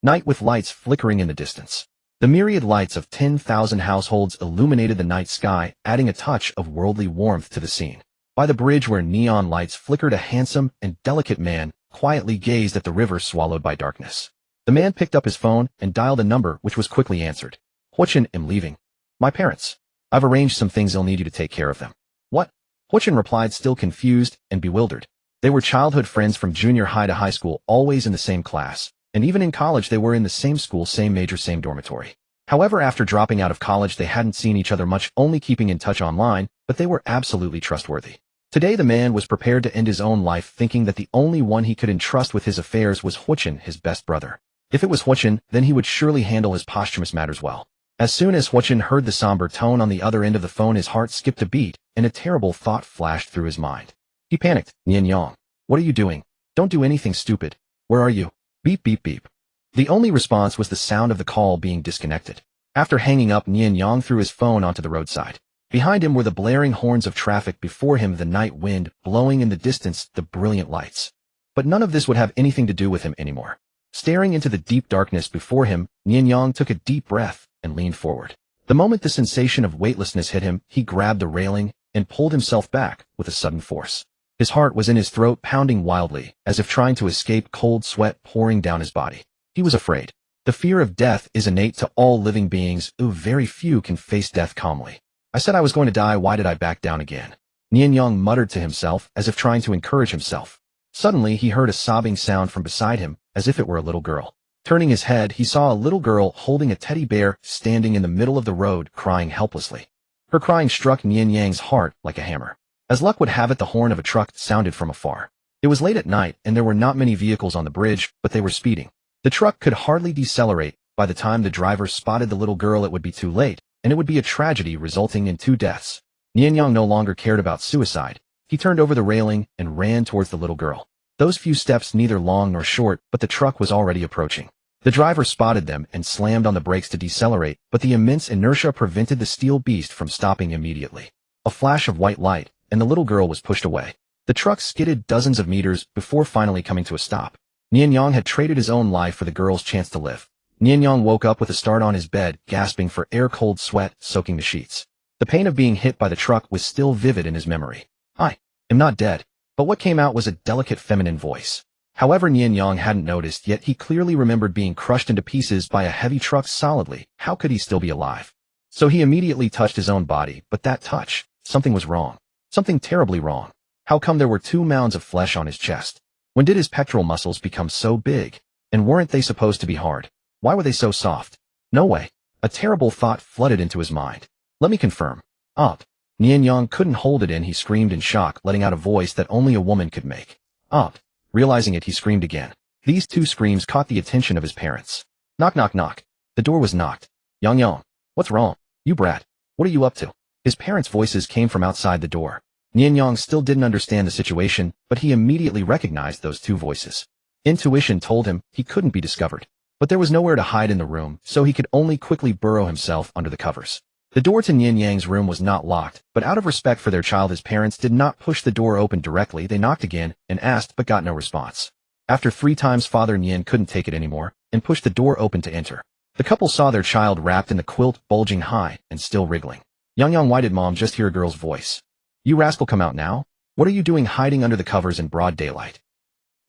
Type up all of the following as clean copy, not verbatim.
Night with lights flickering in the distance. The myriad lights of 10,000 households illuminated the night sky, adding a touch of worldly warmth to the scene. By the bridge where neon lights flickered, a handsome and delicate man quietly gazed at the river swallowed by darkness. The man picked up his phone and dialed a number which was quickly answered. Hwachin, am leaving. My parents. I've arranged some things, I'll need you to take care of them. What? Hwachin replied, still confused and bewildered. They were childhood friends from junior high to high school, always in the same class, and even in college they were in the same school, same major, same dormitory. However, after dropping out of college they hadn't seen each other much, only keeping in touch online, but they were absolutely trustworthy. Today the man was prepared to end his own life, thinking that the only one he could entrust with his affairs was Hwachin, his best brother. If it was Hwachin, then he would surely handle his posthumous matters well. As soon as Hwachin heard the somber tone on the other end of the phone, his heart skipped a beat, and a terrible thought flashed through his mind. He panicked. Nian Yang. What are you doing? Don't do anything stupid. Where are you? Beep beep beep. The only response was the sound of the call being disconnected. After hanging up, Nian Yang threw his phone onto the roadside. Behind him were the blaring horns of traffic, before him the night wind, blowing in the distance the brilliant lights. But none of this would have anything to do with him anymore. Staring into the deep darkness before him, Nian Yang took a deep breath and leaned forward. The moment the sensation of weightlessness hit him, he grabbed the railing and pulled himself back with a sudden force. His heart was in his throat, pounding wildly, as if trying to escape, cold sweat pouring down his body. He was afraid. The fear of death is innate to all living beings, though very few can face death calmly. I said I was going to die, why did I back down again? Nian Yang muttered to himself, as if trying to encourage himself. Suddenly he heard a sobbing sound from beside him, as if it were a little girl. Turning his head, he saw a little girl holding a teddy bear, standing in the middle of the road, crying helplessly. Her crying struck Nian Yang's heart like a hammer. As luck would have it, the horn of a truck sounded from afar. It was late at night, and there were not many vehicles on the bridge, but they were speeding. The truck could hardly decelerate. By the time the driver spotted the little girl, it would be too late, and it would be a tragedy resulting in 2 deaths. Nian Yang no longer cared about suicide. He turned over the railing and ran towards the little girl. Those few steps, neither long nor short, but the truck was already approaching. The driver spotted them and slammed on the brakes to decelerate, but the immense inertia prevented the steel beast from stopping immediately. A flash of white light, and the little girl was pushed away. The truck skidded dozens of meters before finally coming to a stop. Nian Yang had traded his own life for the girl's chance to live. Nian Yang woke up with a start on his bed, gasping for air, cold sweat soaking the sheets. The pain of being hit by the truck was still vivid in his memory. I am not dead. But what came out was a delicate feminine voice. However, Nian Yang hadn't noticed yet. He clearly remembered being crushed into pieces by a heavy truck solidly. How could he still be alive? So he immediately touched his own body, but that touch, something was wrong. Something terribly wrong. How come there were 2 mounds of flesh on his chest? When did his pectoral muscles become so big? And weren't they supposed to be hard? Why were they so soft? No way. A terrible thought flooded into his mind. Let me confirm. Up. Nian Yang couldn't hold it in. He screamed in shock, letting out a voice that only a woman could make. Up. Realizing it, he screamed again. These 2 screams caught the attention of his parents. Knock, knock, knock. The door was knocked. Yang Yang. What's wrong? You brat. What are you up to? His parents' voices came from outside the door. Nian Yang still didn't understand the situation, but he immediately recognized those 2 voices. Intuition told him he couldn't be discovered. But there was nowhere to hide in the room, so he could only quickly burrow himself under the covers. The door to Nian Yang's room was not locked, but out of respect for their child, his parents did not push the door open directly. They knocked again and asked, but got no response. After 3 times, Father Nian couldn't take it anymore and pushed the door open to enter. The couple saw their child wrapped in the quilt, bulging high and still wriggling. Yang Yang, why did Mom just hear a girl's voice? You rascal, come out now. What are you doing hiding under the covers in broad daylight?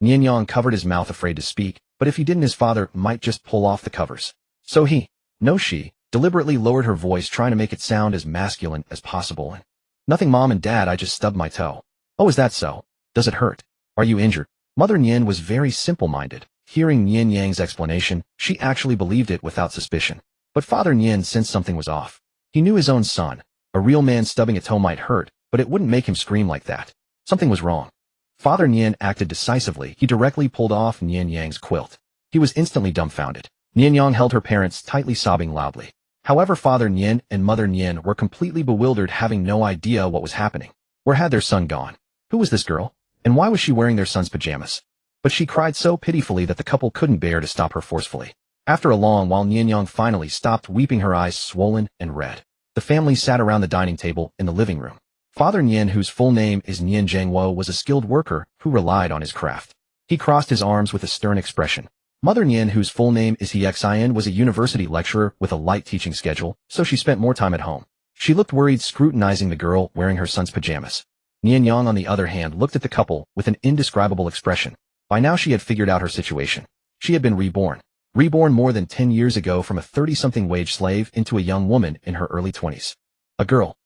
Nian Yang covered his mouth, afraid to speak, but if he didn't, his father might just pull off the covers. So she deliberately lowered her voice, trying to make it sound as masculine as possible. And, nothing, Mom and Dad, I just stubbed my toe. Oh, is that so? Does it hurt? Are you injured? Mother Nian was very simple-minded. Hearing Nian Yang's explanation, she actually believed it without suspicion. But Father Nian sensed something was off. He knew his own son. A real man stubbing a toe might hurt, but it wouldn't make him scream like that. Something was wrong. Father Nian acted decisively. He directly pulled off Nian Yang's quilt. He was instantly dumbfounded. Nian Yang held her parents tightly, sobbing loudly. However, Father Nian and Mother Nian were completely bewildered, having no idea what was happening. Where had their son gone? Who was this girl? And why was she wearing their son's pajamas? But she cried so pitifully that the couple couldn't bear to stop her forcefully. After a long while, Nian Yang finally stopped, weeping, her eyes swollen and red. The family sat around the dining table in the living room. Father Nian, whose full name is Nian Zhangwo, was a skilled worker who relied on his craft. He crossed his arms with a stern expression. Mother Nien, whose full name is Hexin, was a university lecturer with a light teaching schedule, so she spent more time at home. She looked worried, scrutinizing the girl wearing her son's pajamas. Nien Yang, on the other hand, looked at the couple with an indescribable expression. By now she had figured out her situation. She had been reborn. Reborn more than 10 years ago from a 30-something wage slave into a young woman in her early 20s. A girl.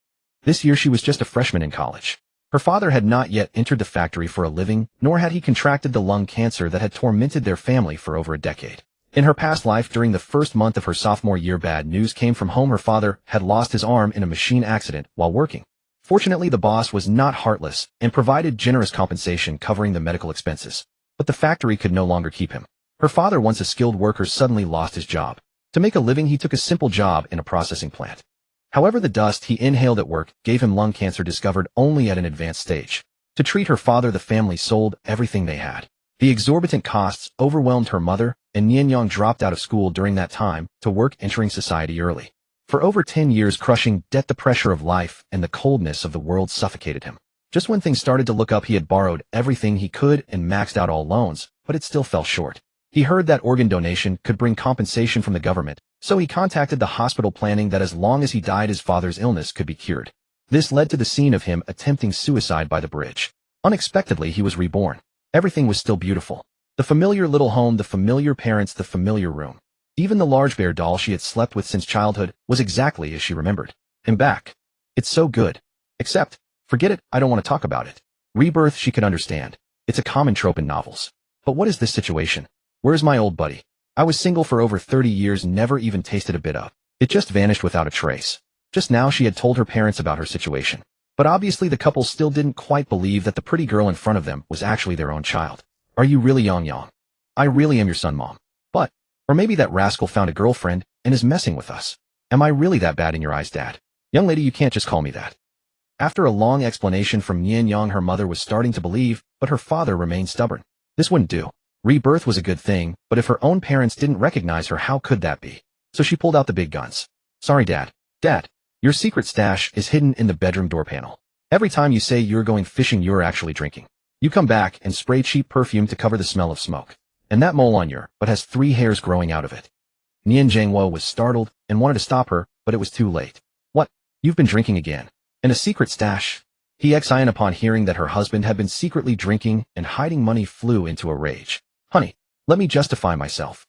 This year she was just a freshman in college. Her father had not yet entered the factory for a living, nor had he contracted the lung cancer that had tormented their family for over a decade. In her past life, during the first month of her sophomore year, bad news came from home. Her father had lost his arm in a machine accident while working. Fortunately, the boss was not heartless and provided generous compensation covering the medical expenses. But the factory could no longer keep him. Her father, once a skilled worker, suddenly lost his job. To make a living, he took a simple job in a processing plant. However, the dust he inhaled at work gave him lung cancer, discovered only at an advanced stage. To treat her father, the family sold everything they had. The exorbitant costs overwhelmed her mother, and Nien Yang dropped out of school during that time to work, entering society early. For over 10 years, crushing debt, the pressure of life, and the coldness of the world suffocated him. Just when things started to look up, he had borrowed everything he could and maxed out all loans, but it still fell short. He heard that organ donation could bring compensation from the government, so he contacted the hospital, planning that as long as he died, his father's illness could be cured. This led to the scene of him attempting suicide by the bridge. Unexpectedly, he was reborn. Everything was still beautiful. The familiar little home, the familiar parents, the familiar room. Even the large bear doll she had slept with since childhood was exactly as she remembered. And back. It's so good. Except, forget it, I don't want to talk about it. Rebirth, she could understand. It's a common trope in novels. But what is this situation? Where's my old buddy? I was single for over 30 years, never even tasted a bit of. It just vanished without a trace. Just now she had told her parents about her situation. But obviously the couple still didn't quite believe that the pretty girl in front of them was actually their own child. Are you really Yang Yang? I really am your son, Mom. But, or maybe that rascal found a girlfriend and is messing with us. Am I really that bad in your eyes, Dad? Young lady, you can't just call me that. After a long explanation from Nien Yang, her mother was starting to believe, but her father remained stubborn. This wouldn't do. Rebirth was a good thing, but if her own parents didn't recognize her, how could that be? So she pulled out the big guns. Sorry, Dad. Dad, your secret stash is hidden in the bedroom door panel. Every time you say you're going fishing, you're actually drinking. You come back and spray cheap perfume to cover the smell of smoke. And that mole on your butt has 3 hairs growing out of it. Nien Zhangwo was startled and wanted to stop her, but it was too late. What? You've been drinking again? In a secret stash? Hexin, upon hearing that her husband had been secretly drinking and hiding money, flew into a rage. Honey, let me justify myself.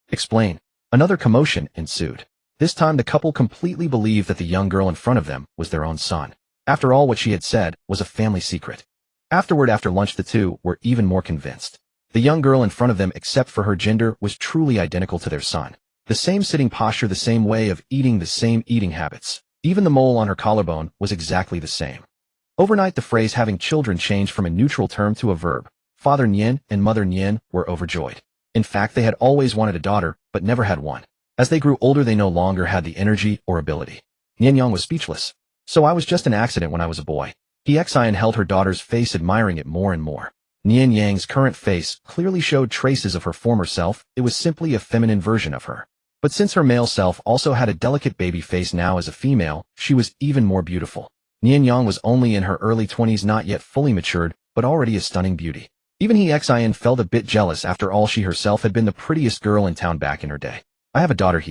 Explain. Another commotion ensued. This time the couple completely believed that the young girl in front of them was their own son. After all, what she had said was a family secret. Afterward, after lunch, the two were even more convinced. The young girl in front of them, except for her gender, was truly identical to their son. The same sitting posture, the same way of eating, the same eating habits. Even the mole on her collarbone was exactly the same. Overnight, the phrase having children changed from a neutral term to a verb. Father Nien and Mother Nien were overjoyed. In fact, they had always wanted a daughter, but never had one. As they grew older, they no longer had the energy or ability. Nien Yang was speechless. So I was just an accident when I was a boy. Hexin held her daughter's face, admiring it more and more. Nien Yang's current face clearly showed traces of her former self. It was simply a feminine version of her. But since her male self also had a delicate baby face, now as a female, she was even more beautiful. Nien Yang was only in her early 20s, not yet fully matured, but already a stunning beauty. Even Hexin felt a bit jealous. After all, she herself had been the prettiest girl in town back in her day. I have a daughter,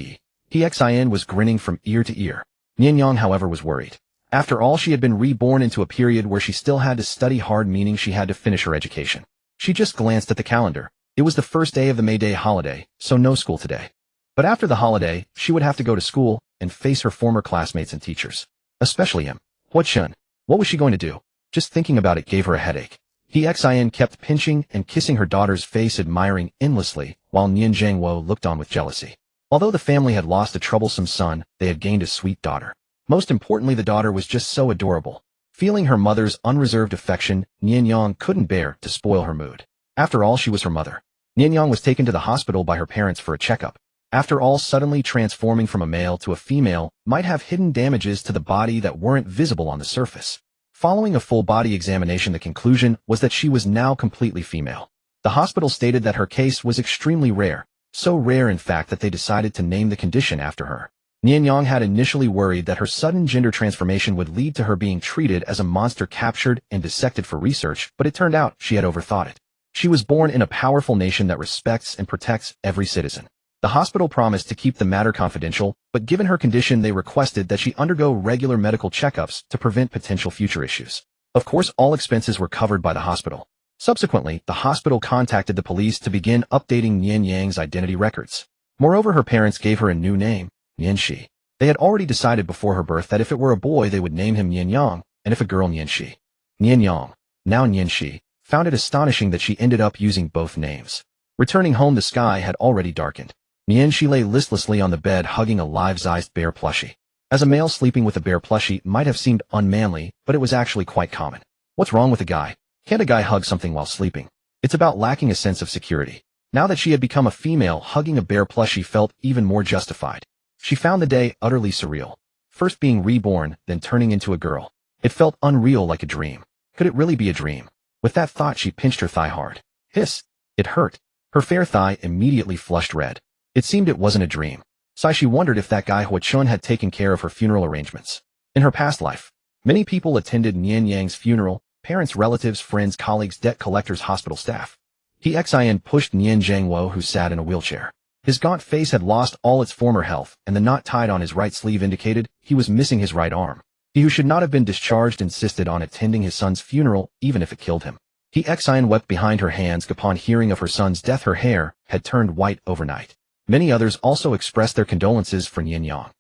Hexin was grinning from ear to ear. Nien Yang, however, was worried. After all, she had been reborn into a period where she still had to study hard, meaning she had to finish her education. She just glanced at the calendar. It was the first day of the May Day holiday, so no school today. But after the holiday, she would have to go to school and face her former classmates and teachers. Especially him. What Shun? What was she going to do? Just thinking about it gave her a headache. Hexin kept pinching and kissing her daughter's face, admiring endlessly, while Nien Zhangwo looked on with jealousy. Although the family had lost a troublesome son, they had gained a sweet daughter. Most importantly, the daughter was just so adorable. Feeling her mother's unreserved affection, Nien Yang couldn't bear to spoil her mood. After all, she was her mother. Nien Yang was taken to the hospital by her parents for a checkup. After all, suddenly transforming from a male to a female might have hidden damages to the body that weren't visible on the surface. Following a full body examination, the conclusion was that she was now completely female. The hospital stated that her case was extremely rare, so rare in fact that they decided to name the condition after her. Nien Yang had initially worried that her sudden gender transformation would lead to her being treated as a monster, captured and dissected for research, but it turned out she had overthought it. She was born in a powerful nation that respects and protects every citizen. The hospital promised to keep the matter confidential, but given her condition they requested that she undergo regular medical checkups to prevent potential future issues. Of course, all expenses were covered by the hospital. Subsequently, the hospital contacted the police to begin updating Nian Yang's identity records. Moreover, her parents gave her a new name, Nian Shi. They had already decided before her birth that if it were a boy they would name him Nian Yang, and if a girl Nian Shi. Nian Yang, now Nian Shi, found it astonishing that she ended up using both names. Returning home, the sky had already darkened. Nian Shi lay listlessly on the bed hugging a life-sized bear plushie. As a male sleeping with a bear plushie might have seemed unmanly, but it was actually quite common. What's wrong with a guy? Can't a guy hug something while sleeping? It's about lacking a sense of security. Now that she had become a female, hugging a bear plushie felt even more justified. She found the day utterly surreal. First being reborn, then turning into a girl. It felt unreal, like a dream. Could it really be a dream? With that thought, she pinched her thigh hard. Hiss! It hurt. Her fair thigh immediately flushed red. It seemed it wasn't a dream. So she wondered if that guy Hua Chun had taken care of her funeral arrangements. In her past life, many people attended Nian Yang's funeral: parents, relatives, friends, colleagues, debt collectors, hospital staff. Xin pushed Nian Zhangwo, who sat in a wheelchair. His gaunt face had lost all its former health, and the knot tied on his right sleeve indicated he was missing his right arm. He who should not have been discharged insisted on attending his son's funeral, even if it killed him. Xin wept behind her hands upon hearing of her son's death. Her hair had turned white overnight. Many others also expressed their condolences for Nian Yang.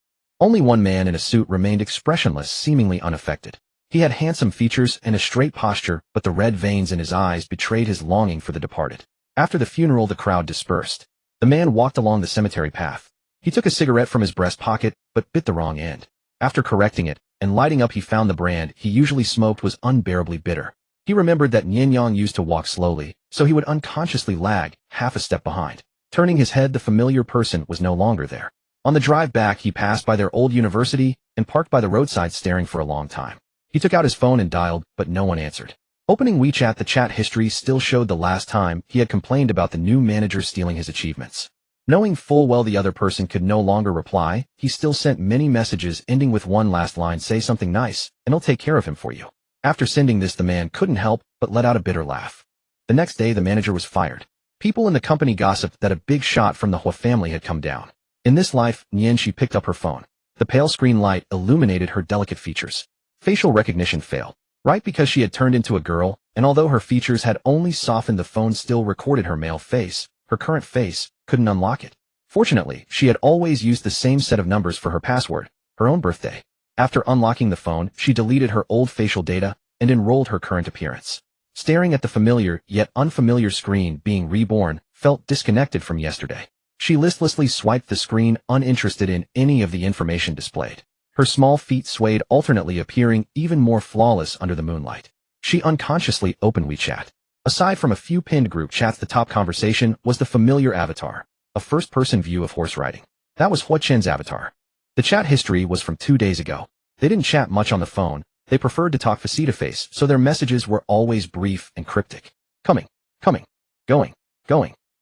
Only one man in a suit remained expressionless, seemingly unaffected. He had handsome features and a straight posture, but the red veins in his eyes betrayed his longing for the departed. After the funeral, the crowd dispersed. The man walked along the cemetery path. He took a cigarette from his breast pocket, but bit the wrong end. After correcting it and lighting up, he found the brand he usually smoked was unbearably bitter. He remembered that Nian Yang used to walk slowly, so he would unconsciously lag half a step behind. Turning his head, the familiar person was no longer there. On the drive back, he passed by their old university and parked by the roadside, staring for a long time. He took out his phone and dialed, but no one answered. Opening WeChat, the chat history still showed the last time he had complained about the new manager stealing his achievements. Knowing full well the other person could no longer reply, he still sent many messages ending with one last line: say something nice, and I'll take care of him for you. After sending this, the man couldn't help but let out a bitter laugh. The next day, the manager was fired. People in the company gossiped that a big shot from the Hua family had come down. In this life, Nian Shi picked up her phone. The pale screen light illuminated her delicate features. Facial recognition failed. Right, because she had turned into a girl, and although her features had only softened, the phone still recorded her male face. Her current face couldn't unlock it. Fortunately, she had always used the same set of numbers for her password, her own birthday. After unlocking the phone, she deleted her old facial data and enrolled her current appearance. Staring at the familiar yet unfamiliar screen, being reborn felt disconnected from yesterday. She listlessly swiped the screen, uninterested in any of the information displayed. Her small feet swayed alternately, appearing even more flawless under the moonlight. She unconsciously opened WeChat. Aside from a few pinned group chats, the top conversation was the familiar avatar, a first-person view of horse riding. That was Hua Chen's avatar. The chat history was from 2 days ago. They didn't chat much on the phone. They preferred to talk face-to-face, so their messages were always brief and cryptic. Coming, going,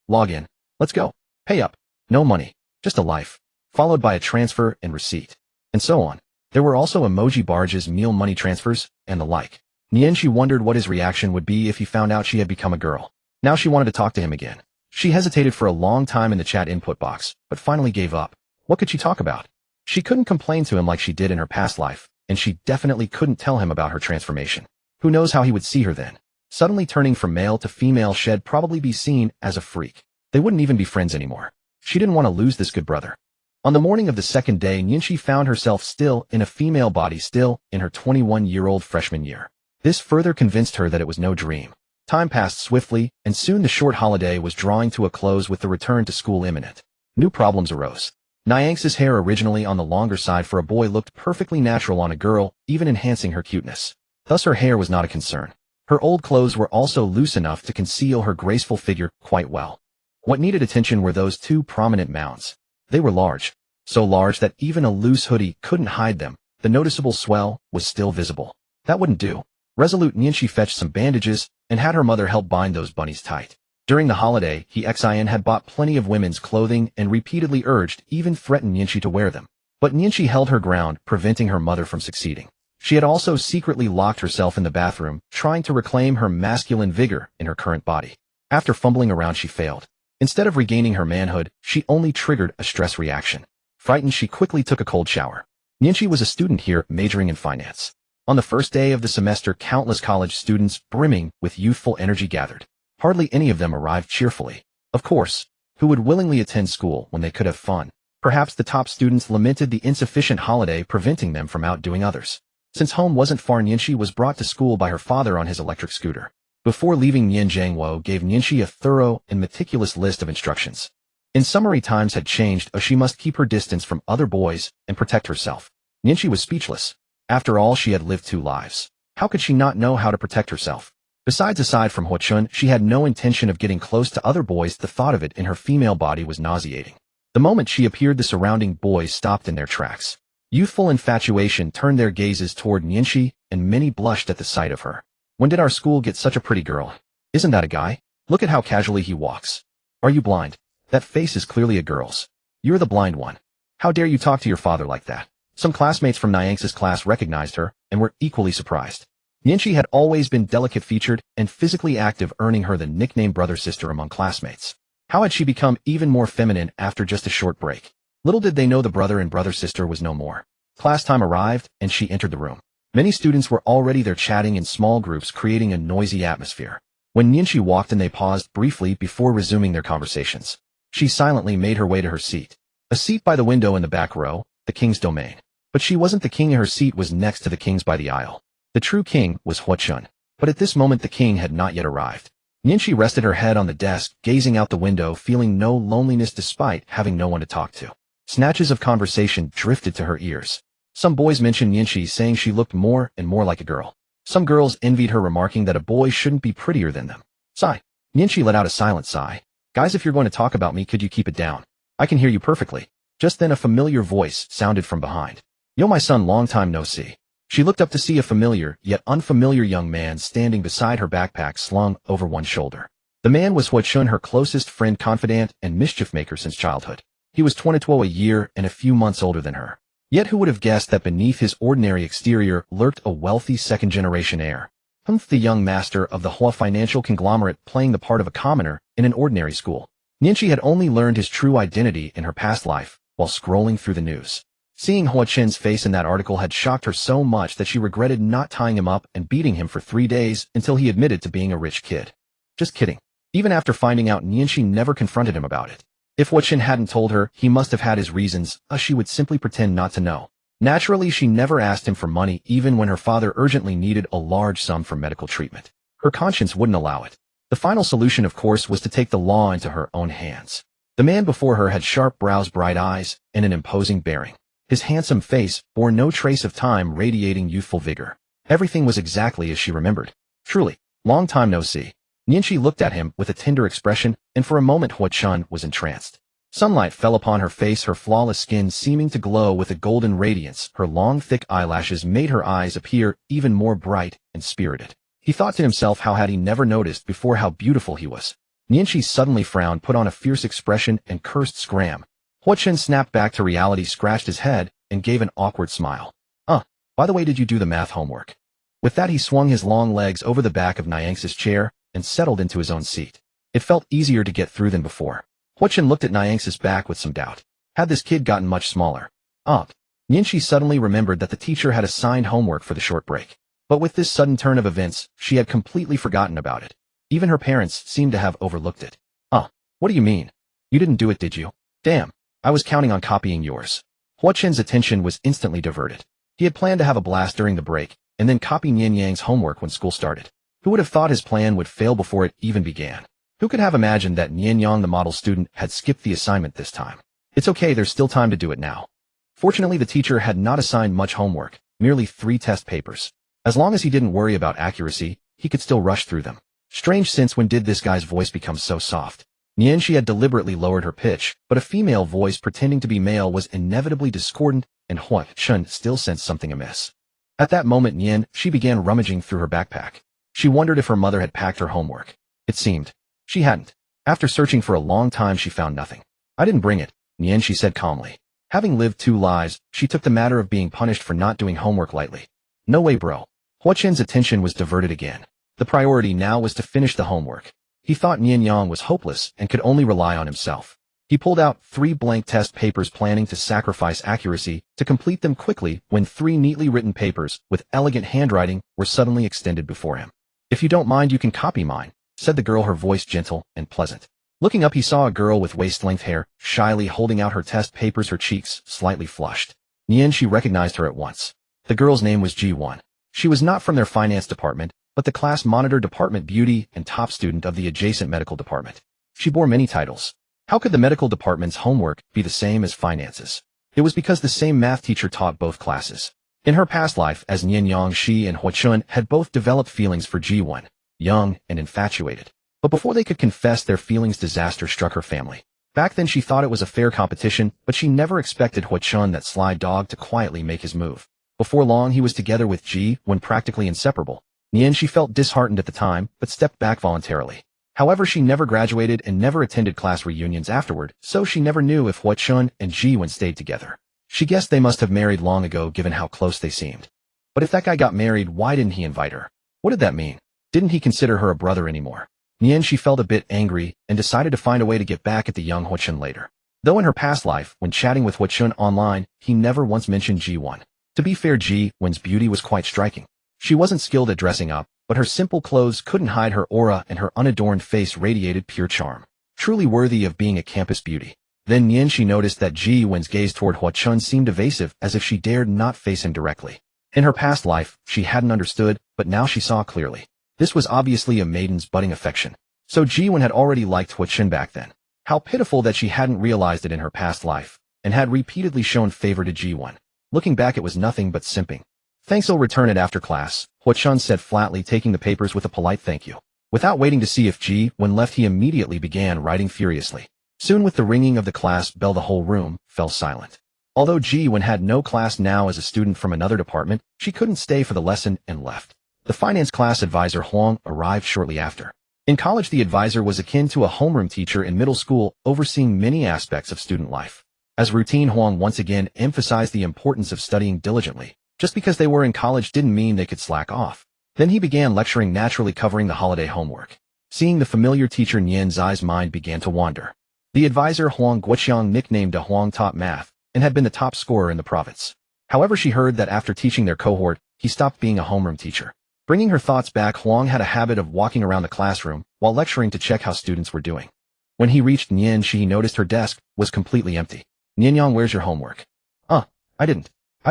log in, let's go, pay up, no money, just a life, followed by a transfer and receipt, and so on. There were also emoji barges, meal money transfers, and the like. Nian Shi wondered what his reaction would be if he found out she had become a girl. Now she wanted to talk to him again. She hesitated for a long time in the chat input box, but finally gave up. What could she talk about? She couldn't complain to him like she did in her past life, and she definitely couldn't tell him about her transformation. Who knows how he would see her then? Suddenly turning from male to female, she'd probably be seen as a freak. They wouldn't even be friends anymore. She didn't want to lose this good brother. On the morning of the second day, Nian Shi found herself still in a female body, still in her 21-year-old freshman year. This further convinced her that it was no dream. Time passed swiftly, and soon the short holiday was drawing to a close, with the return to school imminent. New problems arose. Niang's hair, originally on the longer side for a boy, looked perfectly natural on a girl, even enhancing her cuteness. Thus her hair was not a concern. Her old clothes were also loose enough to conceal her graceful figure quite well. What needed attention were those two prominent mounds. They were large. So large that even a loose hoodie couldn't hide them. The noticeable swell was still visible. That wouldn't do. Resolute, Nian Shi fetched some bandages and had her mother help bind those bunnies tight. During the holiday, Xin had bought plenty of women's clothing and repeatedly urged, even threatened Nian Shi to wear them. But Nian Shi held her ground, preventing her mother from succeeding. She had also secretly locked herself in the bathroom, trying to reclaim her masculine vigor in her current body. After fumbling around, she failed. Instead of regaining her manhood, she only triggered a stress reaction. Frightened, she quickly took a cold shower. Nianqi was a student here majoring in finance. On the first day of the semester, countless college students brimming with youthful energy gathered. Hardly any of them arrived cheerfully. Of course, who would willingly attend school when they could have fun? Perhaps the top students lamented the insufficient holiday preventing them from outdoing others. Since home wasn't far, Nianqi was brought to school by her father on his electric scooter. Before leaving, Nian Zhangwo gave Nianqi a thorough and meticulous list of instructions. In summary, times had changed, she must keep her distance from other boys and protect herself. Nianqi was speechless. After all, she had lived 2 lives. How could she not know how to protect herself? Besides, aside from Huochun, she had no intention of getting close to other boys. The thought of it in her female body was nauseating. The moment she appeared, the surrounding boys stopped in their tracks. Youthful infatuation turned their gazes toward Nianqi, and many blushed at the sight of her. When did our school get such a pretty girl? Isn't that a guy? Look at how casually he walks. Are you blind? That face is clearly a girl's. You're the blind one. How dare you talk to your father like that? Some classmates from Nianx's class recognized her and were equally surprised. Nianqi had always been delicate-featured and physically active, earning her the nickname brother-sister among classmates. How had she become even more feminine after just a short break? Little did they know the brother and brother-sister was no more. Class time arrived, and she entered the room. Many students were already there, chatting in small groups, creating a noisy atmosphere. When Nianqi walked in, they paused briefly before resuming their conversations. She silently made her way to her seat. A seat by the window in the back row, the king's domain. But she wasn't the king. Her seat was next to the king's by the aisle. The true king was Huochun. But at this moment, the king had not yet arrived. Nianqi rested her head on the desk, gazing out the window, feeling no loneliness despite having no one to talk to. Snatches of conversation drifted to her ears. Some boys mentioned Nianqi, saying she looked more and more like a girl. Some girls envied her, remarking that a boy shouldn't be prettier than them. Sigh. Nianqi let out a silent sigh. Guys, if you're going to talk about me, could you keep it down? I can hear you perfectly. Just then a familiar voice sounded from behind. Yo, my son, long time no see. She looked up to see a familiar yet unfamiliar young man standing beside her, backpack slung over one shoulder. The man was Huochun, her closest friend, confidant, and mischief maker since childhood. He was 22, a year and a few months older than her. Yet who would have guessed that beneath his ordinary exterior lurked a wealthy second-generation heir? The young master of the Hua financial conglomerate, playing the part of a commoner in an ordinary school. Nianqi had only learned his true identity in her past life, while scrolling through the news. Seeing Huochun's face in that article had shocked her so much that she regretted not tying him up and beating him for 3 days until he admitted to being a rich kid. Just kidding. Even after finding out, Nianqi never confronted him about it. If Huochun hadn't told her, he must have had his reasons, she would simply pretend not to know. Naturally, she never asked him for money, even when her father urgently needed a large sum for medical treatment. Her conscience wouldn't allow it. The final solution, of course, was to take the law into her own hands. The man before her had sharp brows, bright eyes, and an imposing bearing. His handsome face bore no trace of time, radiating youthful vigor. Everything was exactly as she remembered. Truly, long time no see. Nianqi looked at him with a tender expression, and for a moment Huochun was entranced. Sunlight fell upon her face, her flawless skin seeming to glow with a golden radiance. Her long, thick eyelashes made her eyes appear even more bright and spirited. He thought to himself, how had he never noticed before how beautiful he was? Nianqi suddenly frowned, put on a fierce expression, and cursed scram. Huochun snapped back to reality, scratched his head, and gave an awkward smile. By the way, did you do the math homework? With that, he swung his long legs over the back of Nianx's chair and settled into his own seat. It felt easier to get through than before. Huochun looked at Nianx's back with some doubt. Had this kid gotten much smaller? Nianqi suddenly remembered that the teacher had assigned homework for the short break. But with this sudden turn of events, she had completely forgotten about it. Even her parents seemed to have overlooked it. What do you mean? You didn't do it, did you? Damn, I was counting on copying yours. Huochun's attention was instantly diverted. He had planned to have a blast during the break, and then copy Nian Yang's homework when school started. Who would have thought his plan would fail before it even began? Who could have imagined that Nian Yang, the model student, had skipped the assignment this time? It's okay, there's still time to do it now. Fortunately, the teacher had not assigned much homework, merely 3 test papers. As long as he didn't worry about accuracy, he could still rush through them. Strange, since when did this guy's voice become so soft? Nianqi had deliberately lowered her pitch, but a female voice pretending to be male was inevitably discordant, and Huochun still sensed something amiss. At that moment, she began rummaging through her backpack. She wondered if her mother had packed her homework. It seemed she hadn't. After searching for a long time, she found nothing. I didn't bring it, Nianqi said calmly. Having lived 2 lives, she took the matter of being punished for not doing homework lightly. No way, bro. Huochun's attention was diverted again. The priority now was to finish the homework. He thought Nian Yang was hopeless and could only rely on himself. He pulled out 3 blank test papers planning to sacrifice accuracy to complete them quickly when 3 neatly written papers with elegant handwriting were suddenly extended before him. "If you don't mind, you can copy mine," said the girl, her voice gentle and pleasant. Looking up, he saw a girl with waist-length hair, shyly holding out her test papers, her cheeks slightly flushed. Nian, she recognized her at once. The girl's name was Ji-won. She was not from their finance department, but the class monitor department, beauty, and top student of the adjacent medical department. She bore many titles. How could the medical department's homework be the same as finances? It was because the same math teacher taught both classes. In her past life as Nian Yang, she and Hwa-chun had both developed feelings for Ji-won, young and infatuated. But before they could confess their feelings, disaster struck her family. Back then she thought it was a fair competition, but she never expected Hwa-chun, that sly dog, to quietly make his move. Before long he was together with Ji-won, practically inseparable. Nian, she felt disheartened at the time, but stepped back voluntarily. However, she never graduated and never attended class reunions afterward, so she never knew if Hwa-chun and Ji-won stayed together. She guessed they must have married long ago given how close they seemed. But if that guy got married, why didn't he invite her? What did that mean? Didn't he consider her a brother anymore? Nian, she felt a bit angry and decided to find a way to get back at the young Hwa-chun later. Though in her past life, when chatting with Hwa-chun online, he never once mentioned Ji-won. To be fair, Ji-won's beauty was quite striking. She wasn't skilled at dressing up, but her simple clothes couldn't hide her aura, and her unadorned face radiated pure charm. Truly worthy of being a campus beauty. Then Nian, she noticed that Ji-won's gaze toward Hwa-chun seemed evasive, as if she dared not face him directly. In her past life, she hadn't understood, but now she saw clearly. This was obviously a maiden's budding affection. So Ji-won had already liked Hwa-chun back then. How pitiful that she hadn't realized it in her past life, and had repeatedly shown favor to Ji-won. Looking back, it was nothing but simping. "Thanks, I'll return it after class," Hwa-chun said flatly, taking the papers with a polite thank you. Without waiting to see if Ji-won left, he immediately began writing furiously. Soon, with the ringing of the class bell, the whole room fell silent. Although Ji-won had no class now as a student from another department, she couldn't stay for the lesson and left. The finance class advisor Huang arrived shortly after. In college, the advisor was akin to a homeroom teacher in middle school, overseeing many aspects of student life. As routine, Huang once again emphasized the importance of studying diligently. Just because they were in college didn't mean they could slack off. Then he began lecturing, naturally covering the holiday homework. Seeing the familiar teacher, Nian Zai's mind began to wander. The advisor Huang Guoqiang, nicknamed Da Huang, taught math, and had been the top scorer in the province. However, she heard that after teaching their cohort, he stopped being a homeroom teacher. Bringing her thoughts back, Huang had a habit of walking around the classroom while lecturing to check how students were doing. When he reached Nian, he noticed her desk was completely empty. "Nian Yang, where's your homework?" I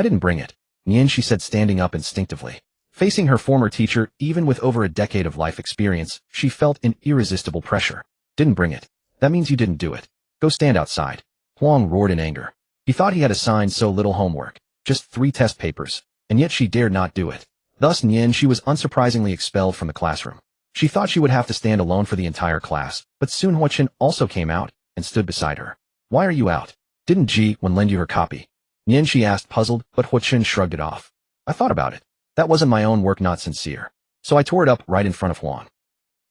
didn't bring it," Nian, she said, standing up instinctively. Facing her former teacher, even with over a decade of life experience, she felt an irresistible pressure. "Didn't bring it. That means you didn't do it. Go stand outside." Huang roared in anger. He thought he had assigned so little homework, just 3 test papers, and yet she dared not do it. Thus Nian, she was unsurprisingly expelled from the classroom. She thought she would have to stand alone for the entire class, but soon Hwa-chun also came out and stood beside her. "Why are you out? Didn't Ji-won lend you her copy?" Nian, she asked, puzzled, but Hwa-chun shrugged it off. "I thought about it. That wasn't my own work, not sincere. So I tore it up right in front of Huang."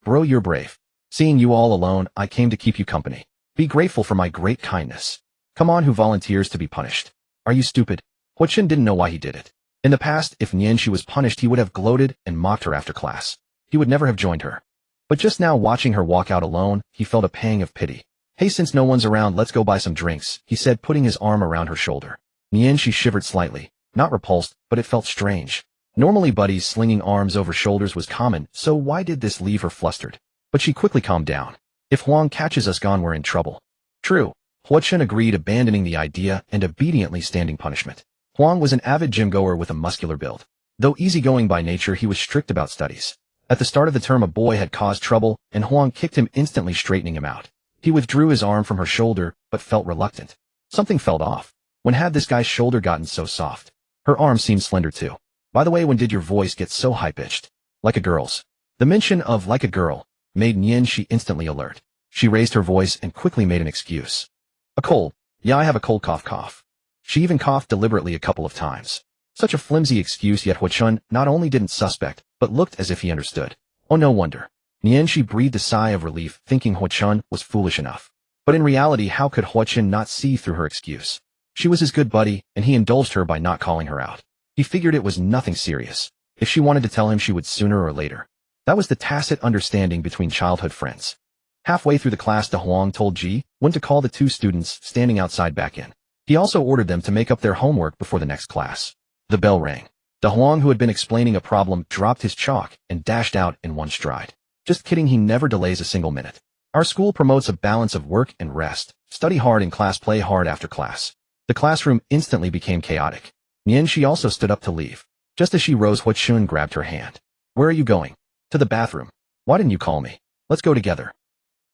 "Bro, you're brave. Seeing you all alone, I came to keep you company. Be grateful for my great kindness. Come on, who volunteers to be punished? Are you stupid?" Hwa-chun didn't know why he did it. In the past, if Nian she was punished, he would have gloated and mocked her after class. He would never have joined her. But just now, watching her walk out alone, he felt a pang of pity. "Hey, since no one's around, let's go buy some drinks," he said, putting his arm around her shoulder. Nian, she shivered slightly, not repulsed, but it felt strange. Normally, buddies slinging arms over shoulders was common, so why did this leave her flustered? But she quickly calmed down. "If Huang catches us gone, we're in trouble." "True." Hwa-chun agreed, abandoning the idea and obediently standing punishment. Huang was an avid gym-goer with a muscular build. Though easygoing by nature, he was strict about studies. At the start of the term, a boy had caused trouble, and Huang kicked him, instantly straightening him out. He withdrew his arm from her shoulder, but felt reluctant. Something felt off. When had this guy's shoulder gotten so soft? Her arm seemed slender too. "By the way, when did your voice get so high-pitched?" "Like a girl's." The mention of "like a girl" made Nian she instantly alert. She raised her voice and quickly made an excuse. "A cold. Yeah, I have a cold, cough." She even coughed deliberately a couple of times. Such a flimsy excuse, yet Hwa-chun not only didn't suspect, but looked as if he understood. Oh, no wonder. Nian, she breathed a sigh of relief, thinking Hwa-chun was foolish enough. But in reality, how could Hwa-chun not see through her excuse? She was his good buddy, and he indulged her by not calling her out. He figured it was nothing serious. If she wanted to tell him, she would sooner or later. That was the tacit understanding between childhood friends. Halfway through the class, De Huang told Ji when to call the two students standing outside back in. He also ordered them to make up their homework before the next class. The bell rang. De Huang, who had been explaining a problem, dropped his chalk and dashed out in one stride. Just kidding, he never delays a single minute. Our school promotes a balance of work and rest. Study hard in class, play hard after class. The classroom instantly became chaotic. Nianxi also stood up to leave. Just as she rose, Hua Chun grabbed her hand. Where are you going? To the bathroom. Why didn't you call me? Let's go together.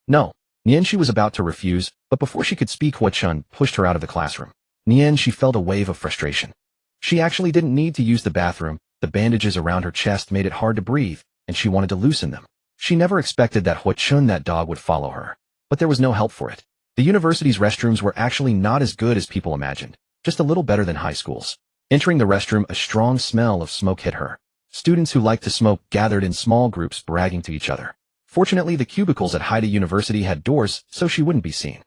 No. Nianxi was about to refuse, but before she could speak, Hua Chun pushed her out of the classroom. She felt a wave of frustration. She actually didn't need to use the bathroom. The bandages around her chest made it hard to breathe, and she wanted to loosen them. She never expected that Hua Chun, that dog, would follow her. But there was no help for it. The university's restrooms were actually not as good as people imagined, just a little better than high schools. Entering the restroom, a strong smell of smoke hit her. Students who liked to smoke gathered in small groups, bragging to each other. Fortunately, the cubicles at Haida University had doors, so she wouldn't be seen.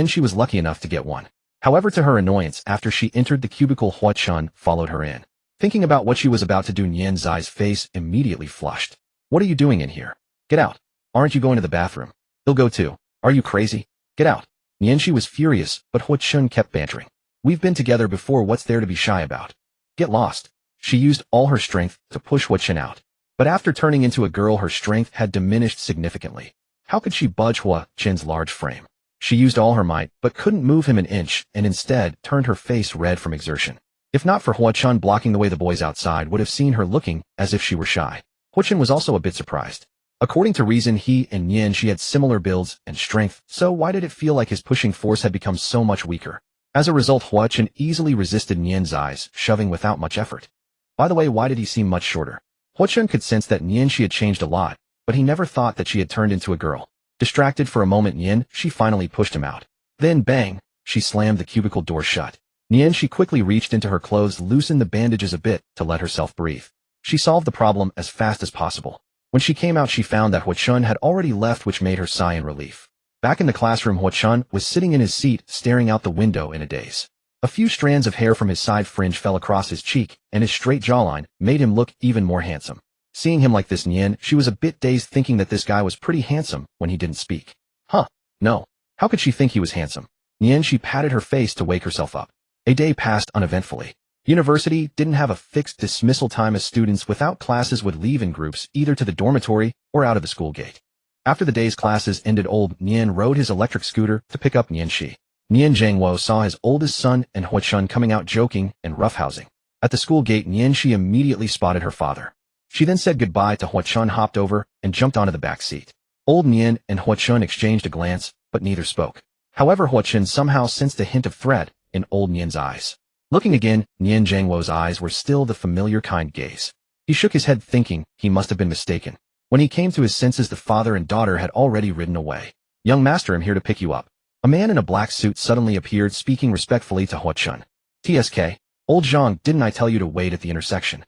She was lucky enough to get one. However, to her annoyance, after she entered the cubicle, Hua Chun followed her in. Thinking about what she was about to do, Nian Zai's face immediately flushed. What are you doing in here? Get out. Aren't you going to the bathroom? He'll go too. Are you crazy? Get out. Nianxi was furious, but Hua Chun kept bantering. We've been together before, what's there to be shy about? Get lost. She used all her strength to push Hua Chun out. But after turning into a girl, her strength had diminished significantly. How could she budge Hua Chun's large frame? She used all her might, but couldn't move him an inch, and instead turned her face red from exertion. If not for Hua Chun blocking the way, the boys outside would have seen her looking as if she were shy. Hua Chun was also a bit surprised. According to reason, he and Nianxi had similar builds and strength, so why did it feel like his pushing force had become so much weaker? As a result, Hua Chun easily resisted Nian Zai's shoving without much effort. By the way, why did he seem much shorter? Hua Chun could sense that Nianxi had changed a lot, but he never thought that she had turned into a girl. Distracted for a moment, she finally pushed him out. Then bang, she slammed the cubicle door shut. Nianxi quickly reached into her clothes, loosened the bandages a bit to let herself breathe. She solved the problem as fast as possible. When she came out, she found that Hua Chun had already left, which made her sigh in relief. Back in the classroom, Hua Chun was sitting in his seat, staring out the window in a daze. A few strands of hair from his side fringe fell across his cheek, and his straight jawline made him look even more handsome. Seeing him like this, she was a bit dazed, thinking that this guy was pretty handsome when he didn't speak. Huh, no. How could she think he was handsome? She patted her face to wake herself up. A day passed uneventfully. University didn't have a fixed dismissal time, as students without classes would leave in groups, either to the dormitory or out of the school gate. After the day's classes ended, old Nian rode his electric scooter to pick up Nianxi. Nian Zhangwo saw his oldest son and Hua Chun coming out joking and roughhousing. At the school gate, Nianxi immediately spotted her father. She then said goodbye to Hua Chun, hopped over, and jumped onto the back seat. Old Nian and Hua Chun exchanged a glance, but neither spoke. However, Hua Chun somehow sensed a hint of threat in old Nian's eyes. Looking again, Nian Zhangwo's eyes were still the familiar kind gaze. He shook his head, thinking he must have been mistaken. When he came to his senses, the father and daughter had already ridden away. Young master, I'm here to pick you up. A man in a black suit suddenly appeared, speaking respectfully to Hua Chun. TSK, old Zhang, didn't I tell you to wait at the intersection?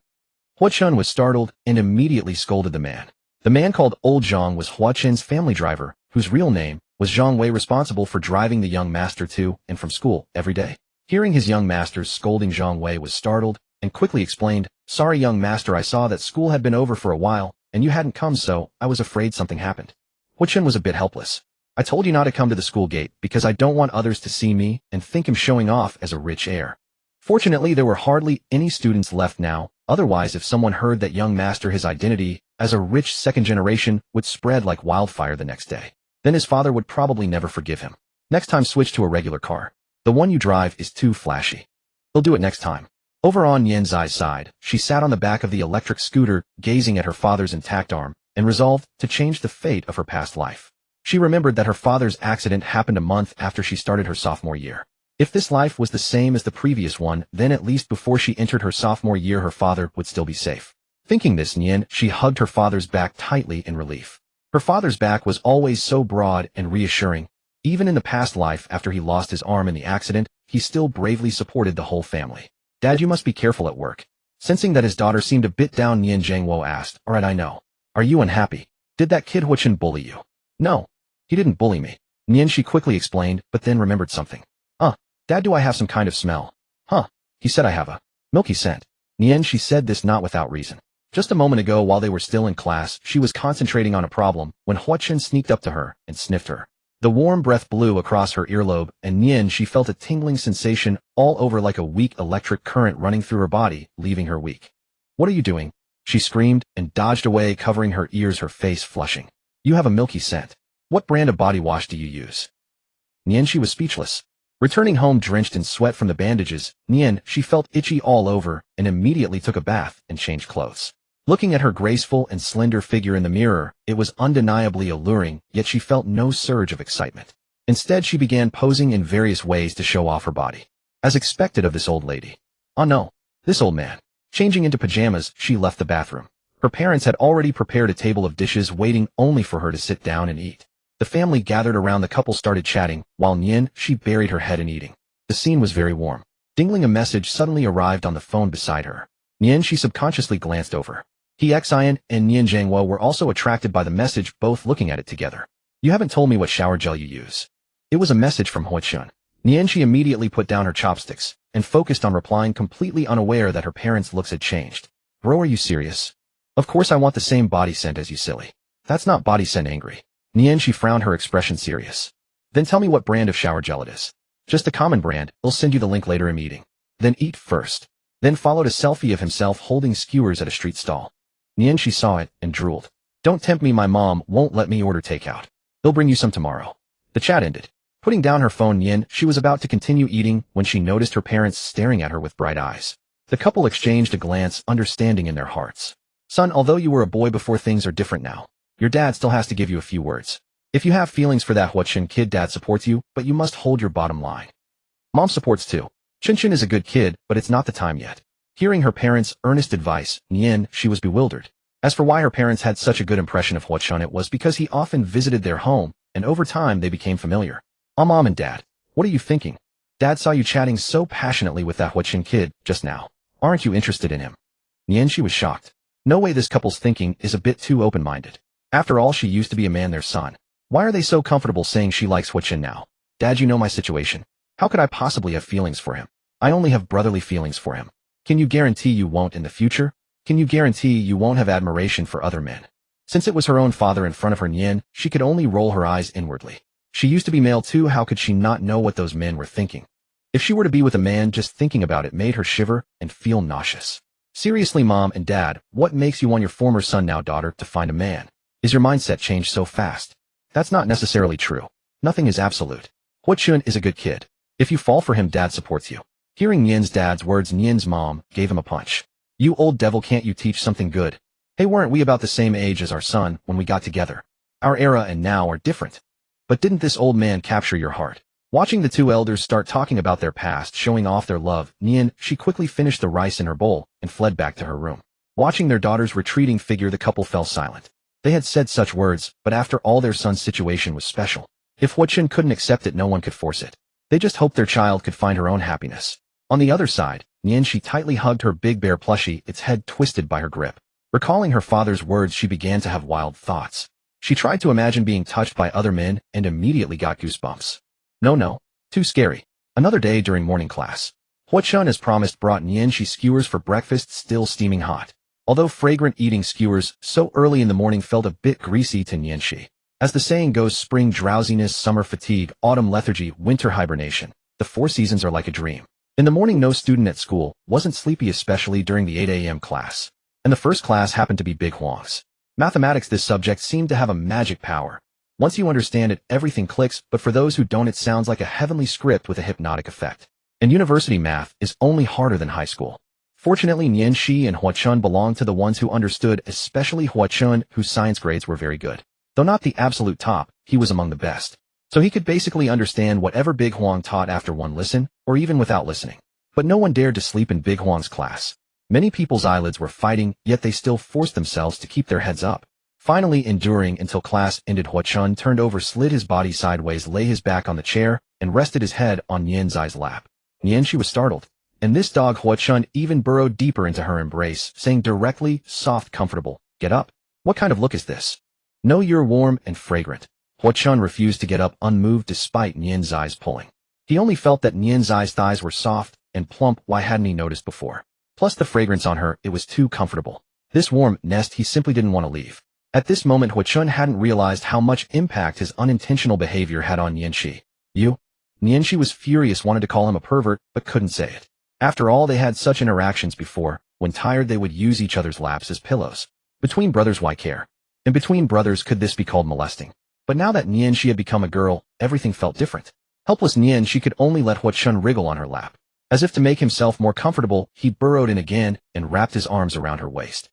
Hua Chun was startled and immediately scolded the man. The man called Old Zhang was Hua Chun's family driver, whose real name was Zhang Wei, responsible for driving the young master to and from school every day. Hearing his young master's scolding, Zhang Wei was startled and quickly explained, Sorry, young master, I saw that school had been over for a while, and you hadn't come, so I was afraid something happened. Hua Chun was a bit helpless. I told you not to come to the school gate because I don't want others to see me and think him showing off as a rich heir. Fortunately, there were hardly any students left now, otherwise if someone heard that young master, his identity as a rich second generation would spread like wildfire the next day. Then his father would probably never forgive him. Next time, switch to a regular car. The one you drive is too flashy. He'll do it next time. Over on Nian Zai's side, she sat on the back of the electric scooter, gazing at her father's intact arm, and resolved to change the fate of her past life. She remembered that her father's accident happened a month after she started her sophomore year. If this life was the same as the previous one, then at least before she entered her sophomore year, her father would still be safe. Thinking this, she hugged her father's back tightly in relief. Her father's back was always so broad and reassuring. Even in the past life, after he lost his arm in the accident, he still bravely supported the whole family. Dad, you must be careful at work. Sensing that his daughter seemed a bit down, Nian Zhangwo asked, Alright, I know. Are you unhappy? Did that kid Hua Chun bully you? No. He didn't bully me. She quickly explained, but then remembered something. Dad, do I have some kind of smell? He said I have a milky scent. She said this not without reason. Just a moment ago while they were still in class, she was concentrating on a problem when Huachin sneaked up to her and sniffed her. The warm breath blew across her earlobe, and Nian, she felt a tingling sensation all over like a weak electric current running through her body, leaving her weak. "What are you doing?" She screamed and dodged away, covering her ears, her face flushing. "You have a milky scent. What brand of body wash do you use?" Nian, she was speechless. Returning home drenched in sweat from the bandages, Nian, she felt itchy all over and immediately took a bath and changed clothes. Looking at her graceful and slender figure in the mirror, it was undeniably alluring, yet she felt no surge of excitement. Instead, she began posing in various ways to show off her body. As expected of this old lady. Oh no, this old man. Changing into pajamas, she left the bathroom. Her parents had already prepared a table of dishes waiting only for her to sit down and eat. The family gathered around, the couple started chatting, while Nian, she buried her head in eating. The scene was very warm. Dingling, a message suddenly arrived on the phone beside her. Nian, she subconsciously glanced over. He Xian and Nian Zhangwo were also attracted by the message, both looking at it together. "You haven't told me what shower gel you use." It was a message from Huachun. Nian, she immediately put down her chopsticks and focused on replying, completely unaware that her parents' looks had changed. "Bro, are you serious?" "Of course I want the same body scent as you, silly." "That's not body scent, angry." Nian, she frowned, her expression serious. "Then tell me what brand of shower gel it is." "Just a common brand. I'll send you the link later. I'm eating." "Then eat first." Then followed a selfie of himself holding skewers at a street stall. Nian, she saw it and drooled. "Don't tempt me, my mom won't let me order takeout. They'll bring you some tomorrow." The chat ended. Putting down her phone, Nian, she was about to continue eating when she noticed her parents staring at her with bright eyes. The couple exchanged a glance, understanding in their hearts. "Son, although you were a boy before, things are different now. Your dad still has to give you a few words. If you have feelings for that Huachin kid, dad supports you, but you must hold your bottom line. Mom supports too. Chinchin is a good kid, but it's not the time yet." Hearing her parents' earnest advice, Nian, she was bewildered. As for why her parents had such a good impression of Huachun, it was because he often visited their home, and over time they became familiar. "Oh, Mom and Dad, what are you thinking? Dad saw you chatting so passionately with that Huachin kid just now. Aren't you interested in him?" Nian, she was shocked. No way, this couple's thinking is a bit too open-minded. After all, she used to be a man, their son. Why are they so comfortable saying she likes Huachin now? "Dad, you know my situation. How could I possibly have feelings for him? I only have brotherly feelings for him." "Can you guarantee you won't in the future? Can you guarantee you won't have admiration for other men?" Since it was her own father in front of her, Nian, she could only roll her eyes inwardly. She used to be male too, how could she not know what those men were thinking? If she were to be with a man, just thinking about it made her shiver and feel nauseous. "Seriously, Mom and Dad, what makes you want your former son now, daughter, to find a man? Is your mindset changed so fast?" "That's not necessarily true. Nothing is absolute. Huachun is a good kid. If you fall for him, Dad supports you." Hearing Nian's dad's words, Nian's mom gave him a punch. "You old devil, can't you teach something good? Hey, weren't we about the same age as our son when we got together? Our era and now are different. But didn't this old man capture your heart?" Watching the two elders start talking about their past, showing off their love, Nian, she quickly finished the rice in her bowl and fled back to her room. Watching their daughter's retreating figure, the couple fell silent. They had said such words, but after all, their son's situation was special. If Huachin couldn't accept it, no one could force it. They just hoped their child could find her own happiness. On the other side, Nian, she tightly hugged her big bear plushie, its head twisted by her grip. Recalling her father's words, she began to have wild thoughts. She tried to imagine being touched by other men and immediately got goosebumps. No, too scary. Another day during morning class. Huachun, as promised, brought Nian she skewers for breakfast, still steaming hot. Although fragrant, eating skewers so early in the morning felt a bit greasy to Nian she. As the saying goes, spring drowsiness, summer fatigue, autumn lethargy, winter hibernation. The 4 seasons are like a dream. In the morning, no student at school wasn't sleepy, especially during the 8 a.m. class. And the first class happened to be Big Huang's. Mathematics. This subject seemed to have a magic power. Once you understand it, everything clicks, but for those who don't, it sounds like a heavenly script with a hypnotic effect. And university math is only harder than high school. Fortunately, Nian Shi and Huachun belonged to the ones who understood, especially Huachun, whose science grades were very good. Though not the absolute top, he was among the best. So he could basically understand whatever Big Huang taught after one listen, or even without listening. But no one dared to sleep in Big Huang's class. Many people's eyelids were fighting, yet they still forced themselves to keep their heads up. Finally, enduring until class ended, Huachun turned over, slid his body sideways, lay his back on the chair, and rested his head on Nian's lap. Nian, she was startled. And this dog Huachun even burrowed deeper into her embrace, saying directly, soft, comfortable, "Get up." What kind of look is this? "No, you're warm and fragrant." Huachun refused to get up, unmoved despite Nian's eyes pulling. He only felt that Nian's thighs were soft and plump. Why hadn't he noticed before? Plus the fragrance on her, it was too comfortable. This warm nest he simply didn't want to leave. At this moment Hua-chun hadn't realized how much impact his unintentional behavior had on Nianxi. You? Nianxi was furious, wanted to call him a pervert, but couldn't say it. After all, they had such interactions before. When tired they would use each other's laps as pillows. Between brothers, why care? And between brothers, could this be called molesting? But now that Nianxi had become a girl, everything felt different. Helpless Nianxi could only let Hua-chun wriggle on her lap. As if to make himself more comfortable, he burrowed in again and wrapped his arms around her waist.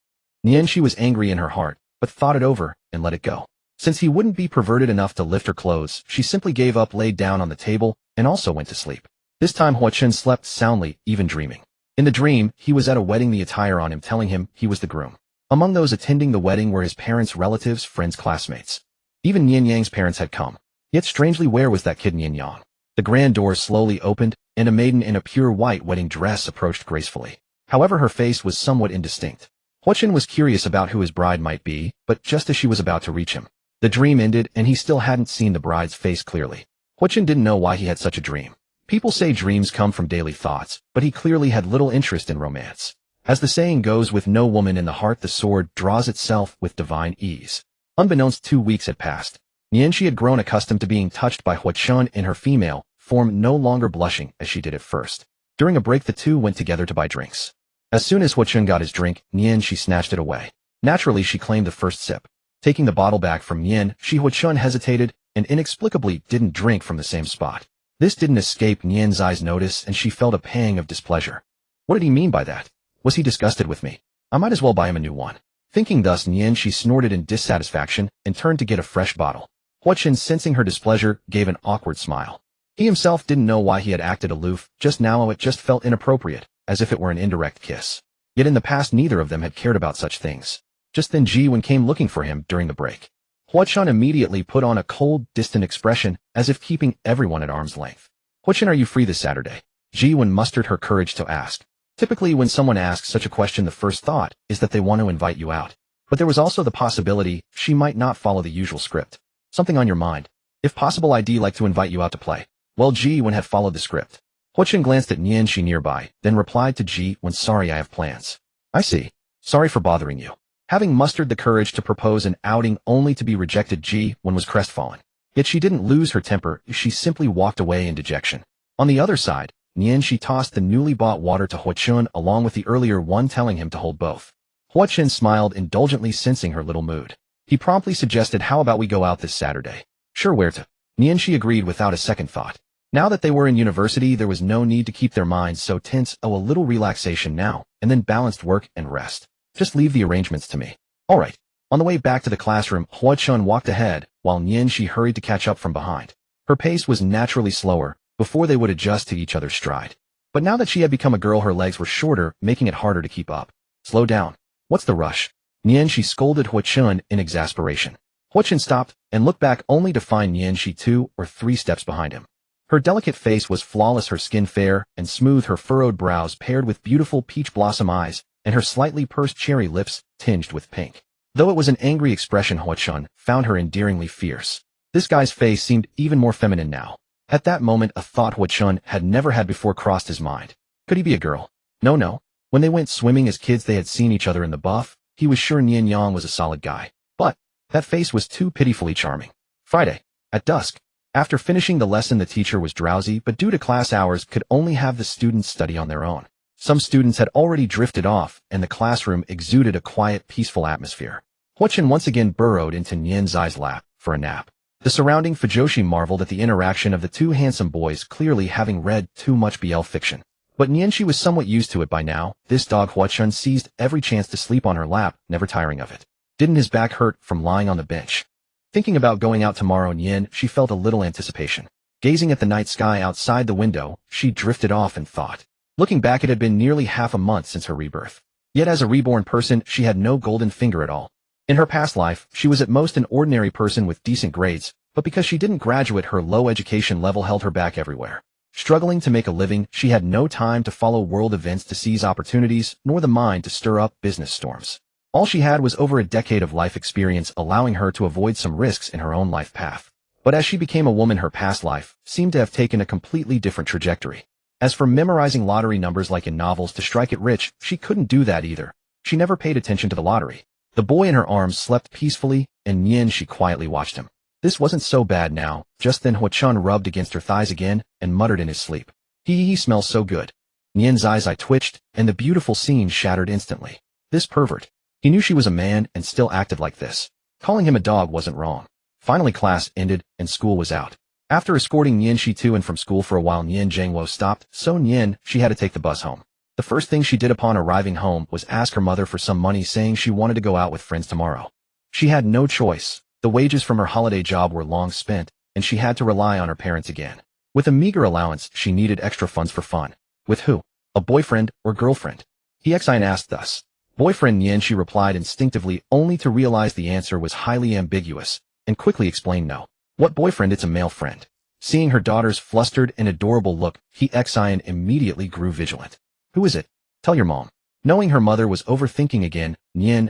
Nianxi was angry in her heart, but thought it over and let it go. Since he wouldn't be perverted enough to lift her clothes, she simply gave up, laid down on the table, and also went to sleep. This time Hua-chun slept soundly, even dreaming. In the dream, he was at a wedding, the attire on him telling him he was the groom. Among those attending the wedding were his parents, relatives, friends, classmates. Even Nian Yang's parents had come. Yet strangely, where was that kid Nian Yang? The grand doors slowly opened, and a maiden in a pure white wedding dress approached gracefully. However, her face was somewhat indistinct. Hua-chun was curious about who his bride might be, but just as she was about to reach him, the dream ended and he still hadn't seen the bride's face clearly. Hua-chun didn't know why he had such a dream. People say dreams come from daily thoughts, but he clearly had little interest in romance. As the saying goes, with no woman in the heart the sword draws itself with divine ease. Unbeknownst, 2 weeks had passed. Nianxi had grown accustomed to being touched by Hua-chun in her female form, no longer blushing as she did at first. During a break the two went together to buy drinks. As soon as Hua-chun got his drink, Nianxi snatched it away. Naturally, she claimed the first sip. Taking the bottle back from Hua-chun hesitated and inexplicably didn't drink from the same spot. This didn't escape Nian's eyes notice, and she felt a pang of displeasure. What did he mean by that? Was he disgusted with me? I might as well buy him a new one. Thinking thus, Nianxi snorted in dissatisfaction and turned to get a fresh bottle. Hua-chun, sensing her displeasure, gave an awkward smile. He himself didn't know why he had acted aloof, just now it just felt inappropriate, as if it were an indirect kiss. Yet in the past neither of them had cared about such things. Just then Ji-wen came looking for him during the break. Hua-chun immediately put on a cold, distant expression, as if keeping everyone at arm's length. Hua-chun, are you free this Saturday? Ji-wen mustered her courage to ask. Typically when someone asks such a question, the first thought is that they want to invite you out. But there was also the possibility she might not follow the usual script. Something on your mind? If possible, I'd like to invite you out to play. Well, Ji-wen had followed the script. Hua-chun glanced at Nianxi nearby, then replied to Ji-wen, sorry, I have plans. I see. Sorry for bothering you. Having mustered the courage to propose an outing only to be rejected, Ji-wen was crestfallen. Yet she didn't lose her temper, she simply walked away in dejection. On the other side, Nianxi tossed the newly bought water to Hua-chun along with the earlier one, telling him to hold both. Hua-chun smiled indulgently, sensing her little mood. He promptly suggested, how about we go out this Saturday? Sure, where to? Nianxi agreed without a second thought. Now that they were in university, there was no need to keep their minds so tense. A little relaxation now, and then balanced work and rest. Just leave the arrangements to me. All right. On the way back to the classroom, Hua-chun walked ahead, while Nianxi hurried to catch up from behind. Her pace was naturally slower, before they would adjust to each other's stride. But now that she had become a girl, her legs were shorter, making it harder to keep up. Slow down. What's the rush? Nianxi scolded Hua-chun in exasperation. Hua-chun stopped and looked back only to find Nianxi 2 or 3 steps behind him. Her delicate face was flawless, her skin fair and smooth, her furrowed brows paired with beautiful peach blossom eyes, and her slightly pursed cherry lips tinged with pink. Though it was an angry expression, Hua-chun found her endearingly fierce. This guy's face seemed even more feminine now. At that moment, a thought Hua-chun had never had before crossed his mind. Could he be a girl? No. When they went swimming as kids, they had seen each other in the buff. He was sure Nian Yang was a solid guy. But that face was too pitifully charming. Friday, at dusk. After finishing the lesson, the teacher was drowsy, but due to class hours could only have the students study on their own. Some students had already drifted off, and the classroom exuded a quiet, peaceful atmosphere. Hua-chun once again burrowed into Nian's lap for a nap. The surrounding Fujoshi marveled at the interaction of the two handsome boys, clearly having read too much BL fiction. But Nianxi was somewhat used to it by now. This dog Hua-chun seized every chance to sleep on her lap, never tiring of it. Didn't his back hurt from lying on the bench? Thinking about going out tomorrow, she felt a little anticipation. Gazing at the night sky outside the window, she drifted off in thought. Looking back, it had been nearly half a month since her rebirth. Yet as a reborn person, she had no golden finger at all. In her past life, she was at most an ordinary person with decent grades, but because she didn't graduate, her low education level held her back everywhere. Struggling to make a living, she had no time to follow world events, to seize opportunities, nor the mind to stir up business storms. All she had was over a decade of life experience, allowing her to avoid some risks in her own life path. But as she became a woman, her past life seemed to have taken a completely different trajectory. As for memorizing lottery numbers like in novels to strike it rich, she couldn't do that either. She never paid attention to the lottery. The boy in her arms slept peacefully, and she quietly watched him. This wasn't so bad now. Just then Hwa-chun rubbed against her thighs again and muttered in his sleep. He smells so good. Nyen's eyes twitched, and the beautiful scene shattered instantly. This pervert. He knew she was a man and still acted like this. Calling him a dog wasn't wrong. Finally class ended, and school was out. After escorting Nyenshi to and from school for a while, Nyen Jangwo stopped, so she had to take the bus home. The first thing she did upon arriving home was ask her mother for some money, saying she wanted to go out with friends tomorrow. She had no choice. The wages from her holiday job were long spent, and she had to rely on her parents again. With a meager allowance, she needed extra funds for fun. With who? A boyfriend or girlfriend? Hien asked thus. Boyfriend, Nyenshi replied instinctively, only to realize the answer was highly ambiguous, and quickly explained no. What boyfriend? It's a male friend. Seeing her daughter's flustered and adorable look, Hien immediately grew vigilant. Who is it? Tell your mom. Knowing her mother was overthinking again,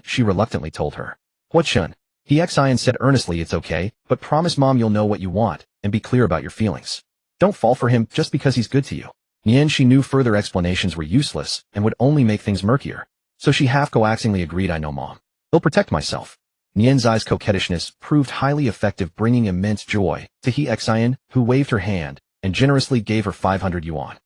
she reluctantly told her. Hwa-chun. Hien said earnestly, it's okay, but promise mom you'll know what you want, and be clear about your feelings. Don't fall for him just because he's good to you. She knew further explanations were useless and would only make things murkier. So she half-coaxingly agreed, I know mom. I'll protect myself. Nyen's eyes coquettishness proved highly effective, bringing immense joy to Hien, who waved her hand and generously gave her 500 yuan.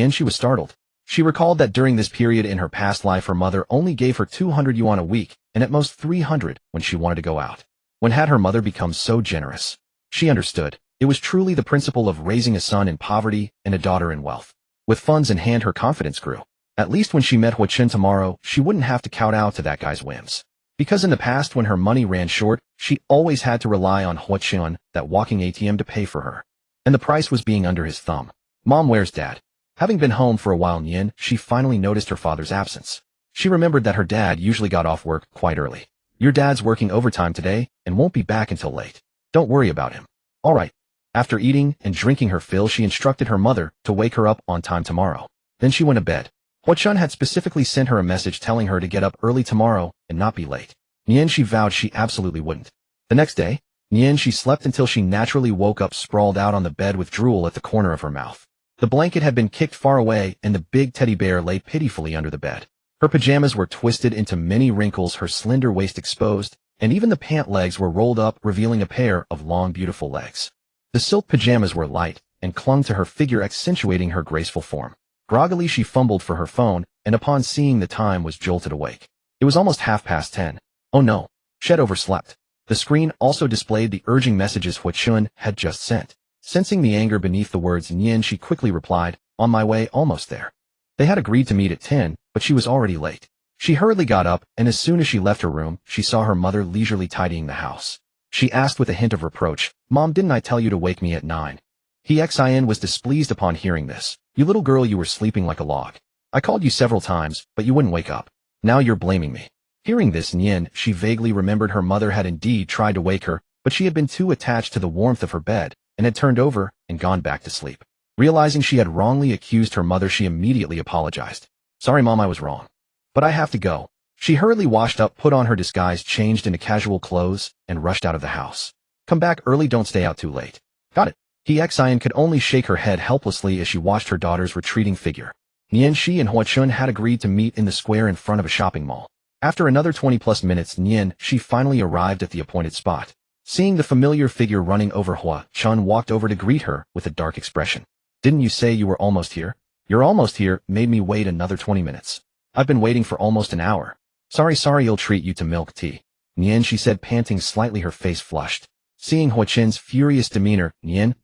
She was startled. She recalled that during this period in her past life her mother only gave her 200 yuan a week and at most 300 when she wanted to go out. When had her mother become so generous? She understood. It was truly the principle of raising a son in poverty and a daughter in wealth. With funds in hand, her confidence grew. At least when she met Hwa-chun tomorrow, she wouldn't have to kowtow to that guy's whims. Because in the past when her money ran short, she always had to rely on Hwa-chun, that walking ATM, to pay for her. And the price was being under his thumb. Mom, where's dad? Having been home for a while, she finally noticed her father's absence. She remembered that her dad usually got off work quite early. Your dad's working overtime today and won't be back until late. Don't worry about him. All right. After eating and drinking her fill, she instructed her mother to wake her up on time tomorrow. Then she went to bed. Hwa-chun had specifically sent her a message telling her to get up early tomorrow and not be late. She vowed she absolutely wouldn't. The next day, she slept until she naturally woke up sprawled out on the bed with drool at the corner of her mouth. The blanket had been kicked far away and the big teddy bear lay pitifully under the bed. Her pajamas were twisted into many wrinkles, her slender waist exposed, and even the pant legs were rolled up, revealing a pair of long, beautiful legs. The silk pajamas were light and clung to her figure, accentuating her graceful form. Groggily she fumbled for her phone, and upon seeing the time was jolted awake. It was almost 10:30. Oh no, Shed overslept. The screen also displayed the urging messages Hwa-chun had just sent. Sensing the anger beneath the words, she quickly replied, on my way, almost there. They had agreed to meet at 10, but she was already late. She hurriedly got up, and as soon as she left her room, she saw her mother leisurely tidying the house. She asked with a hint of reproach, Mom, didn't I tell you to wake me at 9? Hien was displeased upon hearing this. You little girl, you were sleeping like a log. I called you several times, but you wouldn't wake up. Now you're blaming me. Hearing this, she vaguely remembered her mother had indeed tried to wake her, but she had been too attached to the warmth of her bed, and had turned over and gone back to sleep. Realizing she had wrongly accused her mother, she immediately apologized. Sorry, Mom, I was wrong. But I have to go. She hurriedly washed up, put on her disguise, changed into casual clothes, and rushed out of the house. Come back early, don't stay out too late. Got it. Hien could only shake her head helplessly as she watched her daughter's retreating figure. Nyenshi and Hwa-chun had agreed to meet in the square in front of a shopping mall. After another 20+ minutes, she finally arrived at the appointed spot. Seeing the familiar figure running over, Hwa-chun walked over to greet her with a dark expression. Didn't you say you were almost here? You're almost here made me wait another 20 minutes. I've been waiting for almost an hour. Sorry, you'll treat you to milk tea. She said, panting slightly, her face flushed. Seeing Hwa-chun's furious demeanor,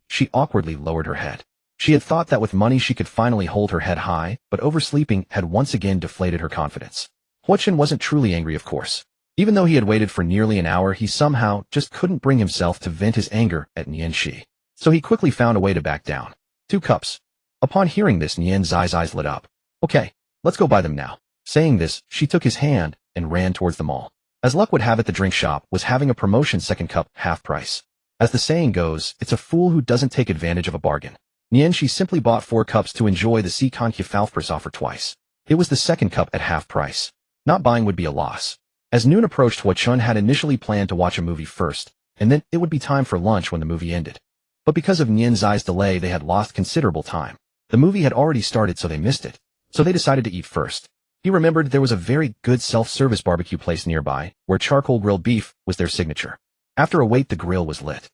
she awkwardly lowered her head. She had thought that with money she could finally hold her head high, but oversleeping had once again deflated her confidence. Hwa-chun wasn't truly angry, of course. Even though he had waited for nearly an hour, he somehow just couldn't bring himself to vent his anger at Nyenshi. So he quickly found a way to back down. 2 cups. Upon hearing this, Nyen's eyes lit up. Okay, let's go buy them now. Saying this, she took his hand and ran towards the mall. As luck would have it, the drink shop was having a promotion, 2nd cup, half price. As the saying goes, it's a fool who doesn't take advantage of a bargain. Nyenshi simply bought 4 cups to enjoy the second Falfpers offer twice. It was the 2nd cup at half price. Not buying would be a loss. As noon approached, Hwa-chun had initially planned to watch a movie first, and then it would be time for lunch when the movie ended. But because of Nyen's eyes delay, they had lost considerable time. The movie had already started, so they missed it. So they decided to eat first. He remembered there was a very good self-service barbecue place nearby, where charcoal grilled beef was their signature. After a wait, the grill was lit.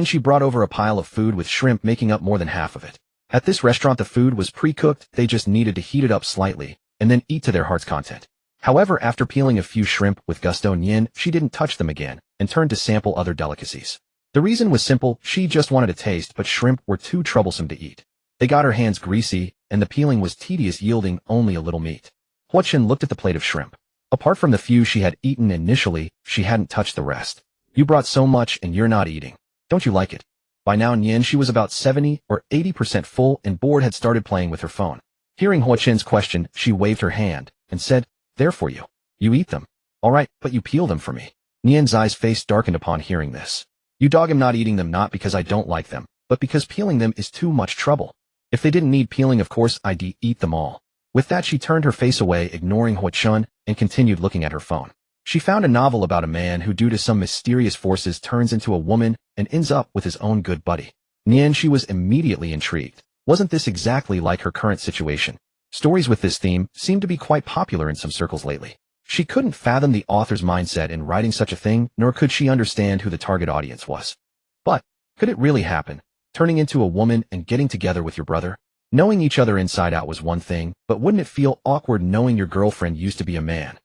She brought over a pile of food with shrimp making up more than half of it. At this restaurant the food was pre-cooked, they just needed to heat it up slightly, and then eat to their heart's content. However, after peeling a few shrimp with gusto, she didn't touch them again, and turned to sample other delicacies. The reason was simple, she just wanted a taste, but shrimp were too troublesome to eat. They got her hands greasy, and the peeling was tedious, yielding only a little meat. Hua-Chen looked at the plate of shrimp. Apart from the few she had eaten initially, she hadn't touched the rest. You brought so much and you're not eating. Don't you like it? By now she was about 70 or 80% full and bored, had started playing with her phone. Hearing Hua-Chen's question, she waved her hand and said, "There for you. You eat them. All right, but you peel them for me." Nian's eyes face darkened upon hearing this. "You dog, I'm not eating them, not because I don't like them, but because peeling them is too much trouble. If they didn't need peeling, of course I'd eat them all." With that, she turned her face away, ignoring Hua-Chen, and continued looking at her phone. She found a novel about a man who, due to some mysterious forces, turns into a woman and ends up with his own good buddy. She was immediately intrigued. Wasn't this exactly like her current situation? Stories with this theme seem to be quite popular in some circles lately. She couldn't fathom the author's mindset in writing such a thing, nor could she understand who the target audience was. But could it really happen? Turning into a woman and getting together with your brother? Knowing each other inside out was one thing, but wouldn't it feel awkward knowing your girlfriend used to be a man?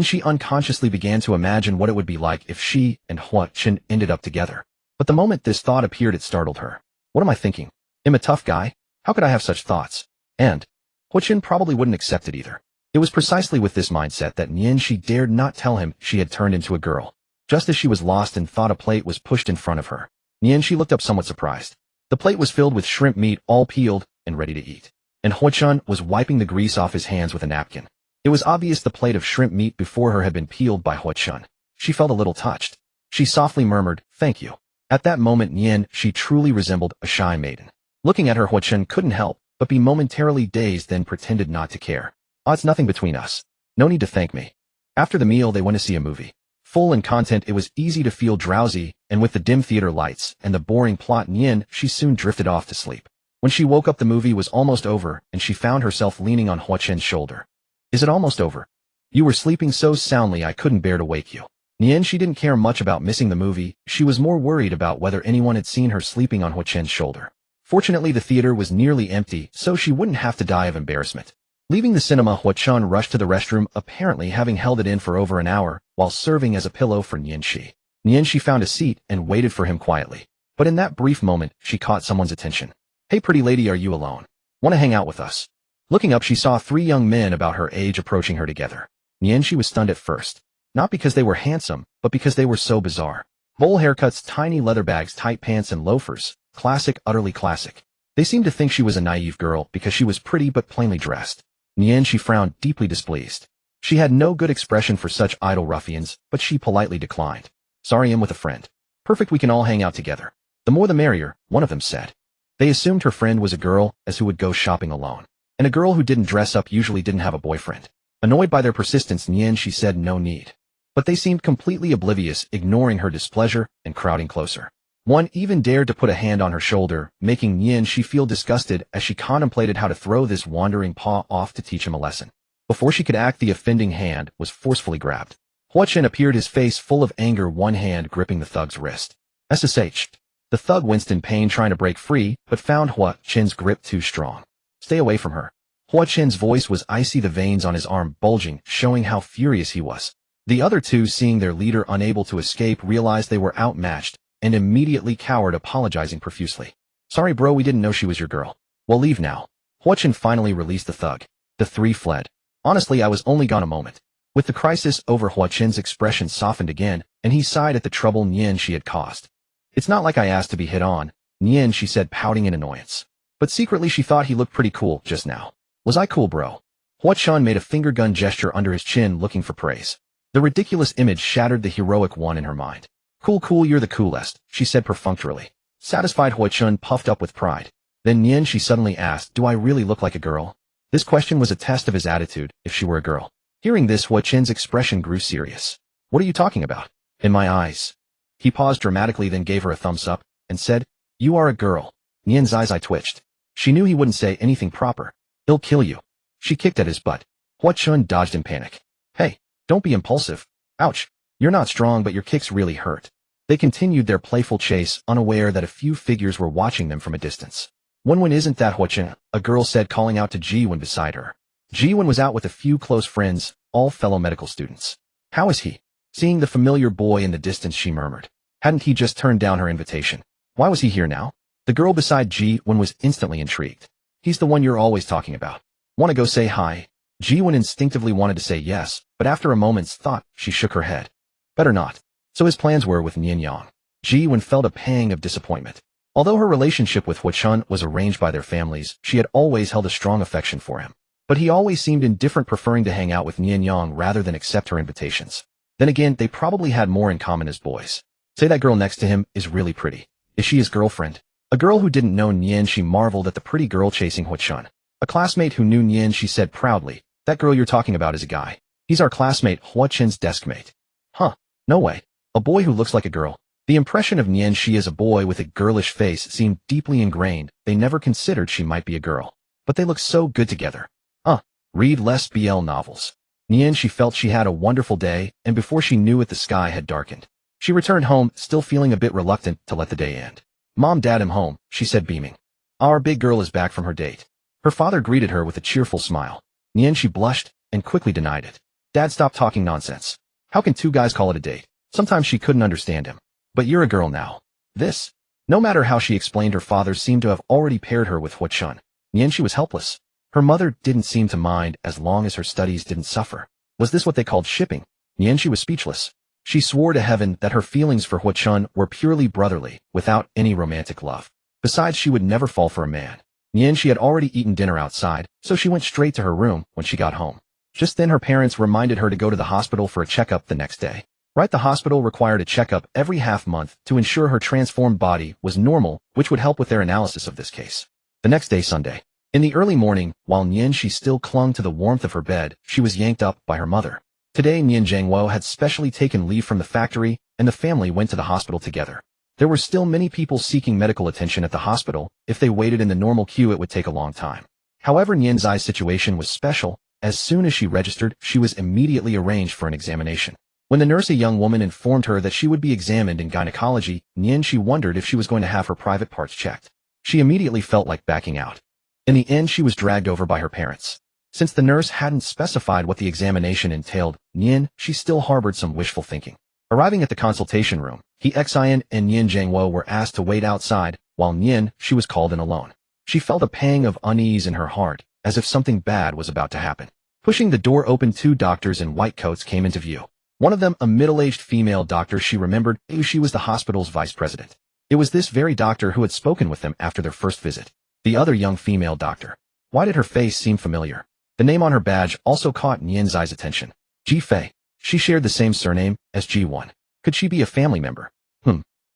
She unconsciously began to imagine what it would be like if she and Hua-Chen ended up together. But the moment this thought appeared, it startled her. What am I thinking? I'm a tough guy? How could I have such thoughts? And Hua-Chen probably wouldn't accept it either. It was precisely with this mindset that she dared not tell him she had turned into a girl. Just as she was lost in thought, a plate was pushed in front of her. She looked up somewhat surprised. The plate was filled with shrimp meat, all peeled and ready to eat. And Hua-Chen was wiping the grease off his hands with a napkin. It was obvious the plate of shrimp meat before her had been peeled by Hua-Chen. She felt a little touched. She softly murmured, "Thank you." At that moment, she truly resembled a shy maiden. Looking at her, Hua-Chen couldn't help but be momentarily dazed, then pretended not to care. "Oh, it's nothing between us. No need to thank me." After the meal, they went to see a movie. Full in content, it was easy to feel drowsy, and with the dim theater lights and the boring plot, she soon drifted off to sleep. When she woke up, the movie was almost over, and she found herself leaning on Hua-Chen's shoulder. "Is it almost over? You were sleeping so soundly I couldn't bear to wake you." She didn't care much about missing the movie, she was more worried about whether anyone had seen her sleeping on Hua-Chen's shoulder. Fortunately, the theater was nearly empty, so she wouldn't have to die of embarrassment. Leaving the cinema, Hua-Chen rushed to the restroom, apparently having held it in for over an hour, while serving as a pillow for Nianxi. Nianxi found a seat and waited for him quietly. But in that brief moment, she caught someone's attention. "Hey pretty lady, are you alone? Want to hang out with us?" Looking up, she saw 3 young men about her age approaching her together. Nianxi was stunned at first. Not because they were handsome, but because they were so bizarre. Bowl haircuts, tiny leather bags, tight pants, and loafers. Classic, utterly classic. They seemed to think she was a naive girl because she was pretty but plainly dressed. Nianxi frowned, deeply displeased. She had no good expression for such idle ruffians, but she politely declined. "Sorry, I'm with a friend." "Perfect, we can all hang out together." "The more the merrier," one of them said. They assumed her friend was a girl, as who would go shopping alone. And a girl who didn't dress up usually didn't have a boyfriend. Annoyed by their persistence, Nianxi said no need. But they seemed completely oblivious, ignoring her displeasure and crowding closer. One even dared to put a hand on her shoulder, making Nianxi feel disgusted as she contemplated how to throw this wandering paw off to teach him a lesson. Before she could act, the offending hand was forcefully grabbed. Hua-Chen appeared, his face full of anger, one hand gripping the thug's wrist. SSH. The thug winced in pain, trying to break free, but found Hua-Chen's grip too strong. "Stay away from her." Hua-Chen's voice was icy, the veins on his arm bulging, showing how furious he was. The other two, seeing their leader unable to escape, realized they were outmatched, and immediately cowered, apologizing profusely. "Sorry bro, we didn't know she was your girl. We'll leave now." Hua-Chen finally released the thug. The 3 fled. "Honestly, I was only gone a moment." With the crisis over, Hua-Chen's expression softened again, and he sighed at the trouble Nianxi had caused. "It's not like I asked to be hit on," Nianxi said, pouting in annoyance. But secretly she thought he looked pretty cool just now. "Was I cool, bro?" Hua-Chen made a finger gun gesture under his chin, looking for praise. The ridiculous image shattered the heroic one in her mind. Cool, you're the coolest," she said perfunctorily. Satisfied, Hua-Chen puffed up with pride. Then Nianxi suddenly asked, "Do I really look like a girl?" This question was a test of his attitude, if she were a girl. Hearing this, Hua-Chen's expression grew serious. "What are you talking about?" "In my eyes." He paused dramatically, then gave her a thumbs up, and said, "You are a girl." Nian's eyes twitched. She knew he wouldn't say anything proper. "He'll kill you." She kicked at his butt. Hua Chun dodged in panic. Hey, don't be impulsive. Ouch. You're not strong, but your kicks really hurt. They continued their playful chase, unaware that a few figures were watching them from a distance. Wenwen isn't that Hua Chun, a girl said, calling out to Ji-Wen beside her. Ji-Wen was out with a few close friends, all fellow medical students. How is he? Seeing the familiar boy in the distance, she murmured. Hadn't he just turned down her invitation? Why was he here now? The girl beside Ji-Wen was instantly intrigued. He's the one you're always talking about. Want to go say hi? Ji-Wen instinctively wanted to say yes, but after a moment's thought, she shook her head. Better not. So his plans were with Nian Yang. Ji-Wen felt a pang of disappointment. Although her relationship with Hua Chun was arranged by their families, she had always held a strong affection for him. But he always seemed indifferent, preferring to hang out with Nian Yang rather than accept her invitations. Then again, they probably had more in common as boys. Say, that girl next to him is really pretty. Is she his girlfriend? A girl who didn't know Nian, she marveled at the pretty girl chasing Hua Chun. A classmate who knew Nian, she said proudly, that girl you're talking about is a guy. He's our classmate, Hua Chun's deskmate. Huh, no way. A boy who looks like a girl. The impression of Nian she as a boy with a girlish face seemed deeply ingrained. They never considered she might be a girl. But they looked so good together. Read less BL novels. Nian, she felt she had a wonderful day, and before she knew it, the sky had darkened. She returned home, still feeling a bit reluctant to let the day end. Mom, Dad, I'm home, she said, beaming. Our big girl is back from her date. Her father greeted her with a cheerful smile. Nian, she blushed and quickly denied it. Dad, stop talking nonsense. How can two guys call it a date? Sometimes she couldn't understand him. But you're a girl now. This. No matter how she explained, her father seemed to have already paired her with Hua Chun. Nian, she was helpless. Her mother didn't seem to mind as long as her studies didn't suffer. Was this what they called shipping? Nian, she was speechless. She swore to heaven that her feelings for Hua Chun were purely brotherly, without any romantic love. Besides, she would never fall for a man. Nian, she had already eaten dinner outside, so she went straight to her room when she got home. Just then her parents reminded her to go to the hospital for a checkup the next day. Right, the hospital required a checkup every half-month to ensure her transformed body was normal, which would help with their analysis of this case. The next day, Sunday. In the early morning, while Nian she still clung to the warmth of her bed, she was yanked up by her mother. Today, Nian Zhangwo had specially taken leave from the factory, and the family went to the hospital together. There were still many people seeking medical attention at the hospital. If they waited in the normal queue, it would take a long time. However, Nian Zai's situation was special. As soon as she registered, she was immediately arranged for an examination. When the nurse, a young woman, informed her that she would be examined in gynecology, Nian she wondered if she was going to have her private parts checked. She immediately felt like backing out. In the end, she was dragged over by her parents. Since the nurse hadn't specified what the examination entailed, Nian, she still harbored some wishful thinking. Arriving at the consultation room, He Xian and Nian Zhangwo were asked to wait outside, while Nian, she was called in alone. She felt a pang of unease in her heart, as if something bad was about to happen. Pushing the door open, two doctors in white coats came into view. One of them, a middle-aged female doctor, she remembered, she was the hospital's vice president. It was this very doctor who had spoken with them after their first visit. The other young female doctor. Why did her face seem familiar? The name on her badge also caught Nian Zai's attention. Ji Fei. She shared the same surname as Ji-Won. Could she be a family member?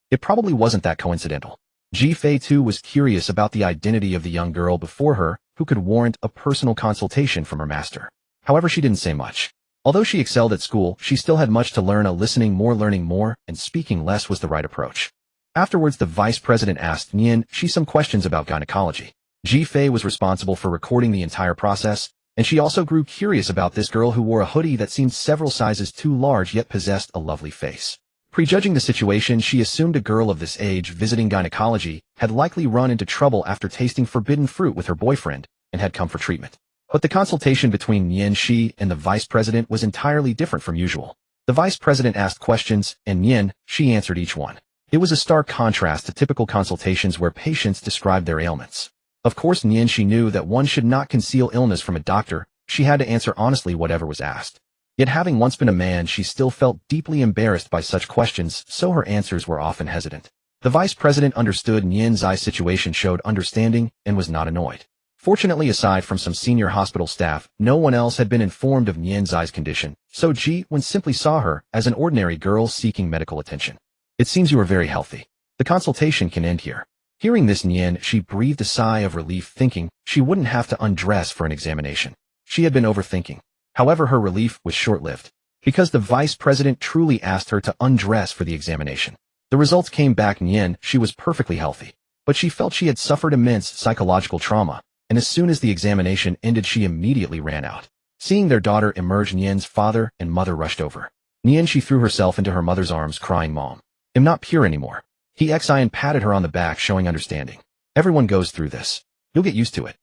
It probably wasn't that coincidental. Ji Fei too was curious about the identity of the young girl before her, who could warrant a personal consultation from her master. However, she didn't say much. Although she excelled at school, she still had much to learn. Listening more, and speaking less was the right approach. Afterwards, the vice president asked Nian she some questions about gynecology. Ji Fei was responsible for recording the entire process, and she also grew curious about this girl who wore a hoodie that seemed several sizes too large yet possessed a lovely face. Prejudging the situation, she assumed a girl of this age visiting gynecology had likely run into trouble after tasting forbidden fruit with her boyfriend and had come for treatment. But the consultation between Nian Shi and the vice president was entirely different from usual. The vice president asked questions, and Nian Shi answered each one. It was a stark contrast to typical consultations where patients described their ailments. Of course, Nian Shi knew that one should not conceal illness from a doctor. She had to answer honestly whatever was asked. Yet having once been a man, she still felt deeply embarrassed by such questions, so her answers were often hesitant. The vice president understood Nian Zai's situation, showed understanding, and was not annoyed. Fortunately, aside from some senior hospital staff, no one else had been informed of Nian Zai's condition, so Ji-Won simply saw her as an ordinary girl seeking medical attention. It seems you are very healthy. The consultation can end here. Hearing this, Nian, she breathed a sigh of relief, thinking she wouldn't have to undress for an examination. She had been overthinking. However, her relief was short-lived, because the vice president truly asked her to undress for the examination. The results came back. Nian, she was perfectly healthy, but she felt she had suffered immense psychological trauma, and as soon as the examination ended, she immediately ran out. Seeing their daughter emerge, Nian's father and mother rushed over. She threw herself into her mother's arms, crying, "Mom, I'm not pure anymore." Xian patted her on the back, showing understanding. "Everyone goes through this. You'll get used to it."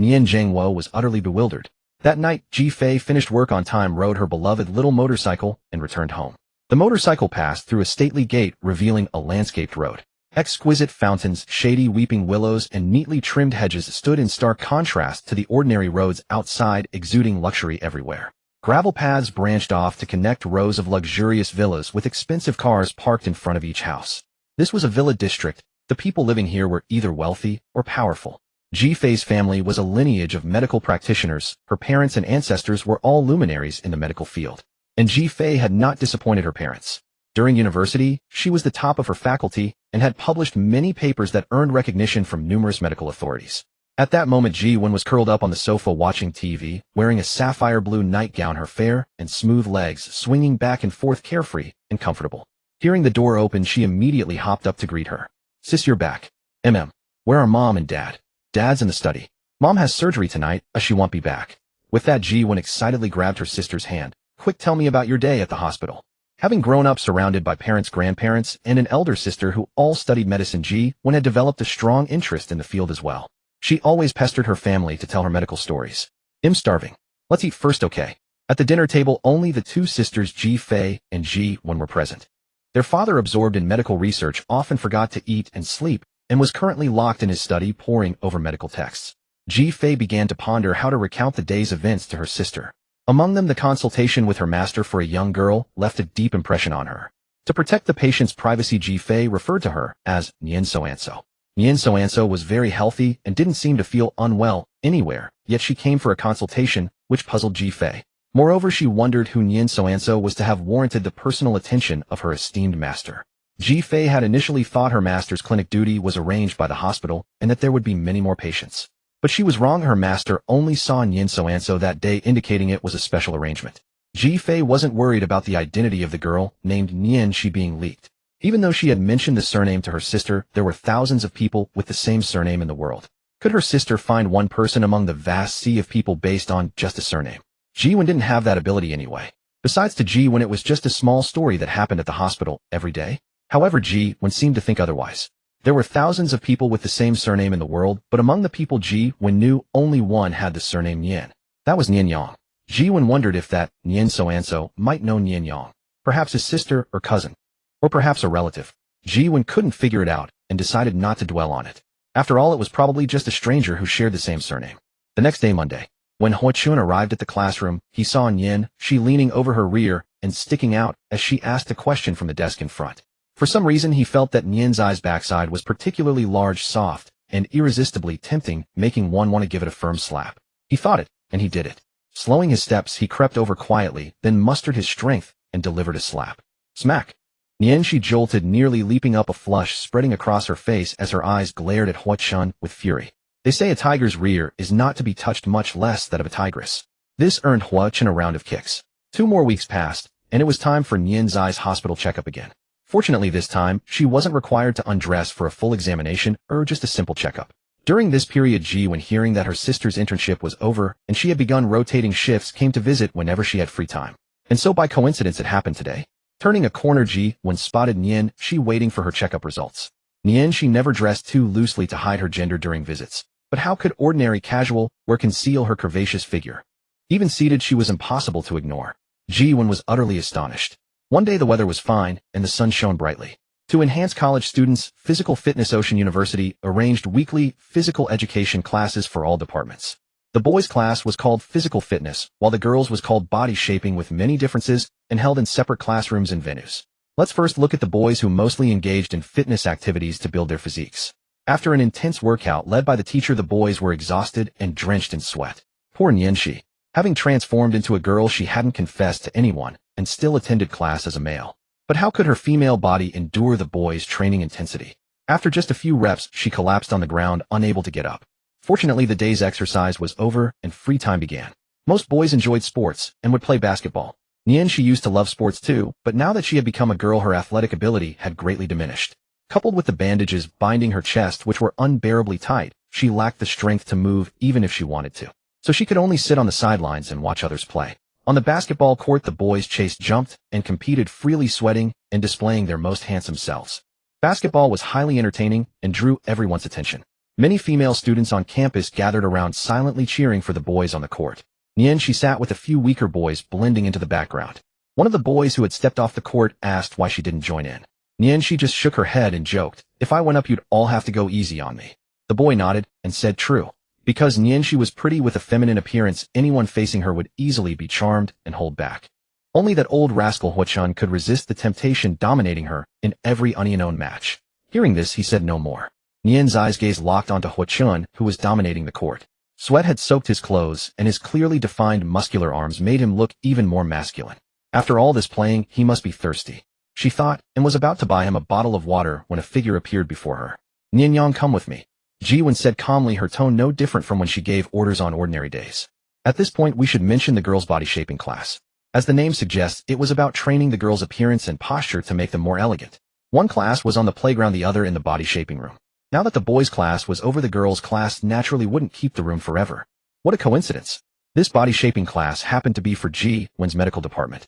Nian Zhengwo was utterly bewildered. That night, Ji Fei finished work on time, rode her beloved little motorcycle, and returned home. The motorcycle passed through a stately gate, revealing a landscaped road. Exquisite fountains, shady weeping willows, and neatly trimmed hedges stood in stark contrast to the ordinary roads outside, exuding luxury everywhere. Gravel paths branched off to connect rows of luxurious villas with expensive cars parked in front of each house. This was a villa district. The people living here were either wealthy or powerful. Ji Fei's family was a lineage of medical practitioners. Her parents and ancestors were all luminaries in the medical field. And Ji Fei had not disappointed her parents. During university, she was the top of her faculty and had published many papers that earned recognition from numerous medical authorities. At that moment, Ji Wen was curled up on the sofa watching TV, wearing a sapphire blue nightgown, her fair and smooth legs swinging back and forth, carefree and comfortable. Hearing the door open, she immediately hopped up to greet her. "Sis, you're back. Where are Mom and Dad?" "Dad's in the study. Mom has surgery tonight, she won't be back." With that, Ji Wen excitedly grabbed her sister's hand. "Quick, tell me about your day at the hospital." Having grown up surrounded by parents, grandparents, and an elder sister who all studied medicine, Ji Wen had developed a strong interest in the field as well. She always pestered her family to tell her medical stories. "I'm starving. Let's eat first, okay?" At the dinner table, only the two sisters Ji Fei and Ji Wen were present. Their father, absorbed in medical research, often forgot to eat and sleep, and was currently locked in his study poring over medical texts. Ji Fei began to ponder how to recount the day's events to her sister. Among them, the consultation with her master for a young girl left a deep impression on her. To protect the patient's privacy, Ji Fei referred to her as Nian Soanso. Nian Soanso was very healthy and didn't seem to feel unwell anywhere, yet she came for a consultation, which puzzled Ji Fei. Moreover, she wondered who Nian Soanso was to have warranted the personal attention of her esteemed master. Ji Fei had initially thought her master's clinic duty was arranged by the hospital and that there would be many more patients. But she was wrong. Her master only saw Nian Soanso that day, indicating it was a special arrangement. Ji Fei wasn't worried about the identity of the girl named Nian Shi being leaked. Even though she had mentioned the surname to her sister, there were thousands of people with the same surname in the world. Could her sister find one person among the vast sea of people based on just a surname? Ji Wen didn't have that ability anyway. Besides, to Ji Wen it was just a small story that happened at the hospital every day. However, Ji Wen seemed to think otherwise. There were thousands of people with the same surname in the world, but among the people Ji Wen knew, only one had the surname Nian. That was Nian Yang. Ji Wen wondered if that Nian Soanso might know Nian Yang, perhaps his sister or cousin, or perhaps a relative. Ji Wen couldn't figure it out and decided not to dwell on it. After all, it was probably just a stranger who shared the same surname. The next day, Monday, when Hua Chun arrived at the classroom, he saw Nian Shi leaning over her rear and sticking out as she asked a question from the desk in front. For some reason, he felt that Nian's eyes backside was particularly large, soft, and irresistibly tempting, making one want to give it a firm slap. He thought it, and he did it. Slowing his steps, he crept over quietly, then mustered his strength and delivered a slap. Smack! Nian Shi jolted, nearly leaping up, a flush spreading across her face as her eyes glared at Hua Chun with fury. They say a tiger's rear is not to be touched, much less that of a tigress. This earned Hua Chun a round of kicks. 2 more weeks passed, and it was time for Nian's eyes hospital checkup again. Fortunately, this time, she wasn't required to undress for a full examination or just a simple checkup. During this period, Ji Wen, hearing that her sister's internship was over and she had begun rotating shifts, came to visit whenever she had free time. And so by coincidence it happened today. Turning a corner, Ji Wen spotted Nian Shi waiting for her checkup results. Nian Shi never dressed too loosely to hide her gender during visits. But how could ordinary casual wear conceal her curvaceous figure? Even seated, she was impossible to ignore. Ji Wen was utterly astonished. One day the weather was fine, and the sun shone brightly. To enhance college students, Physical Fitness Ocean University arranged weekly physical education classes for all departments. The boys' class was called Physical Fitness, while the girls' was called Body Shaping, with many differences, and held in separate classrooms and venues. Let's first look at the boys, who mostly engaged in fitness activities to build their physiques. After an intense workout led by the teacher, the boys were exhausted and drenched in sweat. Poor Nian Shi. Having transformed into a girl, she hadn't confessed to anyone, and still attended class as a male. But how could her female body endure the boys' training intensity? After just a few reps, she collapsed on the ground, unable to get up. Fortunately, the day's exercise was over and free time began. Most boys enjoyed sports and would play basketball. Nian Shi used to love sports too, but now that she had become a girl, her athletic ability had greatly diminished. Coupled with the bandages binding her chest, which were unbearably tight, she lacked the strength to move even if she wanted to. so she could only sit on the sidelines and watch others play. On the basketball court, the boys chased, jumped, and competed, freely sweating and displaying their most handsome selves. Basketball was highly entertaining and drew everyone's attention. Many female students on campus gathered around, silently cheering for the boys on the court. She sat with a few weaker boys, blending into the background. One of the boys who had stepped off the court asked why she didn't join in. She just shook her head and joked, "If I went up, you'd all have to go easy on me." The boy nodded and said true. Because she was pretty with a feminine appearance, anyone facing her would easily be charmed and hold back. Only that old rascal Huachun could resist the temptation, dominating her in every unknown match. Hearing this, he said no more. Nian's eyes gazed locked onto Huachun, who was dominating the court. Sweat had soaked his clothes, and his clearly defined muscular arms made him look even more masculine. After all this playing, he must be thirsty, she thought, and was about to buy him a bottle of water when a figure appeared before her. "Nian, come with me," Ji-Wen said calmly, her tone no different from when she gave orders on ordinary days. At this point, we should mention the girls' body shaping class. As the name suggests, it was about training the girls' appearance and posture to make them more elegant. One class was on the playground, the other in the body shaping room. Now that the boys' class was over, the girls' class naturally wouldn't keep the room forever. What a coincidence. This body shaping class happened to be for Ji-Wen's medical department.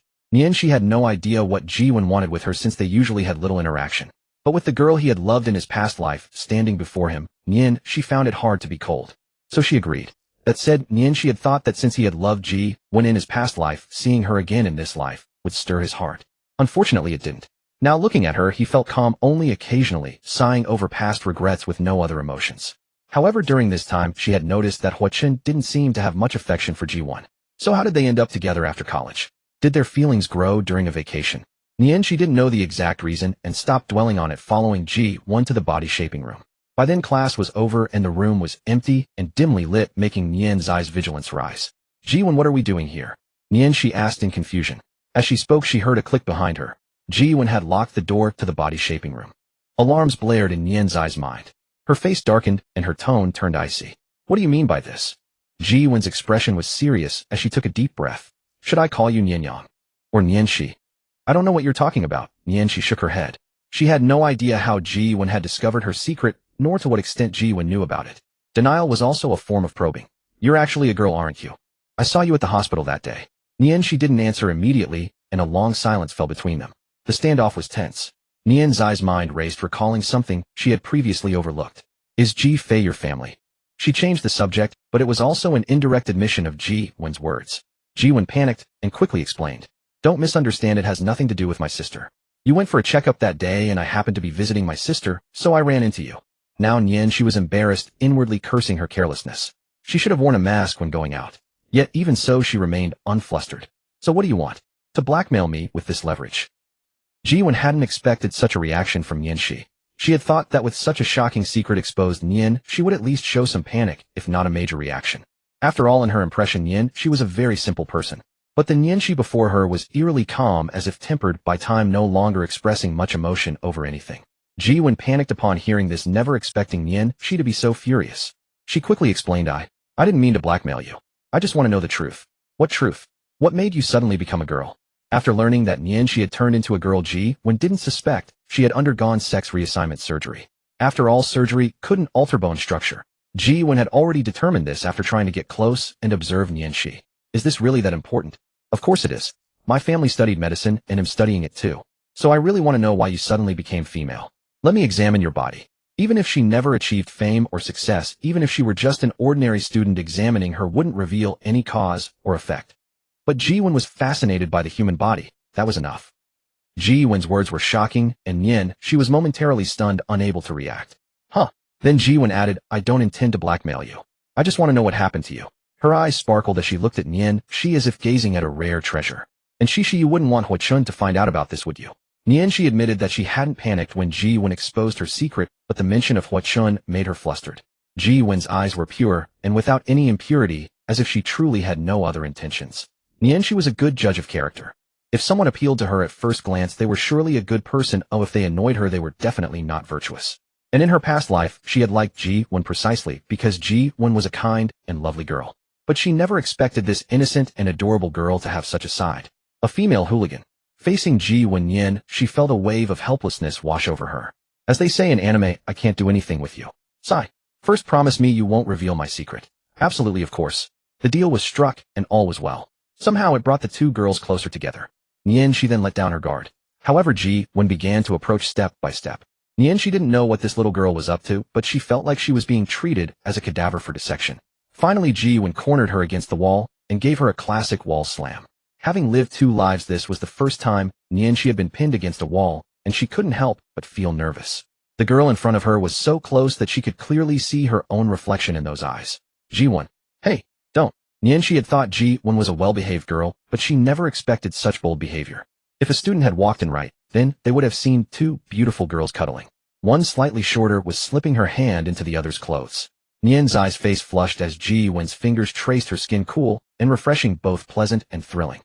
She had no idea what Ji-Wen wanted with her, since they usually had little interaction. But with the girl he had loved in his past life standing before him, she found it hard to be cold. So she agreed. That said, she had thought that since he had loved Ji-Wen in his past life, seeing her again in this life would stir his heart. Unfortunately, it didn't. Now looking at her, he felt calm only occasionally, sighing over past regrets with no other emotions. However, during this time, she had noticed that Huachun didn't seem to have much affection for Ji-Wen. So how did they end up together after college? Did their feelings grow during a vacation? She didn't know the exact reason and stopped dwelling on it, following Ji-Wen to the body shaping room. By then, class was over and the room was empty and dimly lit, making Nian's eyes vigilance rise. "Ji-Wen, what are we doing here?" she asked in confusion. As she spoke, she heard a click behind her. Ji-Wen had locked the door to the body shaping room. Alarms blared in Nian's eyes mind. Her face darkened and her tone turned icy. "What do you mean by this?" Ji-Wen's expression was serious as she took a deep breath. "Should I call you Nian or Nianxi?" "I don't know what you're talking about." Nianxi shook her head. She had no idea how Ji-Wen had discovered her secret, nor to what extent Ji-Wen knew about it. Denial was also a form of probing. "You're actually a girl, aren't you? I saw you at the hospital that day." Nianxi didn't answer immediately, and a long silence fell between them. The standoff was tense. Nian's eyes mind raced, recalling something she had previously overlooked. "Is Ji-Fei your family?" She changed the subject, but it was also an indirect admission of Ji-Wen's words. Ji-Wen panicked and quickly explained. "Don't misunderstand, it has nothing to do with my sister. You went for a checkup that day and I happened to be visiting my sister, so I ran into you." Now she was embarrassed, inwardly cursing her carelessness. She should have worn a mask when going out. Yet even so, she remained unflustered. "So what do you want? To blackmail me with this leverage?" Ji-Wen hadn't expected such a reaction from Nianxi. She had thought that with such a shocking secret exposed, she would at least show some panic, if not a major reaction. After all, in her impression, she was a very simple person. But the Nianxi before her was eerily calm, as if tempered by time, no longer expressing much emotion over anything. Ji-Wen panicked upon hearing this, never expecting Nianxi to be so furious. She quickly explained, I didn't mean to blackmail you. I just want to know the truth." "What truth? What made you suddenly become a girl?" After learning that Nianxi had turned into a girl, Ji-Wen didn't suspect she had undergone sex reassignment surgery. After all, surgery couldn't alter bone structure. Ji-Wen had already determined this after trying to get close and observe Nianxi. "Is this really that important?" "Of course it is. My family studied medicine and am studying it too. So I really want to know why you suddenly became female. Let me examine your body." Even if she never achieved fame or success, even if she were just an ordinary student, examining her wouldn't reveal any cause or effect. But Ji-Wen was fascinated by the human body. That was enough. Ji-Wen's words were shocking, and she was momentarily stunned, unable to react. "Huh." Then Ji-Wen added, "I don't intend to blackmail you. I just want to know what happened to you." Her eyes sparkled as she looked at Nianxi, as if gazing at a rare treasure. "And you wouldn't want Huachun to find out about this, would you?" Nianxi admitted that she hadn't panicked when Ji-Wen exposed her secret, but the mention of Huachun made her flustered. Ji-Wen's eyes were pure, and without any impurity, as if she truly had no other intentions. Nianxi was a good judge of character. If someone appealed to her at first glance, they were surely a good person. If they annoyed her, they were definitely not virtuous. And in her past life, she had liked Ji-Wen precisely because Ji-Wen was a kind and lovely girl. But she never expected this innocent and adorable girl to have such a side. A female hooligan. Facing Ji-Wen, she felt a wave of helplessness wash over her. As they say in anime, "I can't do anything with you." "Sigh. First promise me you won't reveal my secret." "Absolutely, of course." The deal was struck, and all was well. Somehow it brought the two girls closer together. She then let down her guard. However, Ji-won began to approach step by step. She didn't know what this little girl was up to, but she felt like she was being treated as a cadaver for dissection. Finally, Ji-won cornered her against the wall and gave her a classic wall slam. Having lived 2 lives, this was the first time she had been pinned against a wall, and she couldn't help but feel nervous. The girl in front of her was so close that she could clearly see her own reflection in those eyes. Ji-won. Hey, don't. She had thought Ji-won was a well-behaved girl, but she never expected such bold behavior. If a student had walked in right, then they would have seen 2 beautiful girls cuddling. One slightly shorter was slipping her hand into the other's clothes. Nien's eyes face flushed as Ji-won's fingers traced her skin, cool and refreshing, both pleasant and thrilling.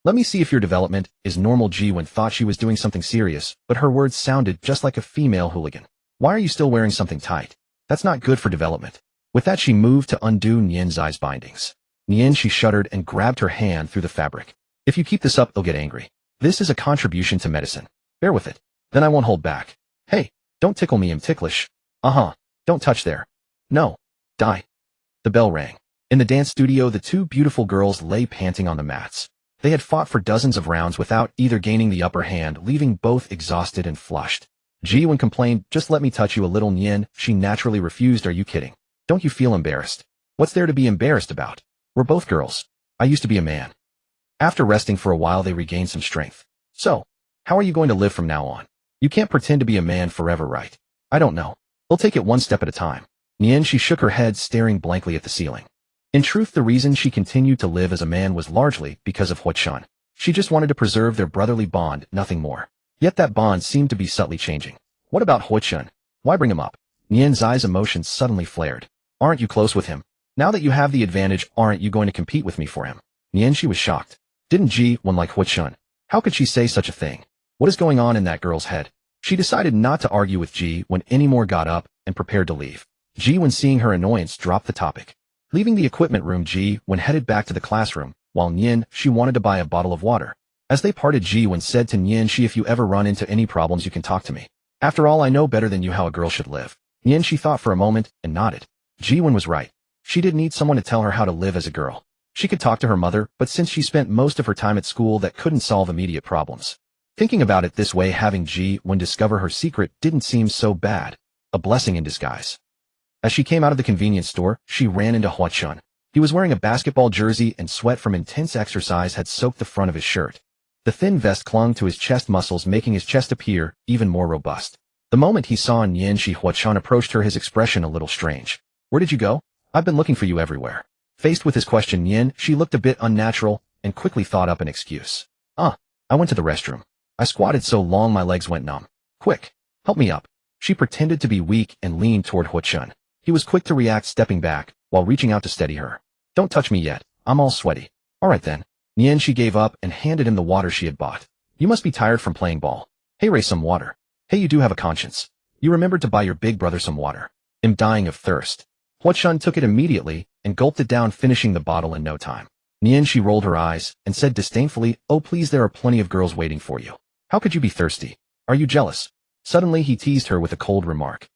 Let me see if your development is normal. Ji-won thought she was doing something serious, but her words sounded just like a female hooligan. Why are you still wearing something tight? That's not good for development. With that, she moved to undo Nien's eyes bindings. She shuddered and grabbed her hand through the fabric. If you keep this up, they'll get angry. This is a contribution to medicine. Bear with it. Then I won't hold back. Hey, don't tickle me, I'm ticklish. Don't touch there. No. Die. The bell rang. In the dance studio, the 2 beautiful girls lay panting on the mats. They had fought for dozens of rounds without either gaining the upper hand, leaving both exhausted and flushed. Ji-won complained, just let me touch you a little. She naturally refused. Are you kidding? Don't you feel embarrassed? What's there to be embarrassed about? We're both girls. I used to be a man. After resting for a while, they regained some strength. So, how are you going to live from now on? You can't pretend to be a man forever, right? I don't know. We'll take it one step at a time. She shook her head, staring blankly at the ceiling. In truth, the reason she continued to live as a man was largely because of Hwa-chun. She just wanted to preserve their brotherly bond, nothing more. Yet that bond seemed to be subtly changing. What about Hwa-chun? Why bring him up? Nien's eyes emotions suddenly flared. Aren't you close with him? Now that you have the advantage, aren't you going to compete with me for him? She was shocked. Didn't Ji-won like Hwa-chun? How could she say such a thing? What is going on in that girl's head? She decided not to argue with Ji-won anymore, got up, and prepared to leave. Ji-won, seeing her annoyance, dropped the topic. Leaving the equipment room, Ji-won headed back to the classroom, while she wanted to buy a bottle of water. As they parted, Ji-won said to if you ever run into any problems, you can talk to me. After all, I know better than you how a girl should live. She thought for a moment and nodded. Ji-won was right. She didn't need someone to tell her how to live as a girl. She could talk to her mother, but since she spent most of her time at school, that couldn't solve immediate problems. Thinking about it this way, having Ji-won discover her secret didn't seem so bad. A blessing in disguise. As she came out of the convenience store, she ran into Hwa-chun. He was wearing a basketball jersey, and sweat from intense exercise had soaked the front of his shirt. The thin vest clung to his chest muscles, making his chest appear even more robust. The moment he saw Hwa-chun approached her, his expression a little strange. Where did you go? I've been looking for you everywhere. Faced with his question, she looked a bit unnatural and quickly thought up an excuse. I went to the restroom. I squatted so long my legs went numb. Quick, help me up. She pretended to be weak and leaned toward Hwa-chun. He was quick to react, stepping back while reaching out to steady her. Don't touch me yet. I'm all sweaty. All right then. She gave up and handed him the water she had bought. You must be tired from playing ball. Hey, Ray, some water. Hey, you do have a conscience. You remembered to buy your big brother some water. I'm dying of thirst. Hwa-chun took it immediately and gulped it down, finishing the bottle in no time. She rolled her eyes and said disdainfully, oh please, there are plenty of girls waiting for you. How could you be thirsty? Are you jealous? Suddenly he teased her with a cold remark.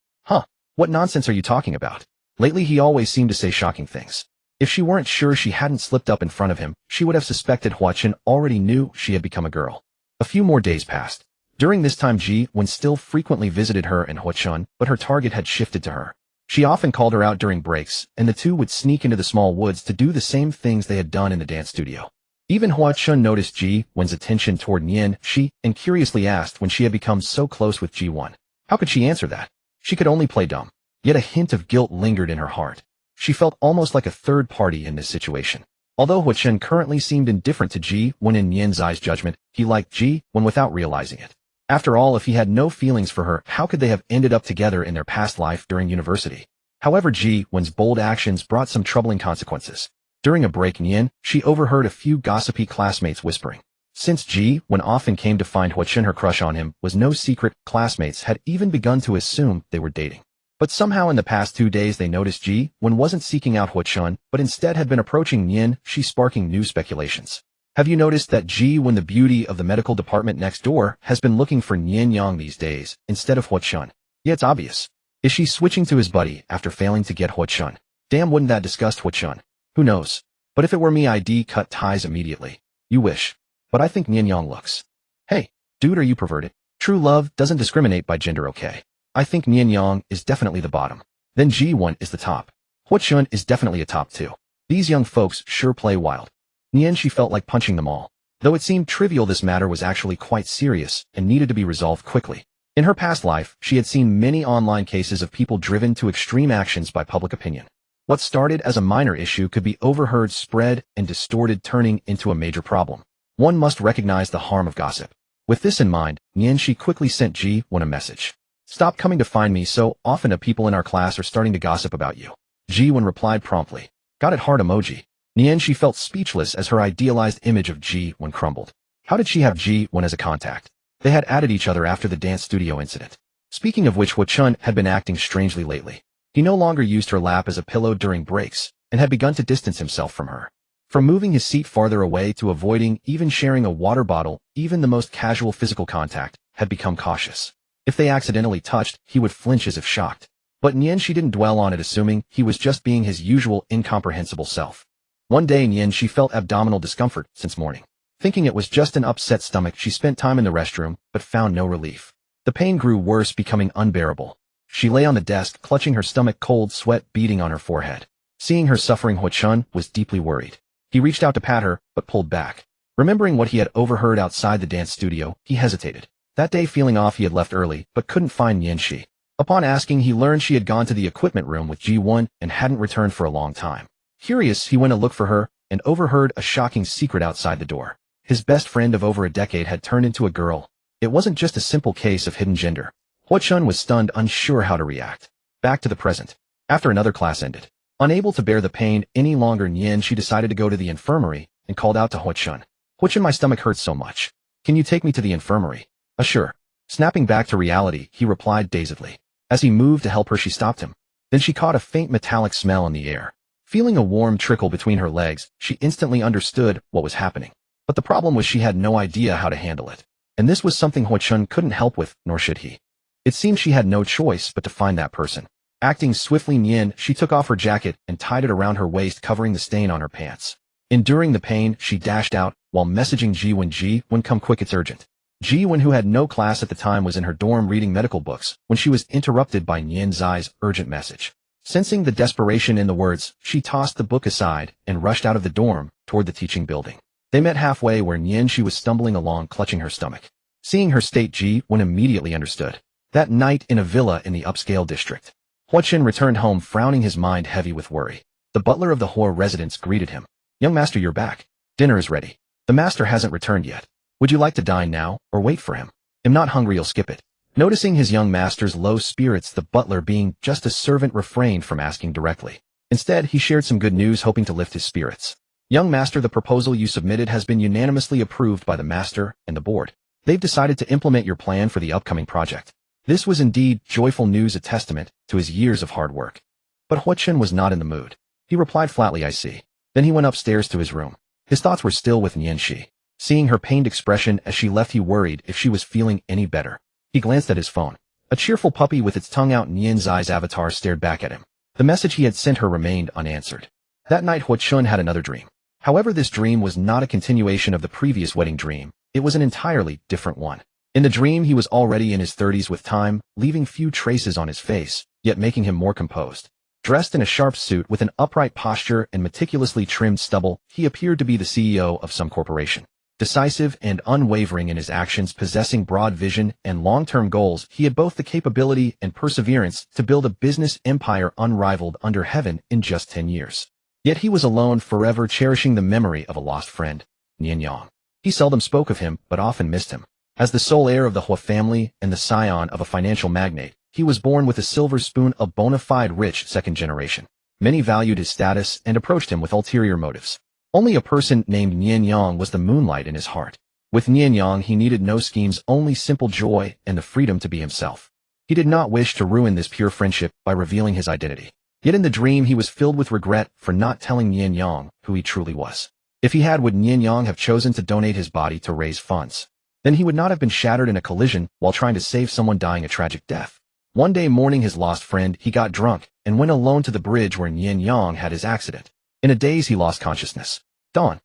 What nonsense are you talking about? Lately he always seemed to say shocking things. If she weren't sure she hadn't slipped up in front of him, she would have suspected Hwa-chun already knew she had become a girl. A few more days passed. During this time, Ji-won still frequently visited her and Hwa-chun, but her target had shifted to her. She often called her out during breaks, and the two would sneak into the small woods to do the same things they had done in the dance studio. Even Hwa-chun noticed Ji-won's attention toward she and curiously asked when she had become so close with Ji-won. How could she answer that? She could only play dumb. Yet a hint of guilt lingered in her heart. She felt almost like a third party in this situation. Although Hwa-chun currently seemed indifferent to Ji-won, in Nien's eyes judgment, he liked Ji-won without realizing it. After all, if he had no feelings for her, how could they have ended up together in their past life during university? However, Ji-won's bold actions brought some troubling consequences. During a break, she overheard a few gossipy classmates whispering. Since Ji-won often came to find Hwa-chun, her crush on him was no secret. Classmates had even begun to assume they were dating. But somehow in the past 2 days they noticed Ji-won wasn't seeking out Hwa-chun, but instead had been approaching she, sparking new speculations. Have you noticed that Ji-won, the beauty of the medical department next door, has been looking for Yang these days, instead of Hwa-chun? Yeah, it's obvious. Is she switching to his buddy after failing to get Hwa-chun? Damn, wouldn't that disgust Hwa-chun? Who knows? But if it were me, I'd cut ties immediately. You wish. But I think Nian Yang looks. Hey, dude, are you perverted? True love doesn't discriminate by gender, okay? I think Nian Yang is definitely the bottom. Then Ji-won is the top. Hwa-chun is definitely a top too. These young folks sure play wild. Nian, she felt like punching them all. Though it seemed trivial, this matter was actually quite serious and needed to be resolved quickly. In her past life, she had seen many online cases of people driven to extreme actions by public opinion. What started as a minor issue could be overheard, spread, and distorted, turning into a major problem. One must recognize the harm of gossip. With this in mind, Nian, she quickly sent Ji-won a message. Stop coming to find me so often. People in our class are starting to gossip about you. Ji-won replied promptly. Got it, heart emoji. Nian, she felt speechless as her idealized image of Ji-won crumbled. How did she have Ji-won as a contact? They had added each other after the dance studio incident. Speaking of which, Hwa-chun had been acting strangely lately. He no longer used her lap as a pillow during breaks and had begun to distance himself from her. From moving his seat farther away to avoiding even sharing a water bottle, even the most casual physical contact had become cautious. If they accidentally touched, he would flinch as if shocked. But Nian, she didn't dwell on it, assuming he was just being his usual incomprehensible self. One day, Nian, she felt abdominal discomfort since morning. Thinking it was just an upset stomach, she spent time in the restroom, but found no relief. The pain grew worse, becoming unbearable. She lay on the desk, clutching her stomach, cold sweat beading on her forehead. Seeing her suffering, Hwa-chun was deeply worried. He reached out to pat her, but pulled back. Remembering what he had overheard outside the dance studio, he hesitated. That day, feeling off, he had left early, but couldn't find Nian. Upon asking, he learned she had gone to the equipment room with Ji-won and hadn't returned for a long time. Curious, he went to look for her and overheard a shocking secret outside the door. His best friend of over a decade had turned into a girl. It wasn't just a simple case of hidden gender. Hwa-chun was stunned, unsure how to react. Back to the present. After another class ended. Unable to bear the pain any longer, Nian, she decided to go to the infirmary and called out to Hwa-chun. Hwa-chun, my stomach hurts so much. Can you take me to the infirmary? Sure. Snapping back to reality, he replied dazedly. As he moved to help her, she stopped him. Then she caught a faint metallic smell in the air. Feeling a warm trickle between her legs, she instantly understood what was happening. But the problem was she had no idea how to handle it. And this was something Hwa-chun couldn't help with, nor should he. It seemed she had no choice but to find that person. Acting swiftly, Nian, she took off her jacket and tied it around her waist, covering the stain on her pants. Enduring the pain, she dashed out, while messaging Ji-won, come quick, it's urgent. Ji-won, who had no class at the time, was in her dorm reading medical books when she was interrupted by Nian Zai's urgent message. Sensing the desperation in the words, she tossed the book aside and rushed out of the dorm toward the teaching building. They met halfway, where Nian, she was stumbling along, clutching her stomach. Seeing her state, Ji-won immediately understood. That night in a villa in the upscale district, Hwa-chun returned home, frowning, his mind heavy with worry. The butler of the Hwa residence greeted him. Young master, you're back. Dinner is ready. The master hasn't returned yet. Would you like to dine now, or wait for him? I'm not hungry, you'll skip it. Noticing his young master's low spirits, the butler, being just a servant, refrained from asking directly. Instead, he shared some good news, hoping to lift his spirits. Young master, the proposal you submitted has been unanimously approved by the master and the board. They've decided to implement your plan for the upcoming project. This was indeed joyful news, a testament to his years of hard work. But Hwa-chun was not in the mood. He replied flatly, I see. Then he went upstairs to his room. His thoughts were still with Nian. Seeing her pained expression as she left, he worried if she was feeling any better. He glanced at his phone. A cheerful puppy with its tongue out, Nian Zai's avatar, stared back at him. The message he had sent her remained unanswered. That night, Hwa-chun had another dream. However, this dream was not a continuation of the previous wedding dream. It was an entirely different one. In the dream, he was already in his 30s, with time leaving few traces on his face, yet making him more composed. Dressed in a sharp suit with an upright posture and meticulously trimmed stubble, he appeared to be the CEO of some corporation. Decisive and unwavering in his actions, possessing broad vision and long-term goals, he had both the capability and perseverance to build a business empire unrivaled under heaven in just 10 years. Yet he was alone, forever cherishing the memory of a lost friend, Nian Yang. He seldom spoke of him, but often missed him. As the sole heir of the Hwa family and the scion of a financial magnate, he was born with a silver spoon, a bona fide rich second generation. Many valued his status and approached him with ulterior motives. Only a person named Nian Yang was the moonlight in his heart. With Nian Yang, he needed no schemes, only simple joy and the freedom to be himself. He did not wish to ruin this pure friendship by revealing his identity. Yet in the dream, he was filled with regret for not telling Nian Yang who he truly was. If he had, would Nian Yang have chosen to donate his body to raise funds? Then he would not have been shattered in a collision while trying to save someone dying a tragic death. One day, mourning his lost friend, he got drunk and went alone to the bridge where Nian Yang had his accident. In a daze, he lost consciousness. Dawn.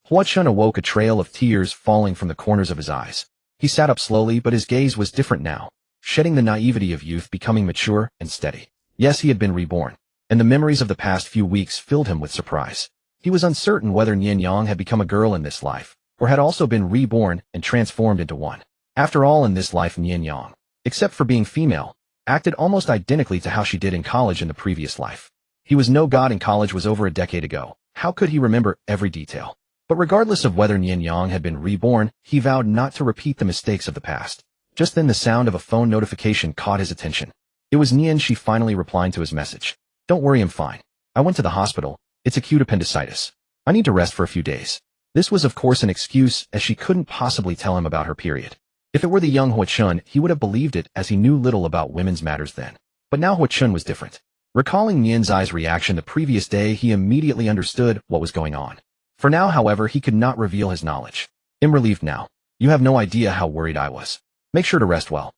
Hua-chun awoke, a trail of tears falling from the corners of his eyes. He sat up slowly, but his gaze was different now, shedding the naivety of youth, becoming mature and steady. Yes, he had been reborn, and the memories of the past few weeks filled him with surprise. He was uncertain whether Nian Yang had become a girl in this life, or had also been reborn and transformed into one. After all, in this life, Nian Yang, except for being female, acted almost identically to how she did in college in the previous life. He was no god, and college was over a decade ago. How could he remember every detail? But regardless of whether Nian Yang had been reborn, he vowed not to repeat the mistakes of the past. Just then the sound of a phone notification caught his attention. It was Nian. She finally replied to his message. Don't worry, I'm fine. I went to the hospital. It's acute appendicitis. I need to rest for a few days. This was of course an excuse, as she couldn't possibly tell him about her period. If it were the young Hua-chun, he would have believed it, as he knew little about women's matters then. But now Hua-chun was different. Recalling Nian Zai's reaction the previous day, he immediately understood what was going on. For now, however, he could not reveal his knowledge. I'm relieved now. You have no idea how worried I was. Make sure to rest well.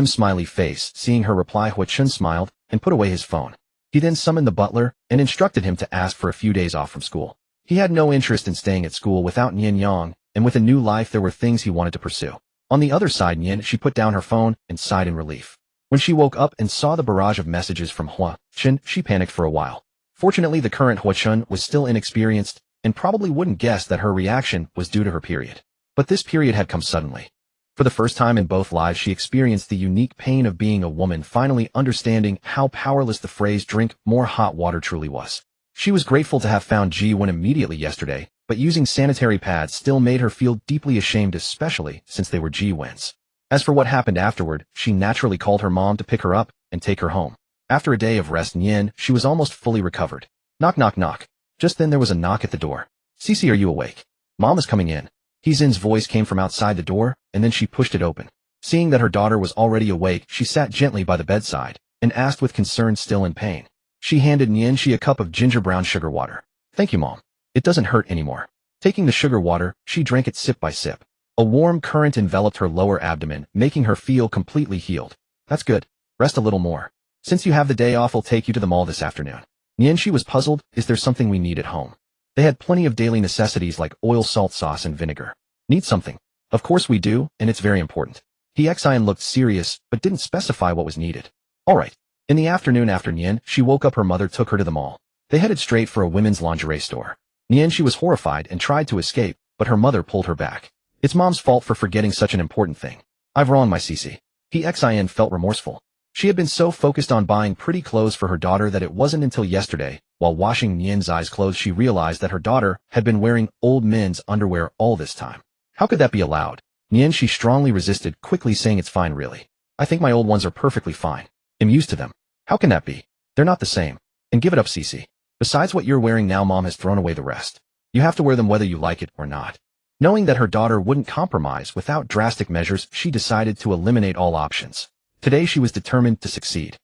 Smiley face. Seeing her reply, Hua-chun smiled and put away his phone. He then summoned the butler and instructed him to ask for a few days off from school. He had no interest in staying at school without Nian Yang, and with a new life there were things he wanted to pursue. On the other side, Nian, she put down her phone and sighed in relief. When she woke up and saw the barrage of messages from Hua-chun, she panicked for a while. Fortunately, the current Hua-chun was still inexperienced and probably wouldn't guess that her reaction was due to her period. But this period had come suddenly. For the first time in both lives, she experienced the unique pain of being a woman, finally understanding how powerless the phrase "drink more hot water" truly was. She was grateful to have found Ji-won immediately yesterday, but using sanitary pads still made her feel deeply ashamed, especially since they were Ji-won's. As for what happened afterward, she naturally called her mom to pick her up and take her home. After a day of rest, Nian, she was almost fully recovered. Knock, knock, knock. Just then there was a knock at the door. Cece, are you awake? Mom is coming in. Hee-jin's voice came from outside the door, and then she pushed it open. Seeing that her daughter was already awake, she sat gently by the bedside and asked with concern, still in pain. She handed Nian a cup of ginger brown sugar water. Thank you, Mom. It doesn't hurt anymore. Taking the sugar water, she drank it sip by sip. A warm current enveloped her lower abdomen, making her feel completely healed. That's good. Rest a little more. Since you have the day off, I'll take you to the mall this afternoon. Nian was puzzled. Is there something we need at home? They had plenty of daily necessities like oil, salt, sauce, and vinegar. Need something? Of course we do, and it's very important. Hee-jin looked serious, but didn't specify what was needed. Alright. In the afternoon after Nian, she woke up, her mother took her to the mall. They headed straight for a women's lingerie store. Nian was horrified and tried to escape, but her mother pulled her back. It's Mom's fault for forgetting such an important thing. I've wronged my Cece. Hee-jin felt remorseful. She had been so focused on buying pretty clothes for her daughter that it wasn't until yesterday, while washing Nian Zai's clothes, she realized that her daughter had been wearing old men's underwear all this time. How could that be allowed? Nian strongly resisted, quickly saying, it's fine really. I think my old ones are perfectly fine. I'm used to them. How can that be? They're not the same. And give it up, Cece. Besides what you're wearing now, Mom has thrown away the rest. You have to wear them whether you like it or not. Knowing that her daughter wouldn't compromise without drastic measures, she decided to eliminate all options. Today she was determined to succeed.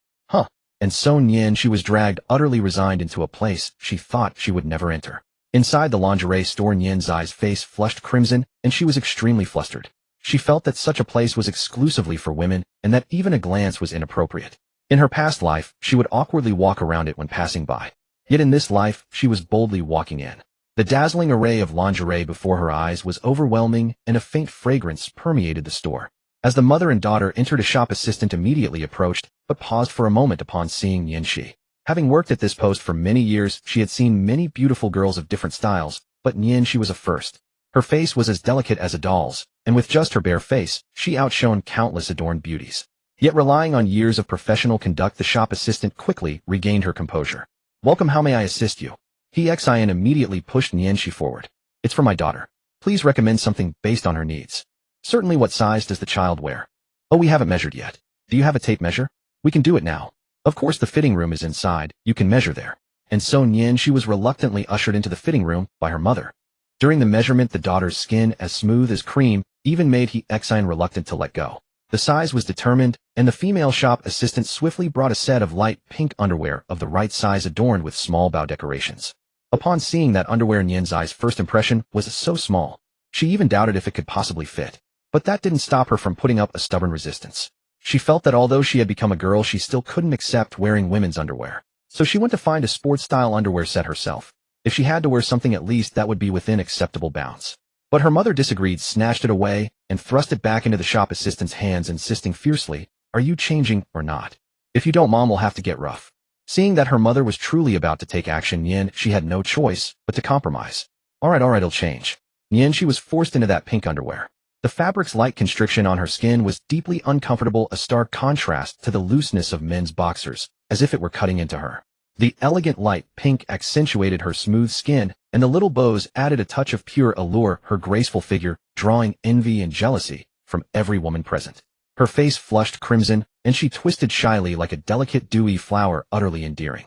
And so Nian was dragged, utterly resigned, into a place she thought she would never enter. Inside the lingerie store, Nian Zai's face flushed crimson, and she was extremely flustered. She felt that such a place was exclusively for women, and that even a glance was inappropriate. In her past life, she would awkwardly walk around it when passing by. Yet in this life, she was boldly walking in. The dazzling array of lingerie before her eyes was overwhelming, and a faint fragrance permeated the store. As the mother and daughter entered, a shop assistant immediately approached, but paused for a moment upon seeing Nian. Having worked at this post for many years, she had seen many beautiful girls of different styles, but Nian was a first. Her face was as delicate as a doll's, and with just her bare face, she outshone countless adorned beauties. Yet relying on years of professional conduct, the shop assistant quickly regained her composure. Welcome, how may I assist you? Hee-jin immediately pushed Nian forward. It's for my daughter. Please recommend something based on her needs. Certainly. What size does the child wear? Oh, we haven't measured yet. Do you have a tape measure? We can do it now. Of course, the fitting room is inside. You can measure there. And so Nian was reluctantly ushered into the fitting room by her mother. During the measurement, the daughter's skin, as smooth as cream, even made Hee-jin reluctant to let go. The size was determined, and the female shop assistant swiftly brought a set of light pink underwear of the right size adorned with small bow decorations. Upon seeing that underwear, Nian's first impression was so small. She even doubted if it could possibly fit. But that didn't stop her from putting up a stubborn resistance. She felt that although she had become a girl, she still couldn't accept wearing women's underwear. So she went to find a sports-style underwear set herself. If she had to wear something, at least that would be within acceptable bounds. But her mother disagreed, snatched it away, and thrust it back into the shop assistant's hands, insisting fiercely, "Are you changing or not? If you don't, Mom will have to get rough." Seeing that her mother was truly about to take action, she had no choice but to compromise. All right, I'll change. She was forced into that pink underwear. The fabric's light constriction on her skin was deeply uncomfortable, a stark contrast to the looseness of men's boxers, as if it were cutting into her. The elegant light pink accentuated her smooth skin, and the little bows added a touch of pure allure, her graceful figure drawing envy and jealousy from every woman present. Her face flushed crimson, and she twisted shyly like a delicate dewy flower, utterly endearing.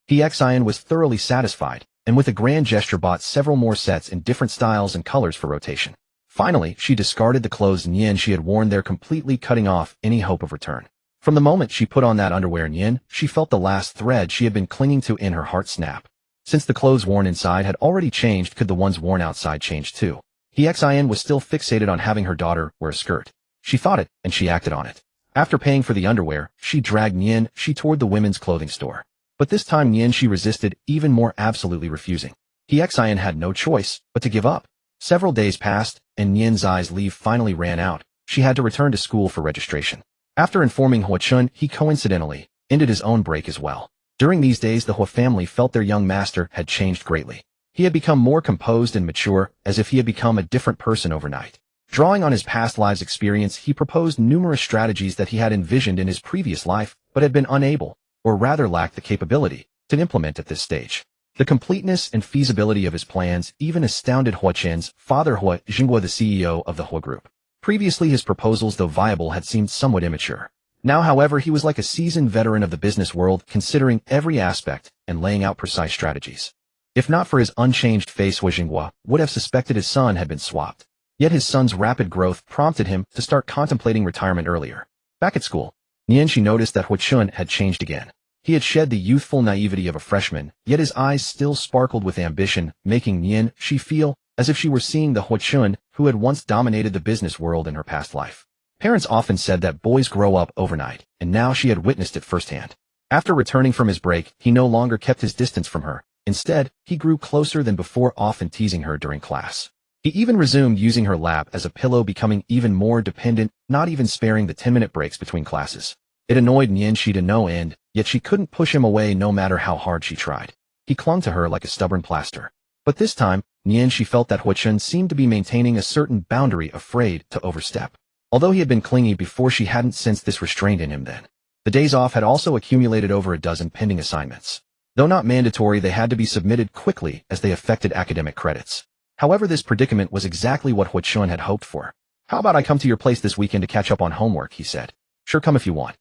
Hyexian was thoroughly satisfied, and with a grand gesture bought several more sets in different styles and colors for rotation. Finally, she discarded the clothes she had worn there, completely cutting off any hope of return. From the moment she put on that underwear she felt the last thread she had been clinging to in her heart snap. Since the clothes worn inside had already changed, could the ones worn outside change too? Hyexian was still fixated on having her daughter wear a skirt. She thought it, and she acted on it. After paying for the underwear, she dragged she toward the women's clothing store. But this time she resisted, even more absolutely refusing. Hyexian had no choice but to give up. Several days passed, and Zai's leave finally ran out. She had to return to school for registration. After informing Huachun, he coincidentally ended his own break as well. During these days, the Hua family felt their young master had changed greatly. He had become more composed and mature, as if he had become a different person overnight. Drawing on his past lives' experience, he proposed numerous strategies that he had envisioned in his previous life, but had been unable, or rather lacked the capability, to implement at this stage. The completeness and feasibility of his plans even astounded Huachun's father, Hua Jinghua, the CEO of the Hua Group. Previously, his proposals, though viable, had seemed somewhat immature. Now, however, he was like a seasoned veteran of the business world, considering every aspect and laying out precise strategies. If not for his unchanged face, Hua Jinghua would have suspected his son had been swapped. Yet his son's rapid growth prompted him to start contemplating retirement earlier. Back at school, she noticed that Huachun had changed again. He had shed the youthful naivety of a freshman, yet his eyes still sparkled with ambition, making she feel as if she were seeing the Huachun who had once dominated the business world in her past life. Parents often said that boys grow up overnight, and now she had witnessed it firsthand. After returning from his break, he no longer kept his distance from her. Instead, he grew closer than before, often teasing her during class. He even resumed using her lap as a pillow, becoming even more dependent, not even sparing the 10-minute breaks between classes. It annoyed she to no end, yet she couldn't push him away no matter how hard she tried. He clung to her like a stubborn plaster. But this time, she felt that Huachun seemed to be maintaining a certain boundary, afraid to overstep. Although he had been clingy before, she hadn't sensed this restraint in him then. The days off had also accumulated over a dozen pending assignments. Though not mandatory, they had to be submitted quickly as they affected academic credits. However, this predicament was exactly what Huachun had hoped for. "How about I come to your place this weekend to catch up on homework?" he said. "Sure, come if you want."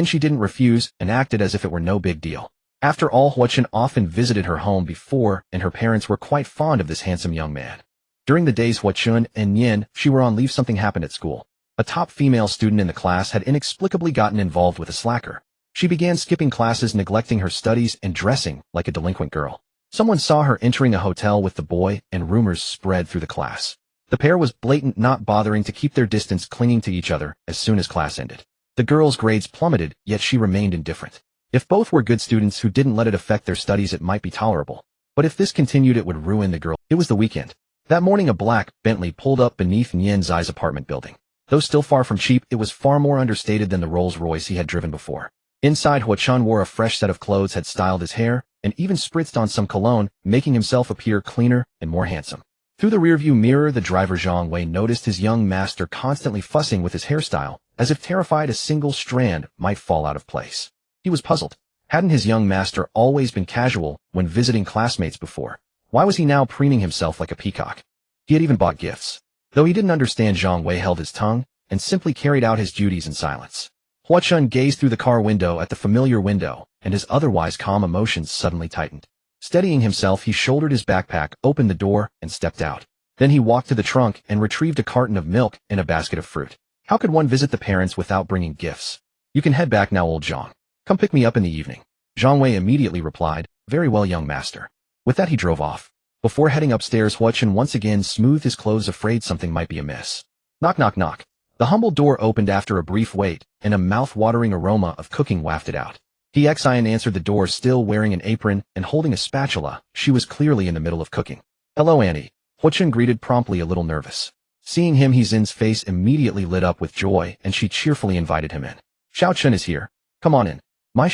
She didn't refuse and acted as if it were no big deal. After all, Huachun often visited her home before, and her parents were quite fond of this handsome young man. During the days Huachun and she were on leave, something happened at school. A top female student in the class had inexplicably gotten involved with a slacker. She began skipping classes, neglecting her studies, and dressing like a delinquent girl. Someone saw her entering a hotel with the boy, and rumors spread through the class. The pair was blatant, not bothering to keep their distance, clinging to each other as soon as class ended. The girl's grades plummeted, yet she remained indifferent. If both were good students who didn't let it affect their studies, it might be tolerable. But if this continued, it would ruin the girl. It was the weekend. That morning, a black Bentley pulled up beneath Zai's apartment building. Though still far from cheap, it was far more understated than the Rolls-Royce he had driven before. Inside, Huachun wore a fresh set of clothes, had styled his hair, and even spritzed on some cologne, making himself appear cleaner and more handsome. Through the rearview mirror, the driver Zhang Wei noticed his young master constantly fussing with his hairstyle, as if terrified a single strand might fall out of place. He was puzzled. Hadn't his young master always been casual when visiting classmates before? Why was he now preening himself like a peacock? He had even bought gifts. Though he didn't understand, Zhang Wei held his tongue and simply carried out his duties in silence. Huachun gazed through the car window at the familiar window, and his otherwise calm emotions suddenly tightened. Steadying himself, he shouldered his backpack, opened the door, and stepped out. Then he walked to the trunk and retrieved a carton of milk and a basket of fruit. How could one visit the parents without bringing gifts? "You can head back now, old Zhang. Come pick me up in the evening." Zhang Wei immediately replied, "Very well, young master." With that, he drove off. Before heading upstairs, Huachun once again smoothed his clothes, afraid something might be amiss. Knock, knock, knock. The humble door opened after a brief wait, and a mouth-watering aroma of cooking wafted out. Hien answered the door still wearing an apron and holding a spatula. She was clearly in the middle of cooking. Hello, Auntie. Huachun greeted promptly, a little nervous. Seeing him, Hizin's face immediately lit up with joy and she cheerfully invited him in. Xiaochun is here. Come on in. My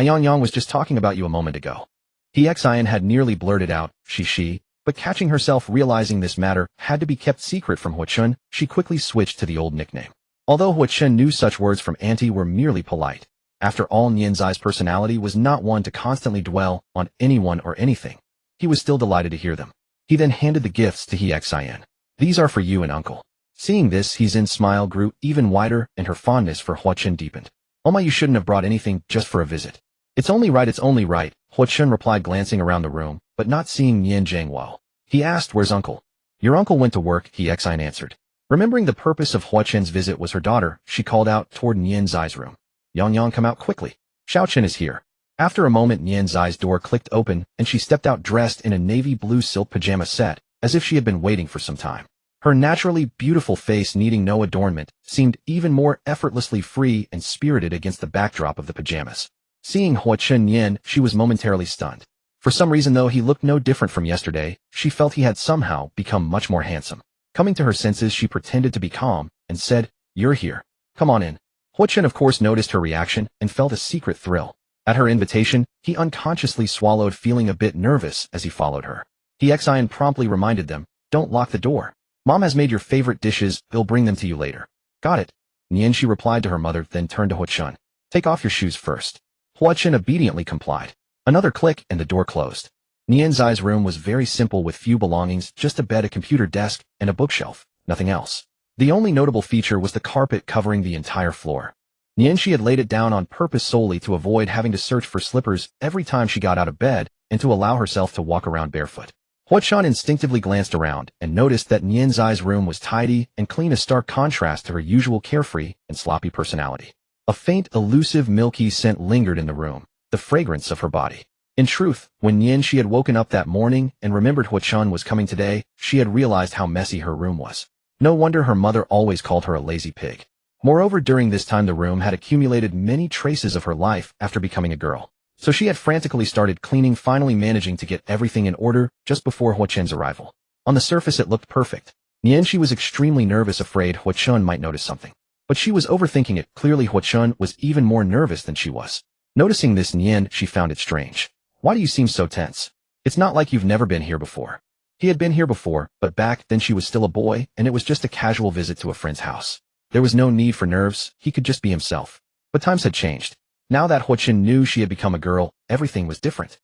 Yang was just talking about you a moment ago. Hien had nearly blurted out, she, but catching herself realizing this matter had to be kept secret from Huachun, she quickly switched to the old nickname. Although Huachun knew such words from Auntie were merely polite, after all, Nianzai's personality was not one to constantly dwell on anyone or anything. He was still delighted to hear them. He then handed the gifts to Hien. These are for you and Uncle. Seeing this, Hizin's smile grew even wider and her fondness for Huachun deepened. Oma, you shouldn't have brought anything just for a visit. It's only right, Huachun replied, glancing around the room, but not seeing Nian Zhangwo. He asked, where's Uncle? Your uncle went to work, Hien answered. Remembering the purpose of Huachun's visit was her daughter, she called out toward Nianzai's room. Yang, come out quickly. Xiaochun is here. After a moment, Nianzai's door clicked open, and she stepped out dressed in a navy blue silk pajama set, as if she had been waiting for some time. Her naturally beautiful face, needing no adornment, seemed even more effortlessly free and spirited against the backdrop of the pajamas. Seeing Huachun Nian, she was momentarily stunned. For some reason, though he looked no different from yesterday, she felt he had somehow become much more handsome. Coming to her senses, she pretended to be calm, and said, You're here. Come on in. Huachun of course noticed her reaction and felt a secret thrill. At her invitation, he unconsciously swallowed, feeling a bit nervous as he followed her. Hien promptly reminded them, Don't lock the door. Mom has made your favorite dishes, he'll bring them to you later. Got it. Nian, she replied to her mother, then turned to Huachun. Take off your shoes first. Huachun obediently complied. Another click and the door closed. Nianzai's room was very simple with few belongings, just a bed, a computer desk, and a bookshelf, nothing else. The only notable feature was the carpet covering the entire floor. Nianxi had laid it down on purpose solely to avoid having to search for slippers every time she got out of bed and to allow herself to walk around barefoot. Huachun instinctively glanced around and noticed that Nianzai's room was tidy and clean, a stark contrast to her usual carefree and sloppy personality. A faint, elusive, milky scent lingered in the room, the fragrance of her body. In truth, when Nianxi had woken up that morning and remembered Huachun was coming today, she had realized how messy her room was. No wonder her mother always called her a lazy pig. Moreover, during this time the room had accumulated many traces of her life after becoming a girl. So she had frantically started cleaning, finally managing to get everything in order just before Huachun's arrival. On the surface it looked perfect. Nianxi was extremely nervous, afraid Huachun might notice something. But she was overthinking it. Clearly Huachun was even more nervous than she was. Noticing this, she found it strange. Why do you seem so tense? It's not like you've never been here before. He had been here before, but back then she was still a boy, and it was just a casual visit to a friend's house. There was no need for nerves, he could just be himself. But times had changed. Now that Huachun knew she had become a girl, everything was different.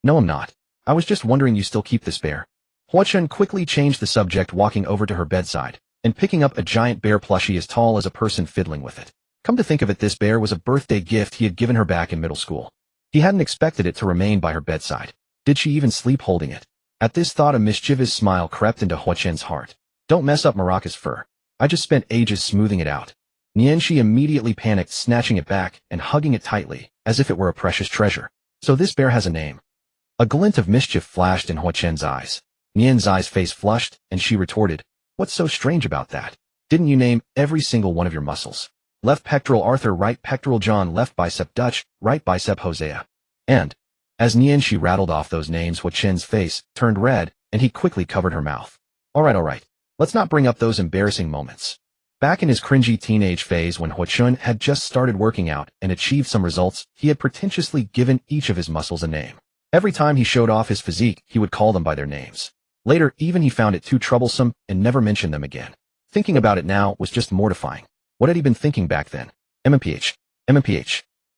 No I'm not. I was just wondering, you still keep this bear? Huachun quickly changed the subject, walking over to her bedside, and picking up a giant bear plushie as tall as a person, fiddling with it. Come to think of it, this bear was a birthday gift he had given her back in middle school. He hadn't expected it to remain by her bedside. Did she even sleep holding it? At this thought, a mischievous smile crept into Huachun's heart. Don't mess up Maraka's fur. I just spent ages smoothing it out. Nianxi immediately panicked, snatching it back and hugging it tightly, as if it were a precious treasure. So this bear has a name. A glint of mischief flashed in Huachun's eyes. Nianzai's face flushed, and she retorted, What's so strange about that? Didn't you name every single one of your muscles? Left pectoral Arthur, right pectoral John, left bicep Dutch, right bicep Hosea. And, as Nianxi rattled off those names, Huachun's face turned red, and he quickly covered her mouth. All right. Let's not bring up those embarrassing moments. Back in his cringy teenage phase, when Huachun had just started working out and achieved some results, he had pretentiously given each of his muscles a name. Every time he showed off his physique, he would call them by their names. Later, even he found it too troublesome and never mentioned them again. Thinking about it now was just mortifying. What had he been thinking back then? MMPH.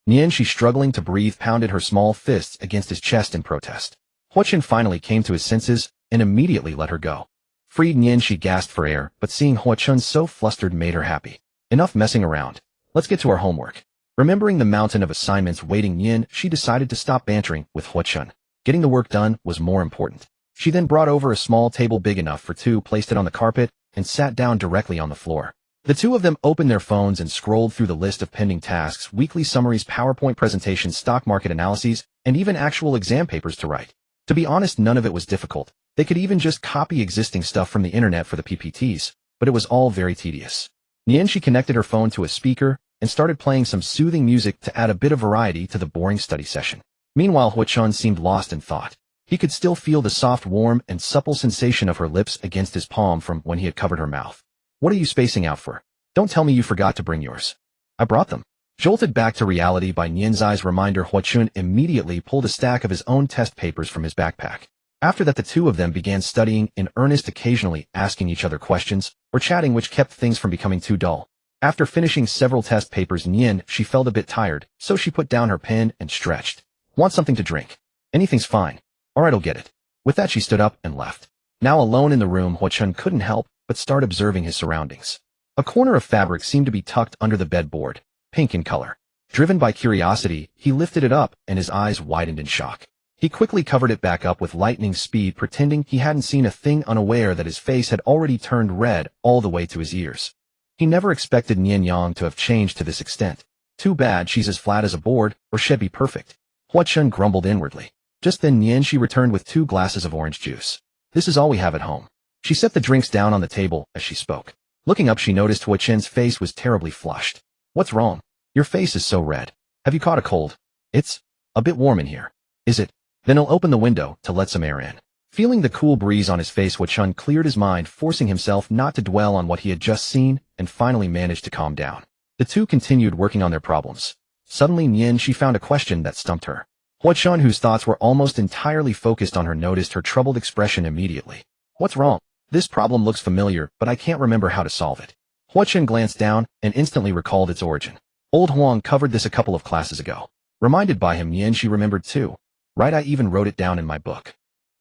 Nianxi, struggling to breathe, pounded her small fists against his chest in protest. Huachun finally came to his senses and immediately let her go. Freed, Nianxi gasped for air, but seeing Huachun so flustered made her happy. Enough messing around. Let's get to our homework. Remembering the mountain of assignments waiting she decided to stop bantering with Huachun. Getting the work done was more important. She then brought over a small table big enough for two, placed it on the carpet, and sat down directly on the floor. The two of them opened their phones and scrolled through the list of pending tasks, weekly summaries, PowerPoint presentations, stock market analyses, and even actual exam papers to write. To be honest, none of it was difficult. They could even just copy existing stuff from the internet for the PPTs, but it was all very tedious. Nianxi connected her phone to a speaker and started playing some soothing music to add a bit of variety to the boring study session. Meanwhile, Hwa-chun seemed lost in thought. He could still feel the soft, warm, and supple sensation of her lips against his palm from when he had covered her mouth. What are you spacing out for? Don't tell me you forgot to bring yours. I brought them. Jolted back to reality by Nianzai's reminder, Hwa-chun immediately pulled a stack of his own test papers from his backpack. After that, the two of them began studying in earnest, occasionally asking each other questions or chatting, which kept things from becoming too dull. After finishing several test papers, she felt a bit tired, so she put down her pen and stretched. Want something to drink? Anything's fine. Alright, I'll get it. With that, she stood up and left. Now alone in the room, Hwa-chun couldn't help but start observing his surroundings. A corner of fabric seemed to be tucked under the bedboard, pink in color. Driven by curiosity, he lifted it up and his eyes widened in shock. He quickly covered it back up with lightning speed, pretending he hadn't seen a thing, unaware that his face had already turned red all the way to his ears. He never expected Nian Yang to have changed to this extent. Too bad she's as flat as a board, or she'd be perfect. Hwa-chun grumbled inwardly. Just then she returned with 2 glasses of orange juice. This is all we have at home. She set the drinks down on the table as she spoke. Looking up, she noticed Hwa-chun's face was terribly flushed. What's wrong? Your face is so red. Have you caught a cold? It's a bit warm in here. Is it? Then I'll open the window to let some air in. Feeling the cool breeze on his face, Hwa-chun cleared his mind, forcing himself not to dwell on what he had just seen, and finally managed to calm down. The two continued working on their problems. Suddenly, she found a question that stumped her. Hwa-chun, whose thoughts were almost entirely focused on her, noticed her troubled expression immediately. What's wrong? This problem looks familiar, but I can't remember how to solve it. Hwa-chun glanced down and instantly recalled its origin. Old Huang covered this a couple of classes ago. Reminded by him, she remembered too. Right, I even wrote it down in my book.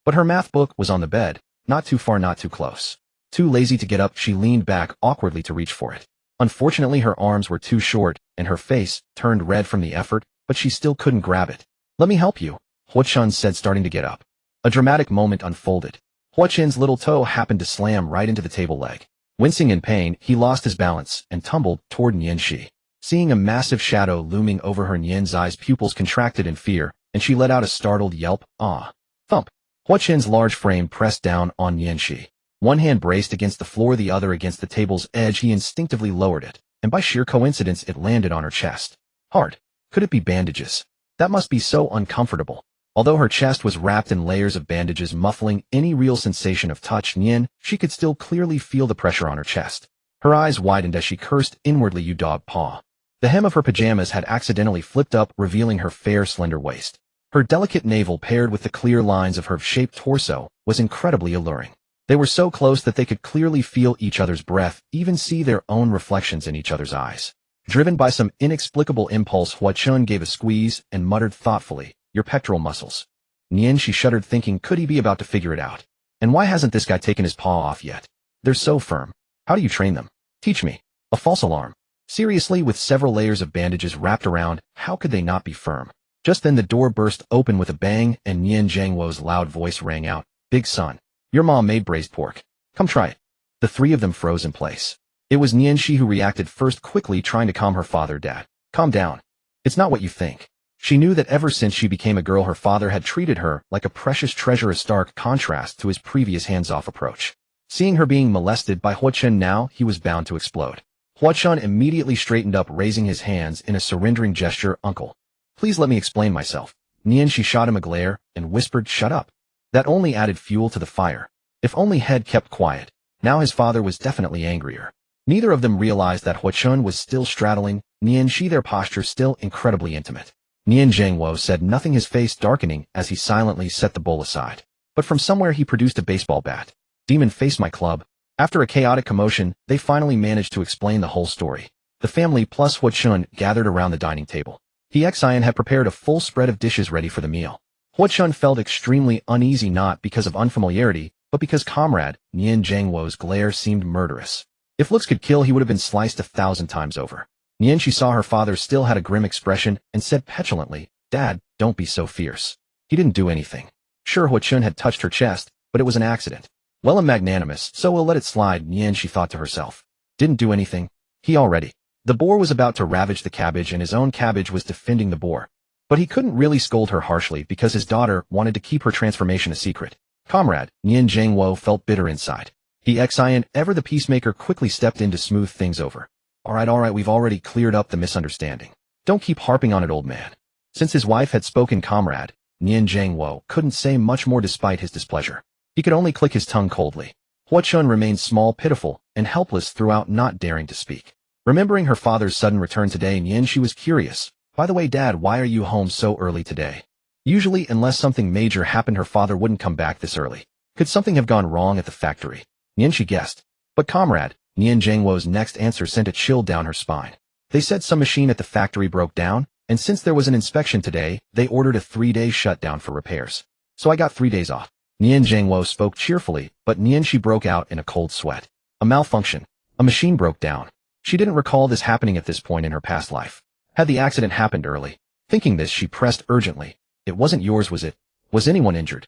But her math book was on the bed, not too far, not too close. Too lazy to get up, she leaned back awkwardly to reach for it. Unfortunately, her arms were too short, and her face turned red from the effort, but she still couldn't grab it. Let me help you, Hwa-chun said, starting to get up. A dramatic moment unfolded. Hwa-chun's little toe happened to slam right into the table leg. Wincing in pain, he lost his balance and tumbled toward Nianxi. Seeing a massive shadow looming over her, Nianzai's pupils contracted in fear, and she let out a startled yelp. Ah! Thump! Hwa-chun's large frame pressed down on Nianxi. One hand braced against the floor, the other against the table's edge. He instinctively lowered it, and by sheer coincidence it landed on her chest. Hard. Could it be bandages? That must be so uncomfortable. Although her chest was wrapped in layers of bandages muffling any real sensation of touch, she could still clearly feel the pressure on her chest. Her eyes widened as she cursed inwardly, "You dog paw." The hem of her pajamas had accidentally flipped up, revealing her fair, slender waist. Her delicate navel, paired with the clear lines of her shaped torso, was incredibly alluring. They were so close that they could clearly feel each other's breath, even see their own reflections in each other's eyes. Driven by some inexplicable impulse, Hwa-chun gave a squeeze and muttered thoughtfully, "Your pectoral muscles." She shuddered, thinking, could he be about to figure it out? And why hasn't this guy taken his paw off yet? They're so firm. How do you train them? Teach me. A false alarm. Seriously, with several layers of bandages wrapped around, how could they not be firm? Just then the door burst open with a bang, and Nian Zhangwo's loud voice rang out, "Big son, your mom made braised pork. Come try it." The three of them froze in place. It was Nianxi who reacted first, quickly trying to calm her father. "Dad, calm down. It's not what you think." She knew that ever since she became a girl, her father had treated her like a precious treasure, a stark contrast to his previous hands-off approach. Seeing her being molested by Hwa-chun now, he was bound to explode. Hwa-chun immediately straightened up, raising his hands in a surrendering gesture. "Uncle, please let me explain myself." Nianxi shot him a glare and whispered, "Shut up." That only added fuel to the fire. If only Head kept quiet. Now his father was definitely angrier. Neither of them realized that Hwa-chun was still straddling Nianxi, their posture still incredibly intimate. Nian Zhangwo said nothing, his face darkening as he silently set the bowl aside. But from somewhere he produced a baseball bat. "Demon, face my club." After a chaotic commotion, they finally managed to explain the whole story. The family plus Hwa-chun gathered around the dining table. Xian had prepared a full spread of dishes ready for the meal. Hwa-chun felt extremely uneasy, not because of unfamiliarity, but because comrade Nian Zhangwo's glare seemed murderous. If looks could kill, he would have been sliced 1,000 times over. Nianxi saw her father still had a grim expression and said petulantly, "Dad, don't be so fierce. He didn't do anything." Sure, Hwa-chun had touched her chest, but it was an accident. Well, I'm magnanimous, so we'll let it slide, Nianxi thought to herself. Didn't do anything. He already. The boar was about to ravage the cabbage, and his own cabbage was defending the boar. But he couldn't really scold her harshly because his daughter wanted to keep her transformation a secret. Comrade Nian Zhangwo felt bitter inside. Xian, ever the peacemaker, quickly stepped in to smooth things over. Alright, we've already cleared up the misunderstanding. Don't keep harping on it, old man. Since his wife had spoken, comrade Nian Zhangwo couldn't say much more despite his displeasure. He could only click his tongue coldly. Hua Chun remained small, pitiful, and helpless throughout, not daring to speak. Remembering her father's sudden return today, Nian, she was curious. By the way, Dad, why are you home so early today? Usually, unless something major happened, her father wouldn't come back this early. Could something have gone wrong at the factory? Nian, she guessed. But comrade Nian Zhangwo's next answer sent a chill down her spine. They said some machine at the factory broke down, and since there was an inspection today, they ordered a 3-day shutdown for repairs. So I got 3 days off. Nian Zhangwo spoke cheerfully, but Nian, she broke out in a cold sweat. A malfunction. A machine broke down. She didn't recall this happening at this point in her past life. Had the accident happened early? Thinking this, she pressed urgently. It wasn't yours, was it? Was anyone injured?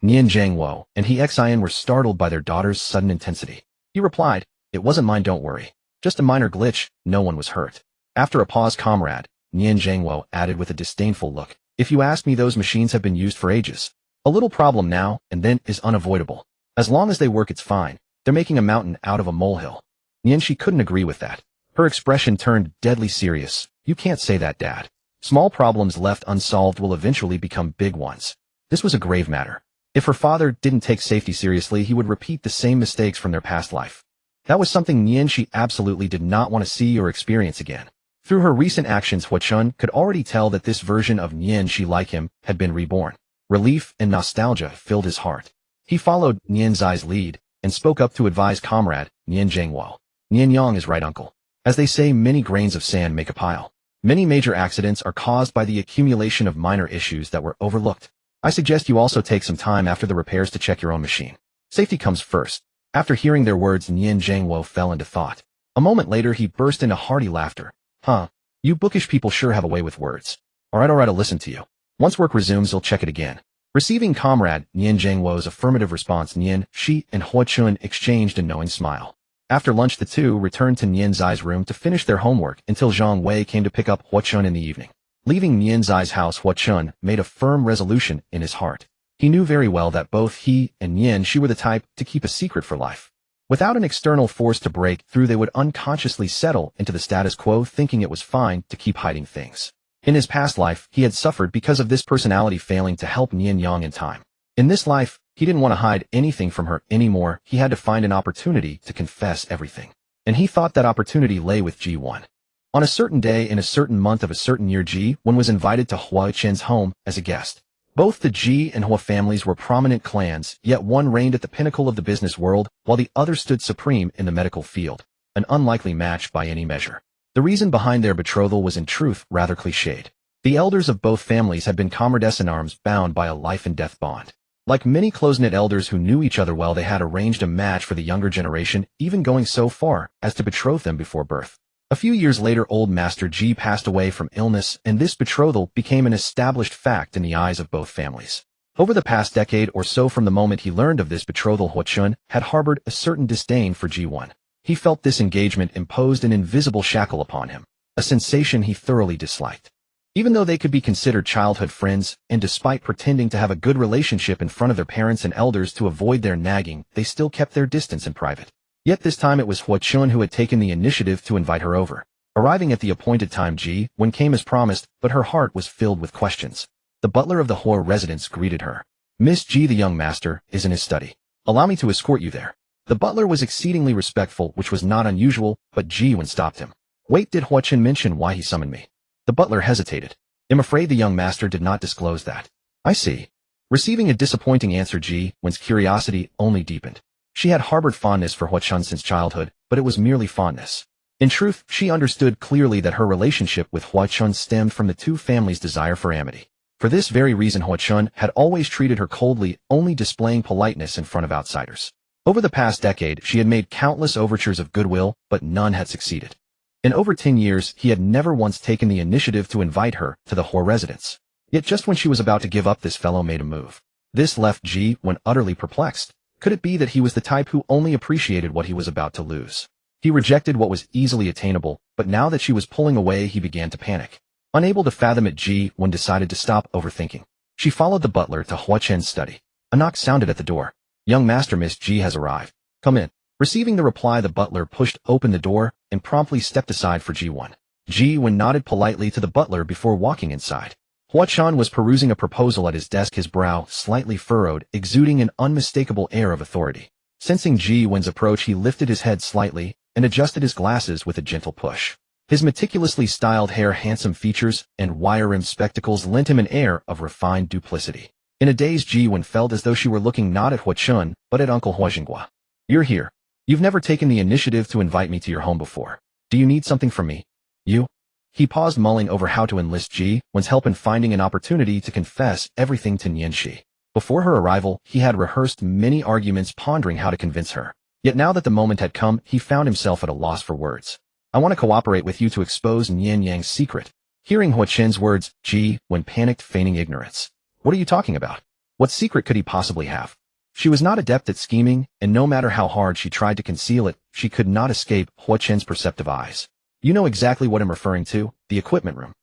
Nian Zhangwo and he Xian were startled by their daughter's sudden intensity. He replied, it wasn't mine, don't worry. Just a minor glitch, no one was hurt. After a pause, comrade Nian Zhangwo added with a disdainful look, if you ask me, those machines have been used for ages. A little problem now and then is unavoidable. As long as they work, it's fine. They're making a mountain out of a molehill. Nian, she couldn't agree with that. Her expression turned deadly serious. You can't say that, Dad. Small problems left unsolved will eventually become big ones. This was a grave matter. If her father didn't take safety seriously, he would repeat the same mistakes from their past life. That was something Nian, she absolutely did not want to see or experience again. Through her recent actions, Hua Chun could already tell that this version of Nian, she like him, had been reborn. Relief and nostalgia filled his heart. He followed Nian Zai's lead and spoke up to advise comrade Nian Zhangwo. Nian Yang is right, uncle. As they say, many grains of sand make a pile. Many major accidents are caused by the accumulation of minor issues that were overlooked. I suggest you also take some time after the repairs to check your own machine. Safety comes first. After hearing their words, Nian Zhangwo fell into thought. A moment later, he burst into hearty laughter. Huh, you bookish people sure have a way with words. Alright, I'll listen to you. Once work resumes, you'll check it again. Receiving comrade Nian Zhangwo's affirmative response, Nian, she, and Hua Chun exchanged a knowing smile. After lunch, the two returned to Nian Zai's room to finish their homework until Zhang Wei came to pick up Hua Chun in the evening. Leaving Nian Zai's house, Hua Chun made a firm resolution in his heart. He knew very well that both he and Nian, she were the type to keep a secret for life. Without an external force to break through, they would unconsciously settle into the status quo, thinking it was fine to keep hiding things. In his past life, he had suffered because of this personality failing to help Nian Yang in time. In this life, he didn't want to hide anything from her anymore. He had to find an opportunity to confess everything. And he thought that opportunity lay with Ji1. On a certain day in a certain month of a certain year, Ji1 was invited to Hua Chen's home as a guest. Both the Ji and Hua families were prominent clans, yet one reigned at the pinnacle of the business world, while the other stood supreme in the medical field. An unlikely match by any measure. The reason behind their betrothal was in truth rather cliched. The elders of both families had been comrades in arms, bound by a life and death bond. Like many close-knit elders who knew each other well, they had arranged a match for the younger generation, even going so far as to betroth them before birth. A few years later, old Master Ji passed away from illness, and this betrothal became an established fact in the eyes of both families. Over the past decade or so from the moment he learned of this betrothal, Hua Chun had harbored a certain disdain for Ji1. He felt this engagement imposed an invisible shackle upon him, a sensation he thoroughly disliked. Even though they could be considered childhood friends, and despite pretending to have a good relationship in front of their parents and elders to avoid their nagging, they still kept their distance in private. Yet this time it was Hua Chun who had taken the initiative to invite her over. Arriving at the appointed time, Ji1 came as promised, but her heart was filled with questions. The butler of the Hua residence greeted her. Miss Ji, the young master, is in his study. Allow me to escort you there. The butler was exceedingly respectful, which was not unusual, but Ji1 stopped him. Wait, did Hua Chun mention why he summoned me? The butler hesitated. I'm afraid the young master did not disclose that. I see. Receiving a disappointing answer, Ji1's curiosity only deepened. She had harbored fondness for Hua Chun since childhood, but it was merely fondness. In truth, she understood clearly that her relationship with Hua Chun stemmed from the two families' desire for amity. For this very reason, Hua Chun had always treated her coldly, only displaying politeness in front of outsiders. Over the past decade, she had made countless overtures of goodwill, but none had succeeded. In over 10 years, he had never once taken the initiative to invite her to the Hua residence. Yet just when she was about to give up, this fellow made a move. This left Ji1 utterly perplexed. Could it be that he was the type who only appreciated what he was about to lose? He rejected what was easily attainable, but now that she was pulling away, he began to panic. Unable to fathom it, Ji1 decided to stop overthinking. She followed the butler to Hua Chen's study. A knock sounded at the door. Young master, Miss Ji has arrived. Come in. Receiving the reply, the butler pushed open the door and promptly stepped aside for Ji-won. Ji-won nodded politely to the butler before walking inside. Hwa-chun was perusing a proposal at his desk, his brow slightly furrowed, exuding an unmistakable air of authority. Sensing Ji-won's approach, he lifted his head slightly and adjusted his glasses with a gentle push. His meticulously styled hair, handsome features, and wire-rimmed spectacles lent him an air of refined duplicity. In a daze, Ji-won felt as though she were looking not at Hwa-chun, but at Uncle Hwa-jingwa. "You're here. You've never taken the initiative to invite me to your home before. Do you need something from me?" "You?" He paused, mulling over how to enlist Ji-won's help in finding an opportunity to confess everything to Nian-shi. Before her arrival, he had rehearsed many arguments, pondering how to convince her. Yet now that the moment had come, he found himself at a loss for words. "I want to cooperate with you to expose Nian Yang's secret." Hearing Hwa-chun's words, Ji-won panicked, feigning ignorance. "What are you talking about? What secret could he possibly have?" She was not adept at scheming, and no matter how hard she tried to conceal it, she could not escape Hwa-chun's perceptive eyes. "You know exactly what I'm referring to, the equipment room."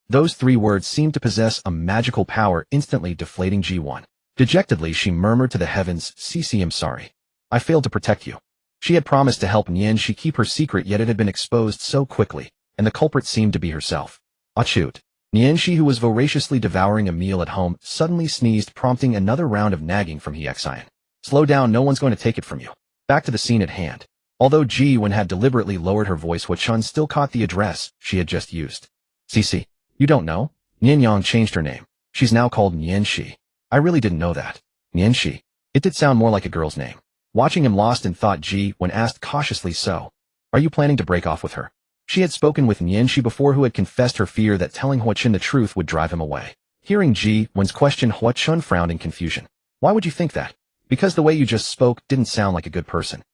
Those 3 words seemed to possess a magical power, instantly deflating Ji-won. Dejectedly, she murmured to the heavens, "Cece, I'm sorry. I failed to protect you." She had promised to help Nian-shi keep her secret, yet it had been exposed so quickly, and the culprit seemed to be herself. Achut. Nian-shi, who was voraciously devouring a meal at home, suddenly sneezed, prompting another round of nagging from Hyexian. "Slow down, no one's going to take it from you." Back to the scene at hand. Although Ji-won had deliberately lowered her voice, Hwa-chun still caught the address she had just used. "Cece, you don't know? Nian Yang changed her name. She's now called Nian-shi." "I really didn't know that." "Nian-shi. It did sound more like a girl's name." Watching him lost in thought, Ji-won asked cautiously, "So, are you planning to break off with her?" She had spoken with Nian-shi before, who had confessed her fear that telling Hwa-chun the truth would drive him away. Hearing Ji-won's question, Hwa-chun frowned in confusion. "Why would you think that?" "Because the way you just spoke didn't sound like a good person."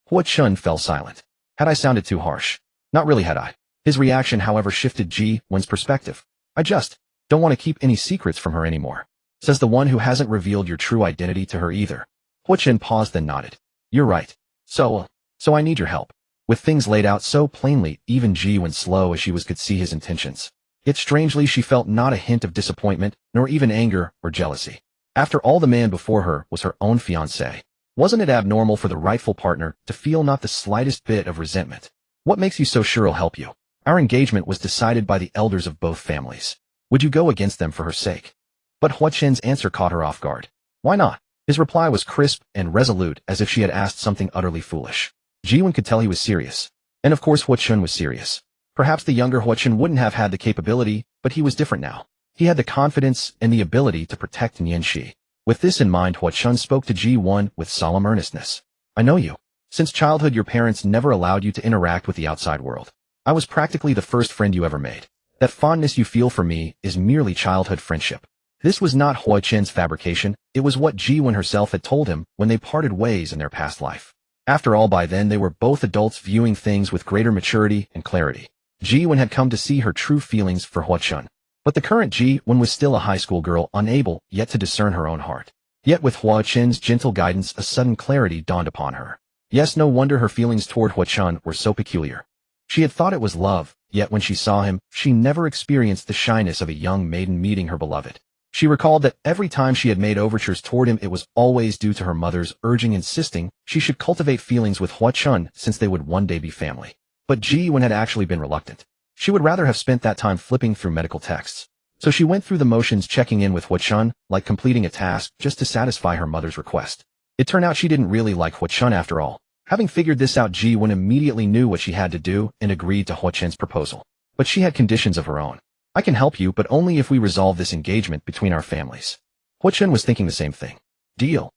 Hwa-chun fell silent. "Had I sounded too harsh?" "Not really, had I." His reaction, however, shifted Ji-won's perspective. "I just don't want to keep any secrets from her anymore. Says the one who hasn't revealed your true identity to her either." Hwa-chun paused, then nodded. "You're right. So I need your help." With things laid out so plainly, even Ji-won, slow as she was, could see his intentions. Yet strangely, she felt not a hint of disappointment, nor even anger or jealousy. After all, the man before her was her own fiancé. Wasn't it abnormal for the rightful partner to feel not the slightest bit of resentment? "What makes you so sure I'll help you? Our engagement was decided by the elders of both families. Would you go against them for her sake?" But Hwa-chun's answer caught her off guard. "Why not?" His reply was crisp and resolute, as if she had asked something utterly foolish. Ji-won could tell he was serious. And of course Hwa-chun was serious. Perhaps the younger Hwa-chun wouldn't have had the capability, but he was different now. He had the confidence and the ability to protect Nian-shi. With this in mind, Hwa-chun spoke to Ji-won with solemn earnestness. "I know you. Since childhood, your parents never allowed you to interact with the outside world. I was practically the first friend you ever made. That fondness you feel for me is merely childhood friendship." This was not Hwa-chun's fabrication, it was what Ji-won herself had told him when they parted ways in their past life. After all, by then they were both adults, viewing things with greater maturity and clarity. Ji-won had come to see her true feelings for Hwa-chun. But the current Ji-won was still a high school girl, unable yet to discern her own heart. Yet with Hwa-chun's gentle guidance, a sudden clarity dawned upon her. Yes, no wonder her feelings toward Hwa-chun were so peculiar. She had thought it was love, yet when she saw him, she never experienced the shyness of a young maiden meeting her beloved. She recalled that every time she had made overtures toward him, it was always due to her mother's urging, insisting she should cultivate feelings with Hwa-chun since they would one day be family. But Ji-won had actually been reluctant. She would rather have spent that time flipping through medical texts. So she went through the motions, checking in with Hwa-chun, like completing a task just to satisfy her mother's request. It turned out she didn't really like Hwa-chun after all. Having figured this out, Ji-won immediately knew what she had to do and agreed to Hwa-chun's proposal. But she had conditions of her own. "I can help you, but only if we resolve this engagement between our families." Hwa-chun was thinking the same thing. "Deal."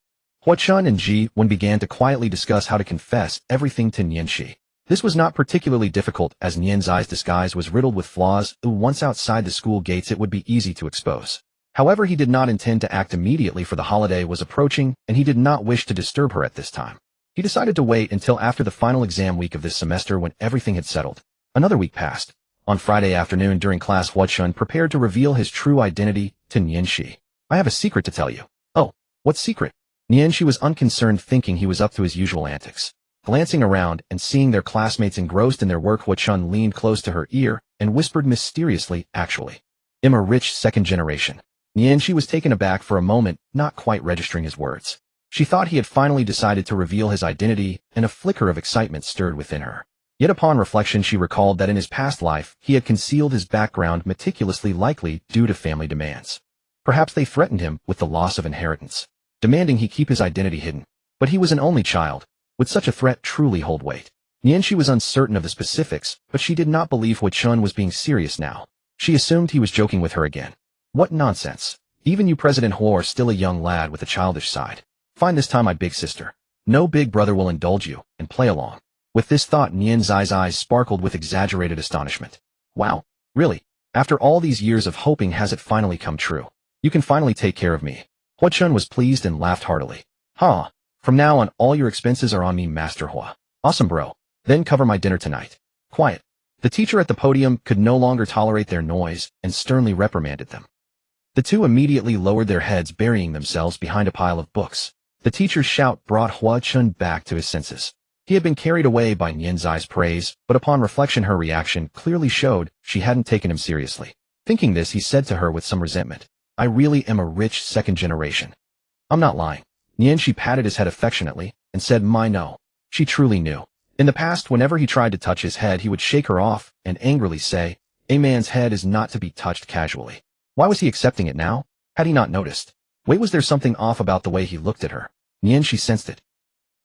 Hwa-chun and Ji-won began to quietly discuss how to confess everything to Nian-shi. This was not particularly difficult, as Nian's disguise was riddled with flaws. Once outside the school gates, it would be easy to expose. However, he did not intend to act immediately, for the holiday was approaching, and he did not wish to disturb her at this time. He decided to wait until after the final exam week of this semester, when everything had settled. Another week passed. On Friday afternoon during class, Hwa-chun prepared to reveal his true identity to Nian-shi. "I have a secret to tell you." "Oh, what secret?" Nian-shi was unconcerned, thinking he was up to his usual antics. Glancing around and seeing their classmates engrossed in their work, Hwa-chun leaned close to her ear and whispered mysteriously, "Actually, I'm a rich second generation." Nian-shi was taken aback for a moment, not quite registering his words. She thought he had finally decided to reveal his identity, and a flicker of excitement stirred within her. Yet upon reflection she recalled that in his past life he had concealed his background meticulously, likely due to family demands. Perhaps they threatened him with the loss of inheritance, demanding he keep his identity hidden. But he was an only child. Would such a threat truly hold weight? Nianxi was uncertain of the specifics, but she did not believe Hui Chun was being serious now. She assumed he was joking with her again. What nonsense. Even you, President Huo, are still a young lad with a childish side. Find this time my big sister. No big brother will indulge you, and play along. With this thought, Nian Zai's eyes sparkled with exaggerated astonishment. Wow, really? After all these years of hoping, has it finally come true? You can finally take care of me. Hui Chun was pleased and laughed heartily. Huh. From now on, all your expenses are on me, Master Hua. Awesome, bro. Then cover my dinner tonight. Quiet. The teacher at the podium could no longer tolerate their noise and sternly reprimanded them. The two immediately lowered their heads, burying themselves behind a pile of books. The teacher's shout brought Hui Chun back to his senses. He had been carried away by Nian Zai's praise, but upon reflection her reaction clearly showed she hadn't taken him seriously. Thinking this, he said to her with some resentment, I really am a rich second generation. I'm not lying. Nianxi patted his head affectionately and said, no. She truly knew. In the past, whenever he tried to touch his head, he would shake her off and angrily say, a man's head is not to be touched casually. Why was he accepting it now? Had he not noticed? Wait, was there something off about the way he looked at her? Nianxi sensed it.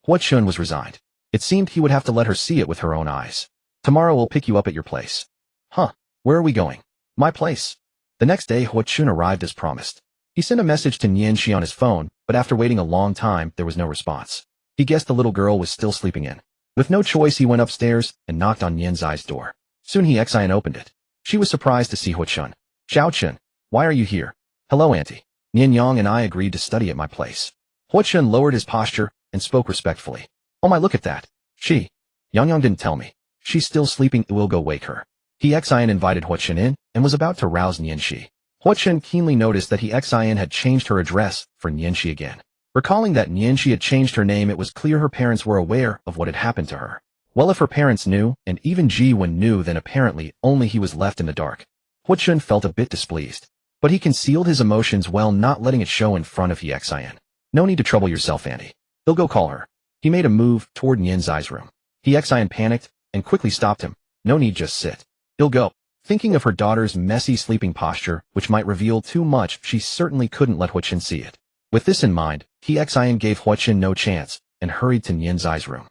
Hui Chun was resigned. It seemed he would have to let her see it with her own eyes. Tomorrow we'll pick you up at your place. Huh, where are we going? My place. The next day, Hui Chun arrived as promised. He sent a message to Nianxi on his phone, but after waiting a long time, there was no response. He guessed the little girl was still sleeping in. With no choice, he went upstairs and knocked on Nian Zai's door. Soon Xian opened it. She was surprised to see Hui Chun. Xiao Chun, why are you here? Hello, auntie. Nian Yang and I agreed to study at my place. Hui Chun lowered his posture and spoke respectfully. Oh my, look at that. She. Yang didn't tell me. She's still sleeping, we'll go wake her. Xian invited Hui Chun in and was about to rouse Nianxi. Hui Chun keenly noticed that Xian had changed her address for Nianxi again. Recalling that Nianxi had changed her name, it was clear her parents were aware of what had happened to her. Well, if her parents knew, and even Ji Wen knew, then apparently only he was left in the dark. Hui Chun felt a bit displeased. But he concealed his emotions well, not letting it show in front of Xian. No need to trouble yourself, auntie. They'll go call her. He made a move toward Nian Zai's room. Xian panicked and quickly stopped him. No need, just sit. He'll go. Thinking of her daughter's messy sleeping posture, which might reveal too much, she certainly couldn't let Hui Chun see it. With this in mind, Xian gave Hui Chun no chance and hurried to Nian Zai's room.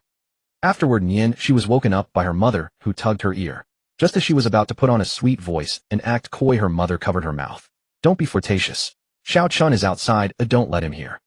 Afterward, she was woken up by her mother, who tugged her ear. Just as she was about to put on a sweet voice and act coy, her mother covered her mouth. Don't be flirtatious. Xiao Chun is outside, don't let him hear.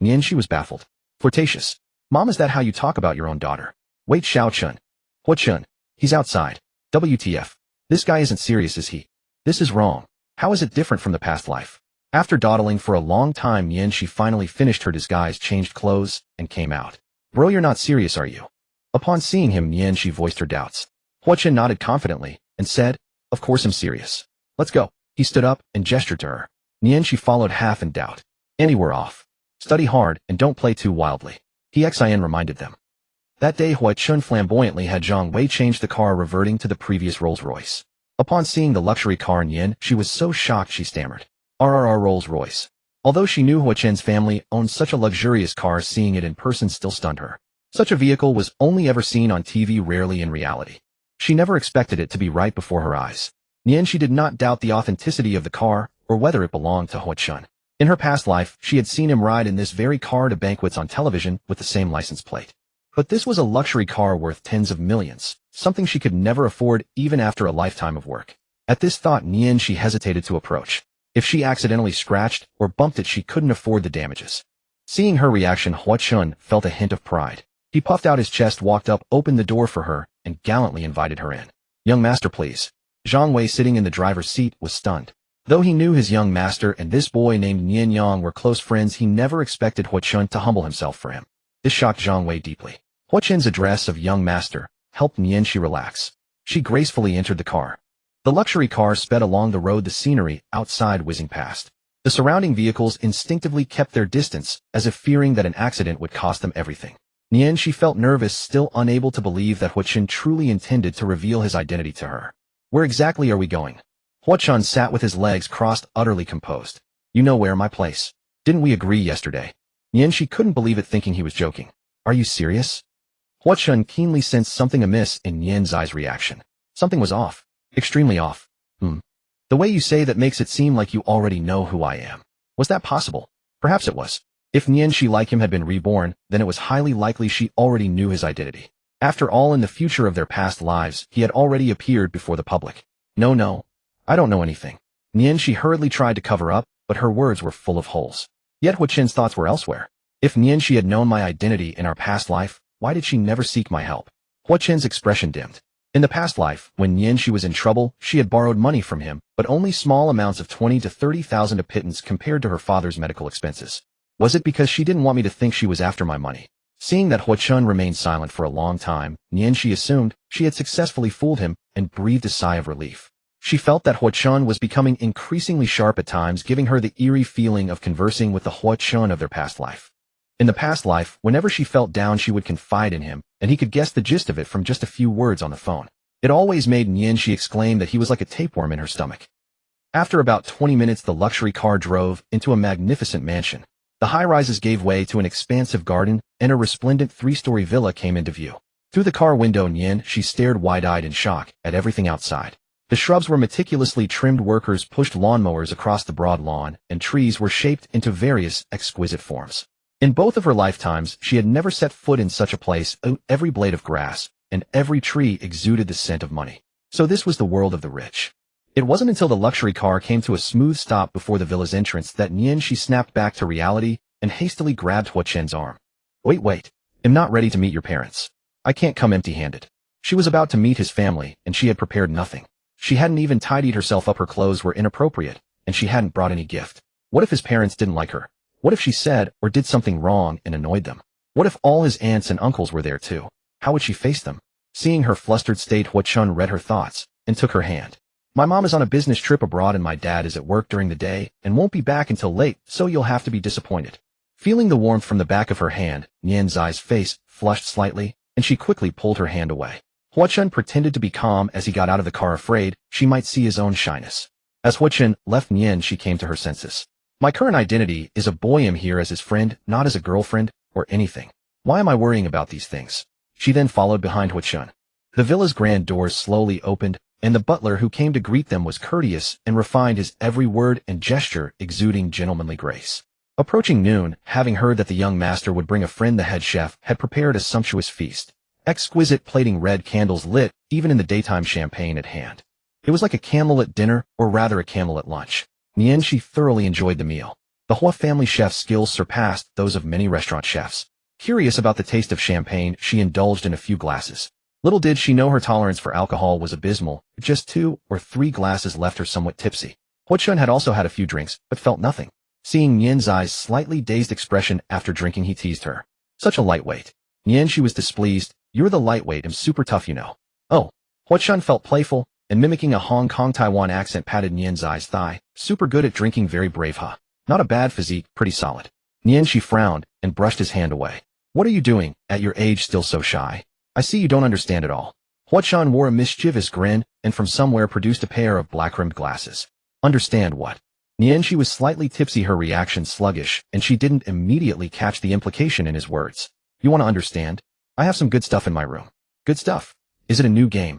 Nianxi was baffled. Flirtatious? Mom, is that how you talk about your own daughter? Wait, Xiao Chun. Hui Chun. He's outside. WTF. This guy isn't serious, is he? This is wrong. How is it different from the past life? After dawdling for a long time, Nianxi finally finished her disguise, changed clothes, and came out. Bro, you're not serious, are you? Upon seeing him, Nianxi voiced her doubts. Hui Chun nodded confidently and said, of course I'm serious. Let's go. He stood up and gestured to her. Nianxi followed, half in doubt. Annie, we're off. Study hard and don't play too wildly. Xian reminded them. That day, Hui Chun flamboyantly had Zhang Wei change the car, reverting to the previous Rolls-Royce. Upon seeing the luxury car in Yin, she was so shocked she stammered. RRR Rolls-Royce. Although she knew Hui Chun's family owned such a luxurious car, seeing it in person still stunned her. Such a vehicle was only ever seen on TV, rarely in reality. She never expected it to be right before her eyes. Nianxi did not doubt the authenticity of the car or whether it belonged to Hui Chun. In her past life, she had seen him ride in this very car to banquets on television with the same license plate. But this was a luxury car worth tens of millions, something she could never afford even after a lifetime of work. At this thought, Nianxi hesitated to approach. If she accidentally scratched or bumped it, she couldn't afford the damages. Seeing her reaction, Hui Chun felt a hint of pride. He puffed out his chest, walked up, opened the door for her, and gallantly invited her in. Young master, please. Zhang Wei, sitting in the driver's seat, was stunned. Though he knew his young master and this boy named Nian Yang were close friends, he never expected Hui Chun to humble himself for him. This shocked Zhang Wei deeply. Hui Chun's address of young master helped Nianxi relax. She gracefully entered the car. The luxury car sped along the road, the scenery outside whizzing past. The surrounding vehicles instinctively kept their distance, as if fearing that an accident would cost them everything. Nianxi felt nervous, still unable to believe that Hui Chun truly intended to reveal his identity to her. Where exactly are we going? Hui Chun sat with his legs crossed, utterly composed. You know where, my place. Didn't we agree yesterday? Nianxi couldn't believe it, thinking he was joking. Are you serious? Hua Chun keenly sensed something amiss in Nian Zai's reaction. Something was off. Extremely off. The way you say that makes it seem like you already know who I am. Was that possible? Perhaps it was. If Nianxi like him had been reborn, then it was highly likely she already knew his identity. After all, in the future of their past lives, he had already appeared before the public. No, I don't know anything. Nianxi hurriedly tried to cover up, but her words were full of holes. Yet Hua Chen's thoughts were elsewhere. If Nianxi had known my identity in our past life, why did she never seek my help? Hua Chen's expression dimmed. In the past life, when Nianxi was in trouble, she had borrowed money from him, but only small amounts of 20 to 30,000 a pittance compared to her father's medical expenses. Was it because she didn't want me to think she was after my money? Seeing that Hua Chun remained silent for a long time, Nianxi assumed she had successfully fooled him and breathed a sigh of relief. She felt that Hua Chun was becoming increasingly sharp at times, giving her the eerie feeling of conversing with the Hua Chun of their past life. In the past life, whenever she felt down, she would confide in him, and he could guess the gist of it from just a few words on the phone. It always made Nianxi exclaim that he was like a tapeworm in her stomach. After about 20 minutes, the luxury car drove into a magnificent mansion. The high-rises gave way to an expansive garden, and a resplendent 3-story villa came into view. Through the car window, Nianxi stared wide-eyed in shock at everything outside. The shrubs were meticulously trimmed, workers pushed lawnmowers across the broad lawn, and trees were shaped into various exquisite forms. In both of her lifetimes, she had never set foot in such a place. Every blade of grass and every tree exuded the scent of money. So this was the world of the rich. It wasn't until the luxury car came to a smooth stop before the villa's entrance that Nianxi snapped back to reality and hastily grabbed Hua Chen's arm. Wait. I'm not ready to meet your parents. I can't come empty-handed. She was about to meet his family, and she had prepared nothing. She hadn't even tidied herself up, her clothes were inappropriate, and she hadn't brought any gift. What if his parents didn't like her? What if she said or did something wrong and annoyed them? What if all his aunts and uncles were there too? How would she face them? Seeing her flustered state, Hua Chun read her thoughts and took her hand. My mom is on a business trip abroad and my dad is at work during the day and won't be back until late, so you'll have to be disappointed. Feeling the warmth from the back of her hand, Nian Zai's face flushed slightly, and she quickly pulled her hand away. Hua Chun pretended to be calm as he got out of the car, afraid she might see his own shyness. As Hua Chun left Nian, she came to her senses. My current identity is a boy. I'm here as his friend, not as a girlfriend or anything. Why am I worrying about these things? She then followed behind Hua Chun. The villa's grand doors slowly opened, and the butler who came to greet them was courteous and refined, his every word and gesture exuding gentlemanly grace. Approaching noon, having heard that the young master would bring a friend, the head chef had prepared a sumptuous feast. Exquisite plating, red candles lit, even in the daytime, champagne at hand. It was like a candlelit dinner, or rather a candlelit lunch. Nianxi thoroughly enjoyed the meal. The Hua family chef's skills surpassed those of many restaurant chefs. Curious about the taste of champagne, she indulged in a few glasses. Little did she know her tolerance for alcohol was abysmal. Just 2 or 3 glasses left her somewhat tipsy. Hua Chun had also had a few drinks, but felt nothing. Seeing Nian Zai's slightly dazed expression after drinking, he teased her. Such a lightweight. Nianxi was displeased. You're the lightweight, I'm super tough, you know. Oh. Hua Chun felt playful, and mimicking a Hong Kong Taiwan accent patted Nian Zai's thigh. Super good at drinking, very brave, huh? Not a bad physique, pretty solid. Nianxi frowned and brushed his hand away. What are you doing, at your age still so shy? I see you don't understand it all. Hua Chun wore a mischievous grin and from somewhere produced a pair of black-rimmed glasses. Understand what? Nianxi was slightly tipsy, her reaction sluggish, and she didn't immediately catch the implication in his words. You want to understand? I have some good stuff in my room. Good stuff? Is it a new game?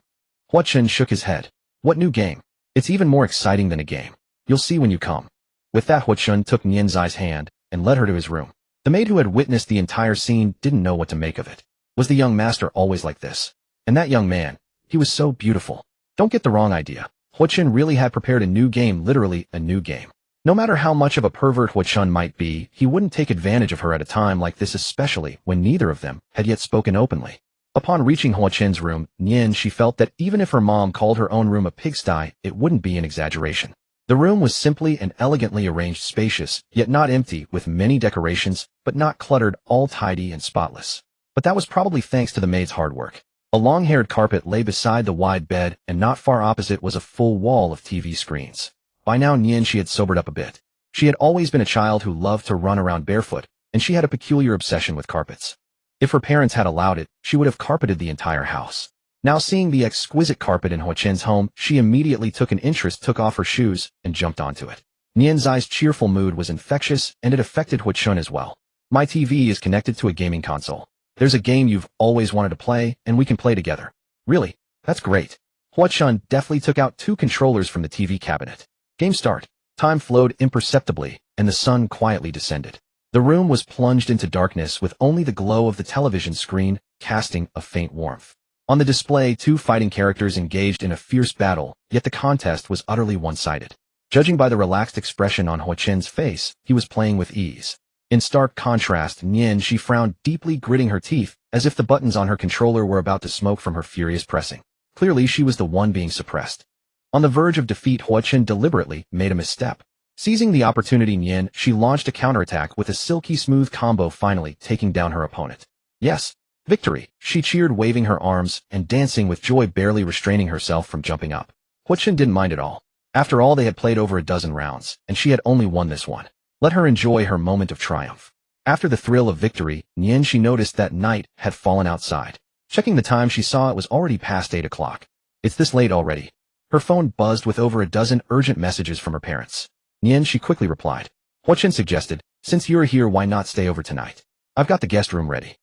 Hua Chun shook his head. What new game? It's even more exciting than a game. You'll see when you come. With that, Hua Chun took Nian Zai's hand and led her to his room. The maid who had witnessed the entire scene didn't know what to make of it. Was the young master always like this? And that young man, he was so beautiful. Don't get the wrong idea. Hua Chun really had prepared a new game, literally a new game. No matter how much of a pervert Hua Chun might be, he wouldn't take advantage of her at a time like this, especially when neither of them had yet spoken openly. Upon reaching Hua Chun's room, she felt that even if her mom called her own room a pigsty, it wouldn't be an exaggeration. The room was simply and elegantly arranged, spacious, yet not empty, with many decorations, but not cluttered, all tidy and spotless. But that was probably thanks to the maid's hard work. A long-haired carpet lay beside the wide bed, and not far opposite was a full wall of TV screens. By now Nianxi had sobered up a bit. She had always been a child who loved to run around barefoot, and she had a peculiar obsession with carpets. If her parents had allowed it, she would have carpeted the entire house. Now seeing the exquisite carpet in Hua Chen's home, she immediately took an interest, took off her shoes, and jumped onto it. Nian Zai's cheerful mood was infectious, and it affected Hua Chun as well. My TV is connected to a gaming console. There's a game you've always wanted to play, and we can play together. Really? That's great. Hua-chun deftly took out 2 controllers from the TV cabinet. Game start. Time flowed imperceptibly, and the sun quietly descended. The room was plunged into darkness with only the glow of the television screen casting a faint warmth. On the display, 2 fighting characters engaged in a fierce battle, yet the contest was utterly one-sided. Judging by the relaxed expression on Hua-chun's face, he was playing with ease. In stark contrast, Nian, she frowned deeply, gritting her teeth, as if the buttons on her controller were about to smoke from her furious pressing. Clearly, she was the one being suppressed. On the verge of defeat, Hua-chun deliberately made a misstep. Seizing the opportunity, Nian, she launched a counterattack with a silky smooth combo, finally taking down her opponent. Yes, victory, she cheered, waving her arms and dancing with joy, barely restraining herself from jumping up. Hua-chun didn't mind at all. After all, they had played over a dozen rounds, and she had only won this one. Let her enjoy her moment of triumph. After the thrill of victory, Nian, she noticed that night had fallen outside. Checking the time, she saw it was already past 8 o'clock. It's this late already. Her phone buzzed with over a dozen urgent messages from her parents. Nian, she quickly replied. Hua-chun suggested, since you're here, why not stay over tonight? I've got the guest room ready.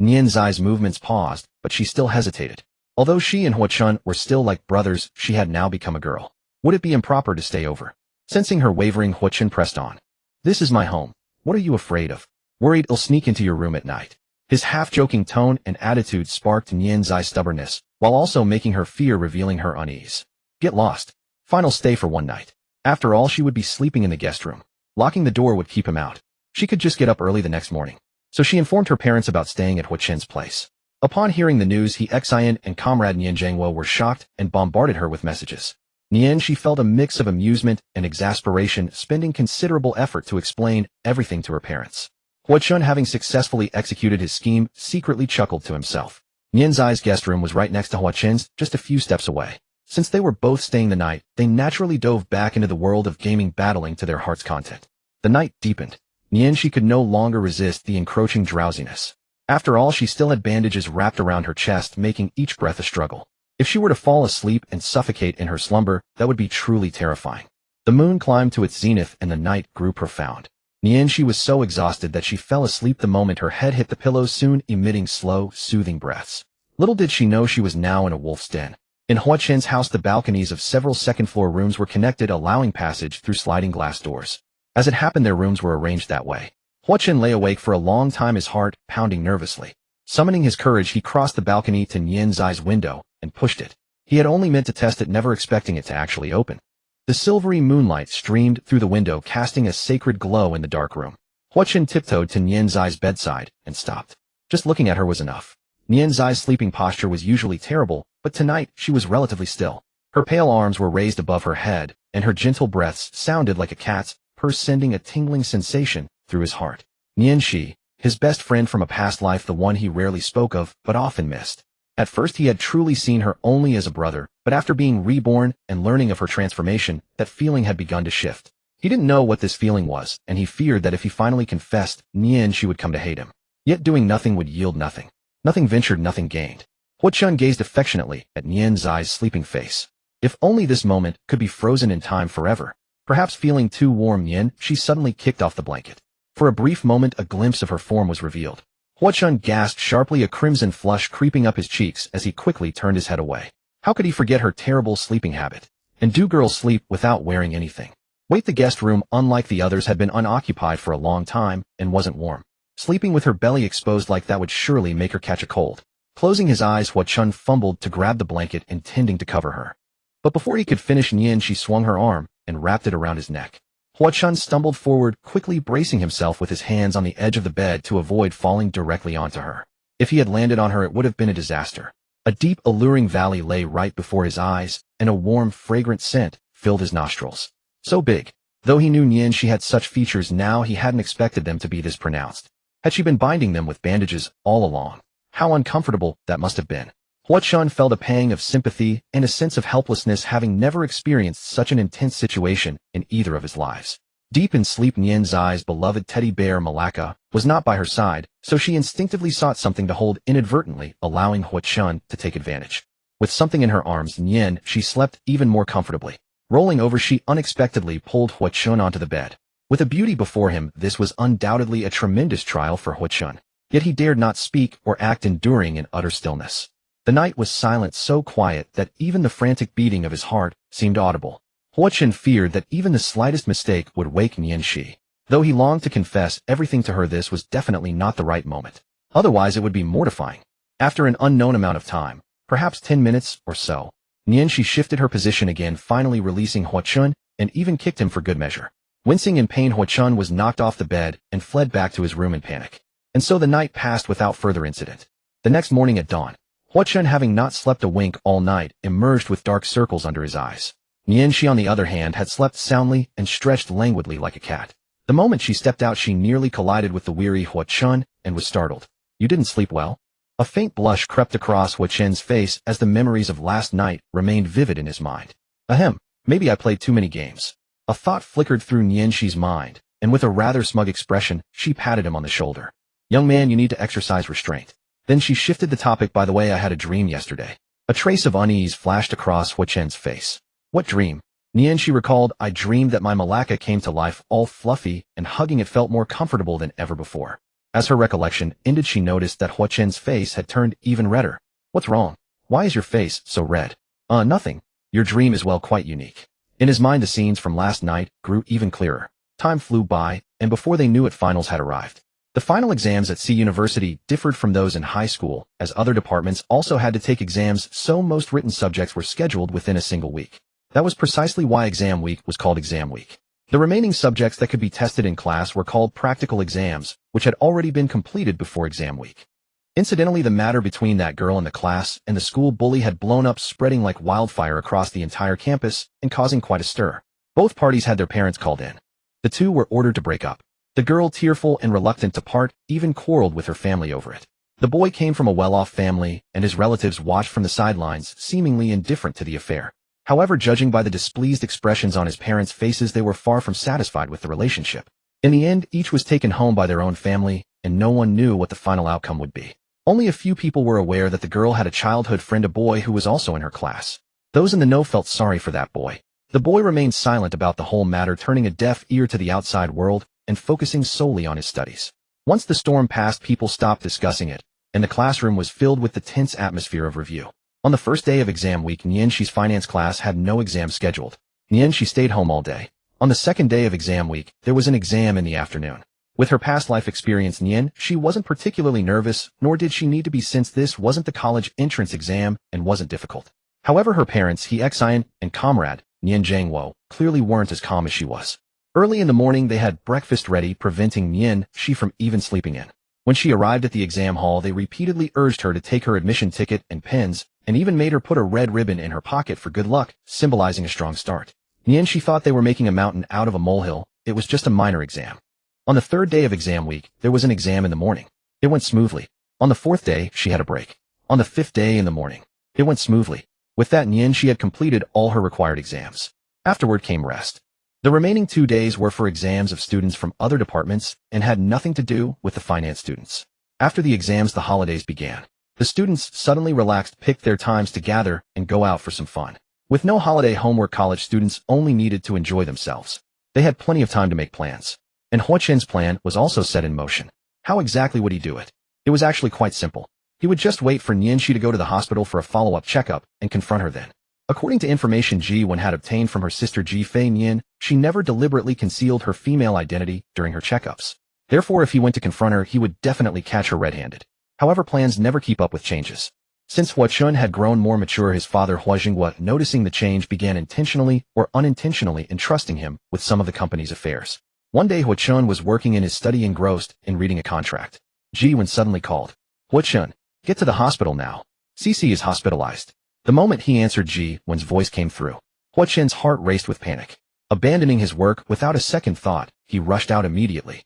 Nian's eyes movements paused, but she still hesitated. Although she and Hua-chun were still like brothers, she had now become a girl. Would it be improper to stay over? Sensing her wavering, Hua-chun pressed on. This is my home. What are you afraid of? Worried I'll sneak into your room at night? His half-joking tone and attitude sparked Nian's stubbornness, while also making her fear, revealing her unease. Get lost. Final stay for one night. After all, she would be sleeping in the guest room. Locking the door would keep him out. She could just get up early the next morning. So she informed her parents about staying at Hua-chun's place. Upon hearing the news, Xian and comrade Nian Zhangwo were shocked and bombarded her with messages. Nian, she felt a mix of amusement and exasperation, spending considerable effort to explain everything to her parents. Hua-chun, having successfully executed his scheme, secretly chuckled to himself. Nian's guest room was right next to Hua-chun's, just a few steps away. Since they were both staying the night, they naturally dove back into the world of gaming, battling to their heart's content. The night deepened. Nian, she could no longer resist the encroaching drowsiness. After all, she still had bandages wrapped around her chest, making each breath a struggle. If she were to fall asleep and suffocate in her slumber, that would be truly terrifying. The moon climbed to its zenith and the night grew profound. Nian, she was so exhausted that she fell asleep the moment her head hit the pillow, soon emitting slow, soothing breaths. Little did she know she was now in a wolf's den. In Hua-chun's house, the balconies of several second-floor rooms were connected, allowing passage through sliding glass doors. As it happened, their rooms were arranged that way. Hua-chun lay awake for a long time, his heart pounding nervously. Summoning his courage, he crossed the balcony to Nian's window and pushed it. He had only meant to test it, never expecting it to actually open. The silvery moonlight streamed through the window, casting a sacred glow in the dark room. Hua-chun tiptoed to Nian's bedside and stopped. Just looking at her was enough. Nian's sleeping posture was usually terrible, but tonight she was relatively still. Her pale arms were raised above her head, and her gentle breaths sounded like a cat's purr, sending a tingling sensation through his heart. Nian, his best friend from a past life, the one he rarely spoke of but often missed. At first he had truly seen her only as a brother, but after being reborn and learning of her transformation, that feeling had begun to shift. He didn't know what this feeling was, and he feared that if he finally confessed, Nian, she would come to hate him. Yet doing nothing would yield nothing. Nothing ventured, nothing gained. Hua-chun gazed affectionately at Nian's sleeping face. If only this moment could be frozen in time forever. Perhaps feeling too warm, Nian, she suddenly kicked off the blanket. For a brief moment, a glimpse of her form was revealed. Hua-chun gasped sharply, a crimson flush creeping up his cheeks as he quickly turned his head away. How could he forget her terrible sleeping habit? And do girls sleep without wearing anything? Wait, the guest room, unlike the others, had been unoccupied for a long time and wasn't warm. Sleeping with her belly exposed like that would surely make her catch a cold. Closing his eyes, Hua-chun fumbled to grab the blanket, intending to cover her. But before he could finish, Nian, she swung her arm and wrapped it around his neck. Hua-chun stumbled forward, quickly bracing himself with his hands on the edge of the bed to avoid falling directly onto her. If he had landed on her, it would have been a disaster. A deep, alluring valley lay right before his eyes, and a warm, fragrant scent filled his nostrils. So big. Though he knew Nian, she had such features now, he hadn't expected them to be this pronounced. Had she been binding them with bandages all along? How uncomfortable that must have been. Hua-chun felt a pang of sympathy and a sense of helplessness, having never experienced such an intense situation in either of his lives. Deep in sleep, Nian's beloved teddy bear Malaka was not by her side, so she instinctively sought something to hold, inadvertently allowing Hua-chun to take advantage. With something in her arms, Nian, she slept even more comfortably. Rolling over, she unexpectedly pulled Hua-chun onto the bed. With a beauty before him, this was undoubtedly a tremendous trial for Huachun. Yet he dared not speak or act, enduring in utter stillness. The night was silent, so quiet that even the frantic beating of his heart seemed audible. Huachun feared that even the slightest mistake would wake Nianxi. Though he longed to confess everything to her, this was definitely not the right moment. Otherwise it would be mortifying. After an unknown amount of time, perhaps 10 minutes or so, Nianxi shifted her position again, finally releasing Huachun, and even kicked him for good measure. Wincing in pain, Huachun was knocked off the bed and fled back to his room in panic. And so the night passed without further incident. The next morning at dawn, Huachun, having not slept a wink all night, emerged with dark circles under his eyes. Nianxi, on the other hand, had slept soundly and stretched languidly like a cat. The moment she stepped out, she nearly collided with the weary Huachun and was startled. "You didn't sleep well?" A faint blush crept across Huachun's face as the memories of last night remained vivid in his mind. Ahem, maybe I played too many games. A thought flickered through Nianxi's mind, and with a rather smug expression, she patted him on the shoulder. "Young man, you need to exercise restraint." Then she shifted the topic. "By the way, I had a dream yesterday." A trace of unease flashed across Huachun's face. "What dream?" Nianxi recalled. "I dreamed that my Malacca came to life, all fluffy, and hugging it felt more comfortable than ever before." As her recollection ended, she noticed that Huachun's face had turned even redder. "What's wrong? Why is your face so red?" Nothing. Your dream is, well, quite unique." In his mind, the scenes from last night grew even clearer. Time flew by, and before they knew it, finals had arrived. The final exams at C University differed from those in high school, as other departments also had to take exams, so most written subjects were scheduled within a single week. That was precisely why exam week was called exam week. The remaining subjects that could be tested in class were called practical exams, which had already been completed before exam week. Incidentally, the matter between that girl in the class and the school bully had blown up, spreading like wildfire across the entire campus and causing quite a stir. Both parties had their parents called in. The two were ordered to break up. The girl, tearful and reluctant to part, even quarreled with her family over it. The boy came from a well-off family, and his relatives watched from the sidelines, seemingly indifferent to the affair. However, judging by the displeased expressions on his parents' faces, they were far from satisfied with the relationship. In the end, each was taken home by their own family, and no one knew what the final outcome would be. Only a few people were aware that the girl had a childhood friend, a boy who was also in her class. Those in the know felt sorry for that boy. The boy remained silent about the whole matter, turning a deaf ear to the outside world and focusing solely on his studies. Once the storm passed, people stopped discussing it, and the classroom was filled with the tense atmosphere of review. On the first day of exam week, Nianxi's finance class had no exam scheduled. Nianxi stayed home all day. On the second day of exam week, there was an exam in the afternoon. With her past life experience, she wasn't particularly nervous, nor did she need to be, since this wasn't the college entrance exam and wasn't difficult. However, her parents, He Xian and comrade, Nian Zhangwo, clearly weren't as calm as she was. Early in the morning, they had breakfast ready, preventing Nianxi from even sleeping in. When she arrived at the exam hall, they repeatedly urged her to take her admission ticket and pens, and even made her put a red ribbon in her pocket for good luck, symbolizing a strong start. Nianxi thought they were making a mountain out of a molehill. It was just a minor exam. On the third day of exam week, there was an exam in the morning. It went smoothly. On the fourth day, she had a break. On the fifth day in the morning, it went smoothly. With that, Nianxi had completed all her required exams. Afterward came rest. The remaining 2 days were for exams of students from other departments and had nothing to do with the finance students. After the exams, the holidays began. The students, suddenly relaxed, picked their times to gather and go out for some fun. With no holiday homework, college students only needed to enjoy themselves. They had plenty of time to make plans. And Huachen's plan was also set in motion. How exactly would he do it? It was actually quite simple. He would just wait for Nianxi to go to the hospital for a follow-up checkup and confront her then. According to information Ji Wen had obtained from her sister Ji Fei Nian, she never deliberately concealed her female identity during her checkups. Therefore, if he went to confront her, he would definitely catch her red-handed. However, plans never keep up with changes. Since Huachun had grown more mature, his father Hua Jinghua, noticing the change, began intentionally or unintentionally entrusting him with some of the company's affairs. One day, Huachun was working in his study, engrossed in reading a contract. Ji Wen suddenly called, "Huachun, get to the hospital now. Cici is hospitalized." The moment he answered, Ji Wen's voice came through. Huachun's heart raced with panic. Abandoning his work without a second thought, he rushed out immediately.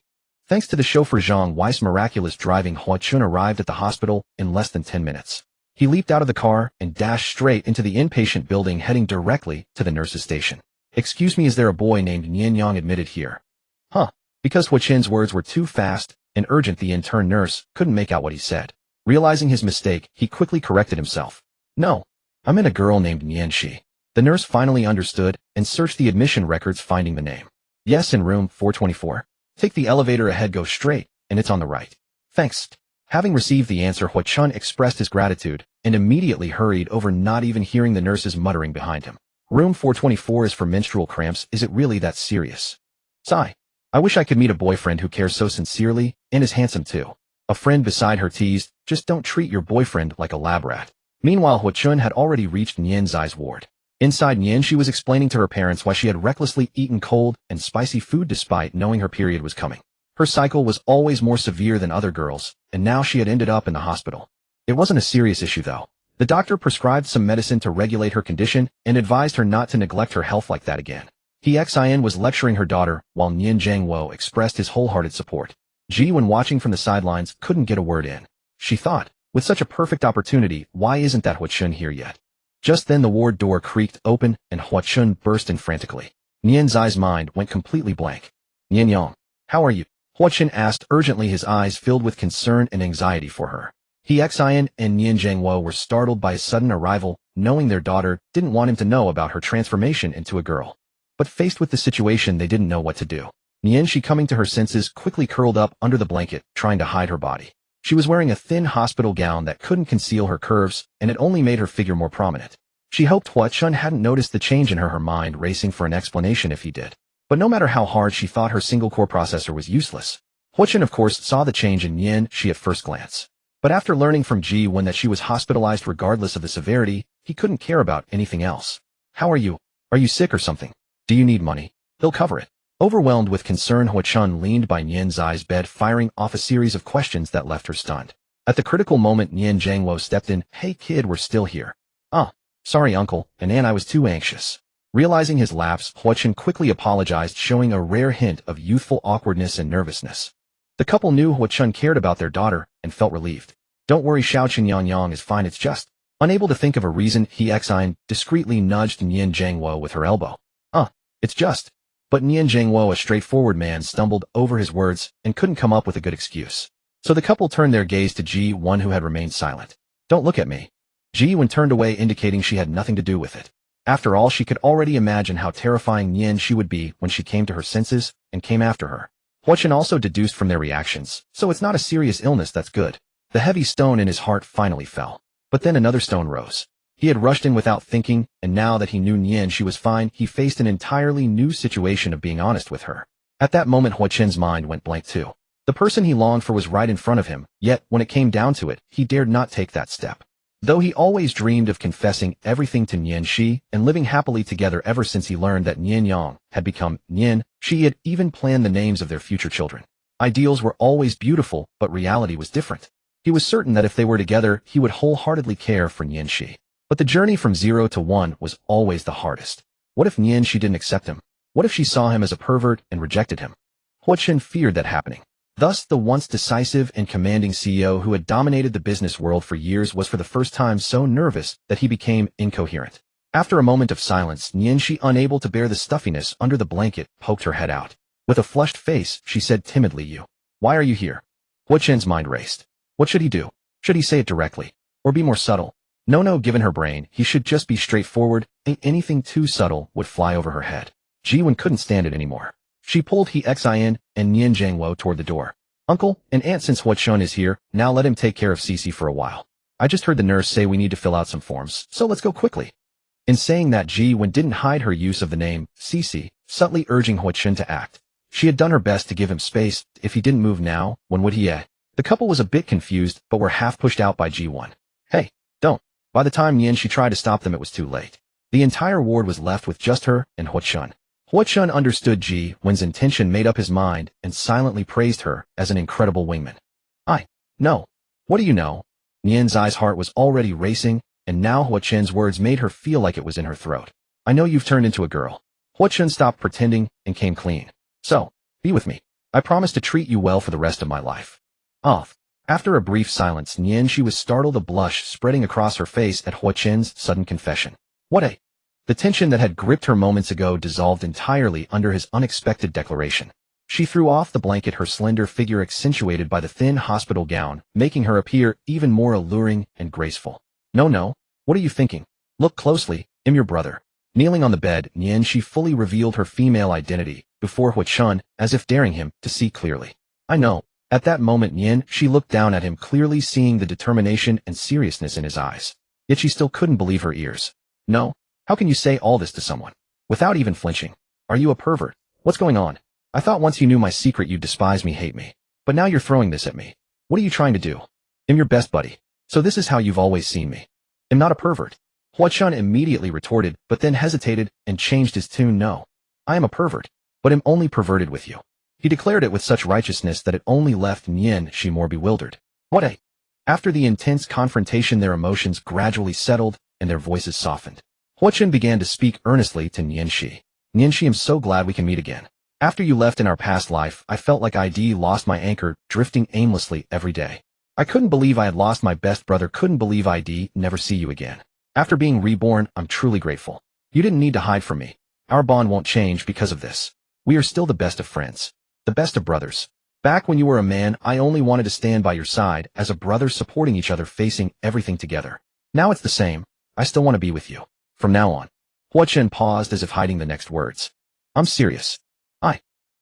Thanks to the chauffeur Zhang Wei's miraculous driving, Huachun arrived at the hospital in less than 10 minutes. He leaped out of the car and dashed straight into the inpatient building, heading directly to the nurse's station. "Excuse me, is there a boy named Nian Yang admitted here?" Because Huachun's words were too fast and urgent, the intern nurse couldn't make out what he said. Realizing his mistake, he quickly corrected himself. "No, I meant a girl named Nianxi." The nurse finally understood and searched the admission records, finding the name. Yes, in room 424. Take the elevator ahead, go straight, and it's on the right. Thanks. Having received the answer, Hua-chun expressed his gratitude and immediately hurried over, not even hearing the nurses muttering behind him. Room 424 is for menstrual cramps. Is it really that serious? Sigh. I wish I could meet a boyfriend who cares so sincerely and is handsome too. A friend beside her teased, just don't treat your boyfriend like a lab rat. Meanwhile, Hua-chun had already reached Nian Zai's ward. Inside Nian, she was explaining to her parents why she had recklessly eaten cold and spicy food despite knowing her period was coming. Her cycle was always more severe than other girls, and now she had ended up in the hospital. It wasn't a serious issue though. The doctor prescribed some medicine to regulate her condition and advised her not to neglect her health like that again. Xin was lecturing her daughter, while Nian Zhangwo expressed his wholehearted support. Ji, when watching from the sidelines, couldn't get a word in. She thought, with such a perfect opportunity, why isn't that Hua-chun here yet? Just then the ward door creaked open and Hua-chun burst in frantically. Nian Zai's mind went completely blank. Nian Yang, how are you? Hua-chun asked urgently, his eyes filled with concern and anxiety for her. Xin and Nian Zhangwo were startled by his sudden arrival, knowing their daughter didn't want him to know about her transformation into a girl. But faced with the situation, they didn't know what to do. Nian, she coming to her senses, quickly curled up under the blanket, trying to hide her body. She was wearing a thin hospital gown that couldn't conceal her curves, and it only made her figure more prominent. She hoped Hua-chun hadn't noticed the change in her mind racing for an explanation if he did. But no matter how hard she thought, her single-core processor was useless. Hua-chun, of course, saw the change in Nian she at first glance. But after learning from Ji-won that she was hospitalized regardless of the severity, he couldn't care about anything else. How are you? Are you sick or something? Do you need money? He'll cover it. Overwhelmed with concern, Hua-chun leaned by Nian Zai's bed, firing off a series of questions that left her stunned. At the critical moment, Nian Zhangwo stepped in. Hey kid, we're still here. Sorry uncle, and I was too anxious. Realizing his lapse, Hua-chun quickly apologized, showing a rare hint of youthful awkwardness and nervousness. The couple knew Hua-chun cared about their daughter and felt relieved. Don't worry, Xiaoqun Yang is fine, it's just. Unable to think of a reason, Xin discreetly nudged Nian Zhangwo with her elbow. It's just. But Nian Zhangwo, a straightforward man, stumbled over his words and couldn't come up with a good excuse. So the couple turned their gaze to Ji-won, who had remained silent. Don't look at me. Ji-won turned away, indicating she had nothing to do with it. After all, she could already imagine how terrifying Nian she would be when she came to her senses and came after her. Hua-chun also deduced from their reactions, so it's not a serious illness, that's good. The heavy stone in his heart finally fell. But then another stone rose. He had rushed in without thinking, and now that he knew Nian she was fine, he faced an entirely new situation of being honest with her. At that moment, Hua-chun's mind went blank too. The person he longed for was right in front of him, yet when it came down to it, he dared not take that step. Though he always dreamed of confessing everything to Nian Shi and living happily together ever since he learned that Nian Yang had become Nian, she had even planned the names of their future children. Ideals were always beautiful, but reality was different. He was certain that if they were together, he would wholeheartedly care for Nian Shi. But the journey from 0 to 1 was always the hardest. What if Nian Shi didn't accept him? What if she saw him as a pervert and rejected him? Hua-chun feared that happening. Thus, the once decisive and commanding CEO who had dominated the business world for years was for the first time so nervous that he became incoherent. After a moment of silence, Nian Shi, unable to bear the stuffiness under the blanket, poked her head out. With a flushed face, she said timidly, Why are you here? Hua-chun's mind raced. What should he do? Should he say it directly? Or be more subtle? No, given her brain, he should just be straightforward. Anything too subtle would fly over her head. Ji-won couldn't stand it anymore. She pulled Xin and Nian Zhangwo toward the door. Uncle and Aunt, since Hua-chun is here, now let him take care of Cece for a while. I just heard the nurse say we need to fill out some forms, so let's go quickly. In saying that, Ji-won didn't hide her use of the name Cece, subtly urging Hua-chun to act. She had done her best to give him space. If he didn't move now, when would he? The couple was a bit confused, but were half pushed out by Ji-won. Hey, don't. By the time Nian Shi tried to stop them, it was too late. The entire ward was left with just her and Hua-chun. Hua-chun understood Ji-won's intention, made up his mind, and silently praised her as an incredible wingman. No. What do you know? Nian Zai's heart was already racing, and now Hua-chun's words made her feel like it was in her throat. I know you've turned into a girl. Hua-chun stopped pretending and came clean. So, be with me. I promise to treat you well for the rest of my life. After a brief silence, Nian Shi was startled, a blush spreading across her face at Hua-chun's sudden confession. The tension that had gripped her moments ago dissolved entirely under his unexpected declaration. She threw off the blanket, her slender figure accentuated by the thin hospital gown, making her appear even more alluring and graceful. No, what are you thinking? Look closely, I'm your brother. Kneeling on the bed, Nian Shi fully revealed her female identity, before Hua Chun, as if daring him to see clearly. I know. At that moment she looked down at him, clearly seeing the determination and seriousness in his eyes. Yet she still couldn't believe her ears. No? How can you say all this to someone? Without even flinching. Are you a pervert? What's going on? I thought once you knew my secret you'd despise me, hate me. But now you're throwing this at me. What are you trying to do? I'm your best buddy. So this is how you've always seen me. I'm not a pervert. Hua Chun immediately retorted, but then hesitated and changed his tune. No. I am a pervert. But I'm only perverted with you. He declared it with such righteousness that it only left she more bewildered. What a... After the intense confrontation their emotions gradually settled and their voices softened. Hua Chun began to speak earnestly to Nianxi. I'm so glad we can meet again. After you left in our past life, I felt like I'd lost my anchor, drifting aimlessly every day. I couldn't believe I had lost my best brother, couldn't believe I'd never see you again. After being reborn, I'm truly grateful. You didn't need to hide from me. Our bond won't change because of this. We are still the best of friends. The best of brothers. Back when you were a man, I only wanted to stand by your side, as a brother supporting each other, facing everything together. Now it's the same. I still want to be with you. From now on. Hua Chun paused as if hiding the next words. I'm serious.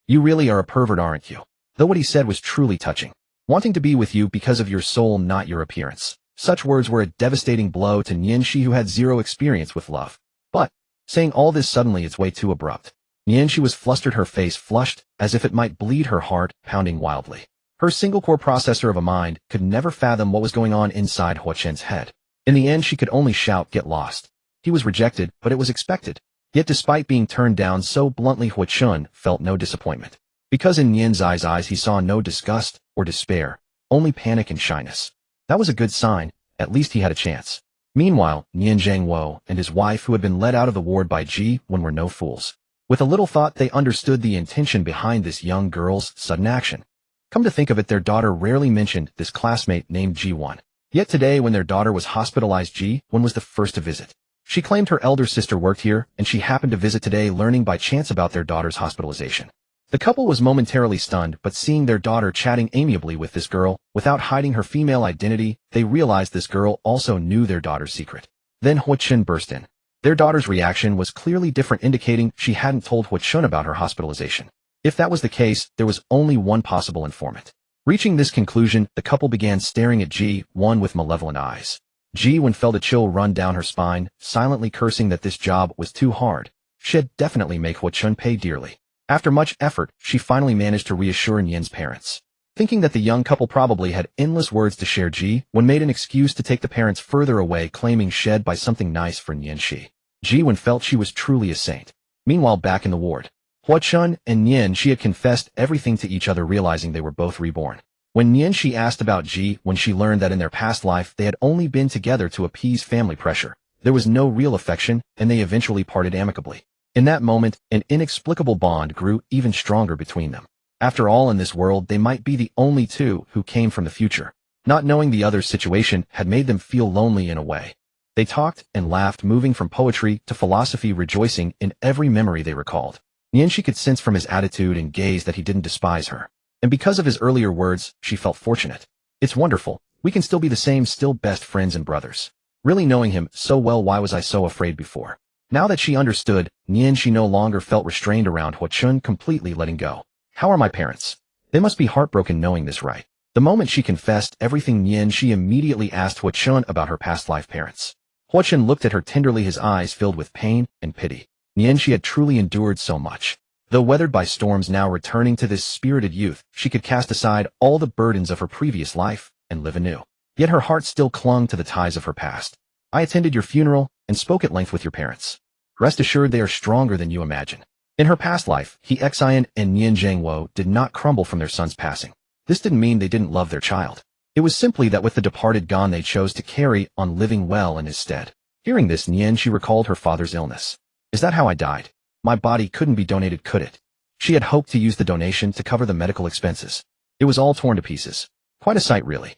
You really are a pervert, aren't you? Though what he said was truly touching. Wanting to be with you because of your soul, not your appearance. Such words were a devastating blow to Nianxi, who had zero experience with love. But, saying all this suddenly, it's way too abrupt. Nianxi was flustered, her face flushed, as if it might bleed, her heart pounding wildly. Her single-core processor of a mind could never fathom what was going on inside Hua Chun's head. In the end, she could only shout, get lost. He was rejected, but it was expected. Yet despite being turned down so bluntly, Hua Chun felt no disappointment. Because in Nian's eyes he saw no disgust or despair, only panic and shyness. That was a good sign. At least he had a chance. Meanwhile, Nian Zhangwo and his wife, who had been led out of the ward by Ji Wen, were no fools. With a little thought, they understood the intention behind this young girl's sudden action. Come to think of it, their daughter rarely mentioned this classmate named Ji Wen. Yet today, when their daughter was hospitalized, Ji Wen was the first to visit. She claimed her elder sister worked here, and she happened to visit today, learning by chance about their daughter's hospitalization. The couple was momentarily stunned, but seeing their daughter chatting amiably with this girl, without hiding her female identity, they realized this girl also knew their daughter's secret. Then Hua Chun burst in. Their daughter's reaction was clearly different, indicating she hadn't told Hua Chun about her hospitalization. If that was the case, there was only one possible informant. Reaching this conclusion, the couple began staring at Ji Wen with malevolent eyes. Ji Wen felt a chill run down her spine, silently cursing that this job was too hard. She'd definitely make Hua Chun pay dearly. After much effort, she finally managed to reassure Nian's parents. Thinking that the young couple probably had endless words to share, Ji Wen made an excuse to take the parents further away, claiming she'd buy something nice for Nianxi. Ji Wen felt she was truly a saint. Meanwhile, back in the ward, Hua Chun and Nianxi had confessed everything to each other, realizing they were both reborn. When Nianxi asked about Ji Wen, she learned that in their past life they had only been together to appease family pressure. There was no real affection, and they eventually parted amicably. In that moment, an inexplicable bond grew even stronger between them. After all, in this world, they might be the only two who came from the future. Not knowing the other's situation had made them feel lonely in a way. They talked and laughed, moving from poetry to philosophy, rejoicing in every memory they recalled. Nianxi could sense from his attitude and gaze that he didn't despise her. And because of his earlier words, she felt fortunate. It's wonderful. We can still be the same, still best friends and brothers. Really knowing him so well, why was I so afraid before? Now that she understood, Nianxi no longer felt restrained around Hua Chun, completely letting go. How are my parents? They must be heartbroken knowing this, right? The moment she confessed everything, Nianxi immediately asked Hua Chun about her past life parents. Hua Chun looked at her tenderly, his eyes filled with pain and pity. Nianxi had truly endured so much. Though weathered by storms, now returning to this spirited youth, she could cast aside all the burdens of her previous life and live anew. Yet her heart still clung to the ties of her past. I attended your funeral and spoke at length with your parents. Rest assured they are stronger than you imagine. In her past life, He Xian and Nian Zhangwo did not crumble from their son's passing. This didn't mean they didn't love their child. It was simply that with the departed gone, they chose to carry on living well in his stead. Hearing this, Nianxi recalled her father's illness. Is that how I died? My body couldn't be donated, could it? She had hoped to use the donation to cover the medical expenses. It was all torn to pieces. Quite a sight, really.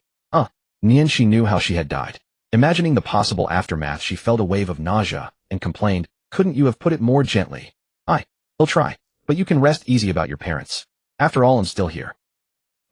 Nianxi knew how she had died. Imagining the possible aftermath, she felt a wave of nausea and complained, couldn't you have put it more gently? I'll try, but you can rest easy about your parents. After all, I'm still here.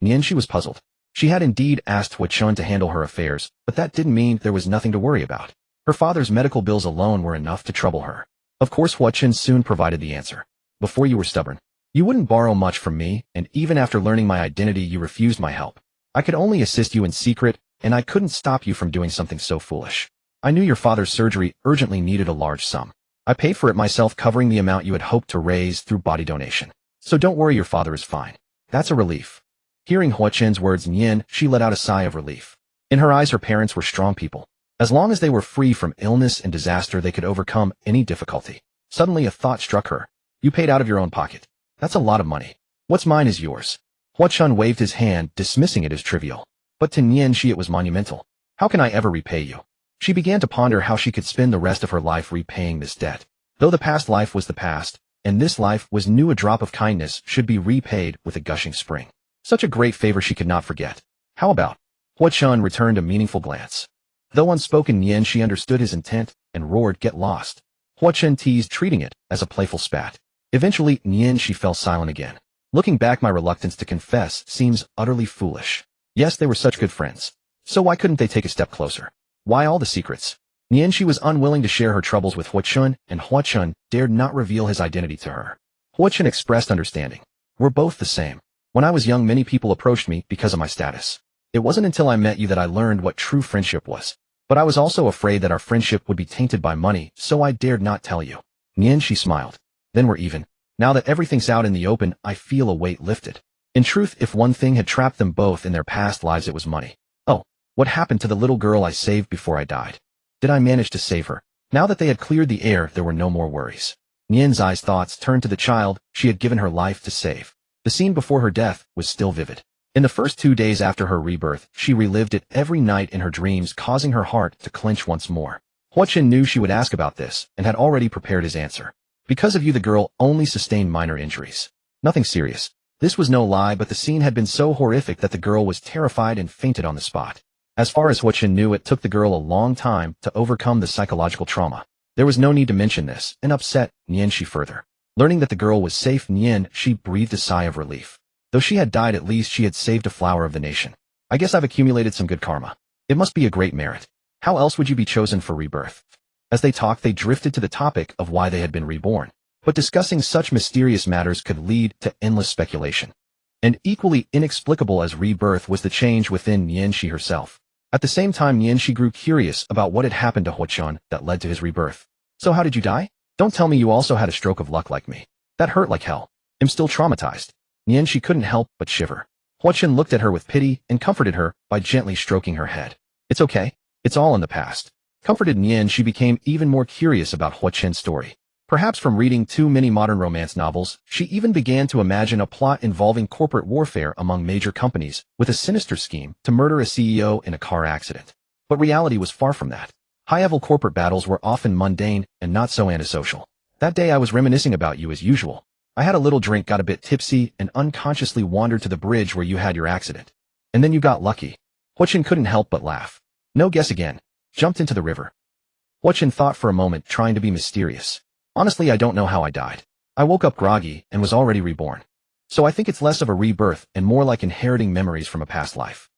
Nianxi was puzzled. She had indeed asked Hua Chun to handle her affairs, but that didn't mean there was nothing to worry about. Her father's medical bills alone were enough to trouble her. Of course, Hua Chun soon provided the answer. Before you were stubborn. You wouldn't borrow much from me, and even after learning my identity you refused my help. I could only assist you in secret, and I couldn't stop you from doing something so foolish. I knew your father's surgery urgently needed a large sum. I paid for it myself, covering the amount you had hoped to raise through body donation. So don't worry, your father is fine. That's a relief. Hearing Hua Chen's words, Nian, she let out a sigh of relief. In her eyes, her parents were strong people. As long as they were free from illness and disaster, they could overcome any difficulty. Suddenly a thought struck her. You paid out of your own pocket. That's a lot of money. What's mine is yours. Hua Chen waved his hand, dismissing it as trivial. But to Nian it was monumental. How can I ever repay you? She began to ponder how she could spend the rest of her life repaying this debt. Though the past life was the past, and this life was new, a drop of kindness should be repaid with a gushing spring. Such a great favor she could not forget. How about? Hua Chen returned a meaningful glance. Though unspoken, Nian she understood his intent and roared, "Get lost." Hua Chen teased, treating it as a playful spat. Eventually, Nian she fell silent again. Looking back, my reluctance to confess seems utterly foolish. Yes, they were such good friends. So why couldn't they take a step closer? Why all the secrets? Nian she was unwilling to share her troubles with Hua Chen, and Hua Chen dared not reveal his identity to her. Hua Chen expressed understanding. We're both the same. When I was young, many people approached me because of my status. It wasn't until I met you that I learned what true friendship was. But I was also afraid that our friendship would be tainted by money, so I dared not tell you. Nian she smiled. Then we're even. Now that everything's out in the open, I feel a weight lifted. In truth, if one thing had trapped them both in their past lives, it was money. Oh, what happened to the little girl I saved before I died? Did I manage to save her? Now that they had cleared the air, there were no more worries. Nian's eyes thoughts turned to the child she had given her life to save. The scene before her death was still vivid. In the first 2 days after her rebirth, she relived it every night in her dreams, causing her heart to clench once more. Hua Chen knew she would ask about this, and had already prepared his answer. Because of you, the girl only sustained minor injuries. Nothing serious. This was no lie, but the scene had been so horrific that the girl was terrified and fainted on the spot. As far as Hua Chen knew, it took the girl a long time to overcome the psychological trauma. There was no need to mention this, and upset Nian she further. Learning that the girl was safe, Nian she breathed a sigh of relief. Though she had died, at least she had saved a flower of the nation. I guess I've accumulated some good karma. It must be a great merit. How else would you be chosen for rebirth? As they talked, they drifted to the topic of why they had been reborn. But discussing such mysterious matters could lead to endless speculation. And equally inexplicable as rebirth was the change within Nian she herself. At the same time, Nian she grew curious about what had happened to Hua Chen that led to his rebirth. So how did you die? Don't tell me you also had a stroke of luck like me. That hurt like hell. I'm still traumatized. Nian she couldn't help but shiver. Hua Chen looked at her with pity and comforted her by gently stroking her head. It's okay. It's all in the past. Comforted Nian, she became even more curious about Hua Chen's story. Perhaps from reading too many modern romance novels, she even began to imagine a plot involving corporate warfare among major companies, with a sinister scheme to murder a CEO in a car accident. But reality was far from that. High-level corporate battles were often mundane and not so antisocial. That day I was reminiscing about you as usual. I had a little drink, got a bit tipsy, and unconsciously wandered to the bridge where you had your accident. And then you got lucky. Hua Chen couldn't help but laugh. No, guess again. Jumped into the river. Hua Chen thought for a moment, trying to be mysterious. Honestly, I don't know how I died. I woke up groggy and was already reborn. So I think it's less of a rebirth and more like inheriting memories from a past life.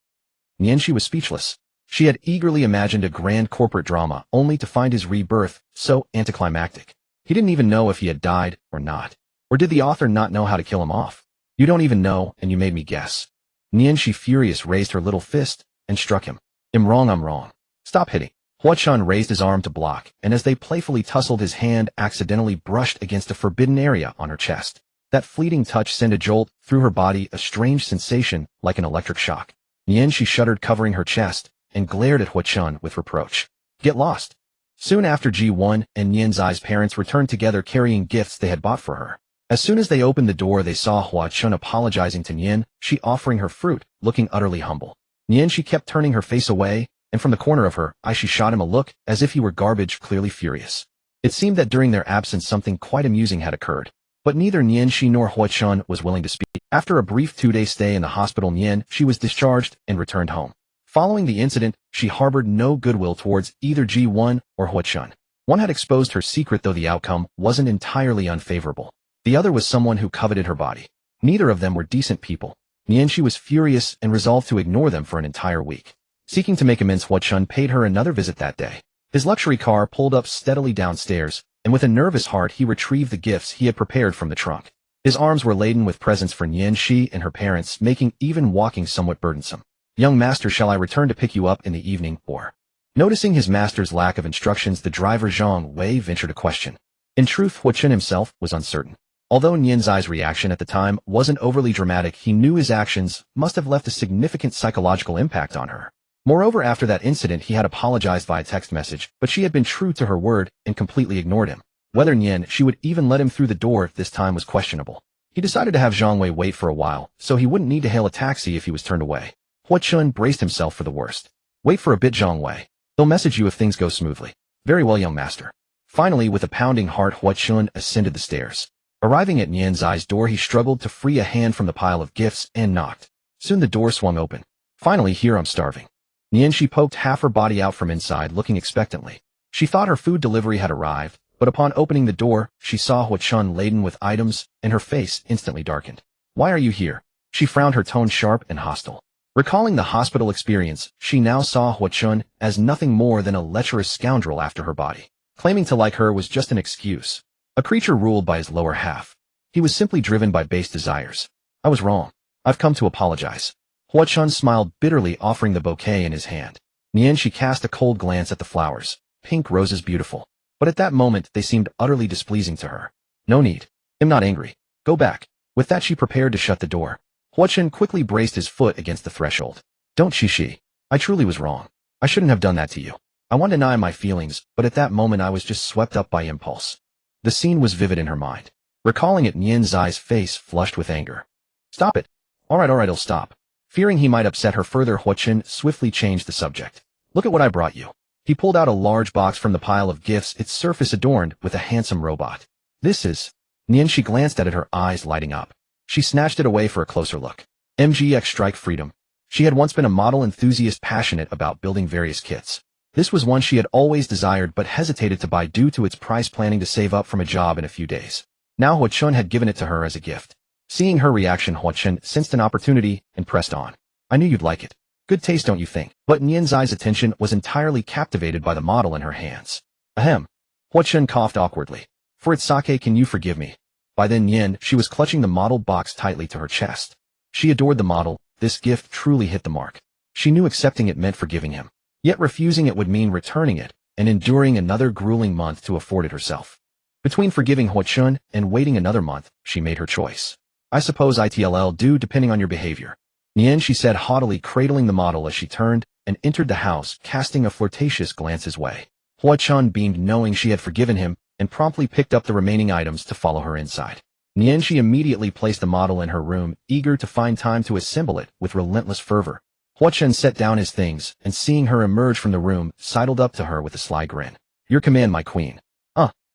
Nian she was speechless. She had eagerly imagined a grand corporate drama, only to find his rebirth so anticlimactic. He didn't even know if he had died or not. Or did the author not know how to kill him off? You don't even know, and you made me guess. Nian she, furious, raised her little fist and struck him. I'm wrong. Stop hitting. Hua Chen raised his arm to block, and as they playfully tussled, his hand accidentally brushed against a forbidden area on her chest. That fleeting touch sent a jolt through her body, a strange sensation like an electric shock. Nian she shuddered, covering her chest, and glared at Hua Chen with reproach. Get lost. Soon after, Ji-won and Nian's eyes parents returned together, carrying gifts they had bought for her. As soon as they opened the door, they saw Hua Chen apologizing to Nian, she offering her fruit, looking utterly humble. Nian she kept turning her face away, and from the corner of her eye she shot him a look as if he were garbage, clearly furious. It seemed that during their absence something quite amusing had occurred, but neither Nian she nor Hua Chen was willing to speak. After a brief 2-day stay in the hospital, Nian she was discharged and returned home. Following the incident, she harbored no goodwill towards either Ji-won or Hua Chen. One had exposed her secret, though the outcome wasn't entirely unfavorable. The other was someone who coveted her body. Neither of them were decent people. Nian she was furious and resolved to ignore them for an entire week. Seeking to make amends, Hua Chen paid her another visit that day. His luxury car pulled up steadily downstairs, and with a nervous heart he retrieved the gifts he had prepared from the trunk. His arms were laden with presents for Nian Shi and her parents, making even walking somewhat burdensome. Young master, shall I return to pick you up in the evening, or? Noticing his master's lack of instructions, the driver Zhang Wei ventured a question. In truth, Hua Chun himself was uncertain. Although Nian Zai's reaction at the time wasn't overly dramatic, he knew his actions must have left a significant psychological impact on her. Moreover, after that incident, he had apologized via text message, but she had been true to her word and completely ignored him. Whether Nian Shi would even let him through the door this time was questionable. He decided to have Zhang Wei wait for a while, so he wouldn't need to hail a taxi if he was turned away. Hua Chun braced himself for the worst. Wait for a bit, Zhang Wei. They'll message you if things go smoothly. Very well, young master. Finally, with a pounding heart, Hua Chun ascended the stairs. Arriving at Nian Zai's door, he struggled to free a hand from the pile of gifts and knocked. Soon the door swung open. Finally, here I'm starving. Nian Shi poked half her body out from inside, looking expectantly. She thought her food delivery had arrived, but upon opening the door, she saw Hua Chun laden with items, and her face instantly darkened. Why are you here? She frowned, her tone sharp and hostile. Recalling the hospital experience, she now saw Hua Chun as nothing more than a lecherous scoundrel after her body. Claiming to like her was just an excuse. A creature ruled by his lower half. He was simply driven by base desires. I was wrong. I've come to apologize. Hua Chun smiled bitterly, offering the bouquet in his hand. Nian Shi cast a cold glance at the flowers. Pink roses, beautiful. But at that moment, they seemed utterly displeasing to her. No need. I'm not angry. Go back. With that, she prepared to shut the door. Hua Chun quickly braced his foot against the threshold. Don't, Shi. I truly was wrong. I shouldn't have done that to you. I want to deny my feelings, but at that moment I was just swept up by impulse. The scene was vivid in her mind. Recalling it, Nian Zai's face flushed with anger. Stop it. All right, I'll stop. Fearing he might upset her further, Hua Chun swiftly changed the subject. Look at what I brought you. He pulled out a large box from the pile of gifts, its surface adorned with a handsome robot. This is... Nian Shi glanced at it, her eyes lighting up. She snatched it away for a closer look. MGX Strike Freedom. She had once been a model enthusiast passionate about building various kits. This was one she had always desired but hesitated to buy due to its price, planning to save up from a job in a few days. Now Hua Chun had given it to her as a gift. Seeing her reaction, Hua Chun sensed an opportunity and pressed on. I knew you'd like it. Good taste, don't you think? But Nian Zai's attention was entirely captivated by the model in her hands. Ahem. Hua Chun coughed awkwardly. For its sake, can you forgive me? By then Nian Shi was clutching the model box tightly to her chest. She adored the model. This gift truly hit the mark. She knew accepting it meant forgiving him. Yet refusing it would mean returning it, and enduring another grueling month to afford it herself. Between forgiving Hua Chun and waiting another month, she made her choice. I suppose it'll do, depending on your behavior. Nian Shi said haughtily, cradling the model as she turned and entered the house, casting a flirtatious glance his way. Hua Chun beamed, knowing she had forgiven him, and promptly picked up the remaining items to follow her inside. Nian Shi immediately placed the model in her room, eager to find time to assemble it with relentless fervor. Hua Chun set down his things, and seeing her emerge from the room, sidled up to her with a sly grin. Your command, my queen.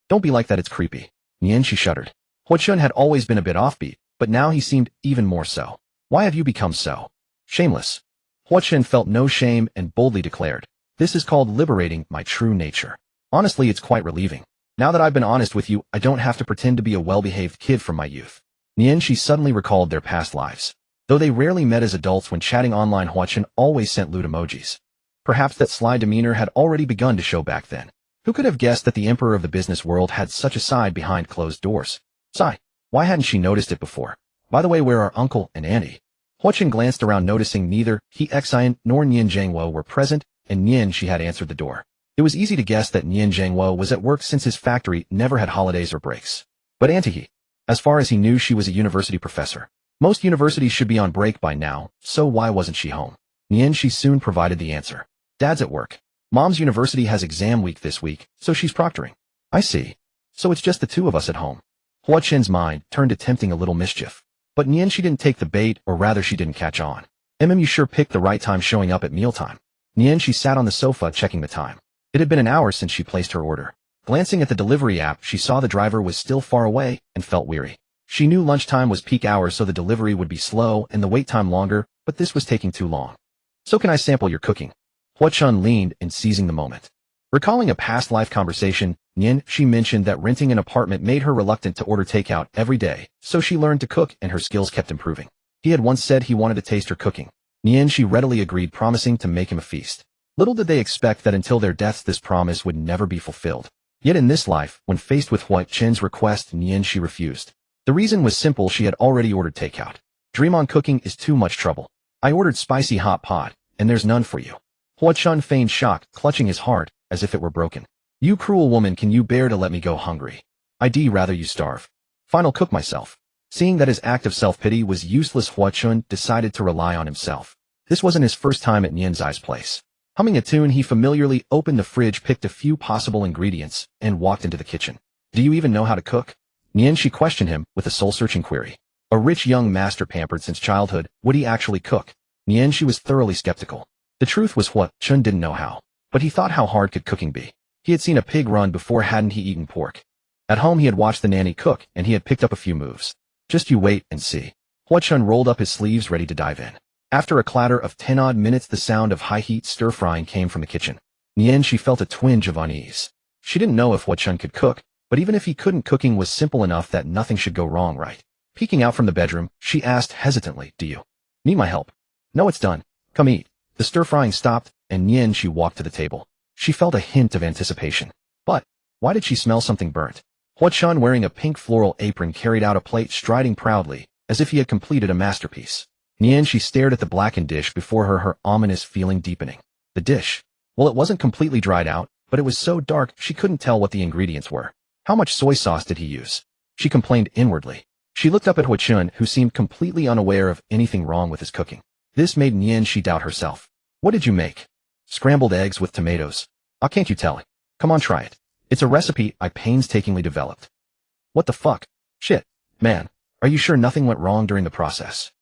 Don't be like that, it's creepy. Nian Shi shuddered. Hua Chun had always been a bit offbeat, but now he seemed even more so. Why have you become so shameless? Hua Chun felt no shame and boldly declared. This is called liberating my true nature. Honestly, it's quite relieving. Now that I've been honest with you, I don't have to pretend to be a well-behaved kid from my youth. Nian Shi suddenly recalled their past lives. Though they rarely met as adults, when chatting online, Hua Chun always sent lewd emojis. Perhaps that sly demeanor had already begun to show back then. Who could have guessed that the emperor of the business world had such a side behind closed doors? Sigh. Why hadn't she noticed it before? By the way, where are uncle and auntie? Hua Chun glanced around, noticing neither he Xian nor Nian Zhangwo were present, and Nian Shi had answered the door. It was easy to guess that Nian Zhangwo was at work, since his factory never had holidays or breaks. But auntie he? As far as he knew, she was a university professor. Most universities should be on break by now, so why wasn't she home? Nian Shi soon provided the answer. Dad's at work. Mom's university has exam week this week, so she's proctoring. I see. So it's just the two of us at home. Hua Chun's mind turned to tempting a little mischief. But Nian Shi didn't take the bait, or rather she didn't catch on. You sure picked the right time, showing up at mealtime. Nian Shi sat on the sofa, checking the time. It had been an hour since she placed her order. Glancing at the delivery app, she saw the driver was still far away, and felt weary. She knew lunchtime was peak hour, so the delivery would be slow and the wait time longer, but this was taking too long. So can I sample your cooking? Hua Chun leaned in, seizing the moment. Recalling a past life conversation, Nian Shi mentioned that renting an apartment made her reluctant to order takeout every day, so she learned to cook and her skills kept improving. He had once said he wanted to taste her cooking. Nian Shi readily agreed, promising to make him a feast. Little did they expect that until their deaths this promise would never be fulfilled. Yet in this life, when faced with Hua Chun's request, Nian Shi refused. The reason was simple, she had already ordered takeout. Dream on cooking is too much trouble. I ordered spicy hot pot, and there's none for you. Hua Chun feigned shock, clutching his heart, as if it were broken. You cruel woman, can you bear to let me go hungry? I'd rather you starve. Final cook myself. Seeing that his act of self-pity was useless, Hua Chun decided to rely on himself. This wasn't his first time at Nian Zai's place. Humming a tune, he familiarly opened the fridge, picked a few possible ingredients, and walked into the kitchen. Do you even know how to cook? Nian Shi questioned him with a soul-searching query. A rich young master pampered since childhood, would he actually cook? Nian Shi was thoroughly skeptical. The truth was Hua Chun didn't know how. But he thought, how hard could cooking be? He had seen a pig run before, hadn't he eaten pork? At home he had watched the nanny cook, and he had picked up a few moves. Just you wait and see. Hua Chun rolled up his sleeves, ready to dive in. After a clatter of 10-odd minutes, the sound of high-heat stir-frying came from the kitchen. Nian Shi felt a twinge of unease. She didn't know if Hua Chun could cook, but even if he couldn't, cooking was simple enough that nothing should go wrong, right? Peeking out from the bedroom, she asked hesitantly, do you need my help? No, it's done. Come eat. The stir-frying stopped, and Nian Shi walked to the table. She felt a hint of anticipation. But why did she smell something burnt? Hua Chun, wearing a pink floral apron, carried out a plate, striding proudly, as if he had completed a masterpiece. Nian Shi stared at the blackened dish before her ominous feeling deepening. The dish. Well, it wasn't completely dried out, but it was so dark she couldn't tell what the ingredients were. How much soy sauce did he use? She complained inwardly. She looked up at Hua Chun, who seemed completely unaware of anything wrong with his cooking. This made Nian Shi doubt herself. What did you make? Scrambled eggs with tomatoes. How can't you tell? Come on, try it. It's a recipe I painstakingly developed. What the fuck? Shit. Man, are you sure nothing went wrong during the process?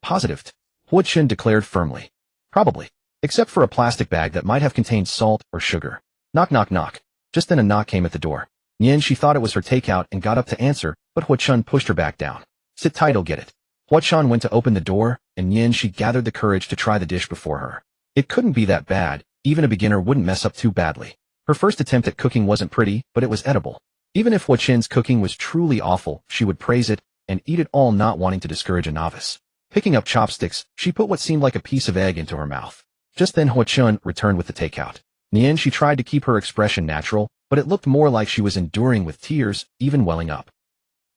Positive, Hua Chun declared firmly. Probably. Except for a plastic bag that might have contained salt or sugar. Knock, knock, knock. Just then a knock came at the door. Nian Shi thought it was her takeout and got up to answer, but Hua Chun pushed her back down. Sit tight, I'll get it. Hua Chun went to open the door, and Nian Shi gathered the courage to try the dish before her. It couldn't be that bad. Even a beginner wouldn't mess up too badly. Her first attempt at cooking wasn't pretty, but it was edible. Even if Hua Chun's cooking was truly awful, she would praise it and eat it all, not wanting to discourage a novice. Picking up chopsticks, she put what seemed like a piece of egg into her mouth. Just then Hua Chun returned with the takeout. Nian Shi tried to keep her expression natural, but it looked more like she was enduring, with tears even welling up.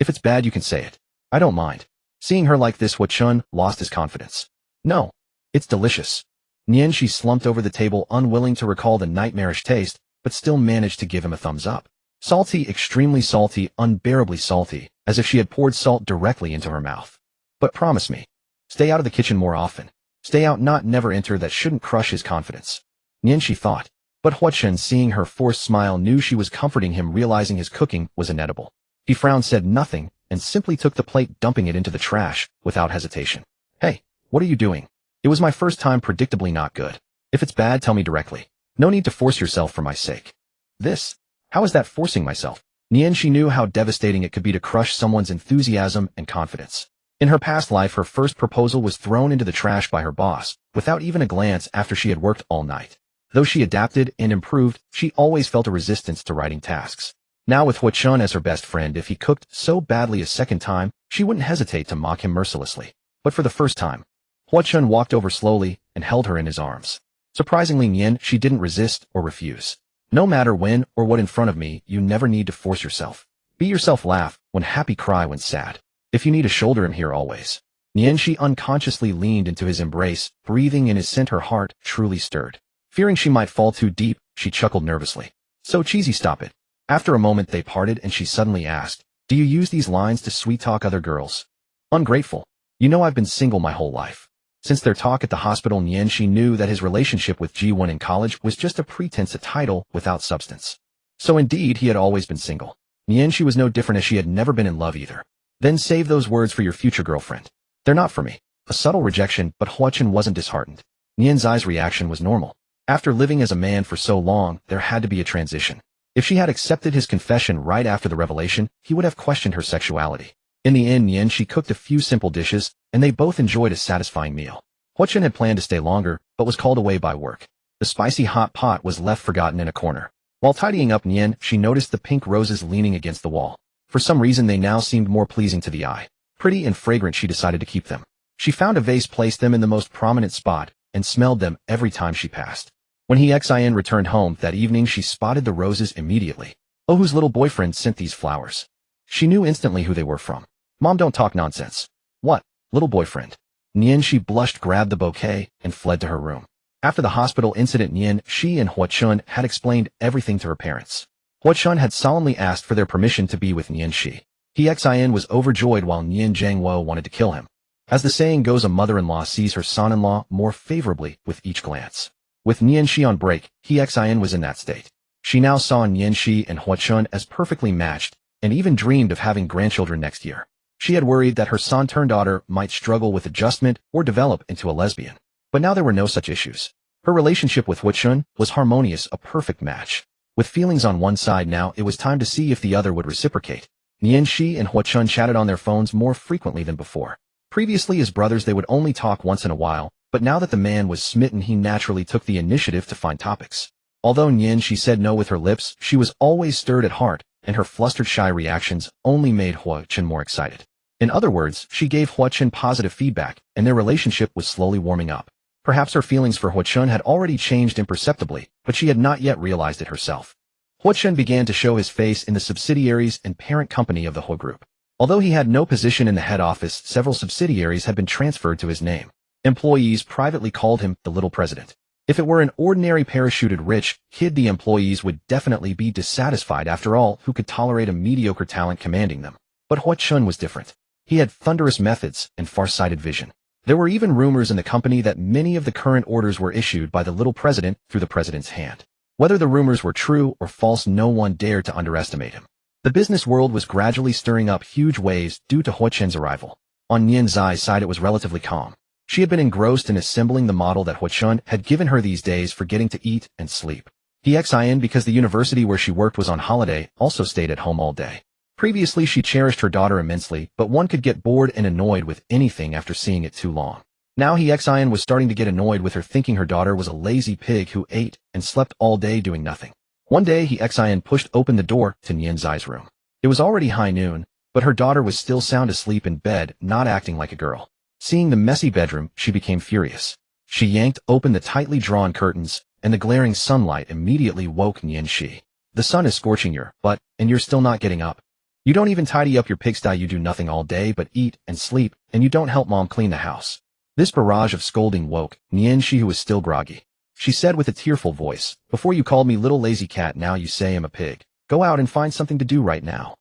If it's bad, you can say it. I don't mind. Seeing her like this, Hua Chun lost his confidence. No. It's delicious. Nian Shi slumped over the table, unwilling to recall the nightmarish taste, but still managed to give him a thumbs up. Salty, extremely salty, unbearably salty, as if she had poured salt directly into her mouth. But promise me. Stay out of the kitchen more often. Stay out, not never enter. That shouldn't crush his confidence. Nian Shi thought. But Hua Chun, seeing her forced smile, knew she was comforting him, realizing his cooking was inedible. He frowned, said nothing, and simply took the plate, dumping it into the trash without hesitation. Hey, what are you doing? It was my first time, predictably not good. If it's bad, tell me directly. No need to force yourself for my sake. This? How is that forcing myself? Nian Shi knew how devastating it could be to crush someone's enthusiasm and confidence. In her past life, her first proposal was thrown into the trash by her boss, without even a glance, after she had worked all night. Though she adapted and improved, she always felt a resistance to writing tasks. Now with Hua Chun as her best friend, if he cooked so badly a second time, she wouldn't hesitate to mock him mercilessly. But for the first time, Hua Chun walked over slowly and held her in his arms. Surprisingly, Nian, she didn't resist or refuse. No matter when or what in front of me, you never need to force yourself. Be yourself, laugh when happy, cry when sad. If you need a shoulder, I'm here always. Nian Shi unconsciously leaned into his embrace, breathing in his scent. Her heart truly stirred. Fearing she might fall too deep, she chuckled nervously. So cheesy, stop it. After a moment they parted, and she suddenly asked, do you use these lines to sweet-talk other girls? Ungrateful. You know I've been single my whole life. Since their talk at the hospital, Nian Shi knew that his relationship with Ji-won in college was just a pretense, a title without substance. So indeed, he had always been single. Nian Shi was no different, as she had never been in love either. Then save those words for your future girlfriend. They're not for me. A subtle rejection, but Hua Chun wasn't disheartened. Nian Zai's reaction was normal. After living as a man for so long, there had to be a transition. If she had accepted his confession right after the revelation, he would have questioned her sexuality. In the end, Nian Shi cooked a few simple dishes, and they both enjoyed a satisfying meal. Hua Chun had planned to stay longer, but was called away by work. The spicy hot pot was left forgotten in a corner. While tidying up Nian, she noticed the pink roses leaning against the wall. For some reason they now seemed more pleasing to the eye. Pretty and fragrant, she decided to keep them. She found a vase, placed them in the most prominent spot, and smelled them every time she passed. When Xin returned home that evening, she spotted the roses immediately. Oh, whose little boyfriend sent these flowers? She knew instantly who they were from. Mom, don't talk nonsense. What? Little boyfriend. Nian-shi blushed, grabbed the bouquet, and fled to her room. After the hospital incident, Nian-shi and Hua-chun had explained everything to her parents. Hua-chun had solemnly asked for their permission to be with Nian-shi. Xin was overjoyed while Nian Zhangwo wanted to kill him. As the saying goes, a mother-in-law sees her son-in-law more favorably with each glance. With Nian-shi on break, Xin was in that state. She now saw Nian-shi and Hua-chun as perfectly matched, and even dreamed of having grandchildren next year. She had worried that her son-turned-daughter might struggle with adjustment or develop into a lesbian. But now there were no such issues. Her relationship with Hua-chun was harmonious, a perfect match. With feelings on one side now, it was time to see if the other would reciprocate. Nian-shi and Hua-chun chatted on their phones more frequently than before. Previously as brothers they would only talk once in a while, but now that the man was smitten he naturally took the initiative to find topics. Although Nian-shi said no with her lips, she was always stirred at heart, and her flustered shy reactions only made Hua-chun more excited. In other words, she gave Hua-chun positive feedback, and their relationship was slowly warming up. Perhaps her feelings for Hua-chun had already changed imperceptibly, but she had not yet realized it herself. Hua-chun began to show his face in the subsidiaries and parent company of the Hua Group. Although he had no position in the head office, several subsidiaries had been transferred to his name. Employees privately called him the Little President. If it were an ordinary parachuted rich kid, the employees would definitely be dissatisfied. After all, who could tolerate a mediocre talent commanding them? But Hua-chun was different. He had thunderous methods and far-sighted vision. There were even rumors in the company that many of the current orders were issued by the Little President through the President's hand. Whether the rumors were true or false, no one dared to underestimate him. The business world was gradually stirring up huge waves due to Hua-chun's arrival. On Nian Zai's side it was relatively calm. She had been engrossed in assembling the model that Hua-chun had given her these days, forgetting to eat and sleep. Xin, because the university where she worked was on holiday, also stayed at home all day. Previously she cherished her daughter immensely, but one could get bored and annoyed with anything after seeing it too long. Now Xin was starting to get annoyed with her, thinking her daughter was a lazy pig who ate and slept all day doing nothing. One day Xin pushed open the door to Nian Zai's room. It was already high noon, but her daughter was still sound asleep in bed, not acting like a girl. Seeing the messy bedroom, she became furious. She yanked open the tightly drawn curtains, and the glaring sunlight immediately woke Nian-shi. The sun is scorching your butt, and you're still not getting up. You don't even tidy up your pigsty, you do nothing all day but eat and sleep, and you don't help mom clean the house. This barrage of scolding woke Nian-shi, who was still groggy. She said with a tearful voice, "Before you called me little lazy cat, now you say I'm a pig. Go out and find something to do right now."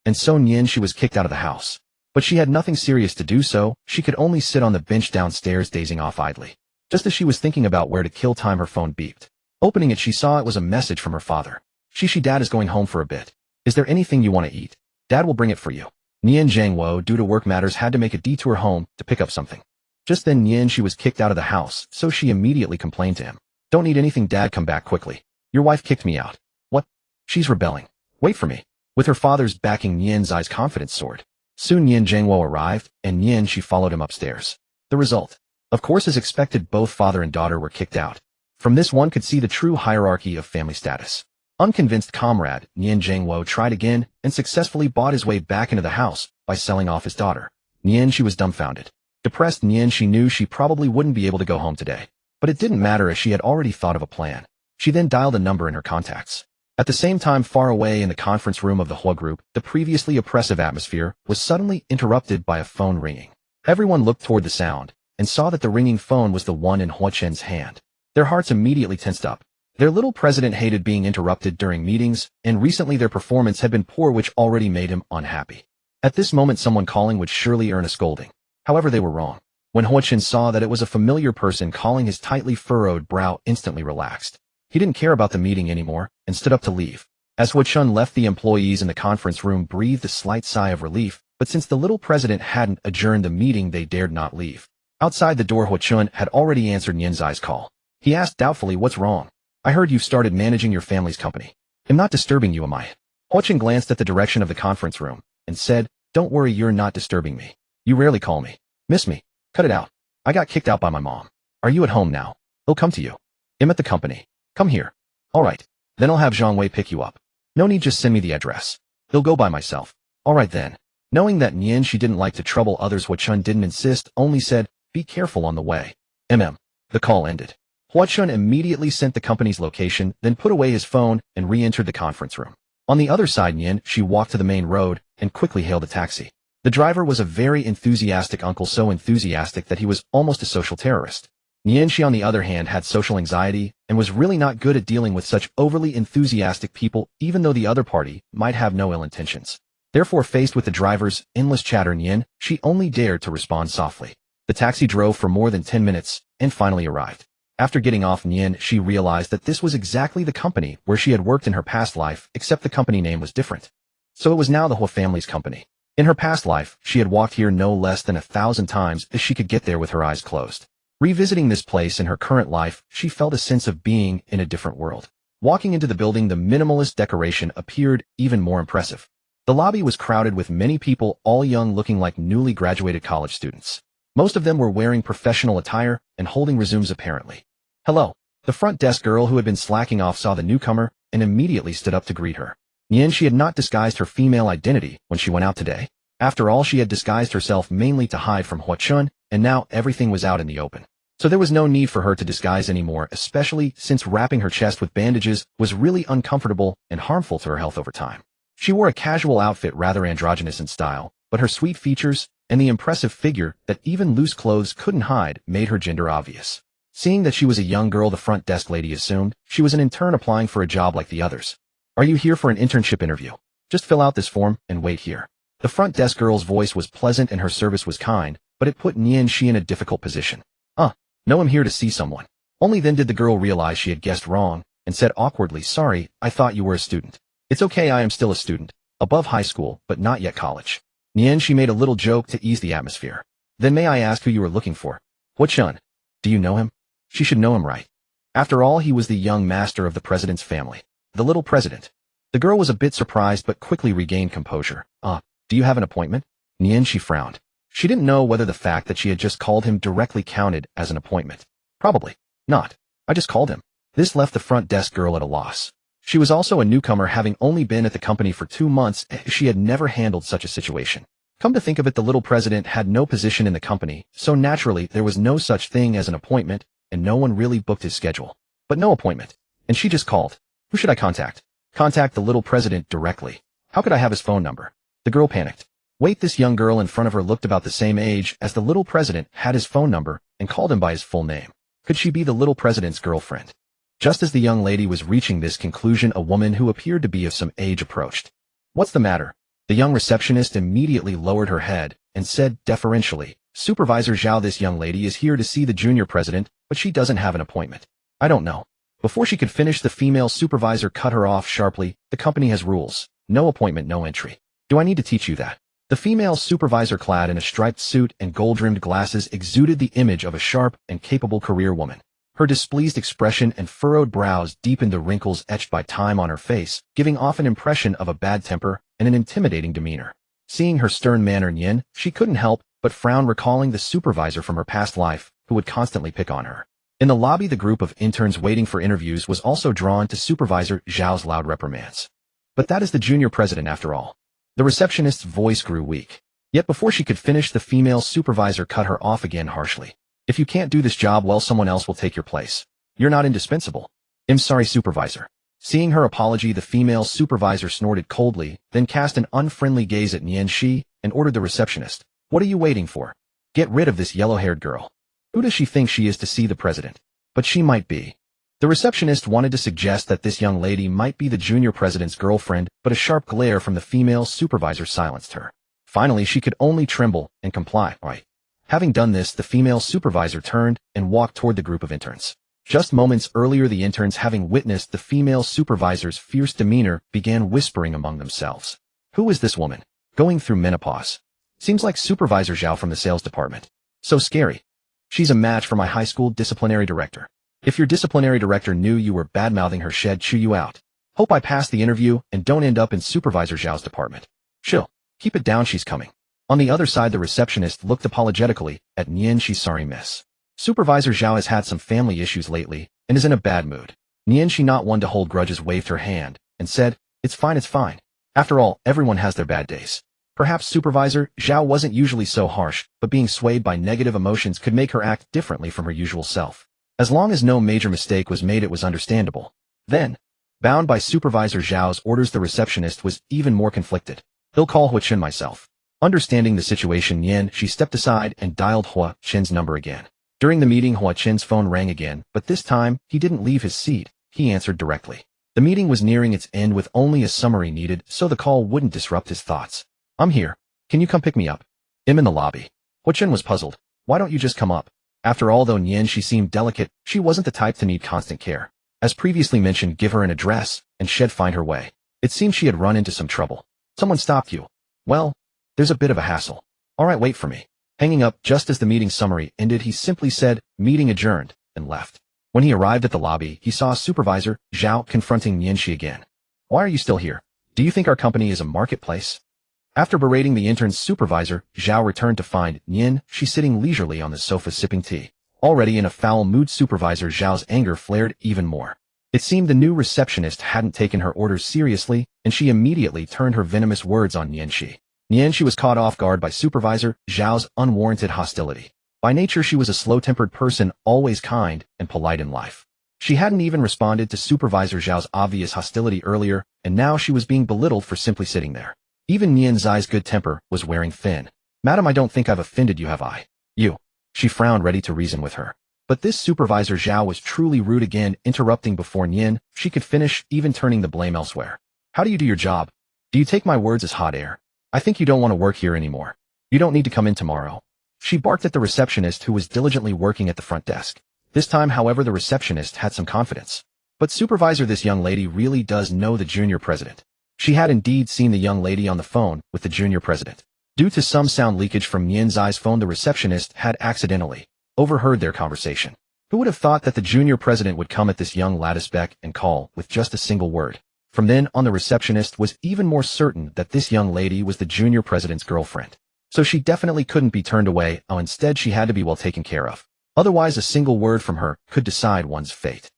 And so Nian-shi was kicked out of the house. But she had nothing serious to do, so she could only sit on the bench downstairs dazing off idly. Just as she was thinking about where to kill time, her phone beeped. Opening it, she saw it was a message from her father. "Shishi, Dad is going home for a bit. Is there anything you want to eat? Dad will bring it for you." Nian Zhangwo, due to work matters, had to make a detour home to pick up something. Just then Nian-shi was kicked out of the house, so she immediately complained to him. "Don't need anything, Dad, come back quickly. Your wife kicked me out." "What? She's rebelling. Wait for me." With her father's backing, Nian Zai's confidence soared. Soon Nian Zhangwo arrived, and Nian-shi followed him upstairs. The result? Of course, as expected, both father and daughter were kicked out. From this one could see the true hierarchy of family status. Unconvinced comrade, Nian Zhangwo tried again and successfully bought his way back into the house by selling off his daughter. Nian-shi was dumbfounded. Depressed, Nian-shi knew she probably wouldn't be able to go home today. But it didn't matter, as she had already thought of a plan. She then dialed a number in her contacts. At the same time, far away in the conference room of the Hua Group, the previously oppressive atmosphere was suddenly interrupted by a phone ringing. Everyone looked toward the sound and saw that the ringing phone was the one in Hua-chun's hand. Their hearts immediately tensed up. Their little president hated being interrupted during meetings, and recently their performance had been poor, which already made him unhappy. At this moment, someone calling would surely earn a scolding. However, they were wrong. When Hua-chun saw that it was a familiar person calling, his tightly furrowed brow instantly relaxed. He didn't care about the meeting anymore and stood up to leave. As Hua-chun left, the employees in the conference room breathed a slight sigh of relief, but since the little president hadn't adjourned the meeting, they dared not leave. Outside the door, Hua-chun had already answered Nian Zai's call. He asked doubtfully, "What's wrong? I heard you've started managing your family's company. I'm not disturbing you, am I?" Hua-chun glanced at the direction of the conference room and said, "Don't worry, you're not disturbing me. You rarely call me. Miss me. Cut it out. I got kicked out by my mom. Are you at home now? He'll come to you. I'm at the company. Come here." "All right. Then I'll have Zhang Wei pick you up." "No need, just send me the address. He'll go by myself." "All right then." Knowing that Nian-shi didn't like to trouble others, Hua-chun didn't insist, only said, "Be careful on the way." The call ended. Hua-chun immediately sent the company's location, then put away his phone and re-entered the conference room. On the other side, Nian-shi walked to the main road and quickly hailed a taxi. The driver was a very enthusiastic uncle, so enthusiastic that he was almost a social terrorist. Nianxi, on the other hand, had social anxiety and was really not good at dealing with such overly enthusiastic people, even though the other party might have no ill intentions. Therefore, faced with the driver's endless chatter, she only dared to respond softly. The taxi drove for more than 10 minutes and finally arrived. After getting off, she realized that this was exactly the company where she had worked in her past life, except the company name was different. So it was now the Hua family's company. In her past life, she had walked here no less than 1,000 times as she could get there with her eyes closed. Revisiting this place in her current life, she felt a sense of being in a different world. Walking into the building, the minimalist decoration appeared even more impressive. The lobby was crowded with many people, all young, looking like newly graduated college students. Most of them were wearing professional attire and holding resumes apparently. Hello. The front desk girl who had been slacking off saw the newcomer and immediately stood up to greet her. She had not disguised her female identity when she went out today. After all, she had disguised herself mainly to hide from Hua Chun, and now everything was out in the open. So there was no need for her to disguise anymore, especially since wrapping her chest with bandages was really uncomfortable and harmful to her health over time. She wore a casual outfit, rather androgynous in style, but her sweet features and the impressive figure that even loose clothes couldn't hide made her gender obvious. Seeing that she was a young girl, the front desk lady assumed she was an intern applying for a job like the others. Are you here for an internship interview? Just fill out this form and wait here. The front desk girl's voice was pleasant and her service was kind, but it put Nianxi in a difficult position. No, I'm here to see someone. Only then did the girl realize she had guessed wrong and said awkwardly, sorry, I thought you were a student. It's okay, I am still a student, above high school, but not yet college. Nianxi made a little joke to ease the atmosphere. Then may I ask who you were looking for? Hua Chun. Do you know him? She should know him, right? After all, he was the young master of the president's family. The little president. The girl was a bit surprised but quickly regained composure. Do you have an appointment? Nianxi frowned. She didn't know whether the fact that she had just called him directly counted as an appointment. Probably not. I just called him. This left the front desk girl at a loss. She was also a newcomer, having only been at the company for 2 months. She had never handled such a situation. Come to think of it, the little president had no position in the company, so naturally there was no such thing as an appointment, and no one really booked his schedule. But no appointment. And she just called. Who should I contact? Contact the little president directly. How could I have his phone number? The girl panicked. Wait, this young girl in front of her looked about the same age as the little president, had his phone number, and called him by his full name. Could she be the little president's girlfriend? Just as the young lady was reaching this conclusion, a woman who appeared to be of some age approached. What's the matter? The young receptionist immediately lowered her head and said deferentially, Supervisor Zhao, this young lady is here to see the junior president, but she doesn't have an appointment. I don't know. Before she could finish, the female supervisor cut her off sharply. The company has rules. No appointment, no entry. Do I need to teach you that? The female supervisor, clad in a striped suit and gold-rimmed glasses, exuded the image of a sharp and capable career woman. Her displeased expression and furrowed brows deepened the wrinkles etched by time on her face, giving off an impression of a bad temper and an intimidating demeanor. Seeing her stern manner, she couldn't help but frown, recalling the supervisor from her past life, who would constantly pick on her. In the lobby, the group of interns waiting for interviews was also drawn to Supervisor Zhao's loud reprimands. But that is the junior president after all. The receptionist's voice grew weak. Yet before she could finish, the female supervisor cut her off again harshly. If you can't do this job well, someone else will take your place. You're not indispensable. I'm sorry, supervisor. Seeing her apology, the female supervisor snorted coldly, then cast an unfriendly gaze at Nianxi and ordered the receptionist, What are you waiting for? Get rid of this yellow-haired girl. Who does she think she is to see the president? But she might be. The receptionist wanted to suggest that this young lady might be the junior president's girlfriend, but a sharp glare from the female supervisor silenced her. Finally, she could only tremble and comply. Right. Having done this, the female supervisor turned and walked toward the group of interns. Just moments earlier, the interns, having witnessed the female supervisor's fierce demeanor, began whispering among themselves. Who is this woman? Going through menopause. Seems like Supervisor Zhao from the sales department. So scary. She's a match for my high school disciplinary director. If your disciplinary director knew you were bad-mouthing her, she'd chew you out. Hope I pass the interview and don't end up in Supervisor Zhao's department. Chill. Keep it down, she's coming. On the other side, the receptionist looked apologetically at Nianxi. Sorry, miss. Supervisor Zhao has had some family issues lately and is in a bad mood. Nianxi, not one to hold grudges, waved her hand and said, It's fine, it's fine. After all, everyone has their bad days. Perhaps Supervisor Zhao wasn't usually so harsh, but being swayed by negative emotions could make her act differently from her usual self. As long as no major mistake was made, it was understandable. Then, bound by Supervisor Zhao's orders, the receptionist was even more conflicted. He'll call Hua Chun myself. Understanding the situation, she stepped aside and dialed Hua Chen's number again. During the meeting, Hua Chen's phone rang again, but this time, he didn't leave his seat. He answered directly. The meeting was nearing its end with only a summary needed, so the call wouldn't disrupt his thoughts. I'm here. Can you come pick me up? I'm in the lobby. Hua Chen was puzzled. Why don't you just come up? After all, though she seemed delicate, she wasn't the type to need constant care. As previously mentioned, give her an address, and she'd find her way. It seemed she had run into some trouble. Someone stopped you. Well, there's a bit of a hassle. All right, wait for me. Hanging up just as the meeting summary ended, he simply said, meeting adjourned, and left. When he arrived at the lobby, he saw Supervisor Zhao confronting Nianxi again. Why are you still here? Do you think our company is a marketplace? After berating the intern's supervisor, Zhao returned to find Nianxi sitting leisurely on the sofa sipping tea. Already in a foul mood, Supervisor Zhao's anger flared even more. It seemed the new receptionist hadn't taken her orders seriously, and she immediately turned her venomous words on Nianxi. Nianxi was caught off guard by Supervisor Zhao's unwarranted hostility. By nature, she was a slow-tempered person, always kind and polite in life. She hadn't even responded to Supervisor Zhao's obvious hostility earlier, and now she was being belittled for simply sitting there. Even Nianxi's good temper was wearing thin. Madam, I don't think I've offended you, have I? You. She frowned, ready to reason with her. But this Supervisor Zhao was truly rude again, interrupting before she could finish, even turning the blame elsewhere. How do you do your job? Do you take my words as hot air? I think you don't want to work here anymore. You don't need to come in tomorrow. She barked at the receptionist who was diligently working at the front desk. This time, however, the receptionist had some confidence. But Supervisor, this young lady really does know the junior president. She had indeed seen the young lady on the phone with the junior president. Due to some sound leakage from Nianxi's phone, the receptionist had accidentally overheard their conversation. Who would have thought that the junior president would come at this young lattice beck and call with just a single word? From then on, the receptionist was even more certain that this young lady was the junior president's girlfriend. So she definitely couldn't be turned away, instead she had to be well taken care of. Otherwise, a single word from her could decide one's fate.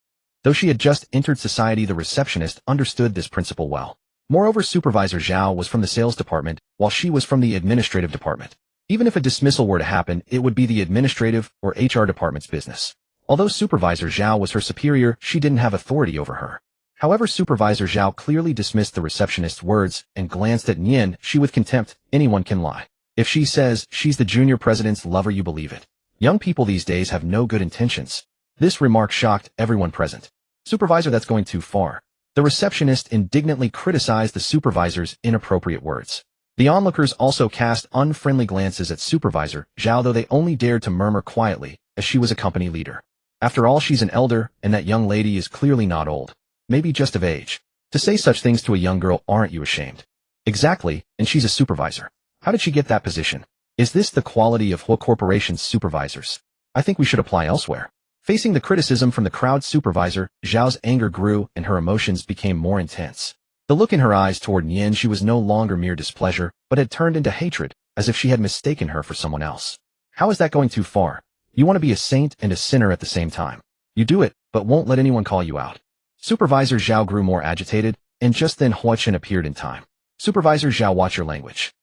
Though she had just entered society, the receptionist understood this principle well. Moreover, Supervisor Zhao was from the sales department, while she was from the administrative department. Even if a dismissal were to happen, it would be the administrative or HR department's business. Although Supervisor Zhao was her superior, she didn't have authority over her. However, Supervisor Zhao clearly dismissed the receptionist's words and glanced at Nianxi with contempt. Anyone can lie. If she says she's the junior president's lover, you believe it. Young people these days have no good intentions. This remark shocked everyone present. Supervisor, that's going too far. The receptionist indignantly criticized the supervisor's inappropriate words. The onlookers also cast unfriendly glances at Supervisor Zhao, though they only dared to murmur quietly, as she was a company leader. After all, she's an elder, and that young lady is clearly not old. Maybe just of age. To say such things to a young girl, aren't you ashamed? Exactly, and she's a supervisor. How did she get that position? Is this the quality of Hua Corporation's supervisors? I think we should apply elsewhere. Facing the criticism from the crowd, Supervisor Zhao's anger grew and her emotions became more intense. The look in her eyes toward Nianxi was no longer mere displeasure, but had turned into hatred, as if she had mistaken her for someone else. How is that going too far? You want to be a saint and a sinner at the same time. You do it, but won't let anyone call you out. Supervisor Zhao grew more agitated, and just then Hua Chen appeared in time. Supervisor Zhao, watch your language.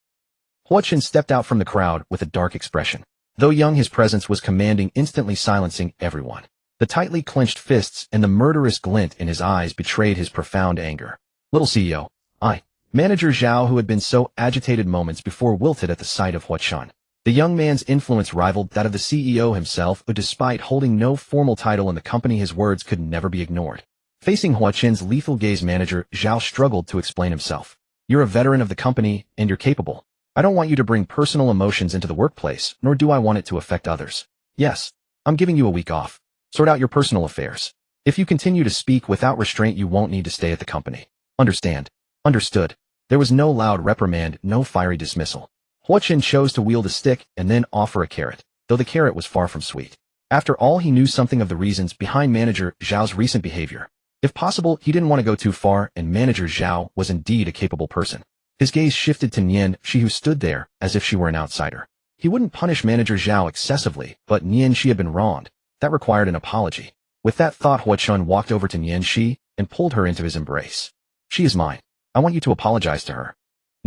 Hua Chen stepped out from the crowd with a dark expression. Though young, his presence was commanding, instantly silencing everyone. The tightly clenched fists and the murderous glint in his eyes betrayed his profound anger. Little CEO, Manager Zhao, who had been so agitated moments before, wilted at the sight of Hua Chen. The young man's influence rivaled that of the CEO himself, but despite holding no formal title in the company, his words could never be ignored. Facing Hua Chen's lethal gaze, Manager Zhao struggled to explain himself. You're a veteran of the company, and you're capable. I don't want you to bring personal emotions into the workplace, nor do I want it to affect others. Yes, I'm giving you a week off. Sort out your personal affairs. If you continue to speak without restraint, you won't need to stay at the company. Understand? Understood. There was no loud reprimand, no fiery dismissal. Hua Chen chose to wield a stick and then offer a carrot, though the carrot was far from sweet. After all, he knew something of the reasons behind Manager Zhao's recent behavior. If possible, he didn't want to go too far, and Manager Zhao was indeed a capable person. His gaze shifted to Nianxi, who stood there as if she were an outsider. He wouldn't punish Manager Zhao excessively, but Nianxi had been wronged. That required an apology. With that thought, Hua Chen walked over to Nianxi and pulled her into his embrace. She is mine. I want you to apologize to her.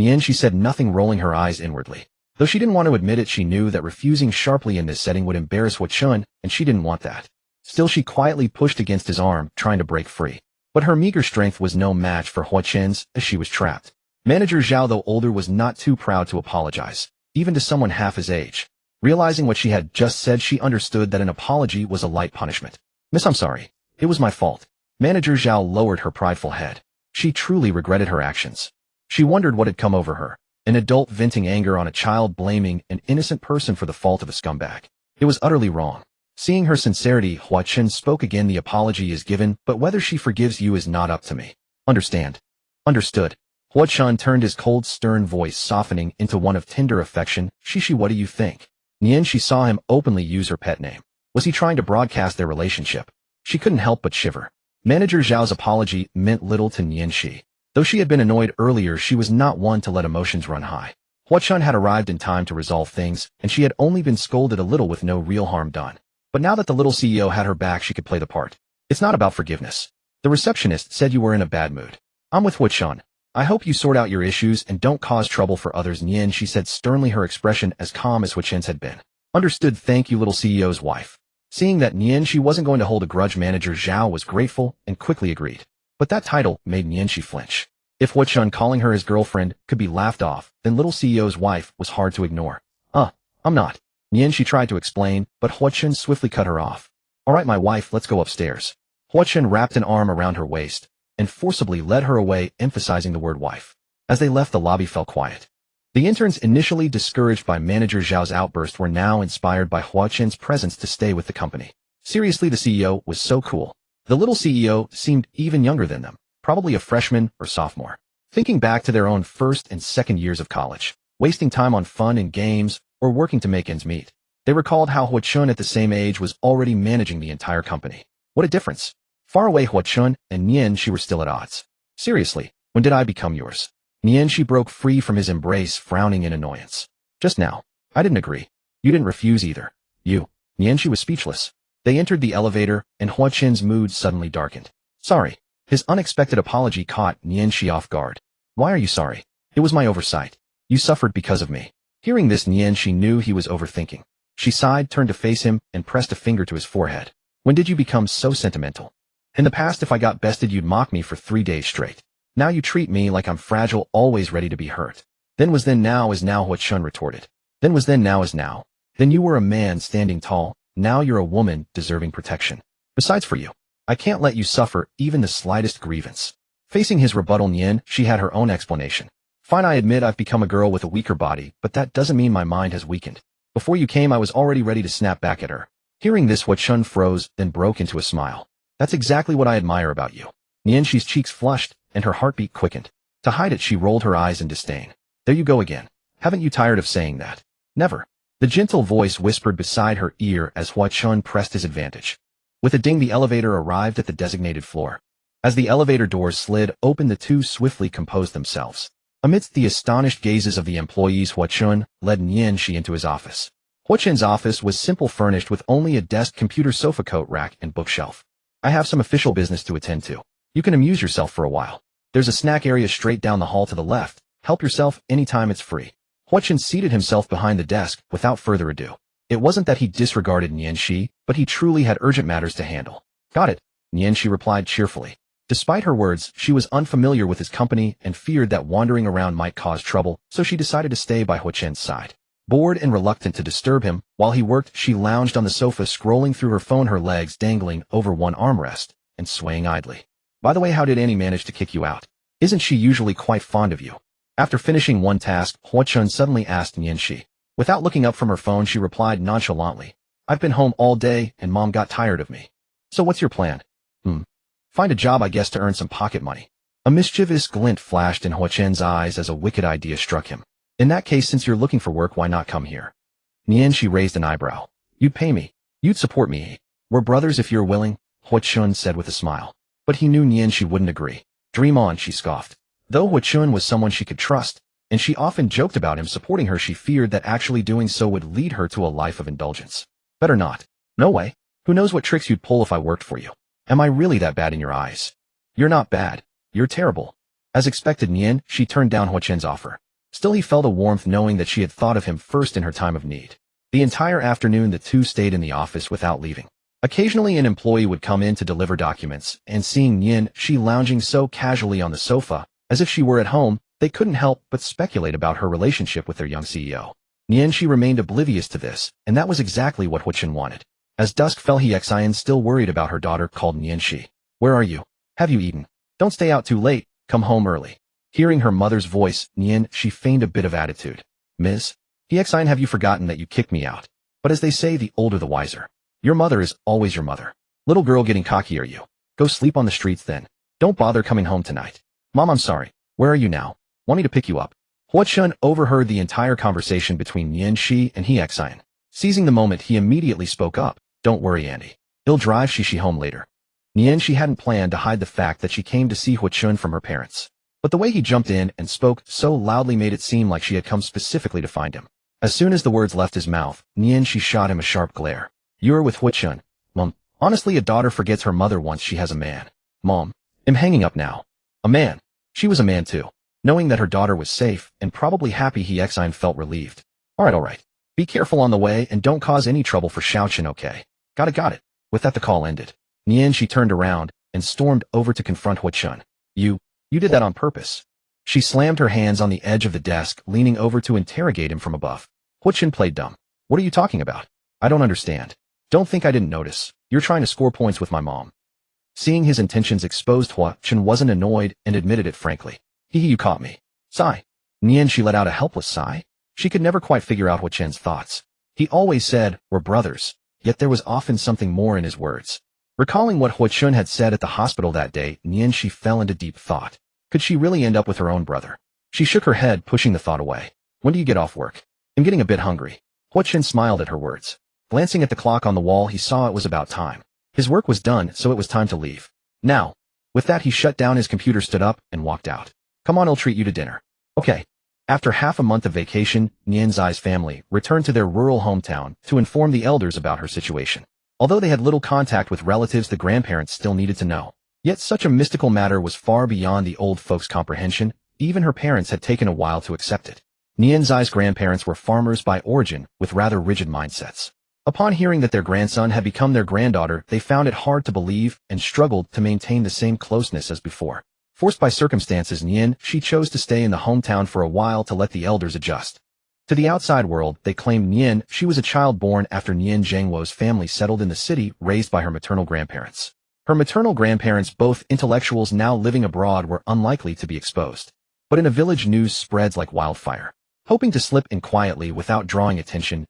Nianxi said nothing, rolling her eyes inwardly. Though she didn't want to admit it, she knew that refusing sharply in this setting would embarrass Hua Chen, and she didn't want that. Still, she quietly pushed against his arm, trying to break free. But her meager strength was no match for Hua Chen's, as she was trapped. Manager Zhao, though older, was not too proud to apologize, even to someone half his age. Realizing what she had just said, she understood that an apology was a light punishment. Miss, I'm sorry. It was my fault. Manager Zhao lowered her prideful head. She truly regretted her actions. She wondered what had come over her. An adult venting anger on a child, blaming an innocent person for the fault of a scumbag. It was utterly wrong. Seeing her sincerity, Hua Chen spoke again. The apology is given, but whether she forgives you is not up to me. Understand? Understood. Hua Chen turned, his cold, stern voice softening into one of tender affection. Shishi, what do you think? Nian, she saw him openly use her pet name. Was he trying to broadcast their relationship? She couldn't help but shiver. Manager Zhao's apology meant little to Nian Shi. Though she had been annoyed earlier, she was not one to let emotions run high. Hua Chen had arrived in time to resolve things, and she had only been scolded a little with no real harm done. But now that the little CEO had her back, she could play the part. It's not about forgiveness. The receptionist said you were in a bad mood. I'm with Hua Chen. I hope you sort out your issues and don't cause trouble for others. Nian, she said sternly, her expression as calm as Hua Chen's had been. Understood, thank you, little CEO's wife. Seeing that Nian Shi wasn't going to hold a grudge, Manager Zhao was grateful and quickly agreed. But that title made Nian Shi flinch. If Hua Chen calling her his girlfriend could be laughed off, then little CEO's wife was hard to ignore. I'm not. Nian Shi tried to explain, but Hua Chen swiftly cut her off. Alright, my wife, let's go upstairs. Hua Chen wrapped an arm around her waist and forcibly led her away, emphasizing the word wife. As they left, the lobby fell quiet. The interns, initially discouraged by Manager Zhao's outburst, were now inspired by Hua Chen's presence to stay with the company. Seriously, the CEO was so cool. The little CEO seemed even younger than them, probably a freshman or sophomore. Thinking back to their own first and second years of college, wasting time on fun and games, or working to make ends meet, they recalled how Hua Chen at the same age was already managing the entire company. What a difference. Far away, Hua Chen and Nian Shi were still at odds. Seriously, when did I become yours? Nian Shi broke free from his embrace, frowning in annoyance. Just now. I didn't agree. You didn't refuse either. You. Nian Shi was speechless. They entered the elevator, and Hua Chen's mood suddenly darkened. Sorry. His unexpected apology caught Nian Shi off guard. Why are you sorry? It was my oversight. You suffered because of me. Hearing this, Nian Shi knew he was overthinking. She sighed, turned to face him, and pressed a finger to his forehead. When did you become so sentimental? In the past, if I got bested, you'd mock me for 3 days straight. Now you treat me like I'm fragile, always ready to be hurt. Then was then, now is now, Hua Chen retorted. Then was then, now is now. Then you were a man standing tall, now you're a woman deserving protection. Besides, for you, I can't let you suffer even the slightest grievance. Facing his rebuttal, Nian, she had her own explanation. Fine, I admit I've become a girl with a weaker body, but that doesn't mean my mind has weakened. Before you came, I was already ready to snap back at her. Hearing this, Hua Chen froze, then broke into a smile. That's exactly what I admire about you. Nian Shi's cheeks flushed, and her heartbeat quickened. To hide it, she rolled her eyes in disdain. There you go again. Haven't you tired of saying that? Never. The gentle voice whispered beside her ear as Hua Chen pressed his advantage. With a ding, the elevator arrived at the designated floor. As the elevator doors slid open, the two swiftly composed themselves. Amidst the astonished gazes of the employees, Hua Chen led Nian Shi into his office. Hua Chen's office was simple, furnished with only a desk, computer, sofa, coat rack, and bookshelf. I have some official business to attend to. You can amuse yourself for a while. There's a snack area straight down the hall to the left. Help yourself anytime, it's free. Hua Chen seated himself behind the desk without further ado. It wasn't that he disregarded Nian Shi, but he truly had urgent matters to handle. Got it, Nian Shi replied cheerfully. Despite her words, she was unfamiliar with his company and feared that wandering around might cause trouble, so she decided to stay by Hua Chen's side. Bored and reluctant to disturb him, while he worked, she lounged on the sofa, scrolling through her phone, her legs dangling over one armrest and swaying idly. By the way, how did Annie manage to kick you out? Isn't she usually quite fond of you? After finishing one task, Hua Chen suddenly asked Nian Shi. Without looking up from her phone, she replied nonchalantly. I've been home all day and Mom got tired of me. So what's your plan? Find a job, I guess, to earn some pocket money. A mischievous glint flashed in Hua Chen's eyes as a wicked idea struck him. In that case, since you're looking for work, why not come here? Nian Shi raised an eyebrow. You'd pay me. You'd support me. We're brothers if you're willing, Hua Chen said with a smile. But he knew Nian Shi wouldn't agree. Dream on, she scoffed. Though Hua Chen was someone she could trust, and she often joked about him supporting her, she feared that actually doing so would lead her to a life of indulgence. Better not. No way. Who knows what tricks you'd pull if I worked for you? Am I really that bad in your eyes? You're not bad. You're terrible. As expected, Nian Shi turned down Hua Chen's offer. Still, he felt a warmth knowing that she had thought of him first in her time of need. The entire afternoon, the two stayed in the office without leaving. Occasionally, an employee would come in to deliver documents, and seeing Nian Shi lounging so casually on the sofa, as if she were at home, They couldn't help but speculate about her relationship with their young CEO. Nianxi remained oblivious to this, and that was exactly what Huichen wanted. As dusk fell, Xian, still worried about her daughter, called Nianxi. Where are you? Have you eaten? Don't stay out too late, come home early. Hearing her mother's voice, Nianxi feigned a bit of attitude. Ms. Xian, have you forgotten that you kicked me out? But as they say, the older the wiser. Your mother is always your mother. Little girl, getting cocky are you? Go sleep on the streets then. Don't bother coming home tonight. Mom, I'm sorry. Where are you now? Want me to pick you up? Huichen overheard the entire conversation between Nianxi and Xian. Seizing the moment, he immediately spoke up. Don't worry, Andy. He'll drive Shishi home later. Nianxi hadn't planned to hide the fact that she came to see Huichen from her parents. But the way he jumped in and spoke so loudly made it seem like she had come specifically to find him. As soon as the words left his mouth, Nianxi shot him a sharp glare. You're with Huichen. Mom. Honestly, a daughter forgets her mother once she has a man. Mom. I'm hanging up now. A man. She was a man too. Knowing that her daughter was safe and probably happy, Xian felt relieved. Alright. Be careful on the way and don't cause any trouble for Xiaochen, okay? Got it. With that, the call ended. Nianxi turned around and stormed over to confront Huichen. You did that on purpose. She slammed her hands on the edge of the desk, leaning over to interrogate him from above. Huichen played dumb. What are you talking about? I don't understand. Don't think I didn't notice. You're trying to score points with my mom. Seeing his intentions exposed, Huichen wasn't annoyed and admitted it frankly. You caught me. Sigh. Nianxi let out a helpless sigh. She could never quite figure out Huichen's thoughts. He always said, we're brothers, yet there was often something more in his words. Recalling what Huichen had said at the hospital that day, Nianxi fell into deep thought. Could she really end up with her own brother? She shook her head, pushing the thought away. When do you get off work? I'm getting a bit hungry. Huichen smiled at her words. Glancing at the clock on the wall, he saw it was about time. His work was done, so it was time to leave. Now. With that, he shut down his computer, stood up, and walked out. Come on, I'll treat you to dinner. Okay. After half a month of vacation, Nianzai's family returned to their rural hometown to inform the elders about her situation. Although they had little contact with relatives, the grandparents still needed to know. Yet such a mystical matter was far beyond the old folks' comprehension. Even her parents had taken a while to accept it. Nianzai's grandparents were farmers by origin, with rather rigid mindsets. Upon hearing that their grandson had become their granddaughter, they found it hard to believe and struggled to maintain the same closeness as before. Forced by circumstances, she chose to stay in the hometown for a while to let the elders adjust. To the outside world, they claimed she was a child born after Nian Zhengwo's family settled in the city, raised by her maternal grandparents. Her maternal grandparents, both intellectuals now living abroad, were unlikely to be exposed. But in a village, news spreads like wildfire. Hoping to slip in quietly without drawing attention,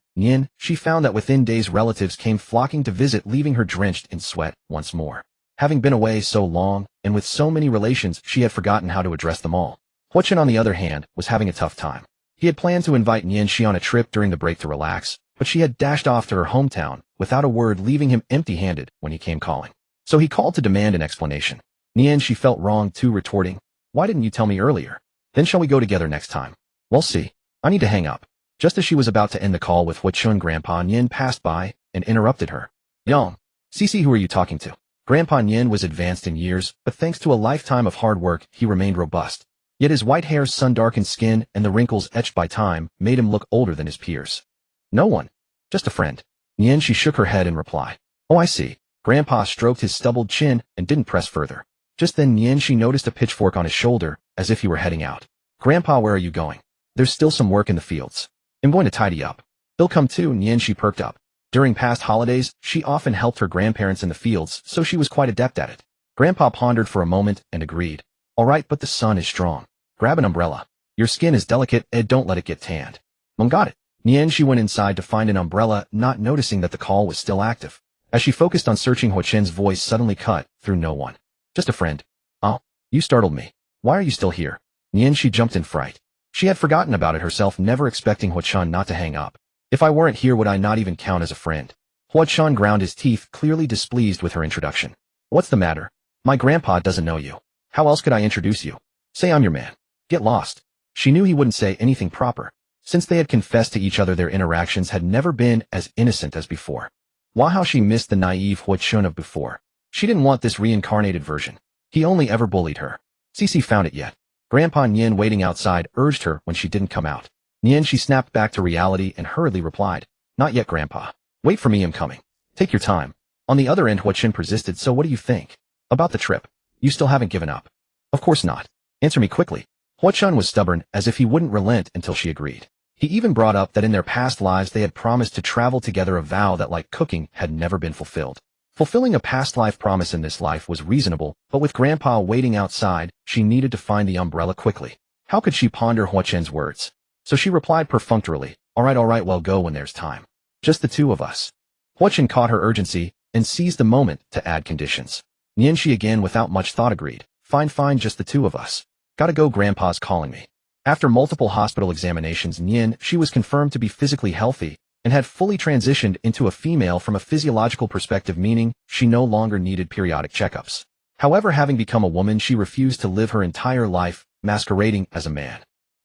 she found that within days relatives came flocking to visit, leaving her drenched in sweat once more. Having been away so long, and with so many relations, she had forgotten how to address them all. Huichen, on the other hand, was having a tough time. He had planned to invite Nianxi on a trip during the break to relax, but she had dashed off to her hometown without a word, leaving him empty-handed when he came calling. So he called to demand an explanation. Nianxi felt wrong too, retorting, why didn't you tell me earlier? Then shall we go together next time? We'll see. I need to hang up. Just as she was about to end the call with Huichen, Grandpa Nian passed by and interrupted her. Young. Cici, who are you talking to? Grandpa Nian was advanced in years, but thanks to a lifetime of hard work, he remained robust. Yet his white hair, sun-darkened skin, and the wrinkles etched by time made him look older than his peers. No one. Just a friend. Nianxi shook her head in reply. Oh, I see. Grandpa stroked his stubbled chin and didn't press further. Just then Nianxi noticed a pitchfork on his shoulder, as if he were heading out. Grandpa, where are you going? There's still some work in the fields. I'm going to tidy up. He'll come too. Nianxi perked up. During past holidays, she often helped her grandparents in the fields, so she was quite adept at it. Grandpa pondered for a moment and agreed. All right, but the sun is strong. Grab an umbrella. Your skin is delicate, and don't let it get tanned. Mom, got it. Nianxi went inside to find an umbrella, not noticing that the call was still active. As she focused on searching, Huichen's voice suddenly cut through. No one. Just a friend. Oh, you startled me. Why are you still here? Nianxi jumped in fright. She had forgotten about it herself, never expecting Huichen not to hang up. If I weren't here, would I not even count as a friend? Huichen ground his teeth, clearly displeased with her introduction. What's the matter? My grandpa doesn't know you. How else could I introduce you? Say I'm your man. Get lost. She knew he wouldn't say anything proper. Since they had confessed to each other, their interactions had never been as innocent as before. Wow, how she missed the naive Huichen of before. She didn't want this reincarnated version. He only ever bullied her. Cici found it yet. Grandpa Nian, waiting outside, urged her when she didn't come out. She snapped back to reality and hurriedly replied, Not yet, Grandpa. Wait for me, I'm coming. Take your time. On the other end, Huichen persisted. So what do you think? About the trip? You still haven't given up? Of course not. Answer me quickly. Hua-chun was stubborn, as if he wouldn't relent until she agreed. He even brought up that in their past lives they had promised to travel together, a vow that, like cooking, had never been fulfilled. Fulfilling a past life promise in this life was reasonable, but with Grandpa waiting outside, she needed to find the umbrella quickly. How could she ponder Hua-chun's words? So she replied perfunctorily, all right, well go when there's time. Just the two of us. Hua-chun caught her urgency and seized the moment to add conditions. Nianxi again without much thought agreed. Fine, just the two of us. Gotta go, Grandpa's calling me. After multiple hospital examinations, she was confirmed to be physically healthy and had fully transitioned into a female from a physiological perspective, meaning she no longer needed periodic checkups. However, having become a woman, she refused to live her entire life masquerading as a man.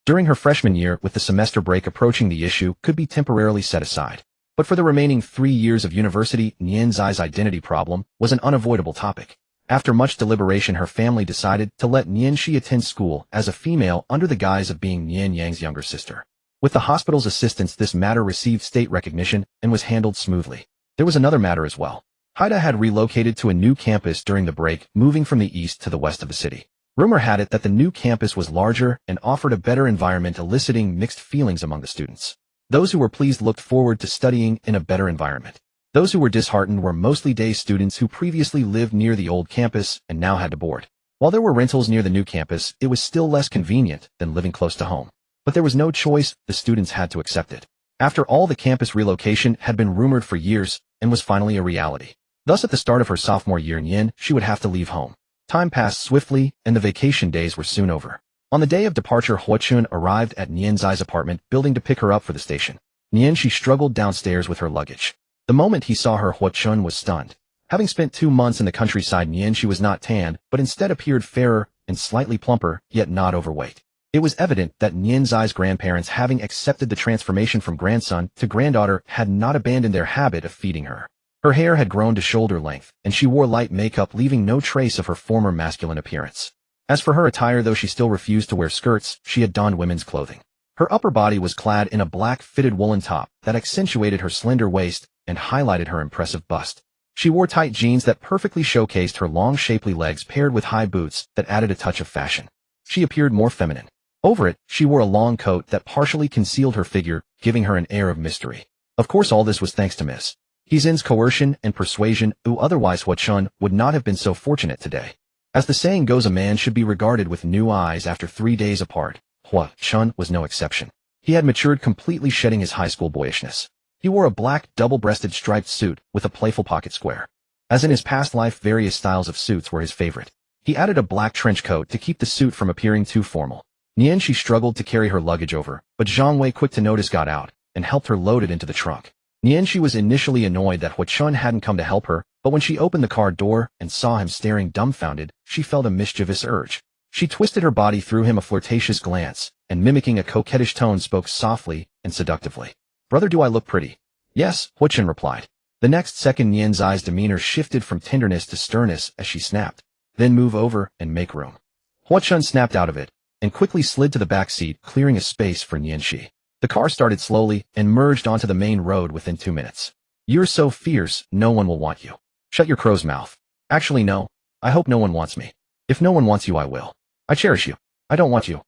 During her freshman year, with the semester break approaching, the issue could be temporarily set aside. But for the remaining 3 years of university, Nianzai's identity problem was an unavoidable topic. After much deliberation, her family decided to let Nianxi attend school as a female under the guise of being Nian Yang's younger sister. With the hospital's assistance, this matter received state recognition and was handled smoothly. There was another matter as well. Haida had relocated to a new campus during the break, moving from the east to the west of the city. Rumor had it that the new campus was larger and offered a better environment, eliciting mixed feelings among the students. Those who were pleased looked forward to studying in a better environment. Those who were disheartened were mostly day students who previously lived near the old campus and now had to board. While there were rentals near the new campus, it was still less convenient than living close to home. But there was no choice, the students had to accept it. After all, the campus relocation had been rumored for years and was finally a reality. Thus, at the start of her sophomore year, she would have to leave home. Time passed swiftly, and the vacation days were soon over. On the day of departure, Hua-chun arrived at Nianzai's apartment building to pick her up for the station. She struggled downstairs with her luggage. The moment he saw her, Hua-chun was stunned. Having spent 2 months in the countryside, she was not tanned, but instead appeared fairer and slightly plumper, yet not overweight. It was evident that Nianzai's grandparents, having accepted the transformation from grandson to granddaughter, had not abandoned their habit of feeding her. Her hair had grown to shoulder length, and she wore light makeup, leaving no trace of her former masculine appearance. As for her attire, though she still refused to wear skirts, she had donned women's clothing. Her upper body was clad in a black fitted woolen top that accentuated her slender waist and highlighted her impressive bust. She wore tight jeans that perfectly showcased her long, shapely legs, paired with high boots that added a touch of fashion. She appeared more feminine. Over it, she wore a long coat that partially concealed her figure, giving her an air of mystery. Of course, all this was thanks to Miss Heezin's coercion and persuasion, otherwise Hua-chun would not have been so fortunate today. As the saying goes, a man should be regarded with new eyes after 3 days apart. Hua-chun was no exception. He had matured completely, shedding his high school boyishness. He wore a black, double-breasted striped suit with a playful pocket square. As in his past life, various styles of suits were his favorite. He added a black trench coat to keep the suit from appearing too formal. She struggled to carry her luggage over, but Zhang Wei, quick to notice, got out and helped her load it into the trunk. She was initially annoyed that Hua-chun hadn't come to help her, but when she opened the car door and saw him staring dumbfounded, she felt a mischievous urge. She twisted her body, threw him a flirtatious glance, and mimicking a coquettish tone, spoke softly and seductively. Brother, do I look pretty? Yes, Hua-chun replied. The next second, Nianzai's demeanor shifted from tenderness to sternness as she snapped, then move over and make room. Hua-chun snapped out of it and quickly slid to the back seat, clearing a space for Nianxi. The car started slowly and merged onto the main road within 2 minutes. You're so fierce, no one will want you. Shut your crow's mouth. Actually, no. I hope no one wants me. If no one wants you, I will. I cherish you. I don't want you.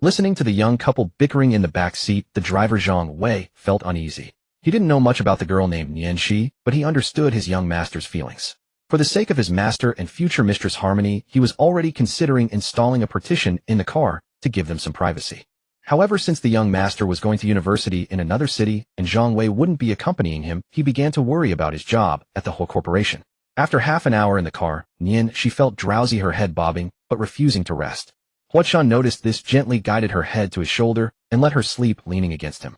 Listening to the young couple bickering in the back seat, the driver Zhang Wei felt uneasy. He didn't know much about the girl named Nianxi, but he understood his young master's feelings. For the sake of his master and future mistress Harmony, he was already considering installing a partition in the car to give them some privacy. However, since the young master was going to university in another city and Zhang Wei wouldn't be accompanying him, he began to worry about his job at the whole corporation. After half an hour in the car, she felt drowsy, her head bobbing, but refusing to rest. Hua-chun noticed this, gently guided her head to his shoulder, and let her sleep leaning against him.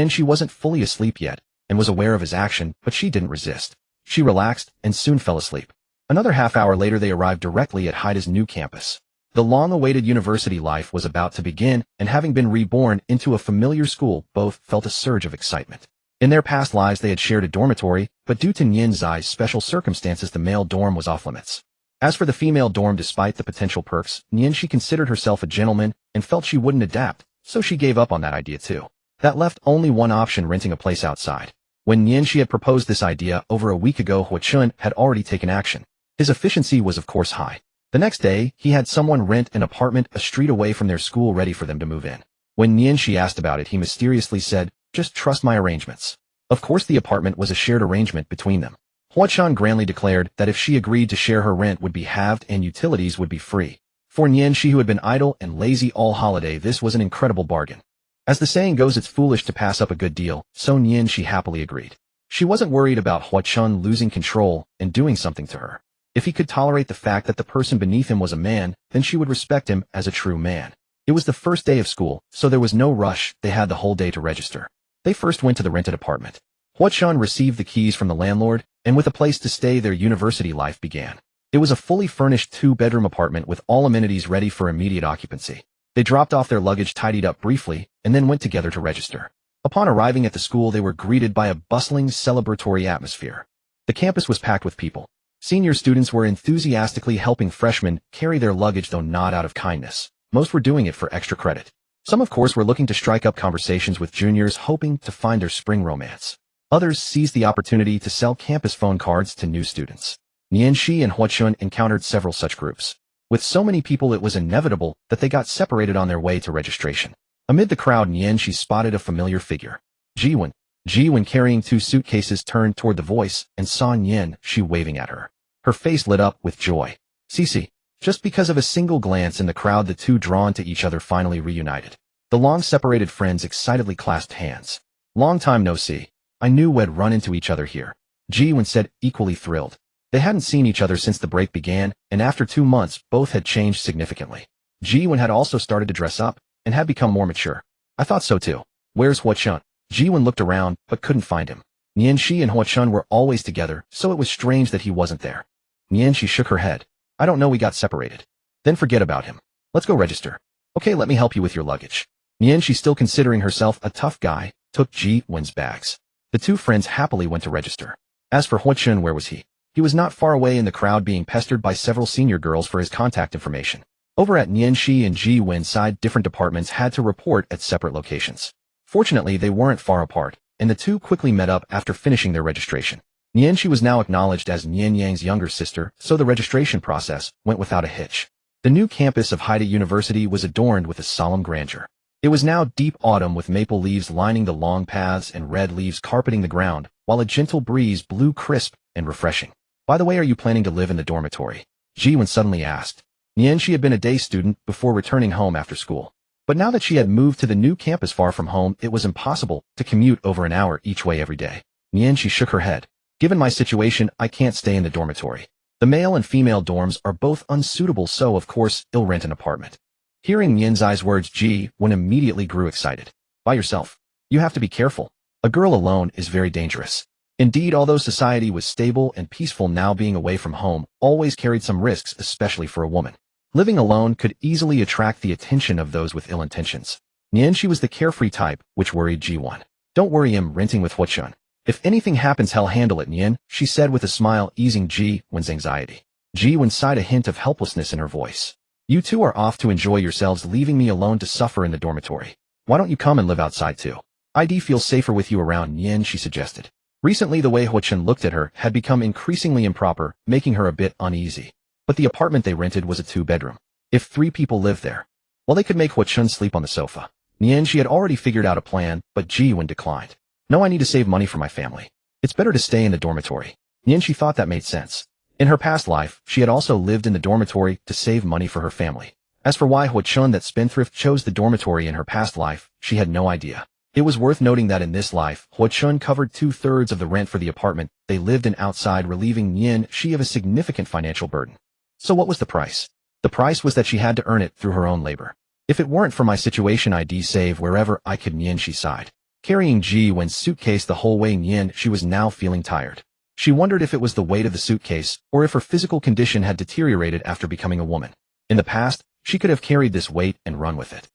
She wasn't fully asleep yet, and was aware of his action, but she didn't resist. She relaxed, and soon fell asleep. Another half hour later, they arrived directly at Haida's new campus. The long-awaited university life was about to begin, and having been reborn into a familiar school, both felt a surge of excitement. In their past lives they had shared a dormitory, but due to Nianzai's special circumstances, the male dorm was off-limits. As for the female dorm, despite the potential perks, she considered herself a gentleman and felt she wouldn't adapt, so she gave up on that idea too. That left only one option: renting a place outside. When Nianxi had proposed this idea over a week ago, Hua-chun had already taken action. His efficiency was of course high. The next day, he had someone rent an apartment a street away from their school ready for them to move in. When Nianxi asked about it, he mysteriously said, "Just trust my arrangements." Of course, the apartment was a shared arrangement between them. Huachan grandly declared that if she agreed to share, her rent would be halved and utilities would be free. For Nianxi, who had been idle and lazy all holiday, this was an incredible bargain. As the saying goes, it's foolish to pass up a good deal, so Nianxi happily agreed. She wasn't worried about Huachan losing control and doing something to her. If he could tolerate the fact that the person beneath him was a man, then she would respect him as a true man. It was the first day of school, so there was no rush. They had the whole day to register. They first went to the rented apartment. Huachan received the keys from the landlord, and with a place to stay, their university life began. It was a fully furnished 2-bedroom apartment with all amenities ready for immediate occupancy. They dropped off their luggage, tidied up briefly, and then went together to register. Upon arriving at the school, they were greeted by a bustling, celebratory atmosphere. The campus was packed with people. Senior students were enthusiastically helping freshmen carry their luggage, though not out of kindness. Most were doing it for extra credit. Some, of course, were looking to strike up conversations with juniors, hoping to find their spring romance. Others seized the opportunity to sell campus phone cards to new students. Nianxi and Huachun encountered several such groups. With so many people, it was inevitable that they got separated on their way to registration. Amid the crowd, Nianxi spotted a familiar figure. Jiwen. Jiwen, carrying 2 suitcases, turned toward the voice and saw Nianxi waving at her. Her face lit up with joy. Cici. Just because of a single glance in the crowd, the two, drawn to each other, finally reunited. The long-separated friends excitedly clasped hands. "Long time no see. I knew we'd run into each other here," Jiwen said, equally thrilled. They hadn't seen each other since the break began, and after 2 months, both had changed significantly. Jiwen had also started to dress up and had become more mature. "I thought so too. Where's Huachun?" Jiwen looked around, but couldn't find him. Nianxi and Huachun were always together, so it was strange that he wasn't there. Nianxi shook her head. "I don't know, we got separated." "Then forget about him. Let's go register." "Okay, let me help you with your luggage." Nianxi, still considering herself a tough guy, took Jiwen's bags. The 2 friends happily went to register. As for Huachun, where was he? He was not far away in the crowd, being pestered by several senior girls for his contact information. Over at Nianxi and Jiwen's side, different departments had to report at separate locations. Fortunately, they weren't far apart, and the 2 quickly met up after finishing their registration. Nianxi was now acknowledged as Nian Yang's younger sister, so the registration process went without a hitch. The new campus of Haida University was adorned with a solemn grandeur. It was now deep autumn, with maple leaves lining the long paths and red leaves carpeting the ground, while a gentle breeze blew crisp and refreshing. "By the way, are you planning to live in the dormitory?" Jiwen suddenly asked. Nianxi had been a day student before returning home after school. But now that she had moved to the new campus far from home, it was impossible to commute over an hour each way every day. Nianxi shook her head. "Given my situation, I can't stay in the dormitory. The male and female dorms are both unsuitable, so of course, I'll rent an apartment." Hearing Nianzai's words, Jiwen immediately grew excited. "By yourself? You have to be careful. A girl alone is very dangerous." Indeed, although society was stable and peaceful, now being away from home always carried some risks, especially for a woman. Living alone could easily attract the attention of those with ill intentions. Nianxi was the carefree type, which worried Jiwen. "Don't worry, I'm renting with Huachun. If anything happens, I'll handle it, Nian," she said with a smile, easing Jiwen's anxiety. Jiwen sighed, a hint of helplessness in her voice. "You 2 are off to enjoy yourselves, leaving me alone to suffer in the dormitory. Why don't you come and live outside too? I'd feel safer with you around," Nian, she suggested. Recently, the way Huachun looked at her had become increasingly improper, making her a bit uneasy. But the apartment they rented was a 2-bedroom. If 3 people lived there, well, they could make Huachun sleep on the sofa. Nianxi had already figured out a plan, but Jiwen declined. "No, I need to save money for my family. It's better to stay in the dormitory." Nianxi thought that made sense. In her past life, she had also lived in the dormitory to save money for her family. As for why Huachun, that spendthrift, chose the dormitory in her past life, she had no idea. It was worth noting that in this life, Huachun covered 2/3 of the rent for the apartment they lived in outside, relieving Nianxi of a significant financial burden. So what was the price? The price was that she had to earn it through her own labor. "If it weren't for my situation, I'd save wherever I could," Nianxi sighed. Carrying Jiwen's suitcase the whole way, Nianxi was now feeling tired. She wondered if it was the weight of the suitcase, or if her physical condition had deteriorated after becoming a woman. In the past, she could have carried this weight and run with it.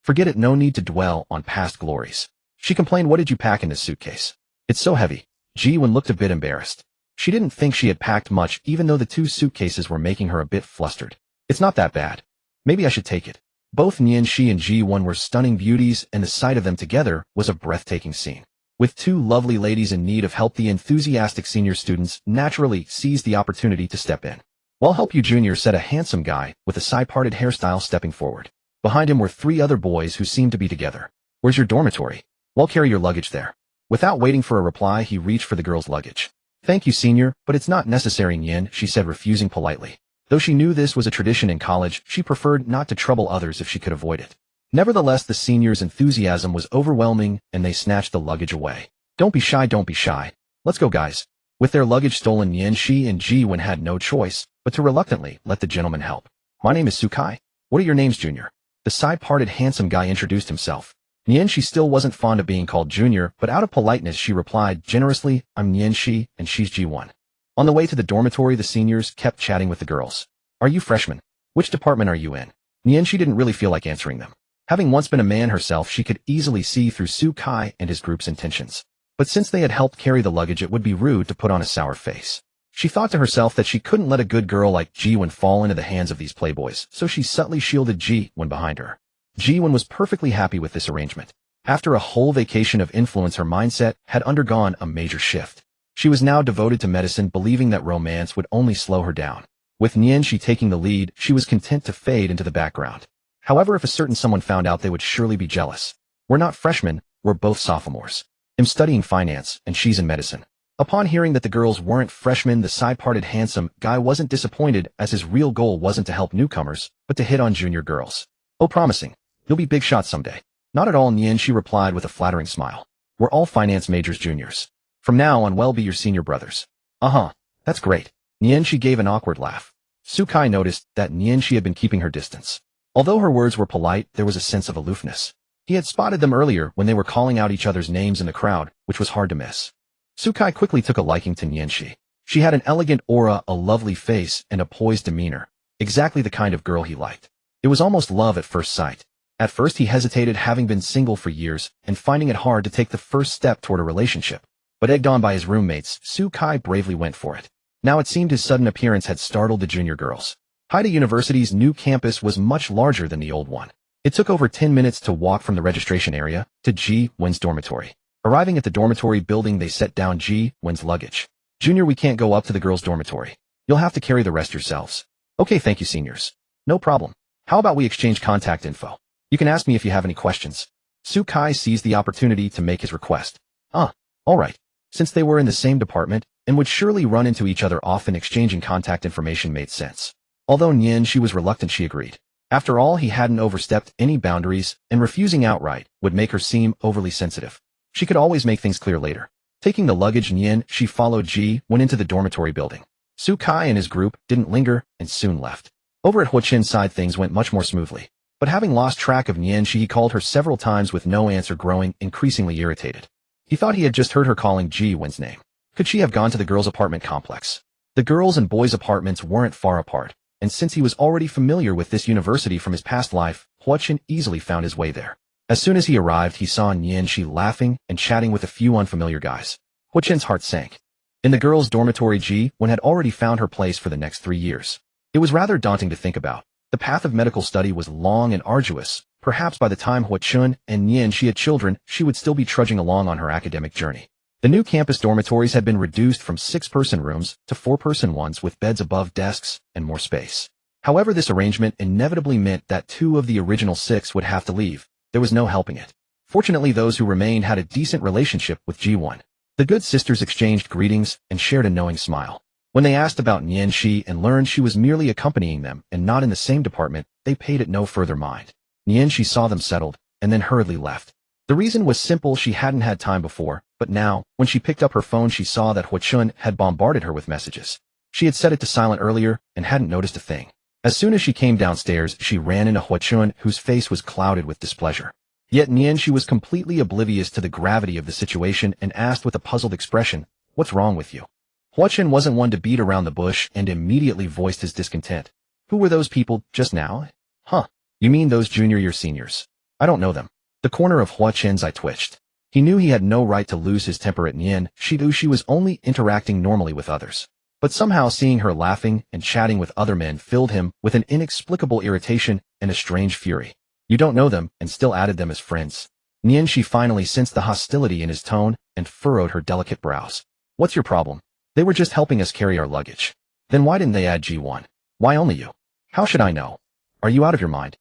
Forget it, no need to dwell on past glories." She complained. "What did you pack in this suitcase? It's so heavy." Jiwen looked a bit embarrassed. She didn't think she had packed much, even though the 2 suitcases were making her a bit flustered. "It's not that bad. Maybe I should take it." Both Nianxi and Jiwen were stunning beauties, and the sight of them together was a breathtaking scene. With 2 lovely ladies in need of help, the enthusiastic senior students naturally seized the opportunity to step in. "Well, help you, Junior," said a handsome guy with a side-parted hairstyle stepping forward. Behind him were 3 other boys who seemed to be together. "Where's your dormitory?" "Well, carry your luggage there." Without waiting for a reply, he reached for the girl's luggage. "Thank you, senior, but it's not necessary, Nien," she said, refusing politely. Though she knew this was a tradition in college, she preferred not to trouble others if she could avoid it. Nevertheless, the seniors' enthusiasm was overwhelming, and they snatched the luggage away. Don't be shy, don't be shy. Let's go, guys." With their luggage stolen, Nien, Shi, and Ji-Wen had no choice but to reluctantly let the gentleman help. "My name is Sukai. What are your names, Junior?" The side-parted handsome guy introduced himself. Nien Shi still wasn't fond of being called Junior, but out of politeness she replied generously, "I'm Nien Shi, and she's Ji-Wen." On the way to the dormitory, the seniors kept chatting with the girls. "Are you freshmen? Which department are you in?" Nien Shi didn't really feel like answering them. Having once been a man herself, she could easily see through Sukai and his group's intentions. But since they had helped carry the luggage, it would be rude to put on a sour face. She thought to herself that she couldn't let a good girl like Ji-Wen fall into the hands of these playboys, so she subtly shielded Ji-Wen behind her. Ji-Wen was perfectly happy with this arrangement. After a whole vacation of influence, her mindset had undergone a major shift. She was now devoted to medicine, believing that romance would only slow her down. With Nien Shi taking the lead, she was content to fade into the background. However, if a certain someone found out, they would surely be jealous. "We're not freshmen, we're both sophomores. I'm studying finance, and she's in medicine." Upon hearing that the girls weren't freshmen, the side-parted handsome guy wasn't disappointed, as his real goal wasn't to help newcomers, but to hit on junior girls. "Oh, promising. You'll be big shots someday." "Not at all, Nien," she replied with a flattering smile. "We're all finance majors, juniors. From now on, we'll be your senior brothers." "Uh-huh. That's great." Nien Shi gave an awkward laugh. Sukai noticed that Nien Shi had been keeping her distance. Although her words were polite, there was a sense of aloofness. He had spotted them earlier when they were calling out each other's names in the crowd, which was hard to miss. Sukai quickly took a liking to Nien Shi. She had an elegant aura, a lovely face, and a poised demeanor. Exactly the kind of girl he liked. It was almost love at first sight. At first he hesitated, having been single for years, and finding it hard to take the first step toward a relationship. But egged on by his roommates, Sukai bravely went for it. Now it seemed his sudden appearance had startled the junior girls. Haida University's new campus was much larger than the old one. It took over 10 minutes to walk from the registration area to Ji-Wen's dormitory. Arriving at the dormitory building, they set down Ji-Wen's luggage. "Junior, we can't go up to the girls' dormitory. You'll have to carry the rest yourselves." "Okay, thank you, seniors." "No problem. How about we exchange contact info? You can ask me if you have any questions." Sukai seized the opportunity to make his request. All right." Since they were in the same department and would surely run into each other often, exchanging contact information made sense. Although Nien Shi was reluctant, she agreed. After all, he hadn't overstepped any boundaries, and refusing outright would make her seem overly sensitive. She could always make things clear later. Taking the luggage, Nien Shi followed Ji-Wen into the dormitory building. Sukai and his group didn't linger and soon left. Over at Huachin's side, things went much more smoothly. But having lost track of Nien Shi, he called her several times with no answer, growing increasingly irritated. He thought he had just heard her calling Ji-Wen's name. Could she have gone to the girls' apartment complex? The girls' and boys' apartments weren't far apart, and since he was already familiar with this university from his past life, Huachin easily found his way there. As soon as he arrived, he saw Nien Shi laughing and chatting with a few unfamiliar guys. Huachin's heart sank. In the girls' dormitory, Ji-Wen had already found her place for the next 3 years. It was rather daunting to think about. The path of medical study was long and arduous. Perhaps by the time Huachin and Nien Shi had children, she would still be trudging along on her academic journey. The new campus dormitories had been reduced from 6-person rooms to 4-person ones, with beds above desks and more space. However, this arrangement inevitably meant that 2 of the original 6 would have to leave. There was no helping it. Fortunately, those who remained had a decent relationship with Ji-Wen. The good sisters exchanged greetings and shared a knowing smile. When they asked about Nien Shi and learned she was merely accompanying them and not in the same department, they paid it no further mind. Nien Shi saw them settled and then hurriedly left. The reason was simple: she hadn't had time before, but now, when she picked up her phone, she saw that Huachin had bombarded her with messages. She had set it to silent earlier and hadn't noticed a thing. As soon as she came downstairs, she ran into Huachin, whose face was clouded with displeasure. Yet Nien Shi was completely oblivious to the gravity of the situation and asked with a puzzled expression, "What's wrong with you?" Huachin wasn't one to beat around the bush and immediately voiced his discontent. "Who were those people just now?" You mean those junior year seniors? I don't know them." The corner of Huachin's eye twitched. He knew he had no right to lose his temper at Nien Shi. She was only interacting normally with others. But somehow seeing her laughing and chatting with other men filled him with an inexplicable irritation and a strange fury. "You don't know them and still added them as friends." Nien Shi finally sensed the hostility in his tone and furrowed her delicate brows. "What's your problem?" "They were just helping us carry our luggage." Then why didn't they add G1? Why only you? How should I know? Are you out of your mind?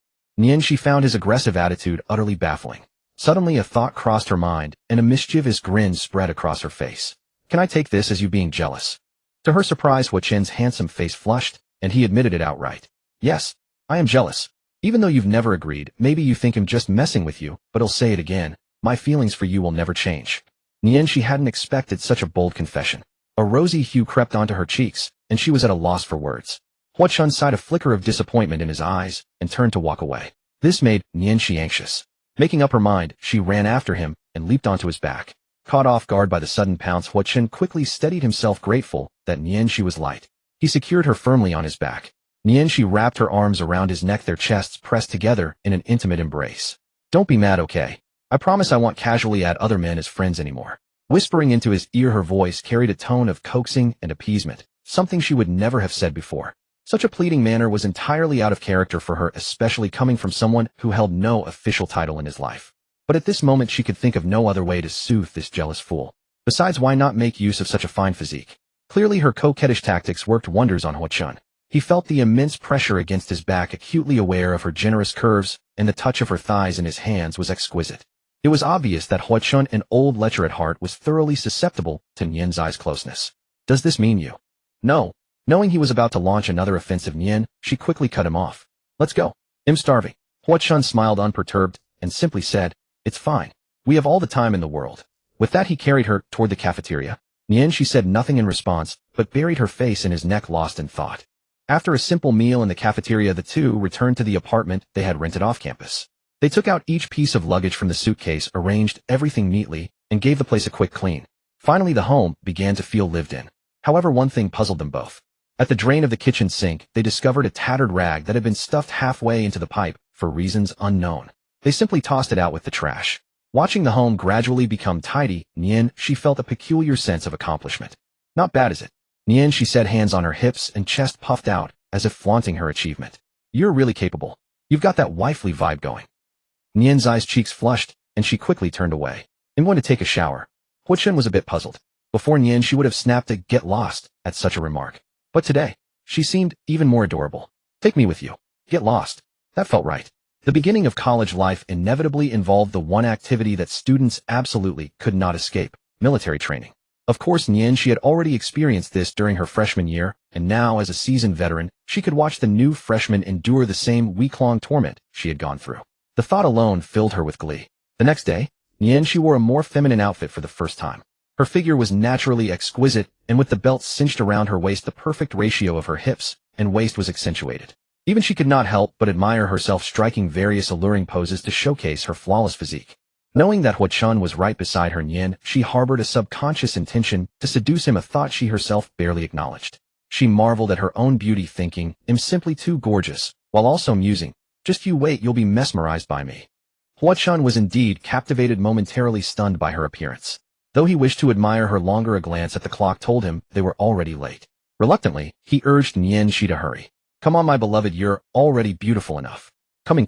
She found his aggressive attitude utterly baffling. Suddenly a thought crossed her mind, and a mischievous grin spread across her face. Can I take this as you being jealous? To her surprise, Chen's handsome face flushed, and he admitted it outright. Yes, I am jealous. Even though you've never agreed, maybe you think I'm just messing with you, but I'll say it again. My feelings for you will never change. She hadn't expected such a bold confession. A rosy hue crept onto her cheeks, and she was at a loss for words. Chen sighed a flicker of disappointment in his eyes, and turned to walk away. This made Shi anxious. Making up her mind, she ran after him, and leaped onto his back. Caught off guard by the sudden pounce, Chen quickly steadied himself, grateful that Shi was light. He secured her firmly on his back. Shi wrapped her arms around his neck, their chests pressed together in an intimate embrace. Don't be mad, okay? I promise I won't casually add other men as friends anymore. Whispering into his ear, her voice carried a tone of coaxing and appeasement, something she would never have said before. Such a pleading manner was entirely out of character for her, especially coming from someone who held no official title in his life. But at this moment she could think of no other way to soothe this jealous fool. Besides, why not make use of such a fine physique? Clearly her coquettish tactics worked wonders on Chen. He felt the immense pressure against his back, acutely aware of her generous curves, and the touch of her thighs in his hands was exquisite. It was obvious that Chen, an old lecher at heart, was thoroughly susceptible to Nian's closeness. Does this mean you? No. Knowing he was about to launch another offensive, she quickly cut him off. Let's go. I'm starving. Chen smiled unperturbed, and simply said, it's fine. We have all the time in the world. With that he carried her toward the cafeteria. She said nothing in response, but buried her face in his neck, lost in thought. After a simple meal in the cafeteria, the two returned to the apartment they had rented off campus. They took out each piece of luggage from the suitcase, arranged everything neatly, and gave the place a quick clean. Finally the home began to feel lived in. However, one thing puzzled them both. At the drain of the kitchen sink, they discovered a tattered rag that had been stuffed halfway into the pipe, for reasons unknown. They simply tossed it out with the trash. Watching the home gradually become tidy, she felt a peculiar sense of accomplishment. Not bad, is it? She said, hands on her hips and chest puffed out, as if flaunting her achievement. You're really capable. You've got that wifely vibe going. Nian's eyes cheeks flushed, and she quickly turned away. I'm going to take a shower. Chen was a bit puzzled. Before she would have snapped a get lost at such a remark. But today, she seemed even more adorable. Take me with you. Get lost. That felt right. The beginning of college life inevitably involved the one activity that students absolutely could not escape, military training. Of course, she had already experienced this during her freshman year, and now as a seasoned veteran, she could watch the new freshmen endure the same week-long torment she had gone through. The thought alone filled her with glee. The next day, she wore a more feminine outfit for the first time. Her figure was naturally exquisite, and with the belt cinched around her waist, the perfect ratio of her hips and waist was accentuated. Even she could not help but admire herself, striking various alluring poses to showcase her flawless physique. Knowing that Chen was right beside her, she harbored a subconscious intention to seduce him, a thought she herself barely acknowledged. She marveled at her own beauty, thinking, I'm simply too gorgeous, while also musing, just you wait, you'll be mesmerized by me. Chen was indeed captivated, momentarily stunned by her appearance. Though he wished to admire her longer, a glance at the clock told him they were already late. Reluctantly, he urged Shi to hurry. Come on, my beloved, you're already beautiful enough. Coming.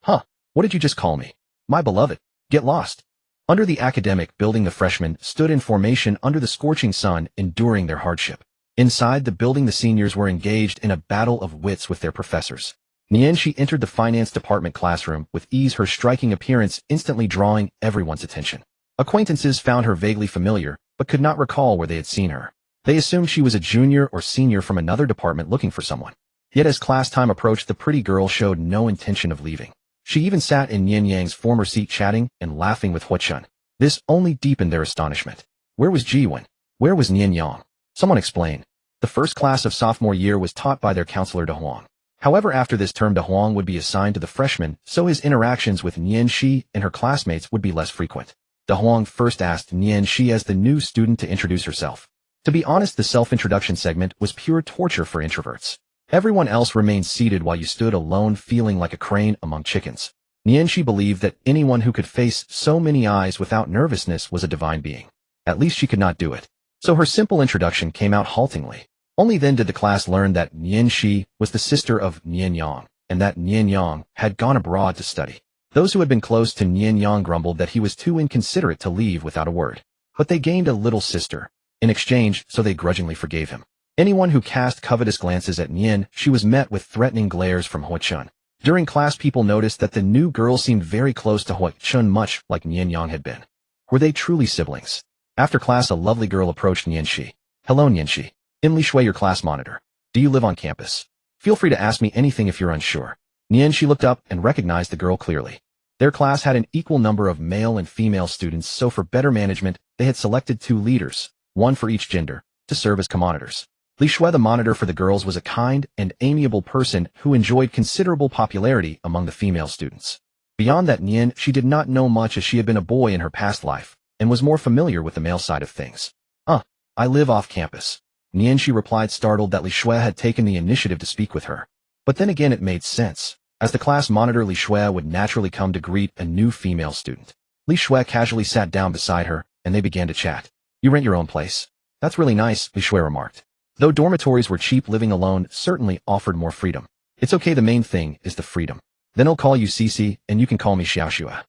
Huh, what did you just call me? My beloved. Get lost. Under the academic building, the freshmen stood in formation under the scorching sun, enduring their hardship. Inside the building, the seniors were engaged in a battle of wits with their professors. Shi entered the finance department classroom with ease, her striking appearance instantly drawing everyone's attention. Acquaintances found her vaguely familiar, but could not recall where they had seen her. They assumed she was a junior or senior from another department looking for someone. Yet as class time approached, the pretty girl showed no intention of leaving. She even sat in Yin Yang's former seat, chatting and laughing with Chen. This only deepened their astonishment. Where was Jiwen? Where was Yin Yang? Someone explain. The first class of sophomore year was taught by their counselor De Huang. However, after this term, De Huang would be assigned to the freshmen, so his interactions with Shi and her classmates would be less frequent. De Huang first asked Shi as the new student to introduce herself. To be honest, the self-introduction segment was pure torture for introverts. Everyone else remained seated while you stood alone, feeling like a crane among chickens. Shi believed that anyone who could face so many eyes without nervousness was a divine being. At least she could not do it. So her simple introduction came out haltingly. Only then did the class learn that Shi was the sister of Yin Yang, and that Yin Yang had gone abroad to study. Those who had been close to Yin Yang grumbled that he was too inconsiderate to leave without a word. But they gained a little sister in exchange, so they grudgingly forgave him. Anyone who cast covetous glances at Nian, she was met with threatening glares from Hua-chun. During class, people noticed that the new girl seemed very close to Hua-chun, much like Nian Yang had been. Were they truly siblings? After class, a lovely girl approached Nianxi. "Hello, Nianxi. I'm Li Shui, your class monitor. Do you live on campus? Feel free to ask me anything if you're unsure." Nianxi looked up and recognized the girl clearly. Their class had an equal number of male and female students, so for better management, they had selected 2 leaders, one for each gender, to serve as co-monitors. Li Shui, the monitor for the girls, was a kind and amiable person who enjoyed considerable popularity among the female students. Beyond that, Nian, she did not know much, as she had been a boy in her past life, and was more familiar with the male side of things. I live off campus." Nian, she replied, startled that Li Shui had taken the initiative to speak with her. But then again, it made sense. As the class monitor, Li Shui would naturally come to greet a new female student. Li Shui casually sat down beside her, and they began to chat. "You rent your own place? That's really nice," Li Shui remarked. Though dormitories were cheap, living alone certainly offered more freedom. "It's okay, the main thing is the freedom. Then I'll call you Cici, and you can call me Xiaoxue."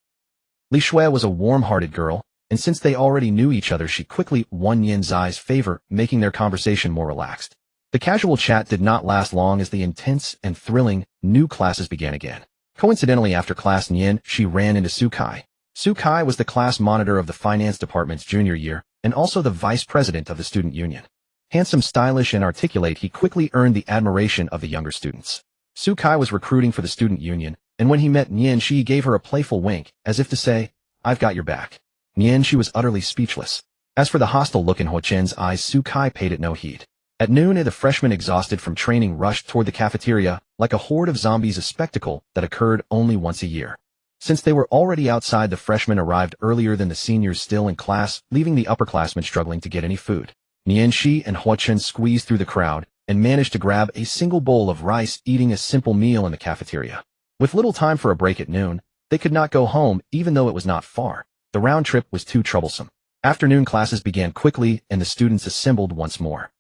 Li Shui was a warm-hearted girl, and since they already knew each other, she quickly won Yin Zai's favor, making their conversation more relaxed. The casual chat did not last long, as the intense and thrilling new classes began again. Coincidentally, after class, Yin, she ran into Sukai. Sukai was the class monitor of the finance department's junior year, and also the vice president of the student union. Handsome, stylish, and articulate, he quickly earned the admiration of the younger students. Sukai was recruiting for the student union, and when he met Nian, she gave her a playful wink, as if to say, "I've got your back." Nian, she was utterly speechless. As for the hostile look in Hua-chun's eyes, Sukai paid it no heed. At noon, the freshmen, exhausted from training, rushed toward the cafeteria, like a horde of zombies, a spectacle that occurred only once a year. Since they were already outside, the freshmen arrived earlier than the seniors, still in class, leaving the upperclassmen struggling to get any food. Nianxi and Hua-chun squeezed through the crowd and managed to grab a single bowl of rice, eating a simple meal in the cafeteria. With little time for a break at noon, they could not go home, even though it was not far. The round trip was too troublesome. Afternoon classes began quickly, and the students assembled once more.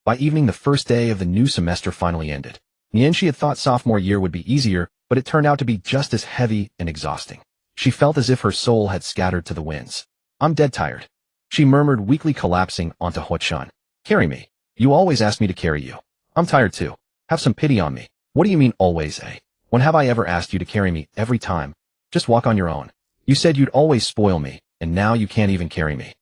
By evening, the first day of the new semester finally ended. Nianxi had thought sophomore year would be easier, but it turned out to be just as heavy and exhausting. She felt as if her soul had scattered to the winds. "I'm dead tired," she murmured, weakly collapsing onto Hua-chun. "Carry me. You always ask me to carry you. I'm tired too. Have some pity on me." "What do you mean always, eh? When have I ever asked you to carry me? Every time. Just walk on your own. You said you'd always spoil me, and now you can't even carry me."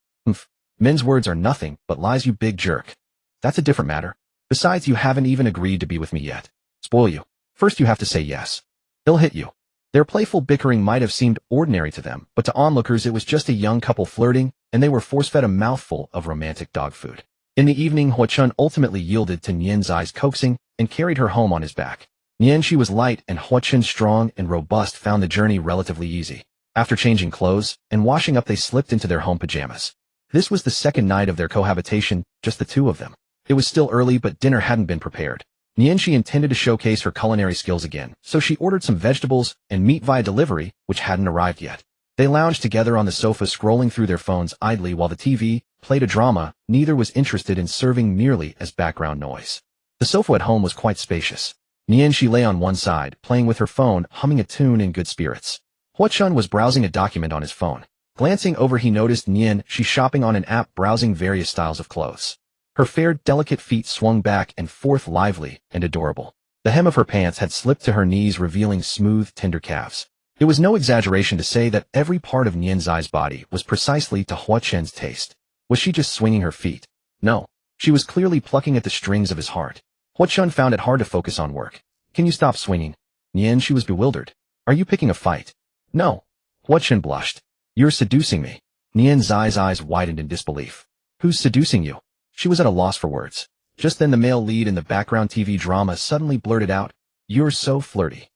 Men's words are nothing but lies, you big jerk." "That's a different matter. Besides, you haven't even agreed to be with me yet." "Spoil you? First you have to say yes. He'll hit you." Their playful bickering might have seemed ordinary to them, but to onlookers it was just a young couple flirting, and they were force-fed a mouthful of romantic dog food. In the evening, Hua-chun ultimately yielded to Nian Zai's coaxing and carried her home on his back. Nian, she was light, and Hua-chun, strong and robust, found the journey relatively easy. After changing clothes and washing up, they slipped into their home pajamas. This was the second night of their cohabitation, just the two of them. It was still early, but dinner hadn't been prepared. Nianxi intended to showcase her culinary skills again, so she ordered some vegetables and meat via delivery, which hadn't arrived yet. They lounged together on the sofa, scrolling through their phones idly while the TV played a drama neither was interested in, serving merely as background noise. The sofa at home was quite spacious. Nianxi lay on one side, playing with her phone, humming a tune in good spirits. Hua-chun was browsing a document on his phone. Glancing over, he noticed Nianxi shopping on an app, browsing various styles of clothes. Her fair, delicate feet swung back and forth, lively and adorable. The hem of her pants had slipped to her knees, revealing smooth, tender calves. It was no exaggeration to say that every part of Nian Zai's body was precisely to Hua-chun's taste. Was she just swinging her feet? No. She was clearly plucking at the strings of his heart. Hua-chun found it hard to focus on work. "Can you stop swinging?" Nian, she was bewildered. "Are you picking a fight?" "No." Hua-chun blushed. "You're seducing me." Nian Zai's eyes widened in disbelief. "Who's seducing you?" She was at a loss for words. Just then the male lead in the background TV drama suddenly blurted out, "You're so flirty."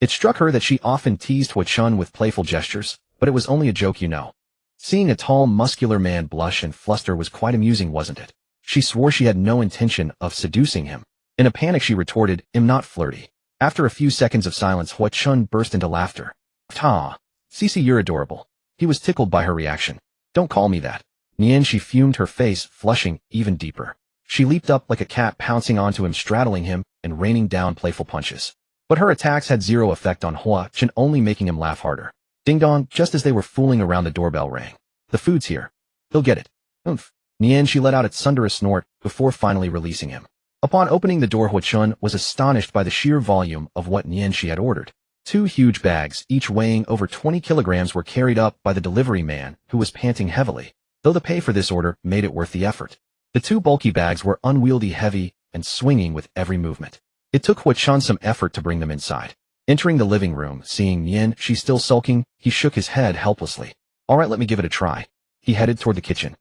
It struck her that she often teased Hua-chun with playful gestures, but it was only a joke, you know. Seeing a tall, muscular man blush and fluster was quite amusing, wasn't it? She swore she had no intention of seducing him. In a panic, she retorted, "I'm not flirty." After a few seconds of silence, Hua-chun burst into laughter. "Ta! Cici, you're adorable." He was tickled by her reaction. "Don't call me that." Nian, she fumed, her face flushing even deeper. She leaped up like a cat, pouncing onto him, straddling him, and raining down playful punches. But her attacks had zero effect on Hua-chun, only making him laugh harder. Ding dong, just as they were fooling around, the doorbell rang. "The food's here. He'll get it." "Oomph." She let out a thunderous snort before finally releasing him. Upon opening the door, Hua-chun was astonished by the sheer volume of what she had ordered. 2 huge bags, each weighing over 20 kilograms, were carried up by the delivery man, who was panting heavily, though the pay for this order made it worth the effort. The 2 bulky bags were unwieldy, heavy, and swinging with every movement. It took Hua-chun some effort to bring them inside. Entering the living room, seeing she still sulking, he shook his head helplessly. "Alright, let me give it a try." He headed toward the kitchen.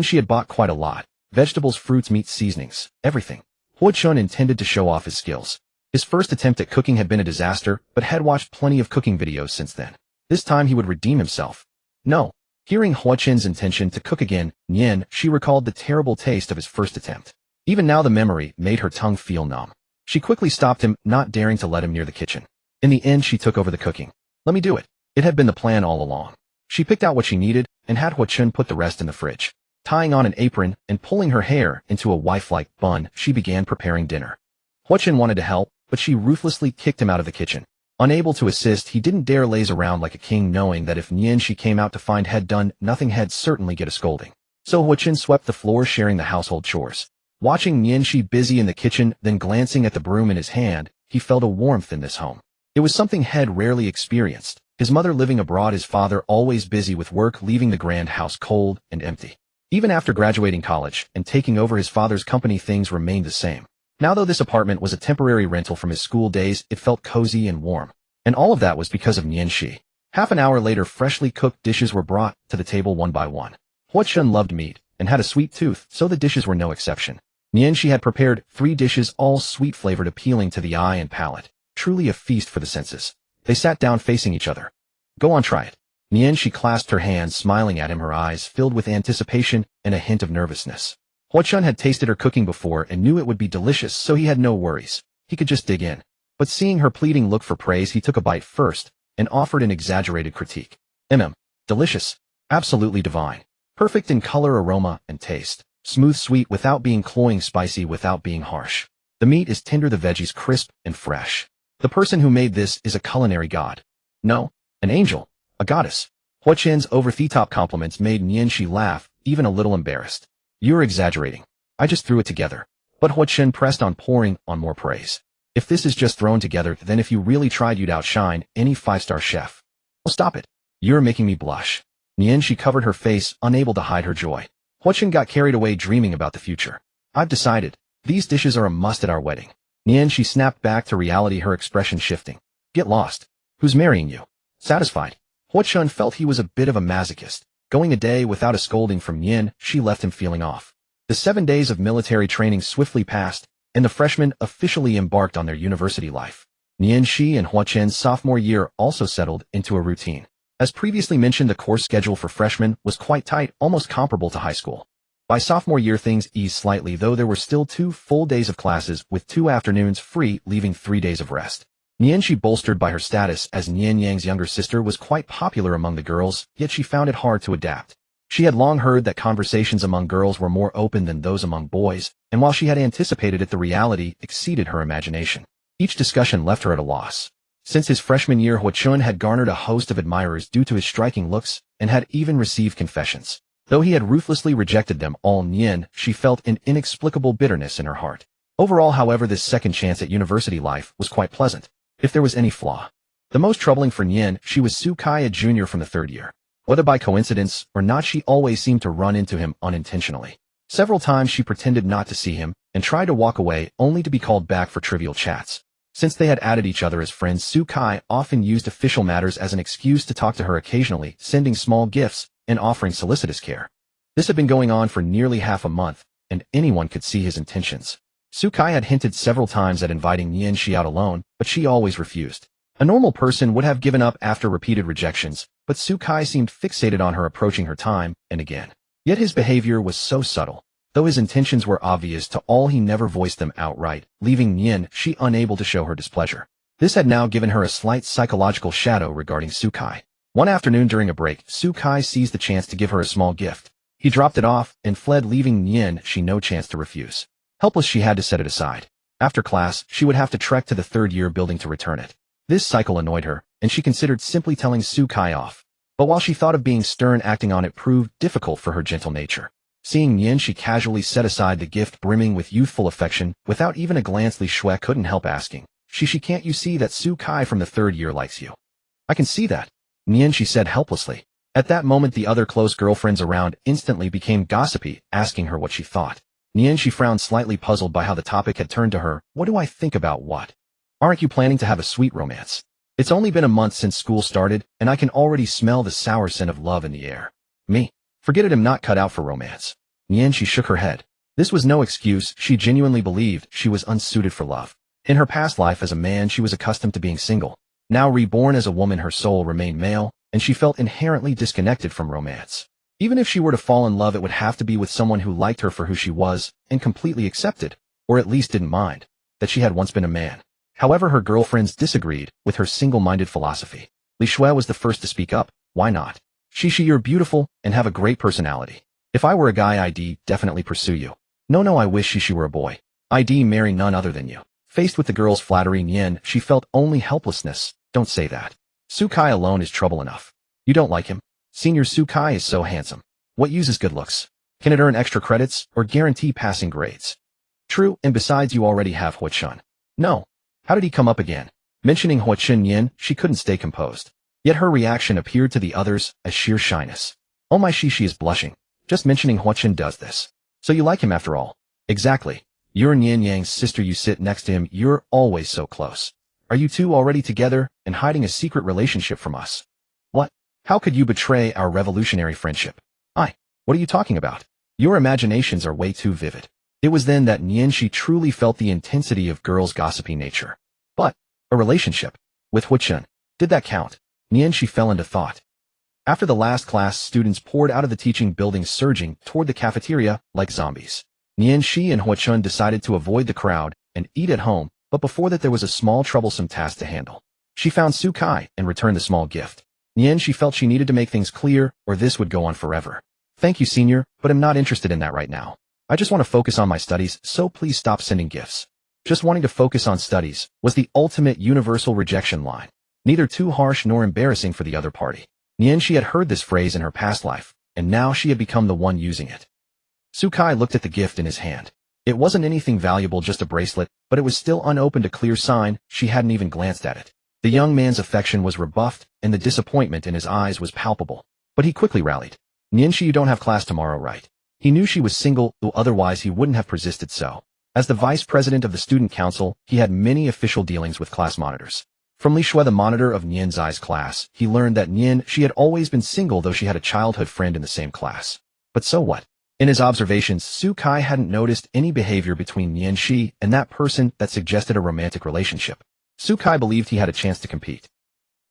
She had bought quite a lot. Vegetables, fruits, meat, seasonings, everything. Hua-chun intended to show off his skills. His first attempt at cooking had been a disaster, but had watched plenty of cooking videos since then. This time he would redeem himself. No. Hearing Hua-chun's intention to cook again, she recalled the terrible taste of his first attempt. Even now the memory made her tongue feel numb. She quickly stopped him, not daring to let him near the kitchen. In the end, she took over the cooking. "Let me do it." It had been the plan all along. She picked out what she needed and had Hua-chun put the rest in the fridge. Tying on an apron and pulling her hair into a wife-like bun, she began preparing dinner. Hua-chun wanted to help, but she ruthlessly kicked him out of the kitchen. Unable to assist, he didn't dare laze around like a king, knowing that if she came out to find had done nothing, had certainly get a scolding. So Hua-chun swept the floor, sharing the household chores. Watching she busy in the kitchen, then glancing at the broom in his hand, he felt a warmth in this home. It was something Head rarely experienced. His mother living abroad, his father always busy with work, leaving the grand house cold and empty. Even after graduating college and taking over his father's company, things remained the same. Now though this apartment was a temporary rental from his school days, it felt cozy and warm. And all of that was because of Shi. Half an hour later, freshly cooked dishes were brought to the table one by one. Hua-chun loved meat and had a sweet tooth, so the dishes were no exception. Shi had prepared 3 dishes, all sweet-flavored, appealing to the eye and palate. Truly a feast for the senses. They sat down facing each other. "Go on, try it." She clasped her hands, smiling at him, her eyes filled with anticipation and a hint of nervousness. Hua-chun had tasted her cooking before and knew it would be delicious, so he had no worries. He could just dig in. But seeing her pleading look for praise, he took a bite first and offered an exaggerated critique. Delicious. Absolutely divine. Perfect in color, aroma, and taste. Smooth, sweet without being cloying, spicy without being harsh. The meat is tender, the veggies crisp and fresh. The person who made this is a culinary god. No, an angel, a goddess. Hua-chun's over-the-top compliments made Shi laugh, even a little embarrassed. "You're exaggerating. I just threw it together." But Hua-chun pressed on, pouring on more praise. "If this is just thrown together, then if you really tried, you'd outshine any 5-star chef." "Oh, stop it. You're making me blush." She covered her face, unable to hide her joy. Hua-chun got carried away dreaming about the future. "I've decided. These dishes are a must at our wedding." She snapped back to reality, her expression shifting. "Get lost. Who's marrying you?" Satisfied. Hua-chun felt he was a bit of a masochist. Going a day without a scolding from she left him feeling off. The 7 days of military training swiftly passed, and the freshmen officially embarked on their university life. Shi and Hua-chun's sophomore year also settled into a routine. As previously mentioned, the course schedule for freshmen was quite tight, almost comparable to high school. By sophomore year, things eased slightly, though there were still 2 full days of classes with 2 afternoons free, leaving 3 days of rest. Shi, bolstered by her status as Yang's younger sister, was quite popular among the girls, yet she found it hard to adapt. She had long heard that conversations among girls were more open than those among boys, and while she had anticipated it, the reality exceeded her imagination. Each discussion left her at a loss. Since his freshman year, Hua-chun had garnered a host of admirers due to his striking looks, and had even received confessions. Though he had ruthlessly rejected them all, she felt an inexplicable bitterness in her heart. Overall, however, this second chance at university life was quite pleasant, if there was any flaw. The most troubling for she was Sukai, a junior from the 3rd year. Whether by coincidence or not, she always seemed to run into him unintentionally. Several times she pretended not to see him and tried to walk away, only to be called back for trivial chats. Since they had added each other as friends, Sukai often used official matters as an excuse to talk to her, occasionally sending small gifts and offering solicitous care. This had been going on for nearly half a month, and anyone could see his intentions. Sukai had hinted several times at inviting Shi out alone, but she always refused. A normal person would have given up after repeated rejections, but Sukai seemed fixated on her, approaching her time and again. Yet his behavior was so subtle. Though his intentions were obvious to all, he never voiced them outright, leaving she unable to show her displeasure. This had now given her a slight psychological shadow regarding Sukai. One afternoon during a break, Sukai seized the chance to give her a small gift. He dropped it off and fled, leaving she no chance to refuse. Helpless, she had to set it aside. After class, she would have to trek to the 3rd year building to return it. This cycle annoyed her, and she considered simply telling Sukai off. But while she thought of being stern, acting on it proved difficult for her gentle nature. Seeing Nian, she casually set aside the gift brimming with youthful affection. Without even a glance, Li Shui couldn't help asking, She, can't you see that Su Kai from the 3rd year likes you? I can see that, Nian, she said helplessly. At that moment, the other close girlfriends around instantly became gossipy, asking her what she thought. Nian, she frowned, slightly puzzled by how the topic had turned to her. What do I think about what? Aren't you planning to have a sweet romance? It's only been a month since school started, and I can already smell the sour scent of love in the air. Me? Forget it, I'm not cut out for romance. Nian, she shook her head. This was no excuse. She genuinely believed she was unsuited for love. In her past life as a man, she was accustomed to being single. Now reborn as a woman, her soul remained male, and she felt inherently disconnected from romance. Even if she were to fall in love, it would have to be with someone who liked her for who she was, and completely accepted, or at least didn't mind, that she had once been a man. However, her girlfriends disagreed with her single-minded philosophy. Li Shui was the first to speak up. Why not? She, you're beautiful, and have a great personality. If I were a guy, I'd definitely pursue you. No, I wish she were a boy. I'd marry none other than you. Faced with the girl's flattery, Nian, she felt only helplessness. Don't say that. Su Kai alone is trouble enough. You don't like him? Senior Su Kai is so handsome. What use is good looks? Can it earn extra credits, or guarantee passing grades? True, and besides, you already have Hua Chun. No. How did he come up again? Mentioning Hua Chun, Nian, she couldn't stay composed. Yet her reaction appeared to the others as sheer shyness. Oh my, she is blushing. Just mentioning Hua Chun does this. So you like him after all? Exactly. You're Nian Yang's sister, you sit next to him, you're always so close. Are you two already together and hiding a secret relationship from us? What? How could you betray our revolutionary friendship? What are you talking about? Your imaginations are way too vivid. It was then that Nian, she truly felt the intensity of girls' gossipy nature. But, a relationship? With Hua Chun? Did that count? Nian, she fell into thought. After the last class, students poured out of the teaching building, surging toward the cafeteria like zombies. Nian, she and Hua Chun decided to avoid the crowd and eat at home, but before that there was a small troublesome task to handle. She found Su Kai and returned the small gift. Nian, she felt she needed to make things clear, or this would go on forever. Thank you, senior, but I'm not interested in that right now. I just want to focus on my studies, so please stop sending gifts. Just wanting to focus on studies was the ultimate universal rejection line. Neither too harsh nor embarrassing for the other party. Nian, she had heard this phrase in her past life, and now she had become the one using it. Su Kai looked at the gift in his hand. It wasn't anything valuable, just a bracelet, but it was still unopened, a clear sign she hadn't even glanced at it. The young man's affection was rebuffed, and the disappointment in his eyes was palpable. But he quickly rallied. Nianshi, you don't have class tomorrow, right? He knew she was single, though otherwise he wouldn't have persisted so. As the vice president of the student council, he had many official dealings with class monitors. From Li Shui, the monitor of Nian Zai's class, he learned that Nian, she had always been single, though she had a childhood friend in the same class. But so what? In his observations, Su Kai hadn't noticed any behavior between Nian Shi and that person that suggested a romantic relationship. Su Kai believed he had a chance to compete.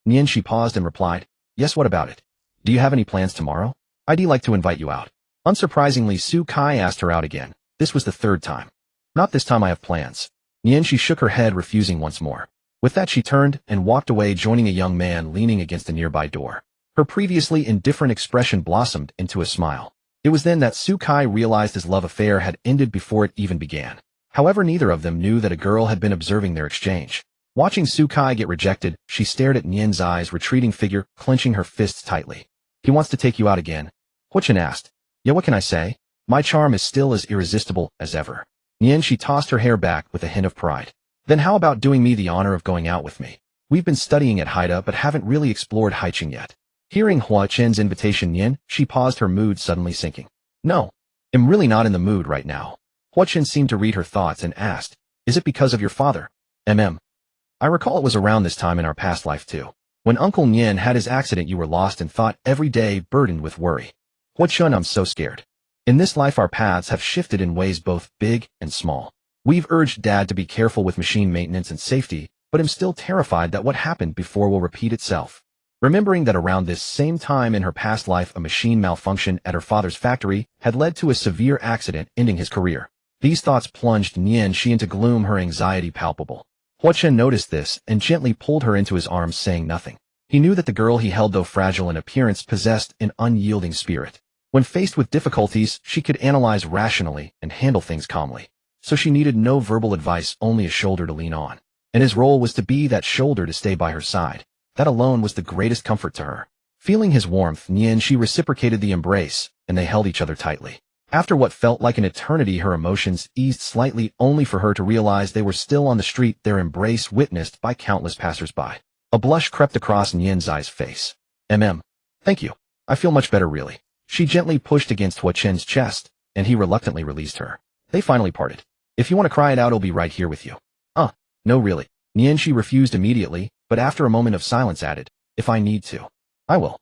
Nian Shi paused and replied, Yes, what about it? Do you have any plans tomorrow? I'd like to invite you out. Unsurprisingly, Su Kai asked her out again. This was the 3rd time. Not this time, I have plans. Nian Shi shook her head, refusing once more. With that, she turned and walked away, joining a young man leaning against a nearby door. Her previously indifferent expression blossomed into a smile. It was then that Su Kai realized his love affair had ended before it even began. However, neither of them knew that a girl had been observing their exchange. Watching Su Kai get rejected, she stared at Nian Zai's retreating figure, clenching her fists tightly. He wants to take you out again? Hua Chun asked. Yeah, what can I say? My charm is still as irresistible as ever. Nian, she tossed her hair back with a hint of pride. Then how about doing me the honor of going out with me? We've been studying at Haida but haven't really explored Haiqing yet. Hearing Hua Chun's invitation, Nian, she paused, her mood suddenly sinking. No, I'm really not in the mood right now. Hua Chun seemed to read her thoughts and asked, Is it because of your father? I recall it was around this time in our past life too. When Uncle Nian had his accident, you were lost and thought every day, burdened with worry. Hua Chun, I'm so scared. In this life our paths have shifted in ways both big and small. We've urged Dad to be careful with machine maintenance and safety, but I'm still terrified that what happened before will repeat itself. Remembering that around this same time in her past life a machine malfunction at her father's factory had led to a severe accident ending his career. These thoughts plunged Nian Shi into gloom, her anxiety palpable. Hua Chun noticed this and gently pulled her into his arms, saying nothing. He knew that the girl he held, though fragile in appearance, possessed an unyielding spirit. When faced with difficulties, she could analyze rationally and handle things calmly. So she needed no verbal advice, only a shoulder to lean on. And his role was to be that shoulder, to stay by her side. That alone was the greatest comfort to her. Feeling his warmth, Nian Shi reciprocated the embrace, and they held each other tightly. After what felt like an eternity, her emotions eased slightly, only for her to realize they were still on the street, their embrace witnessed by countless passersby. A blush crept across Nianzai's face. Thank you. I feel much better, really. She gently pushed against Hua Chen's chest, and he reluctantly released her. They finally parted. If you want to cry it out, I'll be right here with you. No really. Nianxi refused immediately, but after a moment of silence added, if I need to, I will.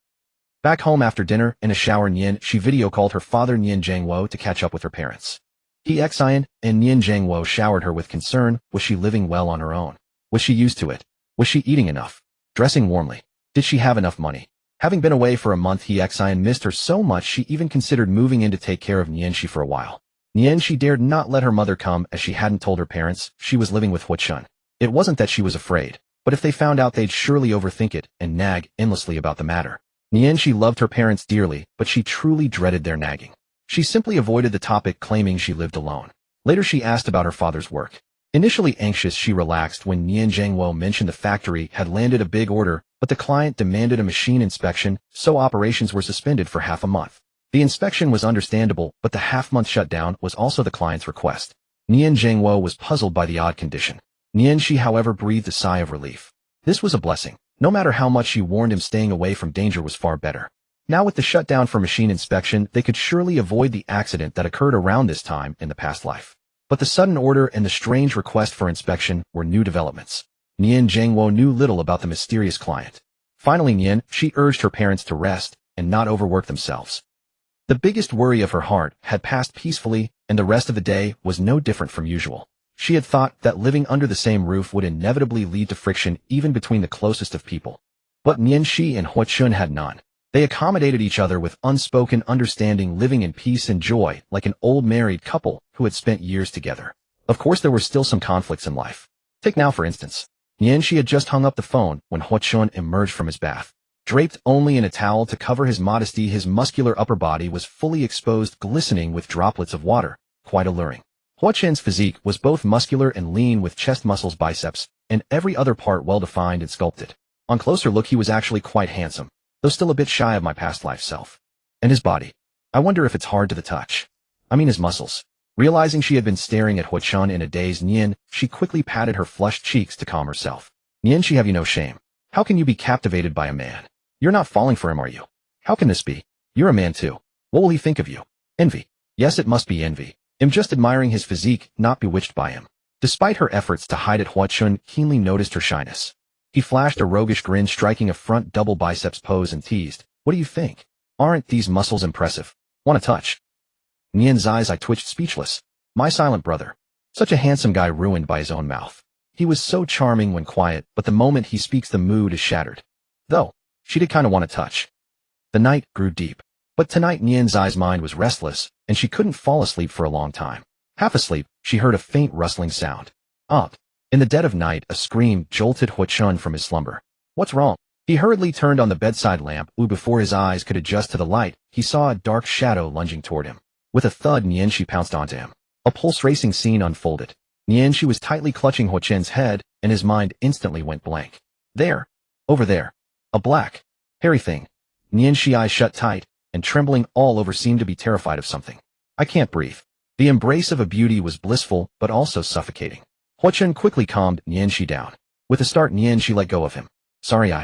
Back home after dinner, in a shower, she video called her father Nian Zhangwo to catch up with her parents. He Xian and Nian Zhangwo showered her with concern. Was she living well on her own? Was she used to it? Was she eating enough? Dressing warmly? Did she have enough money? Having been away for a month, he Xian missed her so much she even considered moving in to take care of Nianxi for a while. Nianxi dared not let her mother come, as she hadn't told her parents she was living with Hua Chun. It wasn't that she was afraid, but if they found out, they'd surely overthink it and nag endlessly about the matter. Nianxi loved her parents dearly, but she truly dreaded their nagging. She simply avoided the topic, claiming she lived alone. Later she asked about her father's work. Initially anxious, she relaxed when Nian Zhangwo mentioned the factory had landed a big order, but the client demanded a machine inspection, so operations were suspended for half a month. The inspection was understandable, but the half-month shutdown was also the client's request. Nian Zhangwo was puzzled by the odd condition. Nianxi, however, breathed a sigh of relief. This was a blessing. No matter how much she warned him, staying away from danger was far better. Now with the shutdown for machine inspection, they could surely avoid the accident that occurred around this time in the past life. But the sudden order and the strange request for inspection were new developments. Nian Zhangwo knew little about the mysterious client. Finally, she urged her parents to rest and not overwork themselves. The biggest worry of her heart had passed peacefully, and the rest of the day was no different from usual. She had thought that living under the same roof would inevitably lead to friction even between the closest of people. But Nianxi and Hua Chun had none. They accommodated each other with unspoken understanding, living in peace and joy like an old married couple who had spent years together. Of course, there were still some conflicts in life. Take now, for instance. Nianxi had just hung up the phone when Hua Chun emerged from his bath. Draped only in a towel to cover his modesty, his muscular upper body was fully exposed, glistening with droplets of water, quite alluring. Hua Chen's physique was both muscular and lean, with chest muscles, biceps, and every other part well-defined and sculpted. On closer look, he was actually quite handsome, though still a bit shy of my past life self. And his body. I wonder if it's hard to the touch. I mean his muscles. Realizing she had been staring at Hua Chun in a daze, she quickly patted her flushed cheeks to calm herself. Nianxi, have you no shame? How can you be captivated by a man? You're not falling for him, are you? How can this be? You're a man too. What will he think of you? Envy. Yes, it must be envy. I'm just admiring his physique, not bewitched by him. Despite her efforts to hide it, Hua Chun keenly noticed her shyness. He flashed a roguish grin, striking a front double biceps pose, and teased, what do you think? Aren't these muscles impressive? Want a touch? Nianzai's eye twitched, speechless. My silent brother. Such a handsome guy, ruined by his own mouth. He was so charming when quiet, but the moment he speaks the mood is shattered. Though, she did kinda want to touch. The night grew deep. But tonight Nianzai's mind was restless, and she couldn't fall asleep for a long time. Half asleep, she heard a faint rustling sound. Up. In the dead of night, a scream jolted Hua Chun from his slumber. What's wrong? He hurriedly turned on the bedside lamp, before his eyes could adjust to the light, he saw a dark shadow lunging toward him. With a thud, Nianxi pounced onto him. A pulse-racing scene unfolded. Nianxi was tightly clutching Hua Chen's head, and his mind instantly went blank. There. Over there. A black, hairy thing. Nianxi's eyes shut tight, and trembling all over, seemed to be terrified of something. I can't breathe. The embrace of a beauty was blissful, but also suffocating. Hua Chun quickly calmed Nianxi down. With a start, Nianxi let go of him. Sorry,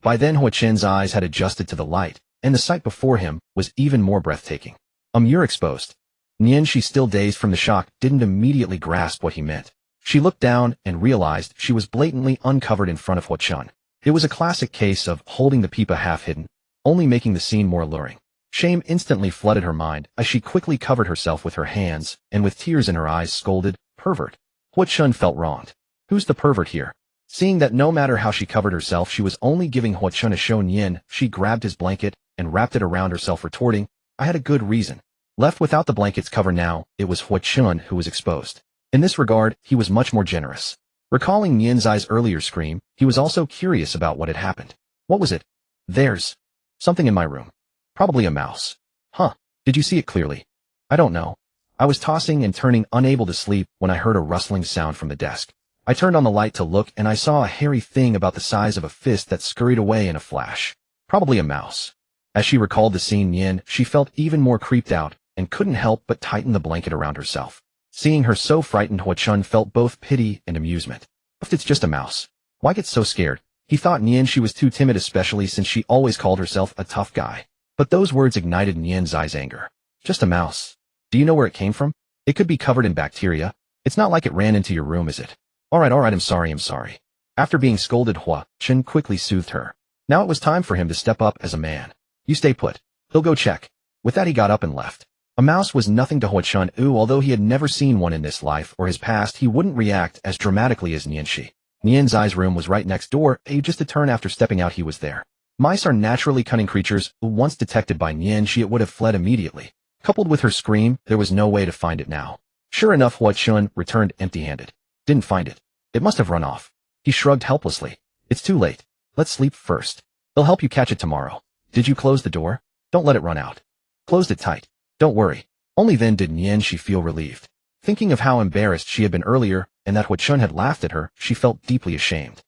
By then Hua Chen's eyes had adjusted to the light, and the sight before him was even more breathtaking. You're exposed. Nianxi, still dazed from the shock, didn't immediately grasp what he meant. She looked down and realized she was blatantly uncovered in front of Hua Chun. It was a classic case of holding the pipa half hidden, only making the scene more alluring. Shame instantly flooded her mind as she quickly covered herself with her hands and with tears in her eyes scolded, pervert. Hua Chun felt wronged. Who's the pervert here? Seeing that no matter how she covered herself she was only giving Hua Chun a show, she grabbed his blanket and wrapped it around herself, retorting, I had a good reason. Left without the blanket's cover now, it was Hua Chun who was exposed. In this regard, he was much more generous. Recalling Nianzai's earlier scream, he was also curious about what had happened. What was it? There's something in my room. Probably a mouse. Huh. Did you see it clearly? I don't know. I was tossing and turning, unable to sleep, when I heard a rustling sound from the desk. I turned on the light to look, and I saw a hairy thing about the size of a fist that scurried away in a flash. Probably a mouse. As she recalled the scene, she felt even more creeped out, and couldn't help but tighten the blanket around herself. Seeing her so frightened, Hua Chun felt both pity and amusement. But it's just a mouse. Why get so scared? He thought Nian was too timid, especially since she always called herself a tough guy. But those words ignited Nian Zai's anger. Just a mouse. Do you know where it came from? It could be covered in bacteria. It's not like it ran into your room, is it? Alright, I'm sorry. After being scolded, Hua Chun quickly soothed her. Now it was time for him to step up as a man. You stay put. He'll go check. With that, he got up and left. A mouse was nothing to Hua Chun, although he had never seen one in this life or his past, he wouldn't react as dramatically as Nian. Nian Zai's room was right next door, just a turn after stepping out he was there. Mice are naturally cunning creatures. Once detected by Nian, it would have fled immediately. Coupled with her scream, there was no way to find it now. Sure enough, Hua Chun returned empty-handed. Didn't find it. It must have run off. He shrugged helplessly. It's too late. Let's sleep first. They'll help you catch it tomorrow. Did you close the door? Don't let it run out. Closed it tight. Don't worry. Only then did Nian feel relieved. Thinking of how embarrassed she had been earlier and that Hua Chun had laughed at her, she felt deeply ashamed.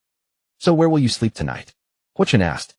So where will you sleep tonight? Hua Chun asked.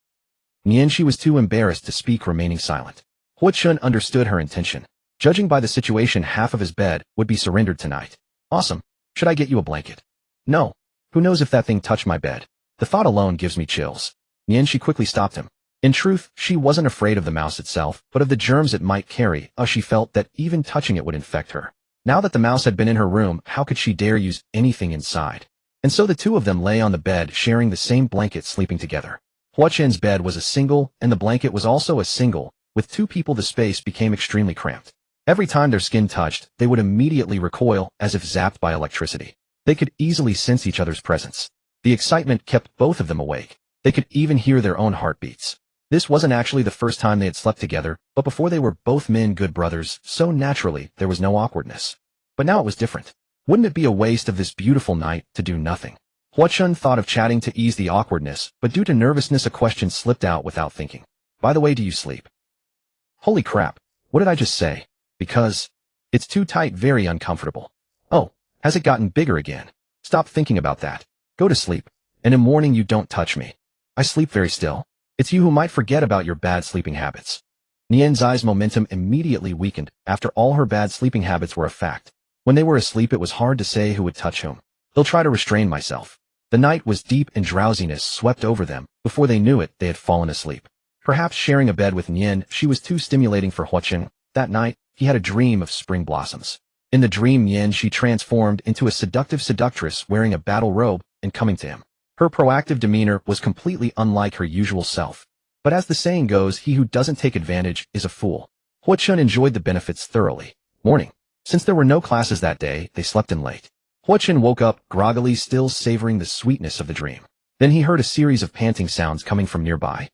Nian was too embarrassed to speak, remaining silent. Hua Chun understood her intention. Judging by the situation, half of his bed would be surrendered tonight. Awesome. Should I get you a blanket? No. Who knows if that thing touched my bed? The thought alone gives me chills. Nian quickly stopped him. In truth, she wasn't afraid of the mouse itself, but of the germs it might carry. She felt that even touching it would infect her. Now that the mouse had been in her room, how could she dare use anything inside? And so the two of them lay on the bed, sharing the same blanket, sleeping together. Hua Chun's bed was a single, and the blanket was also a single. With two people, the space became extremely cramped. Every time their skin touched, they would immediately recoil, as if zapped by electricity. They could easily sense each other's presence. The excitement kept both of them awake. They could even hear their own heartbeats. This wasn't actually the first time they had slept together, but before they were both men, good brothers, so naturally there was no awkwardness. But now it was different. Wouldn't it be a waste of this beautiful night to do nothing? Hua Chun thought of chatting to ease the awkwardness, but due to nervousness a question slipped out without thinking. By the way, do you sleep? Holy crap, what did I just say? Because it's too tight, very uncomfortable. Oh, has it gotten bigger again? Stop thinking about that. Go to sleep. And in the morning you don't touch me. I sleep very still. It's you who might forget about your bad sleeping habits. Nian Zai's momentum immediately weakened. After all, her bad sleeping habits were a fact. When they were asleep, it was hard to say who would touch whom. They'll try to restrain myself. The night was deep and drowsiness swept over them. Before they knew it, they had fallen asleep. Perhaps sharing a bed with Nian, she was too stimulating for Hua Chun. That night, he had a dream of spring blossoms. In the dream, Nian she transformed into a seductive seductress wearing a battle robe and coming to him. Her proactive demeanor was completely unlike her usual self. But as the saying goes, he who doesn't take advantage is a fool. Hua Chun enjoyed the benefits thoroughly. Morning. Since there were no classes that day, they slept in late. Hua Chun woke up groggily, still savoring the sweetness of the dream. Then he heard a series of panting sounds coming from nearby.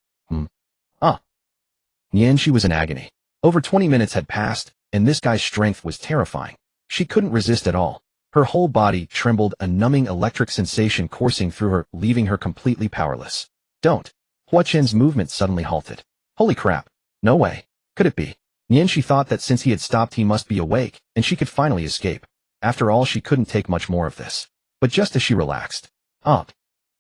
Nian was in agony. Over 20 minutes had passed, and this guy's strength was terrifying. She couldn't resist at all. Her whole body trembled, a numbing electric sensation coursing through her, leaving her completely powerless. Don't. Hua Chun's movement suddenly halted. Holy crap. No way. Could it be? Nian thought that since he had stopped he must be awake, and she could finally escape. After all, she couldn't take much more of this. But just as she relaxed.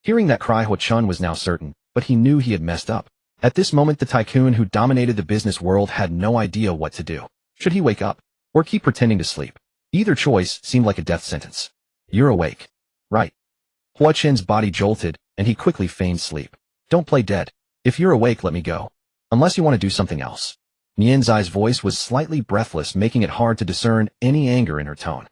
Hearing that cry, Hua Chun was now certain, but he knew he had messed up. At this moment, the tycoon who dominated the business world had no idea what to do. Should he wake up? Or keep pretending to sleep? Either choice seemed like a death sentence. You're awake. Right. Hua Chun's body jolted, and he quickly feigned sleep. Don't play dead. If you're awake, let me go. Unless you want to do something else. Nian Zai's voice was slightly breathless, making it hard to discern any anger in her tone.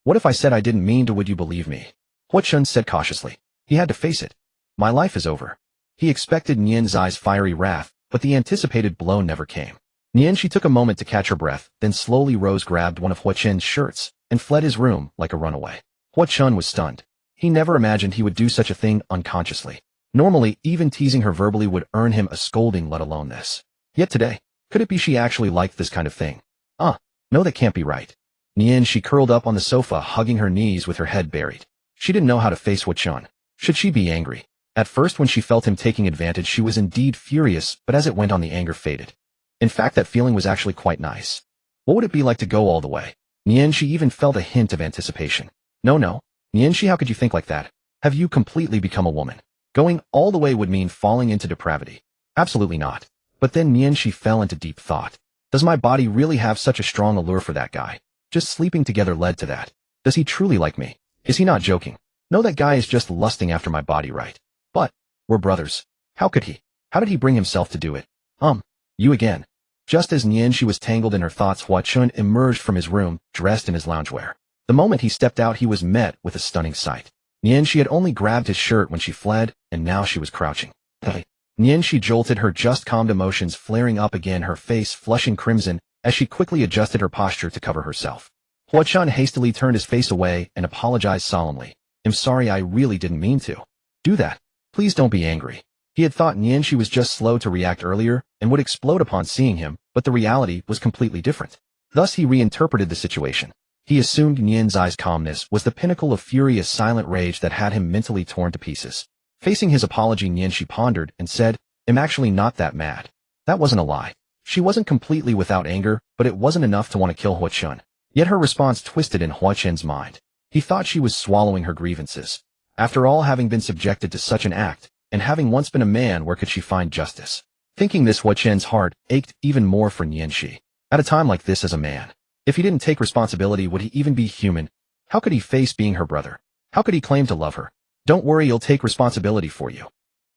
What if I said I didn't mean to? Would you believe me? Hua Chun said cautiously. He had to face it. My life is over. He expected Nian Zai's fiery wrath, but the anticipated blow never came. Nian took a moment to catch her breath, then slowly rose, grabbed one of Hua Chun's shirts, and fled his room like a runaway. Hua Chun was stunned. He never imagined he would do such a thing unconsciously. Normally, even teasing her verbally would earn him a scolding, let alone this. Yet today, could it be she actually liked this kind of thing? No, that can't be right. Nian curled up on the sofa, hugging her knees with her head buried. She didn't know how to face Hua Chun. Should she be angry? At first, when she felt him taking advantage, she was indeed furious, but as it went on, the anger faded. In fact, that feeling was actually quite nice. What would it be like to go all the way? Nian even felt a hint of anticipation. No. Nian, how could you think like that? Have you completely become a woman? Going all the way would mean falling into depravity. Absolutely not. But then Nian fell into deep thought. Does my body really have such a strong allure for that guy? Just sleeping together led to that. Does he truly like me? Is he not joking? No, that guy is just lusting after my body, right? But, we're brothers. How could he? How did he bring himself to do it? You again. Just as Nianxi was tangled in her thoughts, Hua Chun emerged from his room, dressed in his loungewear. The moment he stepped out, he was met with a stunning sight. Nianxi had only grabbed his shirt when she fled, and now she was crouching. Nianxi jolted, her just calmed emotions flaring up again, her face flushing crimson, as she quickly adjusted her posture to cover herself. Hua Chun hastily turned his face away and apologized solemnly. I'm sorry, I really didn't mean to do that. Please don't be angry. He had thought Nianxi was just slow to react earlier and would explode upon seeing him, but the reality was completely different. Thus he reinterpreted the situation. He assumed Nianzai's calmness was the pinnacle of furious silent rage that had him mentally torn to pieces. Facing his apology, Nianxi pondered and said, I'm actually not that mad. That wasn't a lie. She wasn't completely without anger, but it wasn't enough to want to kill Hua Chun. Yet her response twisted in Hua Chun's mind. He thought she was swallowing her grievances. After all, having been subjected to such an act, and having once been a man, where could she find justice? Thinking this, Hua Chun's heart ached even more for Nianxi. At a time like this, as a man, if he didn't take responsibility, would he even be human? How could he face being her brother? How could he claim to love her? Don't worry, he'll take responsibility for you.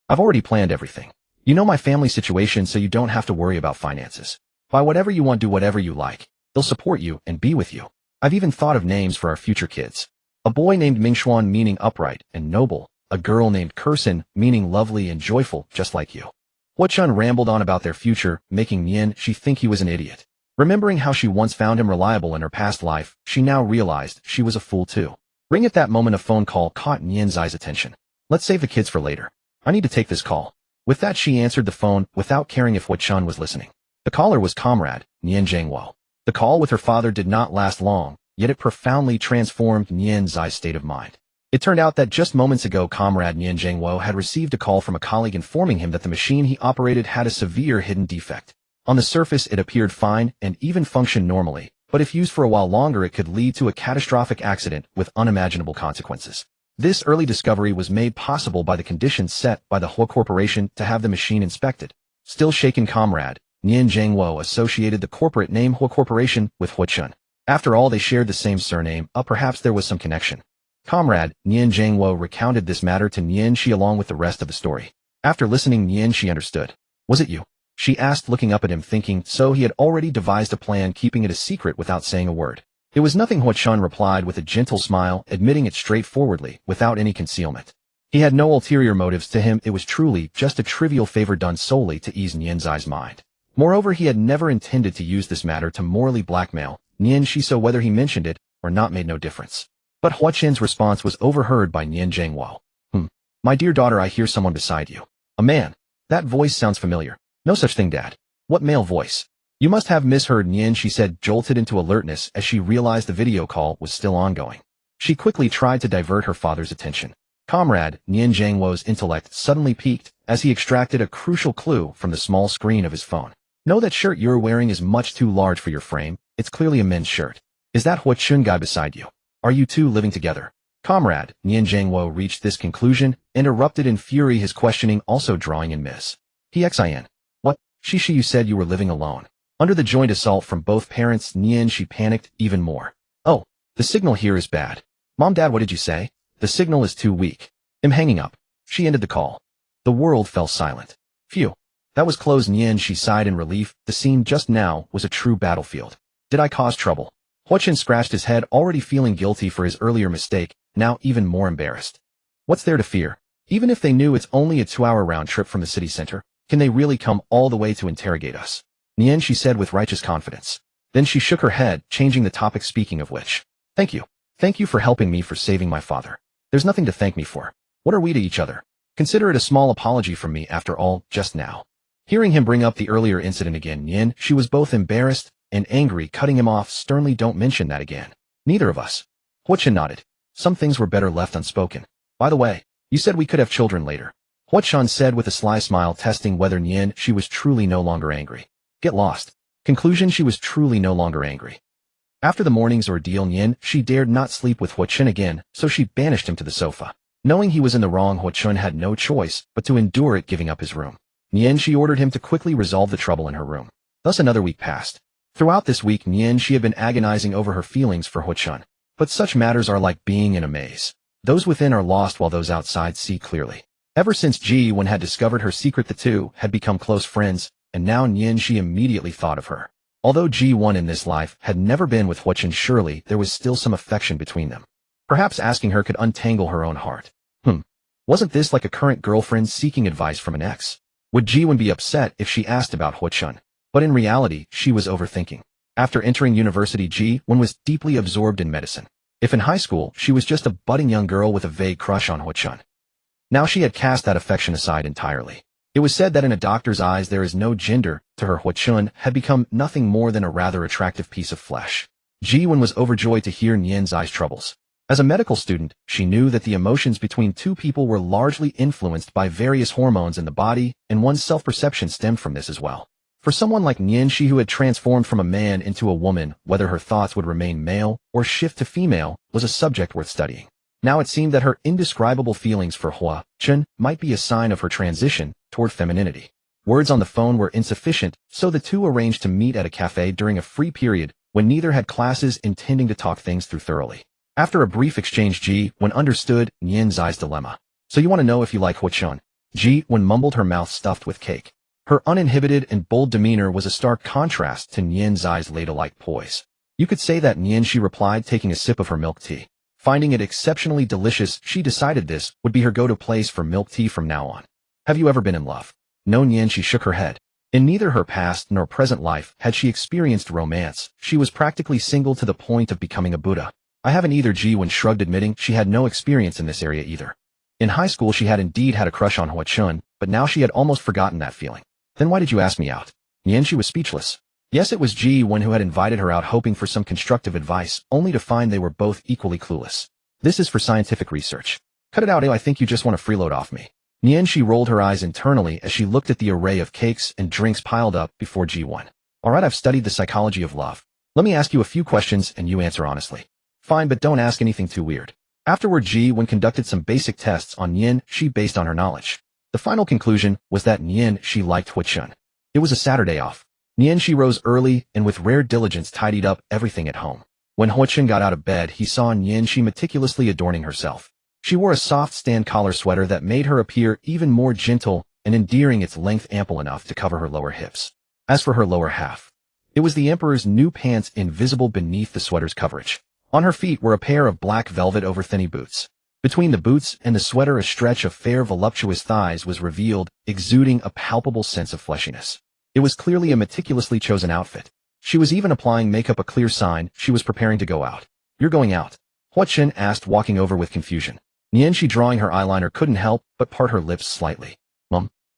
I've already planned everything. You know my family situation, so you don't have to worry about finances. Buy whatever you want, do whatever you like. They'll support you and be with you. I've even thought of names for our future kids. A boy named Mingxuan, meaning upright and noble. A girl named Kursin, meaning lovely and joyful, just like you. Hua Chun rambled on about their future, making Nianxi think he was an idiot. Remembering how she once found him reliable in her past life, she now realized she was a fool too. Ring at that moment, a phone call caught Nianzai's attention. Let's save the kids for later. I need to take this call. With that, she answered the phone without caring if Hua Chun was listening. The caller was Comrade, Nian Zhangwo. The call with her father did not last long, yet it profoundly transformed Nianzai's state of mind. It turned out that just moments ago, Comrade Nian Zhangwo had received a call from a colleague informing him that the machine he operated had a severe hidden defect. On the surface, it appeared fine and even functioned normally, but if used for a while longer, it could lead to a catastrophic accident with unimaginable consequences. This early discovery was made possible by the conditions set by the Hua Corporation to have the machine inspected. Still shaken, Comrade Nian Zhangwo associated the corporate name Hua Corporation with Hua Chun. After all, they shared the same surname, perhaps there was some connection. Comrade Nian Zhangwo recounted this matter to Nianxi along with the rest of the story. After listening, Nianxi understood. Was it you? She asked, looking up at him, thinking so he had already devised a plan, keeping it a secret without saying a word. It was nothing, Hua Chun replied with a gentle smile, admitting it straightforwardly, without any concealment. He had no ulterior motives. To him, it was truly just a trivial favor done solely to ease Nianzai's mind. Moreover, he had never intended to use this matter to morally blackmail Nianxi, so whether he mentioned it or not made no difference. But Hua Chun's response was overheard by Nian Zhangwo. My dear daughter, I hear someone beside you. A man. That voice sounds familiar. No such thing, Dad. What male voice? You must have misheard, Nianxi said, jolted into alertness as she realized the video call was still ongoing. She quickly tried to divert her father's attention. Comrade Nian Zhangwo's intellect suddenly peaked as he extracted a crucial clue from the small screen of his phone. No, that shirt you're wearing is much too large for your frame. It's clearly a men's shirt. Is that Hua Chun guy beside you? Are you two living together? Comrade Nian Zhangwo reached this conclusion and erupted in fury, his questioning also drawing in Miss Xin. What? She you said you were living alone. Under the joint assault from both parents, Nianxi panicked even more. Oh, the signal here is bad. Mom, Dad, what did you say? The signal is too weak. I'm hanging up. She ended the call. The world fell silent. Phew. That was close. Nianxi sighed in relief. The scene just now was a true battlefield. Did I cause trouble? Hua Chun scratched his head, already feeling guilty for his earlier mistake, now even more embarrassed. What's there to fear? Even if they knew it's only a 2-hour round trip from the city center, can they really come all the way to interrogate us? Nianxi said with righteous confidence. Then she shook her head, changing the topic, speaking of which. Thank you. Thank you for helping me, for saving my father. There's nothing to thank me for. What are we to each other? Consider it a small apology from me after all, just now. Hearing him bring up the earlier incident again, Nianxi was both embarrassed and angry, cutting him off sternly. Don't mention that again. Neither of us. Hua Chun nodded. Some things were better left unspoken. By the way, you said we could have children later. Hua Chun said with a sly smile, testing whether Nianxi was truly no longer angry. Get lost. Conclusion: she was truly no longer angry. After the morning's ordeal, Nianxi dared not sleep with Hua Chun again, so she banished him to the sofa. Knowing he was in the wrong, Hua Chun had no choice but to endure it, giving up his room. Nianxi ordered him to quickly resolve the trouble in her room. Thus another week passed. Throughout this week, she had been agonizing over her feelings for Hwa-chun. But such matters are like being in a maze. Those within are lost while those outside see clearly. Ever since Ji-won had discovered her secret, the two had become close friends, and now she immediately thought of her. Although Ji-won in this life had never been with Hwa-chun, surely there was still some affection between them. Perhaps asking her could untangle her own heart. Wasn't this like a current girlfriend seeking advice from an ex? Would Ji-won be upset if she asked about Hwa-chun? But in reality, she was overthinking. After entering university, Ji-won was deeply absorbed in medicine. If in high school, she was just a budding young girl with a vague crush on Hwa-chun. Now she had cast that affection aside entirely. It was said that in a doctor's eyes there is no gender. To her, Hwa-chun had become nothing more than a rather attractive piece of flesh. Ji-won was overjoyed to hear Zai's troubles. As a medical student, she knew that the emotions between two people were largely influenced by various hormones in the body, and one's self-perception stemmed from this as well. For someone like she who had transformed from a man into a woman, whether her thoughts would remain male or shift to female was a subject worth studying. Now it seemed that her indescribable feelings for Hwa-chun might be a sign of her transition toward femininity. Words on the phone were insufficient, so the two arranged to meet at a cafe during a free period when neither had classes, intending to talk things through thoroughly. After a brief exchange, Ji-won understood Zai's dilemma. So you want to know if you like Hwa-chun? Ji-won mumbled, her mouth stuffed with cake. Her uninhibited and bold demeanor was a stark contrast to Zai's ladylike poise. You could say that, she replied, taking a sip of her milk tea. Finding it exceptionally delicious, she decided this would be her go-to place for milk tea from now on. Have you ever been in love? No, she shook her head. In neither her past nor present life had she experienced romance. She was practically single to the point of becoming a Buddha. I haven't either, Ji-won shrugged, admitting she had no experience in this area either. In high school she had indeed had a crush on Hwa-chun, but now she had almost forgotten that feeling. Then why did you ask me out? She was speechless. Yes, it was Ji-won who had invited her out, hoping for some constructive advice, only to find they were both equally clueless. This is for scientific research. Cut it out, I think you just want to freeload off me. She rolled her eyes internally as she looked at the array of cakes and drinks piled up before Ji-won. Alright, I've studied the psychology of love. Let me ask you a few questions and you answer honestly. Fine, but don't ask anything too weird. Afterward, Ji-won conducted some basic tests on she based on her knowledge. The final conclusion was that she liked Hwa-chun. It was a Saturday off. She rose early and with rare diligence tidied up everything at home. When Hwa-chun got out of bed, he saw she meticulously adorning herself. She wore a soft stand collar sweater that made her appear even more gentle and endearing, its length ample enough to cover her lower hips. As for her lower half, it was the emperor's new pants invisible beneath the sweater's coverage. On her feet were a pair of black velvet over thinny boots. Between the boots and the sweater, a stretch of fair voluptuous thighs was revealed, exuding a palpable sense of fleshiness. It was clearly a meticulously chosen outfit. She was even applying makeup, a clear sign she was preparing to go out. You're going out? Hwa-chun asked, walking over with confusion. She, drawing her eyeliner, couldn't help but part her lips slightly.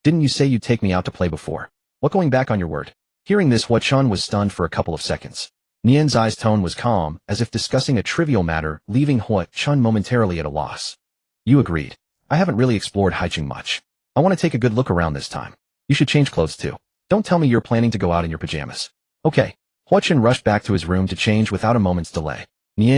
Didn't you say you'd take me out to play before? What, going back on your word? Hearing this, Hwa-chun was stunned for a couple of seconds. Zai's tone was calm, as if discussing a trivial matter, leaving Hwa-chun momentarily at a loss. You agreed. I haven't really explored Haichung much. I want to take a good look around this time. You should change clothes too. Don't tell me you're planning to go out in your pajamas. Okay. Hwa-chun rushed back to his room to change without a moment's delay.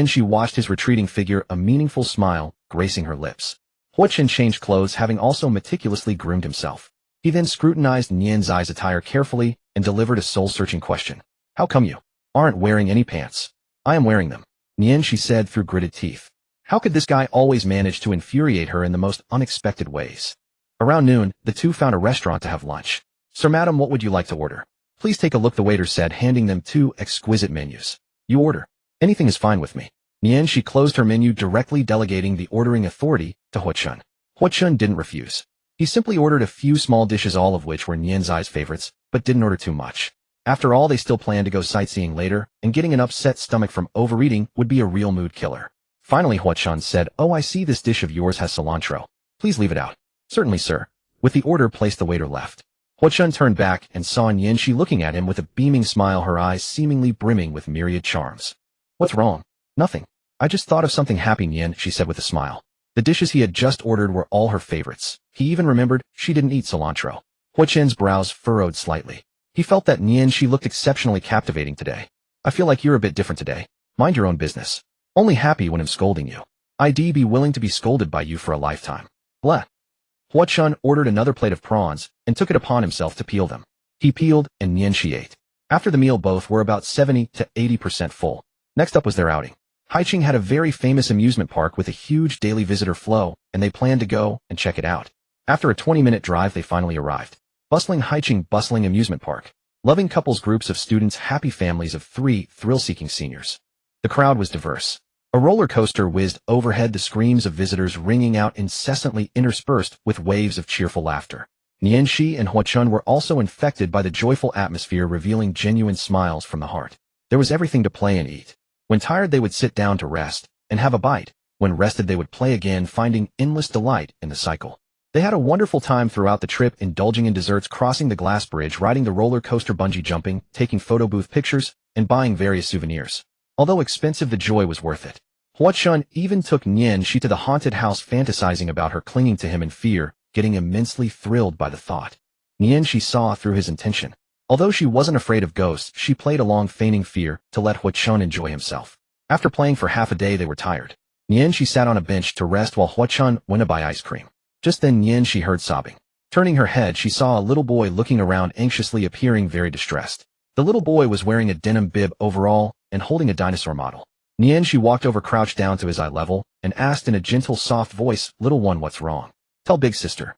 She watched his retreating figure, a meaningful smile gracing her lips. Hwa-chun changed clothes, having also meticulously groomed himself. He then scrutinized Zai's attire carefully and delivered a soul-searching question. How come you aren't wearing any pants? I am wearing them, she said through gritted teeth. How could this guy always manage to infuriate her in the most unexpected ways? Around noon, the two found a restaurant to have lunch. Sir, madam, what would you like to order? Please take a look, the waiter said, handing them two exquisite menus. You order. Anything is fine with me. She closed her menu, directly delegating the ordering authority to Hwa-chun. Hwa-chun didn't refuse. He simply ordered a few small dishes, all of which were Zai's favorites, but didn't order too much. After all, they still planned to go sightseeing later, and getting an upset stomach from overeating would be a real mood killer. Finally, Hwa-chun said, Oh, I see this dish of yours has cilantro. Please leave it out. Certainly, sir. With the order placed, the waiter left. Hwa-chun turned back and saw Shi looking at him with a beaming smile, her eyes seemingly brimming with myriad charms. What's wrong? Nothing. I just thought of something happy, she said with a smile. The dishes he had just ordered were all her favorites. He even remembered she didn't eat cilantro. Hwa-chun's brows furrowed slightly. He felt that Shi looked exceptionally captivating today. I feel like you're a bit different today. Mind your own business. Only happy when I'm scolding you. I'd be willing to be scolded by you for a lifetime. Blah. Hwa-chun ordered another plate of prawns and took it upon himself to peel them. He peeled and Shi ate. After the meal, both were about 70 to 80% full. Next up was their outing. Haiching had a very famous amusement park with a huge daily visitor flow, and they planned to go and check it out. After a 20-minute drive, they finally arrived. Bustling amusement park. Loving couples, groups of students, happy families of 3 thrill-seeking seniors. The crowd was diverse. A roller coaster whizzed overhead, the screams of visitors ringing out incessantly, interspersed with waves of cheerful laughter. Nianxi and Huachun were also infected by the joyful atmosphere, revealing genuine smiles from the heart. There was everything to play and eat. When tired, they would sit down to rest and have a bite. When rested, they would play again, finding endless delight in the cycle. They had a wonderful time throughout the trip, indulging in desserts, crossing the glass bridge, riding the roller coaster, bungee jumping, taking photo booth pictures, and buying various souvenirs. Although expensive, the joy was worth it. Huachun even took Nianxi to the haunted house, fantasizing about her clinging to him in fear, getting immensely thrilled by the thought. Nianxi saw through his intention. Although she wasn't afraid of ghosts, she played along, feigning fear, to let Huachun enjoy himself. After playing for half a day, they were tired. Nianxi sat on a bench to rest while Huachun went to buy ice cream. Just then Nianxi heard sobbing. Turning her head, she saw a little boy looking around anxiously, appearing very distressed. The little boy was wearing a denim bib overall and holding a dinosaur model. Nianxi walked over, crouched down to his eye level, and asked in a gentle, soft voice, "Little one, what's wrong? Tell big sister."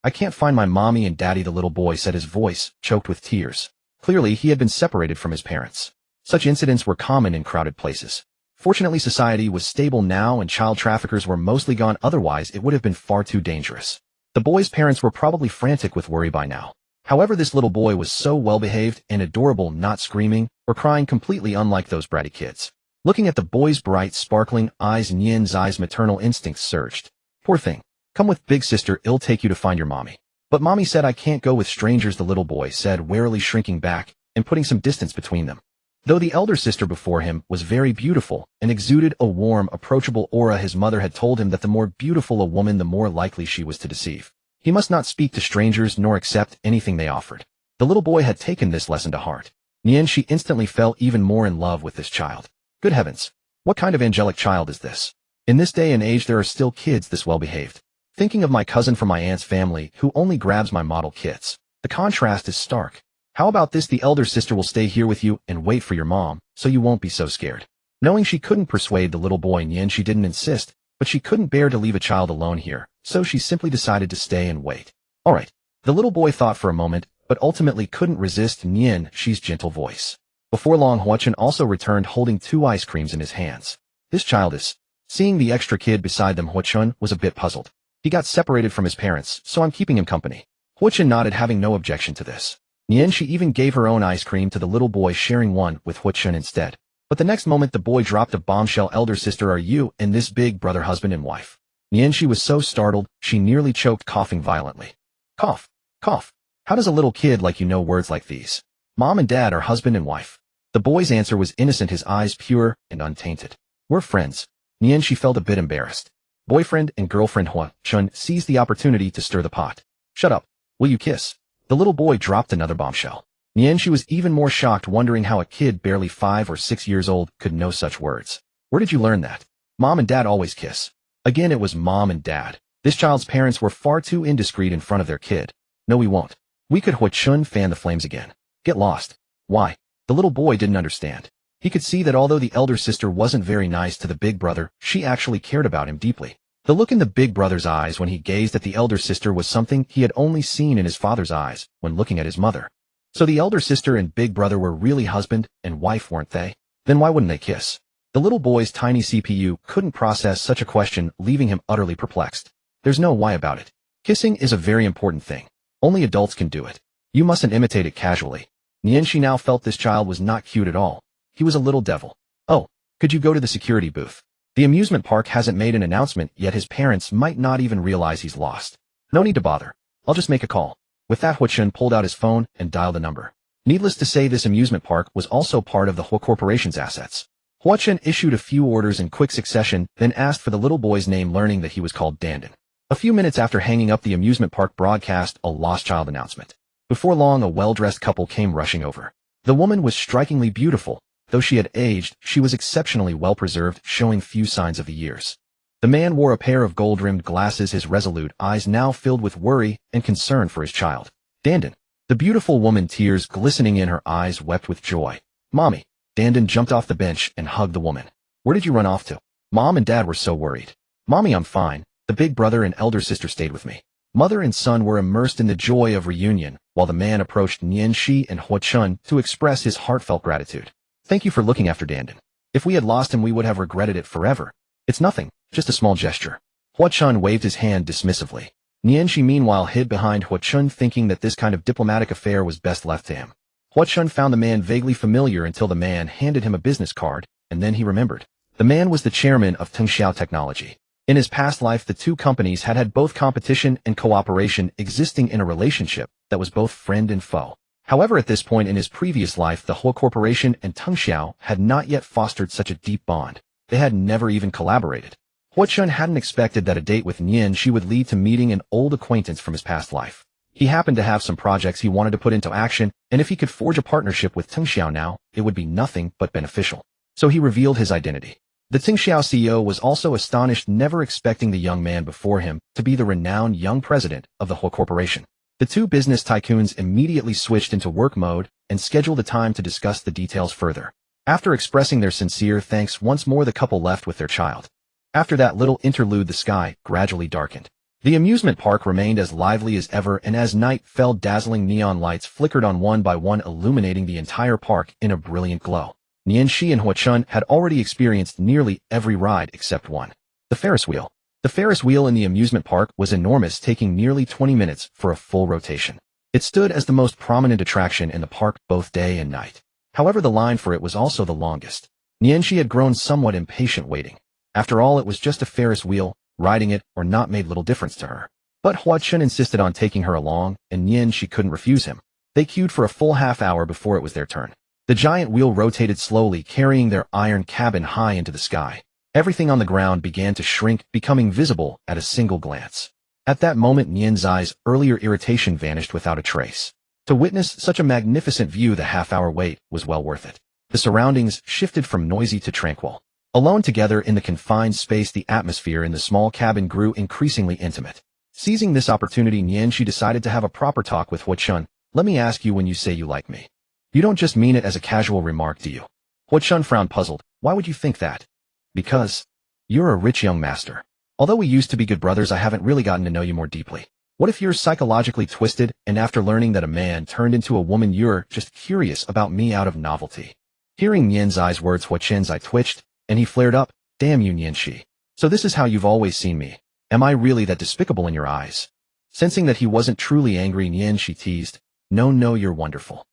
I can't find my mommy and daddy," the little boy said, his voice choked with tears. Clearly, he had been separated from his parents. Such incidents were common in crowded places. Fortunately, society was stable now and child traffickers were mostly gone, otherwise it would have been far too dangerous. The boy's parents were probably frantic with worry by now. However, this little boy was so well-behaved and adorable, not screaming or crying, completely unlike those bratty kids. Looking at the boy's bright, sparkling eyes, Nian's eyes, maternal instincts surged. "Poor thing. Come with big sister, I'll take you to find your mommy." "But mommy said I can't go with strangers," the little boy said, warily shrinking back and putting some distance between them. Though the elder sister before him was very beautiful and exuded a warm, approachable aura, his mother had told him that the more beautiful a woman, the more likely she was to deceive. He must not speak to strangers nor accept anything they offered. The little boy had taken this lesson to heart. Nianxi instantly fell even more in love with this child. Good heavens! What kind of angelic child is this? In this day and age, there are still kids this well-behaved. Thinking of my cousin from my aunt's family who only grabs my model kits. The contrast is stark. How about this? The elder sister will stay here with you and wait for your mom, so you won't be so scared. Knowing she couldn't persuade the little boy, Nianxi didn't insist, but she couldn't bear to leave a child alone here, so she simply decided to stay and wait. All right. The little boy thought for a moment, but ultimately couldn't resist Nianxi's gentle voice. Before long, Huachun also returned, holding 2 ice creams in his hands. This child is... Seeing the extra kid beside them, Huachun was a bit puzzled. He got separated from his parents, so I'm keeping him company. Huachun nodded, having no objection to this. Nianxi even gave her own ice cream to the little boy, sharing one with Huachun instead. But the next moment the boy dropped a bombshell. "Elder sister, are you and this big brother husband and wife?" Nianxi was so startled, she nearly choked, coughing violently. Cough, cough. How does a little kid like you know words like these? Mom and dad are husband and wife. The boy's answer was innocent, his eyes pure and untainted. We're friends. Nianxi felt a bit embarrassed. Boyfriend and girlfriend. Huachun seized the opportunity to stir the pot. Shut up. Will you kiss? The little boy dropped another bombshell. Nianxi was even more shocked, wondering how a kid barely 5 or 6 years old could know such words. Where did you learn that? Mom and dad always kiss. Again, it was mom and dad. This child's parents were far too indiscreet in front of their kid. No, we won't. We could. Huachun fanned the flames again. Get lost. Why? The little boy didn't understand. He could see that although the elder sister wasn't very nice to the big brother, she actually cared about him deeply. The look in the big brother's eyes when he gazed at the elder sister was something he had only seen in his father's eyes when looking at his mother. So the elder sister and big brother were really husband and wife, weren't they? Then why wouldn't they kiss? The little boy's tiny CPU couldn't process such a question, leaving him utterly perplexed. There's no why about it. Kissing is a very important thing. Only adults can do it. You mustn't imitate it casually. Nianxi now felt this child was not cute at all. He was a little devil. Oh, could you go to the security booth? The amusement park hasn't made an announcement yet. His parents might not even realize he's lost. No need to bother. I'll just make a call. With that, Huachun pulled out his phone and dialed the number. Needless to say, this amusement park was also part of the Hua Corporation's assets. Huachun issued a few orders in quick succession, then asked for the little boy's name, learning that he was called Dandan. A few minutes after hanging up, the amusement park broadcast a lost child announcement. Before long, a well-dressed couple came rushing over. The woman was strikingly beautiful. Though she had aged, she was exceptionally well-preserved, showing few signs of the years. The man wore a pair of gold-rimmed glasses, his resolute eyes now filled with worry and concern for his child. Dandan. The beautiful woman, tears glistening in her eyes, wept with joy. "Mommy." Dandan jumped off the bench and hugged the woman. "Where did you run off to?" Mom and Dad were so worried. "Mommy, I'm fine. The big brother and elder sister stayed with me." Mother and son were immersed in the joy of reunion, while the man approached Nianxi and Hua Chun to express his heartfelt gratitude. "Thank you for looking after Dandan. If we had lost him, we would have regretted it forever." "It's nothing, just a small gesture." Hua Chun waved his hand dismissively. Nianxi meanwhile hid behind Hua Chun, thinking that this kind of diplomatic affair was best left to him. Hua Chun found the man vaguely familiar until the man handed him a business card, and then he remembered. The man was the chairman of Tengxiao Technology. In his past life, the two companies had both competition and cooperation, existing in a relationship that was both friend and foe. However, at this point in his previous life, the Hua Corporation and Tengxiao had not yet fostered such a deep bond. They had never even collaborated. Hua Chun hadn't expected that a date with Nianxi would lead to meeting an old acquaintance from his past life. He happened to have some projects he wanted to put into action, and if he could forge a partnership with Tengxiao now, it would be nothing but beneficial. So he revealed his identity. The Tengxiao CEO was also astonished, never expecting the young man before him to be the renowned young president of the Hua Corporation. The two business tycoons immediately switched into work mode and scheduled a time to discuss the details further. After expressing their sincere thanks once more, the couple left with their child. After that little interlude, the sky gradually darkened. The amusement park remained as lively as ever, and as night fell, dazzling neon lights flickered on one by one, illuminating the entire park in a brilliant glow. Nianxi and Hua Chun had already experienced nearly every ride except one. The Ferris wheel. The Ferris wheel in the amusement park was enormous, taking nearly 20 minutes for a full rotation. It stood as the most prominent attraction in the park both day and night. However, the line for it was also the longest. Nianxi had grown somewhat impatient waiting. After all, it was just a Ferris wheel. Riding it or not made little difference to her. But Hua Chun insisted on taking her along, and Nianxi couldn't refuse him. They queued for a full half hour before it was their turn. The giant wheel rotated slowly, carrying their iron cabin high into the sky. Everything on the ground began to shrink, becoming visible at a single glance. At that moment, Nianxi's earlier irritation vanished without a trace. To witness such a magnificent view, the half-hour wait was well worth it. The surroundings shifted from noisy to tranquil. Alone together in the confined space, the atmosphere in the small cabin grew increasingly intimate. Seizing this opportunity, Nianxi decided to have a proper talk with Hua Chun. "Let me ask you, when you say you like me, you don't just mean it as a casual remark, do you?" Hua Chun frowned, puzzled. "Why would you think that?" "Because you're a rich young master. Although we used to be good brothers, I haven't really gotten to know you more deeply. What if you're psychologically twisted, and after learning that a man turned into a woman, you're just curious about me out of novelty?" Hearing Nianxi's words, Hua Chun's eye twitched, and he flared up. "Damn you, Nianxi. So this is how you've always seen me. Am I really that despicable in your eyes?" Sensing that he wasn't truly angry, Nianxi teased, No, you're wonderful."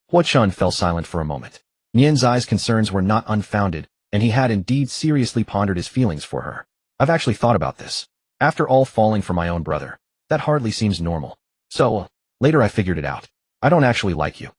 Hua Chun fell silent for a moment. Nianxi's concerns were not unfounded, and he had indeed seriously pondered his feelings for her. "I've actually thought about this. After all, falling for my own brother, that hardly seems normal. So, later I figured it out. I don't actually like you."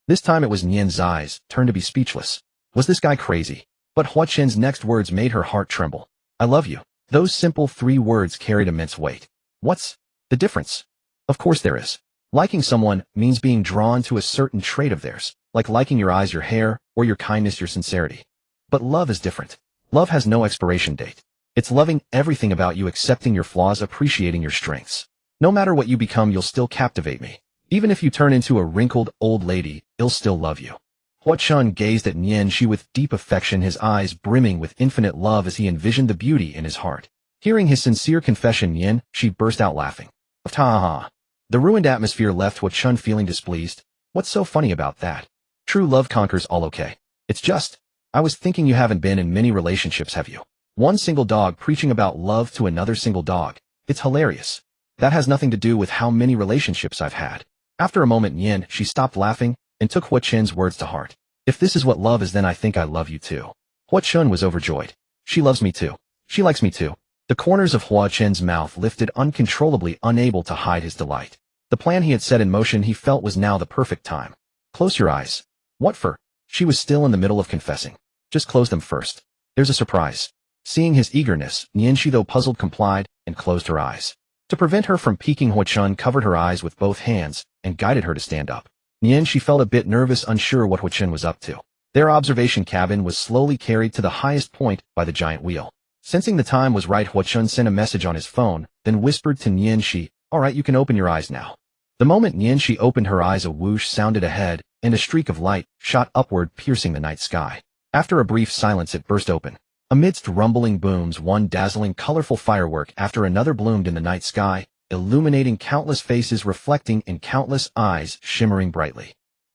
This time it was Nianxi's turn to be speechless. Was this guy crazy? But Hua Chun's next words made her heart tremble. "I love you." Those simple 3 words carried immense weight. What's the difference? Of course there is. Liking someone means being drawn to a certain trait of theirs, like liking your eyes, your hair, or your kindness, your sincerity. But love is different. Love has no expiration date. It's loving everything about you, accepting your flaws, appreciating your strengths. No matter what you become, you'll still captivate me. Even if you turn into a wrinkled old lady, I'll still love you. Hua Chun gazed at Nianxi with deep affection, his eyes brimming with infinite love as he envisioned the beauty in his heart. Hearing his sincere confession, Nianxi burst out laughing. "Ta-ha." The ruined atmosphere left Hua Chun feeling displeased. "What's so funny about that? True love conquers all, okay? It's just, I was thinking you haven't been in many relationships, have you? One single dog preaching about love to another single dog. It's hilarious. That has nothing to do with how many relationships I've had." After a moment, Nianxi stopped laughing and took Hua Chun's words to heart. "If this is what love is, then I think I love you too." Hua Chun was overjoyed. "She loves me too. She likes me too." The corners of Hua Chun's mouth lifted uncontrollably, unable to hide his delight. The plan he had set in motion, he felt, was now the perfect time. "Close your eyes." "What for?" She was still in the middle of confessing. "Just close them first. There's a surprise." Seeing his eagerness, Nianxi, though puzzled, complied and closed her eyes. To prevent her from peeking, Hua Chun covered her eyes with both hands and guided her to stand up. Nianxi felt a bit nervous, unsure what Hua Chun was up to. Their observation cabin was slowly carried to the highest point by the giant wheel. Sensing the time was right, Hua Chun sent a message on his phone, then whispered to Nianxi, "All right, you can open your eyes now." The moment Nianxi opened her eyes, a whoosh sounded ahead, and a streak of light shot upward, piercing the night sky. After a brief silence, it burst open. Amidst rumbling booms, one dazzling, colorful firework after another bloomed in the night sky, illuminating countless faces, reflecting in countless eyes, shimmering brightly.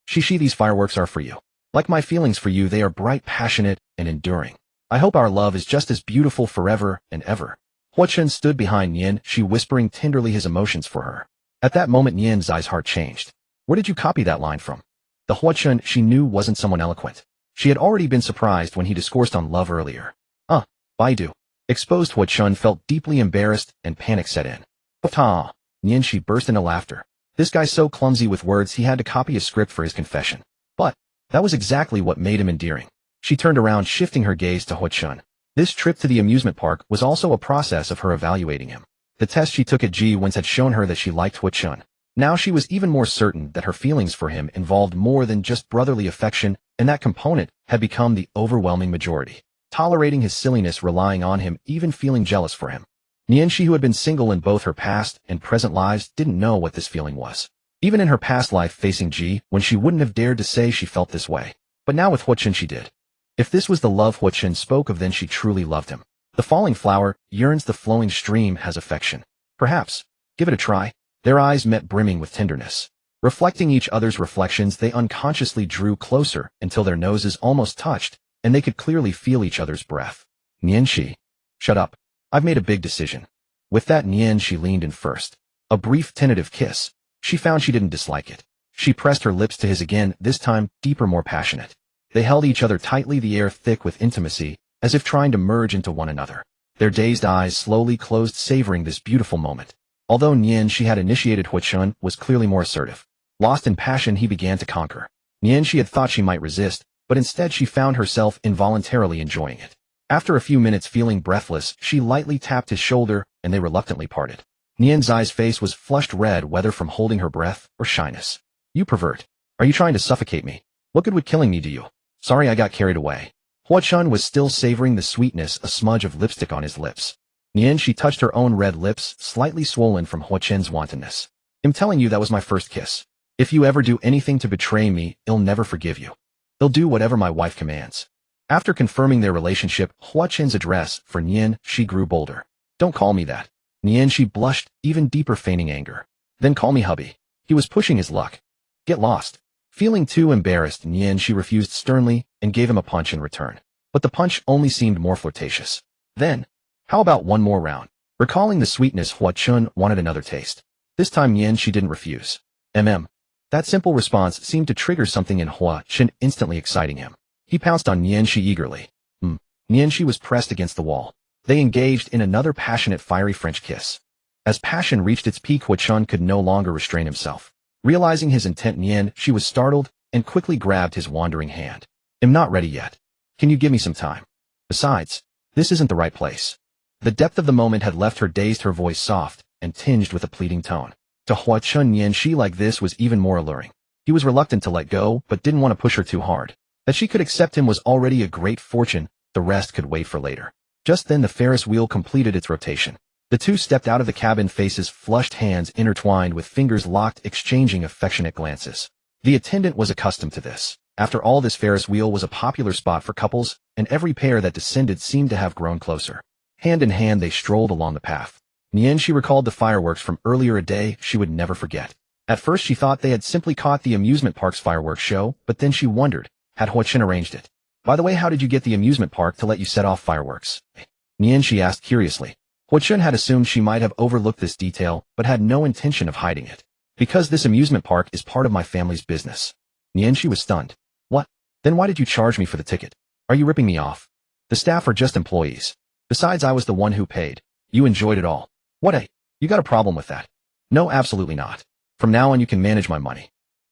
Shishi, these fireworks are for you. Like my feelings for you, they are bright, passionate, and enduring. I hope our love is just as beautiful forever and ever. Huochun stood behind Nian, she whispering tenderly his emotions for her. At that moment, Nian's heart changed. Where did you copy that line from? The Huochun she knew wasn't someone eloquent. She had already been surprised when he discoursed on love earlier. Baidu. Exposed, Huochun felt deeply embarrassed and panic set in. Ta! Nianxi burst into laughter. This guy's so clumsy with words he had to copy a script for his confession. But that was exactly what made him endearing. She turned around, shifting her gaze to Huochun. This trip to the amusement park was also a process of her evaluating him. The test she took at Ji once had shown her that she liked Huochun. Now she was even more certain that her feelings for him involved more than just brotherly affection, and that component had become the overwhelming majority. Tolerating his silliness, relying on him, even feeling jealous for him. Nianxi, who had been single in both her past and present lives, didn't know what this feeling was. Even in her past life facing Ji, when she wouldn't have dared to say she felt this way. But now with Huochun she did. If this was the love Huochun spoke of, then she truly loved him. The falling flower yearns, the flowing stream has affection. Perhaps. Give it a try. Their eyes met, brimming with tenderness. Reflecting each other's reflections, they unconsciously drew closer until their noses almost touched, and they could clearly feel each other's breath. Nianxi. Shut up. I've made a big decision. With that, Nianxi leaned in first. A brief tentative kiss. She found she didn't dislike it. She pressed her lips to his again, this time deeper, more passionate. They held each other tightly, the air thick with intimacy, as if trying to merge into one another. Their dazed eyes slowly closed, savoring this beautiful moment. Although Nianxi had initiated, Huochun was clearly more assertive. Lost in passion, he began to conquer. Nianxi had thought she might resist, but instead she found herself involuntarily enjoying it. After a few minutes, feeling breathless, she lightly tapped his shoulder, and they reluctantly parted. Nian's face was flushed red, whether from holding her breath or shyness. You pervert. Are you trying to suffocate me? What good would killing me do you? Sorry, I got carried away. Huochun was still savoring the sweetness, a smudge of lipstick on his lips. Nianxi touched her own red lips, slightly swollen from Huochun's wantonness. I'm telling you, that was my first kiss. If you ever do anything to betray me, I'll never forgive you. I'll do whatever my wife commands. After confirming their relationship, Huochun's address for Nianxi grew bolder. Don't call me that. Nianxi blushed, even deeper, feigning anger. Then call me hubby. He was pushing his luck. Get lost. Feeling too embarrassed, Nianxi refused sternly and gave him a punch in return. But the punch only seemed more flirtatious. Then, how about one more round? Recalling the sweetness, Huochun wanted another taste. This time Nianxi didn't refuse. That simple response seemed to trigger something in Huochun, instantly exciting him. He pounced on Nianxi eagerly. Nianxi was pressed against the wall. They engaged in another passionate, fiery French kiss. As passion reached its peak, Huochun could no longer restrain himself. Realizing his intent, Nianxi was startled and quickly grabbed his wandering hand. I'm not ready yet. Can you give me some time? Besides, this isn't the right place. The depth of the moment had left her dazed, her voice soft and tinged with a pleading tone. To Huochun, Nianxi like this was even more alluring. He was reluctant to let go, but didn't want to push her too hard. That she could accept him was already a great fortune, the rest could wait for later. Just then the Ferris wheel completed its rotation. The two stepped out of the cabin, faces flushed, hands intertwined with fingers locked, exchanging affectionate glances. The attendant was accustomed to this. After all, this Ferris wheel was a popular spot for couples, and every pair that descended seemed to have grown closer. Hand in hand they strolled along the path. Nianxi recalled the fireworks from earlier, a day she would never forget. At first she thought they had simply caught the amusement park's fireworks show, but then she wondered, had Huochun arranged it? By the way, how did you get the amusement park to let you set off fireworks? Nianxi asked curiously. Huochun had assumed she might have overlooked this detail, but had no intention of hiding it. Because this amusement park is part of my family's business. Nianxi was stunned. What? Then why did you charge me for the ticket? Are you ripping me off? The staff are just employees. Besides, I was the one who paid. You enjoyed it all. What? You got a problem with that? No, absolutely not. From now on you can manage my money.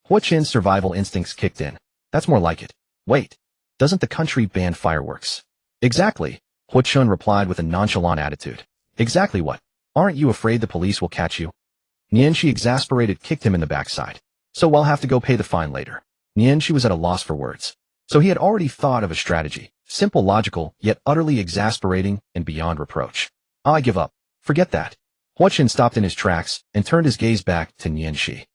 Huochun's survival instincts kicked in. That's more like it. Wait. Doesn't the country ban fireworks? Exactly, Huochun replied with a nonchalant attitude. Exactly what? Aren't you afraid the police will catch you? Nianxi, exasperated, kicked him in the backside. So I'll have to go pay the fine later. Nianxi was at a loss for words. So he had already thought of a strategy. Simple, logical, yet utterly exasperating and beyond reproach. I give up. Forget that. Huochun stopped in his tracks and turned his gaze back to Nianxi.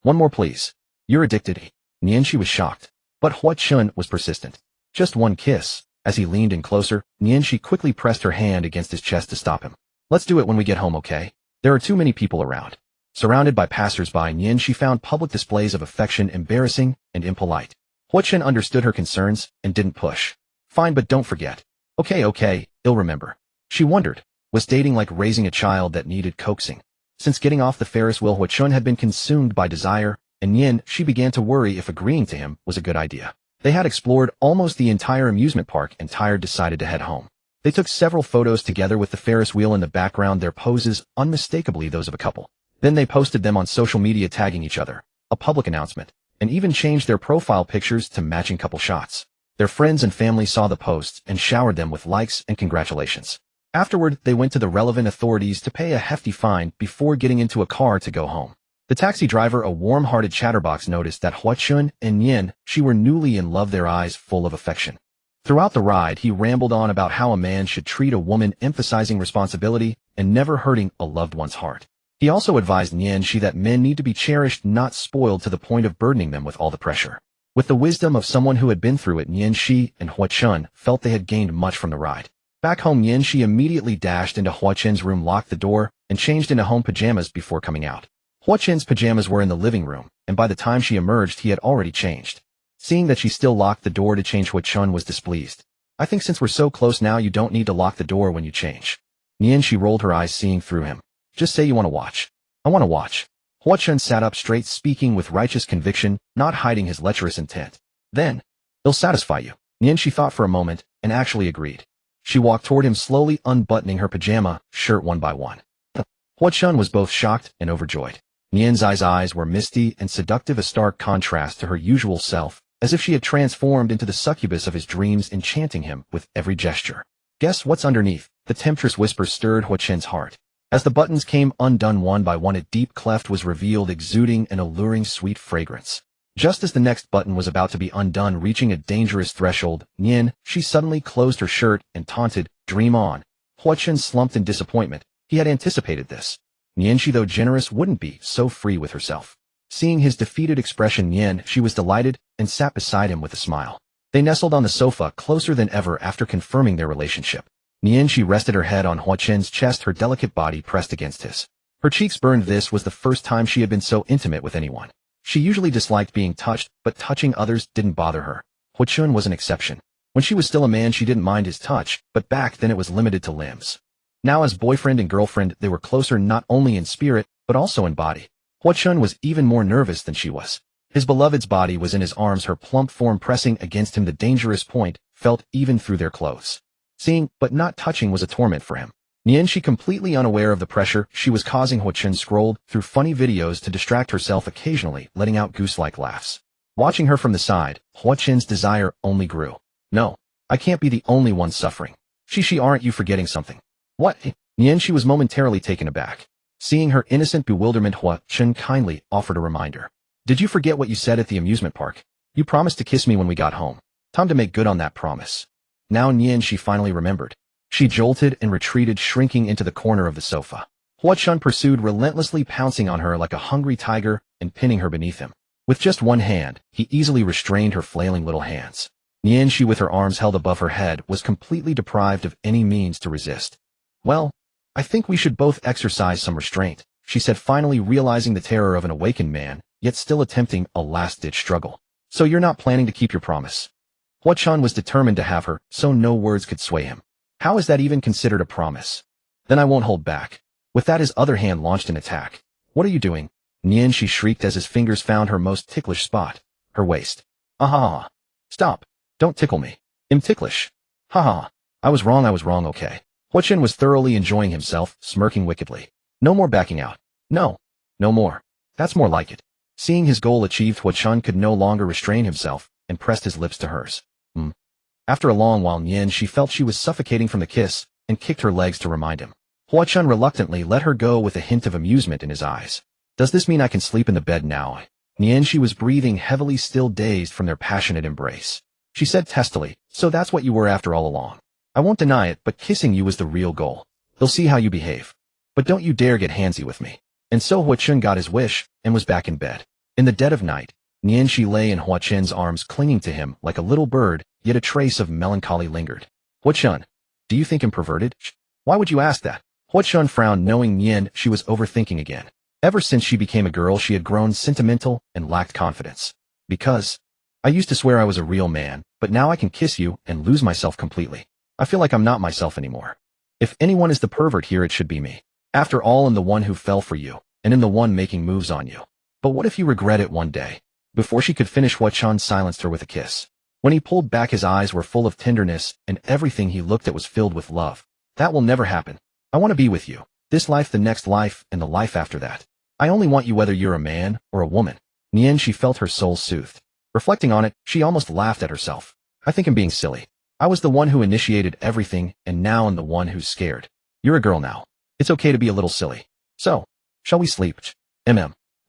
One more please. You're addicted. Nianxi was shocked. But Hua Chun was persistent. Just one kiss. As he leaned in closer, Nianxi quickly pressed her hand against his chest to stop him. Let's do it when we get home, okay? There are too many people around. Surrounded by passers-by, Nianxi found public displays of affection embarrassing and impolite. Hua Chun understood her concerns and didn't push. Fine, but don't forget. Okay, I'll remember. She wondered, was dating like raising a child that needed coaxing? Since getting off the Ferris wheel, Hua Chun had been consumed by desire, and she began to worry if agreeing to him was a good idea. They had explored almost the entire amusement park and tired decided to head home. They took several photos together with the Ferris wheel in the background, their poses unmistakably those of a couple. Then they posted them on social media tagging each other, a public announcement, and even changed their profile pictures to matching couple shots. Their friends and family saw the posts and showered them with likes and congratulations. Afterward, they went to the relevant authorities to pay a hefty fine before getting into a car to go home. The taxi driver, a warm-hearted chatterbox, noticed that Hua Chun and she were newly in love, their eyes full of affection. Throughout the ride, he rambled on about how a man should treat a woman, emphasizing responsibility and never hurting a loved one's heart. He also advised Nianxi that men need to be cherished, not spoiled to the point of burdening them with all the pressure. With the wisdom of someone who had been through it, Nianxi and Hua Chun felt they had gained much from the ride. Back home, Nianxi immediately dashed into Hua Chun's room, locked the door, and changed into home pajamas before coming out. Hua Chun's pajamas were in the living room, and by the time she emerged, he had already changed. Seeing that she still locked the door to change, Hua Chun was displeased. I think since we're so close now, you don't need to lock the door when you change. Nianxi rolled her eyes, seeing through him. Just say you want to watch. I want to watch. Hua Chun sat up straight, speaking with righteous conviction, not hiding his lecherous intent. Then, it'll satisfy you. Nianxi thought for a moment, and actually agreed. She walked toward him, slowly unbuttoning her pajama shirt one by one. Hua Chun was both shocked and overjoyed. Nianxi's eyes were misty and seductive, a stark contrast to her usual self, as if she had transformed into the succubus of his dreams, enchanting him with every gesture. Guess what's underneath? The temptress whisper stirred Hua Chun's heart. As the buttons came undone one by one, a deep cleft was revealed, exuding an alluring sweet fragrance. Just as the next button was about to be undone, reaching a dangerous threshold, she suddenly closed her shirt and taunted, "Dream on." Hua Chun slumped in disappointment. He had anticipated this. Nianxi, though generous, wouldn't be so free with herself. Seeing his defeated expression, she was delighted and sat beside him with a smile. They nestled on the sofa, closer than ever after confirming their relationship. Nianxi rested her head on Hua Chun's chest, her delicate body pressed against his. Her cheeks burned. This was the first time she had been so intimate with anyone. She usually disliked being touched, but touching others didn't bother her. Hua Chun was an exception. When she was still a man, she didn't mind his touch, but back then it was limited to limbs. Now, as boyfriend and girlfriend, they were closer not only in spirit, but also in body. Hua Chun was even more nervous than she was. His beloved's body was in his arms, her plump form pressing against him. The dangerous point felt even through their clothes. Seeing, but not touching, was a torment for him. Nianxi, completely unaware of the pressure she was causing, Hua Chun scrolled through funny videos to distract herself, occasionally letting out goose-like laughs. Watching her from the side, Hua Chun's desire only grew. No, I can't be the only one suffering. She aren't you forgetting something? What? Nianxi was momentarily taken aback. Seeing her innocent bewilderment, Hua Chun kindly offered a reminder. Did you forget what you said at the amusement park? You promised to kiss me when we got home. Time to make good on that promise. Now Nianxi finally remembered. She jolted and retreated, shrinking into the corner of the sofa. Hua Chun pursued, relentlessly pouncing on her like a hungry tiger and pinning her beneath him. With just one hand, he easily restrained her flailing little hands. Nianxi, with her arms held above her head, was completely deprived of any means to resist. Well, I think we should both exercise some restraint, she said, finally realizing the terror of an awakened man, yet still attempting a last-ditch struggle. So you're not planning to keep your promise? Hua Chun was determined to have her, so no words could sway him. How is that even considered a promise? Then I won't hold back. With that, his other hand launched an attack. What are you doing? Nianxi shrieked as his fingers found her most ticklish spot, her waist. Ah! Stop! Don't tickle me. I'm ticklish. Ha! I was wrong, okay. Hua Chun was thoroughly enjoying himself, smirking wickedly. No more backing out. No more. That's more like it. Seeing his goal achieved, Hua Chun could no longer restrain himself, and pressed his lips to hers. After a long while, she felt she was suffocating from the kiss, and kicked her legs to remind him. Hua Chun reluctantly let her go with a hint of amusement in his eyes. Does this mean I can sleep in the bed now? Nianxi was breathing heavily, still dazed from their passionate embrace. She said testily, so that's what you were after all along. I won't deny it, but kissing you was the real goal. They'll see how you behave. But don't you dare get handsy with me. And so Hua Chun got his wish, and was back in bed. In the dead of night, Nianxi lay in Hua Chen's arms clinging to him like a little bird, yet a trace of melancholy lingered. Hua Chen, do you think him perverted? Why would you ask that? Hua Chen frowned, knowing Nian she was overthinking again. Ever since she became a girl, she had grown sentimental and lacked confidence. Because I used to swear I was a real man, but now I can kiss you and lose myself completely. I feel like I'm not myself anymore. If anyone is the pervert here, it should be me. After all, I'm the one who fell for you, and I'm the one making moves on you. But what if you regret it one day? Before she could finish, Hua Chen silenced her with a kiss. When he pulled back, his eyes were full of tenderness, and everything he looked at was filled with love. That will never happen. I want to be with you. This life, the next life, and the life after that. I only want you whether you're a man or a woman. Nianxi felt her soul soothed. Reflecting on it, she almost laughed at herself. I think I'm being silly. I was the one who initiated everything, and now I'm the one who's scared. You're a girl now. It's okay to be a little silly. So, shall we sleep?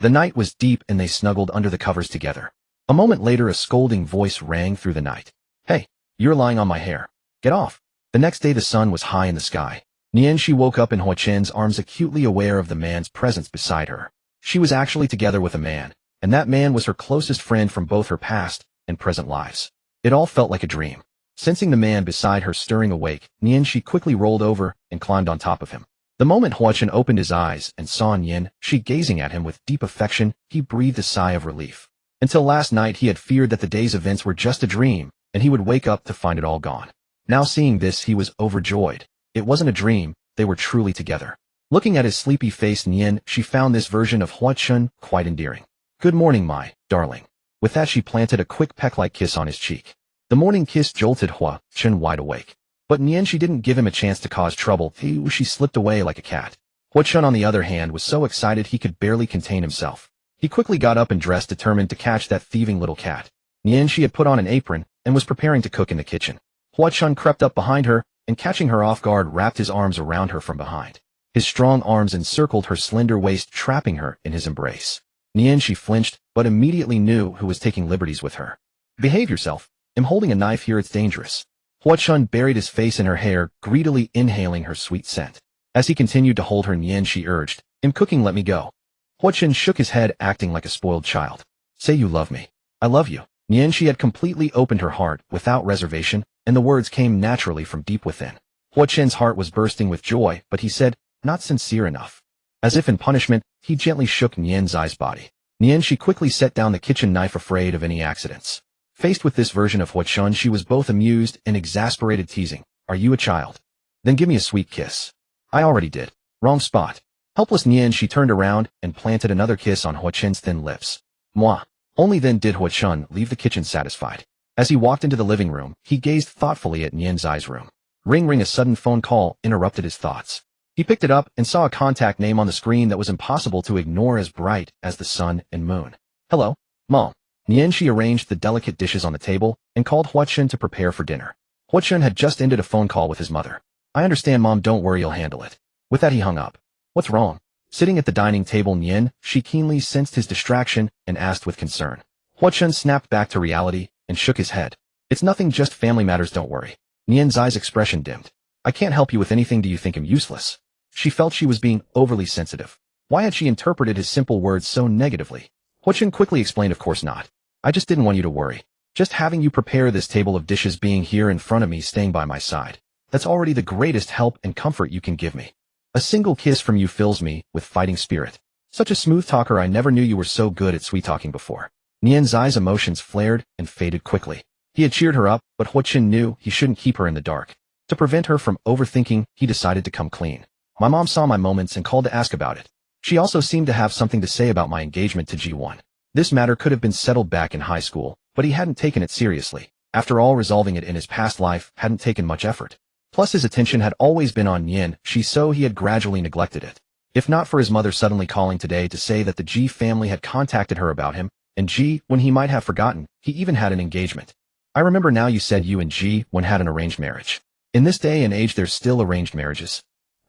The night was deep and they snuggled under the covers together. A moment later, a scolding voice rang through the night. Hey, you're lying on my hair. Get off. The next day the sun was high in the sky. Nianxi woke up in Hua Chen's arms, acutely aware of the man's presence beside her. She was actually together with a man, and that man was her closest friend from both her past and present lives. It all felt like a dream. Sensing the man beside her stirring awake, Nianxi quickly rolled over and climbed on top of him. The moment Hua Chen opened his eyes and saw Nianxi gazing at him with deep affection, he breathed a sigh of relief. Until last night, he had feared that the day's events were just a dream, and he would wake up to find it all gone. Now seeing this, he was overjoyed. It wasn't a dream, they were truly together. Looking at his sleepy face, Nianxi found this version of Hua Chen quite endearing. Good morning, my darling. With that, she planted a quick peck-like kiss on his cheek. The morning kiss jolted Hua Chen wide awake. But Nianxi didn't give him a chance to cause trouble. She slipped away like a cat. Hua Chen, on the other hand, was so excited he could barely contain himself. He quickly got up and dressed, determined to catch that thieving little cat. Nianxi had put on an apron and was preparing to cook in the kitchen. Hua Chen crept up behind her and, catching her off guard, wrapped his arms around her from behind. His strong arms encircled her slender waist, trapping her in his embrace. Nianxi flinched, but immediately knew who was taking liberties with her. Behave yourself. I'm holding a knife here, it's dangerous. Hua Chen buried his face in her hair, greedily inhaling her sweet scent. As he continued to hold her, Nianxi urged, I'm cooking, let me go. Hua Chen shook his head, acting like a spoiled child. Say you love me. I love you. Nianxi had completely opened her heart, without reservation, and the words came naturally from deep within. Hua Chen's heart was bursting with joy, but he said, not sincere enough. As if in punishment, he gently shook Nianxi's body. Nianxi quickly set down the kitchen knife, afraid of any accidents. Faced with this version of Hua Chen, she was both amused and exasperated, teasing, are you a child? Then give me a sweet kiss. I already did. Wrong spot. Helpless Nianxi turned around and planted another kiss on Hua Chen's thin lips. Mwah. Only then did Hua Chen leave the kitchen satisfied. As he walked into the living room, he gazed thoughtfully at Nianxi's room. Ring ring, a sudden phone call interrupted his thoughts. He picked it up and saw a contact name on the screen that was impossible to ignore, as bright as the sun and moon. Hello, Mom. Nianxi arranged the delicate dishes on the table and called Hua Chen to prepare for dinner. Hua Chen had just ended a phone call with his mother. I understand, Mom, don't worry, you'll handle it. With that, he hung up. What's wrong? Sitting at the dining table, she keenly sensed his distraction and asked with concern. Hua Chen snapped back to reality and shook his head. It's nothing, just family matters, don't worry. Nianxi's expression dimmed. I can't help you with anything, do you think I'm useless? She felt she was being overly sensitive. Why had she interpreted his simple words so negatively? Hua Chen quickly explained, of course not. I just didn't want you to worry. Just having you prepare this table of dishes, being here in front of me, staying by my side. That's already the greatest help and comfort you can give me. A single kiss from you fills me with fighting spirit. Such a smooth talker, I never knew you were so good at sweet talking before. Nianxi's emotions flared and faded quickly. He had cheered her up, but Hua Chen knew he shouldn't keep her in the dark. To prevent her from overthinking, he decided to come clean. My mom saw my moments and called to ask about it. She also seemed to have something to say about my engagement to G1. This matter could have been settled back in high school, but he hadn't taken it seriously. After all, resolving it in his past life hadn't taken much effort. Plus, his attention had always been on Nianxi, so he had gradually neglected it. If not for his mother suddenly calling today to say that the G family had contacted her about him, and when he might have forgotten, he even had an engagement. I remember now, you said you and G1 had an arranged marriage. In this day and age, there's still arranged marriages.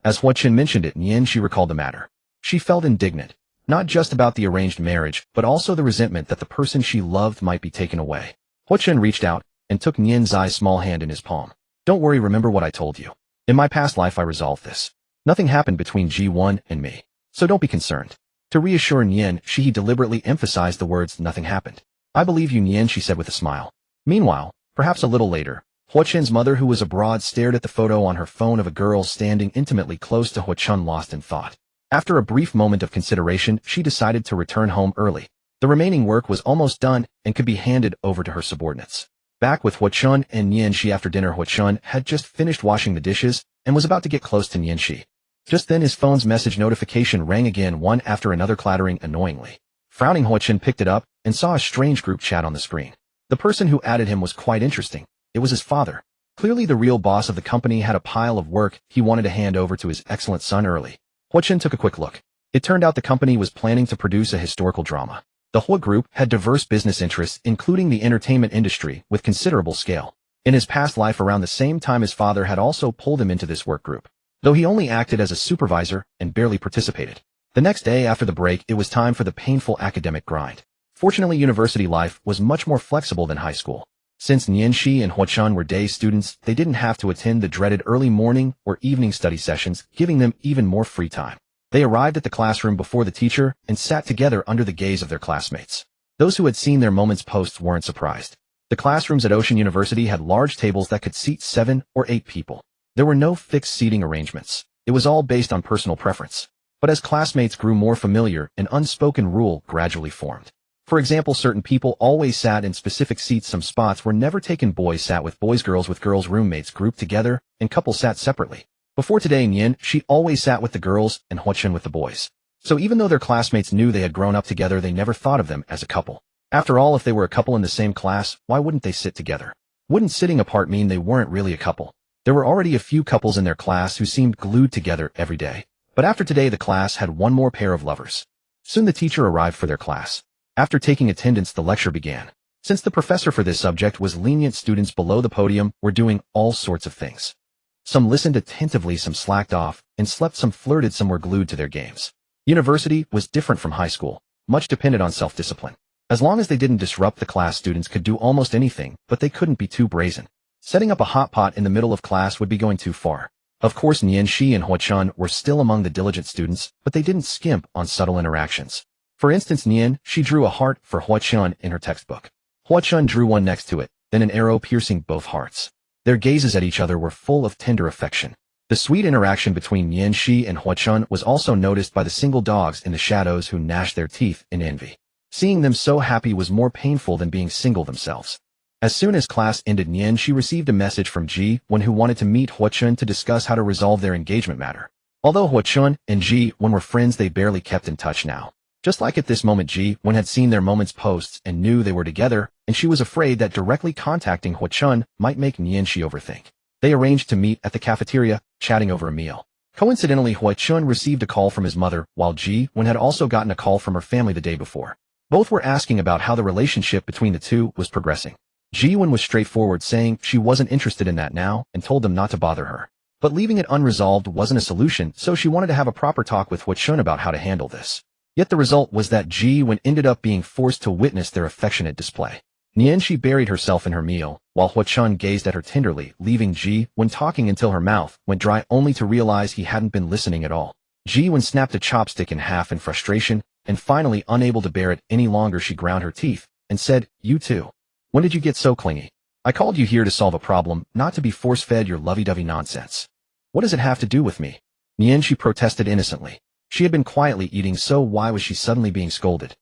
As Hua Chen mentioned it, Nianxi recalled the matter. She felt indignant, not just about the arranged marriage, but also the resentment that the person she loved might be taken away. Hua Chen reached out and took Nianxi's small hand in his palm. Don't worry, remember what I told you. In my past life, I resolved this. Nothing happened between G1 and me, so don't be concerned. To reassure Nian, she deliberately emphasized the words, "Nothing happened." "I believe you, Nian," she said with a smile. Meanwhile, perhaps a little later, Hua Chen's mother, who was abroad, stared at the photo on her phone of a girl standing intimately close to Hua Chen, lost in thought. After a brief moment of consideration, she decided to return home early. The remaining work was almost done and could be handed over to her subordinates. Back with Hua Chen and Nian Shi after dinner, Hua Chen had just finished washing the dishes and was about to get close to Nian Shi. Just then his phone's message notification rang again, one after another, clattering annoyingly. Frowning, Hua Chen picked it up and saw a strange group chat on the screen. The person who added him was quite interesting. It was his father. Clearly the real boss of the company had a pile of work he wanted to hand over to his excellent son early. Hua Chen took a quick look. It turned out the company was planning to produce a historical drama. The Hua Group had diverse business interests, including the entertainment industry, with considerable scale. In his past life, around the same time, his father had also pulled him into this work group, though he only acted as a supervisor and barely participated. The next day after the break, it was time for the painful academic grind. Fortunately, university life was much more flexible than high school. Since Nian Shi and Hua Chen were day students, they didn't have to attend the dreaded early morning or evening study sessions, giving them even more free time. They arrived at the classroom before the teacher and sat together under the gaze of their classmates. Those who had seen their moments posts weren't surprised. The classrooms at Ocean University had large tables that could seat 7 or 8 people. There were no fixed seating arrangements. It was all based on personal preference. But as classmates grew more familiar, an unspoken rule gradually formed. For example, certain people always sat in specific seats. Some spots were never taken. Boys sat with boys, girls with girls, roommates grouped together, and couples sat separately. Before today, Nian Shi always sat with the girls and Hua Chen with the boys. So even though their classmates knew they had grown up together, they never thought of them as a couple. After all, if they were a couple in the same class, why wouldn't they sit together? Wouldn't sitting apart mean they weren't really a couple? There were already a few couples in their class who seemed glued together every day. But after today, the class had one more pair of lovers. Soon the teacher arrived for their class. After taking attendance, the lecture began. Since the professor for this subject was lenient, students below the podium were doing all sorts of things. Some listened attentively, some slacked off and slept, some flirted, some were glued to their games. University was different from high school. Much depended on self-discipline. As long as they didn't disrupt the class, students could do almost anything, but they couldn't be too brazen. Setting up a hot pot in the middle of class would be going too far. Of course, Nian Shi and Hua Chen were still among the diligent students, but they didn't skimp on subtle interactions. For instance, Nian Shi drew a heart for Hua Chen in her textbook. Hua Chen drew one next to it, then an arrow piercing both hearts. Their gazes at each other were full of tender affection. The sweet interaction between Nian Shi and Hua Chen was also noticed by the single dogs in the shadows, who gnashed their teeth in envy. Seeing them so happy was more painful than being single themselves. As soon as class ended, Nian Shi received a message from Ji Wen, who wanted to meet Hua Chen to discuss how to resolve their engagement matter. Although Hua Chen and Ji Wen were friends, they barely kept in touch now. Just like at this moment, Ji Wen had seen their moments posts and knew they were together, and she was afraid that directly contacting Hua Chen might make Nian Shi overthink. They arranged to meet at the cafeteria, chatting over a meal. Coincidentally, Hua Chen received a call from his mother, while Ji Wen had also gotten a call from her family the day before. Both were asking about how the relationship between the two was progressing. Ji Wen was straightforward, saying she wasn't interested in that now and told them not to bother her. But leaving it unresolved wasn't a solution, so she wanted to have a proper talk with Hua Chen about how to handle this. Yet the result was that Ji Wen ended up being forced to witness their affectionate display. Nian Shi buried herself in her meal, while Hua Chen gazed at her tenderly, leaving Ji Wen talking until her mouth went dry, only to realize he hadn't been listening at all. Ji Wen snapped a chopstick in half in frustration, and finally, unable to bear it any longer, she ground her teeth and said, "You too. When did you get so clingy? I called you here to solve a problem, not to be force-fed your lovey-dovey nonsense. What does it have to do with me?" Nian Shi protested innocently. She had been quietly eating, so why was she suddenly being scolded?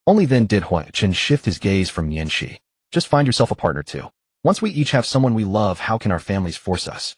Only then did Hua Chen shift his gaze from Nian Shi. "Just find yourself a partner too. Once we each have someone we love, how can our families force us?"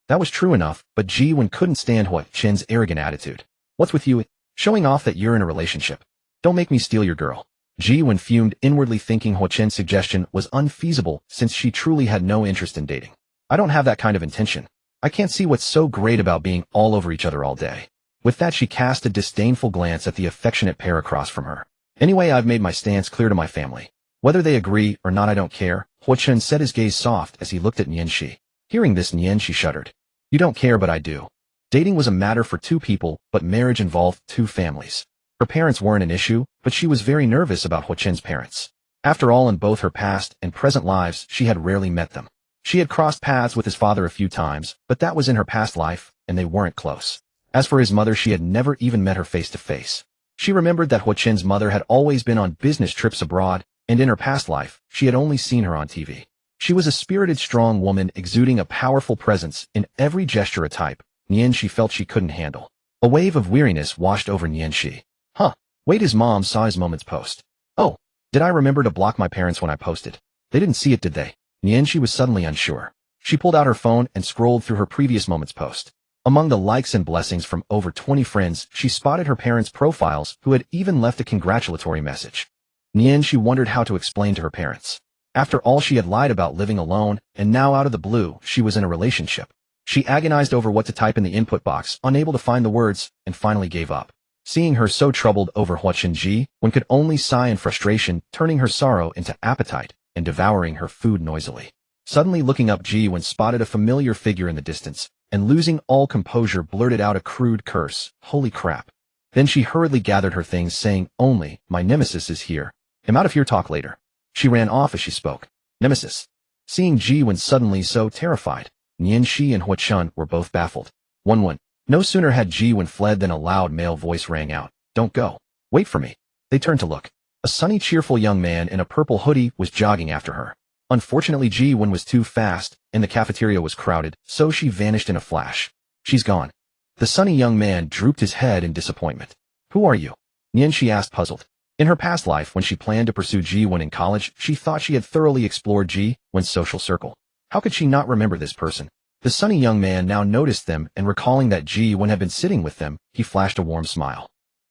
That was true enough, but Ji Wen couldn't stand Hua Chen's arrogant attitude. "What's with you? Showing off that you're in a relationship? Don't make me steal your girl." Ji Wen fumed inwardly, thinking Hua Chen's suggestion was unfeasible since she truly had no interest in dating. "I don't have that kind of intention. I can't see what's so great about being all over each other all day." With that, she cast a disdainful glance at the affectionate pair across from her. "Anyway, I've made my stance clear to my family. Whether they agree or not, I don't care." Hua Chen set his gaze soft as he looked at Nian Shi. Hearing this, Nian Shi shuddered. "You don't care, but I do." Dating was a matter for two people, but marriage involved two families. Her parents weren't an issue, but she was very nervous about Hua Chen's parents. After all, in both her past and present lives, she had rarely met them. She had crossed paths with his father a few times, but that was in her past life, and they weren't close. As for his mother, she had never even met her face to face. She remembered that Hua Chen's mother had always been on business trips abroad, and in her past life, she had only seen her on TV. She was a spirited, strong woman exuding a powerful presence in every gesture, a type Nian Shi felt she couldn't handle. A wave of weariness washed over Nian Shi. Wait, his mom saw his Moments post. Oh, did I remember to block my parents when I posted? They didn't see it, did they? Nian Shi was suddenly unsure. She pulled out her phone and scrolled through her previous Moments post. Among the likes and blessings from over 20 friends, she spotted her parents' profiles who had even left a congratulatory message. Nian Shi wondered how to explain to her parents. After all, she had lied about living alone, and now out of the blue, she was in a relationship. She agonized over what to type in the input box, unable to find the words, and finally gave up. Seeing her so troubled over Hua Chenji, one could only sigh in frustration, turning her sorrow into appetite and devouring her food noisily. Suddenly looking up, Ji-Wen spotted a familiar figure in the distance, and losing all composure blurted out a crude curse. Holy crap. Then she hurriedly gathered her things, saying, "Only, my nemesis is here. I'm out of here, talk later." She ran off as she spoke. Nemesis. Seeing Ji-Wen suddenly so terrified, Nian Shi and Hua Chen were both baffled. One. No sooner had Ji-Wen fled than a loud male voice rang out. "Don't go. Wait for me." They turned to look. A sunny, cheerful young man in a purple hoodie was jogging after her. Unfortunately, Ji-Wen was too fast, and the cafeteria was crowded, so she vanished in a flash. She's gone. The sunny young man drooped his head in disappointment. "Who are you?" Nian Shi asked, puzzled. In her past life, when she planned to pursue Ji-Wen in college, she thought she had thoroughly explored Ji-Wen's social circle. How could she not remember this person? The sunny young man now noticed them, and recalling that Ji-Wen had been sitting with them, he flashed a warm smile.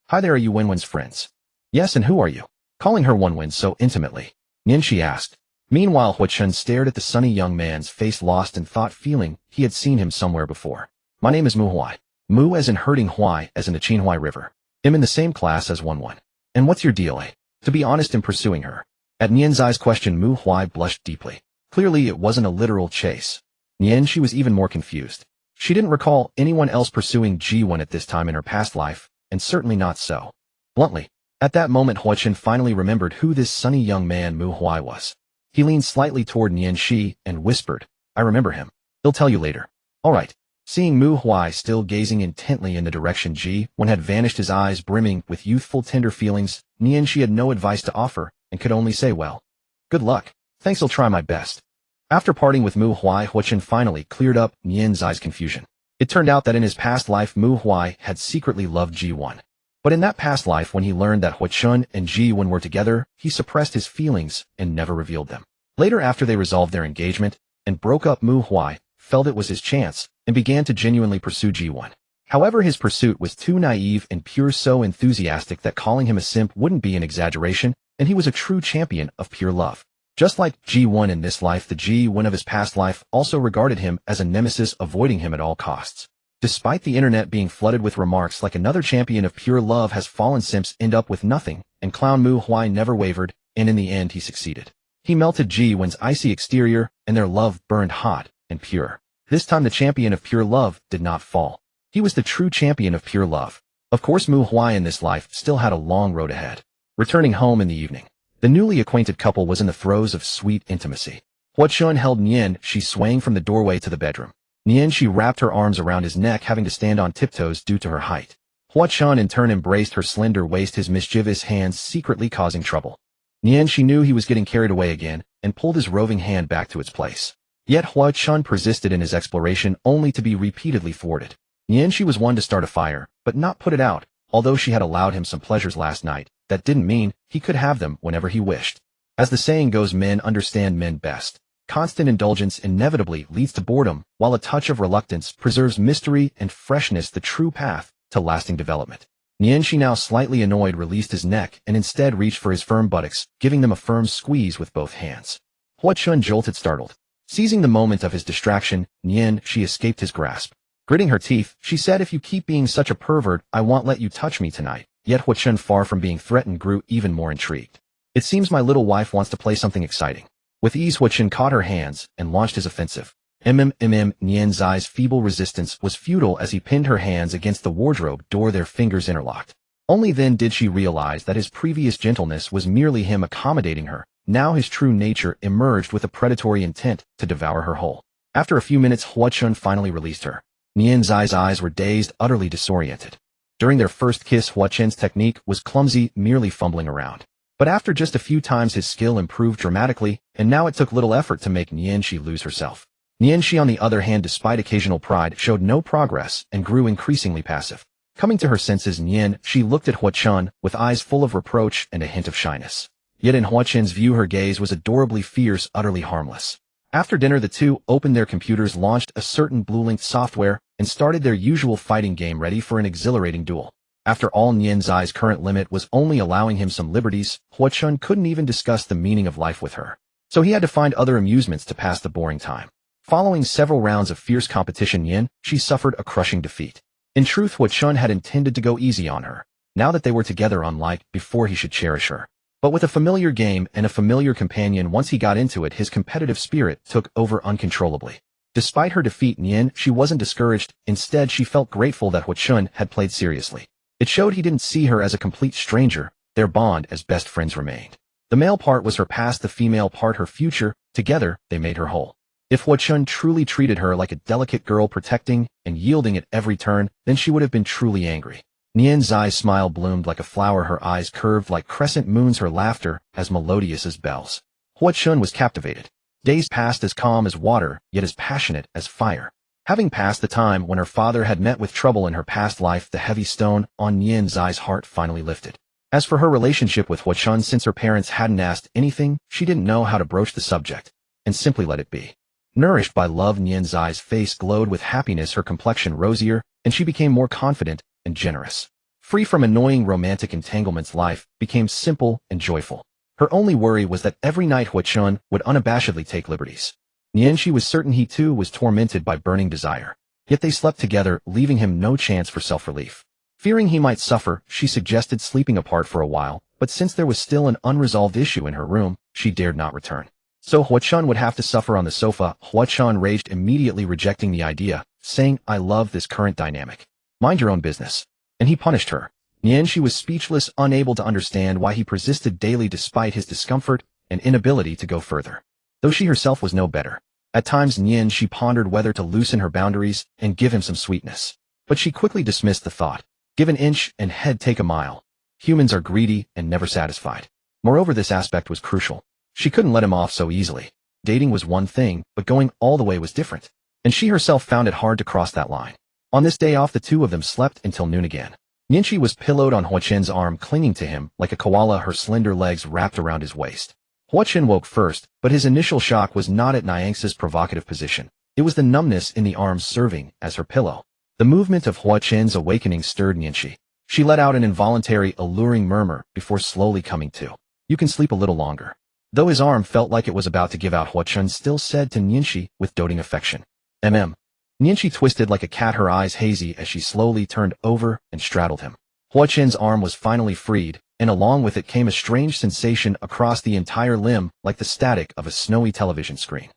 "Hi there, are you Wenwen's friends?" "Yes, and who are you?" Calling her Wenwen so intimately, Nian Shi asked. Meanwhile, Hua Chen stared at the sunny young man's face, lost in thought, feeling he had seen him somewhere before. "My name is Mu Huai. Mu as in herding, Huai as in the Qinhuai River. I'm in the same class as Wenwen. And what's your deal, eh? To be honest, in pursuing her." At Nian Zai's question, Mu Huai blushed deeply. Clearly, it wasn't a literal chase. Nian Shi was even more confused. She didn't recall anyone else pursuing Ji-Wen at this time in her past life, and certainly not so bluntly. At that moment, Hua Chen finally remembered who this sunny young man Mu Huai was. He leaned slightly toward Nian Shi and whispered, "I remember him. He'll tell you later." "All right." Seeing Mu Huai still gazing intently in the direction Ji-Wen had vanished, his eyes brimming with youthful tender feelings, Nian Shi had no advice to offer and could only say, "Well, good luck. Thanks, I'll try my best." After parting with Mu Huai, Hua Chen finally cleared up Nian Zai's confusion. It turned out that in his past life, Mu Huai had secretly loved Ji-Wen. But in that past life, when he learned that Hua Chen and Ji-Wen were together, he suppressed his feelings and never revealed them. Later, after they resolved their engagement and broke up, Mu Huai felt it was his chance and began to genuinely pursue Ji-Wen. However, his pursuit was too naive and pure, so enthusiastic that calling him a simp wouldn't be an exaggeration, and he was a true champion of pure love. Just like Ji-Wen in this life, the Ji-Wen of his past life also regarded him as a nemesis, avoiding him at all costs. Despite the internet being flooded with remarks like "another champion of pure love has fallen, simps end up with nothing," and clown Mu Huai never wavered, and in the end he succeeded. He melted Ji-Wen's icy exterior, and their love burned hot and pure. This time the champion of pure love did not fall. He was the true champion of pure love. Of course, Mu Huai in this life still had a long road ahead. Returning home in the evening, the newly acquainted couple was in the throes of sweet intimacy. Hua Chen held Nian Shi, swaying from the doorway to the bedroom. Nian Shi wrapped her arms around his neck, having to stand on tiptoes due to her height. Hua Chen in turn embraced her slender waist, his mischievous hands secretly causing trouble. Nian Shi knew he was getting carried away again, and pulled his roving hand back to its place. Yet Hua Chen persisted in his exploration, only to be repeatedly thwarted. Nian Shi was one to start a fire, but not put it out. Although she had allowed him some pleasures last night, that didn't mean he could have them whenever he wished. As the saying goes, men understand men best. Constant indulgence inevitably leads to boredom, while a touch of reluctance preserves mystery and freshness, the true path to lasting development. Nian Shi, now slightly annoyed, released his neck and instead reached for his firm buttocks, giving them a firm squeeze with both hands. Hua Chen jolted, startled. Seizing the moment of his distraction, Nian Shi escaped his grasp. Gritting her teeth, she said, "If you keep being such a pervert, I won't let you touch me tonight." Yet Hua Chen, far from being threatened, grew even more intrigued. "It seems my little wife wants to play something exciting." With ease, Hua Chen caught her hands and launched his offensive. Nian Zai's feeble resistance was futile as he pinned her hands against the wardrobe door, their fingers interlocked. Only then did she realize that his previous gentleness was merely him accommodating her. Now his true nature emerged with a predatory intent to devour her whole. After a few minutes, Hua Chen finally released her. Nian Zai's eyes were dazed, utterly disoriented. During their first kiss, Hua Chen's technique was clumsy, merely fumbling around. But after just a few times his skill improved dramatically, and now it took little effort to make Nianxi lose herself. Nianxi, on the other hand, despite occasional pride, showed no progress and grew increasingly passive. Coming to her senses, Nianxi looked at Hua Chen with eyes full of reproach and a hint of shyness. Yet in Hua Chen's view, her gaze was adorably fierce, utterly harmless. After dinner, the two opened their computers, launched a certain blue-linked software, and started their usual fighting game, ready for an exhilarating duel. After all, Nianxi's current limit was only allowing him some liberties. Hua Chen couldn't even discuss the meaning of life with her. So he had to find other amusements to pass the boring time. Following several rounds of fierce competition, Nianxi suffered a crushing defeat. In truth, Hua Chen had intended to go easy on her. Now that they were together, unlike before, he should cherish her. But with a familiar game and a familiar companion, once he got into it, his competitive spirit took over uncontrollably. Despite her defeat, Nianxi wasn't discouraged. Instead, she felt grateful that Hua Chen had played seriously. It showed he didn't see her as a complete stranger. Their bond as best friends remained. The male part was her past, the female part her future. Together, they made her whole. If Hua Chen truly treated her like a delicate girl, protecting and yielding at every turn, then she would have been truly angry. Nianxi's smile bloomed like a flower, her eyes curved like crescent moons, her laughter as melodious as bells. Hua Chen was captivated. Days passed as calm as water, yet as passionate as fire. Having passed the time when her father had met with trouble in her past life, the heavy stone on Nianxi's heart finally lifted. As for her relationship with Hua Chen, since her parents hadn't asked anything, she didn't know how to broach the subject, and simply let it be. Nourished by love, Nianxi's face glowed with happiness, her complexion rosier, and she became more confident and generous. Free from annoying romantic entanglements, life became simple and joyful. Her only worry was that every night Hua Chen would unabashedly take liberties. Nianxi was certain he too was tormented by burning desire. Yet they slept together, leaving him no chance for self-relief. Fearing he might suffer, she suggested sleeping apart for a while, but since there was still an unresolved issue in her room, she dared not return. So Hua Chen would have to suffer on the sofa. Hua Chen raged, immediately rejecting the idea, saying, "I love this current dynamic. Mind your own business." And he punished her. Nianxi was speechless, unable to understand why he persisted daily despite his discomfort and inability to go further. Though she herself was no better. At times Nianxi pondered whether to loosen her boundaries and give him some sweetness. But she quickly dismissed the thought. Give an inch and head take a mile. Humans are greedy and never satisfied. Moreover, this aspect was crucial. She couldn't let him off so easily. Dating was one thing, but going all the way was different. And she herself found it hard to cross that line. On this day off, the two of them slept until noon again. Nianxi was pillowed on Hua Chen's arm, clinging to him like a koala, her slender legs wrapped around his waist. Hua Chen woke first, but his initial shock was not at Nianxi's provocative position. It was the numbness in the arms serving as her pillow. The movement of Hua Chen's awakening stirred Nianxi. She let out an involuntary, alluring murmur before slowly coming to. "You can sleep a little longer." Though his arm felt like it was about to give out, Hua Chen still said to Nianxi with doting affection, Nianxi twisted like a cat, her eyes hazy as she slowly turned over and straddled him. Hua Chen's arm was finally freed, and along with it came a strange sensation across the entire limb, like the static of a snowy television screen.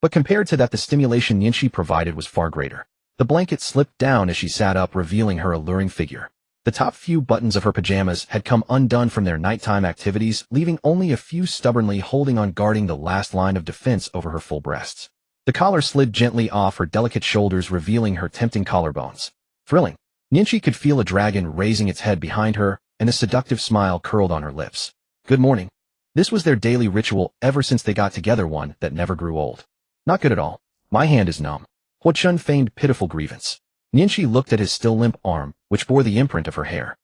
But compared to that, the stimulation Nianxi provided was far greater. The blanket slipped down as she sat up, revealing her alluring figure. The top few buttons of her pajamas had come undone from their nighttime activities, leaving only a few stubbornly holding on, guarding the last line of defense over her full breasts. The collar slid gently off her delicate shoulders, revealing her tempting collarbones. Thrilling. Nianxi could feel a dragon raising its head behind her, and a seductive smile curled on her lips. Good morning. This was their daily ritual ever since they got together, one that never grew old. Not good at all. My hand is numb. Hua Chen feigned pitiful grievance. Nianxi looked at his still limp arm, which bore the imprint of her hair.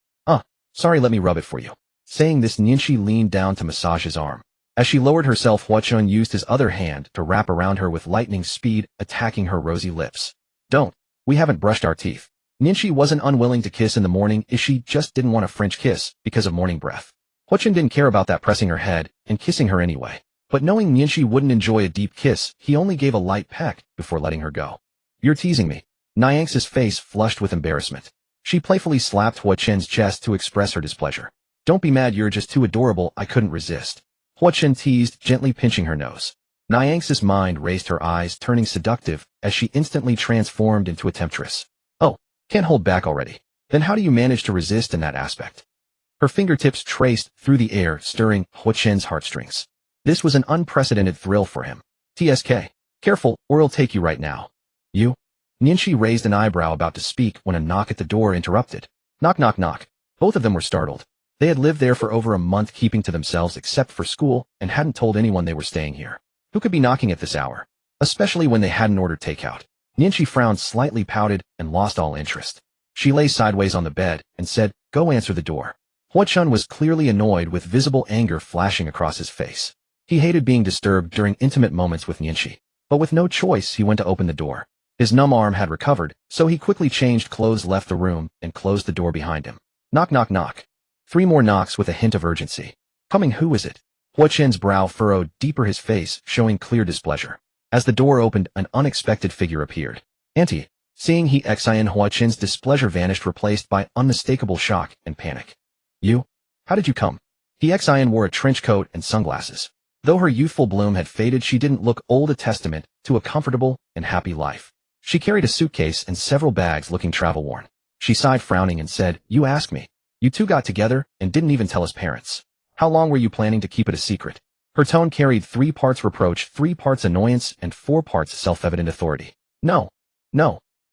Sorry, let me rub it for you. Saying this, Nianxi leaned down to massage his arm. As she lowered herself, Hua Chen used his other hand to wrap around her with lightning speed, attacking her rosy lips. Don't. We haven't brushed our teeth. Nianxi wasn't unwilling to kiss in the morning, she just didn't want a French kiss because of morning breath. Hua Chen didn't care about that, pressing her head and kissing her anyway. But knowing Nianxi wouldn't enjoy a deep kiss, he only gave a light peck before letting her go. You're teasing me. Nianxi's face flushed with embarrassment. She playfully slapped Hua Chen's chest to express her displeasure. Don't be mad, you're just too adorable, I couldn't resist. Hua Chen teased, gently pinching her nose. Nianxi's mind raced, her eyes turning seductive as she instantly transformed into a temptress. Oh, can't hold back already. Then how do you manage to resist in that aspect? Her fingertips traced through the air, stirring Hua Chen's heartstrings. This was an unprecedented thrill for him. TSK. Careful, or I'll take you right now. You? Nianxi raised an eyebrow, about to speak when a knock at the door interrupted. Knock knock knock. Both of them were startled. They had lived there for over a month, keeping to themselves except for school, and hadn't told anyone they were staying here. Who could be knocking at this hour? Especially when they hadn't ordered takeout. Nianqi frowned, slightly pouted, and lost all interest. She lay sideways on the bed and said, "Go answer the door." Huo-chun was clearly annoyed, with visible anger flashing across his face. He hated being disturbed during intimate moments with Nianqi. But with no choice, he went to open the door. His numb arm had recovered, so he quickly changed clothes, left the room, and closed the door behind him. Knock knock knock. 3 more knocks with a hint of urgency. Coming, who is it? Huo-chun's brow furrowed deeper, his face showing clear displeasure. As the door opened, an unexpected figure appeared. Auntie. Seeing He Xian, Huo-chun's displeasure vanished, replaced by unmistakable shock and panic. You? How did you come? He Xian wore a trench coat and sunglasses. Though her youthful bloom had faded, she didn't look old, a testament to a comfortable and happy life. She carried a suitcase and several bags, looking travel-worn. She sighed, frowning, and said, "You asked me. You two got together and didn't even tell us parents. How long were you planning to keep it a secret?" Her tone carried 3 parts reproach, 3 parts annoyance, and 4 parts self-evident authority. No.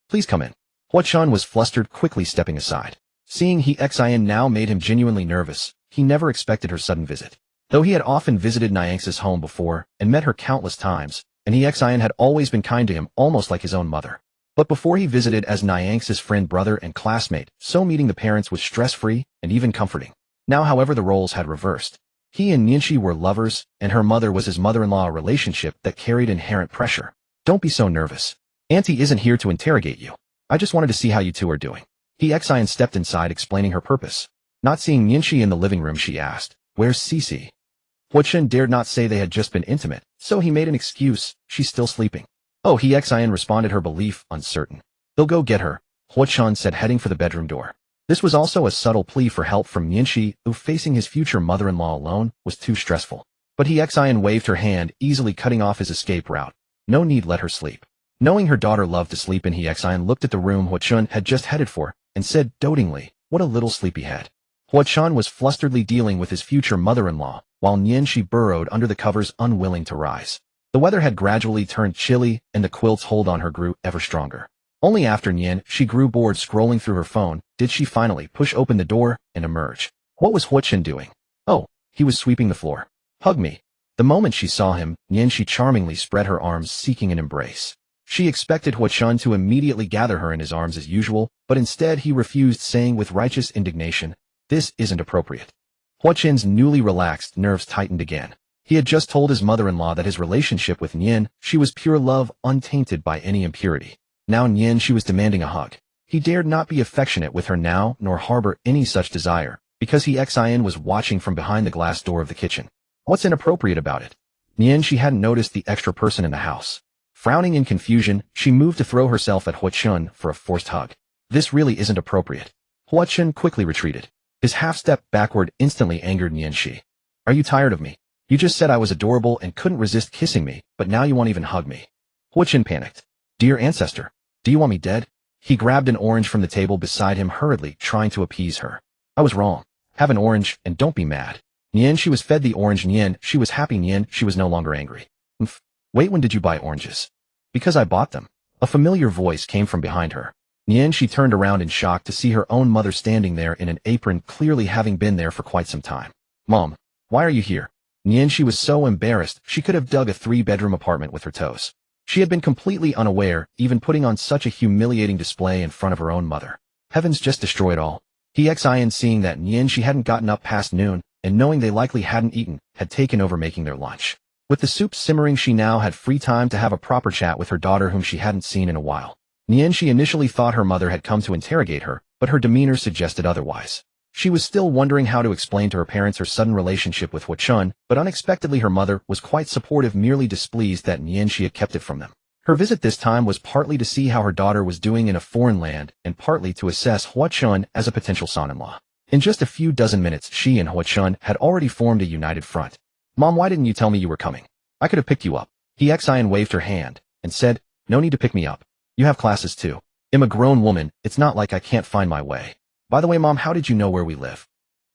Please come in. Huo-chun was flustered, quickly stepping aside. Seeing He Xian now made him genuinely nervous. He never expected her sudden visit. Though he had often visited Nianx's home before and met her countless times, and He Xian had always been kind to him, almost like his own mother. But before, he visited as Nianx's friend, brother, and classmate, so meeting the parents was stress-free and even comforting. Now, however, the roles had reversed. He and Nianqi were lovers, and her mother was his mother-in-law, a relationship that carried inherent pressure. Don't be so nervous. Auntie isn't here to interrogate you. I just wanted to see how you two are doing. He Xian stepped inside, explaining her purpose. Not seeing Nianqi in the living room, she asked, "Where's Cici?" Huo-chun dared not say they had just been intimate, so he made an excuse. "She's still sleeping." "Oh," He Xian responded, her belief uncertain. "They'll go get her," Huo-chun said, heading for the bedroom door. This was also a subtle plea for help from Nianqi, who, facing his future mother-in-law alone, was too stressful. But He Xian waved her hand, easily cutting off his escape route. No need, let her sleep. Knowing her daughter loved to sleep, and He Xian looked at the room Huo-chun had just headed for, and said dotingly, "What a little sleepyhead." Huo-chun was flusteredly dealing with his future mother-in-law, while Nianqi burrowed under the covers, unwilling to rise. The weather had gradually turned chilly, and the quilt's hold on her grew ever stronger. Only after Nianqi grew bored scrolling through her phone did she finally push open the door and emerge. What was Huo-chun doing? Oh, he was sweeping the floor. "Hug me." The moment she saw him, Nianqi charmingly spread her arms, seeking an embrace. She expected Huo-chun to immediately gather her in his arms as usual, but instead he refused, saying with righteous indignation, "This isn't appropriate." Huo-chun's newly relaxed nerves tightened again. He had just told his mother-in-law that his relationship with Nianqi was pure love, untainted by any impurity. Now Nianqi was demanding a hug. He dared not be affectionate with her now, nor harbor any such desire, because He Xian was watching from behind the glass door of the kitchen. What's inappropriate about it? Nianqi hadn't noticed the extra person in the house. Frowning in confusion, she moved to throw herself at Huo-chun for a forced hug. This really isn't appropriate. Huo-chun quickly retreated. His half-step backward instantly angered Nianqi. "Are you tired of me? You just said I was adorable and couldn't resist kissing me, but now you won't even hug me." Huo-chun panicked. "Dear ancestor, do you want me dead?" He grabbed an orange from the table beside him, hurriedly trying to appease her. "I was wrong. Have an orange, and don't be mad." Nianqi was fed the orange. Nianqi was happy. Nianqi was no longer angry. Wait, when did you buy oranges?" "Because I bought them." A familiar voice came from behind her. Nianqi turned around in shock to see her own mother standing there in an apron, clearly having been there for quite some time. "Mom, why are you here?" Nianqi was so embarrassed she could have dug a 3-bedroom apartment with her toes. She had been completely unaware, even putting on such a humiliating display in front of her own mother. Heavens just destroy it all. He Xian, seeing that Nianqi hadn't gotten up past noon, and knowing they likely hadn't eaten, had taken over making their lunch. With the soup simmering, she now had free time to have a proper chat with her daughter, whom she hadn't seen in a while. Nianqi initially thought her mother had come to interrogate her, but her demeanor suggested otherwise. She was still wondering how to explain to her parents her sudden relationship with Huo-chun, but unexpectedly her mother was quite supportive, merely displeased that Nianqi had kept it from them. Her visit this time was partly to see how her daughter was doing in a foreign land, and partly to assess Huo-chun as a potential son-in-law. In just a few dozen minutes, she and Huo-chun had already formed a united front. "Mom, why didn't you tell me you were coming? I could have picked you up." He Xian waved her hand and said, "No need to pick me up. You have classes too. I'm a grown woman, it's not like I can't find my way. By the way, Mom, how did you know where we live?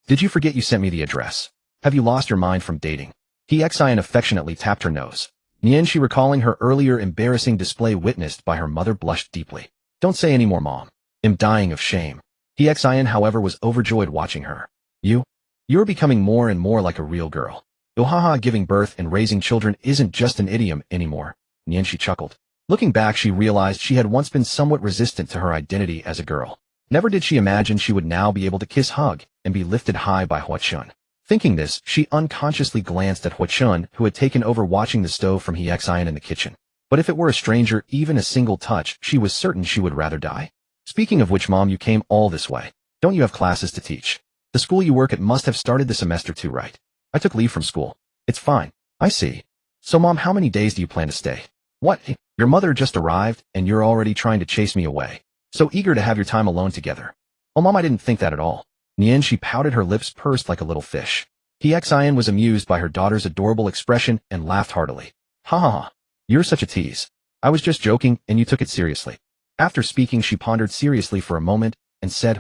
Did you forget you sent me the address? Have you lost your mind from dating?" He Xian affectionately tapped her nose. Nianqi, recalling her earlier embarrassing display witnessed by her mother, blushed deeply. "Don't say any more, Mom. I'm dying of shame." Hien, however, was overjoyed watching her. You're becoming more and more like a real girl. Ohaha, giving birth and raising children isn't just an idiom anymore, Nianshi chuckled. Looking back, she realized she had once been somewhat resistant to her identity as a girl. Never did she imagine she would now be able to kiss, hug, and be lifted high by Hua-chun. Thinking this, she unconsciously glanced at Hua-chun, who had taken over watching the stove from Hien in the kitchen. But if it were a stranger, even a single touch, she was certain she would rather die. Speaking of which, Mom, you came all this way. Don't you have classes to teach? The school you work at must have started the semester too, right? I took leave from school. It's fine. I see. So, Mom, how many days do you plan to stay? What? Your mother just arrived, and you're already trying to chase me away. So eager to have your time alone together. Oh, Mom, I didn't think that at all. She pouted, her lips pursed like a little fish. Hien was amused by her daughter's adorable expression and laughed heartily. Ha ha ha. You're such a tease. I was just joking, and you took it seriously. After speaking, she pondered seriously for a moment and said,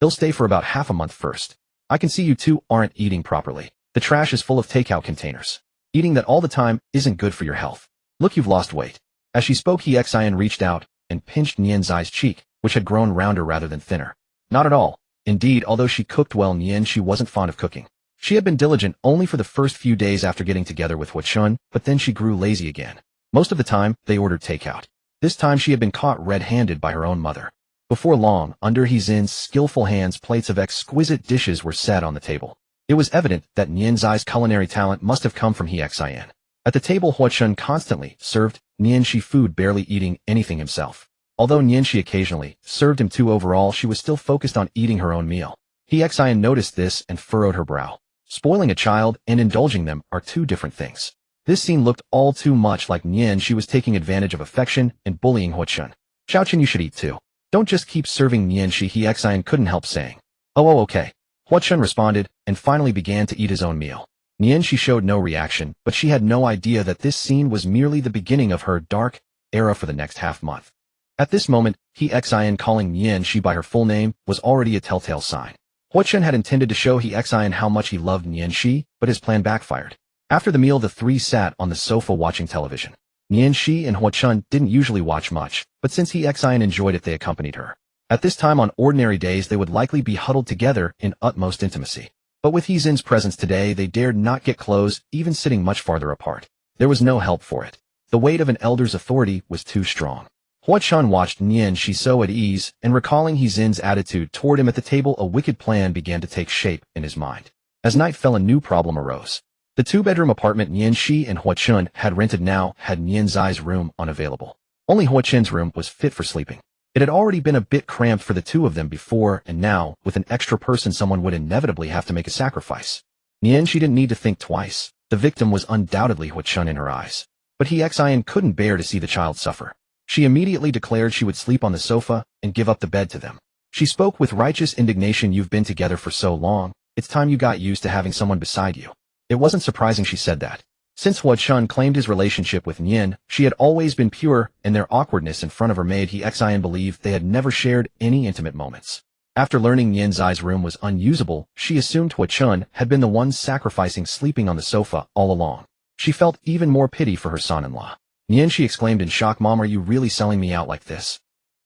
He'll stay for about half a month first. I can see you two aren't eating properly. The trash is full of takeout containers. Eating that all the time isn't good for your health. Look, you've lost weight. As she spoke, Hien reached out and pinched Nianzai's cheek, which had grown rounder rather than thinner. Not at all. Indeed, although she cooked well, she wasn't fond of cooking. She had been diligent only for the first few days after getting together with Hua-chun, but then she grew lazy again. Most of the time, they ordered takeout. This time she had been caught red-handed by her own mother. Before long, under Hizin's skillful hands, plates of exquisite dishes were set on the table. It was evident that Nianzai's culinary talent must have come from Hien. At the table, Hua-chun constantly served Nianshi food, barely eating anything himself. Although Nianshi occasionally served him too, overall she was still focused on eating her own meal. Hien noticed this and furrowed her brow. Spoiling a child and indulging them are two different things. This scene looked all too much like Nianshi was taking advantage of affection and bullying Hua-chun. Xiaochen, you should eat too. Don't just keep serving Nianshi, Hien couldn't help saying. Oh, okay. Hua-chun responded, and finally began to eat his own meal. Nianshi showed no reaction, but she had no idea that this scene was merely the beginning of her dark era for the next half-month. At this moment, Hien calling Nianshi by her full name was already a telltale sign. Hua-chun had intended to show Hien how much he loved Nianshi, but his plan backfired. After the meal, the three sat on the sofa watching television. Nianshi and Hua-chun didn't usually watch much, but since Hien enjoyed it, they accompanied her. At this time on ordinary days, they would likely be huddled together in utmost intimacy. But with Hizin's presence today, they dared not get close, even sitting much farther apart. There was no help for it. The weight of an elder's authority was too strong. Hua-chun watched Nianshi so at ease, and recalling Hizin's attitude toward him at the table, a wicked plan began to take shape in his mind. As night fell, a new problem arose. The two-bedroom apartment Nianshi and Hua-chun had rented now had Nianzai's room unavailable. Only Hua-chun's room was fit for sleeping. It had already been a bit cramped for the two of them before, and now, with an extra person, someone would inevitably have to make a sacrifice. Nianshi didn't need to think twice. The victim was undoubtedly Hua-chun in her eyes. But Hien couldn't bear to see the child suffer. She immediately declared she would sleep on the sofa and give up the bed to them. She spoke with righteous indignation. You've been together for so long, it's time you got used to having someone beside you. It wasn't surprising she said that. Since Hua-chun claimed his relationship with Nian, she had always been pure, and their awkwardness in front of her made Hien believe they had never shared any intimate moments. After learning Nianzai's room was unusable, she assumed Hua-chun had been the one sacrificing sleeping on the sofa all along. She felt even more pity for her son-in-law. Nianshi exclaimed in shock, Mom, are you really selling me out like this?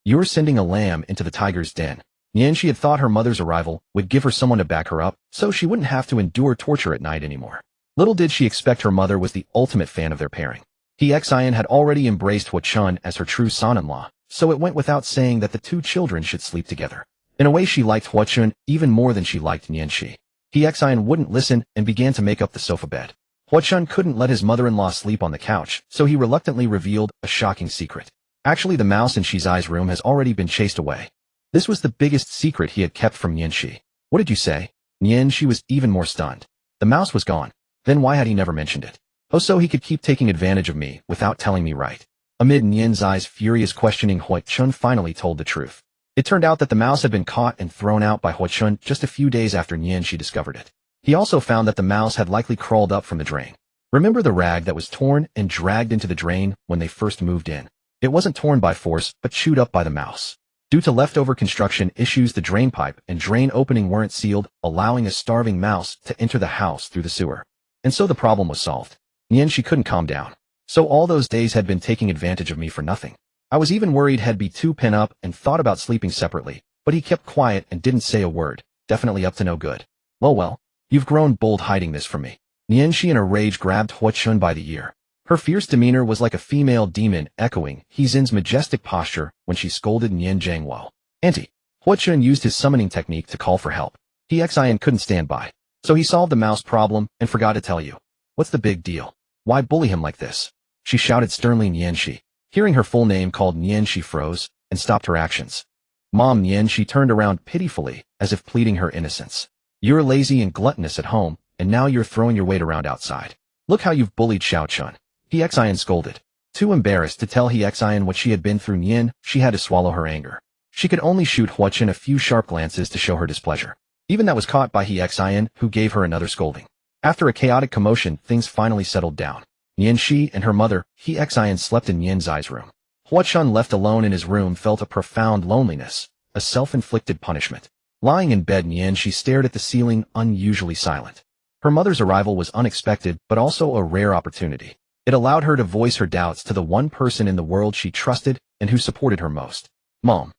You're sending a lamb into the tiger's den. Nianshi had thought her mother's arrival would give her someone to back her up, so she wouldn't have to endure torture at night anymore. Little did she expect her mother was the ultimate fan of their pairing. Hien had already embraced Hua-chun as her true son-in-law, so it went without saying that the two children should sleep together. In a way, she liked Hua-chun even more than she liked Nianshi. Hien wouldn't listen and began to make up the sofa bed. Hua-chun couldn't let his mother-in-law sleep on the couch, so he reluctantly revealed a shocking secret. Actually, the mouse in Shizai's room has already been chased away. This was the biggest secret he had kept from Nianshi. What did you say? Nianshi was even more stunned. The mouse was gone. Then why had he never mentioned it? Oh, so he could keep taking advantage of me without telling me, right? Amid Nianzai's furious questioning, Hua-chun finally told the truth. It turned out that the mouse had been caught and thrown out by Hua-chun just a few days after Nianshi discovered it. He also found that the mouse had likely crawled up from the drain. Remember the rag that was torn and dragged into the drain when they first moved in? It wasn't torn by force, but chewed up by the mouse. Due to leftover construction issues, the drain pipe and drain opening weren't sealed, allowing a starving mouse to enter the house through the sewer. And so the problem was solved. Nianshi couldn't calm down. So all those days had been taking advantage of me for nothing. I was even worried he'd be too pent up and thought about sleeping separately. But he kept quiet and didn't say a word, definitely up to no good. Well, you've grown bold hiding this from me. Nianxi in a rage grabbed Hua Chun by the ear. Her fierce demeanor was like a female demon echoing He Xin's majestic posture when she scolded Nian Zhangwo. Auntie. Hua Chun used his summoning technique to call for help. He Xian couldn't stand by. So he solved the mouse problem and forgot to tell you. What's the big deal? Why bully him like this? She shouted sternly Nianxi. Hearing her full name called Nianxi froze and stopped her actions. Mom Nianxi turned around pitifully as if pleading her innocence. You're lazy and gluttonous at home, and now you're throwing your weight around outside. Look how you've bullied Xiao Chun. He Xian scolded. Too embarrassed to tell He Xian what she had been through Nian, she had to swallow her anger. She could only shoot Hua Chun a few sharp glances to show her displeasure. Even that was caught by He Xian, who gave her another scolding. After a chaotic commotion, things finally settled down. Nianxi and her mother, He Xian, slept in Nian Zai's room. Hua Chun, left alone in his room, felt a profound loneliness, a self-inflicted punishment. Lying in bed, Nianxi stared at the ceiling, unusually silent. Her mother's arrival was unexpected, but also a rare opportunity. It allowed her to voice her doubts to the one person in the world she trusted and who supported her most. Mom.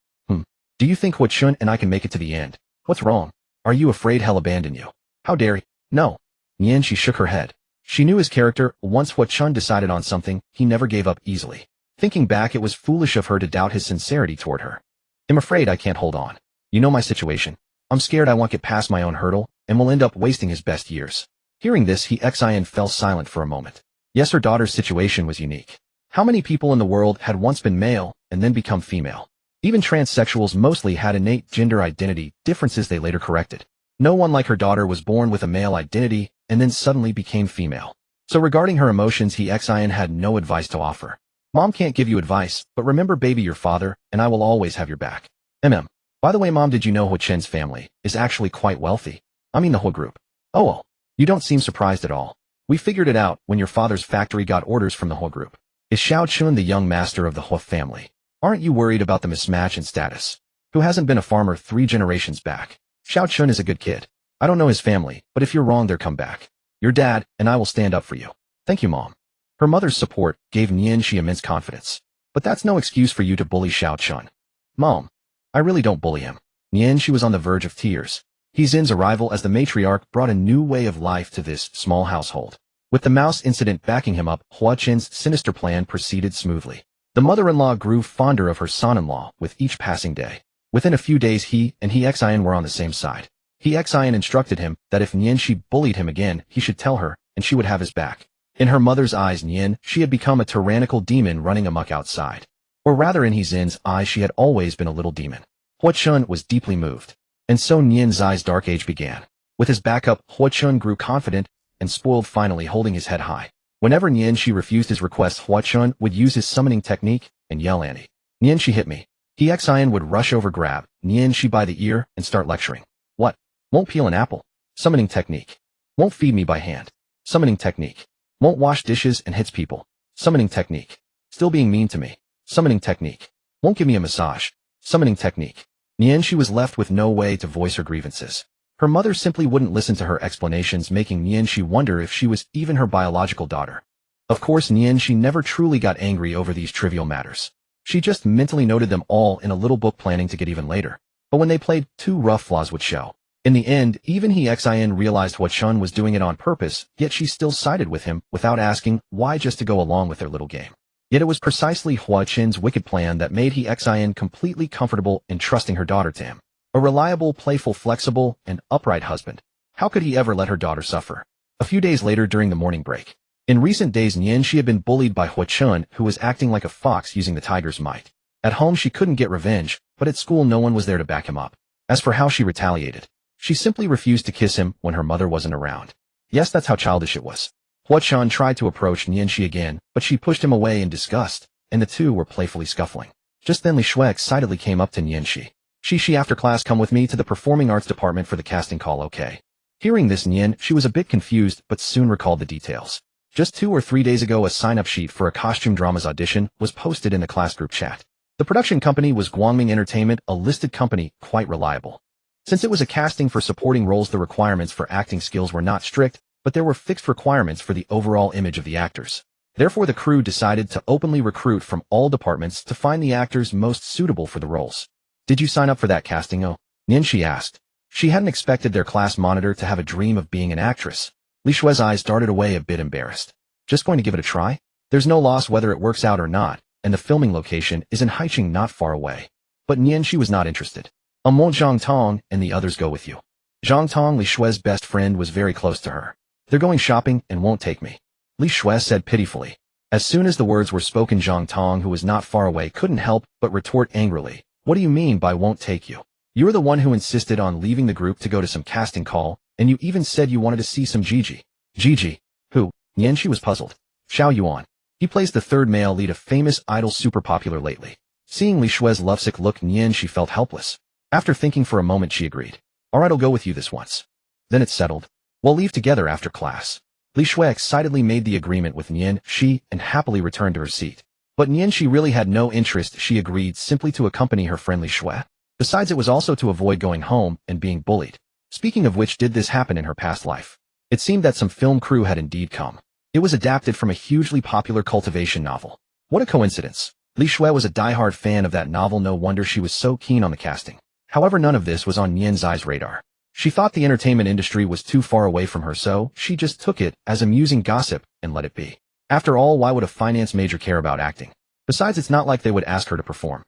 Do you think Hua Chun and I can make it to the end? What's wrong? Are you afraid he'll abandon you? How dare he? No. Nianxi shook her head. She knew his character. Once Hua Chun decided on something, he never gave up easily. Thinking back, it was foolish of her to doubt his sincerity toward her. I'm afraid I can't hold on. You know my situation. I'm scared I won't get past my own hurdle, and will end up wasting his best years. Hearing this, He Xian fell silent for a moment. Yes, her daughter's situation was unique. How many people in the world had once been male and then become female? Even transsexuals mostly had innate gender identity differences they later corrected. No one like her daughter was born with a male identity and then suddenly became female. So regarding her emotions, He Xian had no advice to offer. Mom can't give you advice, but remember, baby, your father, and I will always have your back. By the way, Mom, did you know Hua Chen's family is actually quite wealthy? I mean the Hua group. Oh, you don't seem surprised at all. We figured it out when your father's factory got orders from the Hua group. Is Xiao Chun the young master of the Hua family? Aren't you worried about the mismatch in status? Who hasn't been a farmer 3 generations back? Xiao Chun is a good kid. I don't know his family, but if you're wrong, they'll come back. Your dad and I will stand up for you. Thank you, Mom. Her mother's support gave Nianxi immense confidence. But that's no excuse for you to bully Xiao Chun. Mom, I really don't bully him. Nianxi was on the verge of tears. He Xin's arrival as the matriarch brought a new way of life to this small household. With the mouse incident backing him up, Hua Chen's sinister plan proceeded smoothly. The mother-in-law grew fonder of her son-in-law with each passing day. Within a few days, he and He Xian were on the same side. He Xian instructed him that if Nianxi bullied him again, he should tell her, and she would have his back. In her mother's eyes, she had become a tyrannical demon running amok outside. Or rather, in He Xin's eyes, she had always been a little demon. Hua Chun was deeply moved. And so Nian Zai's dark age began. With his backup, Hua Chun grew confident and spoiled, finally holding his head high. Whenever Nianxi refused his request, Hua Chun would use his summoning technique and yell, Annie. Nianxi hit me. He Xian would rush over, grab Nianxi by the ear and start lecturing. What? Won't peel an apple. Summoning technique. Won't feed me by hand. Summoning technique. Won't wash dishes and hits people. Summoning technique. Still being mean to me. Summoning technique. Won't give me a massage. Summoning technique. Nianxi was left with no way to voice her grievances. Her mother simply wouldn't listen to her explanations, making Nianxi wonder if she was even her biological daughter. Of course, Nianxi never truly got angry over these trivial matters. She just mentally noted them all in a little book, planning to get even later. But when they played too rough, flaws would show. In the end, even He Xian realized Hua Chun was doing it on purpose, yet she still sided with him without asking why, just to go along with their little game. Yet it was precisely Hua Chen's wicked plan that made He Xian completely comfortable in trusting her daughter to him. A reliable, playful, flexible, and upright husband. How could he ever let her daughter suffer? A few days later, during the morning break. In recent days, Nianxi had been bullied by Hua Chun, who was acting like a fox using the tiger's might. At home, she couldn't get revenge, but at school, no one was there to back him up. As for how she retaliated, she simply refused to kiss him when her mother wasn't around. Yes, that's how childish it was. Hua Chun tried to approach Nianxi again, but she pushed him away in disgust, and the two were playfully scuffling. Just then, Li Shui excitedly came up to Nianxi. She after class, come with me to the performing arts department for the casting call, okay? Hearing this, she was a bit confused, but soon recalled the details. Just 2 or 3 days ago, a sign-up sheet for a costume dramas audition was posted in the class group chat. The production company was Guangming Entertainment, a listed company, quite reliable. Since it was a casting for supporting roles, the requirements for acting skills were not strict, but there were fixed requirements for the overall image of the actors. Therefore, the crew decided to openly recruit from all departments to find the actors most suitable for the roles. Did you sign up for that casting? Oh, Nianxi asked. She hadn't expected their class monitor to have a dream of being an actress. Li Shue's eyes darted away a bit embarrassed. Just going to give it a try? There's no loss whether it works out or not, and the filming location is in Haicheng not far away. But Nianxi was not interested. Won't Zhang Tong and the others go with you? Zhang Tong, Li Shue's best friend, was very close to her. They're going shopping and won't take me, Li Shue said pitifully. As soon as the words were spoken, Zhang Tong, who was not far away, couldn't help but retort angrily. What do you mean by won't take you? You're the one who insisted on leaving the group to go to some casting call, and you even said you wanted to see some Gigi. Gigi? Who? Nianxi was puzzled. Xiao Yuan. He plays the third male lead of famous idol super popular lately. Seeing Li Shue's lovesick look, Nianxi felt helpless. After thinking for a moment, she agreed. Alright, I'll go with you this once. Then it's settled. We'll leave together after class. Li Shue excitedly made the agreement with Nianxi and happily returned to her seat. But Nianxi really had no interest. She agreed simply to accompany her friend Li Shue. Besides, it was also to avoid going home and being bullied. Speaking of which, did this happen in her past life? It seemed that some film crew had indeed come. It was adapted from a hugely popular cultivation novel. What a coincidence. Li Shue was a diehard fan of that novel, no wonder she was so keen on the casting. However, none of this was on Nianxi's radar. She thought the entertainment industry was too far away from her, so she just took it as amusing gossip and let it be. After all, why would a finance major care about acting? Besides, it's not like they would ask her to perform.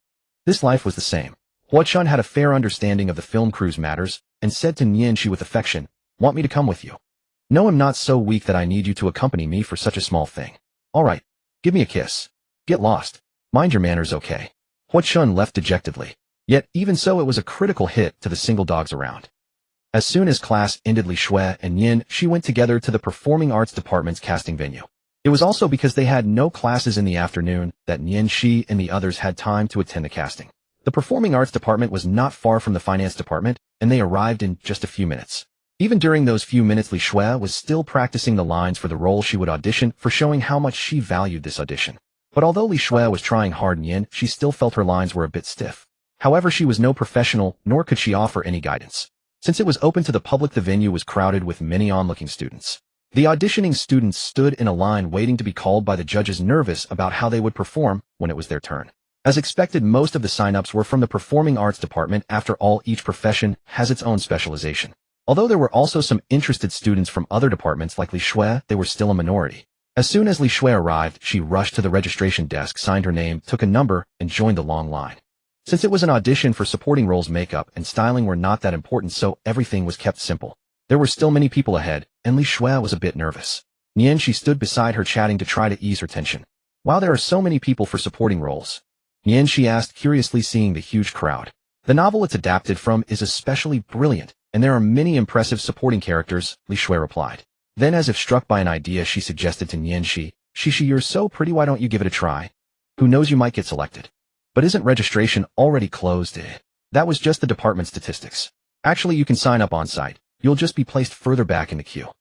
This life was the same. Huachun had a fair understanding of the film crew's matters and said to Nianxi with affection, "Want me to come with you?" "No, I'm not so weak that I need you to accompany me for such a small thing." "All right, give me a kiss. Get lost. Mind your manners, okay?" Huachun left dejectedly. Yet, even so, it was a critical hit to the single dogs around. As soon as class ended, Li Shue and Nianxi went together to the Performing Arts Department's casting venue. It was also because they had no classes in the afternoon that Nianxi and the others had time to attend the casting. The Performing Arts Department was not far from the Finance Department, and they arrived in just a few minutes. Even during those few minutes, Li Shue was still practicing the lines for the role she would audition for, showing how much she valued this audition. But although Li Shue was trying hard, Nianxi still felt her lines were a bit stiff. However, she was no professional, nor could she offer any guidance. Since it was open to the public, the venue was crowded with many onlooking students. The auditioning students stood in a line waiting to be called by the judges, nervous about how they would perform when it was their turn. As expected, most of the sign-ups were from the Performing Arts Department. After all, each profession has its own specialization. Although there were also some interested students from other departments like Li Shue, they were still a minority. As soon as Li Shue arrived, she rushed to the registration desk, signed her name, took a number, and joined the long line. Since it was an audition for supporting roles, makeup and styling were not that important, so everything was kept simple. There were still many people ahead, and Li Shue was a bit nervous. Nianxi stood beside her, chatting to try to ease her tension. "Why there are so many people for supporting roles?" Nianxi asked, curiously seeing the huge crowd. "The novel it's adapted from is especially brilliant, and there are many impressive supporting characters," Li Shue replied. Then, as if struck by an idea, she suggested to Nianxi, "Shishi, you're so pretty, why don't you give it a try? Who knows, you might get selected." "But isn't registration already closed?" "That was just the department statistics. Actually, you can sign up on site. You'll just be placed further back in the queue."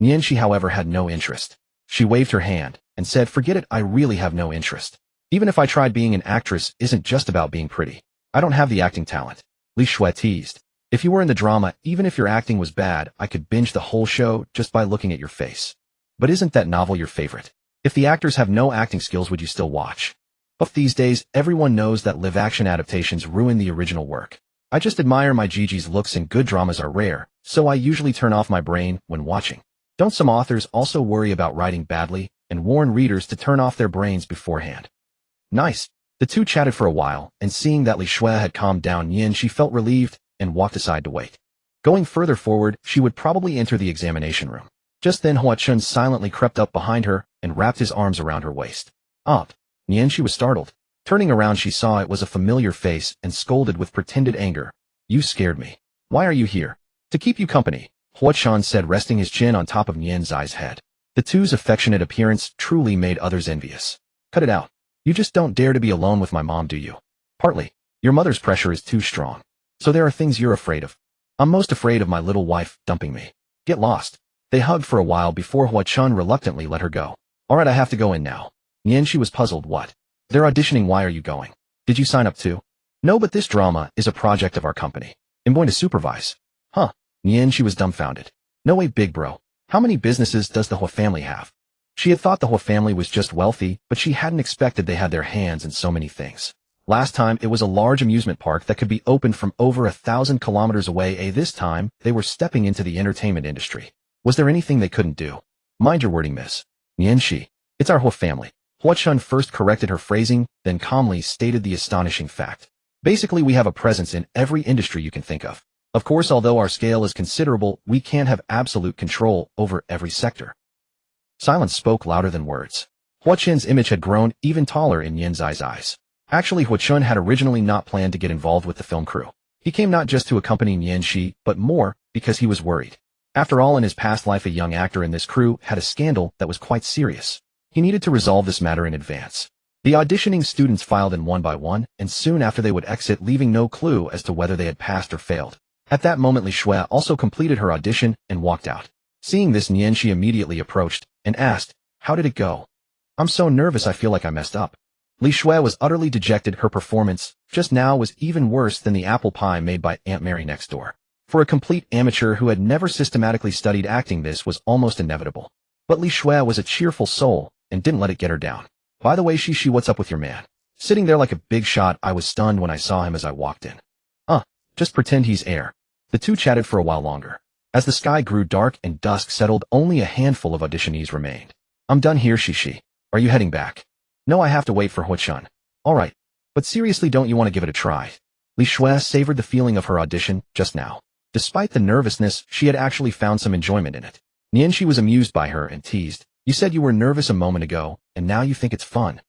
Nianxi, however, had no interest. She waved her hand and said, "Forget it, I really have no interest. Even if I tried, being an actress isn't just about being pretty. I don't have the acting talent." Li Shue teased. "If you were in the drama, even if your acting was bad, I could binge the whole show just by looking at your face." "But isn't that novel your favorite? If the actors have no acting skills, would you still watch?" "But these days, everyone knows that live-action adaptations ruin the original work. I just admire my Gigi's looks, and good dramas are rare, so I usually turn off my brain when watching." Don't some authors also worry about writing badly and warn readers to turn off their brains beforehand? Nice. The two chatted for a while, and seeing that Li Shue had calmed down, she felt relieved and walked aside to wait. Going further forward, she would probably enter the examination room. Just then, Huachun silently crept up behind her and wrapped his arms around her waist. "Up." Nianxi was startled. Turning around, she saw it was a familiar face and scolded with pretended anger. "You scared me. Why are you here?" "To keep you company," Huachun said, resting his chin on top of Nianxi's head. The two's affectionate appearance truly made others envious. "Cut it out. You just don't dare to be alone with my mom, do you?" "Partly. Your mother's pressure is too strong. So there are things you're afraid of." "I'm most afraid of my little wife dumping me." "Get lost." They hugged for a while before Huachun reluctantly let her go. "Alright, I have to go in now." Nianxi was puzzled. "What? They're auditioning, why are you going? Did you sign up too?" "No, but this drama is a project of our company. I'm going to supervise." "Huh?" Nianxi was dumbfounded. "No way, big bro. How many businesses does the Hua family have?" She had thought the Hua family was just wealthy, but she hadn't expected they had their hands in so many things. Last time, it was a large amusement park that could be opened from over 1,000 kilometers away. This time, they were stepping into the entertainment industry. Was there anything they couldn't do? Mind your wording, miss. Nianshi. It's our whole family. Hua Chun first corrected her phrasing, then calmly stated the astonishing fact. Basically, we have a presence in every industry you can think of. Of course, although our scale is considerable, we can't have absolute control over every sector. Silence spoke louder than words. Hua Chun's image had grown even taller in Yin Zai's eyes. Actually, Hua Chun had originally not planned to get involved with the film crew. He came not just to accompany Nianshi, but more, because he was worried. After all, in his past life, a young actor in this crew had a scandal that was quite serious. He needed to resolve this matter in advance. The auditioning students filed in one by one, and soon after they would exit, leaving no clue as to whether they had passed or failed. At that moment, Li Shui also completed her audition and walked out. Seeing this, Nianshi immediately approached and asked, "How did it go?" "I'm so nervous I feel like I messed up." Li Shui was utterly dejected. Her performance just now was even worse than the apple pie made by Aunt Mary next door. For a complete amateur who had never systematically studied acting, this was almost inevitable. But Li Shui was a cheerful soul and didn't let it get her down. "By the way, Shishi, what's up with your man? Sitting there like a big shot. I was stunned when I saw him as I walked in." Just pretend he's air." The two chatted for a while longer. As the sky grew dark and dusk settled, only a handful of auditionees remained. "I'm done here, Shishi. Are you heading back?" "No, I have to wait for Hua Chun." "All right. But seriously, don't you want to give it a try?" Li Shui savored the feeling of her audition just now. Despite the nervousness, she had actually found some enjoyment in it. Nianshi was amused by her and teased, "You said you were nervous a moment ago, and now you think it's fun.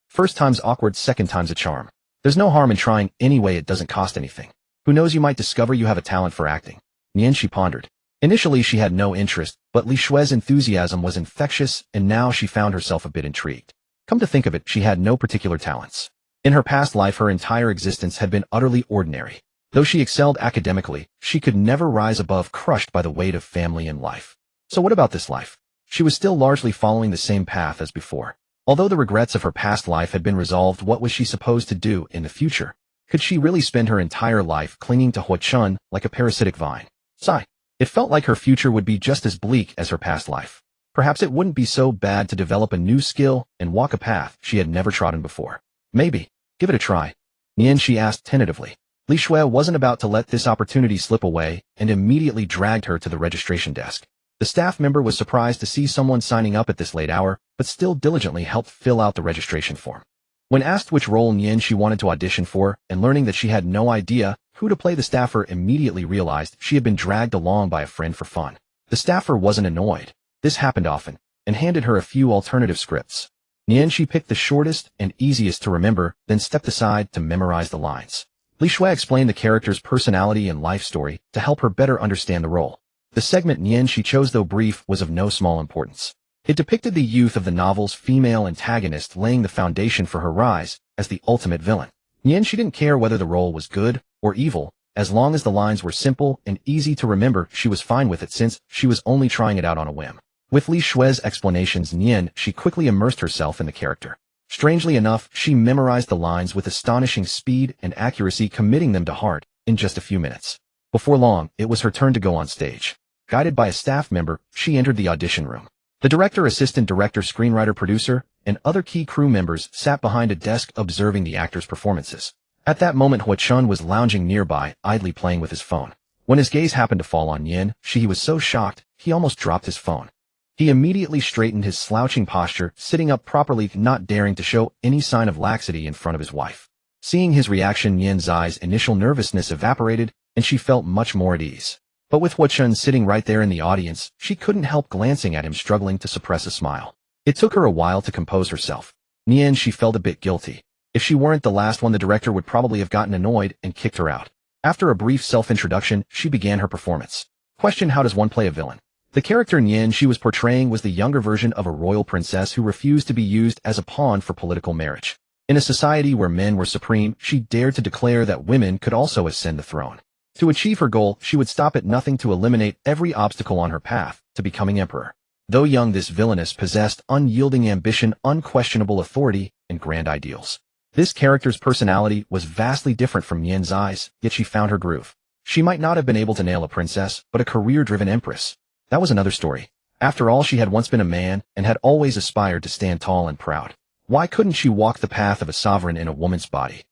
First time's awkward, second time's a charm. There's no harm in trying anyway, it doesn't cost anything. Who knows, you might discover you have a talent for acting." Nianshi pondered. Initially, she had no interest, but Li Shui's enthusiasm was infectious, and now she found herself a bit intrigued. Come to think of it, she had no particular talents. In her past life, her entire existence had been utterly ordinary. Though she excelled academically, she could never rise above, crushed by the weight of family and life. So what about this life? She was still largely following the same path as before. Although the regrets of her past life had been resolved, what was she supposed to do in the future? Could she really spend her entire life clinging to Hua Chun like a parasitic vine? Sigh. It felt like her future would be just as bleak as her past life. Perhaps it wouldn't be so bad to develop a new skill and walk a path she had never trodden before. Maybe. Give it a try. Nianshi asked tentatively. Li Shui wasn't about to let this opportunity slip away and immediately dragged her to the registration desk. The staff member was surprised to see someone signing up at this late hour, but still diligently helped fill out the registration form. When asked which role Nianshi wanted to audition for, and learning that she had no idea who to play, the staffer immediately realized she had been dragged along by a friend for fun. The staffer wasn't annoyed. This happened often, and handed her a few alternative scripts. Nianshi picked the shortest and easiest to remember, then stepped aside to memorize the lines. Li Shui explained the character's personality and life story to help her better understand the role. The segment Nianshi chose, though brief, was of no small importance. It depicted the youth of the novel's female antagonist, laying the foundation for her rise as the ultimate villain. Nianshi didn't care whether the role was good or evil. As long as the lines were simple and easy to remember, she was fine with it, since she was only trying it out on a whim. With Li Shui's explanations, she quickly immersed herself in the character. Strangely enough, she memorized the lines with astonishing speed and accuracy, committing them to heart in just a few minutes. Before long, it was her turn to go on stage. Guided by a staff member, she entered the audition room. The director, assistant director, screenwriter, producer, and other key crew members sat behind a desk observing the actors' performances. At that moment, Hua Chun was lounging nearby, idly playing with his phone. When his gaze happened to fall on Yin, he was so shocked, he almost dropped his phone. He immediately straightened his slouching posture, sitting up properly, not daring to show any sign of laxity in front of his wife. Seeing his reaction, Yin Zai's initial nervousness evaporated, and she felt much more at ease. But with Hua Chun sitting right there in the audience, she couldn't help glancing at him, struggling to suppress a smile. It took her a while to compose herself. She felt a bit guilty. If she weren't the last one, the director would probably have gotten annoyed and kicked her out. After a brief self-introduction, she began her performance. Question: how does one play a villain? The character she was portraying was the younger version of a royal princess who refused to be used as a pawn for political marriage. In a society where men were supreme, she dared to declare that women could also ascend the throne. To achieve her goal, she would stop at nothing to eliminate every obstacle on her path to becoming emperor. Though young, this villainess possessed unyielding ambition, unquestionable authority, and grand ideals. This character's personality was vastly different from Yin Zai's, yet she found her groove. She might not have been able to nail a princess, but a career-driven empress. That was another story. After all, she had once been a man and had always aspired to stand tall and proud. Why couldn't she walk the path of a sovereign in a woman's body?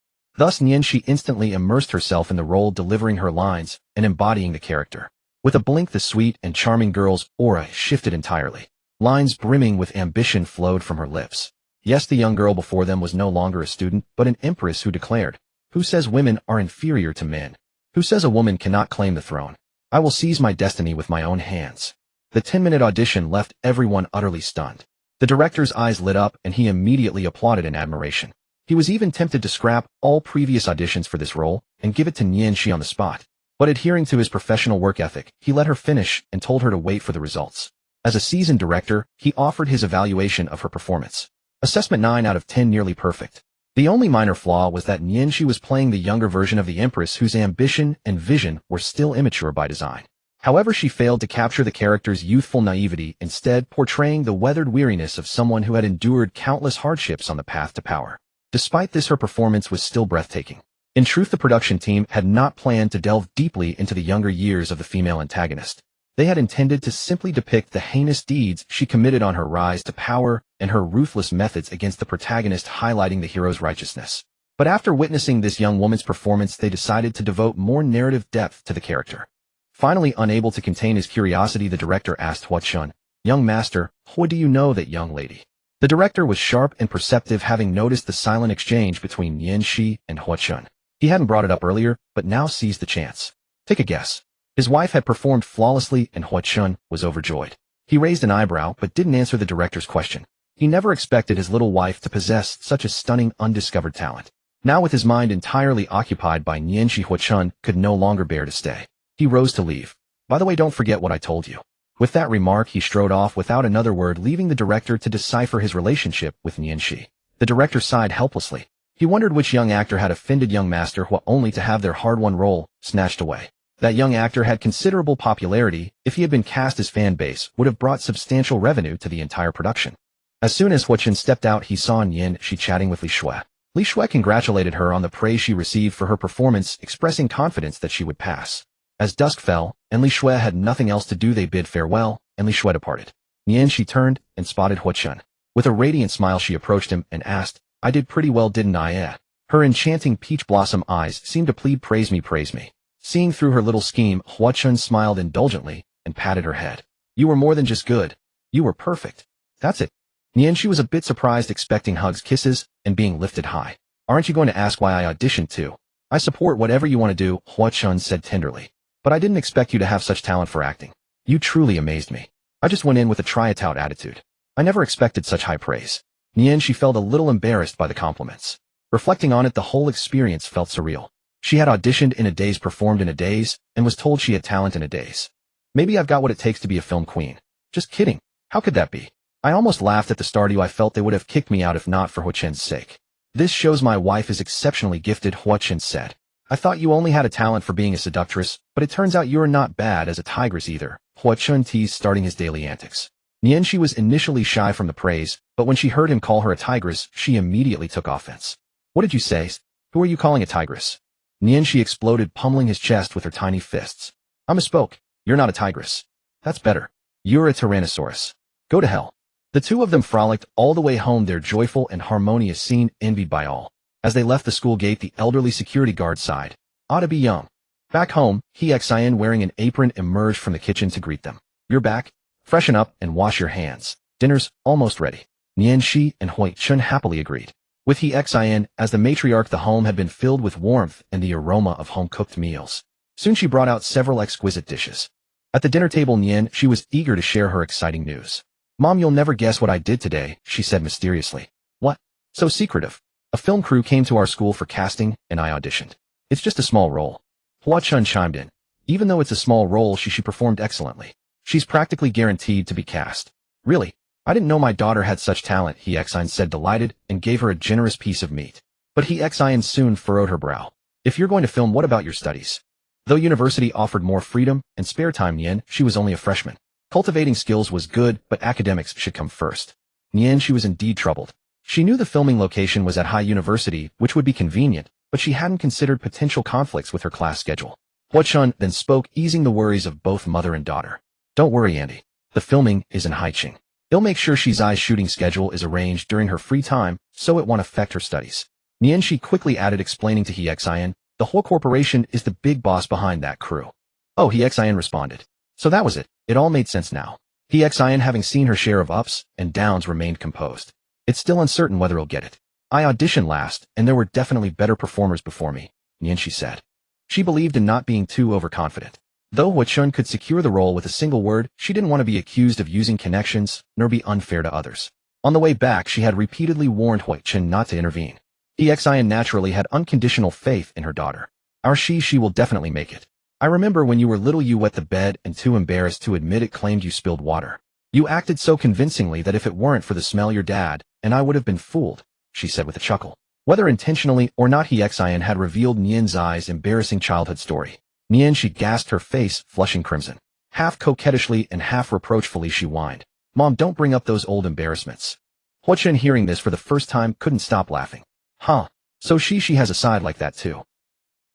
Thus Nianxi instantly immersed herself in the role, delivering her lines and embodying the character. With a blink, the sweet and charming girl's aura shifted entirely. Lines brimming with ambition flowed from her lips. Yes, the young girl before them was no longer a student, but an empress who declared, "Who says women are inferior to men? Who says a woman cannot claim the throne? I will seize my destiny with my own hands." The 10-minute audition left everyone utterly stunned. The director's eyes lit up and he immediately applauded in admiration. He was even tempted to scrap all previous auditions for this role and give it to Nianxi on the spot. But adhering to his professional work ethic, he let her finish and told her to wait for the results. As a seasoned director, he offered his evaluation of her performance. Assessment 9 out of 10, nearly perfect. The only minor flaw was that Nianxi was playing the younger version of the Empress whose ambition and vision were still immature by design. However, she failed to capture the character's youthful naivety, instead portraying the weathered weariness of someone who had endured countless hardships on the path to power. Despite this, her performance was still breathtaking. In truth, the production team had not planned to delve deeply into the younger years of the female antagonist. They had intended to simply depict the heinous deeds she committed on her rise to power and her ruthless methods against the protagonist, highlighting the hero's righteousness. But after witnessing this young woman's performance, they decided to devote more narrative depth to the character. Finally, unable to contain his curiosity, the director asked Huachun, "Young master, what do you know that young lady?" The director was sharp and perceptive, having noticed the silent exchange between Nianxi and Huachun. He hadn't brought it up earlier, but now seized the chance. Take a guess. His wife had performed flawlessly and Huachun was overjoyed. He raised an eyebrow but didn't answer the director's question. He never expected his little wife to possess such a stunning, undiscovered talent. Now, with his mind entirely occupied by Nianxi, Huachun could no longer bear to stay. He rose to leave. "By the way, don't forget what I told you." With that remark, he strode off without another word, leaving the director to decipher his relationship with Nianxi. The director sighed helplessly. He wondered which young actor had offended young master, only to have their hard-won role snatched away. That young actor had considerable popularity. If he had been cast, his fan base would have brought substantial revenue to the entire production. As soon as Huachun stepped out, he saw Nianxi chatting with Li Shui. Li Shui congratulated her on the praise she received for her performance, expressing confidence that she would pass. As dusk fell, and Li Shui had nothing else to do, they bid farewell, and Li Shui departed. Nianxi turned and spotted Huachun. With a radiant smile, she approached him and asked, "I did pretty well, didn't I, eh?" Her enchanting peach blossom eyes seemed to plead, "Praise me, praise me." Seeing through her little scheme, Huachun smiled indulgently and patted her head. "You were more than just good. You were perfect. That's it." Nianxi was a bit surprised, expecting hugs, kisses, and being lifted high. "Aren't you going to ask why I auditioned too?" "I support whatever you want to do," Huachun said tenderly. "But I didn't expect you to have such talent for acting. You truly amazed me. I just went in with a try-it-out attitude. I never expected such high praise." Nianxi felt a little embarrassed by the compliments. Reflecting on it, the whole experience felt surreal. She had auditioned in a daze, performed in a daze, and was told she had talent in a daze. Maybe I've got what it takes to be a film queen. Just kidding. How could that be? I almost laughed at the start. I felt they would have kicked me out if not for Huachun's sake. "This shows my wife is exceptionally gifted," Huachun said. "I thought you only had a talent for being a seductress, but it turns out you're not bad as a tigress either," Huachun teased, starting his daily antics. Nianxi was initially shy from the praise, but when she heard him call her a tigress, she immediately took offense. "What did you say? Who are you calling a tigress?" Nianxi exploded, pummeling his chest with her tiny fists. "I misspoke. You're not a tigress. That's better. You're a tyrannosaurus. Go to hell." The two of them frolicked all the way home, their joyful and harmonious scene envied by all. As they left the school gate, the elderly security guard sighed. "Ought to be young." Back home, Xin, wearing an apron, emerged from the kitchen to greet them. "You're back? Freshen up and wash your hands. Dinner's almost ready." Nianxi and Huachun happily agreed. With Xin as the matriarch, the home had been filled with warmth and the aroma of home-cooked meals. Soon she brought out several exquisite dishes. At the dinner table, Nianxi was eager to share her exciting news. "Mom, you'll never guess what I did today," she said mysteriously. "What? So secretive?" "A film crew came to our school for casting, and I auditioned. It's just a small role." Huachun chimed in. "Even though it's a small role, she performed excellently. She's practically guaranteed to be cast." "Really? I didn't know my daughter had such talent," Xin said, delighted, and gave her a generous piece of meat. But Xin soon furrowed her brow. "If you're going to film, what about your studies?" Though university offered more freedom and spare time, she was only a freshman. Cultivating skills was good, but academics should come first. She was indeed troubled. She knew the filming location was at High University, which would be convenient, but she hadn't considered potential conflicts with her class schedule. Huachun then spoke, easing the worries of both mother and daughter. "Don't worry, Andy. The filming is in Haiqing. He'll make sure Shi's shooting schedule is arranged during her free time, so it won't affect her studies. Nianshi quickly added, explaining to Hiexian, the whole corporation is the big boss behind that crew. Oh, Hiexian responded. So that was it. It all made sense now. Hiexian, having seen her share of ups and downs, remained composed. It's still uncertain whether I'll get it. I auditioned last, and there were definitely better performers before me, Nianshi said. She believed in not being too overconfident. Though Huachun could secure the role with a single word, she didn't want to be accused of using connections, nor be unfair to others. On the way back, she had repeatedly warned Huachun not to intervene. Hiexian naturally had unconditional faith in her daughter. Our she will definitely make it. I remember when you were little you wet the bed and too embarrassed to admit it claimed you spilled water. You acted so convincingly that if it weren't for the smell your dad, and I would have been fooled, she said with a chuckle. Whether intentionally or not, Hiexian had revealed Nian's eyes' embarrassing childhood story. Nianshi gasped, her face flushing crimson. Half coquettishly and half reproachfully she whined. Mom, don't bring up those old embarrassments. Huachun, hearing this for the first time, couldn't stop laughing. Huh. So she has a side like that too.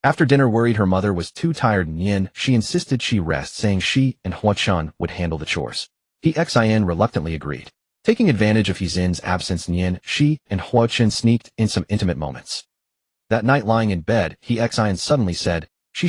After dinner, worried her mother was too tired, she insisted she rest, saying she and Huachun would handle the chores. Hiexian reluctantly agreed. Taking advantage of Zin's absence, she and Huachun sneaked in some intimate moments. That night, lying in bed, Hiexian suddenly said,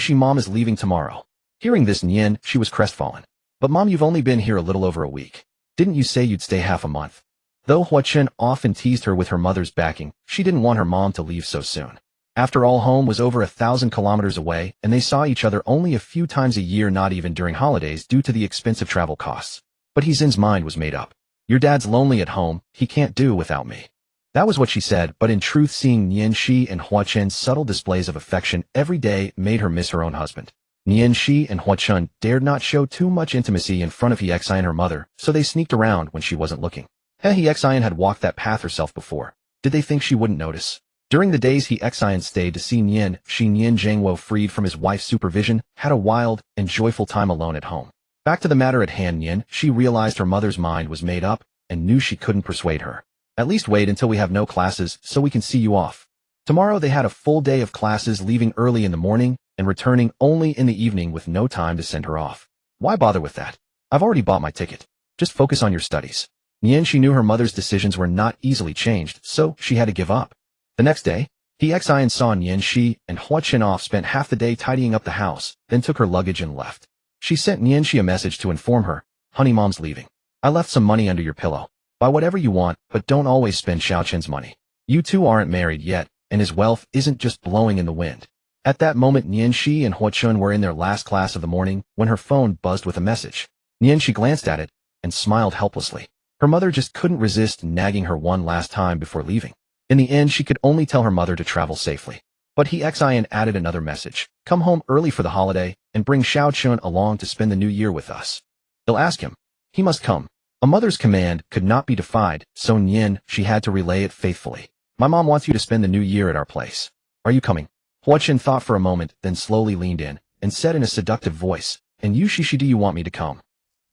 Mom is leaving tomorrow. Hearing this, she was crestfallen. But Mom, you've only been here a little over a week. Didn't you say you'd stay half a month? Though Huachun often teased her with her mother's backing, she didn't want her mom to leave so soon. After all, home was over 1,000 kilometers away, and they saw each other only a few times a year, not even during holidays due to the expensive travel costs. But Zin's mind was made up. Your dad's lonely at home, he can't do without me. That was what she said, but in truth, seeing Nianshi and Huachun's subtle displays of affection every day made her miss her own husband. Nianshi and Huachun dared not show too much intimacy in front of Hiexian, her mother, so they sneaked around when she wasn't looking. Hiexian had walked that path herself before. Did they think she wouldn't notice? During the days Hiexian stayed to see Nian Zhangwo, freed from his wife's supervision, had a wild and joyful time alone at home. Back to the matter at hand, she realized her mother's mind was made up and knew she couldn't persuade her. At least wait until we have no classes so we can see you off. Tomorrow they had a full day of classes, leaving early in the morning and returning only in the evening with no time to send her off. Why bother with that? I've already bought my ticket. Just focus on your studies. She knew her mother's decisions were not easily changed, so she had to give up. The next day, Hiexian saw Nianshi and Huachun off, spent half the day tidying up the house, then took her luggage and left. She sent Nianshi a message to inform her, Honey, Mom's leaving. I left some money under your pillow. Buy whatever you want, but don't always spend Xiaoqin's money. You two aren't married yet, and his wealth isn't just blowing in the wind. At that moment, Nianshi and Huachun were in their last class of the morning when her phone buzzed with a message. Nianshi glanced at it and smiled helplessly. Her mother just couldn't resist nagging her one last time before leaving. In the end, she could only tell her mother to travel safely. But Hiexian added another message. Come home early for the holiday and bring Xiaoqun along to spend the new year with us. They'll ask him. He must come. A mother's command could not be defied, so she had to relay it faithfully. My mom wants you to spend the new year at our place. Are you coming? Huachun thought for a moment, then slowly leaned in and said in a seductive voice, And you, do you want me to come?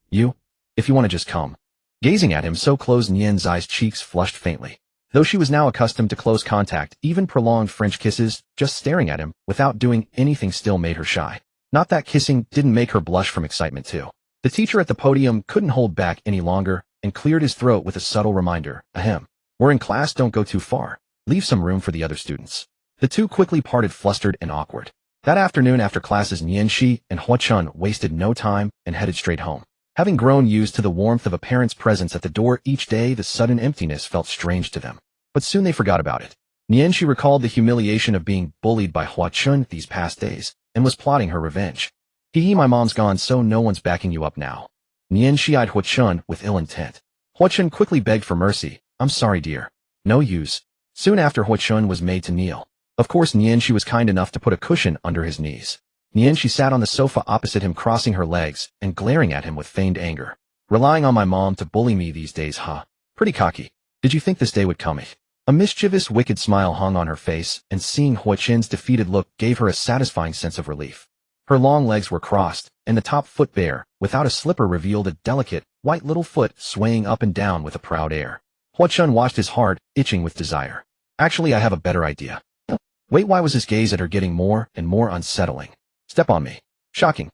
You? If you want to just come. Gazing at him so close, Nian's eyes cheeks flushed faintly. Though she was now accustomed to close contact, even prolonged French kisses, just staring at him, without doing anything, still made her shy. Not that kissing didn't make her blush from excitement too. The teacher at the podium couldn't hold back any longer, and cleared his throat with a subtle reminder, Ahem. We're in class, don't go too far. Leave some room for the other students. The two quickly parted, flustered and awkward. That afternoon after classes, Nianshi and Huachun wasted no time and headed straight home. Having grown used to the warmth of a parent's presence at the door each day, the sudden emptiness felt strange to them. But soon they forgot about it. Nianshi recalled the humiliation of being bullied by Huachun these past days, and was plotting her revenge. My mom's gone, so no one's backing you up now. Nianshi eyed Huachun with ill intent. Huachun quickly begged for mercy. I'm sorry, dear. No use. Soon after, Huachun was made to kneel. Of course, Nianshi was kind enough to put a cushion under his knees. Nianshi sat on the sofa opposite him, crossing her legs and glaring at him with feigned anger. Relying on my mom to bully me these days, huh? Pretty cocky. Did you think this day would come? A mischievous, wicked smile hung on her face, and seeing Huachun's defeated look gave her a satisfying sense of relief. Her long legs were crossed, and the top foot bare, without a slipper, revealed a delicate, white little foot swaying up and down with a proud air. Huachun watched his heart, itching with desire. Actually, I have a better idea. Wait, why was his gaze at her getting more and more unsettling? Step on me. Shocking.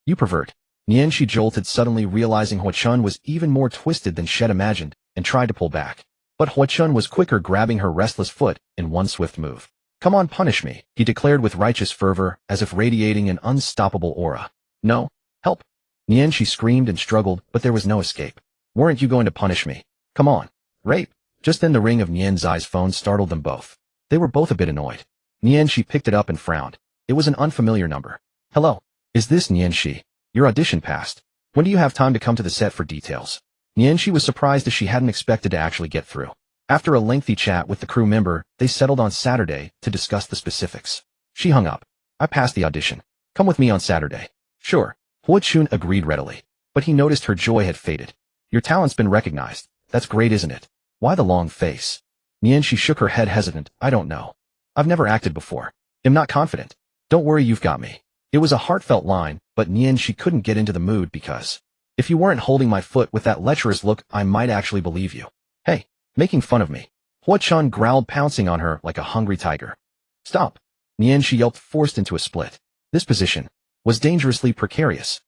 You pervert. Nianshi jolted, suddenly realizing Huachun was even more twisted than she'd imagined, and tried to pull back. But Hua-chun was quicker, grabbing her restless foot in one swift move. "Come on, punish me," he declared with righteous fervor, as if radiating an unstoppable aura. "No, help." Nian, she screamed and struggled, but there was no escape. "Weren't you going to punish me? Come on. Rape." Just then the ring of Nian Zai's phone startled them both. They were both a bit annoyed. Nian Shi picked it up and frowned. It was an unfamiliar number. "Hello. Is this Nian Shi? Your audition passed. When do you have time to come to the set for details?" Nian Shi was surprised, as she hadn't expected to actually get through. After a lengthy chat with the crew member, they settled on Saturday to discuss the specifics. She hung up. "I passed the audition. Come with me on Saturday." "Sure." Hua-chun agreed readily. But he noticed her joy had faded. "Your talent's been recognized. That's great, isn't it? Why the long face?" Nian Shi shook her head, hesitant. "I don't know. I've never acted before. I'm not confident." "Don't worry, you've got me." It was a heartfelt line, but Nian Shi couldn't get into the mood because, "If you weren't holding my foot with that lecherous look, I might actually believe you." "Hey, making fun of me." Hua-chun growled, pouncing on her like a hungry tiger. "Stop." Nian Shi yelped, forced into a split. This position was dangerously precarious.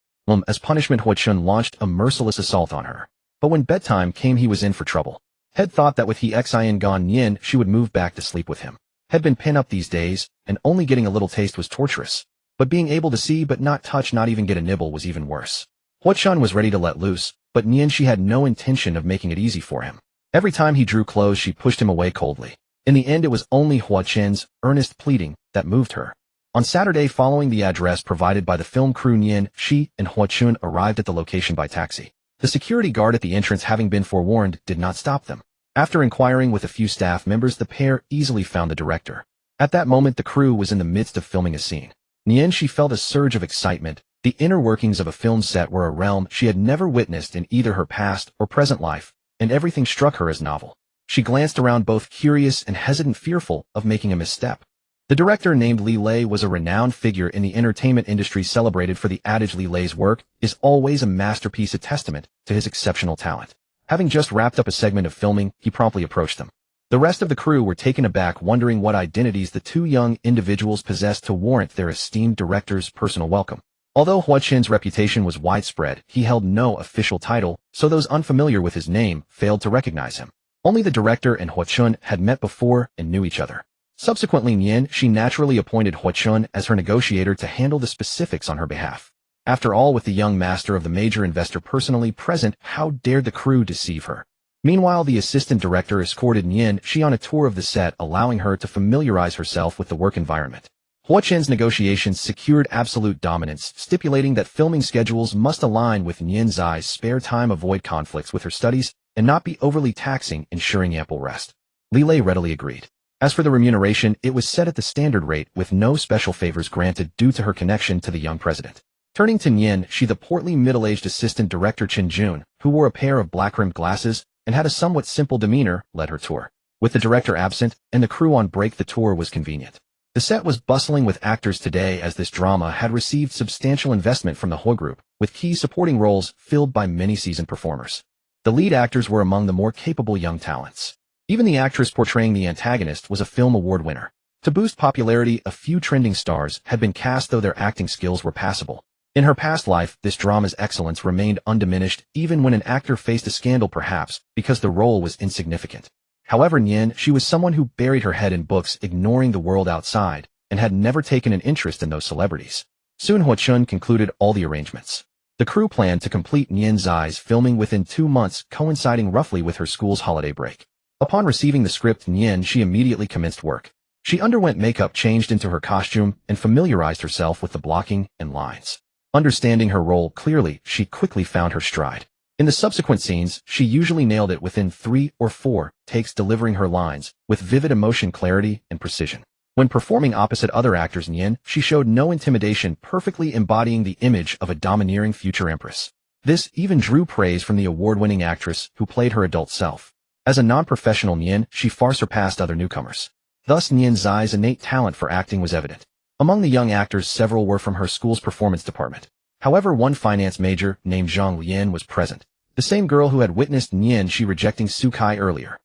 As punishment, Hua-chun launched a merciless assault on her. But when bedtime came, he was in for trouble. Had thought that with Xin gone, Nian Shi would move back to sleep with him. Had been pin up these days, and only getting a little taste was torturous. But being able to see but not touch, not even get a nibble, was even worse. Hua-chun was ready to let loose, but Nian Shi had no intention of making it easy for him. Every time he drew close, she pushed him away coldly. In the end, it was only Hua-chun's earnest pleading that moved her. On Saturday, following the address provided by the film crew, Nian Shi and Hua-chun arrived at the location by taxi. The security guard at the entrance, having been forewarned, did not stop them. After inquiring with a few staff members, the pair easily found the director. At that moment, the crew was in the midst of filming a scene. Nian Shi felt a surge of excitement. The inner workings of a film set were a realm she had never witnessed in either her past or present life, and everything struck her as novel. She glanced around, both curious and hesitant, fearful of making a misstep. The director, named Li Lei, was a renowned figure in the entertainment industry, celebrated for the adage Li Lei's work is always a masterpiece, a testament to his exceptional talent. Having just wrapped up a segment of filming, he promptly approached them. The rest of the crew were taken aback, wondering what identities the two young individuals possessed to warrant their esteemed director's personal welcome. Although Hua-chun's reputation was widespread, he held no official title, so those unfamiliar with his name failed to recognize him. Only the director and Hua-chun had met before and knew each other. Subsequently, Nian Shi naturally appointed Hua-chun as her negotiator to handle the specifics on her behalf. After all, with the young master of the major investor personally present, how dared the crew deceive her? Meanwhile, the assistant director escorted Nian Shi on a tour of the set, allowing her to familiarize herself with the work environment. Hua-chun's negotiations secured absolute dominance, stipulating that filming schedules must align with Nian Zai's spare time, avoid conflicts with her studies, and not be overly taxing, ensuring ample rest. Li Lei readily agreed. As for the remuneration, it was set at the standard rate, with no special favors granted due to her connection to the young president. Turning to Nian Shi, the portly middle-aged assistant director Chen Jun, who wore a pair of black-rimmed glasses and had a somewhat simple demeanor, led her tour. With the director absent and the crew on break, the tour was convenient. The set was bustling with actors today, as this drama had received substantial investment from the Hua Group, with key supporting roles filled by many seasoned performers. The lead actors were among the more capable young talents. Even the actress portraying the antagonist was a film award winner. To boost popularity, a few trending stars had been cast, though their acting skills were passable. In her past life, this drama's excellence remained undiminished, even when an actor faced a scandal, perhaps because the role was insignificant. However, Nian Shi was someone who buried her head in books, ignoring the world outside, and had never taken an interest in those celebrities. Soon Hua-chun concluded all the arrangements. The crew planned to complete Nian Zai's filming within 2 months, coinciding roughly with her school's holiday break. Upon receiving the script, Nian Shi immediately commenced work. She underwent makeup, changed into her costume, and familiarized herself with the blocking and lines. Understanding her role clearly, she quickly found her stride. In the subsequent scenes, she usually nailed it within 3 or 4 takes, delivering her lines with vivid emotion, clarity, and precision. When performing opposite other actors, Nian Shi showed no intimidation, perfectly embodying the image of a domineering future empress. This even drew praise from the award-winning actress who played her adult self. As a non-professional, Nian Shi far surpassed other newcomers. Thus, Nian Zai's innate talent for acting was evident. Among the young actors, several were from her school's performance department. However, one finance major named Zhang Lian was present, the same girl who had witnessed Nian Shi rejecting Su Kai earlier.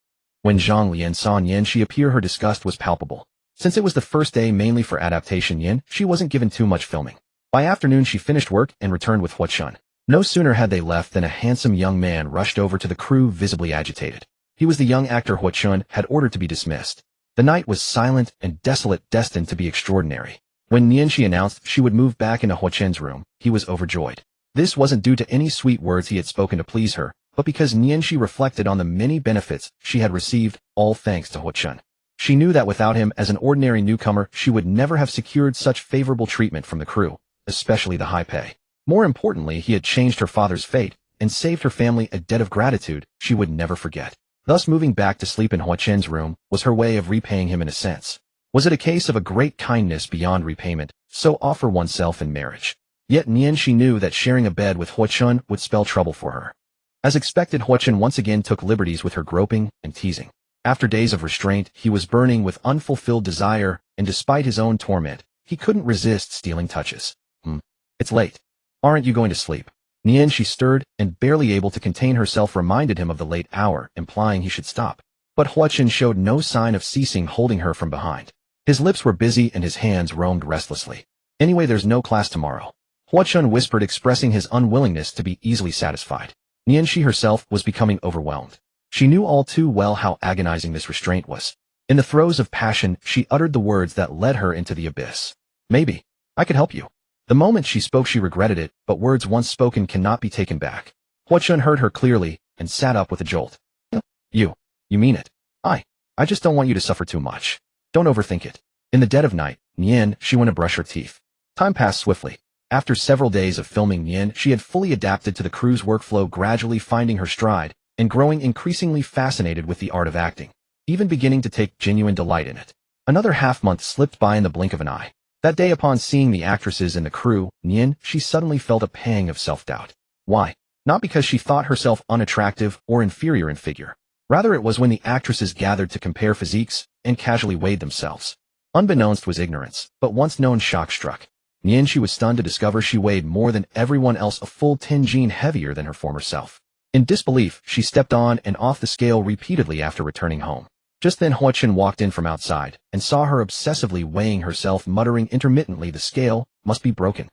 When Zhang Lian saw Nian Shi appear, her disgust was palpable. Since it was the first day mainly for adaptation, Nian Shi wasn't given too much filming. By afternoon, she finished work and returned with Hua-chun. No sooner had they left than a handsome young man rushed over to the crew, visibly agitated. He was the young actor Hua Chun had ordered to be dismissed. The night was silent and desolate, destined to be extraordinary. When Nianxi announced she would move back into Hua Chun's room, he was overjoyed. This wasn't due to any sweet words he had spoken to please her, but because Nianxi reflected on the many benefits she had received, all thanks to Hua Chun. She knew that without him as an ordinary newcomer, she would never have secured such favorable treatment from the crew, especially the high pay. More importantly, he had changed her father's fate and saved her family a debt of gratitude she would never forget. Thus, moving back to sleep in Hua Chen's room was her way of repaying him in a sense. Was it a case of a great kindness beyond repayment, so offer oneself in marriage? Yet Nianxi knew that sharing a bed with Hua Chun would spell trouble for her. As expected, Hua Chun once again took liberties with her groping and teasing. After days of restraint, he was burning with unfulfilled desire, and despite his own torment, he couldn't resist stealing touches. It's late. Aren't you going to sleep? Nianxi stirred, and barely able to contain herself reminded him of the late hour, implying he should stop. But Hua Chun showed no sign of ceasing, holding her from behind. His lips were busy and his hands roamed restlessly. Anyway, there's no class tomorrow. Hua Chun whispered, expressing his unwillingness to be easily satisfied. Nianxi herself was becoming overwhelmed. She knew all too well how agonizing this restraint was. In the throes of passion, she uttered the words that led her into the abyss. Maybe I could help you. The moment she spoke, she regretted it, but words once spoken cannot be taken back. Hua Chun heard her clearly and sat up with a jolt. You mean it? I just don't want you to suffer too much. Don't overthink it. In the dead of night, she went to brush her teeth. Time passed swiftly. After several days of filming, she had fully adapted to the crew's workflow, gradually finding her stride and growing increasingly fascinated with the art of acting, even beginning to take genuine delight in it. Another half-month slipped by in the blink of an eye. That day, upon seeing the actresses in the crew, she suddenly felt a pang of self-doubt. Why? Not because she thought herself unattractive or inferior in figure. Rather, it was when the actresses gathered to compare physiques and casually weighed themselves. Unbeknownst was ignorance, but once known shock struck. She was stunned to discover she weighed more than everyone else, a full 10 kg heavier than her former self. In disbelief, she stepped on and off the scale repeatedly after returning home. Just then Hua Chun walked in from outside and saw her obsessively weighing herself, muttering intermittently, "The scale must be broken."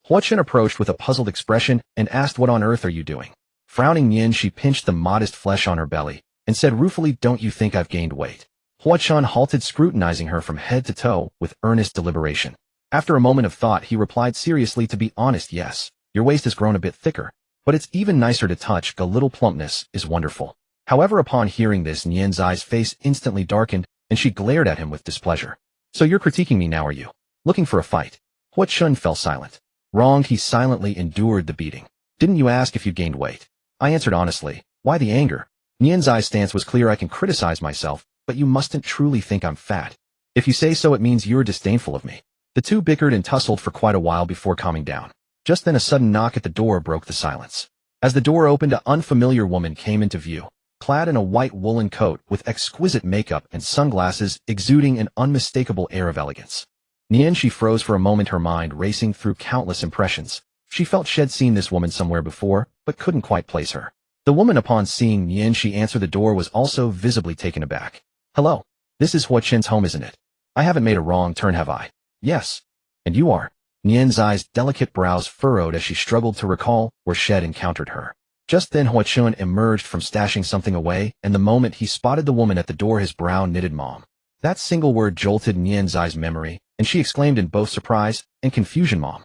Hua Chun approached with a puzzled expression and asked, "What on earth are you doing?" Frowning, she pinched the modest flesh on her belly and said ruefully, "Don't you think I've gained weight?" Hua Chun halted, scrutinizing her from head to toe with earnest deliberation. After a moment of thought, he replied seriously, "To be honest, yes, your waist has grown a bit thicker, but it's even nicer to touch. A little plumpness is wonderful." However, upon hearing this, Nian's face instantly darkened, and she glared at him with displeasure. "So you're critiquing me now, are you? Looking for a fight?" Hua Chun fell silent. Wronged, he silently endured the beating. "Didn't you ask if you gained weight?" I answered honestly. "Why the anger?" Nian's stance was clear. "I can criticize myself, but you mustn't truly think I'm fat. If you say so, it means you're disdainful of me." The two bickered and tussled for quite a while before calming down. Just then a sudden knock at the door broke the silence. As the door opened, an unfamiliar woman came into view, clad in a white woolen coat with exquisite makeup and sunglasses, exuding an unmistakable air of elegance. She froze for a moment, her mind racing through countless impressions. She felt she'd seen this woman somewhere before, but couldn't quite place her. The woman, upon seeing Nianxi answer the door, was also visibly taken aback. "Hello. This is Hua Chen's home, isn't it? I haven't made a wrong turn, have I?" "Yes. And you are." Nian's delicate brows furrowed as she struggled to recall where she'd encountered her. Just then Hua Chun emerged from stashing something away, and the moment he spotted the woman at the door, his brow knitted. "Mom." That single word jolted Nian's memory, and she exclaimed in both surprise and confusion, "Mom."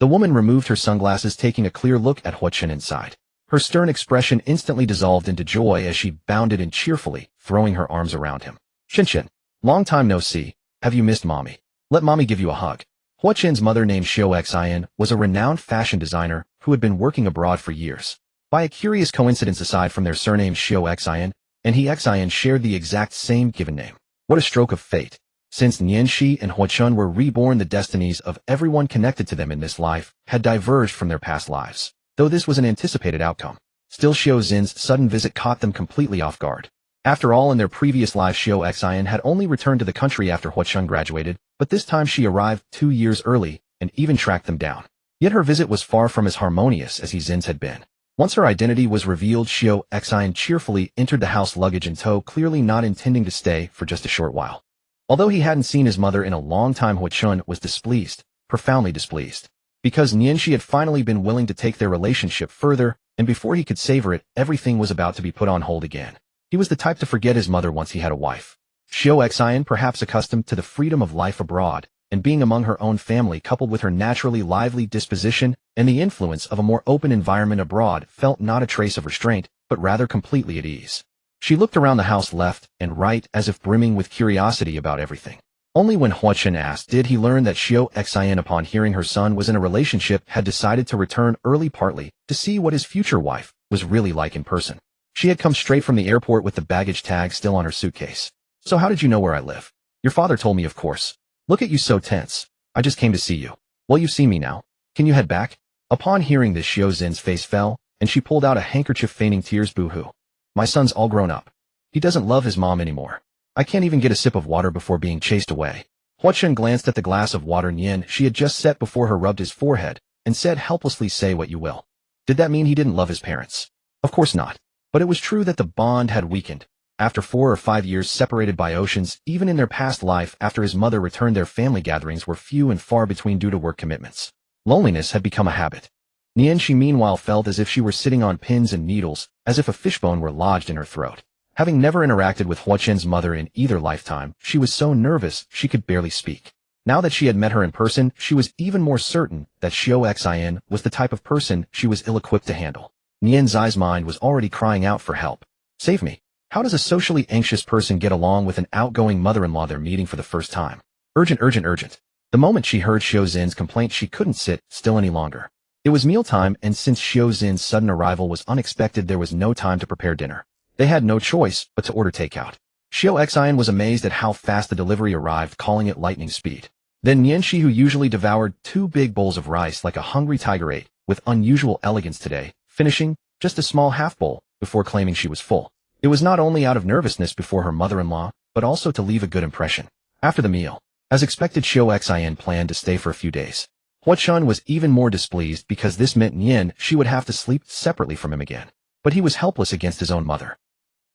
The woman removed her sunglasses, taking a clear look at Hua Chun inside. Her stern expression instantly dissolved into joy as she bounded in cheerfully, throwing her arms around him. "Chin, long time no see. Have you missed Mommy? Let Mommy give you a hug." Hua Chen's mother, named Xiao Xin, was a renowned fashion designer who had been working abroad for years. By a curious coincidence, aside from their surnames Xiao Xin and He Xin shared the exact same given name. What a stroke of fate. Since Nianxi and Hua Chun were reborn, the destinies of everyone connected to them in this life had diverged from their past lives. Though this was an anticipated outcome, still Xiao Xin's sudden visit caught them completely off guard. After all, in their previous life, Xiao Xin had only returned to the country after Hua Chun graduated, but this time she arrived 2 years early and even tracked them down. Yet her visit was far from as harmonious as He Xin's had been. Once her identity was revealed, Xiao Xin cheerfully entered the house, luggage in tow, clearly not intending to stay for just a short while. Although he hadn't seen his mother in a long time, Hua Chun was displeased, profoundly displeased. Because Nianxi had finally been willing to take their relationship further, and before he could savor it, everything was about to be put on hold again. He was the type to forget his mother once he had a wife. Xiao Xian, perhaps accustomed to the freedom of life abroad, and being among her own family coupled with her naturally lively disposition and the influence of a more open environment abroad, felt not a trace of restraint, but rather completely at ease. She looked around the house left and right as if brimming with curiosity about everything. Only when Hua Chen asked did he learn that Xiao Xian, upon hearing her son was in a relationship, had decided to return early, partly to see what his future wife was really like in person. She had come straight from the airport with the baggage tag still on her suitcase. "So how did you know where I live?" "Your father told me, of course." "Look at you so tense." "I just came to see you." "Well, you've seen me now. Can you head back?" Upon hearing this, Xiao Zhen's face fell, and she pulled out a handkerchief feigning tears. "Boo-hoo. My son's all grown up. He doesn't love his mom anymore. I can't even get a sip of water before being chased away." Hua Chen glanced at the glass of water Nian she had just set before her, rubbed his forehead, and said helplessly, "Say what you will. Did that mean he didn't love his parents?" Of course not. But it was true that the bond had weakened. After 4 or 5 years separated by oceans, even in their past life after his mother returned, their family gatherings were few and far between due to work commitments. Loneliness had become a habit. Nian she meanwhile felt as if she were sitting on pins and needles, as if a fishbone were lodged in her throat. Having never interacted with Hua Chen's mother in either lifetime, she was so nervous she could barely speak. Now that she had met her in person, she was even more certain that Xiao Xian was the type of person she was ill-equipped to handle. Nian Zai's mind was already crying out for help. "Save me. How does a socially anxious person get along with an outgoing mother-in-law they're meeting for the first time? Urgent, urgent, urgent." The moment she heard Xiao Zhen's complaint, she couldn't sit still any longer. It was mealtime, and since Xiao Zhen's sudden arrival was unexpected, there was no time to prepare dinner. They had no choice but to order takeout. Xiao Xian was amazed at how fast the delivery arrived, calling it lightning speed. Then Nianxi, who usually devoured 2 big bowls of rice like a hungry tiger, ate with unusual elegance today, finishing just a small half bowl before claiming she was full. It was not only out of nervousness before her mother-in-law, but also to leave a good impression. After the meal, as expected, Xiao Xian planned to stay for a few days. Hua Chen was even more displeased because this meant Nian she would have to sleep separately from him again. But he was helpless against his own mother.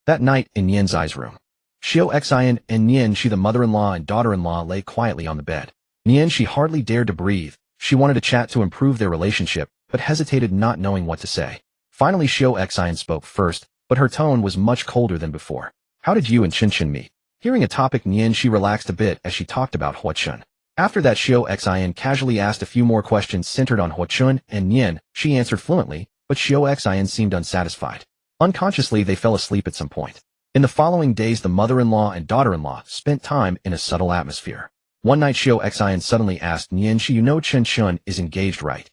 That night, in Nian Zai's room, Xiao Xian and Nian she, the mother-in-law and daughter-in-law, lay quietly on the bed. Nian she hardly dared to breathe. She wanted to chat to improve their relationship, but hesitated, not knowing what to say. Finally, Xiao Xian spoke first, but her tone was much colder than before. "How did you and Chen meet?" Hearing a topic, Nian she relaxed a bit as she talked about Hua Chen. After that, Xiao Xian casually asked a few more questions centered on Hua Chen and Nian. She answered fluently, but Xiao Xian seemed unsatisfied. Unconsciously, they fell asleep at some point. In the following days, the mother-in-law and daughter-in-law spent time in a subtle atmosphere. One night, Xiao Xian suddenly asked Nian she, "You know Chen is engaged, right?"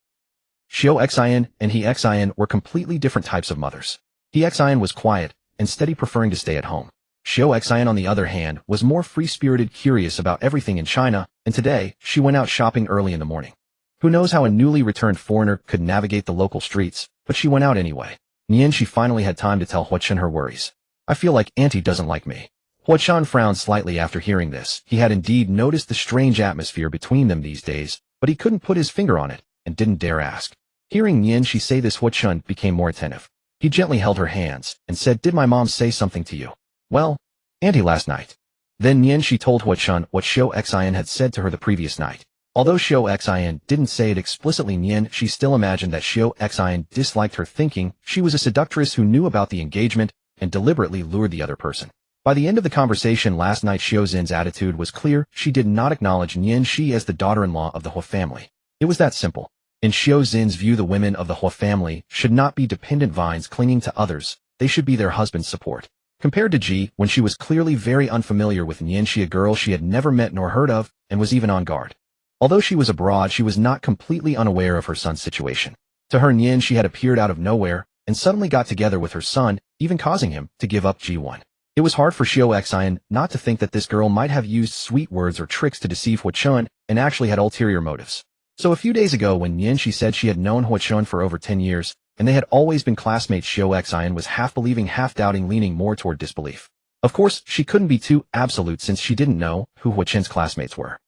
Xiao Xian and He Xian were completely different types of mothers. He Xian was quiet and steady, preferring to stay at home. Xiao Xian, on the other hand, was more free-spirited, curious about everything in China, and today, she went out shopping early in the morning. Who knows how a newly returned foreigner could navigate the local streets, but she went out anyway. Nian she finally had time to tell Hua Chen her worries. "I feel like Auntie doesn't like me." Hua Chen frowned slightly after hearing this. He had indeed noticed the strange atmosphere between them these days, but he couldn't put his finger on it, and didn't dare ask. Hearing Nian she say this, Hua Chen became more attentive. He gently held her hands, and said, "Did my mom say something to you?" "Well, Auntie last night." Then Nian she told Hua Chen what Xiao Xian had said to her the previous night. Although Xiao Xian didn't say it explicitly, Nian she still imagined that Xiao Xian disliked her, thinking she was a seductress who knew about the engagement and deliberately lured the other person. By the end of the conversation last night, Xiao Zhen's attitude was clear. She did not acknowledge Nian she as the daughter-in-law of the Hua family. It was that simple. In Xiao Zhen's view, the women of the Hua family should not be dependent vines clinging to others. They should be their husband's support. Compared to Ji, when she was clearly very unfamiliar with Nian she, a girl she had never met nor heard of, and was even on guard. Although she was abroad, she was not completely unaware of her son's situation. To her, Nian she had appeared out of nowhere, and suddenly got together with her son, even causing him to give up Ji1. It was hard for Xiao Xian not to think that this girl might have used sweet words or tricks to deceive Hua Chen, and actually had ulterior motives. So a few days ago, when Nian she said she had known Hua Chen for over 10 years, and they had always been classmates, Xiao Xian was half believing, half doubting, leaning more toward disbelief. Of course, she couldn't be too absolute since she didn't know who Hua Chen's classmates were.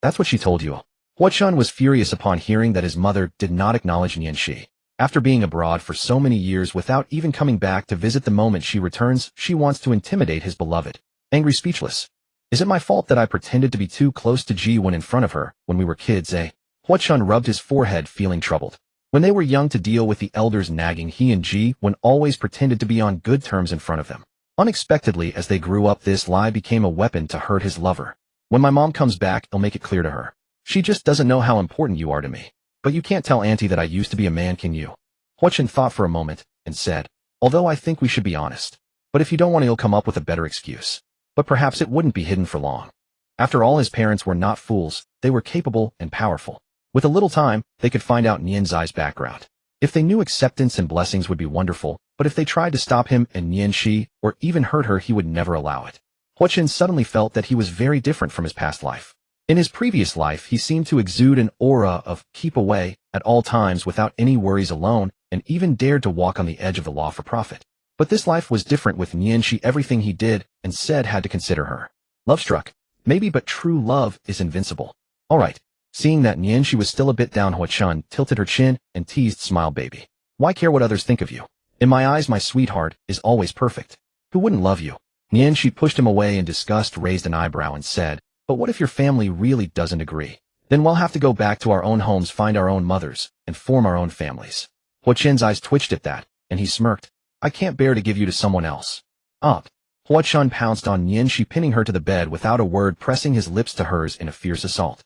"That's what she told you." Hua Chen was furious upon hearing that his mother did not acknowledge Nian she. After being abroad for so many years without even coming back to visit, the moment she returns, she wants to intimidate his beloved. Angry, speechless. "Is it my fault that I pretended to be too close to Ji when in front of her, when we were kids, eh?" Hua Chen rubbed his forehead, feeling troubled. When they were young, to deal with the elders' nagging, he and Ji Wen always pretended to be on good terms in front of them. Unexpectedly, as they grew up, this lie became a weapon to hurt his lover. When my mom comes back, I'll make it clear to her. She just doesn't know how important you are to me. But you can't tell Auntie that I used to be a man, can you? Hwa-chun thought for a moment, and said, although I think we should be honest. But if you don't want to, you'll come up with a better excuse. But perhaps it wouldn't be hidden for long. After all, his parents were not fools, they were capable and powerful. With a little time, they could find out Nianzai's background. If they knew, acceptance and blessings would be wonderful, but if they tried to stop him and Nianxi, or even hurt her, he would never allow it. Hwa-chun suddenly felt that he was very different from his past life. In his previous life, he seemed to exude an aura of keep away at all times without any worries, alone, and even dared to walk on the edge of the law for profit. But this life was different with Nianxi. Everything he did and said had to consider her. Love-struck. Maybe, but true love is invincible. Alright. Seeing that Nianxi was still a bit down, Hwa-chun tilted her chin and teased, smile baby. Why care what others think of you? In my eyes, my sweetheart is always perfect. Who wouldn't love you? Nianxi pushed him away in disgust, raised an eyebrow and said, but what if your family really doesn't agree? Then we'll have to go back to our own homes, find our own mothers, and form our own families. Hwa-chun's eyes twitched at that, and he smirked. I can't bear to give you to someone else. Up. Hwa-chun pounced on Nianxi, pinning her to the bed without a word, pressing his lips to hers in a fierce assault.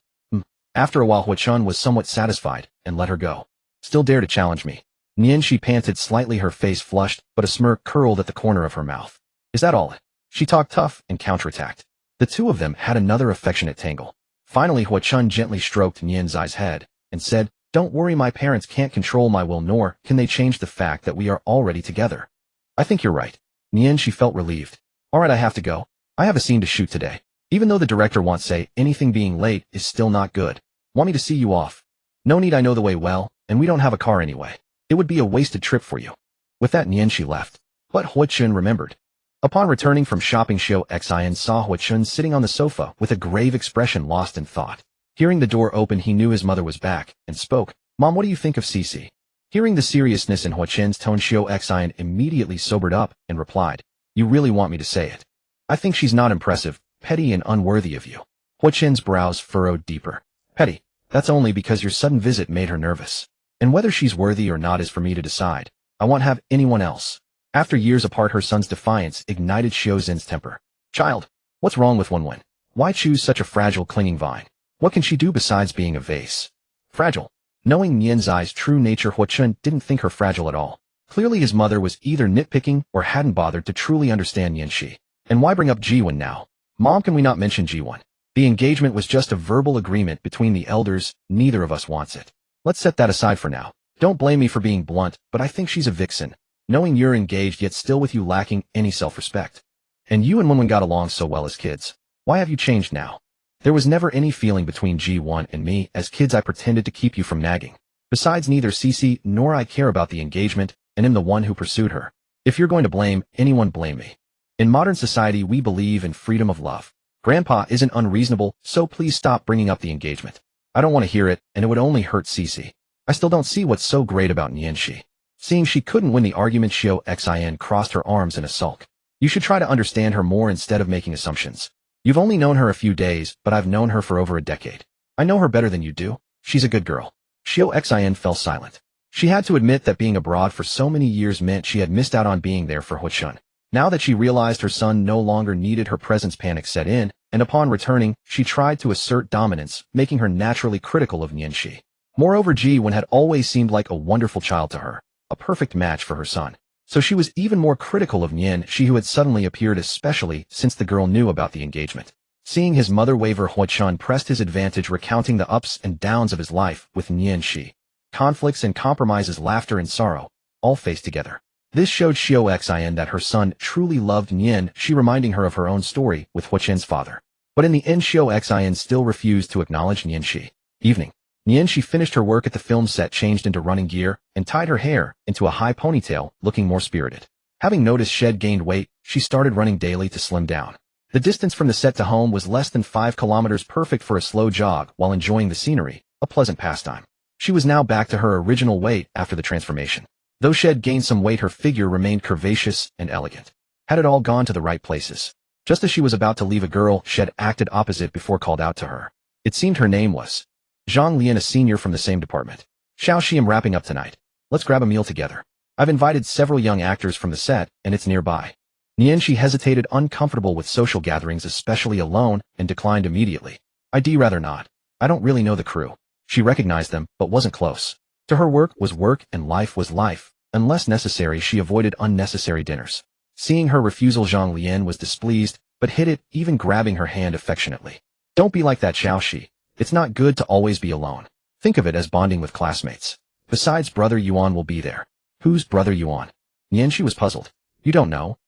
After a while, Hwa-chun was somewhat satisfied and let her go. Still dare to challenge me? Nianxi panted slightly, her face flushed, but a smirk curled at the corner of her mouth. Is that all? She talked tough and counterattacked. The two of them had another affectionate tangle. Finally, Hwa-chun gently stroked Nianzai's head and said, don't worry, my parents can't control my will, nor can they change the fact that we are already together. I think you're right. Nianxi felt relieved. Alright, I have to go. I have a scene to shoot today. Even though the director won't say anything, being late is still not good. Want me to see you off? No need, I know the way well, and we don't have a car anyway. It would be a wasted trip for you. With that, Nianxi left. But Hwa-chun remembered. Upon returning from shopping, Xiao saw Hwa-chun sitting on the sofa with a grave expression, lost in thought. Hearing the door open, he knew his mother was back, and spoke. Mom, what do you think of Cici? Hearing the seriousness in Hwa-chun's tone, Xiao immediately sobered up and replied, you really want me to say it? I think she's not impressive, petty and unworthy of you. Hwa-chun's brows furrowed deeper. Petty? That's only because your sudden visit made her nervous. And whether she's worthy or not is for me to decide. I won't have anyone else. After years apart, her son's defiance ignited Xiaozin's temper. Child, what's wrong with Wenwen? Why choose such a fragile, clinging vine? What can she do besides being a vase? Fragile. Knowing Nianzai's true nature, Hwa-chun didn't think her fragile at all. Clearly his mother was either nitpicking or hadn't bothered to truly understand Nianxi. And why bring up Ji-wen now? Mom, can we not mention Ji-wen? The engagement was just a verbal agreement between the elders, neither of us wants it. Let's set that aside for now. Don't blame me for being blunt, but I think she's a vixen. Knowing you're engaged yet still with you lacking any self-respect. And you and Wenwen got along so well as kids. Why have you changed now? There was never any feeling between Ji-won and me. As kids I pretended to keep you from nagging. Besides, neither Cici nor I care about the engagement, and am the one who pursued her. If you're going to blame anyone, blame me. In modern society we believe in freedom of love. Grandpa isn't unreasonable, so please stop bringing up the engagement. I don't want to hear it, and it would only hurt Cici. I still don't see what's so great about Nianxi. Seeing she couldn't win the argument, Xiao crossed her arms in a sulk. You should try to understand her more instead of making assumptions. You've only known her a few days, but I've known her for over a decade. I know her better than you do. She's a good girl. Xiao fell silent. She had to admit that being abroad for so many years meant she had missed out on being there for Hwa-chun. Now that she realized her son no longer needed her presence, panic set in, and upon returning, she tried to assert dominance, making her naturally critical of Nianxi. Moreover, Ji-wen had always seemed like a wonderful child to her, a perfect match for her son. So she was even more critical of Nianxi, who had suddenly appeared, especially since the girl knew about the engagement. Seeing his mother waver, Hwa-chun pressed his advantage, recounting the ups and downs of his life with Nianxi. Conflicts and compromises, laughter and sorrow, all faced together. This showed Xiao that her son truly loved Nianxi, reminding her of her own story with Hwa-chun's father. But in the end, Xiao still refused to acknowledge Nianxi. Evening. Nianxi finished her work at the film set, changed into running gear, and tied her hair into a high ponytail, looking more spirited. Having noticed she had gained weight, she started running daily to slim down. The distance from the set to home was less than 5 kilometers, perfect for a slow jog while enjoying the scenery, a pleasant pastime. She was now back to her original weight after the transformation. Though she had gained some weight, her figure remained curvaceous and elegant. Had it all gone to the right places? Just as she was about to leave, a girl she had acted opposite before called out to her. It seemed her name was Zhang Lian, a senior from the same department. Xiao, I'm wrapping up tonight. Let's grab a meal together. I've invited several young actors from the set, and it's nearby. Nianxi hesitated, uncomfortable with social gatherings, especially alone, and declined immediately. I'd rather not. I don't really know the crew. She recognized them, but wasn't close. To her, work was work and life was life. Unless necessary, she avoided unnecessary dinners. Seeing her refusal, Zhang Lian was displeased, but hid it, even grabbing her hand affectionately. Don't be like that, Xiaoxi. It's not good to always be alone. Think of it as bonding with classmates. Besides, Brother Yuan will be there. Who's Brother Yuan? Nianxi was puzzled. You don't know?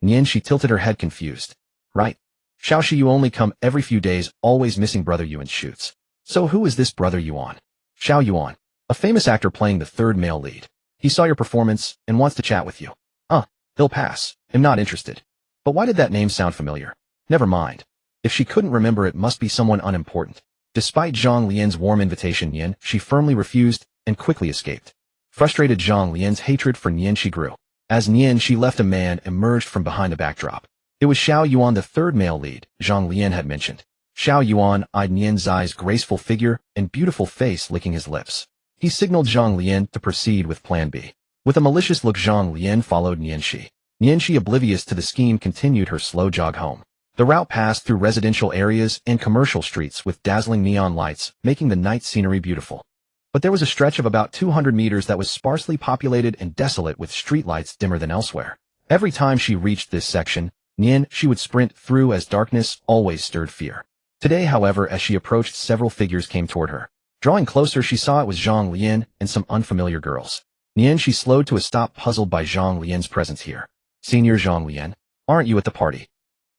Nianxi tilted her head, confused. Right. Xiaoxi, you only come every few days, always missing Brother Yuan's shoots. So who is this Brother Yuan? Xiao Yuan. A famous actor playing the third male lead. He saw your performance and wants to chat with you. He'll pass. I'm not interested. But why did that name sound familiar? Never mind. If she couldn't remember, it must be someone unimportant. Despite Zhang Lian's warm invitation, she firmly refused and quickly escaped. Frustrated, Zhang Lian's hatred for Nianxi grew. As Nianxi left, a man emerged from behind the backdrop. It was Xiao Yuan, the third male lead Zhang Lian had mentioned. Xiao Yuan eyed Nianzai's graceful figure and beautiful face, licking his lips. He signaled Zhang Lian to proceed with Plan B. With a malicious look, Zhang Lian followed Nianxi. Nianxi, oblivious to the scheme, continued her slow jog home. The route passed through residential areas and commercial streets with dazzling neon lights, making the night scenery beautiful. But there was a stretch of about 200 meters that was sparsely populated and desolate, with streetlights dimmer than elsewhere. Every time she reached this section, she would sprint through, as darkness always stirred fear. Today, however, as she approached, several figures came toward her. Drawing closer, she saw it was Zhang Lian and some unfamiliar girls. She slowed to a stop, puzzled by Zhang Lian's presence here. Senior Zhang Lian, aren't you at the party?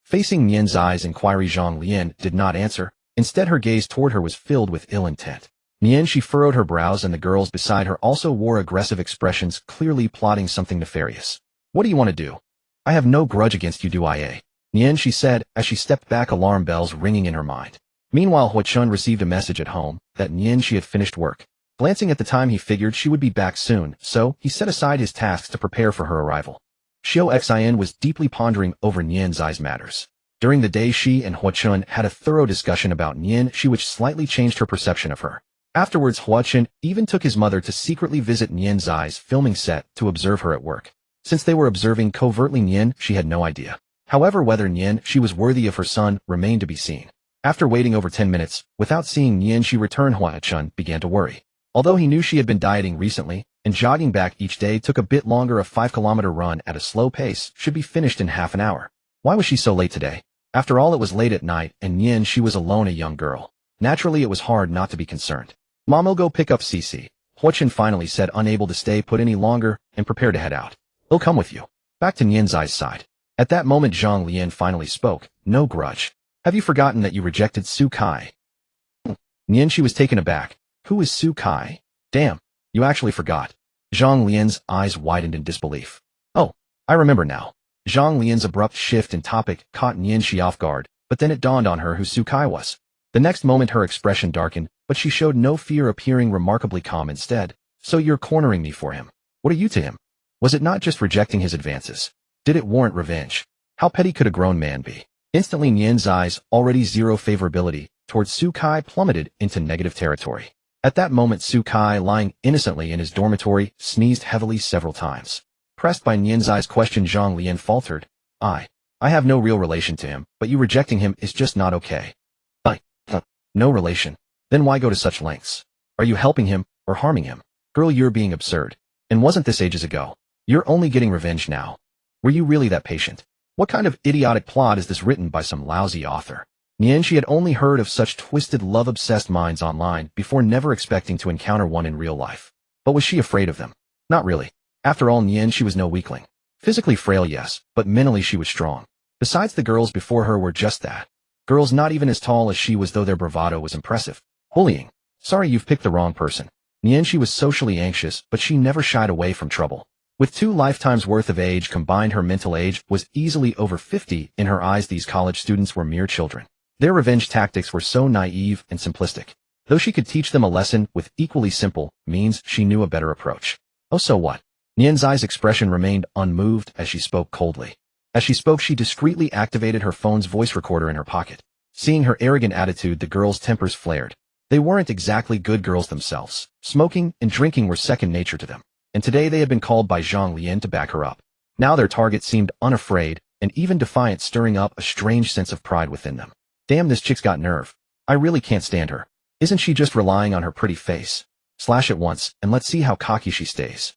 Facing Nianzai's inquiry, Zhang Lian did not answer. Instead, her gaze toward her was filled with ill intent. She furrowed her brows, and the girls beside her also wore aggressive expressions, clearly plotting something nefarious. What do you want to do? I have no grudge against you, do I? She said, as she stepped back, alarm bells ringing in her mind. Meanwhile, Hua Chun received a message at home that She had finished work. Glancing at the time, he figured she would be back soon, so he set aside his tasks to prepare for her arrival. Xiao Xin was deeply pondering over Nianzai's matters. During the day, she and Hua Chun had a thorough discussion about Nianxi, which slightly changed her perception of her. Afterwards, Hua Chun even took his mother to secretly visit Nianzai's filming set to observe her at work. Since they were observing covertly, she had no idea. However, whether she was worthy of her son remained to be seen. After waiting over 10 minutes, without seeing Nianxi return, Hua Chun began to worry. Although he knew she had been dieting recently, and jogging back each day took a bit longer, a 5-kilometer run at a slow pace should be finished in half an hour. Why was she so late today? After all, it was late at night, and she was alone, a young girl. Naturally, it was hard not to be concerned. Mom'll go pick up Cici, Hua Chun finally said, unable to stay put any longer, and prepared to head out. He'll come with you. Back to Nianzai's side. At that moment, Zhang Lian finally spoke. No grudge. Have you forgotten that you rejected Su Kai? Nianxi was taken aback. Who is Su Kai? Damn, you actually forgot. Zhang Lian's eyes widened in disbelief. Oh, I remember now. Zhang Lian's abrupt shift in topic caught Nianxi off guard, but then it dawned on her who Su Kai was. The next moment, her expression darkened, but she showed no fear, appearing remarkably calm instead. So you're cornering me for him. What are you to him? Was it not just rejecting his advances? Did it warrant revenge? How petty could a grown man be? Instantly, Nianzai's already zero favorability towards Su Kai plummeted into negative territory. At that moment, Su Kai, lying innocently in his dormitory, sneezed heavily several times. Pressed by Nianzai's question, Zhang Lian faltered. I have no real relation to him, but you rejecting him is just not okay. No relation. Then why go to such lengths? Are you helping him or harming him? Girl, you're being absurd. And wasn't this ages ago? You're only getting revenge now. Were you really that patient? What kind of idiotic plot is this, written by some lousy author? Nianxi had only heard of such twisted, love-obsessed minds online before, never expecting to encounter one in real life. But was she afraid of them? Not really. After all, Nianxi was no weakling. Physically frail, yes, but mentally she was strong. Besides, the girls before her were just that. Girls not even as tall as she was, though their bravado was impressive. Bullying. Sorry, you've picked the wrong person. Nianxi was socially anxious, but she never shied away from trouble. With 2 lifetimes worth of age combined, her mental age was easily over 50. In her eyes, these college students were mere children. Their revenge tactics were so naive and simplistic. Though she could teach them a lesson with equally simple means, she knew a better approach. Oh, so what? Nianzai's expression remained unmoved as she spoke coldly. As she spoke, she discreetly activated her phone's voice recorder in her pocket. Seeing her arrogant attitude, the girls' tempers flared. They weren't exactly good girls themselves. Smoking and drinking were second nature to them. And today they had been called by Zhang Lian to back her up. Now their target seemed unafraid and even defiant, stirring up a strange sense of pride within them. Damn, this chick's got nerve. I really can't stand her. Isn't she just relying on her pretty face? Slash it once, and let's see how cocky she stays.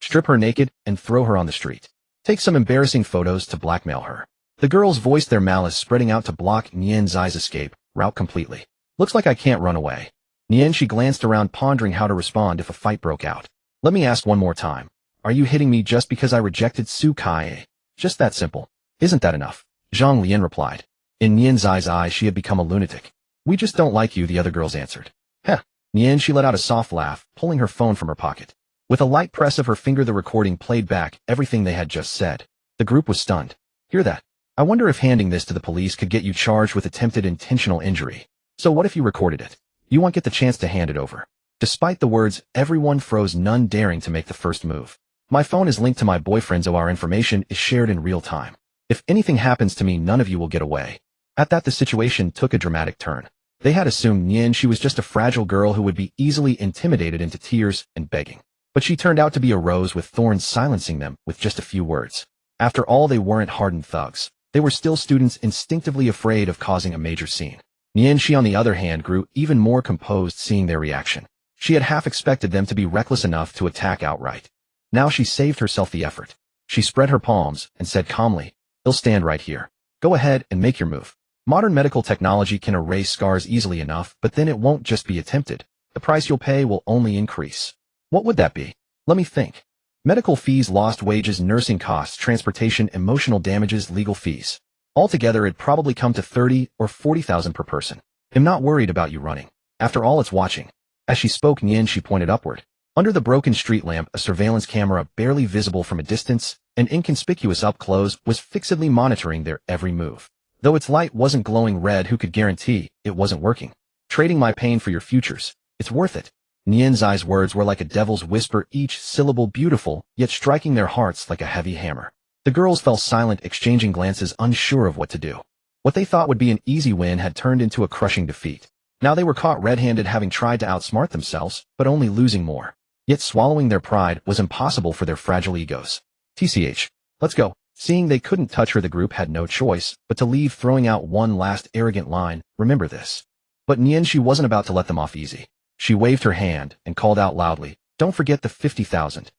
Strip her naked and throw her on the street. Take some embarrassing photos to blackmail her. The girls voiced their malice, spreading out to block Nian Zai's escape route completely. Looks like I can't run away. Nian, she glanced around, pondering how to respond if a fight broke out. Let me ask one more time. Are you hitting me just because I rejected Su Kai? Just that simple. Isn't that enough? Zhang Lian replied. In Nian Zai's eyes, she had become a lunatic. We just don't like you, the other girls answered. Heh. Nian, she let out a soft laugh, pulling her phone from her pocket. With a light press of her finger, the recording played back everything they had just said. The group was stunned. Hear that? I wonder if handing this to the police could get you charged with attempted intentional injury. So what if you recorded it? You won't get the chance to hand it over. Despite the words, everyone froze, none daring to make the first move. My phone is linked to my boyfriend's, so our information is shared in real time. If anything happens to me, none of you will get away. At that, the situation took a dramatic turn. They had assumed Nian, she was just a fragile girl who would be easily intimidated into tears and begging. But she turned out to be a rose with thorns, silencing them with just a few words. After all, they weren't hardened thugs. They were still students, instinctively afraid of causing a major scene. Nian, she on the other hand, grew even more composed seeing their reaction. She had half expected them to be reckless enough to attack outright. Now she saved herself the effort. She spread her palms and said calmly, "I'll stand right here. Go ahead and make your move. Modern medical technology can erase scars easily enough, but then it won't just be attempted. The price you'll pay will only increase." What would that be? Let me think. Medical fees, lost wages, nursing costs, transportation, emotional damages, legal fees. Altogether, it'd probably come to 30 or 40,000 per person. I'm not worried about you running. After all, it's watching. As she spoke, Nian, she pointed upward. Under the broken street lamp, a surveillance camera, barely visible from a distance and inconspicuous up close, was fixedly monitoring their every move. Though its light wasn't glowing red, who could guarantee it wasn't working? Trading my pain for your futures. It's worth it. Nian Zai's words were like a devil's whisper, each syllable beautiful, yet striking their hearts like a heavy hammer. The girls fell silent, exchanging glances, unsure of what to do. What they thought would be an easy win had turned into a crushing defeat. Now they were caught red-handed, having tried to outsmart themselves, but only losing more. Yet swallowing their pride was impossible for their fragile egos. TCH. Let's go. Seeing they couldn't touch her, the group had no choice but to leave, throwing out one last arrogant line, "Remember this." But Nian, she wasn't about to let them off easy. She waved her hand and called out loudly, "Don't forget the 50,000.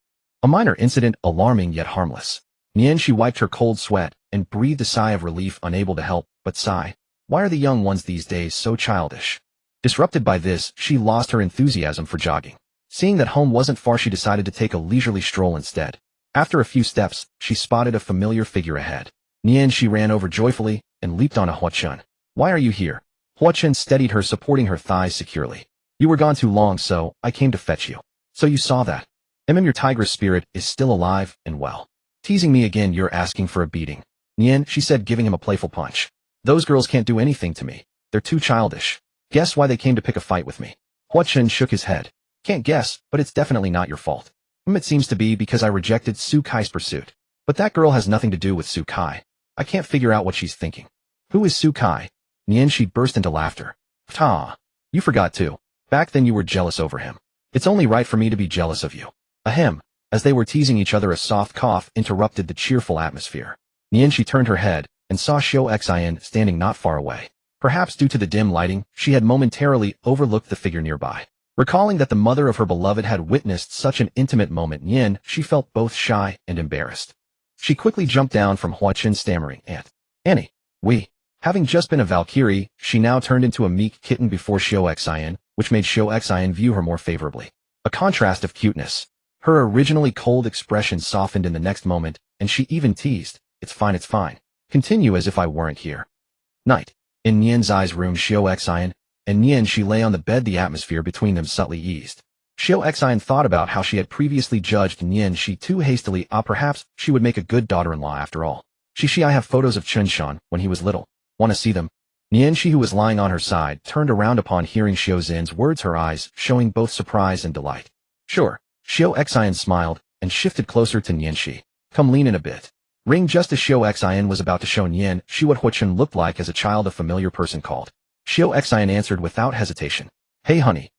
A minor incident, alarming yet harmless. Nian, she wiped her cold sweat and breathed a sigh of relief, unable to help but sigh. Why are the young ones these days so childish? Disrupted by this, she lost her enthusiasm for jogging. Seeing that home wasn't far, she decided to take a leisurely stroll instead. After a few steps, she spotted a familiar figure ahead. Nian, she ran over joyfully and leaped on a Huachun. "Why are you here?" Huachun steadied her, supporting her thighs securely. "You were gone too long, so I came to fetch you." "So you saw that? Your tigress spirit is still alive and well. Teasing me again, you're asking for a beating." Nian, she said, giving him a playful punch. "Those girls can't do anything to me. They're too childish. Guess why they came to pick a fight with me?" Huachun shook his head. "Can't guess, but it's definitely not your fault." It seems to be because I rejected Su Kai's pursuit. But that girl has nothing to do with Su Kai. I can't figure out what she's thinking." "Who is Su Kai?" Nian, she burst into laughter. "Ta! You forgot too. Back then you were jealous over him. It's only right for me to be jealous of you." Ahem. As they were teasing each other, a soft cough interrupted the cheerful atmosphere. Nian, she turned her head and saw Xiao Xian standing not far away. Perhaps due to the dim lighting, she had momentarily overlooked the figure nearby. Recalling that the mother of her beloved had witnessed such an intimate moment, Nian, she felt both shy and embarrassed. She quickly jumped down from Huachun, stammering, "Aunt Annie, we." Having just been a Valkyrie, she now turned into a meek kitten before Xiao Xian, which made Xiao Xian view her more favorably. A contrast of cuteness. Her originally cold expression softened in the next moment, and she even teased, it's fine. Continue as if I weren't here." Night. In Nian Zai's room, Xiao Xian and Nian, she lay on the bed, the atmosphere between them subtly eased. Xiao Xian thought about how she had previously judged Nian she too hastily. Perhaps she would make a good daughter-in-law after all. I have photos of Chunshan when he was little. Want to see them? Nian, she who was lying on her side, turned around upon hearing Xiao Zhen's words, her eyes showing both surprise and delight. "Sure." Xiao Xian smiled and shifted closer to Nian Shi. "Come, lean in a bit." Ring. Just as Xiao Xian was about to show Nian Shi what Huachun looked like as a child, a familiar person called. Xiao Xian answered without hesitation. "Hey honey.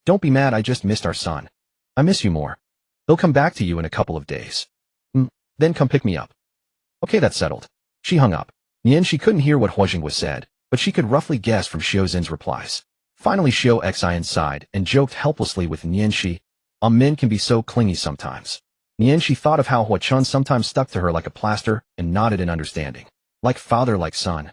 Don't be mad, I just missed our son. I miss you more. He'll come back to you in a couple of days." Then come pick me up. Okay, that's settled. She hung up. She couldn't hear what Huajing was said, but she could roughly guess from Xiaozin's replies. Finally Xiao Xian sighed and joked helplessly with Nianxi. Men can be so clingy sometimes. Nianxi thought of how Hua Chun sometimes stuck to her like a plaster and nodded in understanding. Like father, like son.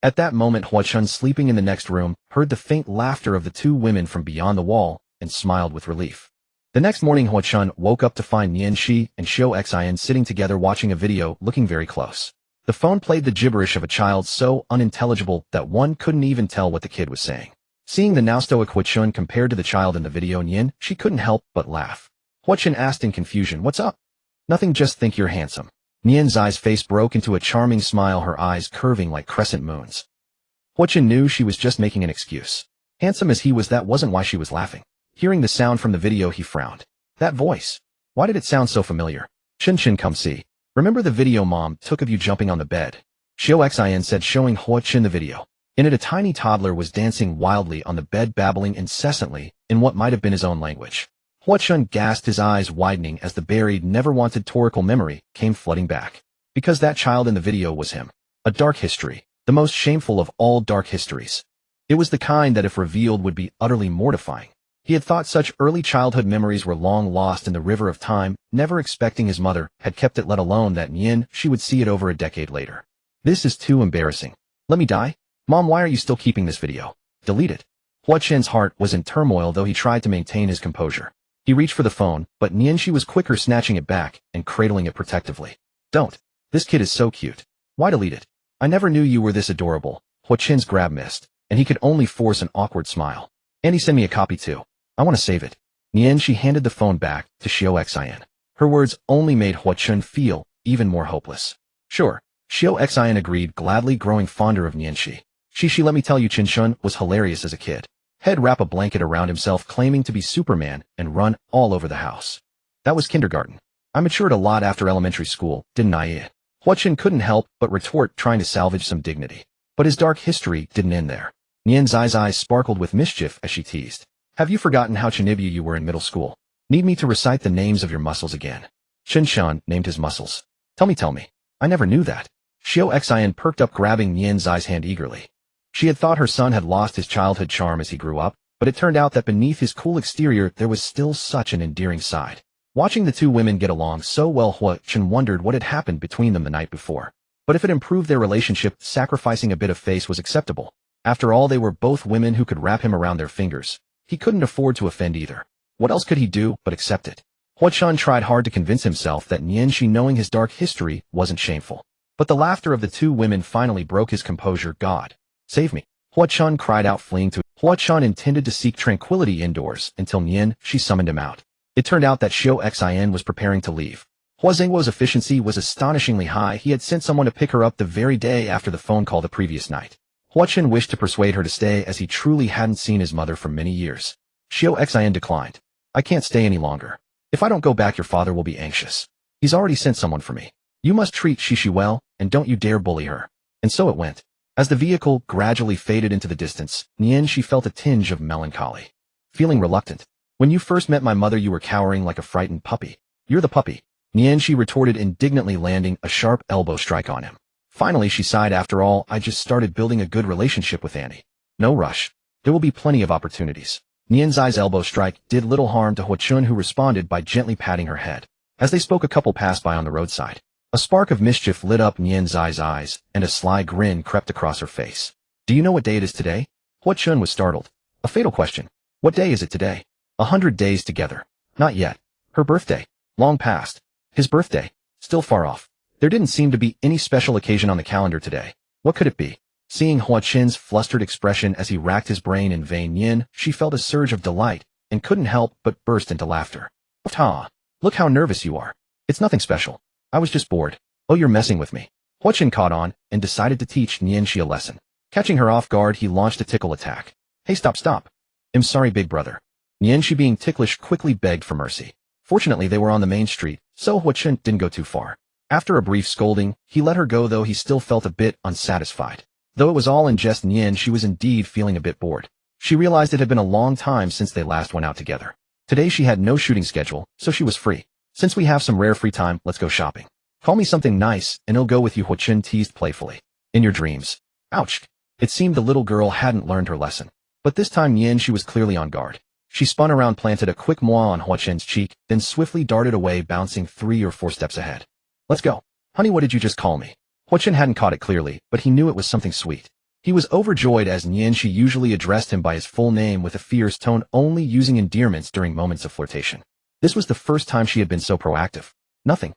At that moment Hua Chun, sleeping in the next room, heard the faint laughter of the two women from beyond the wall and smiled with relief. The next morning Hua Chun woke up to find Nianxi and Xiao Xian sitting together watching a video, looking very close. The phone played the gibberish of a child so unintelligible that one couldn't even tell what the kid was saying. Seeing the now stoic Hua Chun compared to the child in the video she couldn't help but laugh. Hua Chun asked in confusion, "What's up?" "Nothing, just think you're handsome." Nian's eyes face broke into a charming smile, her eyes curving like crescent moons. Hua Chun knew she was just making an excuse. Handsome as he was, that wasn't why she was laughing. Hearing the sound from the video he frowned. That voice. Why did it sound so familiar? Chin, come see. Remember the video mom took of you jumping on the bed? Xiao Xian said, showing Hua Chun the video. In it a tiny toddler was dancing wildly on the bed, babbling incessantly in what might have been his own language. Hua Chun gasped, his eyes widening as the buried, never-wanted torical memory came flooding back. Because that child in the video was him. A dark history, the most shameful of all dark histories. It was the kind that if revealed would be utterly mortifying. He had thought such early childhood memories were long lost in the river of time, never expecting his mother had kept it, let alone that she would see it over a decade later. This is too embarrassing. Let me die? Mom, why are you still keeping this video? Delete it. Hua Chun's heart was in turmoil, though he tried to maintain his composure. He reached for the phone, but Nianxi was quicker, snatching it back and cradling it protectively. Don't. This kid is so cute. Why delete it? I never knew you were this adorable. Hua Chun's grab missed, and he could only force an awkward smile. Andy, send me a copy too. I want to save it. Nianxi handed the phone back to Xiao Xian. Her words only made Hua Chun feel even more hopeless. Sure. Xiao Xian agreed, gladly growing fonder of Nianxi. She let me tell you, Chin Shun was hilarious as a kid. He'd wrap a blanket around himself claiming to be Superman and run all over the house. That was kindergarten. I matured a lot after elementary school, didn't I? Hua Chun couldn't help but retort, trying to salvage some dignity. But his dark history didn't end there. Nian's eyes sparkled with mischief as she teased. Have you forgotten how Chinibya you were in middle school? Need me to recite the names of your muscles again? Chin Shun named his muscles. Tell me. I never knew that. Xiao Xian perked up, grabbing Nian's hand eagerly. She had thought her son had lost his childhood charm as he grew up, but it turned out that beneath his cool exterior there was still such an endearing side. Watching the two women get along so well, Hua Chun wondered what had happened between them the night before. But if it improved their relationship, sacrificing a bit of face was acceptable. After all, they were both women who could wrap him around their fingers. He couldn't afford to offend either. What else could he do but accept it? Hua Chun tried hard to convince himself that Nianxi knowing his dark history wasn't shameful. But the laughter of the two women finally broke his composure. God. Save me. Hua Chun cried out, fleeing to. Hua Chun intended to seek tranquility indoors until she summoned him out. It turned out that Xiao Xian was preparing to leave. Hua Zhengguo's efficiency was astonishingly high. He had sent someone to pick her up the very day after the phone call the previous night. Hua Chun wished to persuade her to stay, as he truly hadn't seen his mother for many years. Xiao Xian declined. I can't stay any longer. If I don't go back, your father will be anxious. He's already sent someone for me. You must treat Shishi well, and don't you dare bully her. And so it went. As the vehicle gradually faded into the distance, she felt a tinge of melancholy. Feeling reluctant. When you first met my mother, you were cowering like a frightened puppy. You're the puppy. She retorted indignantly, landing a sharp elbow strike on him. Finally, she sighed. After all, I just started building a good relationship with Annie. No rush. There will be plenty of opportunities. Nian's elbow strike did little harm to Hua Chun, who responded by gently patting her head. As they spoke, a couple passed by on the roadside. A spark of mischief lit up Nian's eyes, and a sly grin crept across her face. Do you know what day it is today? Hua Chun was startled. A fatal question. What day is it today? 100 days together. Not yet. Her birthday. Long past. His birthday. Still far off. There didn't seem to be any special occasion on the calendar today. What could it be? Seeing Hua Chun's flustered expression as he racked his brain in vain, she felt a surge of delight and couldn't help but burst into laughter. Ta! Look how nervous you are. It's nothing special. I was just bored. Oh, you're messing with me. Hua Chun caught on and decided to teach Nianxi a lesson. Catching her off guard, he launched a tickle attack. Hey, stop. I'm sorry, big brother. Nianxi, being ticklish, quickly begged for mercy. Fortunately, they were on the main street, so Hua Chun didn't go too far. After a brief scolding, he let her go, though he still felt a bit unsatisfied. Though it was all in jest, she was indeed feeling a bit bored. She realized it had been a long time since they last went out together. Today she had no shooting schedule, so she was free. Since we have some rare free time, let's go shopping. Call me something nice, and it'll go with you, Huachun teased playfully. In your dreams. Ouch. It seemed the little girl hadn't learned her lesson. But this time she was clearly on guard. She spun around, planted a quick moa on Huachun's cheek, then swiftly darted away, bouncing 3 or 4 steps ahead. Let's go. Honey, what did you just call me? Huachun hadn't caught it clearly, but he knew it was something sweet. He was overjoyed as she usually addressed him by his full name with a fierce tone, only using endearments during moments of flirtation. This was the first time she had been so proactive. Nothing.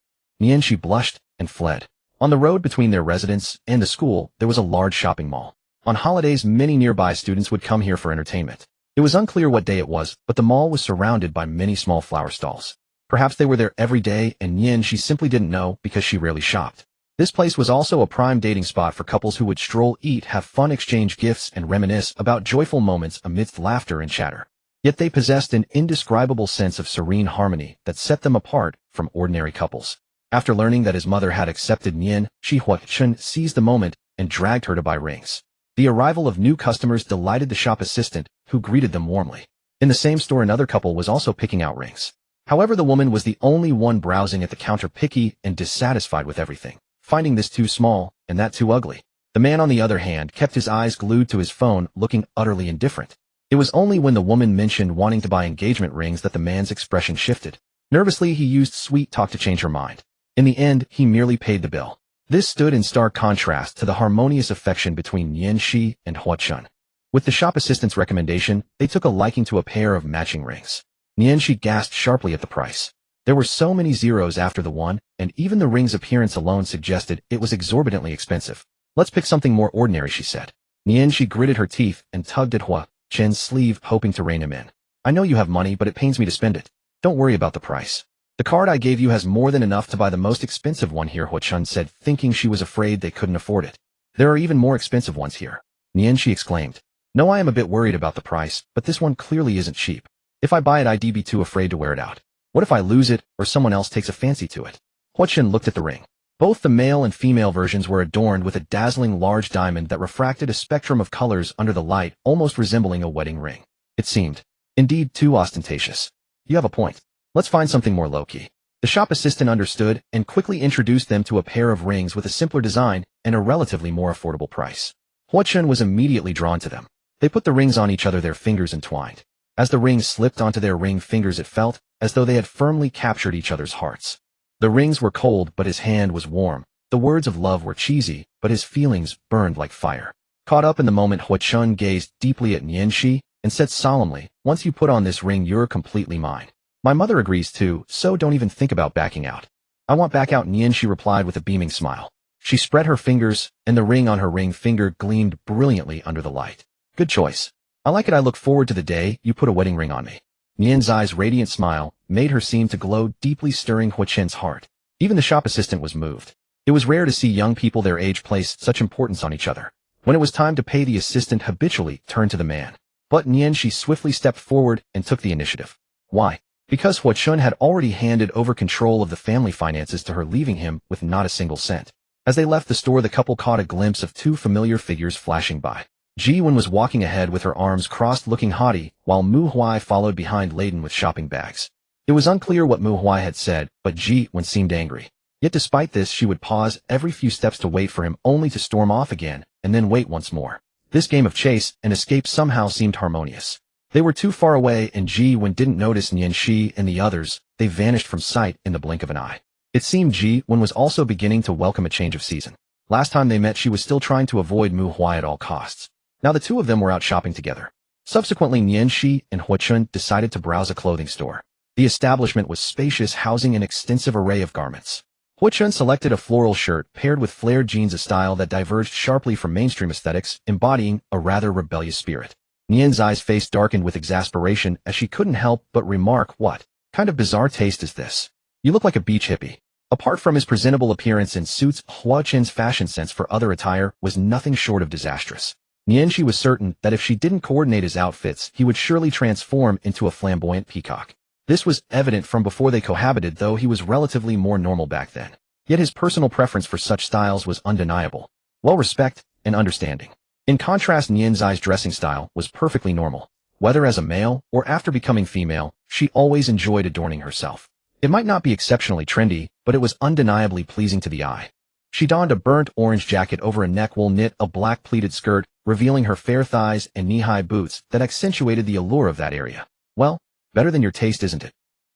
She blushed and fled. On the road between their residence and the school, there was a large shopping mall. On holidays, many nearby students would come here for entertainment. It was unclear what day it was, but the mall was surrounded by many small flower stalls. Perhaps they were there every day, and she simply didn't know because she rarely shopped. This place was also a prime dating spot for couples who would stroll, eat, have fun, exchange gifts, and reminisce about joyful moments amidst laughter and chatter. Yet they possessed an indescribable sense of serene harmony that set them apart from ordinary couples. After learning that his mother had accepted Huachun seized the moment and dragged her to buy rings. The arrival of new customers delighted the shop assistant, who greeted them warmly. In the same store, another couple was also picking out rings. However, the woman was the only one browsing at the counter, picky and dissatisfied with everything, finding this too small and that too ugly. The man, on the other hand, kept his eyes glued to his phone, looking utterly indifferent. It was only when the woman mentioned wanting to buy engagement rings that the man's expression shifted. Nervously, he used sweet talk to change her mind. In the end, he merely paid the bill. This stood in stark contrast to the harmonious affection between Shi and Huachun. With the shop assistant's recommendation, they took a liking to a pair of matching rings. Shi gasped sharply at the price. There were so many zeros after the one, and even the ring's appearance alone suggested it was exorbitantly expensive. Let's pick something more ordinary, she said. Shi gritted her teeth and tugged at Huachun's sleeve, hoping to rein him in. I know you have money, but it pains me to spend it. Don't worry about the price. The card I gave you has more than enough to buy the most expensive one here, Huachun said, thinking she was afraid they couldn't afford it. There are even more expensive ones here. Shi exclaimed. No, I am a bit worried about the price, but this one clearly isn't cheap. If I buy it, I'd be too afraid to wear it out. What if I lose it, or someone else takes a fancy to it? Huachun looked at the ring. Both the male and female versions were adorned with a dazzling large diamond that refracted a spectrum of colors under the light, almost resembling a wedding ring. It seemed, indeed, too ostentatious. You have a point. Let's find something more low-key. The shop assistant understood and quickly introduced them to a pair of rings with a simpler design and a relatively more affordable price. Huachun was immediately drawn to them. They put the rings on each other, their fingers entwined. As the rings slipped onto their ring fingers, it felt as though they had firmly captured each other's hearts. The rings were cold, but his hand was warm. The words of love were cheesy, but his feelings burned like fire. Caught up in the moment, Huachun gazed deeply at Shi and said solemnly, once you put on this ring, you're completely mine. My mother agrees too, so don't even think about backing out. I won't back out, Shi replied with a beaming smile. She spread her fingers, and the ring on her ring finger gleamed brilliantly under the light. Good choice. I like it. I look forward to the day you put a wedding ring on me. Nian's eyes' radiant smile made her seem to glow, deeply stirring Huachun's heart. Even the shop assistant was moved. It was rare to see young people their age place such importance on each other. When it was time to pay, the assistant habitually turned to the man. But Shi swiftly stepped forward and took the initiative. Why? Because Huachun had already handed over control of the family finances to her, leaving him with not a single cent. As they left the store, the couple caught a glimpse of 2 familiar figures flashing by. Ji-Wen was walking ahead with her arms crossed, looking haughty, while Mu-Huai followed behind, laden with shopping bags. It was unclear what Mu-Huai had said, but Ji-Wen seemed angry. Yet despite this, she would pause every few steps to wait for him, only to storm off again, and then wait once more. This game of chase and escape somehow seemed harmonious. They were too far away, and Ji-Wen didn't notice Shi and the others. They vanished from sight in the blink of an eye. It seemed Ji-Wen was also beginning to welcome a change of season. Last time they met, she was still trying to avoid Mu-Huai at all costs. Now the two of them were out shopping together. Subsequently, Shi and Huachun decided to browse a clothing store. The establishment was spacious, housing an extensive array of garments. Huachun selected a floral shirt paired with flared jeans, a style that diverged sharply from mainstream aesthetics, embodying a rather rebellious spirit. Nian's eyes' face darkened with exasperation as she couldn't help but remark, what kind of bizarre taste is this? You look like a beach hippie. Apart from his presentable appearance in suits, Huachun's fashion sense for other attire was nothing short of disastrous. Shi was certain that if she didn't coordinate his outfits, he would surely transform into a flamboyant peacock. This was evident from before they cohabited, though he was relatively more normal back then. Yet his personal preference for such styles was undeniable. Well, respect and understanding. In contrast, Nian's dressing style was perfectly normal. Whether as a male or after becoming female, she always enjoyed adorning herself. It might not be exceptionally trendy, but but it was undeniably pleasing to the eye. She donned a burnt orange jacket over a neck-wool knit, a black pleated skirt, revealing her fair thighs and knee-high boots that accentuated the allure of that area. Well, better than your taste, isn't it?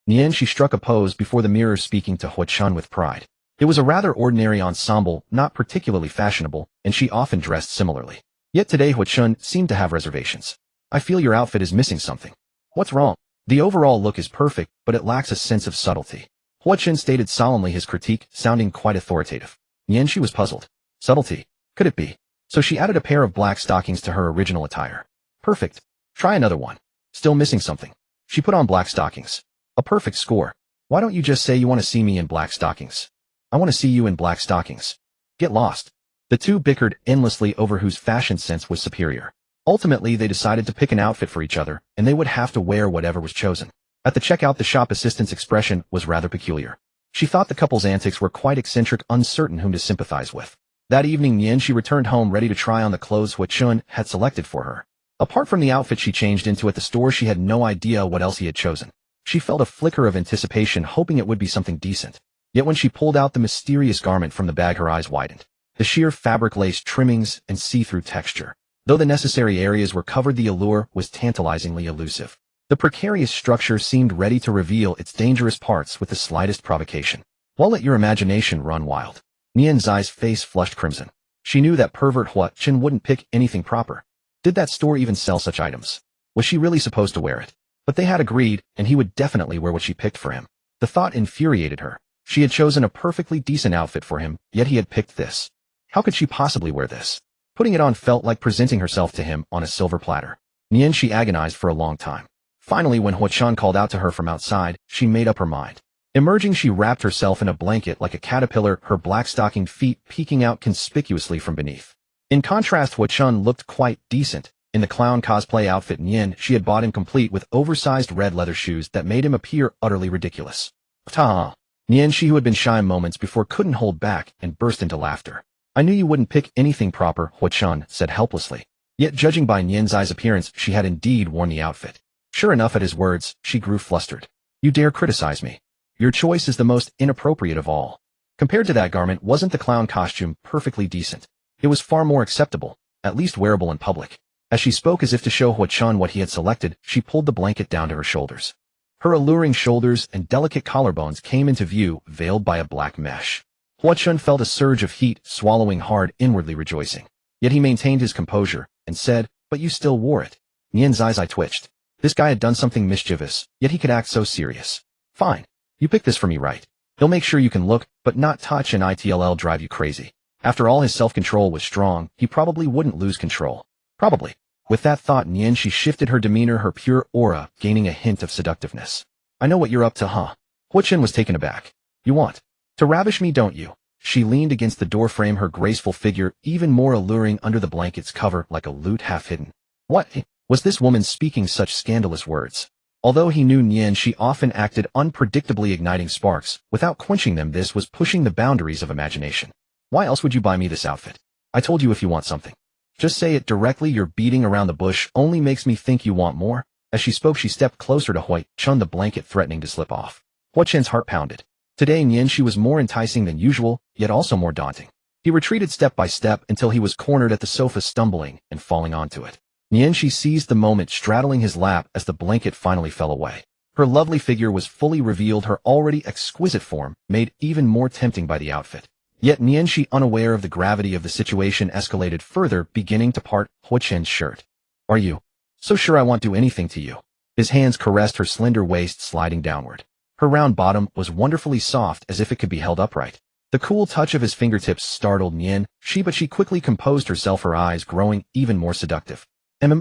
Nien, she struck a pose before the mirror, speaking to Hua-chun with pride. It was a rather ordinary ensemble, not particularly fashionable, and she often dressed similarly. Yet today Hua-chun seemed to have reservations. I feel your outfit is missing something. What's wrong? The overall look is perfect, but it lacks a sense of subtlety. Hua-chun stated solemnly, his critique sounding quite authoritative. Nien, she was puzzled. Subtlety? Could it be? So she added a pair of black stockings to her original attire. Perfect. Try another one. Still missing something. She put on black stockings. A perfect score. Why don't you just say you want to see me in black stockings? I want to see you in black stockings. Get lost. The two bickered endlessly over whose fashion sense was superior. Ultimately, they decided to pick an outfit for each other, and they would have to wear whatever was chosen. At the checkout, the shop assistant's expression was rather peculiar. She thought the couple's antics were quite eccentric, uncertain whom to sympathize with. That evening, Nien, she returned home ready to try on the clothes Hua-chun had selected for her. Apart from the outfit she changed into at the store, she had no idea what else he had chosen. She felt a flicker of anticipation, hoping it would be something decent. Yet when she pulled out the mysterious garment from the bag, her eyes widened. The sheer fabric, lace trimmings, and see-through texture. Though the necessary areas were covered, the allure was tantalizingly elusive. The precarious structure seemed ready to reveal its dangerous parts with the slightest provocation. Well, let your imagination run wild. Nien Zai's face flushed crimson. She knew that pervert Hua-chun wouldn't pick anything proper. Did that store even sell such items? Was she really supposed to wear it? But they had agreed, and he would definitely wear what she picked for him. The thought infuriated her. She had chosen a perfectly decent outfit for him, yet he had picked this. How could she possibly wear this? Putting it on felt like presenting herself to him on a silver platter. Nien, she agonized for a long time. Finally, when Hua-chun called out to her from outside, she made up her mind. Emerging, she wrapped herself in a blanket like a caterpillar, her black-stockinged feet peeking out conspicuously from beneath. In contrast, Hua-chun looked quite decent. In the clown cosplay outfit Nien, she had bought him complete with oversized red leather shoes that made him appear utterly ridiculous. Ta! Nien, she who had been shy moments before, couldn't hold back and burst into laughter. I knew you wouldn't pick anything proper, Hua-chun said helplessly. Yet judging by Nien Zai's appearance, she had indeed worn the outfit. Sure enough, at his words, she grew flustered. You dare criticize me? Your choice is the most inappropriate of all. Compared to that garment, wasn't the clown costume perfectly decent? It was far more acceptable, at least wearable in public. As she spoke as if to show Hua-chun what he had selected, she pulled the blanket down to her shoulders. Her alluring shoulders and delicate collarbones came into view, veiled by a black mesh. Hua-chun felt a surge of heat, swallowing hard, inwardly rejoicing. Yet he maintained his composure, and said, but you still wore it. Nien Zai's eye twitched. This guy had done something mischievous, yet he could act so serious. Fine. You picked this for me, right? He'll make sure you can look, but not touch, and it'll drive you crazy. After all, his self-control was strong. He probably wouldn't lose control. Probably. With that thought, Nien, she shifted her demeanor, her pure aura gaining a hint of seductiveness. I know what you're up to, huh? Hua-chun was taken aback. You want to ravish me, don't you? She leaned against the doorframe, her graceful figure even more alluring under the blanket's cover, like a lute half hidden. What? Was this woman speaking such scandalous words? Although he knew Nien, she often acted unpredictably, igniting sparks. Without quenching them, this was pushing the boundaries of imagination. Why else would you buy me this outfit? I told you if you want something. Just say it directly. Your beating around the bush only makes me think you want more. As she spoke, she stepped closer to Hua-chun, the blanket threatening to slip off. Hua-chun's heart pounded. Today, Nien, she was more enticing than usual, yet also more daunting. He retreated step by step until he was cornered at the sofa, stumbling and falling onto it. Nien, she seized the moment, straddling his lap as the blanket finally fell away. Her lovely figure was fully revealed, her already exquisite form made even more tempting by the outfit. Yet Nien, she, unaware of the gravity of the situation, escalated further, beginning to part Hua-chun's shirt. Are you so sure I won't do anything to you? His hands caressed her slender waist, sliding downward. Her round bottom was wonderfully soft, as if it could be held upright. The cool touch of his fingertips startled Nien, but she quickly composed herself, her eyes growing even more seductive.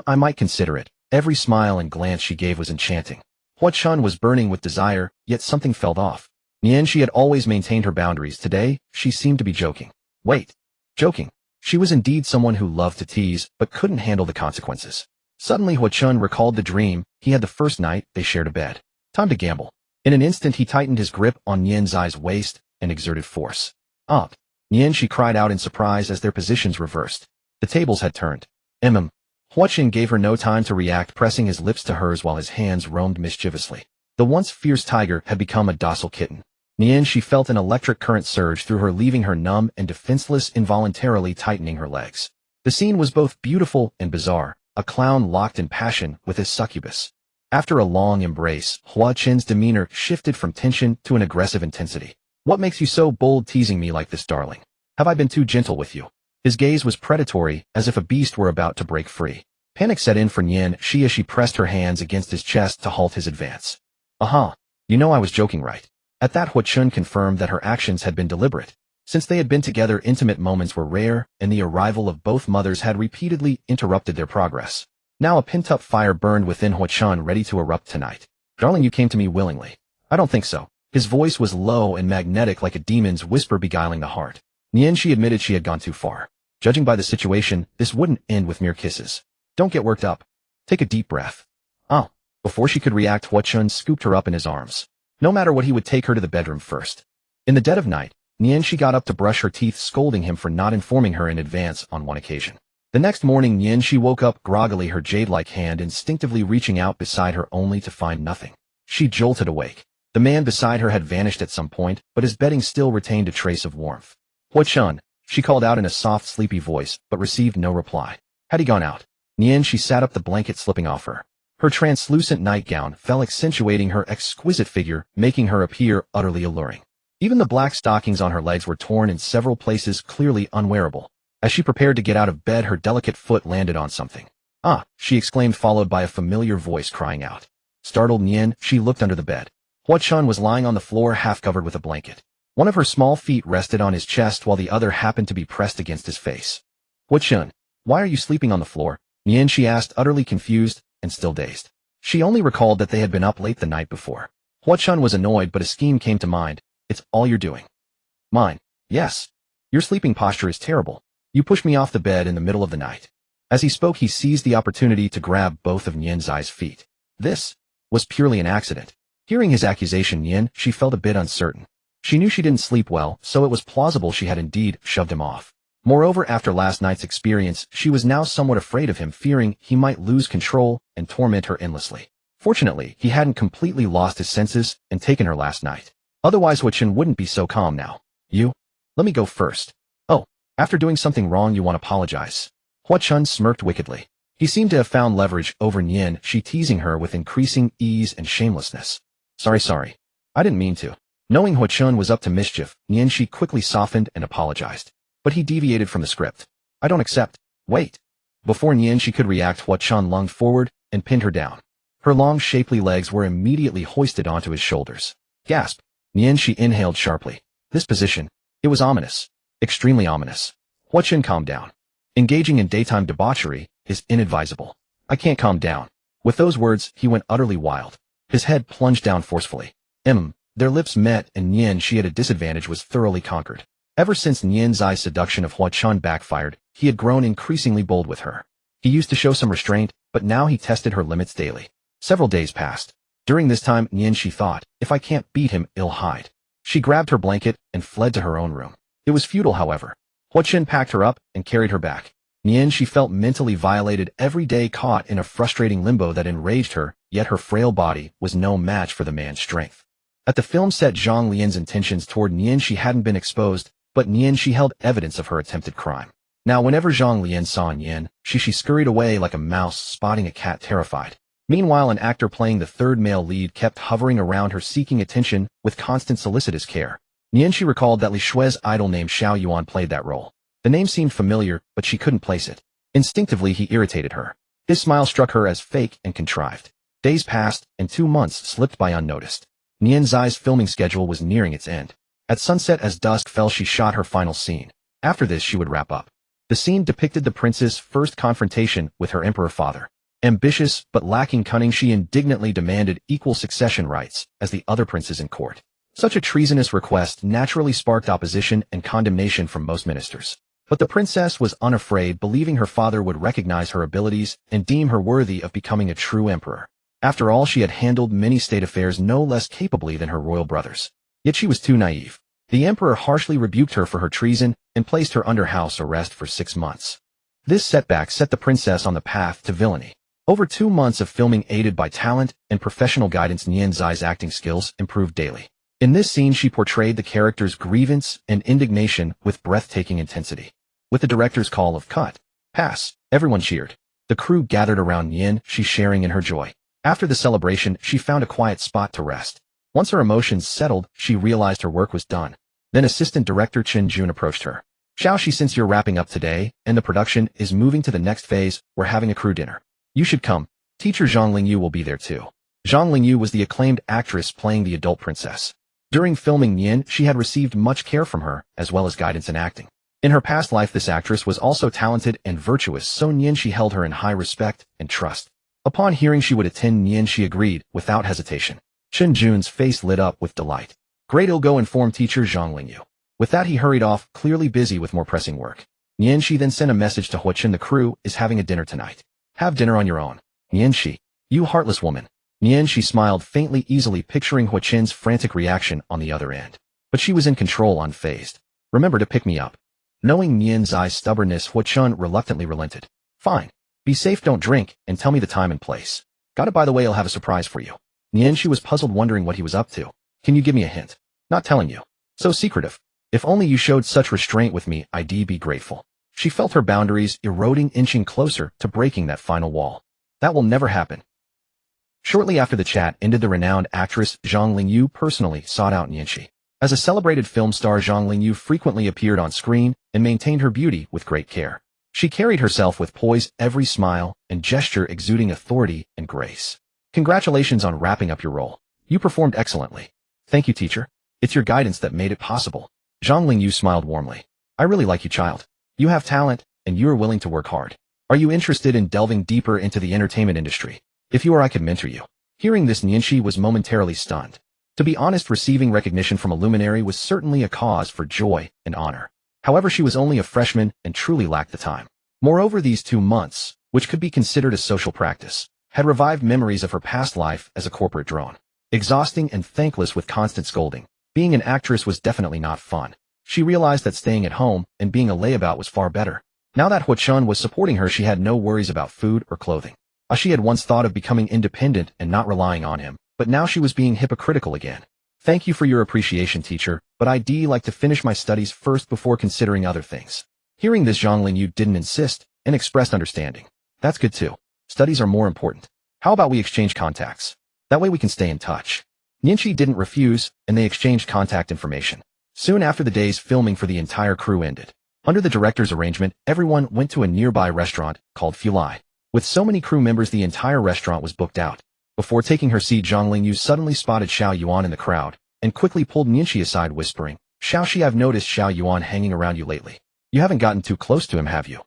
I might consider it. Every smile and glance she gave was enchanting. Hua-chun was burning with desire, yet something felt off. Nien, she had always maintained her boundaries. Today, she seemed to be joking. Wait. Joking. She was indeed someone who loved to tease, but couldn't handle the consequences. Suddenly, Hua-chun recalled the dream he had the first night they shared a bed. Time to gamble. In an instant, he tightened his grip on Nien Zai's waist and exerted force. Up. Nien, she cried out in surprise as their positions reversed. The tables had turned. Hua-chun gave her no time to react, pressing his lips to hers while his hands roamed mischievously. The once fierce tiger had become a docile kitten. She felt an electric current surge through her, leaving her numb and defenseless, involuntarily tightening her legs. The scene was both beautiful and bizarre, a clown locked in passion with his succubus. After a long embrace, Hua Chen's demeanor shifted from tension to an aggressive intensity. "What makes you so bold teasing me like this, darling? Have I been too gentle with you?" His gaze was predatory, as if a beast were about to break free. Panic set in for Nian as she pressed her hands against his chest to halt his advance. You know I was joking, right? At that, Hua Chen confirmed that her actions had been deliberate. Since they had been together, intimate moments were rare, and the arrival of both mothers had repeatedly interrupted their progress. Now a pent-up fire burned within Hua Chen, ready to erupt tonight. "Darling, you came to me willingly." "I don't think so." His voice was low and magnetic, like a demon's whisper beguiling the heart. She admitted she had gone too far. Judging by the situation, this wouldn't end with mere kisses. "Don't get worked up. Take a deep breath." "Oh." Before she could react, Hua Chen scooped her up in his arms. No matter what, he would take her to the bedroom first. In the dead of night, she got up to brush her teeth, scolding him for not informing her in advance on one occasion. The next morning, she woke up groggily, her jade-like hand instinctively reaching out beside her, only to find nothing. She jolted awake. The man beside her had vanished at some point, but his bedding still retained a trace of warmth. "Hua Chen," she called out in a soft, sleepy voice, but received no reply. Had he gone out? She sat up, the blanket slipping off her. Her translucent nightgown fell, accentuating her exquisite figure, making her appear utterly alluring. Even the black stockings on her legs were torn in several places, clearly unwearable. As she prepared to get out of bed, her delicate foot landed on something. "Ah!" she exclaimed, followed by a familiar voice crying out. Startled, she looked under the bed. Hua Chen was lying on the floor, half covered with a blanket. One of her small feet rested on his chest, while the other happened to be pressed against his face. "Hua Chen, why are you sleeping on the floor?" She asked, utterly confused and still dazed. She only recalled that they had been up late the night before. Hua Chen was annoyed, but a scheme came to mind. "It's all you're doing." "Mine?" "Yes. Your sleeping posture is terrible. You pushed me off the bed in the middle of the night." As he spoke, he seized the opportunity to grab both of Zai's feet. This was purely an accident. Hearing his accusation, she felt a bit uncertain. She knew she didn't sleep well, so it was plausible she had indeed shoved him off. Moreover, after last night's experience, she was now somewhat afraid of him, fearing he might lose control and torment her endlessly. Fortunately, he hadn't completely lost his senses and taken her last night. Otherwise, Hua Chen wouldn't be so calm now. "You? Let me go first." "Oh, after doing something wrong you want to apologize?" Hua Chen smirked wickedly. He seemed to have found leverage over she teasing her with increasing ease and shamelessness. Sorry. I didn't mean to." Knowing Hua Chen was up to mischief, she quickly softened and apologized. But he deviated from the script. "I don't accept." "Wait." Before she could react, Hua Chen lunged forward and pinned her down. Her long, shapely legs were immediately hoisted onto his shoulders. Gasp. She inhaled sharply. This position, it was ominous. Extremely ominous. Hua Chen calmed down. Engaging in daytime debauchery is inadvisable. "I can't calm down." With those words, he went utterly wild. His head plunged down forcefully. Their lips met, and she at a disadvantage was thoroughly conquered. Ever since Zai's seduction of Hua Chen backfired, he had grown increasingly bold with her. He used to show some restraint, but now he tested her limits daily. Several days passed. During this time, she thought, if I can't beat him, I'll hide. She grabbed her blanket and fled to her own room. It was futile, however. Hua Chen packed her up and carried her back. She felt mentally violated every day, caught in a frustrating limbo that enraged her, yet her frail body was no match for the man's strength. At the film set, Zhang Lian's intentions toward she hadn't been exposed, but she held evidence of her attempted crime. Now whenever Zhang Lian saw she scurried away like a mouse spotting a cat, terrified. Meanwhile, an actor playing the third male lead kept hovering around her, seeking attention with constant solicitous care. She recalled that Li Shui's idol named Xiao Yuan played that role. The name seemed familiar, but she couldn't place it. Instinctively, he irritated her. His smile struck her as fake and contrived. Days passed, and 2 months slipped by unnoticed. Zai's filming schedule was nearing its end. At sunset, as dusk fell, she shot her final scene. After this, she would wrap up. The scene depicted the prince's first confrontation with her emperor father. Ambitious but lacking cunning, she indignantly demanded equal succession rights as the other princes in court. Such a treasonous request naturally sparked opposition and condemnation from most ministers. But the princess was unafraid, believing her father would recognize her abilities and deem her worthy of becoming a true emperor. After all, she had handled many state affairs no less capably than her royal brothers. Yet she was too naive. The emperor harshly rebuked her for her treason and placed her under house arrest for 6 months. This setback set the princess on the path to villainy. Over 2 months of filming, aided by talent and professional guidance, Zai's acting skills improved daily. In this scene, she portrayed the character's grievance and indignation with breathtaking intensity. With the director's call of cut, pass, everyone cheered. The crew gathered around Yin, she sharing in her joy. After the celebration, she found a quiet spot to rest. Once her emotions settled, she realized her work was done. Then assistant director Chen Jun approached her. Xiaoxi, since you're wrapping up today, and the production is moving to the next phase, we're having a crew dinner. You should come. Teacher Zhang Lingyu will be there too. Zhang Lingyu was the acclaimed actress playing the adult princess. During filming Yin, she had received much care from her, as well as guidance in acting. In her past life, this actress was also talented and virtuous, so Yin she held her in high respect and trust. Upon hearing she would attend Yin, she agreed, without hesitation. Chen Jun's face lit up with delight. Great, I'll go inform teacher Zhang Lingyu. With that, he hurried off, clearly busy with more pressing work. Yin Shi then sent a message to Huochen, the crew is having a dinner tonight. Have dinner on your own. Yin Shi, you heartless woman. Yin Shi smiled faintly, easily picturing Huochen's frantic reaction on the other end. But she was in control, unfazed. Remember to pick me up. Knowing Nian's eyes' stubbornness, Huochen reluctantly relented. Fine. Be safe, don't drink, and tell me the time and place. Got it, by the way, I'll have a surprise for you. Nian Shi was puzzled, wondering what he was up to. Can you give me a hint? Not telling you. So secretive. If only you showed such restraint with me, I'd be grateful. She felt her boundaries eroding, inching closer to breaking that final wall. That will never happen. Shortly after the chat ended, the renowned actress Zhang Lingyu personally sought out Nianxi. As a celebrated film star, Zhang Lingyu frequently appeared on screen and maintained her beauty with great care. She carried herself with poise, every smile and gesture exuding authority and grace. Congratulations on wrapping up your role. You performed excellently. Thank you, teacher. It's your guidance that made it possible. Zhang Lingyu smiled warmly. I really like you, child. You have talent, and you are willing to work hard. Are you interested in delving deeper into the entertainment industry? If you are, I could mentor you. Hearing this, Nianxi was momentarily stunned. To be honest, receiving recognition from a luminary was certainly a cause for joy and honor. However, she was only a freshman and truly lacked the time. Moreover, these 2 months, which could be considered a social practice, had revived memories of her past life as a corporate drone. Exhausting and thankless with constant scolding, being an actress was definitely not fun. She realized that staying at home and being a layabout was far better. Now that Huochen was supporting her, she had no worries about food or clothing. She had once thought of becoming independent and not relying on him, but now she was being hypocritical again. Thank you for your appreciation, teacher, but I'd like to finish my studies first before considering other things. Hearing this, Zhang Lingyu didn't insist and expressed understanding. That's good too. Studies are more important. How about we exchange contacts? That way we can stay in touch. Nianxi didn't refuse, and they exchanged contact information. Soon after, the day's filming for the entire crew ended. Under the director's arrangement, everyone went to a nearby restaurant called Fulai. With so many crew members, the entire restaurant was booked out. Before taking her seat, Zhang Lingyu suddenly spotted Xiao Yuan in the crowd, and quickly pulled Nianxi aside, whispering, Xiaoxi, I've noticed Xiao Yuan hanging around you lately. You haven't gotten too close to him, have you?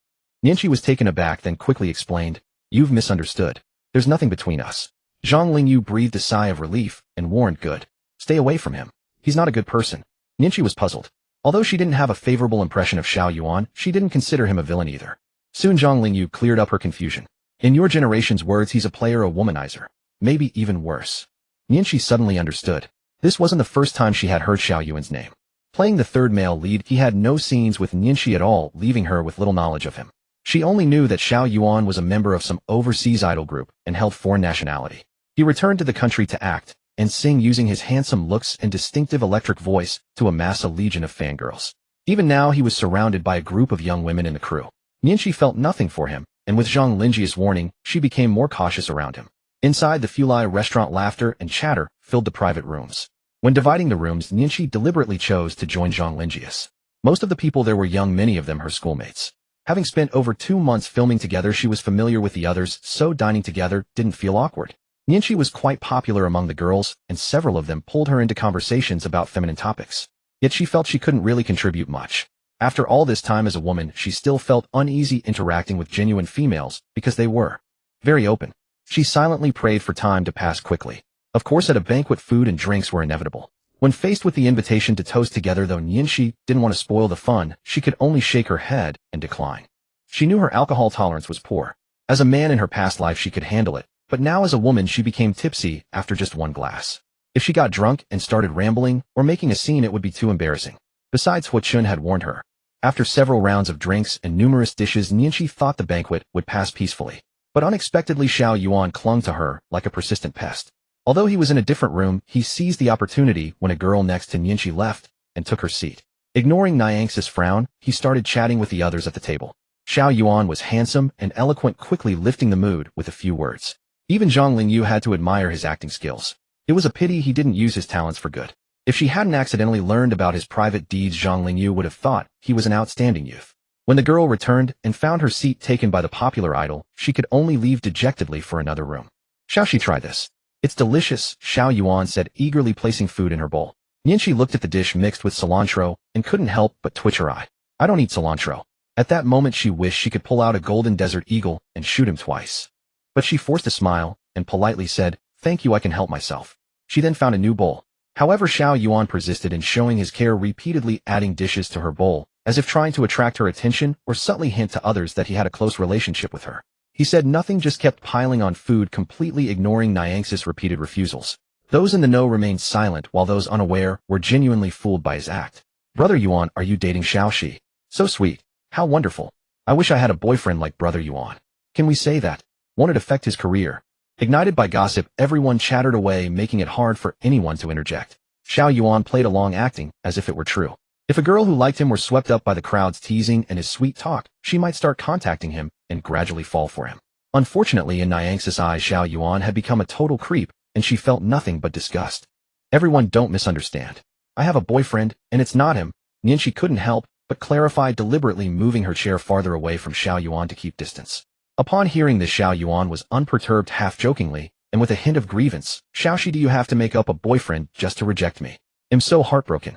Nianxi was taken aback, then quickly explained, You've misunderstood. There's nothing between us. Zhang Lingyu breathed a sigh of relief and warned, Good. Stay away from him. He's not a good person. Nianxi was puzzled. Although she didn't have a favorable impression of Xiao Yuan, she didn't consider him a villain either. Soon Zhang Lingyu cleared up her confusion. In your generation's words, he's a player, a womanizer. Maybe even worse. Nianxi suddenly understood. This wasn't the first time she had heard Xiao Yuan's name. Playing the third male lead, he had no scenes with Nianxi at all, leaving her with little knowledge of him. She only knew that Xiao Yuan was a member of some overseas idol group and held foreign nationality. He returned to the country to act and sing, using his handsome looks and distinctive electric voice to amass a legion of fangirls. Even now, he was surrounded by a group of young women in the crew. Nianxi felt nothing for him, and with Zhang Lingyi's warning, she became more cautious around him. Inside the Fulai restaurant, laughter and chatter filled the private rooms. When dividing the rooms, Nianxi deliberately chose to join Zhang Lingyi's. Most of the people there were young, many of them her schoolmates. Having spent over 2 months filming together, she was familiar with the others, so dining together didn't feel awkward. Nianxi was quite popular among the girls, and several of them pulled her into conversations about feminine topics. Yet she felt she couldn't really contribute much. After all this time as a woman, she still felt uneasy interacting with genuine females because they were very open. She silently prayed for time to pass quickly. Of course, at a banquet, food and drinks were inevitable. When faced with the invitation to toast together, though Nianxi didn't want to spoil the fun, she could only shake her head and decline. She knew her alcohol tolerance was poor. As a man in her past life, she could handle it, but now as a woman, she became tipsy after just 1 glass. If she got drunk and started rambling or making a scene, it would be too embarrassing. Besides, Huochen had warned her. After several rounds of drinks and numerous dishes, Nianxi thought the banquet would pass peacefully. But unexpectedly, Xiao Yuan clung to her like a persistent pest. Although he was in a different room, he seized the opportunity when a girl next to Nianqi left and took her seat. Ignoring Nianx's frown, he started chatting with the others at the table. Xiao Yuan was handsome and eloquent, quickly lifting the mood with a few words. Even Zhang Lingyu had to admire his acting skills. It was a pity he didn't use his talents for good. If she hadn't accidentally learned about his private deeds, Zhang Lingyu would have thought he was an outstanding youth. When the girl returned and found her seat taken by the popular idol, she could only leave dejectedly for another room. Shall she try this? It's delicious, Xiao Yuan said, eagerly placing food in her bowl. Nianqi looked at the dish mixed with cilantro and couldn't help but twitch her eye. I don't eat cilantro. At that moment she wished she could pull out a golden desert eagle and shoot him twice. But she forced a smile and politely said, thank you, I can help myself. She then found a new bowl. However, Xiao Yuan persisted in showing his care, repeatedly adding dishes to her bowl, as if trying to attract her attention or subtly hint to others that he had a close relationship with her. He said nothing, just kept piling on food, completely ignoring Nianx's repeated refusals. Those in the know remained silent, while those unaware were genuinely fooled by his act. Brother Yuan, are you dating Xiaoxi? So sweet. How wonderful. I wish I had a boyfriend like Brother Yuan. Can we say that? Won't it affect his career? Ignited by gossip, everyone chattered away, making it hard for anyone to interject. Xiao Yuan played along, acting as if it were true. If a girl who liked him were swept up by the crowd's teasing and his sweet talk, she might start contacting him and gradually fall for him. Unfortunately, in Nianx's eyes, Xiao Yuan had become a total creep, and she felt nothing but disgust. Everyone, don't misunderstand. I have a boyfriend, and it's not him. Nianqi couldn't help but clarify, deliberately moving her chair farther away from Xiao Yuan to keep distance. Upon hearing this, Xiao Yuan was unperturbed, half-jokingly, and with a hint of grievance. Xiaoxi, do you have to make up a boyfriend just to reject me? I'm so heartbroken.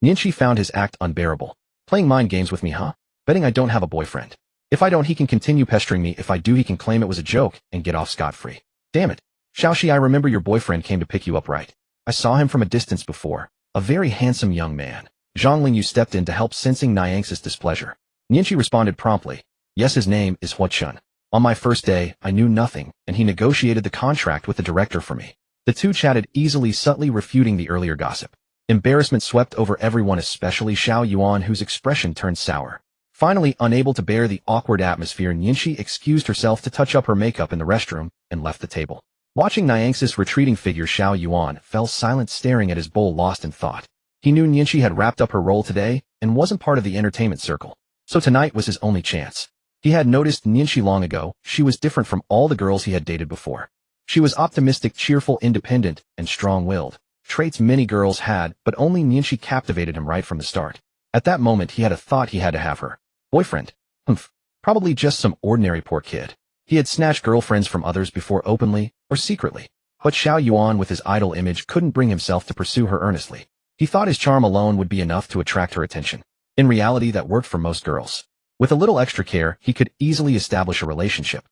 Nianqi found his act unbearable. Playing mind games with me, huh? Betting I don't have a boyfriend. If I don't, he can continue pestering me. If I do, he can claim it was a joke and get off scot-free. Damn it. Xiaoxi, I remember your boyfriend came to pick you up, right? I saw him from a distance before. A very handsome young man. Zhang Lingyu stepped in to help, sensing Nianx's displeasure. Nianqi responded promptly. Yes, his name is Hua Chun. On my first day, I knew nothing, and he negotiated the contract with the director for me. The two chatted easily, subtly refuting the earlier gossip. Embarrassment swept over everyone, especially Xiao Yuan, whose expression turned sour. Finally, unable to bear the awkward atmosphere, Nianqi excused herself to touch up her makeup in the restroom and left the table. Watching Nianx's retreating figure, Xiao Yuan fell silent, staring at his bowl, lost in thought. He knew Nianqi had wrapped up her role today and wasn't part of the entertainment circle, so tonight was his only chance. He had noticed Nianqi long ago. She was different from all the girls he had dated before. She was optimistic, cheerful, independent, and strong-willed. Traits many girls had, but only Nianqi captivated him right from the start. At that moment, he had a thought: he had to have her. Boyfriend? Humph. Probably just some ordinary poor kid. He had snatched girlfriends from others before, openly or secretly. But Xiao Yuan, with his idol image, couldn't bring himself to pursue her earnestly. He thought his charm alone would be enough to attract her attention. In reality, that worked for most girls. With a little extra care, he could easily establish a relationship.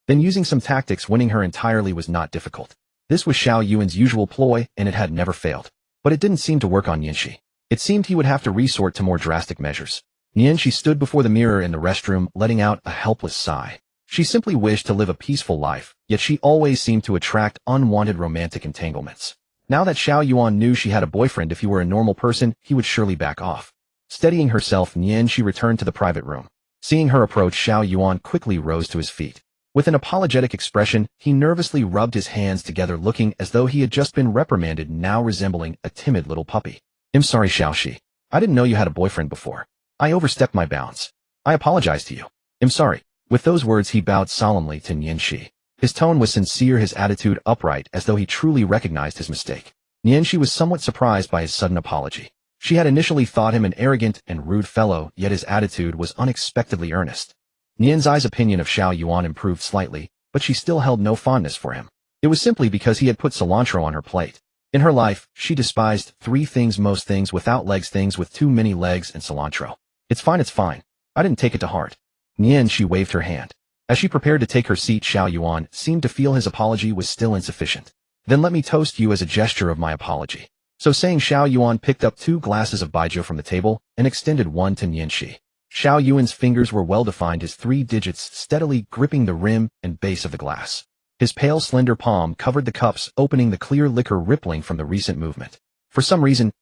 Then, using some tactics, winning her entirely was not difficult. This was Xiao Yuan's usual ploy, and it had never failed. But it didn't seem to work on Nianqi. It seemed he would have to resort to more drastic measures. Nianqi stood before the mirror in the restroom, letting out a helpless sigh. She simply wished to live a peaceful life, yet she always seemed to attract unwanted romantic entanglements. Now that Xiao Yuan knew she had a boyfriend, if he were a normal person, he would surely back off. Steadying herself, Nianqi returned to the private room. Seeing her approach, Xiao Yuan quickly rose to his feet. With an apologetic expression, he nervously rubbed his hands together, looking as though he had just been reprimanded, now resembling a timid little puppy. I'm sorry, Xiaoxi. I didn't know you had a boyfriend before. I overstepped my bounds. I apologize to you. I'm sorry. With those words, he bowed solemnly to Nianqi. His tone was sincere, his attitude upright, as though he truly recognized his mistake. Nianqi was somewhat surprised by his sudden apology. She had initially thought him an arrogant and rude fellow, yet his attitude was unexpectedly earnest. Nianxi's opinion of Xiao Yuan improved slightly, but she still held no fondness for him. It was simply because he had put cilantro on her plate. In her life, she despised three things: most things without legs, things with too many legs, and cilantro. It's fine. I didn't take it to heart. Nianqi waved her hand. As she prepared to take her seat, Xiao Yuan seemed to feel his apology was still insufficient. Then let me toast you as a gesture of my apology. So saying, Xiao Yuan picked up 2 glasses of baijiu from the table and extended one to Nianqi. Xiao Yuan's fingers were well-defined, his 3 digits steadily gripping the rim and base of the glass. His pale, slender palm covered the cups, opening the clear liquor rippling from the recent movement. For some reason,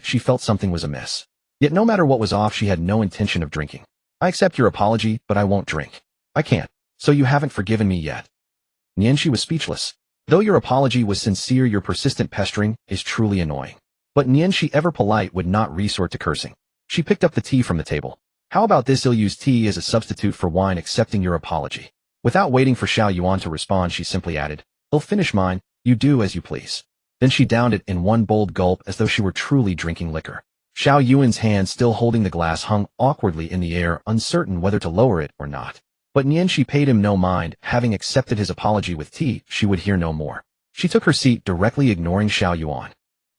she felt something was amiss. Yet no matter what was off, she had no intention of drinking. I accept your apology, but I won't drink. I can't. So you haven't forgiven me yet? Nianqi was speechless. Though your apology was sincere, your persistent pestering is truly annoying. But Nianshi, ever polite, would not resort to cursing. She picked up the tea from the table. How about this? I'll use tea as a substitute for wine, accepting your apology. Without waiting for Xiao Yuan to respond, she simply added, I'll finish mine, you do as you please. Then she downed it in one bold gulp as though she were truly drinking liquor. Xiao Yuan's hand, still holding the glass, hung awkwardly in the air, uncertain whether to lower it or not. But Nianshi paid him no mind. Having accepted his apology with tea, she would hear no more. She took her seat, directly ignoring Xiao Yuan.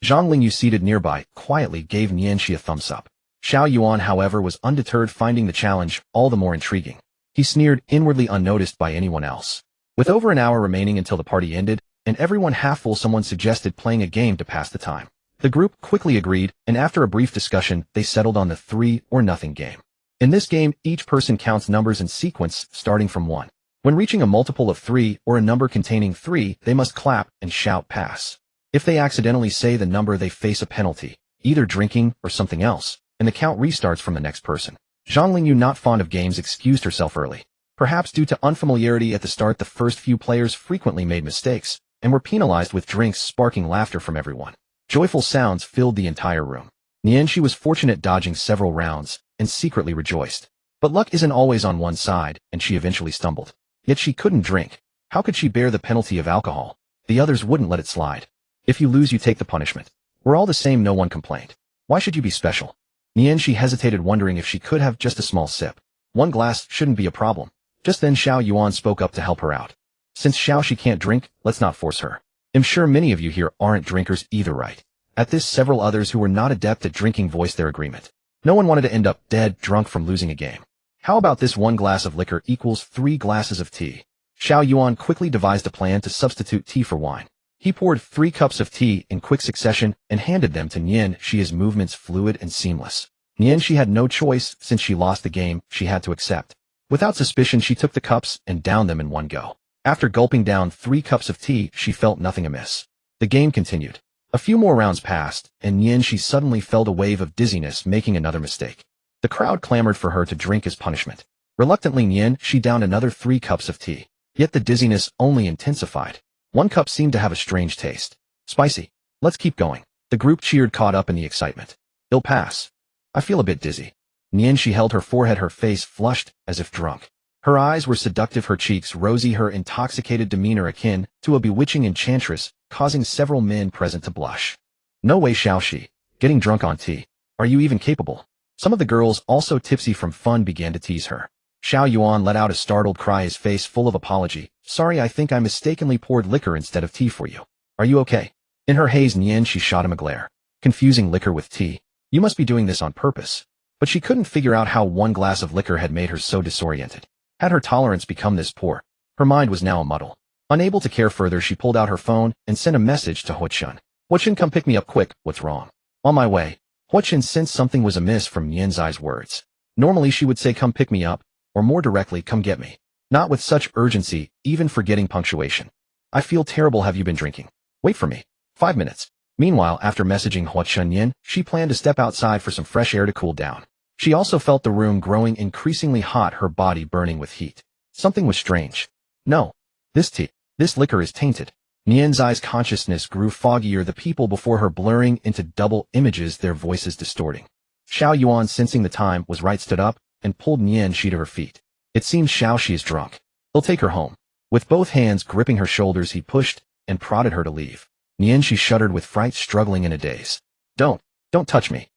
Zhang Lingyu, seated nearby, quietly gave Nianshi a thumbs up. Xiao Yuan, however, was undeterred, finding the challenge all the more intriguing. He sneered, inwardly unnoticed by anyone else. With over an hour remaining until the party ended, and everyone half full, someone suggested playing a game to pass the time. The group quickly agreed, and after a brief discussion, they settled on the 3 or nothing game. In this game, each person counts numbers in sequence, starting from 1. When reaching a multiple of 3 or a number containing 3, they must clap and shout pass. If they accidentally say the number, they face a penalty, either drinking or something else, and the count restarts from the next person. Zhang Lingyu, not fond of games, excused herself early. Perhaps due to unfamiliarity at the start, the first few players frequently made mistakes, and were penalized with drinks, sparking laughter from everyone. Joyful sounds filled the entire room. Nianshi was fortunate, dodging several rounds, and secretly rejoiced. But luck isn't always on one side, and she eventually stumbled. Yet she couldn't drink. How could she bear the penalty of alcohol? The others wouldn't let it slide. If you lose, you take the punishment. We're all the same, no one complained. Why should you be special? Nianshi hesitated, wondering if she could have just a small sip. One glass shouldn't be a problem. Just then Xiao Yuan spoke up to help her out. Since Xiao she can't drink, let's not force her. I'm sure many of you here aren't drinkers either, right? At this, several others who were not adept at drinking voiced their agreement. No one wanted to end up dead drunk from losing a game. How about this? 1 glass of liquor equals 3 glasses of tea. Xiao Yuan quickly devised a plan to substitute tea for wine. He poured 3 cups of tea in quick succession and handed them to Nianshi, his movements fluid and seamless. Nianshi had no choice. Since she lost the game, she had to accept. Without suspicion, she took the cups and downed them in one go. After gulping down 3 cups of tea, she felt nothing amiss. The game continued. A few more rounds passed, and Nianshi suddenly felt a wave of dizziness, making another mistake. The crowd clamored for her to drink as punishment. Reluctantly, Nianshi downed another 3 cups of tea. Yet the dizziness only intensified. 1 cup seemed to have a strange taste. Spicy. Let's keep going. The group cheered, caught up in the excitement. It'll pass. I feel a bit dizzy. Nianshi held her forehead, her face flushed as if drunk. Her eyes were seductive, her cheeks rosy, her intoxicated demeanor akin to a bewitching enchantress, causing several men present to blush. No way, Xiaoxi. Getting drunk on tea. Are you even capable? Some of the girls, also tipsy from fun, began to tease her. Xiao Yuan let out a startled cry, his face full of apology. Sorry, I think I mistakenly poured liquor instead of tea for you. Are you okay? In her haze, Nianshi shot him a glare. Confusing liquor with tea. You must be doing this on purpose. But she couldn't figure out how 1 glass of liquor had made her so disoriented. Had her tolerance become this poor? Her mind was now a muddle. Unable to care further, she pulled out her phone and sent a message to Huochun. Huochun, come pick me up quick. What's wrong? On my way. Huochun sensed something was amiss from Nianzai's words. Normally she would say come pick me up, or more directly, come get me. Not with such urgency, even forgetting punctuation. I feel terrible. Have you been drinking? Wait for me. 5 minutes. Meanwhile, after messaging Huochun Yin, she planned to step outside for some fresh air to cool down. She also felt the room growing increasingly hot, her body burning with heat. Something was strange. No. This liquor is tainted. Nianzai's consciousness grew foggier, the people before her blurring into double images, their voices distorting. Xiao Yuan, sensing the time was right, stood up and pulled Nianshi to her feet. It seems Xiaoxi is drunk. He'll take her home. With both hands gripping her shoulders, he pushed and prodded her to leave. Nianshi shuddered with fright, struggling in a daze. Don't touch me.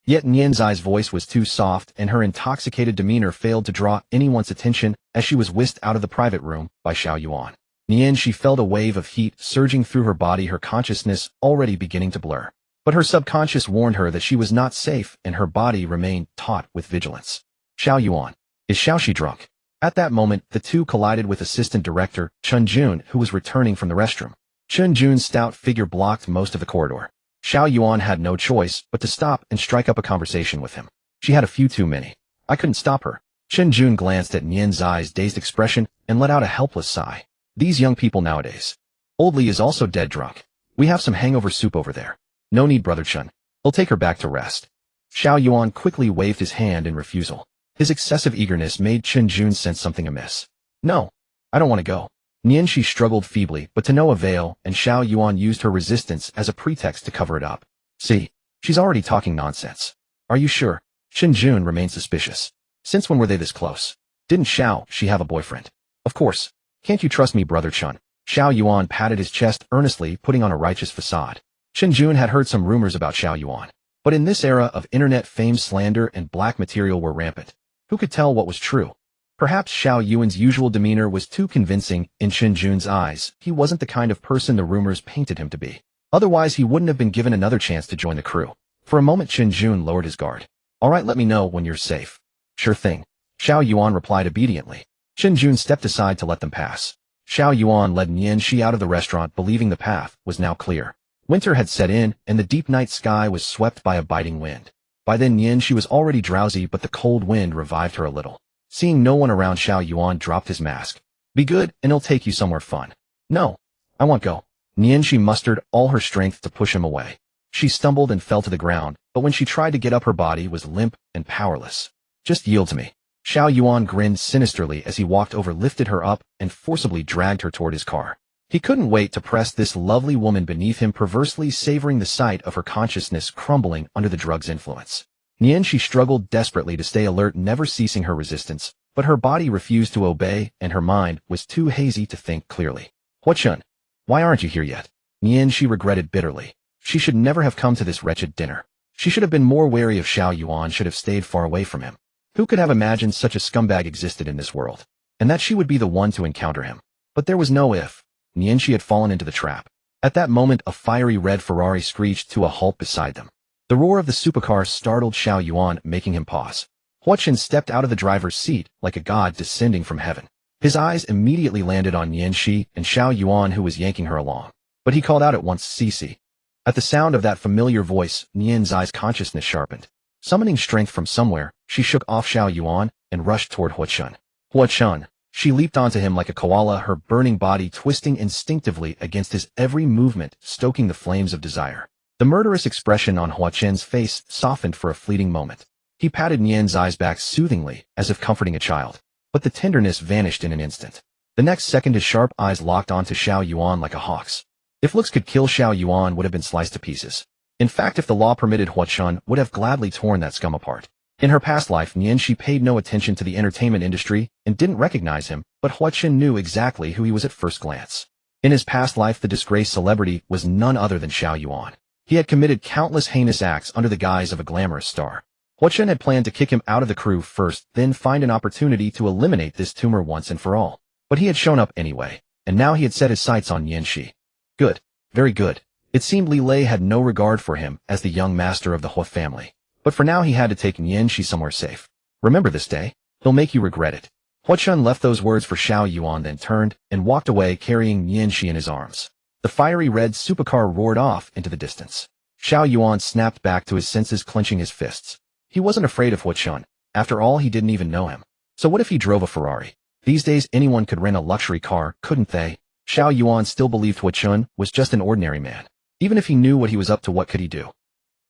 Yet Nianzai's voice was too soft, and her intoxicated demeanor failed to draw anyone's attention as she was whisked out of the private room by Xiao Yuan. Nianshi felt a wave of heat surging through her body, her consciousness already beginning to blur. But her subconscious warned her that she was not safe, and her body remained taut with vigilance. Xiao Yuan. Is Xiaoxi drunk? At that moment, the two collided with Assistant Director Chun Jun, who was returning from the restroom. Chun Jun's stout figure blocked most of the corridor. Xiao Yuan had no choice but to stop and strike up a conversation with him. She had a few too many. I couldn't stop her. Chun Jun glanced at Nianzai's dazed expression and let out a helpless sigh. These young people nowadays. Old Li is also dead drunk. We have some hangover soup over there. No need, Brother Chun. He'll take her back to rest. Xiao Yuan quickly waved his hand in refusal. His excessive eagerness made Chun Jun sense something amiss. No, I don't want to go. Nianxi struggled feebly, but to no avail, and Xiao Yuan used her resistance as a pretext to cover it up. See, she's already talking nonsense. Are you sure? Shen Jun remained suspicious. Since when were they this close? Didn't she have a boyfriend? Of course. Can't you trust me, brother Chun? Xiao Yuan patted his chest earnestly, putting on a righteous facade. Shen Jun had heard some rumors about Xiao Yuan. But in this era of internet fame, slander and black material were rampant. Who could tell what was true? Perhaps Xiao Yuan's usual demeanor was too convincing in Shen Jun's eyes. He wasn't the kind of person the rumors painted him to be. Otherwise, he wouldn't have been given another chance to join the crew. For a moment, Shen Jun lowered his guard. All right, let me know when you're safe. Sure thing. Xiao Yuan replied obediently. Shen Jun stepped aside to let them pass. Xiao Yuan led Nianxi out of the restaurant, believing the path was now clear. Winter had set in, and the deep night sky was swept by a biting wind. By then Nianxi was already drowsy, but the cold wind revived her a little. Seeing no one around, Xiao Yuan dropped his mask. Be good, and he'll take you somewhere fun. No. I won't go. Nianxi mustered all her strength to push him away. She stumbled and fell to the ground, but when she tried to get up, her body was limp and powerless. Just yield to me. Xiao Yuan grinned sinisterly as he walked over, lifted her up, and forcibly dragged her toward his car. He couldn't wait to press this lovely woman beneath him, perversely savoring the sight of her consciousness crumbling under the drug's influence. Nianxi struggled desperately to stay alert, never ceasing her resistance, but her body refused to obey and her mind was too hazy to think clearly. Huachun, why aren't you here yet? Nianxi regretted bitterly. She should never have come to this wretched dinner. She should have been more wary of Xiao Yuan, should have stayed far away from him. Who could have imagined such a scumbag existed in this world? And that she would be the one to encounter him. But there was no if. Nianxi had fallen into the trap. At that moment, a fiery red Ferrari screeched to a halt beside them. The roar of the supercar startled Xiao Yuan, making him pause. Huachun stepped out of the driver's seat like a god descending from heaven. His eyes immediately landed on Nianxi and Xiao Yuan, who was yanking her along. But he called out at once, "Cici." At the sound of that familiar voice, Nian's eyes consciousness sharpened. Summoning strength from somewhere, she shook off Xiao Yuan and rushed toward Huachun. Huachun. She leaped onto him like a koala, her burning body twisting instinctively against his every movement, stoking the flames of desire. The murderous expression on Huachun's face softened for a fleeting moment. He patted Nian's eyes back soothingly, as if comforting a child. But the tenderness vanished in an instant. The next second, his sharp eyes locked onto Xiao Yuan like a hawk's. If looks could kill, Xiao Yuan would have been sliced to pieces. In fact, if the law permitted, Huachun would have gladly torn that scum apart. In her past life, Nianxi paid no attention to the entertainment industry and didn't recognize him, but Huachun knew exactly who he was at first glance. In his past life, the disgraced celebrity was none other than Xiao Yuan. He had committed countless heinous acts under the guise of a glamorous star. Huachun had planned to kick him out of the crew first, then find an opportunity to eliminate this tumor once and for all. But he had shown up anyway, and now he had set his sights on Nianxi. Good. Very good. It seemed Li Lei had no regard for him as the young master of the Hua family. But for now he had to take Nianxi somewhere safe. Remember this day? He'll make you regret it. Huachun left those words for Xiao Yuan, then turned and walked away, carrying Nianxi in his arms. The fiery red supercar roared off into the distance. Xiao Yuan snapped back to his senses, clenching his fists. He wasn't afraid of Huachun. After all, he didn't even know him. So what if he drove a Ferrari? These days anyone could rent a luxury car, couldn't they? Xiao Yuan still believed Huachun was just an ordinary man. Even if he knew what he was up to, what could he do?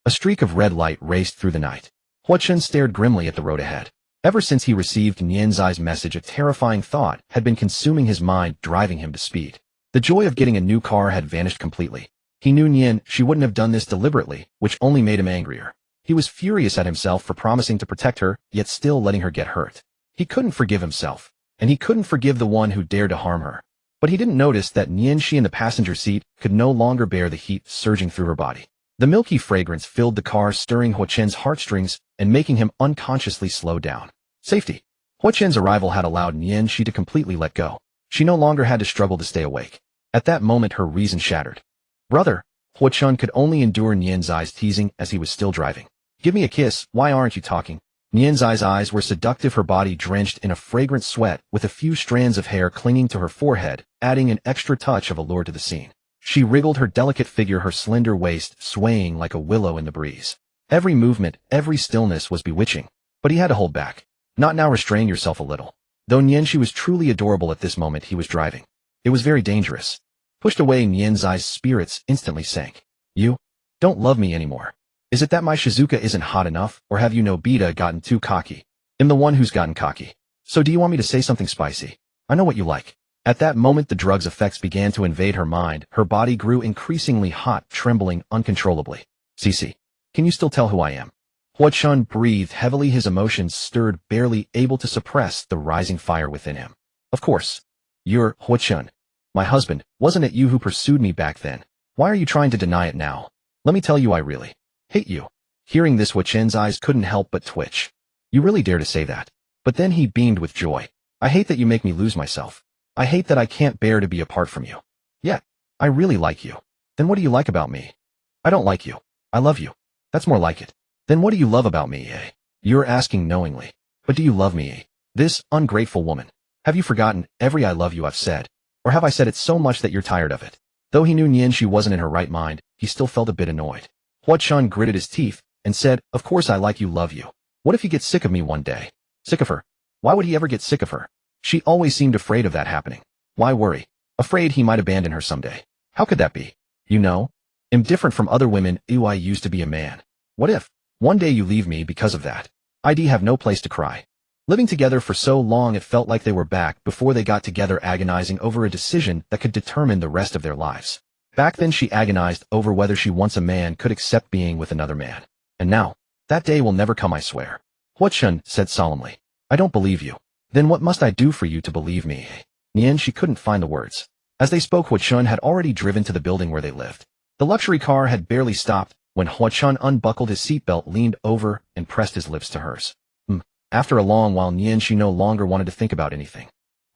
A streak of red light raced through the night. Huachun stared grimly at the road ahead. Ever since he received Nianzai's message, a terrifying thought had been consuming his mind, driving him to speed. The joy of getting a new car had vanished completely. He knew Nian, she wouldn't have done this deliberately, which only made him angrier. He was furious at himself for promising to protect her, yet still letting her get hurt. He couldn't forgive himself, and he couldn't forgive the one who dared to harm her. But he didn't notice that Nianxi in the passenger seat could no longer bear the heat surging through her body. The milky fragrance filled the car, stirring Huachun's heartstrings and making him unconsciously slow down. Safety. Huachun's arrival had allowed Nianxi to completely let go. She no longer had to struggle to stay awake. At that moment, her reason shattered. Brother. Huachun could only endure Nianzai's teasing as he was still driving. Give me a kiss, why aren't you talking? Nianzai's eyes were seductive, her body drenched in a fragrant sweat, with a few strands of hair clinging to her forehead, adding an extra touch of allure to the scene. She wriggled her delicate figure, her slender waist swaying like a willow in the breeze. Every movement, every stillness was bewitching. But he had to hold back. Not now, restrain yourself a little. Though Nianxi was truly adorable at this moment, he was driving. It was very dangerous. Pushed away, Nianzai's spirits instantly sank. You don't love me anymore. Is it that my Shizuka isn't hot enough, or have you Nobita gotten too cocky? I'm the one who's gotten cocky. So do you want me to say something spicy? I know what you like. At that moment the drug's effects began to invade her mind, her body grew increasingly hot, trembling uncontrollably. Cece, can you still tell who I am? Hua Chun breathed heavily, his emotions stirred, barely able to suppress the rising fire within him. Of course. You're Hua Chun. My husband. Wasn't it you who pursued me back then? Why are you trying to deny it now? Let me tell you, I really hate you. Hearing this, Hua Chun's eyes couldn't help but twitch. You really dare to say that? But then he beamed with joy. I hate that you make me lose myself. I hate that I can't bear to be apart from you. Yeah, I really like you. Then what do you like about me? I don't like you. I love you. That's more like it. Then what do you love about me, eh? You're asking knowingly. But do you love me, eh? This ungrateful woman. Have you forgotten every I love you I've said? Or have I said it so much that you're tired of it? Though he knew Nian she wasn't in her right mind, he still felt a bit annoyed. Hua Chun gritted his teeth and said, of course I like you, love you. What if you get sick of me one day? Sick of her? Why would he ever get sick of her? She always seemed afraid of that happening. Why worry? Afraid he might abandon her someday. How could that be? You know? I'm different from other women. I used to be a man. What if one day you leave me because of that? I'd have no place to cry. Living together for so long it felt like they were back before they got together, agonizing over a decision that could determine the rest of their lives. Back then she agonized over whether she once a man could accept being with another man. And now, that day will never come, I swear. Hua Chun said solemnly. I don't believe you. Then what must I do for you to believe me? Nian, she couldn't find the words. As they spoke, Hua Chun had already driven to the building where they lived. The luxury car had barely stopped when Hua Chun unbuckled his seatbelt, leaned over, and pressed his lips to hers. After a long while, Nian, she no longer wanted to think about anything.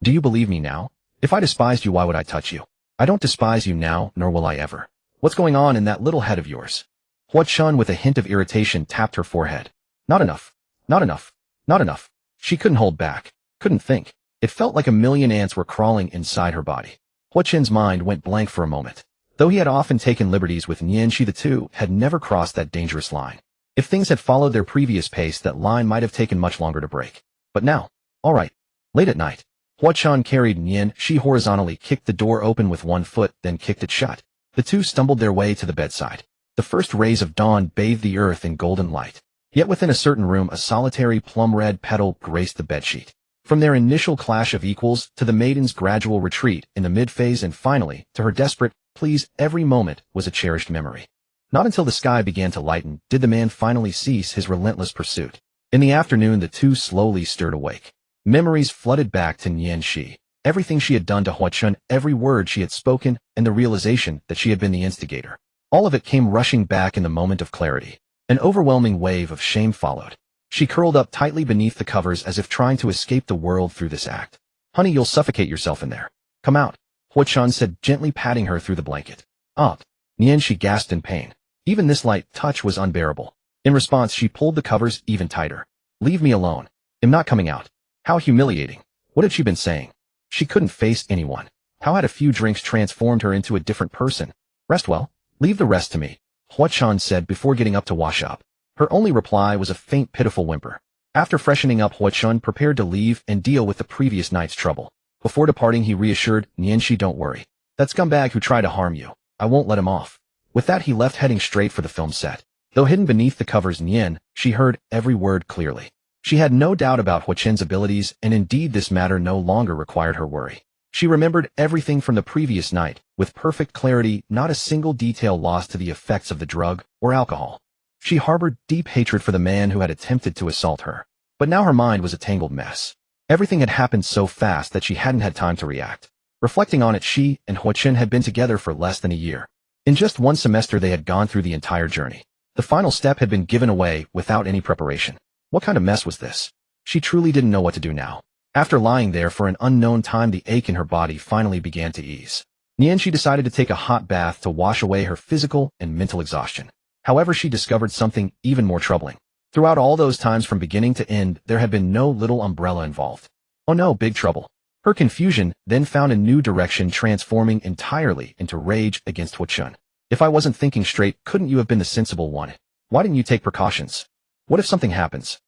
Do you believe me now? If I despised you, why would I touch you? I don't despise you now, nor will I ever. What's going on in that little head of yours? Hua Chun, with a hint of irritation, tapped her forehead. Not enough. Not enough. Not enough. She couldn't hold back. Couldn't think. It felt like a million ants were crawling inside her body. Hua Chun's mind went blank for a moment. Though he had often taken liberties with Nian, she, the two had never crossed that dangerous line. If things had followed their previous pace, that line might have taken much longer to break. But now, all right. Late at night, Hua Chun carried Nian. She horizontally kicked the door open with one foot, then kicked it shut. The two stumbled their way to the bedside. The first rays of dawn bathed the earth in golden light. Yet within a certain room, a solitary plum-red petal graced the bedsheet. From their initial clash of equals to the maiden's gradual retreat in the mid-phase, and finally to her desperate please, every moment was a cherished memory. Not until the sky began to lighten did the man finally cease his relentless pursuit. In the afternoon, the two slowly stirred awake. Memories flooded back to Nian Shi. Everything she had done to Hua Chun, every word she had spoken, and the realization that she had been the instigator. All of it came rushing back in the moment of clarity. An overwhelming wave of shame followed. She curled up tightly beneath the covers as if trying to escape the world through this act. Honey, you'll suffocate yourself in there. Come out, Hua Chun said, gently patting her through the blanket. Up. Nian, she gasped in pain. Even this light touch was unbearable. In response, she pulled the covers even tighter. Leave me alone. I'm not coming out. How humiliating. What had she been saying? She couldn't face anyone. How had a few drinks transformed her into a different person? Rest well. Leave the rest to me, Hua Chun said before getting up to wash up. Her only reply was a faint, pitiful whimper. After freshening up, Hua Chun prepared to leave and deal with the previous night's trouble. Before departing, he reassured Nianxi, don't worry. That scumbag who tried to harm you, I won't let him off. With that, he left, heading straight for the film set. Though hidden beneath the covers, Nian, she heard every word clearly. She had no doubt about Hua Chun's abilities, and indeed this matter no longer required her worry. She remembered everything from the previous night, with perfect clarity, not a single detail lost to the effects of the drug or alcohol. She harbored deep hatred for the man who had attempted to assault her. But now her mind was a tangled mess. Everything had happened so fast that she hadn't had time to react. Reflecting on it, she and Hua Chun had been together for less than a year. In just one semester they had gone through the entire journey. The final step had been given away without any preparation. What kind of mess was this? She truly didn't know what to do now. After lying there for an unknown time, the ache in her body finally began to ease. Nianxi decided to take a hot bath to wash away her physical and mental exhaustion. However, she discovered something even more troubling. Throughout all those times from beginning to end, there had been no little umbrella involved. Oh no, big trouble. Her confusion then found a new direction, transforming entirely into rage against Hua Chun. If I wasn't thinking straight, couldn't you have been the sensible one? Why didn't you take precautions? What if something happens?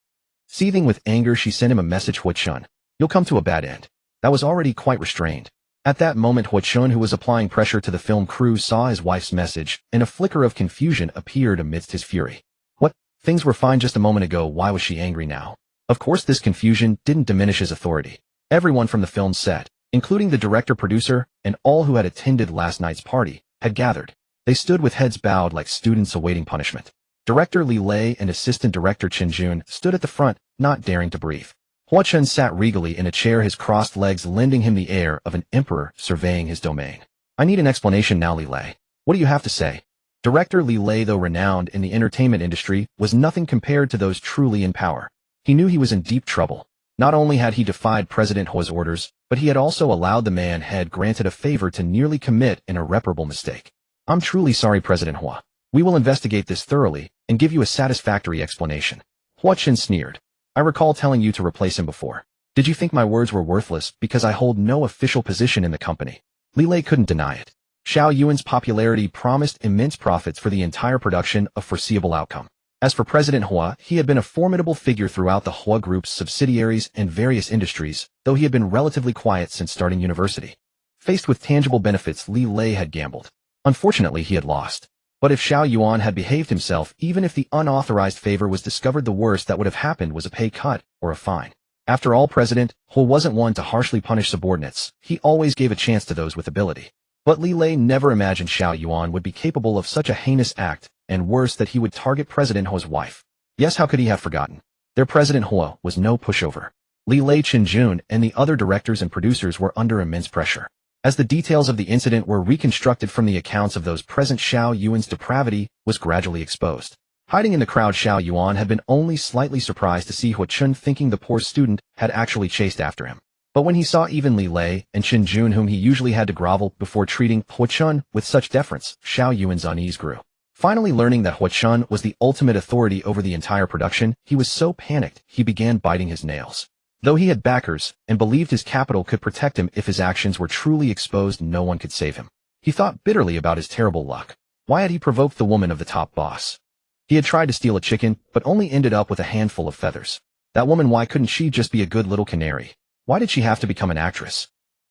Seething with anger, she sent him a message, Hua Chun. You'll come to a bad end. That was already quite restrained. At that moment, Hua Chun, who was applying pressure to the film crew, saw his wife's message, and a flicker of confusion appeared amidst his fury. What? Things were fine just a moment ago. Why was she angry now? Of course, this confusion didn't diminish his authority. Everyone from the film set, including the director-producer and all who had attended last night's party, had gathered. They stood with heads bowed like students awaiting punishment. Director Li Lei and assistant director Chen Jun stood at the front, not daring to breathe. Hua Chun sat regally in a chair, his crossed legs lending him the air of an emperor surveying his domain. I need an explanation now, Li Lei. What do you have to say? Director Li Lei, though renowned in the entertainment industry, was nothing compared to those truly in power. He knew he was in deep trouble. Not only had he defied President Hua's orders, but he had also allowed the man had granted a favor to nearly commit an irreparable mistake. I'm truly sorry, President Hua. We will investigate this thoroughly and give you a satisfactory explanation. Hua Chen sneered. I recall telling you to replace him before. Did you think my words were worthless because I hold no official position in the company? Li Lei couldn't deny it. Xiao Yuan's popularity promised immense profits for the entire production, a foreseeable outcome. As for President Hua, he had been a formidable figure throughout the Hua Group's subsidiaries and various industries, though he had been relatively quiet since starting university. Faced with tangible benefits, Li Lei had gambled. Unfortunately, he had lost. But if Xiao Yuan had behaved himself, even if the unauthorized favor was discovered, the worst that would have happened was a pay cut or a fine. After all, President Hua wasn't one to harshly punish subordinates. He always gave a chance to those with ability. But Li Lei never imagined Xiao Yuan would be capable of such a heinous act, and worse, that he would target President Hua's wife. Yes, how could he have forgotten? Their President Hua was no pushover. Li Lei, Chen Jun, and the other directors and producers were under immense pressure. As the details of the incident were reconstructed from the accounts of those present, Xiao Yuan's depravity was gradually exposed. Hiding in the crowd, Xiao Yuan had been only slightly surprised to see Hua Chun, thinking the poor student had actually chased after him. But when he saw even Li Lei and Chen Jun, whom he usually had to grovel before treating Hua Chun with such deference, Xiao Yuan's unease grew. Finally learning that Hua Chun was the ultimate authority over the entire production, he was so panicked he began biting his nails. Though he had backers and believed his capital could protect him if his actions were truly exposed, no one could save him. He thought bitterly about his terrible luck. Why had he provoked the woman of the top boss? He had tried to steal a chicken, but only ended up with a handful of feathers. That woman, why couldn't she just be a good little canary? Why did she have to become an actress?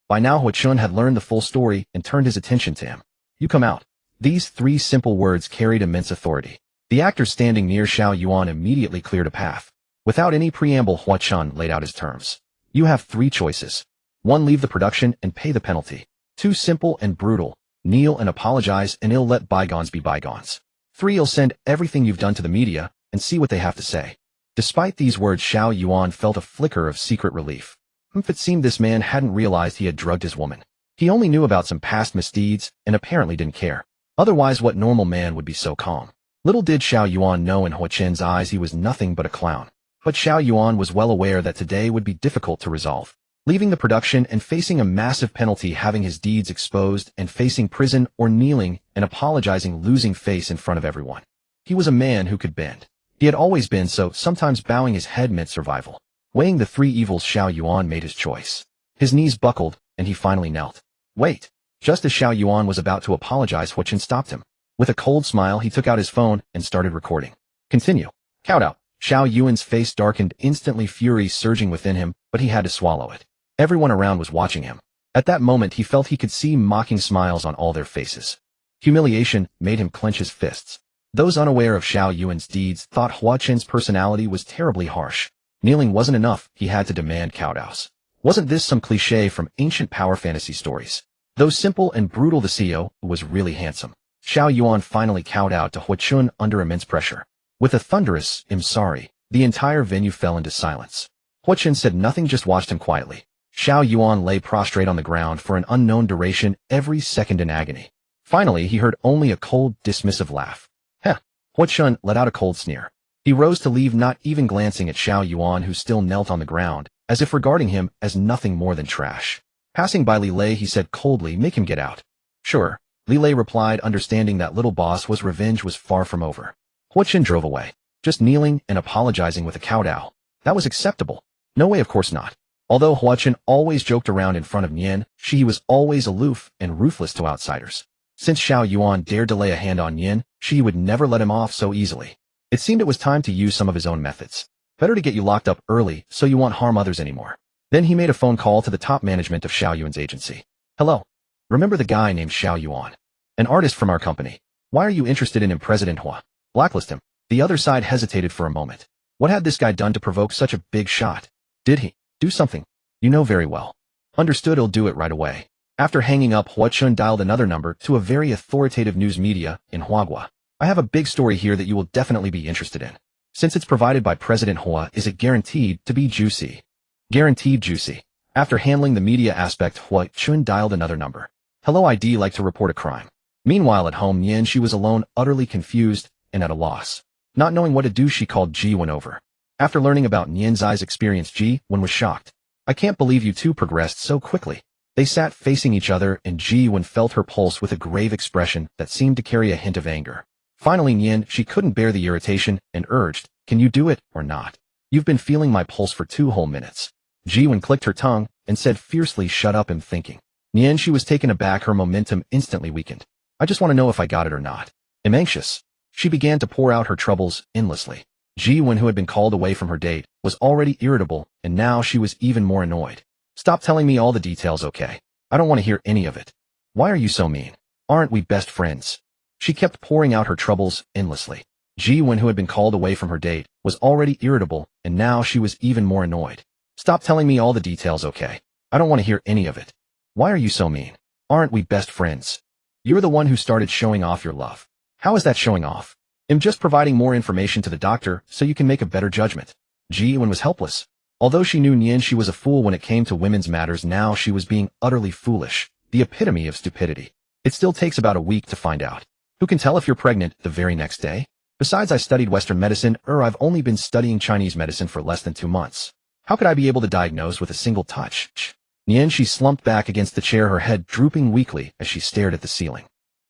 By now Hua Chun had learned the full story and turned his attention to him. You come out. These three simple words carried immense authority. The actor standing near Xiao Yuan immediately cleared a path. Without any preamble, Hua Chun laid out his terms. You have three choices. 1. Leave the production and pay the penalty. 2. Simple and brutal. Kneel and apologize, and you'll let bygones be bygones. 3. You'll send everything you've done to the media and see what they have to say. Despite these words, Xiao Yuan felt a flicker of secret relief. It seemed this man hadn't realized he had drugged his woman. He only knew about some past misdeeds and apparently didn't care. Otherwise, what normal man would be so calm? Little did Xiao Yuan know in Hua Chen's eyes he was nothing but a clown. But Xiao Yuan was well aware that today would be difficult to resolve. Leaving the production and facing a massive penalty, having his deeds exposed and facing prison, or kneeling and apologizing, losing face in front of everyone. He was a man who could bend. He had always been so, sometimes bowing his head meant survival. Weighing the three evils, Xiao Yuan made his choice. His knees buckled, and he finally knelt. Wait! Just as Xiao Yuan was about to apologize, Hua Chen stopped him. With a cold smile, he took out his phone and started recording. Continue. Count out. Xiao Yuan's face darkened instantly, fury surging within him, but he had to swallow it. Everyone around was watching him. At that moment, he felt he could see mocking smiles on all their faces. Humiliation made him clench his fists. Those unaware of Xiao Yuan's deeds thought Hua Chen's personality was terribly harsh. Kneeling wasn't enough, he had to demand kowtows. Wasn't this some cliché from ancient power fantasy stories? Though simple and brutal, the CEO was really handsome. Xiao Yuan finally kowtowed to Hua Chun under immense pressure. With a thunderous, "I'm sorry," the entire venue fell into silence. Hua Chun said nothing, just watched him quietly. Xiao Yuan lay prostrate on the ground for an unknown duration, every second in agony. Finally, he heard only a cold, dismissive laugh. Heh! Hua Chun let out a cold sneer. He rose to leave, not even glancing at Xiao Yuan, who still knelt on the ground, as if regarding him as nothing more than trash. Passing by Li Lei, he said coldly, "Make him get out." "Sure," Li Lei replied, understanding that little boss was revenge was far from over. Hua Chun drove away. Just kneeling and apologizing with a kowtow. That was acceptable. No way, of course not. Although Hua Chun always joked around in front of Nian, she was always aloof and ruthless to outsiders. Since Xiao Yuan dared to lay a hand on Nian, she would never let him off so easily. It seemed it was time to use some of his own methods. Better to get you locked up early so you won't harm others anymore. Then he made a phone call to the top management of Xiao Yuan's agency. "Hello. Remember the guy named Xiao Yuan? An artist from our company. Why are you interested in him, President Hua? Blacklist him." The other side hesitated for a moment. What had this guy done to provoke such a big shot? Did he do something? You know very well. Understood, I'll do it right away. After hanging up, Hua Chun dialed another number to a very authoritative news media in Huagua. I have a big story here that you will definitely be interested in. Since it's provided by President Hua, is it guaranteed to be juicy? Guaranteed juicy. After handling the media aspect, Hua Chun dialed another number. Hello, I'd like to report a crime. Meanwhile at home, Nian, she was alone, utterly confused and at a loss. Not knowing what to do, she called Ji Wen over. After learning about Nian Zai's experience, Ji Wen was shocked. I can't believe you two progressed so quickly. They sat facing each other, and Ji Wen felt her pulse with a grave expression that seemed to carry a hint of anger. Finally, Nian, she couldn't bear the irritation and urged, can you do it or not? You've been feeling my pulse for 2 whole minutes. Ji Wen clicked her tongue and said fiercely, shut up, I'm thinking. Nian, she was taken aback, her momentum instantly weakened. I just want to know if I got it or not. I'm anxious. She began to pour out her troubles endlessly. Ji Wen, who had been called away from her date, was already irritable, and now she was even more annoyed. Stop telling me all the details, okay? I don't want to hear any of it. Why are you so mean? Aren't we best friends? She kept pouring out her troubles endlessly. Ji Wen, who had been called away from her date, was already irritable, and now she was even more annoyed. Stop telling me all the details, okay? I don't want to hear any of it. Why are you so mean? Aren't we best friends? You're the one who started showing off your love. How is that showing off? I'm just providing more information to the doctor so you can make a better judgment. Ji Wen was helpless. Although she knew Nian, she was a fool when it came to women's matters, now she was being utterly foolish, the epitome of stupidity. It still takes about a week to find out. Who can tell if you're pregnant the very next day? Besides, I studied Western medicine, I've only been studying Chinese medicine for less than 2 months. How could I be able to diagnose with a single touch? Nian, she slumped back against the chair, her head drooping weakly as she stared at the ceiling.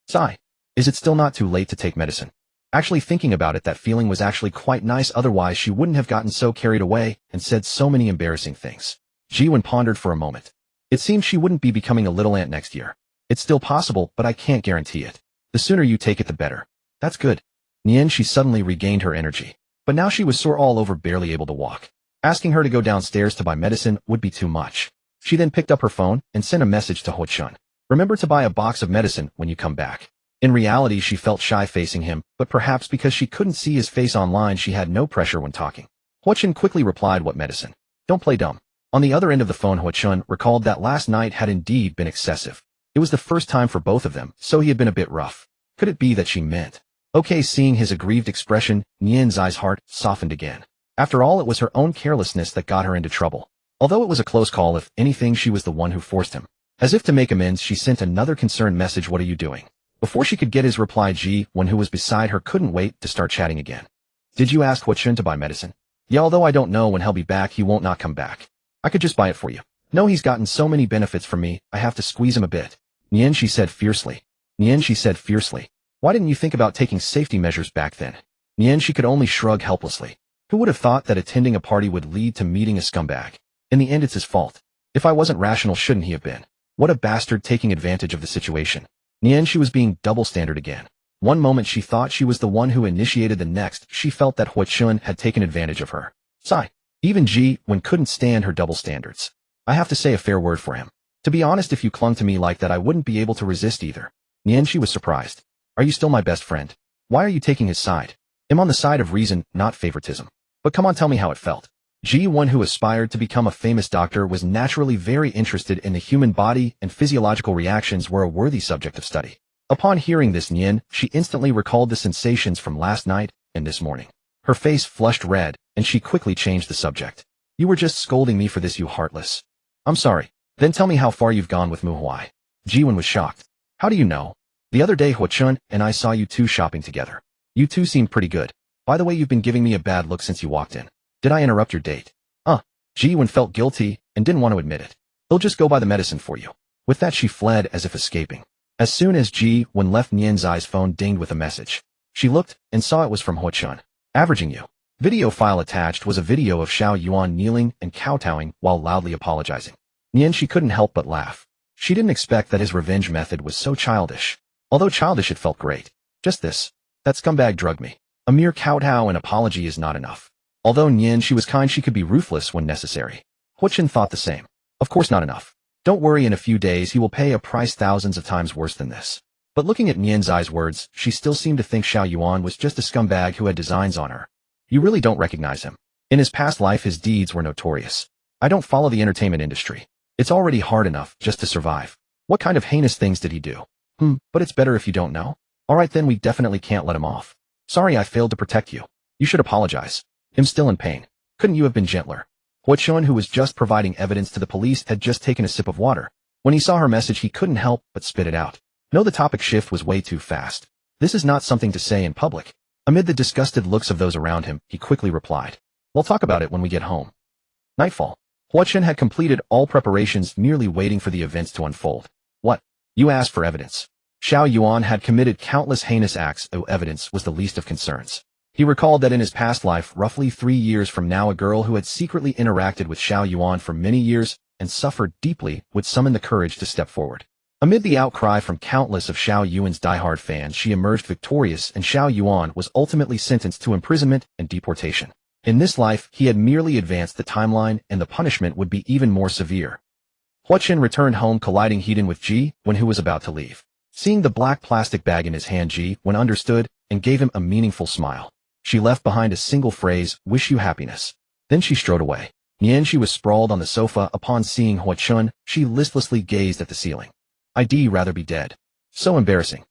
Sigh. Is it still not too late to take medicine? Actually, thinking about it, that feeling was actually quite nice, otherwise she wouldn't have gotten so carried away and said so many embarrassing things. Ji Wen pondered for a moment. It seemed she wouldn't be becoming a little aunt next year. It's still possible, but I can't guarantee it. The sooner you take it, the better. That's good. Nian, she suddenly regained her energy. But now she was sore all over, barely able to walk. Asking her to go downstairs to buy medicine would be too much. She then picked up her phone and sent a message to Hua Chun. Remember to buy a box of medicine when you come back. In reality, she felt shy facing him, but perhaps because she couldn't see his face online, she had no pressure when talking. Hua Chun quickly replied, what medicine? Don't play dumb. On the other end of the phone, Hua Chun recalled that last night had indeed been excessive. It was the first time for both of them, so he had been a bit rough. Could it be that she meant? Okay, seeing his aggrieved expression, Nian Zai's heart softened again. After all, it was her own carelessness that got her into trouble. Although it was a close call, if anything, she was the one who forced him. As if to make amends, she sent another concerned message, what are you doing? Before she could get his reply, Ji Wen, who was beside her, couldn't wait to start chatting again. Did you ask Hua Chun to buy medicine? Yeah, although I don't know when he'll be back, he won't not come back. I could just buy it for you. No, he's gotten so many benefits from me, I have to squeeze him a bit. Nian, she said fiercely. Nian, she said fiercely. Why didn't you think about taking safety measures back then? Nian, she could only shrug helplessly. Who would have thought that attending a party would lead to meeting a scumbag? In the end, it's his fault. If I wasn't rational, shouldn't he have been? What a bastard, taking advantage of the situation. Nian, she was being double-standard again. One moment she thought she was the one who initiated, the next she felt that Hua Chun had taken advantage of her. Sigh. Even Ji Wen couldn't stand her double standards. I have to say a fair word for him. To be honest, if you clung to me like that, I wouldn't be able to resist either. Nian, she was surprised. Are you still my best friend? Why are you taking his side? I'm on the side of reason, not favoritism. But come on, tell me how it felt. Ji Wen, who aspired to become a famous doctor, was naturally very interested in the human body, and physiological reactions were a worthy subject of study. Upon hearing this, Nian, she instantly recalled the sensations from last night and this morning. Her face flushed red, and she quickly changed the subject. You were just scolding me for this, you heartless. I'm sorry. Then tell me how far you've gone with Mu Huai. Ji Wen was shocked. How do you know? The other day Hua Chun and I saw you two shopping together. You two seemed pretty good. By the way, you've been giving me a bad look since you walked in. Did I interrupt your date? Ji Wen felt guilty and didn't want to admit it. He'll just go buy the medicine for you. With that, she fled as if escaping. As soon as Ji Wen left, Nian Zai's phone dinged with a message. She looked and saw it was from Hua Chun. Averaging you. Video file attached was a video of Xiao Yuan kneeling and kowtowing while loudly apologizing. Nian, she couldn't help but laugh. She didn't expect that his revenge method was so childish. Although childish, it felt great. Just this. That scumbag drugged me. A mere kowtow and apology is not enough. Although Nian, she was kind, she could be ruthless when necessary. Hua Chun thought the same. Of course not enough. Don't worry, in a few days he will pay a price thousands of times worse than this. But looking at Nian Zai's words, she still seemed to think Xiao Yuan was just a scumbag who had designs on her. You really don't recognize him. In his past life, his deeds were notorious. I don't follow the entertainment industry. It's already hard enough just to survive. What kind of heinous things did he do? But it's better if you don't know. Alright then, we definitely can't let him off. Sorry I failed to protect you. You should apologize. I'm still in pain. Couldn't you have been gentler? Huachun, who was just providing evidence to the police, had just taken a sip of water. When he saw her message, he couldn't help but spit it out. No, the topic shift was way too fast. This is not something to say in public. Amid the disgusted looks of those around him, he quickly replied, "We'll talk about it when we get home." Nightfall. Huachun had completed all preparations, merely waiting for the events to unfold. What? You asked for evidence. Xiao Yuan had committed countless heinous acts, though evidence was the least of concerns. He recalled that in his past life, roughly 3 years from now, a girl who had secretly interacted with Xiao Yuan for many years and suffered deeply would summon the courage to step forward. Amid the outcry from countless of Xiao Yuan's diehard fans, she emerged victorious, and Xiao Yuan was ultimately sentenced to imprisonment and deportation. In this life, he had merely advanced the timeline, and the punishment would be even more severe. Huachun returned home, colliding head-on with Ji when he was about to leave. Seeing the black plastic bag in his hand, Ji understood and gave him a meaningful smile. She left behind a single phrase, "Wish you happiness." Then she strode away. She was sprawled on the sofa. Upon seeing Huachun, she listlessly gazed at the ceiling. I'd rather be dead. So embarrassing.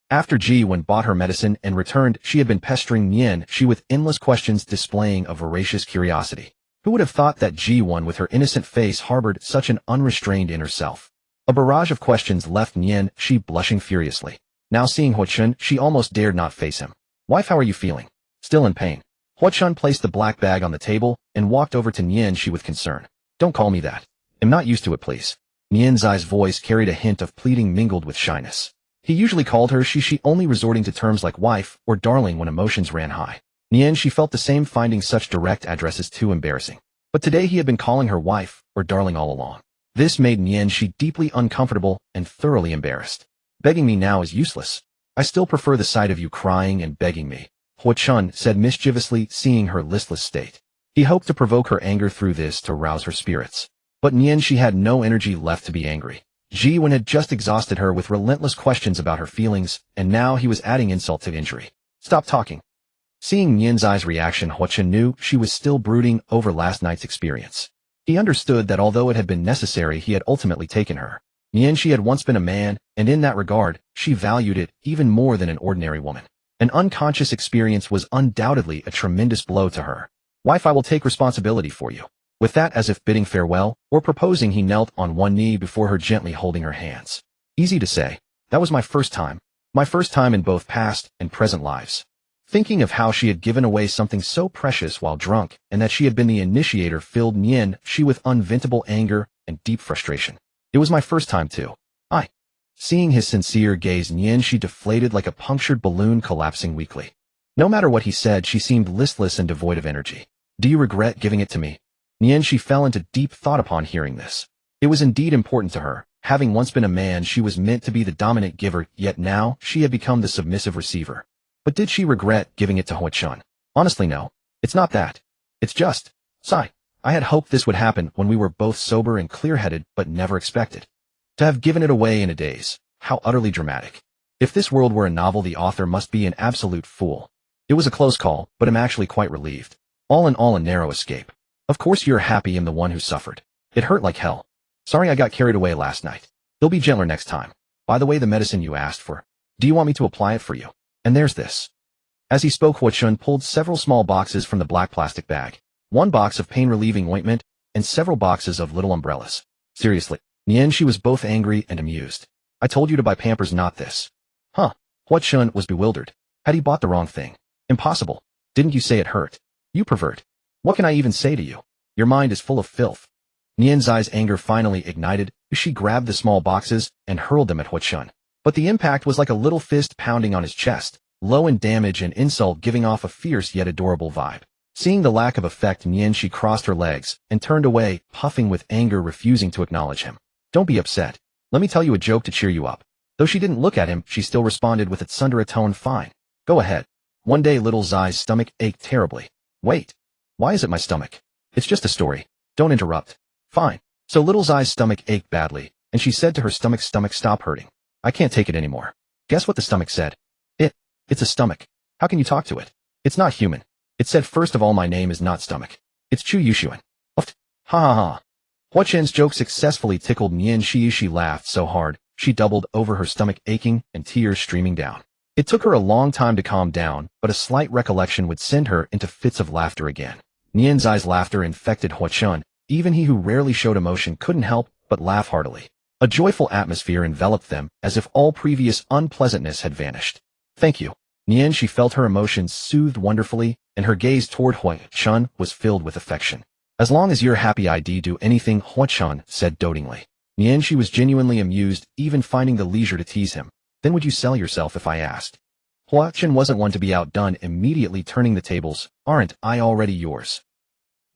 After Ji bought her medicine and returned, she had been pestering She with endless questions, displaying a voracious curiosity. Who would have thought that Ji with her innocent face harbored such an unrestrained inner self? A barrage of questions left She blushing furiously. Now seeing Huachun, she almost dared not face him. "Wife, how are you feeling?" Still in pain. Huachun placed the black bag on the table and walked over to She with concern. "Don't call me that. I'm not used to it, please." Nian's voice carried a hint of pleading mingled with shyness. He usually called her she, only resorting to terms like wife or darling when emotions ran high. She felt the same, finding such direct addresses too embarrassing. But today he had been calling her wife or darling all along. This made she deeply uncomfortable and thoroughly embarrassed. "Begging me now is useless. I still prefer the sight of you crying and begging me," Huachun said mischievously, seeing her listless state. He hoped to provoke her anger through this to rouse her spirits. But she had no energy left to be angry. Ji had just exhausted her with relentless questions about her feelings, and now he was adding insult to injury. "Stop talking." Seeing Nian's reaction, Huachun knew she was still brooding over last night's experience. He understood that although it had been necessary, he had ultimately taken her. She had once been a man, and in that regard, she valued it even more than an ordinary woman. An unconscious experience was undoubtedly a tremendous blow to her. "Wife, I will take responsibility for you." With that, as if bidding farewell or proposing, he knelt on one knee before her, gently holding her hands. Easy to say. That was my first time. My first time in both past and present lives. Thinking of how she had given away something so precious while drunk, and that she had been the initiator, filled she with unventable anger and deep frustration. It was my first time too. Seeing his sincere gaze, she deflated like a punctured balloon, collapsing weakly. No matter what he said, she seemed listless and devoid of energy. "Do you regret giving it to me?" She fell into deep thought upon hearing this. It was indeed important to her. Having once been a man, she was meant to be the dominant giver, yet now she had become the submissive receiver. But did she regret giving it to Huachun? Honestly, no. It's not that. It's just, sigh. I had hoped this would happen when we were both sober and clear-headed, but never expected. To have given it away in a daze. How utterly dramatic. If this world were a novel, the author must be an absolute fool. It was a close call, but I'm actually quite relieved. All in all, a narrow escape. Of course you're happy I'm the one who suffered. It hurt like hell. Sorry I got carried away last night. They'll be gentler next time. By the way, the medicine you asked for. Do you want me to apply it for you? And there's this. As he spoke, Huachun pulled several small boxes from the black plastic bag. One box of pain-relieving ointment, and several boxes of little umbrellas. Seriously. She was both angry and amused. I told you to buy Pampers, not this. Huh. Huachun was bewildered. Had he bought the wrong thing? Impossible. Didn't you say it hurt? You pervert. What can I even say to you? Your mind is full of filth. Nian's anger finally ignited. She grabbed the small boxes and hurled them at Huachun. But the impact was like a little fist pounding on his chest, low in damage and insult, giving off a fierce yet adorable vibe. Seeing the lack of effect, she crossed her legs and turned away, puffing with anger, refusing to acknowledge him. Don't be upset. Let me tell you a joke to cheer you up. Though she didn't look at him, she still responded with its under a tone. Fine. Go ahead. One day little Zai's stomach ached terribly. Wait. Why is it my stomach? It's just a story. Don't interrupt. Fine. So little Zai's stomach ached badly, and she said to her stomach, stop hurting. I can't take it anymore. Guess what the stomach said? It's a stomach. How can you talk to it? It's not human. It said, first of all, my name is not stomach. It's Chu Yushuan. Ha ha ha. Hua Chen's joke successfully tickled Nian Shi. She laughed so hard, she doubled over, her stomach aching and tears streaming down. It took her a long time to calm down, but a slight recollection would send her into fits of laughter again. Nian Zai's laughter infected Hua Chen. Even he who rarely showed emotion couldn't help but laugh heartily. A joyful atmosphere enveloped them, as if all previous unpleasantness had vanished. Thank you. Nian Shi felt her emotions soothed wonderfully, and her gaze toward Hua Chen was filled with affection. As long as you're happy, I'd do anything, Hua Chen said dotingly. Nian Shi was genuinely amused, even finding the leisure to tease him. Then would you sell yourself if I asked? Hua Chen wasn't one to be outdone, immediately turning the tables. Aren't I already yours?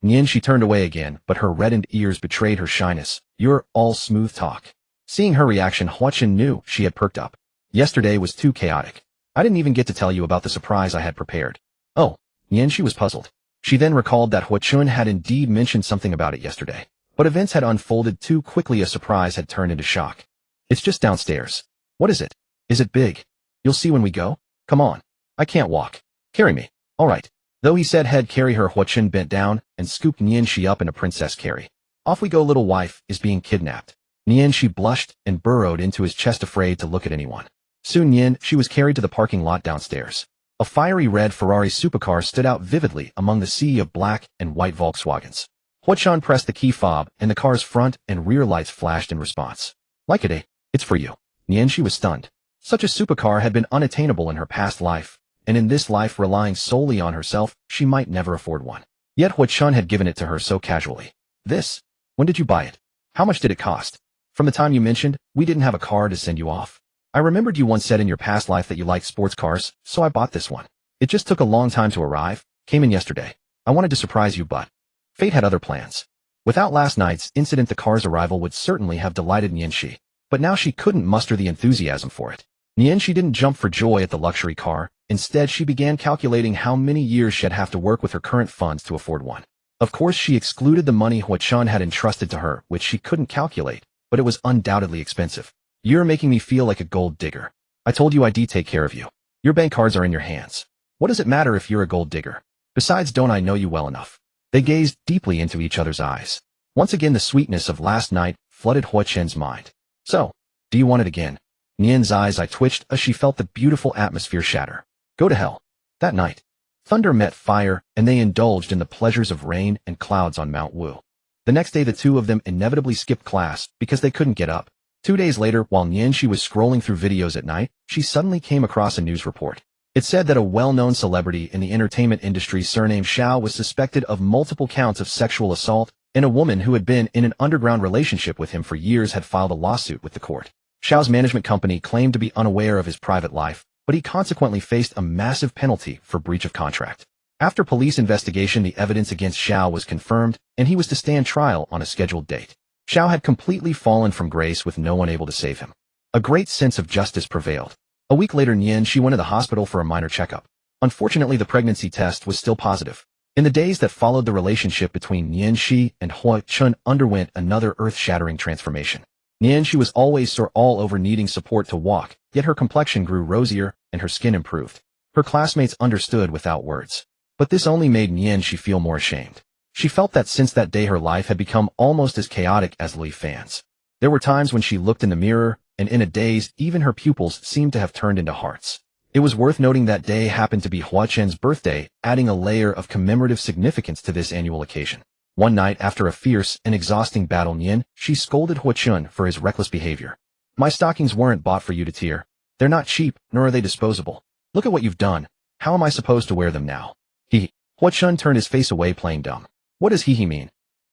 Nian Shi turned away again, but her reddened ears betrayed her shyness. You're all smooth talk. Seeing her reaction, Hua Chen knew she had perked up. Yesterday was too chaotic. I didn't even get to tell you about the surprise I had prepared. Oh, Nian Shi was puzzled. She then recalled that Hua Chen had indeed mentioned something about it yesterday. But events had unfolded too quickly, a surprise had turned into shock. It's just downstairs. What is it? Is it big? You'll see when we go. Come on. I can't walk. Carry me. All right. Though he said he'd carry her, Hua Chen bent down and scooped Nian Shi up in a princess carry. Off we go, little wife is being kidnapped. Nian Shi blushed and burrowed into his chest, afraid to look at anyone. Soon Nian Shi was carried to the parking lot downstairs. A fiery red Ferrari supercar stood out vividly among the sea of black and white Volkswagens. Hua Chen pressed the key fob, and the car's front and rear lights flashed in response. Like it, eh? It's for you. Nian Shi was stunned. Such a supercar had been unattainable in her past life, and in this life, relying solely on herself, she might never afford one. Yet Hua Chen had given it to her so casually. This? When did you buy it? How much did it cost? From the time you mentioned, we didn't have a car to send you off. I remembered you once said in your past life that you liked sports cars, so I bought this one. It just took a long time to arrive, came in yesterday. I wanted to surprise you, but fate had other plans. Without last night's incident, the car's arrival would certainly have delighted Nian Shi, but now she couldn't muster the enthusiasm for it. Nian Shi didn't jump for joy at the luxury car. Instead, she began calculating how many years she'd have to work with her current funds to afford one. Of course, she excluded the money Hua Chen had entrusted to her, which she couldn't calculate, but it was undoubtedly expensive. You're making me feel like a gold digger. I told you I'd take care of you. Your bank cards are in your hands. What does it matter if you're a gold digger? Besides, don't I know you well enough? They gazed deeply into each other's eyes. Once again, the sweetness of last night flooded Hua Chen's mind. So, do you want it again? Nian's eyes twitched as she felt the beautiful atmosphere shatter. Go to hell. That night, thunder met fire, and they indulged in the pleasures of rain and clouds on Mount Wu. The next day, the two of them inevitably skipped class because they couldn't get up. 2 days later, while Nian Shi was scrolling through videos at night, she suddenly came across a news report. It said that a well-known celebrity in the entertainment industry surnamed Xiao was suspected of multiple counts of sexual assault, and a woman who had been in an underground relationship with him for years had filed a lawsuit with the court. Xiao's management company claimed to be unaware of his private life, but he consequently faced a massive penalty for breach of contract. After police investigation, the evidence against Xiao was confirmed, and he was to stand trial on a scheduled date. Xiao had completely fallen from grace with no one able to save him. A great sense of justice prevailed. A week later, Nian Shi went to the hospital for a minor checkup. Unfortunately, the pregnancy test was still positive. In the days that followed, the relationship between Nian Shi and Hua Chen underwent another earth-shattering transformation. Nian Shi was always sore all over, needing support to walk, yet her complexion grew rosier and her skin improved. Her classmates understood without words. But this only made Nian Shi feel more ashamed. She felt that since that day her life had become almost as chaotic as Li Fan's. There were times when she looked in the mirror, and in a daze, even her pupils seemed to have turned into hearts. It was worth noting that day happened to be Hua Chen's birthday, adding a layer of commemorative significance to this annual occasion. One night, after a fierce and exhausting battle, Nian Shi scolded Hua Chen for his reckless behavior. My stockings weren't bought for you to tear. They're not cheap, nor are they disposable. Look at what you've done. How am I supposed to wear them now? Hua Chen turned his face away, playing dumb. What does he mean?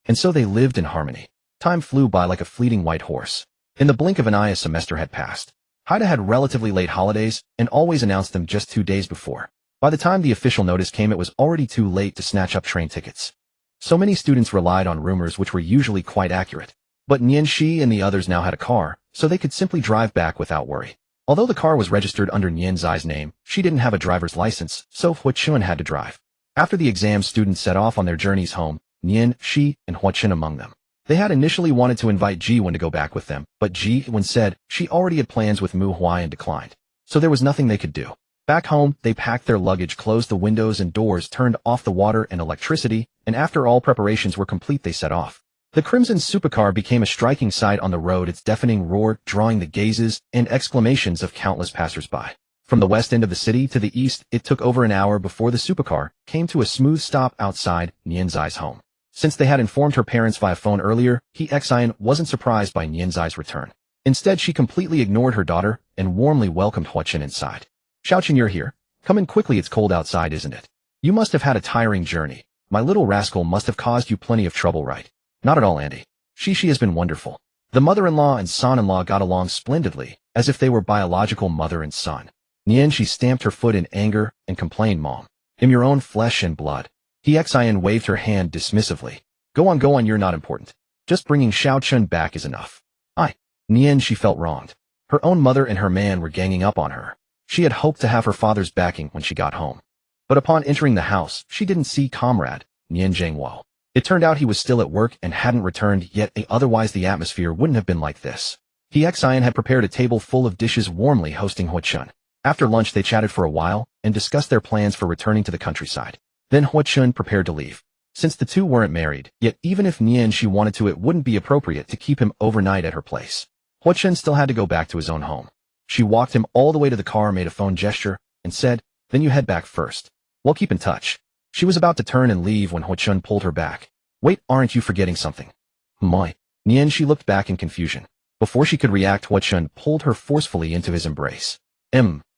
And so they lived in harmony. Time flew by like a fleeting white horse. In the blink of an eye, a semester had passed. Haida had relatively late holidays and always announced them just 2 days before. By the time the official notice came, it was already too late to snatch up train tickets. So many students relied on rumors, which were usually quite accurate. But Nian Shi and the others now had a car, so they could simply drive back without worry. Although the car was registered under Nian Zai's name, she didn't have a driver's license, so Hua Chen had to drive. After the exam, students set off on their journeys home, Nian Shi and Hua Chen among them. They had initially wanted to invite Ji Wen to go back with them, but Ji Wen said she already had plans with Mu Huai and declined. So there was nothing they could do. Back home, they packed their luggage, closed the windows and doors, turned off the water and electricity, and after all preparations were complete, they set off. The crimson supercar became a striking sight on the road, its deafening roar drawing the gazes and exclamations of countless passers-by. From the west end of the city to the east, it took over an hour before the supercar came to a smooth stop outside Nianzai's home. Since they had informed her parents via phone earlier, Xian wasn't surprised by Nianzai's return. Instead, she completely ignored her daughter and warmly welcomed Huochen inside. "Xiaochen, you're here. Come in quickly, it's cold outside, isn't it? You must have had a tiring journey. My little rascal must have caused you plenty of trouble, right?" "Not at all, Auntie. She has been wonderful." The mother-in-law and son-in-law got along splendidly, as if they were biological mother and son. She stamped her foot in anger and complained, "Mom, I'm your own flesh and blood." Xian waved her hand dismissively. Go on, you're not important. Just bringing Xiaochen back is enough." She felt wronged. Her own mother and her man were ganging up on her. She had hoped to have her father's backing when she got home. But upon entering the house, she didn't see comrade Nian Zhengwo. It turned out he was still at work and hadn't returned yet, otherwise the atmosphere wouldn't have been like this. Xian had prepared a table full of dishes warmly hosting Huochen. After lunch they chatted for a while and discussed their plans for returning to the countryside. Then Huochen prepared to leave. Since the two weren't married, yet even if she wanted to, it wouldn't be appropriate to keep him overnight at her place. Huochen still had to go back to his own home. She walked him all the way to the car, made a phone gesture, and said, "Then you head back first. We'll keep in touch." She was about to turn and leave when Huochen pulled her back. "Wait, aren't you forgetting something?" "My." She looked back in confusion. Before she could react, Huochen pulled her forcefully into his embrace.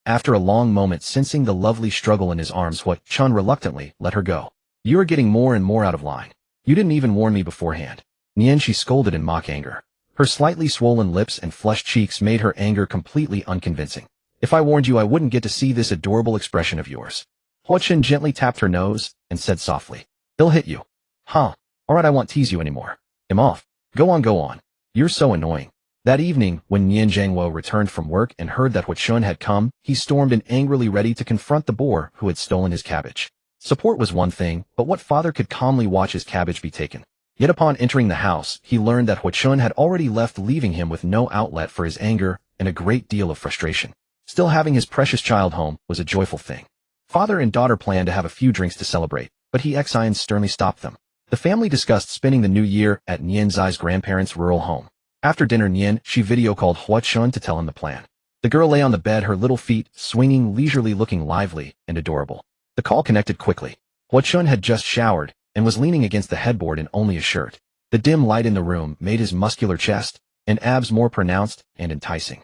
After a long moment sensing the lovely struggle in his arms, Huochen reluctantly let her go. "You are getting more and more out of line. You didn't even warn me beforehand." She scolded in mock anger. Her slightly swollen lips and flushed cheeks made her anger completely unconvincing. "If I warned you, I wouldn't get to see this adorable expression of yours." Huochen gently tapped her nose and said softly, "He'll hit you." "Huh. Alright, I won't tease you anymore. I'm off." Go on. You're so annoying." That evening, when Nian Zhengwo returned from work and heard that Huochen had come, he stormed in angrily, ready to confront the boar who had stolen his cabbage. Support was one thing, but what father could calmly watch his cabbage be taken? Yet upon entering the house, he learned that Huochen had already left, leaving him with no outlet for his anger and a great deal of frustration. Still, having his precious child home was a joyful thing. Father and daughter planned to have a few drinks to celebrate, but Xian sternly stopped them. The family discussed spending the new year at Nianzai's grandparents' rural home. After dinner, she video-called Huochen to tell him the plan. The girl lay on the bed, her little feet swinging leisurely, looking lively and adorable. The call connected quickly. Huochen had just showered and was leaning against the headboard in only a shirt. The dim light in the room made his muscular chest and abs more pronounced and enticing.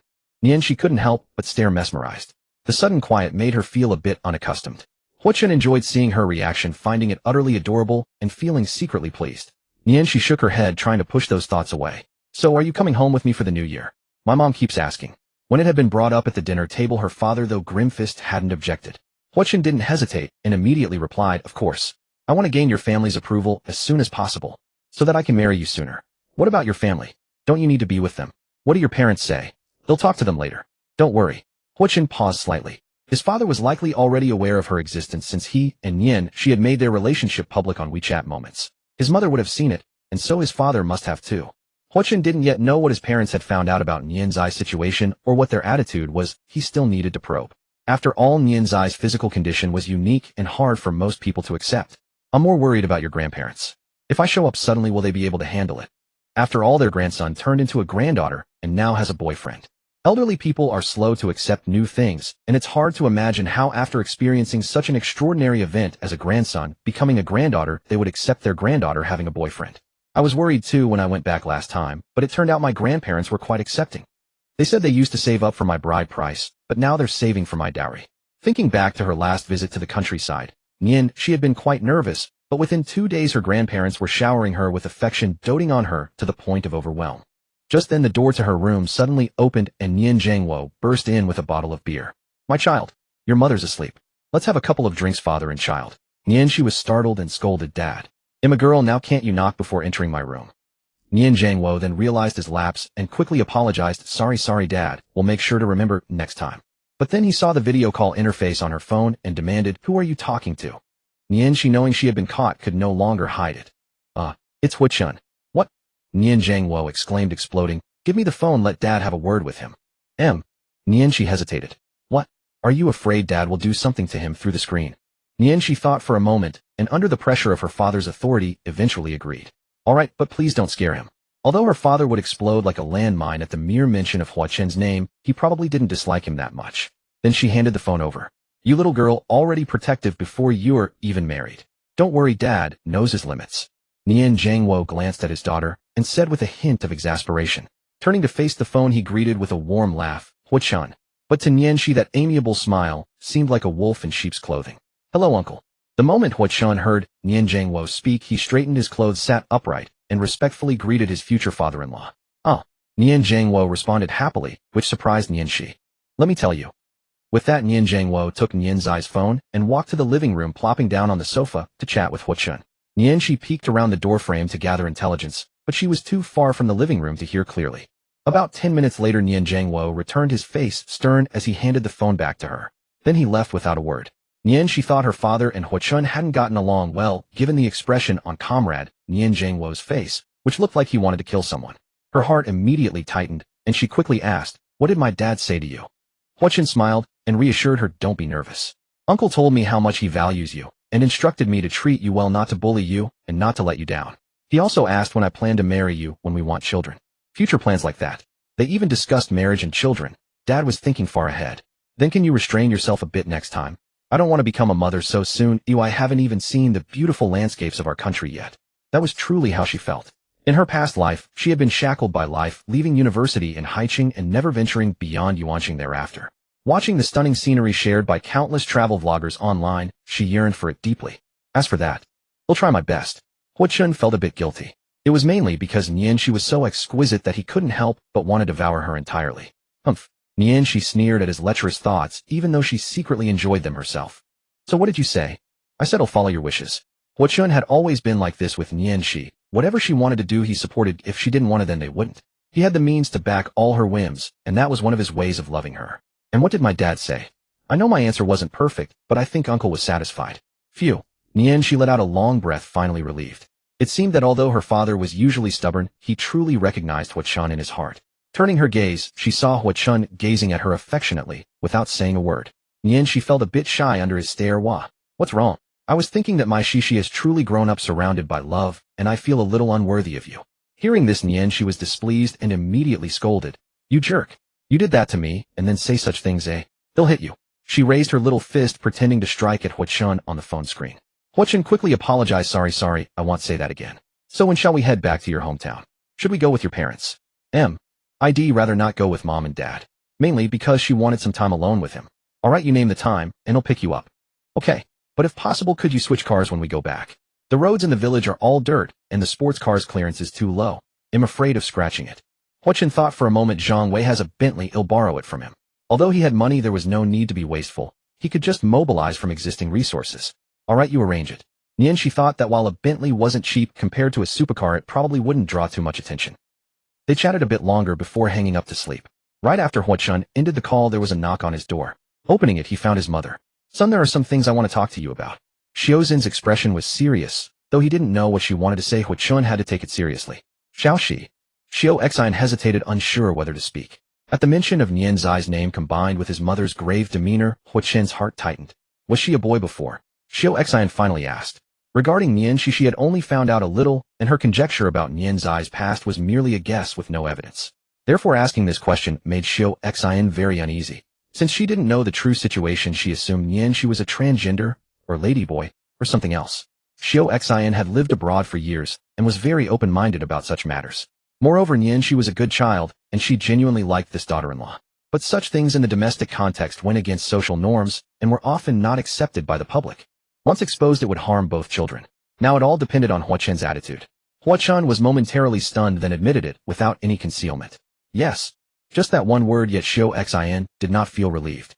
She couldn't help but stare, mesmerized. The sudden quiet made her feel a bit unaccustomed. Huochen enjoyed seeing her reaction, finding it utterly adorable and feeling secretly pleased. She shook her head, trying to push those thoughts away. "So are you coming home with me for the new year? My mom keeps asking." When it had been brought up at the dinner table, her father, though grim-faced, hadn't objected. Huochen didn't hesitate and immediately replied, "Of course. I want to gain your family's approval as soon as possible, so that I can marry you sooner." "What about your family? Don't you need to be with them? What do your parents say?" "They'll talk to them later. Don't worry." Huochen paused slightly. His father was likely already aware of her existence, since he and she had made their relationship public on WeChat Moments. His mother would have seen it, and so his father must have too. Huochen didn't yet know what his parents had found out about Nianzai's situation or what their attitude was. He still needed to probe. After all, Nianzai's physical condition was unique and hard for most people to accept. "I'm more worried about your grandparents. If I show up suddenly, will they be able to handle it? After all, their grandson turned into a granddaughter and now has a boyfriend." Elderly people are slow to accept new things, and it's hard to imagine how, after experiencing such an extraordinary event as a grandson becoming a granddaughter, they would accept their granddaughter having a boyfriend. "I was worried too when I went back last time, but it turned out my grandparents were quite accepting. They said they used to save up for my bride price, but now they're saving for my dowry." Thinking back to her last visit to the countryside, she had been quite nervous, but within 2 days her grandparents were showering her with affection, doting on her to the point of overwhelm. Just then the door to her room suddenly opened and Nian Zhengwo burst in with a bottle of beer. "My child, your mother's asleep. Let's have a couple of drinks, father and child." She was startled and scolded, "Dad, I'm a girl now, can't you knock before entering my room?" Nian Zhengwo then realized his lapse and quickly apologized, Sorry dad, we'll make sure to remember next time." But then he saw the video call interface on her phone and demanded, "Who are you talking to?" She, knowing she had been caught, could no longer hide it. It's Huochen." "What?" Nian Zhengwo exclaimed, exploding. "Give me the phone, let dad have a word with him." She hesitated. "What? Are you afraid dad will do something to him through the screen?" She thought for a moment, and under the pressure of her father's authority, eventually agreed. Alright, but please don't scare him. Although her father would explode like a landmine at the mere mention of Hua Chen's name, he probably didn't dislike him that much. Then she handed the phone over. You little girl, already protective before you're even married. Don't worry, Dad knows his limits. Nian Zhangwo glanced at his daughter and said with a hint of exasperation. Turning to face the phone, he greeted with a warm laugh, Hua Chen. But to Nianxi that amiable smile seemed like a wolf in sheep's clothing. Hello, uncle. The moment Hua Chen heard Nian Zhangwo speak, he straightened his clothes, sat upright, and respectfully greeted his future father-in-law. Ah, Nian Zhangwo responded happily, which surprised Nianxi. Let me tell you. With that, Nian Zhangwo took Nian Zai's phone and walked to the living room, plopping down on the sofa to chat with Hua Chen. Nianxi peeked around the doorframe to gather intelligence, but she was too far from the living room to hear clearly. About 10 minutes later, Nian Zhangwo returned, his face stern as he handed the phone back to her. Then he left without a word. Nianxi thought her father and Hua Chen hadn't gotten along well, given the expression on comrade Nian Zhangwo's face, which looked like he wanted to kill someone. Her heart immediately tightened, and she quickly asked, "What did my dad say to you?" Hua Chen smiled and reassured her, "Don't be nervous. Uncle told me how much he values you, and instructed me to treat you well, not to bully you, and not to let you down. He also asked when I plan to marry you, when we want children. Future plans like that. They even discussed marriage and children. Dad was thinking far ahead. Then can you restrain yourself a bit next time? I don't want to become a mother so soon. I haven't even seen the beautiful landscapes of our country yet." That was truly how she felt. In her past life, she had been shackled by life, leaving university in Haicheng and never venturing beyond Yuanqing thereafter. Watching the stunning scenery shared by countless travel vloggers online, she yearned for it deeply. As for that, I'll try my best. Hua Chen felt a bit guilty. It was mainly because Nianxi was so exquisite that he couldn't help but want to devour her entirely. Humph. Nianxi sneered at his lecherous thoughts, even though she secretly enjoyed them herself. So what did you say? I said I'll follow your wishes. Hua Chen had always been like this with Nianxi. Whatever she wanted to do, he supported. If she didn't want it, then they wouldn't. He had the means to back all her whims, and that was one of his ways of loving her. And what did my dad say? I know my answer wasn't perfect, but I think Uncle was satisfied. Phew. Nianxi let out a long breath, finally relieved. It seemed that although her father was usually stubborn, he truly recognized Hua Chen in his heart. Turning her gaze, she saw Hua Chen gazing at her affectionately, without saying a word. Nianxi felt a bit shy under his stare. What's wrong? I was thinking that my Shishi has truly grown up surrounded by love, and I feel a little unworthy of you. Hearing this, Nianxi was displeased and immediately scolded. You jerk. You did that to me, and then say such things, eh? They'll hit you. She raised her little fist, pretending to strike at Hua Chen on the phone screen. Hua Chen quickly apologized. Sorry, I won't say that again. So when shall we head back to your hometown? Should we go with your parents? I'd rather not go with Mom and Dad. Mainly because she wanted some time alone with him. Alright, you name the time, and he'll pick you up. Okay, but if possible, could you switch cars when we go back? The roads in the village are all dirt, and the sports car's clearance is too low. I'm afraid of scratching it. Hua Chen thought for a moment. Zhang Wei has a Bentley, he'll borrow it from him. Although he had money, there was no need to be wasteful. He could just mobilize from existing resources. Alright, you arrange it. Nianxi thought that while a Bentley wasn't cheap compared to a supercar, it probably wouldn't draw too much attention. They chatted a bit longer before hanging up to sleep. Right after Hua Chen ended the call, there was a knock on his door. Opening it, he found his mother. Son, there are some things I want to talk to you about. Xiaozin's expression was serious. Though he didn't know what she wanted to say, Hua Chen had to take it seriously. Xiaoxi. Xiao Xin hesitated, unsure whether to speak. At the mention of Nian Zai's name combined with his mother's grave demeanor, Hua Chen's heart tightened. Was she a boy before? Xiao Xin finally asked. Regarding Nianxi, she had only found out a little, and her conjecture about Nian Zai's past was merely a guess with no evidence. Therefore, asking this question made Xiao Xin very uneasy. Since she didn't know the true situation, she assumed Nianxi was a transgender, or ladyboy, or something else. Xiao Xin had lived abroad for years, and was very open-minded about such matters. Moreover, Nianxi was a good child, and she genuinely liked this daughter-in-law. But such things in the domestic context went against social norms, and were often not accepted by the public. Once exposed, it would harm both children. Now it all depended on Hua Chen's attitude. Hua Chen was momentarily stunned, then admitted it, without any concealment. Yes. Just that one word, yet Xiao Xin did not feel relieved.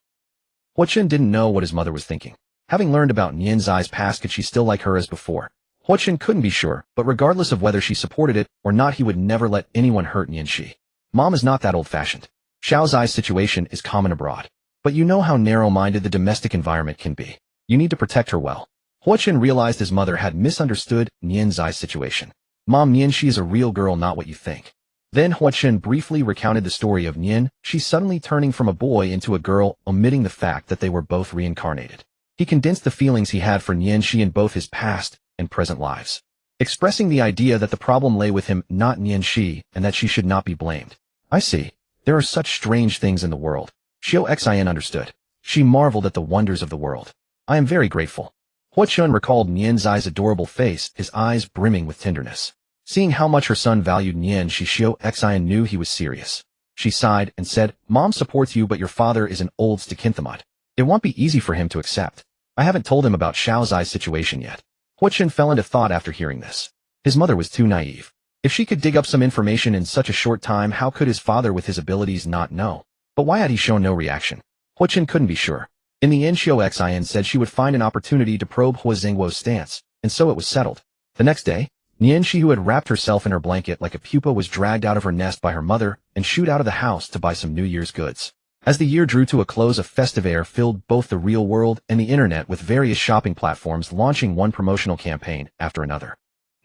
Hua Chen didn't know what his mother was thinking. Having learned about Nian Zai's past, could she still like her as before? Hua Chen couldn't be sure, but regardless of whether she supported it or not, he would never let anyone hurt Nianxi. Mom is not that old-fashioned. Xiao Zai's situation is common abroad. But you know how narrow-minded the domestic environment can be. You need to protect her well. Hua Chen realized his mother had misunderstood Nian Zai's situation. Mom, Nianxi is a real girl, not what you think. Then Hua Chen briefly recounted the story of Nian, she suddenly turning from a boy into a girl, omitting the fact that they were both reincarnated. He condensed the feelings he had for Nianxi in both his past and present lives. expressing the idea that the problem lay with him, not Nian and that she should not be blamed. I see. There are such strange things in the world. Xiao Xian understood. She marveled at the wonders of the world. I am very grateful. Hua Chun recalled Nian Zai's adorable face, his eyes brimming with tenderness. Seeing how much her son valued Nian, Xiao Xian knew he was serious. She sighed and said, Mom supports you, but your father is an old stikinthamut. It won't be easy for him to accept. I haven't told him about Xiao Zai's situation yet. Hua Chun fell into thought after hearing this. His mother was too naive. If she could dig up some information in such a short time, how could his father with his abilities not know? But why had he shown no reaction? Hua Chun couldn't be sure. In the end, Xiao Xian said she would find an opportunity to probe Hua Zhengguo's stance, and so it was settled. The next day, Nian Shi, who had wrapped herself in her blanket like a pupa, was dragged out of her nest by her mother and shooed out of the house to buy some New Year's goods. As the year drew to a close, a festive air filled both the real world and the internet, with various shopping platforms launching one promotional campaign after another.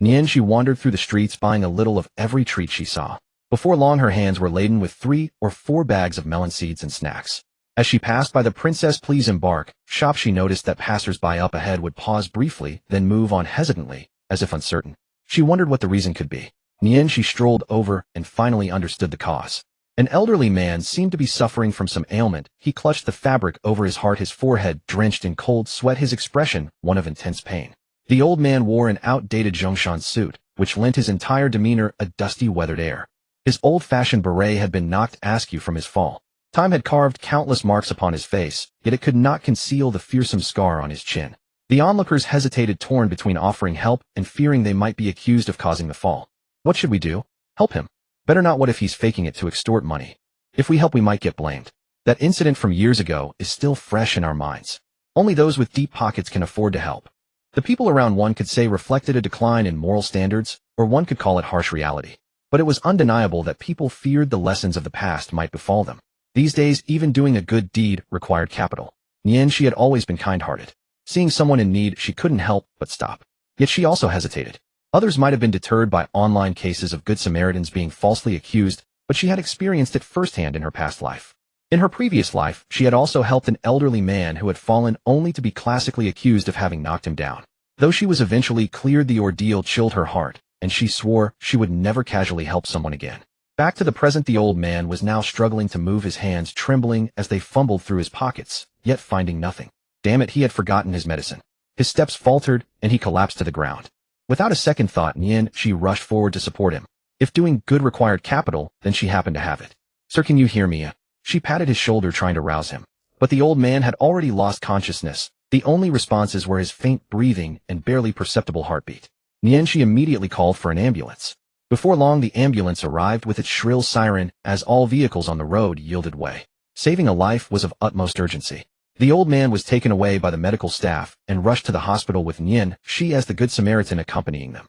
Nian Shi wandered through the streets buying a little of every treat she saw. Before long, her hands were laden with 3 or 4 bags of melon seeds and snacks. As she passed by the Princess Please Embark shop, she noticed that passers-by up ahead would pause briefly, then move on hesitantly, as if uncertain. She wondered what the reason could be. Nian Shi strolled over and finally understood the cause. An elderly man seemed to be suffering from some ailment. He clutched the fabric over his heart, his forehead drenched in cold sweat, his expression one of intense pain. The old man wore an outdated Zhongshan suit, which lent his entire demeanor a dusty, weathered air. His old-fashioned beret had been knocked askew from his fall. Time had carved countless marks upon his face, yet it could not conceal the fearsome scar on his chin. The onlookers hesitated, torn between offering help and fearing they might be accused of causing the fall. What should we do? Help him. Better not. What if he's faking it to extort money? If we help, we might get blamed. That incident from years ago is still fresh in our minds. Only those with deep pockets can afford to help. The people around, one could say, reflected a decline in moral standards, or one could call it harsh reality. But it was undeniable that people feared the lessons of the past might befall them. These days, even doing a good deed required capital. Nian Shi had always been kind-hearted. Seeing someone in need, she couldn't help but stop. Yet she also hesitated. Others might have been deterred by online cases of Good Samaritans being falsely accused, but she had experienced it firsthand in her past life. In her previous life, she had also helped an elderly man who had fallen only to be classically accused of having knocked him down. Though she was eventually cleared, the ordeal chilled her heart, and she swore she would never casually help someone again. Back to the present, the old man was now struggling to move, his hands trembling as they fumbled through his pockets, yet finding nothing. Damn it, he had forgotten his medicine. His steps faltered, and he collapsed to the ground. Without a second thought, Nian Shi rushed forward to support him. If doing good required capital, then she happened to have it. Sir, can you hear me? She patted his shoulder, trying to rouse him. But the old man had already lost consciousness. The only responses were his faint breathing and barely perceptible heartbeat. Nian Shi immediately called for an ambulance. Before long, the ambulance arrived with its shrill siren as all vehicles on the road yielded way. Saving a life was of utmost urgency. The old man was taken away by the medical staff and rushed to the hospital with Nian Shi as the Good Samaritan accompanying them.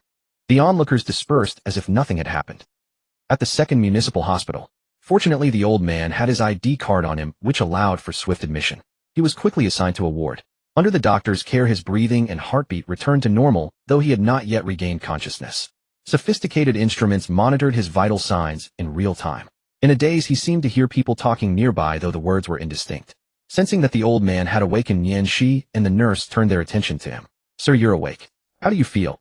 The onlookers dispersed as if nothing had happened. At the second municipal hospital, fortunately the old man had his ID card on him, which allowed for swift admission. He was quickly assigned to a ward. Under the doctor's care, his breathing and heartbeat returned to normal, though he had not yet regained consciousness. Sophisticated instruments monitored his vital signs in real time. In a daze, he seemed to hear people talking nearby, though the words were indistinct. Sensing that the old man had awakened, Nian Shi and the nurse turned their attention to him. Sir, you're awake. How do you feel?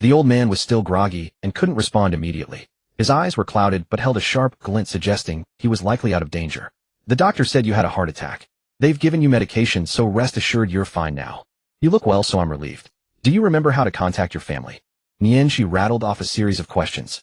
The old man was still groggy and couldn't respond immediately. His eyes were clouded but held a sharp glint, suggesting he was likely out of danger. The doctor said you had a heart attack. They've given you medication, so rest assured you're fine now. You look well, so I'm relieved. Do you remember how to contact your family? Nian Shi rattled off a series of questions.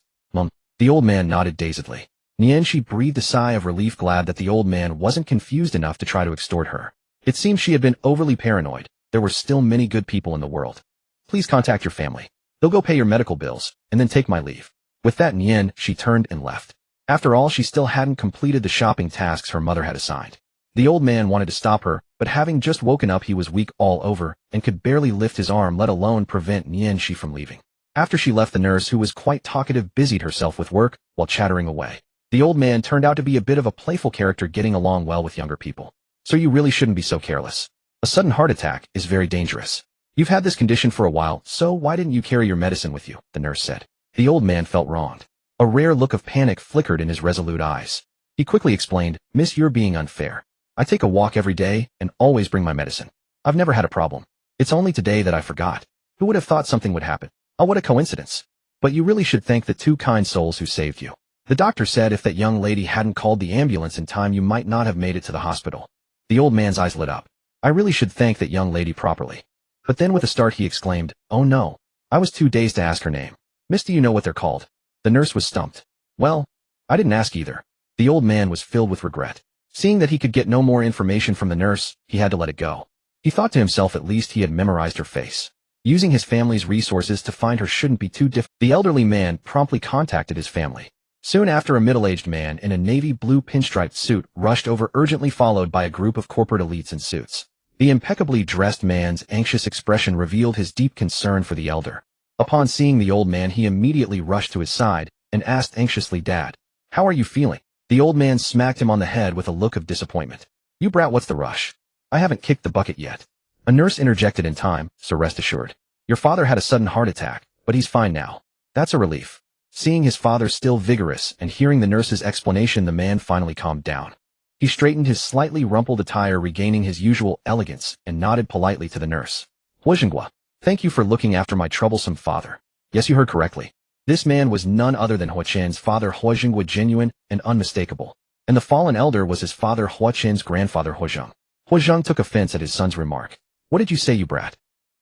The old man nodded dazedly. Nian Shi breathed a sigh of relief, glad that the old man wasn't confused enough to try to extort her. It seemed she had been overly paranoid. There were still many good people in the world. Please contact your family. They'll go pay your medical bills, and then take my leave. With that, Nian Shi turned and left. After all, she still hadn't completed the shopping tasks her mother had assigned. The old man wanted to stop her, but having just woken up, he was weak all over and could barely lift his arm, let alone prevent Nian Shi from leaving. After she left, the nurse, who was quite talkative, busied herself with work while chattering away. The old man turned out to be a bit of a playful character, getting along well with younger people. So you really shouldn't be so careless. A sudden heart attack is very dangerous. You've had this condition for a while, so why didn't you carry your medicine with you? The nurse said. The old man felt wronged. A rare look of panic flickered in his resolute eyes. He quickly explained, Miss, you're being unfair. I take a walk every day and always bring my medicine. I've never had a problem. It's only today that I forgot. Who would have thought something would happen? Oh, what a coincidence. But you really should thank the two kind souls who saved you. The doctor said if that young lady hadn't called the ambulance in time, you might not have made it to the hospital. The old man's eyes lit up. I really should thank that young lady properly. But then with a start he exclaimed, oh no. I was too dazed to ask her name. Miss, do you know what they're called? The nurse was stumped. Well, I didn't ask either. The old man was filled with regret. Seeing that he could get no more information from the nurse, he had to let it go. He thought to himself at least he had memorized her face. Using his family's resources to find her shouldn't be too difficult. The elderly man promptly contacted his family. Soon after, a middle-aged man in a navy blue pinstriped suit rushed over, urgently followed by a group of corporate elites in suits. The impeccably dressed man's anxious expression revealed his deep concern for the elder. Upon seeing the old man, he immediately rushed to his side and asked anxiously, Dad, how are you feeling? The old man smacked him on the head with a look of disappointment. You brat, what's the rush? I haven't kicked the bucket yet. A nurse interjected in time, so rest assured. Your father had a sudden heart attack, but he's fine now. That's a relief. Seeing his father still vigorous and hearing the nurse's explanation, the man finally calmed down. He straightened his slightly rumpled attire, regaining his usual elegance, and nodded politely to the nurse. Huijingwa, thank you for looking after my troublesome father. Yes, you heard correctly. This man was none other than Huichen's father, Huijingwa, genuine and unmistakable. And the fallen elder was his father, Huichen's grandfather, Huizheng. Huizheng took offense at his son's remark. What did you say, you brat?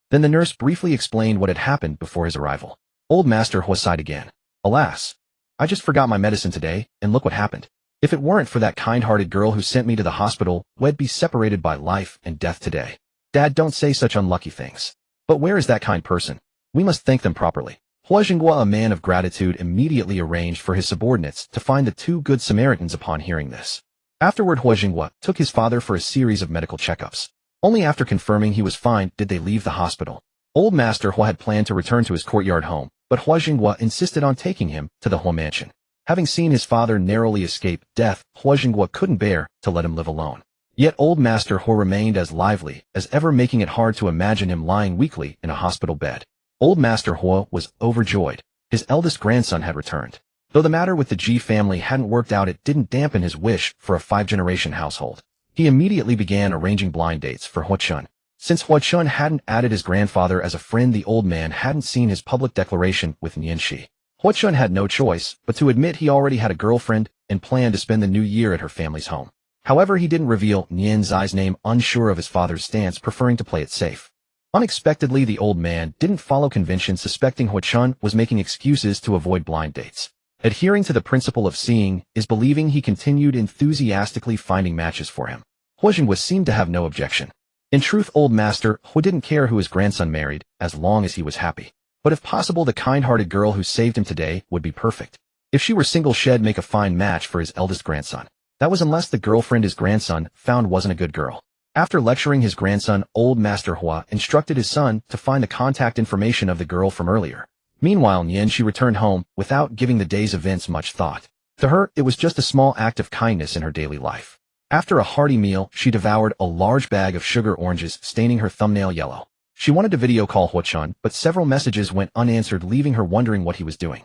Then the nurse briefly explained what had happened before his arrival. Old Master Hui sighed again. Alas, I just forgot my medicine today, and look what happened. If it weren't for that kind-hearted girl who sent me to the hospital, we'd be separated by life and death today. Dad, don't say such unlucky things. But where is that kind person? We must thank them properly. Huijingwa, a man of gratitude, immediately arranged for his subordinates to find the two good Samaritans. Upon hearing this, afterward Huijingwa took his father for a series of medical checkups. Only after confirming he was fine did they leave the hospital. Old Master Hua had planned to return to his courtyard home, but Huijingwa insisted on taking him to the Hua mansion. Having seen his father narrowly escape death, Huijingwa couldn't bear to let him live alone. Yet Old Master Hua remained as lively as ever, making it hard to imagine him lying weakly in a hospital bed. Old Master Hua was overjoyed. His eldest grandson had returned. Though the matter with the Ji family hadn't worked out, it didn't dampen his wish for a 5-generation household. He immediately began arranging blind dates for Huichun. Since Huichun hadn't added his grandfather as a friend, the old man hadn't seen his public declaration with Nianxi. Huichun had no choice but to admit he already had a girlfriend and planned to spend the new year at her family's home. However, he didn't reveal Nian Zai's name, unsure of his father's stance, preferring to play it safe. Unexpectedly, the old man didn't follow convention, suspecting Huichun was making excuses to avoid blind dates. Adhering to the principle of seeing is believing, he continued enthusiastically finding matches for him. Huijingwa seemed to have no objection. In truth, Old Master Hui didn't care who his grandson married, as long as he was happy. But if possible, the kind-hearted girl who saved him today would be perfect. If she were single, she'd make a fine match for his eldest grandson. That was unless the girlfriend his grandson found wasn't a good girl. After lecturing his grandson, Old Master Hua instructed his son to find the contact information of the girl from earlier. Meanwhile, Nianxi returned home without giving the day's events much thought. To her, it was just a small act of kindness in her daily life. After a hearty meal, she devoured a large bag of sugar oranges, staining her thumbnail yellow. She wanted to video call Huichun, but several messages went unanswered, leaving her wondering what he was doing.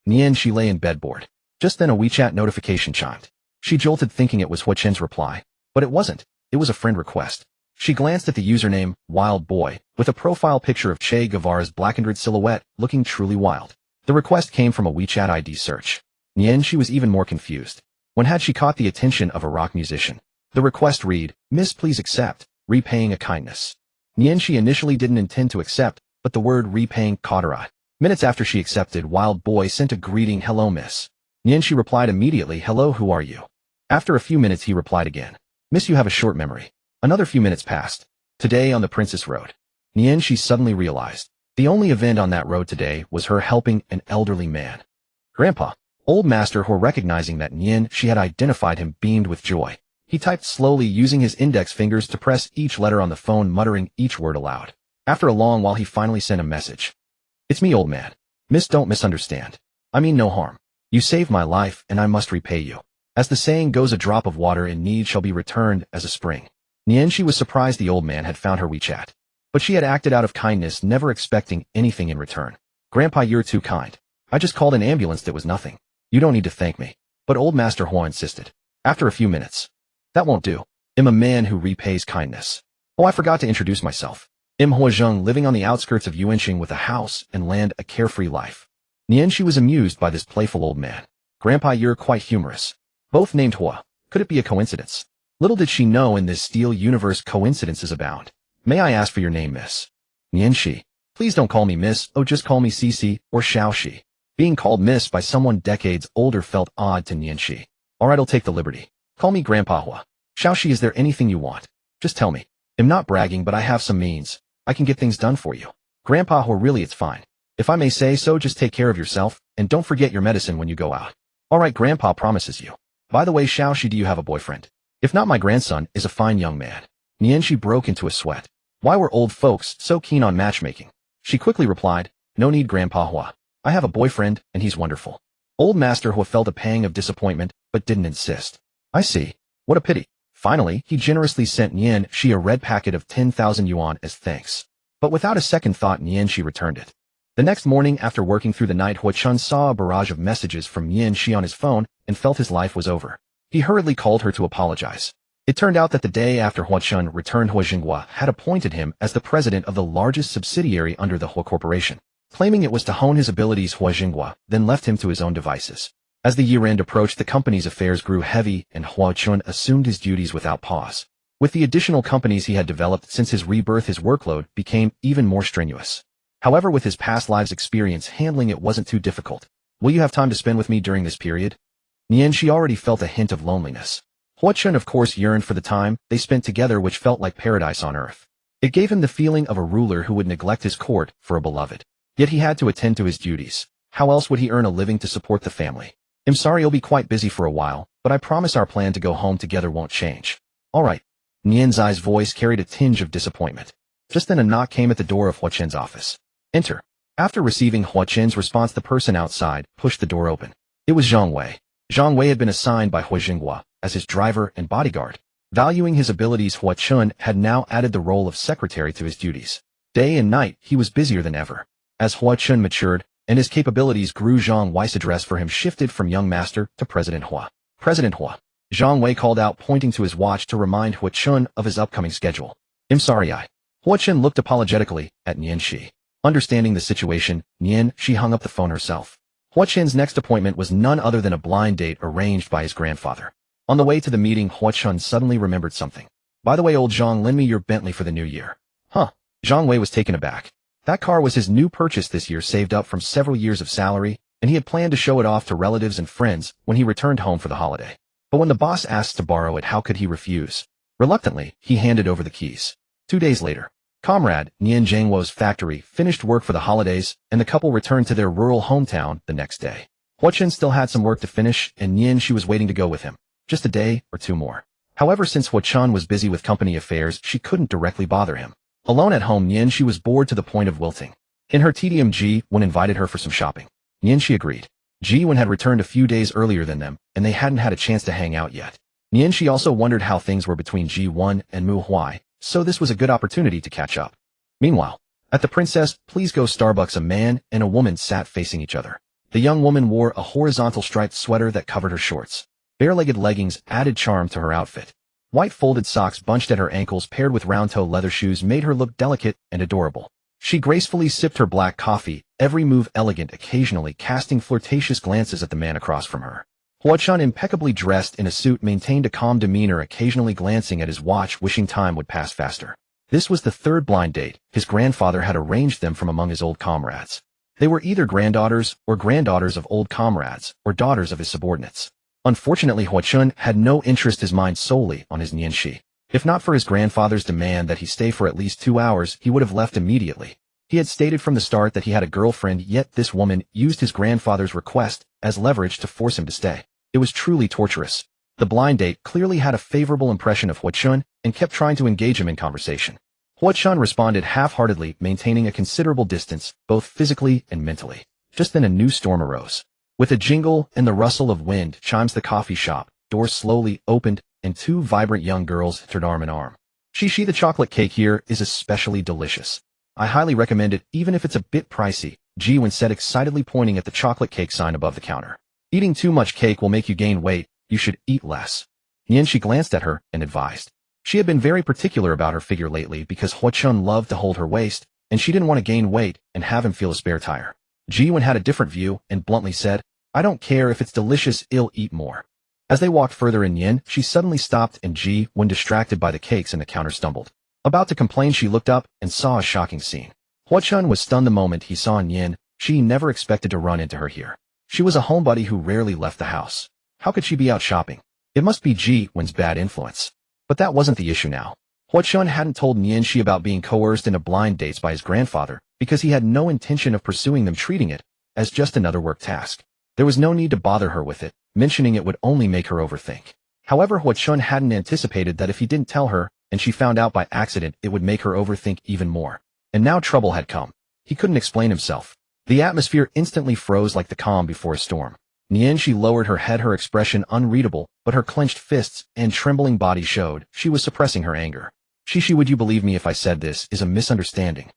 Nianxi lay in bed bored. Just then a WeChat notification chimed. She jolted, thinking it was Huichun's reply. But it wasn't. It was a friend request. She glanced at the username, Wild Boy, with a profile picture of Che Guevara's blackened silhouette, looking truly wild. The request came from a WeChat ID search. Nianxi was even more confused. When had she caught the attention of a rock musician? The request read, Miss, please accept, repaying a kindness. Nianxi initially didn't intend to accept, but the word repaying caught her eye. Minutes after she accepted, Wild Boy sent a greeting, hello miss. Nianxi replied immediately, hello, who are you? After a few minutes he replied again, miss, you have a short memory. Another few minutes passed. Today on the Princess Road. Nianxi suddenly realized the only event on that road today was her helping an elderly man. Grandpa. Old Master Hua, recognizing that Nianxi had identified him, beamed with joy. He typed slowly, using his index fingers to press each letter on the phone, muttering each word aloud. After a long while he finally sent a message. It's me, old man. Miss, don't misunderstand. I mean no harm. You saved my life and I must repay you. As the saying goes, a drop of water in need shall be returned as a spring. Nianxi was surprised the old man had found her WeChat. But she had acted out of kindness, never expecting anything in return. Grandpa, you're too kind. I just called an ambulance, that was nothing. You don't need to thank me. But Old Master Hua insisted. After a few minutes. That won't do. I'm a man who repays kindness. Oh, I forgot to introduce myself. Im Huazheng living on the outskirts of Yuanxing with a house and land, a carefree life. Nianxi was amused by this playful old man. Grandpa, you're quite humorous. Both named Hua. Could it be a coincidence? Little did she know in this steel universe coincidences abound. May I ask for your name, miss? Nianxi. Please don't call me miss, oh just call me Cici or Xiaoxi. Being called miss by someone decades older felt odd to Nianxi. Alright, I'll take the liberty. Call me Grandpa Hua. Xiaoxi, is there anything you want? Just tell me. I'm not bragging, but I have some means. I can get things done for you. Grandpa Hua, really it's fine. If I may say so, just take care of yourself, and don't forget your medicine when you go out. Alright, Grandpa promises you. By the way, Xiaoxi, do you have a boyfriend? If not, my grandson is a fine young man. Nianxi broke into a sweat. Why were old folks so keen on matchmaking? She quickly replied, no need, Grandpa Hua. I have a boyfriend, and he's wonderful. Old Master Hua felt a pang of disappointment, but didn't insist. I see. What a pity. Finally, he generously sent Nianxi a red packet of 10,000 yuan as thanks. But without a second thought, Nianxi returned it. The next morning, after working through the night, Huachun saw a barrage of messages from Nianxi on his phone and felt his life was over. He hurriedly called her to apologize. It turned out that the day after Huachun returned, Hua Jinghua had appointed him as the president of the largest subsidiary under the Hua Corporation. Claiming it was to hone his abilities, Hua Jinghua then left him to his own devices. As the year-end approached, the company's affairs grew heavy, and Huachun assumed his duties without pause. With the additional companies he had developed since his rebirth, his workload became even more strenuous. However, with his past lives' experience handling it wasn't too difficult. Will you have time to spend with me during this period? Nianxi already felt a hint of loneliness. Huachun, of course, yearned for the time they spent together, which felt like paradise on earth. It gave him the feeling of a ruler who would neglect his court for a beloved. Yet he had to attend to his duties. How else would he earn a living to support the family? I'm sorry, you'll be quite busy for a while, but I promise our plan to go home together won't change. All right. Nianzai's voice carried a tinge of disappointment. Just then a knock came at the door of Huachen's office. Enter. After receiving Huachen's response, the person outside pushed the door open. It was Zhang Wei. Zhang Wei had been assigned by Hua Jinghua as his driver and bodyguard. Valuing his abilities, Huachun had now added the role of secretary to his duties. Day and night, he was busier than ever. As Huachun matured and his capabilities grew, Zhang Wei's address for him shifted from young master to President Hua. President Hua. Zhang Wei called out, pointing to his watch to remind Huachun of his upcoming schedule. I'm sorry, Huachun looked apologetically at Nianxi. Understanding the situation, Nianxi hung up the phone herself. Huachun's next appointment was none other than a blind date arranged by his grandfather. On the way to the meeting, Huachun suddenly remembered something. By the way, old Zhang, lend me your Bentley for the new year. Huh. Zhang Wei was taken aback. That car was his new purchase this year, saved up from several years of salary, and he had planned to show it off to relatives and friends when he returned home for the holiday. But when the boss asked to borrow it, how could he refuse? Reluctantly, he handed over the keys. 2 days later, Comrade Nian Zhangwo's factory finished work for the holidays, and the couple returned to their rural hometown the next day. Huachun still had some work to finish, and Nianxi was waiting to go with him. Just a day or two more. However, since Huachun was busy with company affairs, she couldn't directly bother him. Alone at home, Nianxi was bored to the point of wilting. In her tedium, Ji-Wen invited her for some shopping. Nianxi agreed. Ji-Wen had returned a few days earlier than them, and they hadn't had a chance to hang out yet. Nianxi also wondered how things were between Ji-Wen and Mu Huai, so this was a good opportunity to catch up. Meanwhile, at the Princess Please Go Starbucks, a man and a woman sat facing each other. The young woman wore a horizontal striped sweater that covered her shorts. Bare-legged leggings added charm to her outfit. White folded socks bunched at her ankles paired with round-toe leather shoes made her look delicate and adorable. She gracefully sipped her black coffee, every move elegant, occasionally casting flirtatious glances at the man across from her. Huachun, impeccably dressed in a suit, maintained a calm demeanor, occasionally glancing at his watch, wishing time would pass faster. This was the third blind date. His grandfather had arranged them from among his old comrades. They were either granddaughters of old comrades or daughters of his subordinates. Unfortunately, Huachun had no interest, his mind solely on his Nianxi. If not for his grandfather's demand that he stay for at least 2 hours, he would have left immediately. He had stated from the start that he had a girlfriend, yet this woman used his grandfather's request as leverage to force him to stay. It was truly torturous. The blind date clearly had a favorable impression of Huachun and kept trying to engage him in conversation. Huachun responded half-heartedly, maintaining a considerable distance, both physically and mentally. Just then a new storm arose. With a jingle and the rustle of wind chimes, the coffee shop doors slowly opened, and 2 vibrant young girls entered arm in arm. Shishi, the chocolate cake here is especially delicious. I highly recommend it, even if it's a bit pricey, Ji-Wen said, excitedly pointing at the chocolate cake sign above the counter. Eating too much cake will make you gain weight. You should eat less. Nianxi glanced at her and advised. She had been very particular about her figure lately because Hwa-chun loved to hold her waist, and she didn't want to gain weight and have him feel a spare tire. Ji-won had a different view and bluntly said, "I don't care if it's delicious, I'll eat more." As they walked further in Yin, she suddenly stopped and Ji-won, distracted by the cakes in the counter, stumbled. About to complain, she looked up and saw a shocking scene. Hwa-chun was stunned the moment he saw Yin. She never expected to run into her here. She was a homebody who rarely left the house. How could she be out shopping? It must be Ji-won's bad influence. But that wasn't the issue now. Hwa-chun hadn't told Shi about being coerced into blind dates by his grandfather because he had no intention of pursuing them, treating it as just another work task. There was no need to bother her with it. Mentioning it would only make her overthink. However, Hwa-chun hadn't anticipated that if he didn't tell her and she found out by accident, it would make her overthink even more. And now trouble had come. He couldn't explain himself. The atmosphere instantly froze like the calm before a storm. She lowered her head, her expression unreadable, but her clenched fists and trembling body showed she was suppressing her anger. "Shishi, would you believe me if I said this is a misunderstanding?"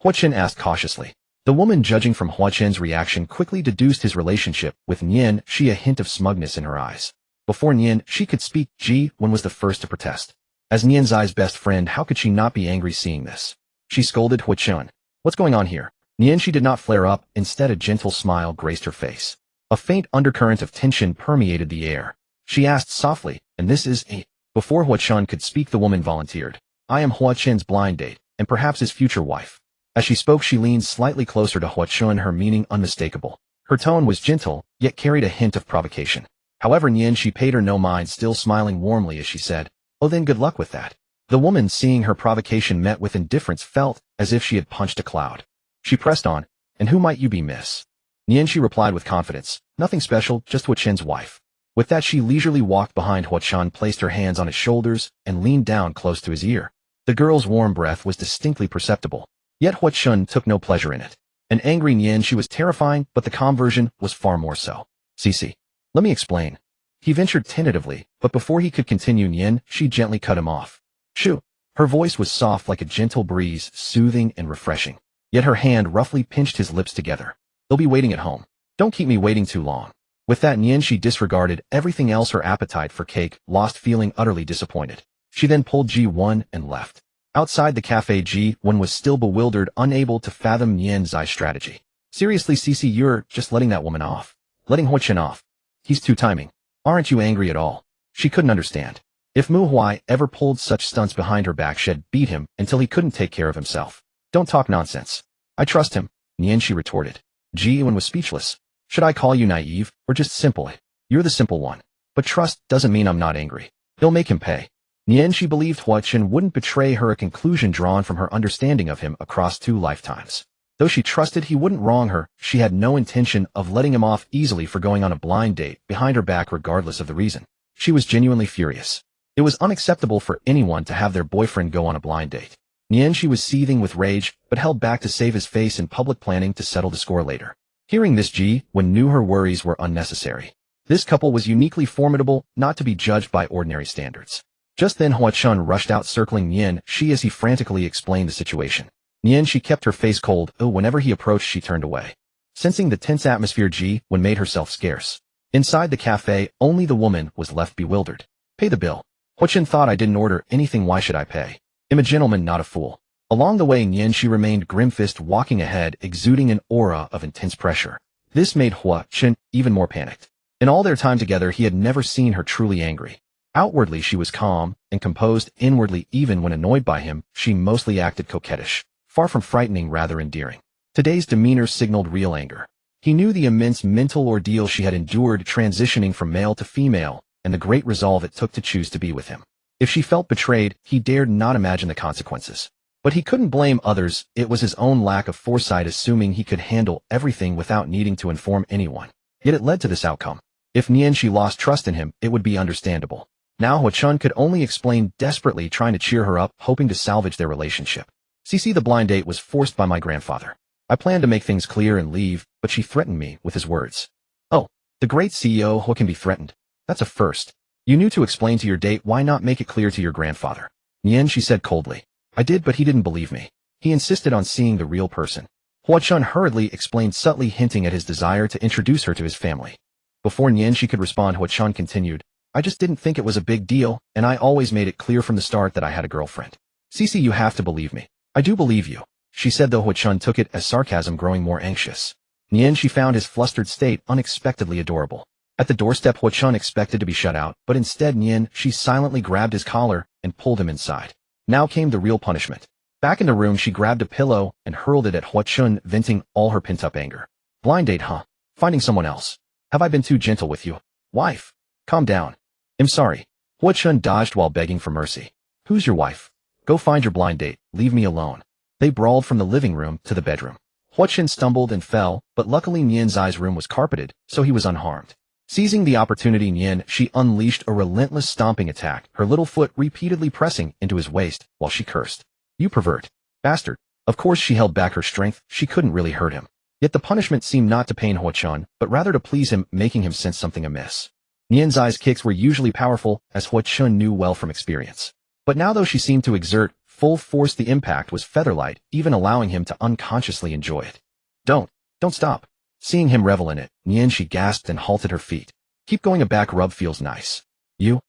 Hwa-chun asked cautiously. The woman, judging from Hwa-chun's reaction, quickly deduced his relationship with she, a hint of smugness in her eyes. Before she could speak, Ji-won was the first to protest. As Zai's best friend, how could she not be angry seeing this? She scolded Hwa-chun. "What's going on here?" She did not flare up. Instead, a gentle smile graced her face. A faint undercurrent of tension permeated the air. She asked softly, "And this is a..." Before Hwa-chun could speak, the woman volunteered. "I am Hwa-chun's blind date, and perhaps his future wife." As she spoke, she leaned slightly closer to Hwa-chun, her meaning unmistakable. Her tone was gentle, yet carried a hint of provocation. However, she paid her no mind, still smiling warmly as she said, "Oh, then good luck with that." The woman, seeing her provocation met with indifference, felt as if she had punched a cloud. She pressed on, "And who might you be, miss?" She replied with confidence, "Nothing special, just Hwa-chun's wife." With that, she leisurely walked behind Hwa-chun, placed her hands on his shoulders, and leaned down close to his ear. The girl's warm breath was distinctly perceptible. Yet Hwa-chun took no pleasure in it. An angry she was terrifying, but the calm version was far more so. "Cece, let me explain." He ventured tentatively, but before he could continue, she gently cut him off. "Shoo." Her voice was soft like a gentle breeze, soothing and refreshing. Yet her hand roughly pinched his lips together. "They'll be waiting at home. Don't keep me waiting too long." With that, she disregarded everything else, her appetite for cake lost, feeling utterly disappointed. She then pulled Ji-won and left. Outside the cafe, Ji-won was still bewildered, unable to fathom Zai's strategy. "Seriously, Cece, you're just letting that woman off. Letting Hwa-chun off. He's too timing. Aren't you angry at all?" She couldn't understand. If Mu-hwai ever pulled such stunts behind her back, she'd beat him until he couldn't take care of himself. "Don't talk nonsense. I trust him," she retorted. Ji-won was speechless. "Should I call you naive, or just simple? You're the simple one. But trust doesn't mean I'm not angry. He'll make him pay." She believed Hwa-chun wouldn't betray her, a conclusion drawn from her understanding of him across 2 lifetimes. Though she trusted he wouldn't wrong her, she had no intention of letting him off easily for going on a blind date behind her back, regardless of the reason. She was genuinely furious. It was unacceptable for anyone to have their boyfriend go on a blind date. She was seething with rage, but held back to save his face in public, planning to settle the score later. Hearing this, Ji-won knew her worries were unnecessary. This couple was uniquely formidable, not to be judged by ordinary standards. Just then, Hwa-chun rushed out, circling she as he frantically explained the situation. She kept her face cold. Whenever he approached, she turned away. Sensing the tense atmosphere, Ji-won made herself scarce. Inside the cafe, only the woman was left bewildered. "Pay the bill." Hwa-chun thought, "I didn't order anything. Why should I pay? I'm a gentleman, not a fool." Along the way, she remained grim-faced, walking ahead, exuding an aura of intense pressure. This made Hwa-chun even more panicked. In all their time together, he had never seen her truly angry. Outwardly, she was calm and composed. Inwardly, even when annoyed by him, she mostly acted coquettish, far from frightening, rather endearing. Today's demeanor signaled real anger. He knew the immense mental ordeal she had endured, transitioning from male to female, and the great resolve it took to choose to be with him. If she felt betrayed, he dared not imagine the consequences. But he couldn't blame others. It was his own lack of foresight, assuming he could handle everything without needing to inform anyone. Yet it led to this outcome. If she lost trust in him, it would be understandable. Now Hwa-chun could only explain, desperately trying to cheer her up, hoping to salvage their relationship. "Cece, the blind date was forced by my grandfather. I planned to make things clear and leave, but she threatened me with his words." "Oh, the great CEO Hwa can be threatened. That's a first. You knew to explain to your date, why not make it clear to your grandfather?" She said coldly. "I did, but he didn't believe me. He insisted on seeing the real person." Hwa-chun hurriedly explained, subtly hinting at his desire to introduce her to his family. Before she could respond, Hwa-chun continued, I just didn't think it was a big deal, and I always made it clear from the start that I had a girlfriend. Cece, you have to believe me. I do believe you, she said, though Hua-chun took it as sarcasm, growing more anxious. Nian, she found his flustered state unexpectedly adorable. At the doorstep, Hua-chun expected to be shut out, but instead Nian, she silently grabbed his collar and pulled him inside. Now came the real punishment. Back in the room, she grabbed a pillow and hurled it at Hua-chun, venting all her pent-up anger. Blind date, huh? Finding someone else. Have I been too gentle with you? Wife, calm down. I'm sorry. Hua-chun dodged while begging for mercy. Who's your wife? Go find your blind date, leave me alone. They brawled from the living room to the bedroom. Hua-chun stumbled and fell, but luckily Nian's room was carpeted, so he was unharmed. Seizing the opportunity, Nian, she unleashed a relentless stomping attack, her little foot repeatedly pressing into his waist while she cursed. You pervert. Bastard. Of course she held back her strength, she couldn't really hurt him. Yet the punishment seemed not to pain Hua-chun, but rather to please him, making him sense something amiss. Nian's kicks were usually powerful, as Hua-chun knew well from experience. But now, though she seemed to exert full force, the impact was featherlight, even allowing him to unconsciously enjoy it. Don't stop. Seeing him revel in it, Nian, she gasped and halted her feet. Keep going, a back rub feels nice. You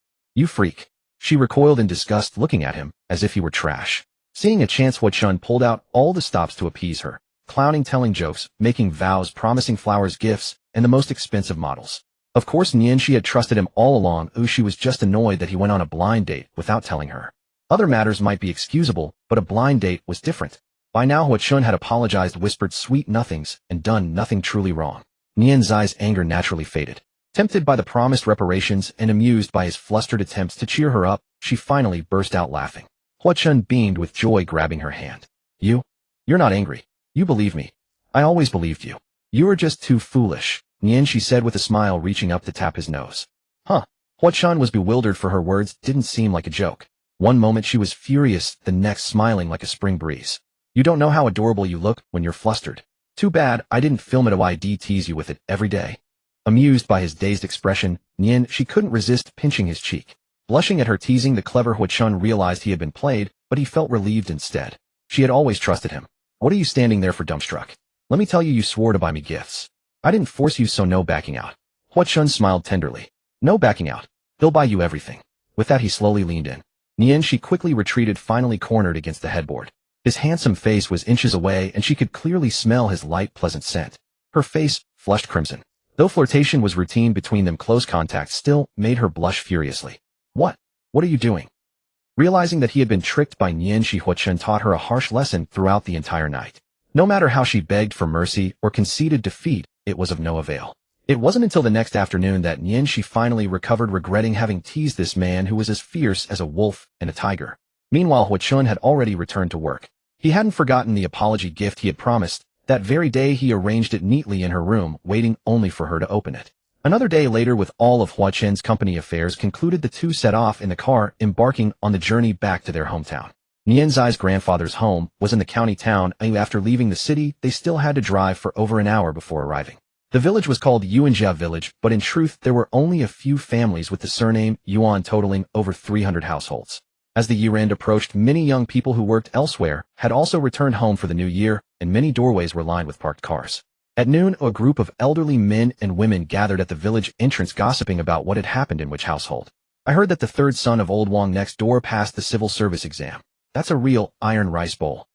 freak. She recoiled in disgust, looking at him as if he were trash. Seeing a chance, Hua-chun pulled out all the stops to appease her, clowning, telling jokes, making vows, promising flowers, gifts, and the most expensive models. Of course, Nian, she had trusted him all along. She was just annoyed that he went on a blind date without telling her. Other matters might be excusable, but a blind date was different. By now, Hua-chun had apologized, whispered sweet nothings, and done nothing truly wrong. Nian's anger naturally faded. Tempted by the promised reparations and amused by his flustered attempts to cheer her up, she finally burst out laughing. Hua-chun beamed with joy, grabbing her hand. You're not angry. You believe me. I always believed you. You are just too foolish, Nian, she said with a smile, reaching up to tap his nose. Huh. Hua-chun was bewildered, for her words didn't seem like a joke. One moment she was furious, the next smiling like a spring breeze. You don't know how adorable you look when you're flustered. Too bad I didn't film it. I'd tease you with it every day. Amused by his dazed expression, Nian, she couldn't resist pinching his cheek. Blushing at her teasing, the clever Hua-chun realized he had been played, but he felt relieved instead. She had always trusted him. What are you standing there for, dumbstruck? Let me tell you, you swore to buy me gifts. I didn't force you, so no backing out. Hua-chun smiled tenderly. No backing out. He'll buy you everything. With that, he slowly leaned in. Nian, she quickly retreated, finally cornered against the headboard. His handsome face was inches away, and she could clearly smell his light, pleasant scent. Her face flushed crimson. Though flirtation was routine between them, close contact still made her blush furiously. What are you doing? Realizing that he had been tricked by Nian, Hua-chun taught her a harsh lesson throughout the entire night. No matter how she begged for mercy or conceded defeat, it was of no avail. It wasn't until the next afternoon that Nian, she finally recovered, regretting having teased this man who was as fierce as a wolf and a tiger. Meanwhile, Hua-chun had already returned to work. He hadn't forgotten the apology gift he had promised. That very day, he arranged it neatly in her room, waiting only for her to open it. Another day later, with all of Hua-chun's company affairs concluded, the two set off in the car, embarking on the journey back to their hometown. Nian's grandfather's home was in the county town, and after leaving the city, they still had to drive for over an hour before arriving. The village was called Yuanjia Village, but in truth there were only a few families with the surname Yuan, totaling over 300 households. As the year-end approached, many young people who worked elsewhere had also returned home for the new year, and many doorways were lined with parked cars. At noon, a group of elderly men and women gathered at the village entrance, gossiping about what had happened in which household. I heard that the third son of old Wang next door passed the civil service exam. That's a real iron rice bowl.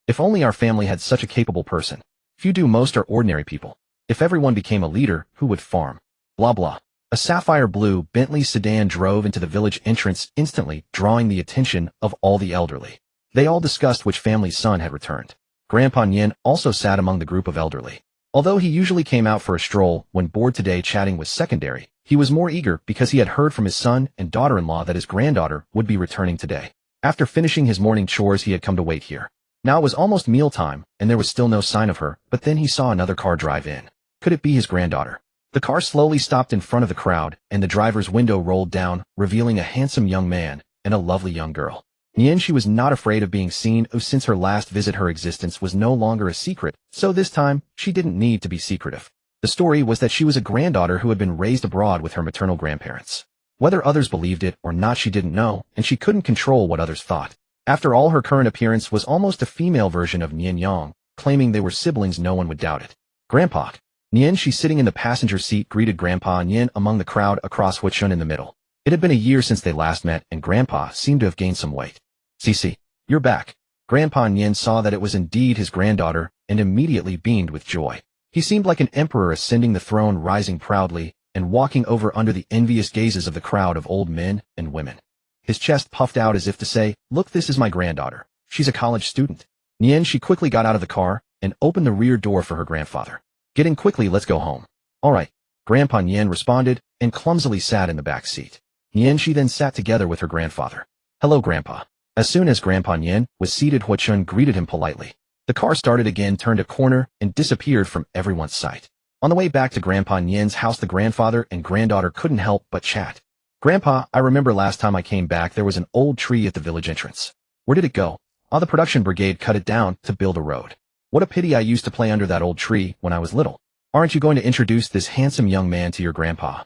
If only our family had such a capable person. Few do, most are ordinary people. If everyone became a leader, who would farm? Blah blah. A sapphire blue Bentley sedan drove into the village entrance, instantly drawing the attention of all the elderly. They all discussed which family's son had returned. Grandpa Nian also sat among the group of elderly. Although he usually came out for a stroll when bored, today chatting was secondary. He was more eager because he had heard from his son and daughter-in-law that his granddaughter would be returning today. After finishing his morning chores, he had come to wait here. Now it was almost mealtime, and there was still no sign of her, but then he saw another car drive in. Could it be his granddaughter? The car slowly stopped in front of the crowd, and the driver's window rolled down, revealing a handsome young man and a lovely young girl. Nian, she was not afraid of being seen, since her last visit her existence was no longer a secret, so this time she didn't need to be secretive. The story was that she was a granddaughter who had been raised abroad with her maternal grandparents. Whether others believed it or not, she didn't know, and she couldn't control what others thought. After all, her current appearance was almost a female version of Nian Yang. Claiming they were siblings, no one would doubt it. Grandpa. Nian, she sitting in the passenger seat, greeted Grandpa Nian among the crowd across Hua-chun in the middle. It had been a year since they last met, and Grandpa seemed to have gained some weight. Cece, you're back. Grandpa Nien saw that it was indeed his granddaughter, and immediately beamed with joy. He seemed like an emperor ascending the throne, rising proudly, and walking over under the envious gazes of the crowd of old men and women. His chest puffed out as if to say, "Look, this is my granddaughter. She's a college student." Nien, she quickly got out of the car and opened the rear door for her grandfather. "Get in quickly, let's go home." "All right," Grandpa Nien responded, and clumsily sat in the back seat. Nien, she then sat together with her grandfather. "Hello, Grandpa." As soon as Grandpa Nien was seated, Hua Chun greeted him politely. The car started again, turned a corner, and disappeared from everyone's sight. On the way back to Grandpa Nien's house, the grandfather and granddaughter couldn't help but chat. "Grandpa, I remember last time I came back there was an old tree at the village entrance. Where did it go?" "Oh, the production brigade cut it down to build a road." "What a pity, I used to play under that old tree when I was little." "Aren't you going to introduce this handsome young man to your grandpa?"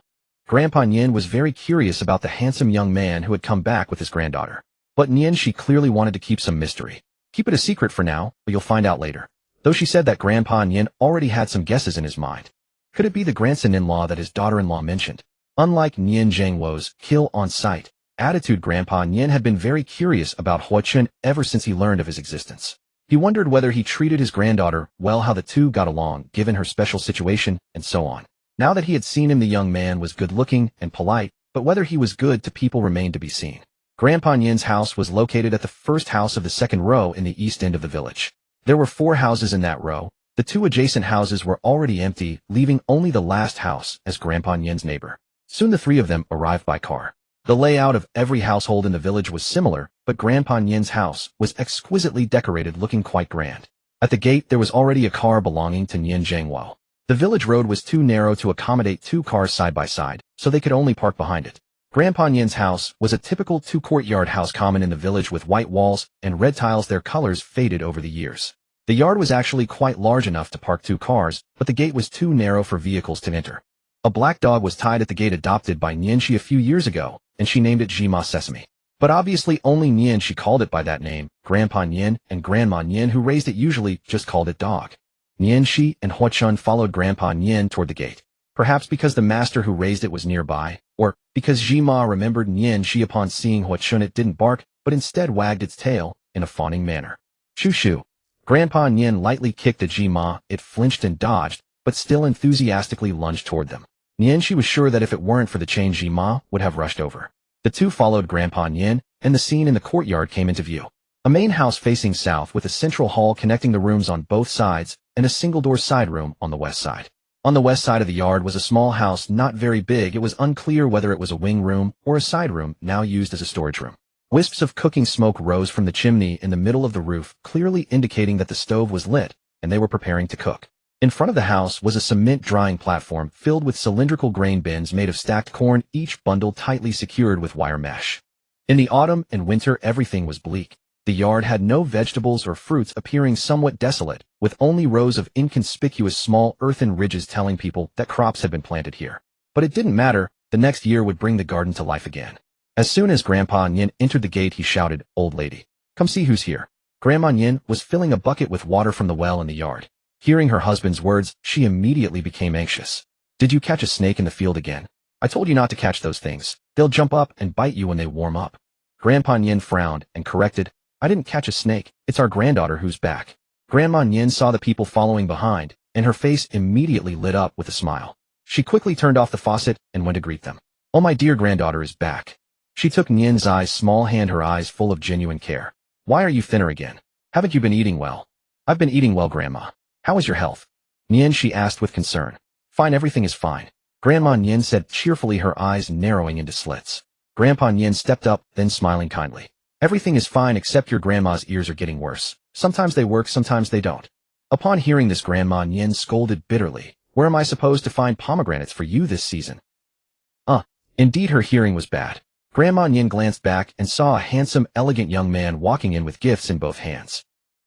Grandpa Nien was very curious about the handsome young man who had come back with his granddaughter. But Nien, she clearly wanted to keep some mystery. "Keep it a secret for now, but you'll find out later." Though she said that Grandpa Nien already had some guesses in his mind. Could it be the grandson-in-law that his daughter-in-law mentioned? Unlike Nien Zhangwo's kill-on-sight attitude, Grandpa Nien had been very curious about Hua Chun ever since he learned of his existence. He wondered whether he treated his granddaughter well, how the two got along, given her special situation, and so on. Now that he had seen him, the young man was good-looking and polite, but whether he was good to people remained to be seen. Grandpa Nien's house was located at the first house of the second row in the east end of the village. There were 4 houses in that row. The 2 adjacent houses were already empty, leaving only the last house as Grandpa Nien's neighbor. Soon the 3 of them arrived by car. The layout of every household in the village was similar, but Grandpa Nien's house was exquisitely decorated, looking quite grand. At the gate there was already a car belonging to Nien Zhangwo. The village road was too narrow to accommodate 2 cars side by side, so they could only park behind it. Grandpa Nien's house was a typical 2-courtyard house common in the village with white walls and red tiles, their colors faded over the years. The yard was actually quite large enough to park 2 cars, but the gate was too narrow for vehicles to enter. A black dog was tied at the gate, adopted by Nien Shi a few years ago, and she named it Jima Sesame. But obviously only Nien Shi called it by that name. Grandpa Nien and Grandma Nien, who raised it, usually just called it dog. Nien Shi and Hua Chun followed Grandpa Nien toward the gate. Perhaps because the master who raised it was nearby, or because Jima remembered Nien Shi. Upon seeing Hua Chun, it didn't bark, but instead wagged its tail in a fawning manner. "Shoo shoo." Grandpa Nien lightly kicked at Jima. It flinched and dodged, but still enthusiastically lunged toward them. Nien Shi was sure that if it weren't for the chain, Jima would have rushed over. The 2 followed Grandpa Nien, and the scene in the courtyard came into view. A main house facing south with a central hall connecting the rooms on both sides, and a single-door side room on the west side. On the west side of the yard was a small house, not very big. It was unclear whether it was a wing room or a side room, now used as a storage room. Wisps of cooking smoke rose from the chimney in the middle of the roof, clearly indicating that the stove was lit, and they were preparing to cook. In front of the house was a cement drying platform filled with cylindrical grain bins made of stacked corn, each bundle tightly secured with wire mesh. In the autumn and winter, everything was bleak. The yard had no vegetables or fruits, appearing somewhat desolate, with only rows of inconspicuous small earthen ridges telling people that crops had been planted here. But it didn't matter, the next year would bring the garden to life again. As soon as Grandpa Nien entered the gate, he shouted, "Old lady, come see who's here." Grandma Nien was filling a bucket with water from the well in the yard. Hearing her husband's words, she immediately became anxious. "Did you catch a snake in the field again? I told you not to catch those things. They'll jump up and bite you when they warm up." Grandpa Nien frowned and corrected, "I didn't catch a snake, it's our granddaughter who's back." Grandma Nien saw the people following behind, and her face immediately lit up with a smile. She quickly turned off the faucet and went to greet them. "Oh, my dear granddaughter is back." She took Nien's small hand, her eyes full of genuine care. "Why are you thinner again? Haven't you been eating well?" "I've been eating well, Grandma. How is your health?" Nien, she asked with concern. "Fine, everything is fine," Grandma Nien said cheerfully, her eyes narrowing into slits. Grandpa Nien stepped up, then smiling kindly. "Everything is fine except your grandma's ears are getting worse. Sometimes they work, sometimes they don't." Upon hearing this, Grandma Nien scolded bitterly. "Where am I supposed to find pomegranates for you this season?" Indeed, her hearing was bad. Grandma Nien glanced back and saw a handsome, elegant young man walking in with gifts in both hands.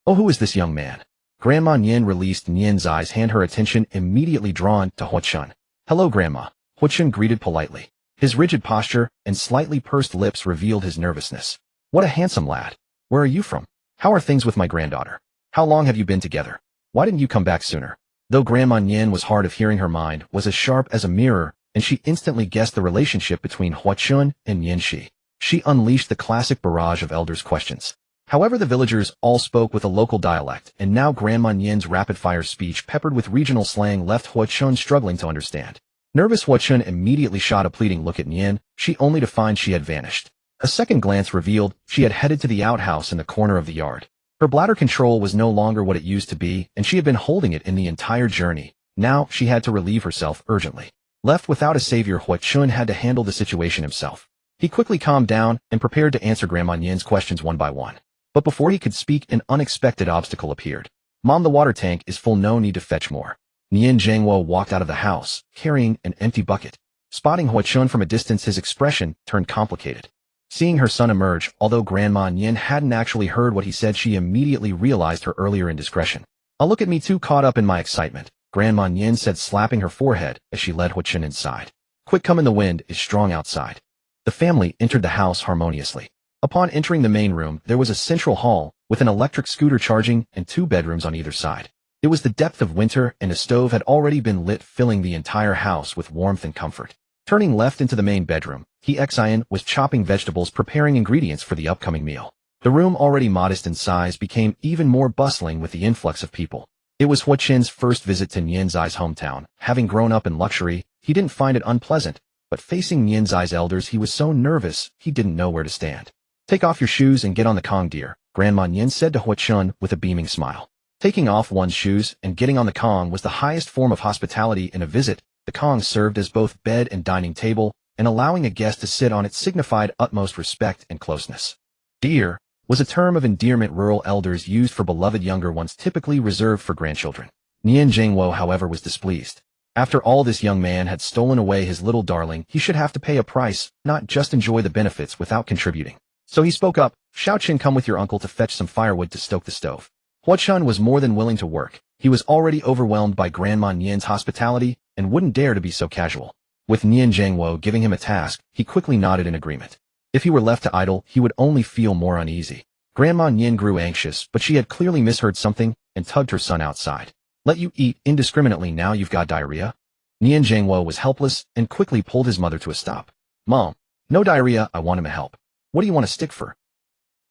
"Oh, who is this young man?" Grandma Nien released Nien's hand, her attention immediately drawn to Hua Chun. "Hello, Grandma," Hua Chun greeted politely. His rigid posture and slightly pursed lips revealed his nervousness. "What a handsome lad. Where are you from? How are things with my granddaughter? How long have you been together? Why didn't you come back sooner?" Though Grandma Nien was hard of hearing, her mind was as sharp as a mirror, and she instantly guessed the relationship between Huachun and Nianxi. She unleashed the classic barrage of elders' questions. However, the villagers all spoke with a local dialect, and now Grandma Nian's rapid-fire speech peppered with regional slang left Huachun struggling to understand. Nervous Huachun immediately shot a pleading look at Nian, she only to find she had vanished. A second glance revealed she had headed to the outhouse in the corner of the yard. Her bladder control was no longer what it used to be, and she had been holding it in the entire journey. Now she had to relieve herself urgently. Left without a savior, Huachun had to handle the situation himself. He quickly calmed down and prepared to answer Grandma Nian's questions one by one. But before he could speak, an unexpected obstacle appeared. Mom, the water tank is full, no need to fetch more. Nian Zhangwo walked out of the house, carrying an empty bucket. Spotting Huachun from a distance, his expression turned complicated. Seeing her son emerge, although Grandma Nian hadn't actually heard what he said, she immediately realized her earlier indiscretion. "I'll look at me too, caught up in my excitement," Grandma Nian said, slapping her forehead as she led Huachun inside. "Quick, come in, the wind is strong outside." The family entered the house harmoniously. Upon entering the main room, there was a central hall, with an electric scooter charging and 2 bedrooms on either side. It was the depth of winter, and a stove had already been lit, filling the entire house with warmth and comfort. Turning left into the main bedroom, Xian was chopping vegetables, preparing ingredients for the upcoming meal. The room, already modest in size, became even more bustling with the influx of people. It was Huachun's first visit to Nianzai's hometown. Having grown up in luxury, he didn't find it unpleasant, but facing Nianzai's elders, he was so nervous he didn't know where to stand. "Take off your shoes and get on the Kong, dear," Grandma Nian said to Huachun with a beaming smile. Taking off one's shoes and getting on the Kong was the highest form of hospitality in a visit. The Kong served as both bed and dining table, and allowing a guest to sit on it signified utmost respect and closeness. "Dear" was a term of endearment rural elders used for beloved younger ones, typically reserved for grandchildren. Nian Zhangwo, however, was displeased. After all, this young man had stolen away his little darling. He should have to pay a price, not just enjoy the benefits without contributing. So he spoke up, "Xiaoqin, come with your uncle to fetch some firewood to stoke the stove." Huachun was more than willing to work. He was already overwhelmed by Grandma Nian's hospitality and wouldn't dare to be so casual. With Nian Zhangwo giving him a task, he quickly nodded in agreement. If he were left to idle, he would only feel more uneasy. Grandma Nian grew anxious, but she had clearly misheard something and tugged her son outside. "Let you eat indiscriminately now you've got diarrhea?" Nian Zhangwo was helpless and quickly pulled his mother to a stop. "Mom, no diarrhea, I want him to help. What do you want a stick for?"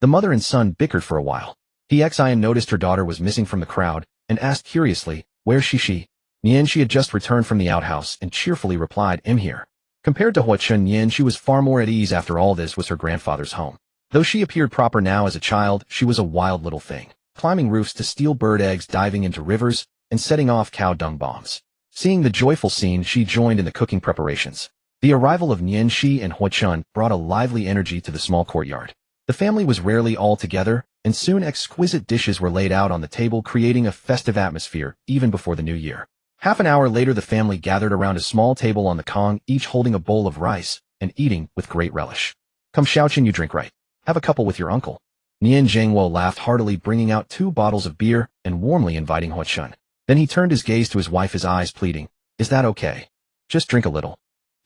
The mother and son bickered for a while. Xian noticed her daughter was missing from the crowd and asked curiously, "Where's she?" Nian, she had just returned from the outhouse and cheerfully replied, "I'm here." Compared to Huachun, Nian, she was far more at ease. After all, this was her grandfather's home. Though she appeared proper now as a child, she was a wild little thing, climbing roofs to steal bird eggs, diving into rivers, and setting off cow dung bombs. Seeing the joyful scene, she joined in the cooking preparations. The arrival of Nianxi and Huachun brought a lively energy to the small courtyard. The family was rarely all together, and soon exquisite dishes were laid out on the table, creating a festive atmosphere even before the new year. Half an hour later, the family gathered around a small table on the Kong, each holding a bowl of rice, and eating with great relish. "Come, Xiaoqin, you drink right. Have a couple with your uncle." Nian Zhangwo laughed heartily, bringing out 2 bottles of beer and warmly inviting Huachun. Then he turned his gaze to his wife, his eyes pleading, "Is that okay? Just drink a little."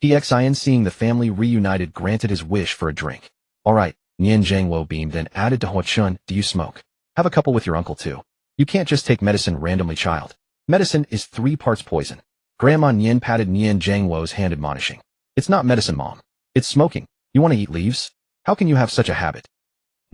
Xian, seeing the family reunited, granted his wish for a drink. "All right," Nian Zhangwo beamed, then added to Huachun, "Do you smoke? Have a couple with your uncle too. You can't just take medicine randomly, child. Medicine is 3 parts poison." Grandma Nian patted Nian Zhangwo's hand, admonishing, "It's not medicine, Mom. It's smoking. You want to eat leaves? How can you have such a habit?"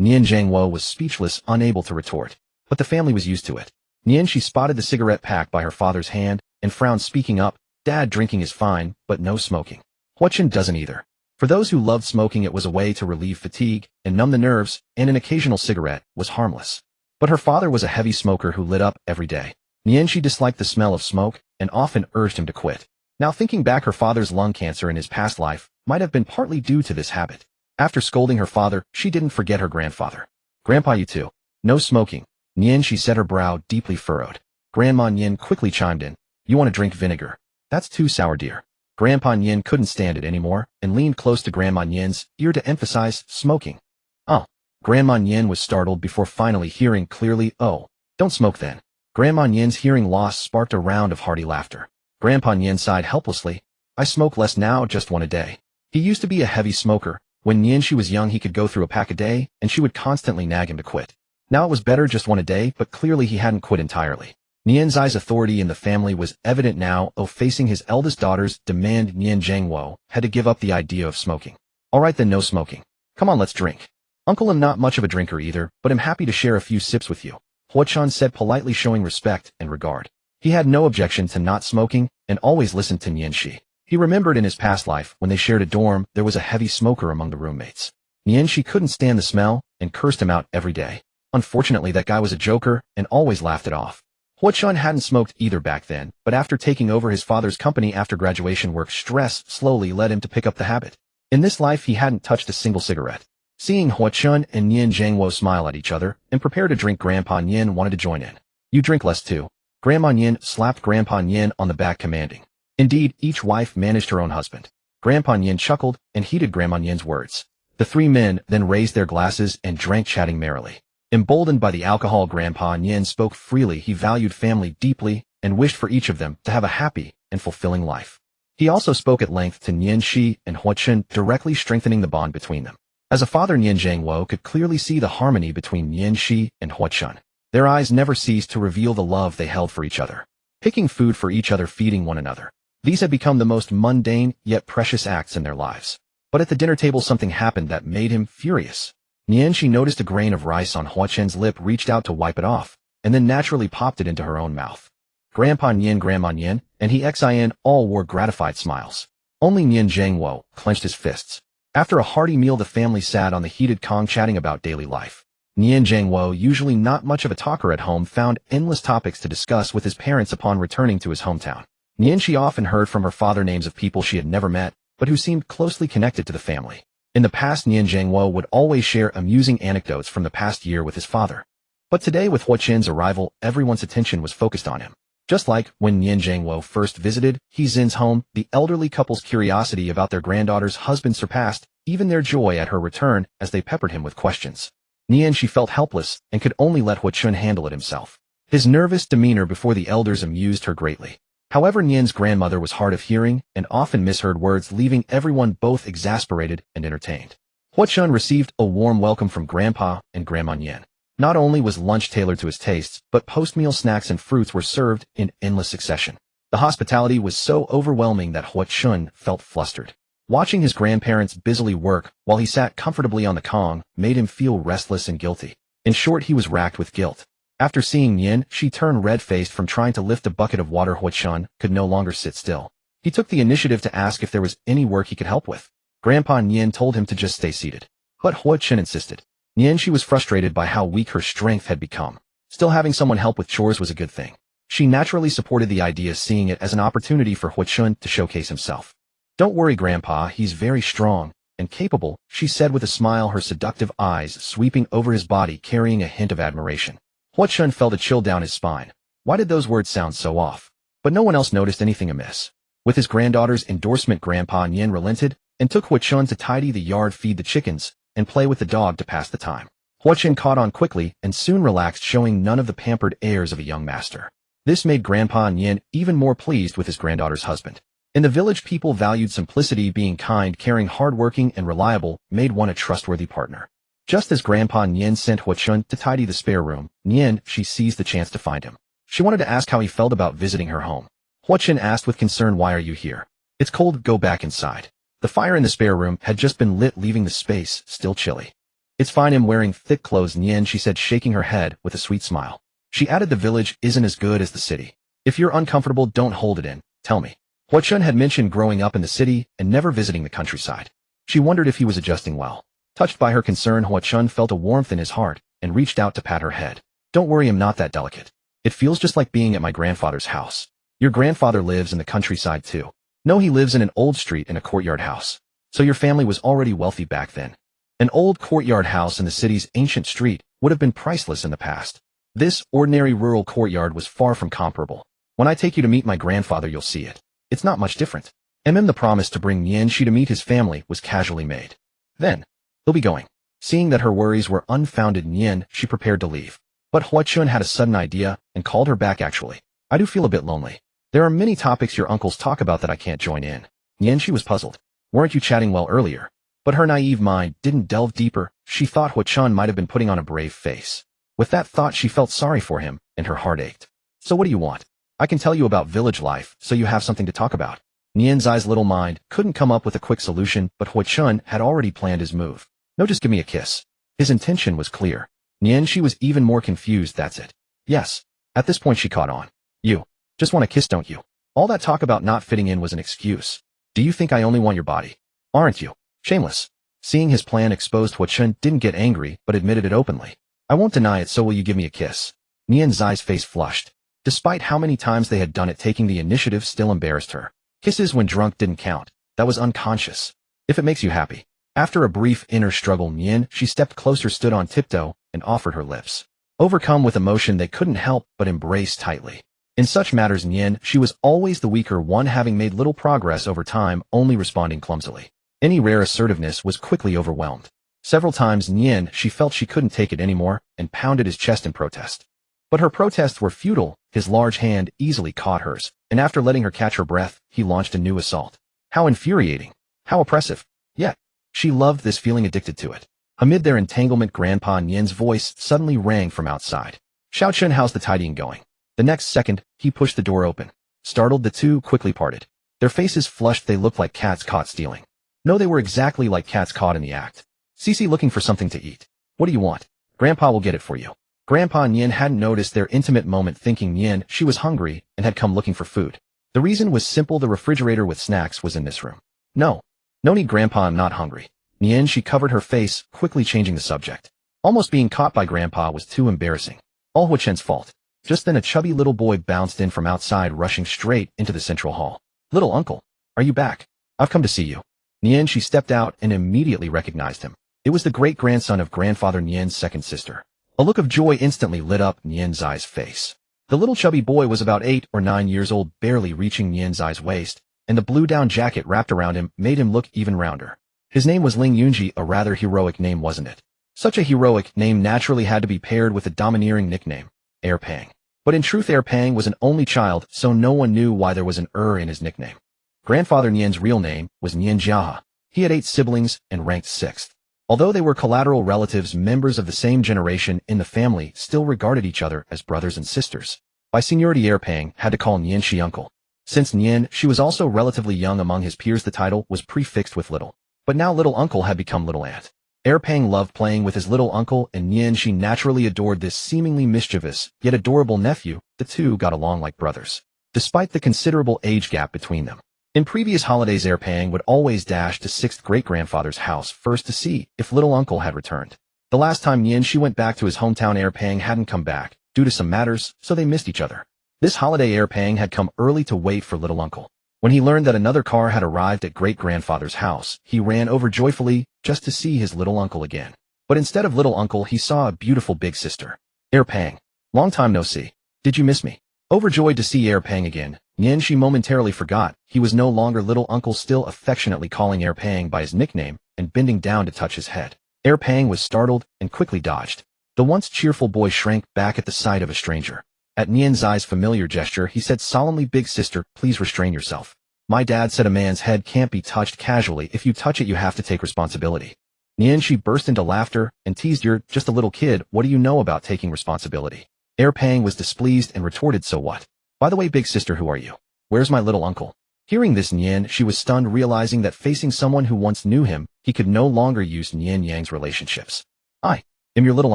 Nian Zhangwo was speechless, unable to retort. But the family was used to it. Nian, she spotted the cigarette pack by her father's hand and frowned, speaking up, "Dad, drinking is fine, but no smoking." Huachun doesn't either. For those who loved smoking, it was a way to relieve fatigue and numb the nerves, and an occasional cigarette was harmless. But her father was a heavy smoker who lit up every day. Nian, she disliked the smell of smoke and often urged him to quit. Now, thinking back, her father's lung cancer in his past life might have been partly due to this habit. After scolding her father, she didn't forget her grandfather. "Grandpa, you too. No smoking." Nian, she said, her brow deeply furrowed. Grandma Nian quickly chimed in, "You want to drink vinegar? That's too sour, dear." Grandpa Nian couldn't stand it anymore and leaned close to Grandma Nian's ear to emphasize, "Smoking." "Oh." Grandma Nian was startled before finally hearing clearly, "Oh, don't smoke then." Grandma Nian's hearing loss sparked a round of hearty laughter. Grandpa Nian sighed helplessly, "I smoke less now, just 1 a day." He used to be a heavy smoker. When Nian, she was young, he could go through a pack a day, and she would constantly nag him to quit. Now it was better, just 1 a day, but clearly he hadn't quit entirely. Nian's authority in the family was evident now. Facing his eldest daughter's demand, Nian Zhangwo had to give up the idea of smoking. Alright then, no smoking. Come on, let's drink. Uncle, I'm not much of a drinker either, but I'm happy to share a few sips with you, Huachan said, politely, showing respect and regard. He had no objection to not smoking and always listened to Nian Shi. He remembered in his past life when they shared a dorm there was a heavy smoker among the roommates. Nian Shi couldn't stand the smell and cursed him out every day. Unfortunately, that guy was a joker and always laughed it off. Huachan hadn't smoked either back then, but after taking over his father's company after graduation, work stress slowly led him to pick up the habit. In this life he hadn't touched a single cigarette. Seeing Huachan and Nian Zhangwo smile at each other and prepare to drink, Grandpa Nian wanted to join in. You drink less too. Grandma Nian slapped Grandpa Nian on the back, commanding. Indeed, each wife managed her own husband. Grandpa Nian chuckled and heeded Grandma Nian's words. The three men then raised their glasses and drank, chatting merrily. Emboldened by the alcohol, Grandpa Nian spoke freely. He valued family deeply and wished for each of them to have a happy and fulfilling life. He also spoke at length to Nian Shi and Huachan, directly strengthening the bond between them. As a father, Nian Zhangwo could clearly see the harmony between Nian Shi and Huachan. Their eyes never ceased to reveal the love they held for each other. Picking food for each other, feeding one another. These had become the most mundane yet precious acts in their lives. But at the dinner table something happened that made him furious. Nian Shi noticed a grain of rice on Huachan's lip, reached out to wipe it off, and then naturally popped it into her own mouth. Grandpa Nian, Grandma Nian, and he Xin all wore gratified smiles. Only Nian Zhangwo clenched his fists. After a hearty meal, the family sat on the heated kong chatting about daily life. Nian Zhangwo, usually not much of a talker at home, found endless topics to discuss with his parents upon returning to his hometown. Nian Shi often heard from her father names of people she had never met, but who seemed closely connected to the family. In the past, Nian Zhangwo would always share amusing anecdotes from the past year with his father. But today, with Huachan's arrival, everyone's attention was focused on him. Just like when Nian Zhangwo first visited He Zin's home, the elderly couple's curiosity about their granddaughter's husband surpassed even their joy at her return as they peppered him with questions. Nian Shi felt helpless and could only let Huachan handle it himself. His nervous demeanor before the elders amused her greatly. However, Nian's grandmother was hard of hearing and often misheard words, leaving everyone both exasperated and entertained. Huachan received a warm welcome from Grandpa and Grandma Nian. Not only was lunch tailored to his tastes, but post-meal snacks and fruits were served in endless succession. The hospitality was so overwhelming that Huachan felt flustered. Watching his grandparents busily work while he sat comfortably on the kong made him feel restless and guilty. In short, he was racked with guilt. After seeing Nian, she turned red-faced from trying to lift a bucket of water. Huachan could no longer sit still. He took the initiative to ask if there was any work he could help with. Grandpa Nian told him to just stay seated. But Huachan insisted. Nian Shi was frustrated by how weak her strength had become. Still, having someone help with chores was a good thing. She naturally supported the idea, seeing it as an opportunity for Huachan to showcase himself. Don't worry, Grandpa, he's very strong and capable, she said with a smile, her seductive eyes sweeping over his body, carrying a hint of admiration. Huachan felt a chill down his spine. Why did those words sound so off? But no one else noticed anything amiss. With his granddaughter's endorsement, Grandpa Nian relented and took Huachan to tidy the yard, feed the chickens, and play with the dog to pass the time. Huachan caught on quickly and soon relaxed, showing none of the pampered airs of a young master. This made Grandpa Nian even more pleased with his granddaughter's husband. In the village, people valued simplicity. Being kind, caring, hardworking, and reliable made one a trustworthy partner. Just as Grandpa Nian sent Huachan to tidy the spare room, Nian Shi seized the chance to find him. She wanted to ask how he felt about visiting her home. Huachan asked with concern, "Why are you here?" "It's cold, go back inside." The fire in the spare room had just been lit, leaving the space still chilly. "It's fine, I'm wearing thick clothes, Nian," she said, shaking her head with a sweet smile. She added, "The village isn't as good as the city. If you're uncomfortable, don't hold it in, tell me." Huachan had mentioned growing up in the city and never visiting the countryside. She wondered if he was adjusting well. Touched by her concern, Huachan felt a warmth in his heart and reached out to pat her head. "Don't worry, I'm not that delicate. It feels just like being at my grandfather's house." "Your grandfather lives in the countryside too?" "No, he lives in an old street in a courtyard house." "So your family was already wealthy back then?" An old courtyard house in the city's ancient street would have been priceless in the past. This ordinary rural courtyard was far from comparable. "When I take you to meet my grandfather, you'll see it. It's not much different." The promise to bring Nian Shi to meet his family was casually made. Then, he'll be going. Seeing that her worries were unfounded, Nian Shi prepared to leave. But Huachan had a sudden idea and called her back. "Actually, I do feel a bit lonely. There are many topics your uncles talk about that I can't join in." Nian Shi was puzzled. "Weren't you chatting well earlier?" But her naive mind didn't delve deeper. She thought Huachan might have been putting on a brave face. With that thought, she felt sorry for him, and her heart ached. So what do you want? I can tell you about village life, so you have something to talk about. Nian Zai's little mind couldn't come up with a quick solution, but Hui Chun had already planned his move. No, just give me a kiss. His intention was clear. Nian, she was even more confused, that's it. Yes. At this point she caught on. You just want a kiss, don't you? All that talk about not fitting in was an excuse. Do you think I only want your body? Aren't you? Shameless. Seeing his plan exposed, Hui Chun didn't get angry, but admitted it openly. I won't deny it, so will you give me a kiss? Nian Zai's face flushed. Despite how many times they had done it, taking the initiative still embarrassed her. Kisses when drunk didn't count. That was unconscious. If it makes you happy. After a brief inner struggle, Nian, she stepped closer, stood on tiptoe, and offered her lips. Overcome with emotion, they couldn't help but embrace tightly. In such matters, Nian, she was always the weaker one, having made little progress over time, only responding clumsily. Any rare assertiveness was quickly overwhelmed. Several times, Nian, she felt she couldn't take it anymore, and pounded his chest in protest. But her protests were futile. His large hand easily caught hers, and after letting her catch her breath, he launched a new assault. How infuriating. How oppressive. Yet, she loved this feeling, addicted to it. Amid their entanglement, Grandpa Nian's voice suddenly rang from outside. Xiao Chun, how's the tidying going? The next second, he pushed the door open. Startled, the two quickly parted. Their faces flushed, they looked like cats caught stealing. No, they were exactly like cats caught in the act. Cece, looking for something to eat. What do you want? Grandpa will get it for you. Grandpa Nian hadn't noticed their intimate moment, thinking Nian, she was hungry, and had come looking for food. The reason was simple, the refrigerator with snacks was in this room. No need, Grandpa, I'm not hungry. Nian, she covered her face, quickly changing the subject. Almost being caught by Grandpa was too embarrassing. All Hui Chen's fault. Just then a chubby little boy bounced in from outside, rushing straight into the central hall. Little uncle, are you back? I've come to see you. Nian, she stepped out and immediately recognized him. It was the great-grandson of grandfather Nian's second sister. A look of joy instantly lit up Nian Zai's face. The little chubby boy was about 8 or 9 years old, barely reaching Nian Zai's waist, and the blue down jacket wrapped around him made him look even rounder. His name was Ling Yunji, a rather heroic name, wasn't it? Such a heroic name naturally had to be paired with a domineering nickname, Heir Pang. But in truth, Heir Pang was an only child, so no one knew why there was an in his nickname. Grandfather Nian's real name was Nian Jiahe. He had 8 siblings and ranked 6th. Although they were collateral relatives, members of the same generation in the family still regarded each other as brothers and sisters. By seniority, Heir Pang had to call Nian Shi uncle. Since Nian, she was also relatively young among his peers, the title was prefixed with little. But now little uncle had become little aunt. Heir Pang loved playing with his little uncle, and Nian, she naturally adored this seemingly mischievous, yet adorable nephew. The two got along like brothers, despite the considerable age gap between them. In previous holidays, Heir Pang would always dash to 6th great-grandfather's house first to see if little uncle had returned. The last time Nian, she went back to his hometown, Heir Pang hadn't come back, due to some matters, so they missed each other. This holiday, Heir Pang had come early to wait for little uncle. When he learned that another car had arrived at great-grandfather's house, he ran over joyfully just to see his little uncle again. But instead of little uncle, he saw a beautiful big sister. Heir Pang. Long time no see. Did you miss me? Overjoyed to see Heir Pang again, Nian, she momentarily forgot he was no longer little uncle, still affectionately calling Heir Pang by his nickname and bending down to touch his head. Heir Pang was startled and quickly dodged. The once cheerful boy shrank back at the sight of a stranger. At Nian Zai's familiar gesture, he said solemnly, "Big sister, please restrain yourself. My dad said a man's head can't be touched casually. If you touch it, you have to take responsibility." Nian, she burst into laughter and teased, "You're just a little kid. What do you know about taking responsibility?" Heir Pang was displeased and retorted, "So what? By the way, big sister, who are you? Where's my little uncle?" Hearing this, Nian, she was stunned, realizing that facing someone who once knew him, he could no longer use Nian Yang's relationships. "I am your little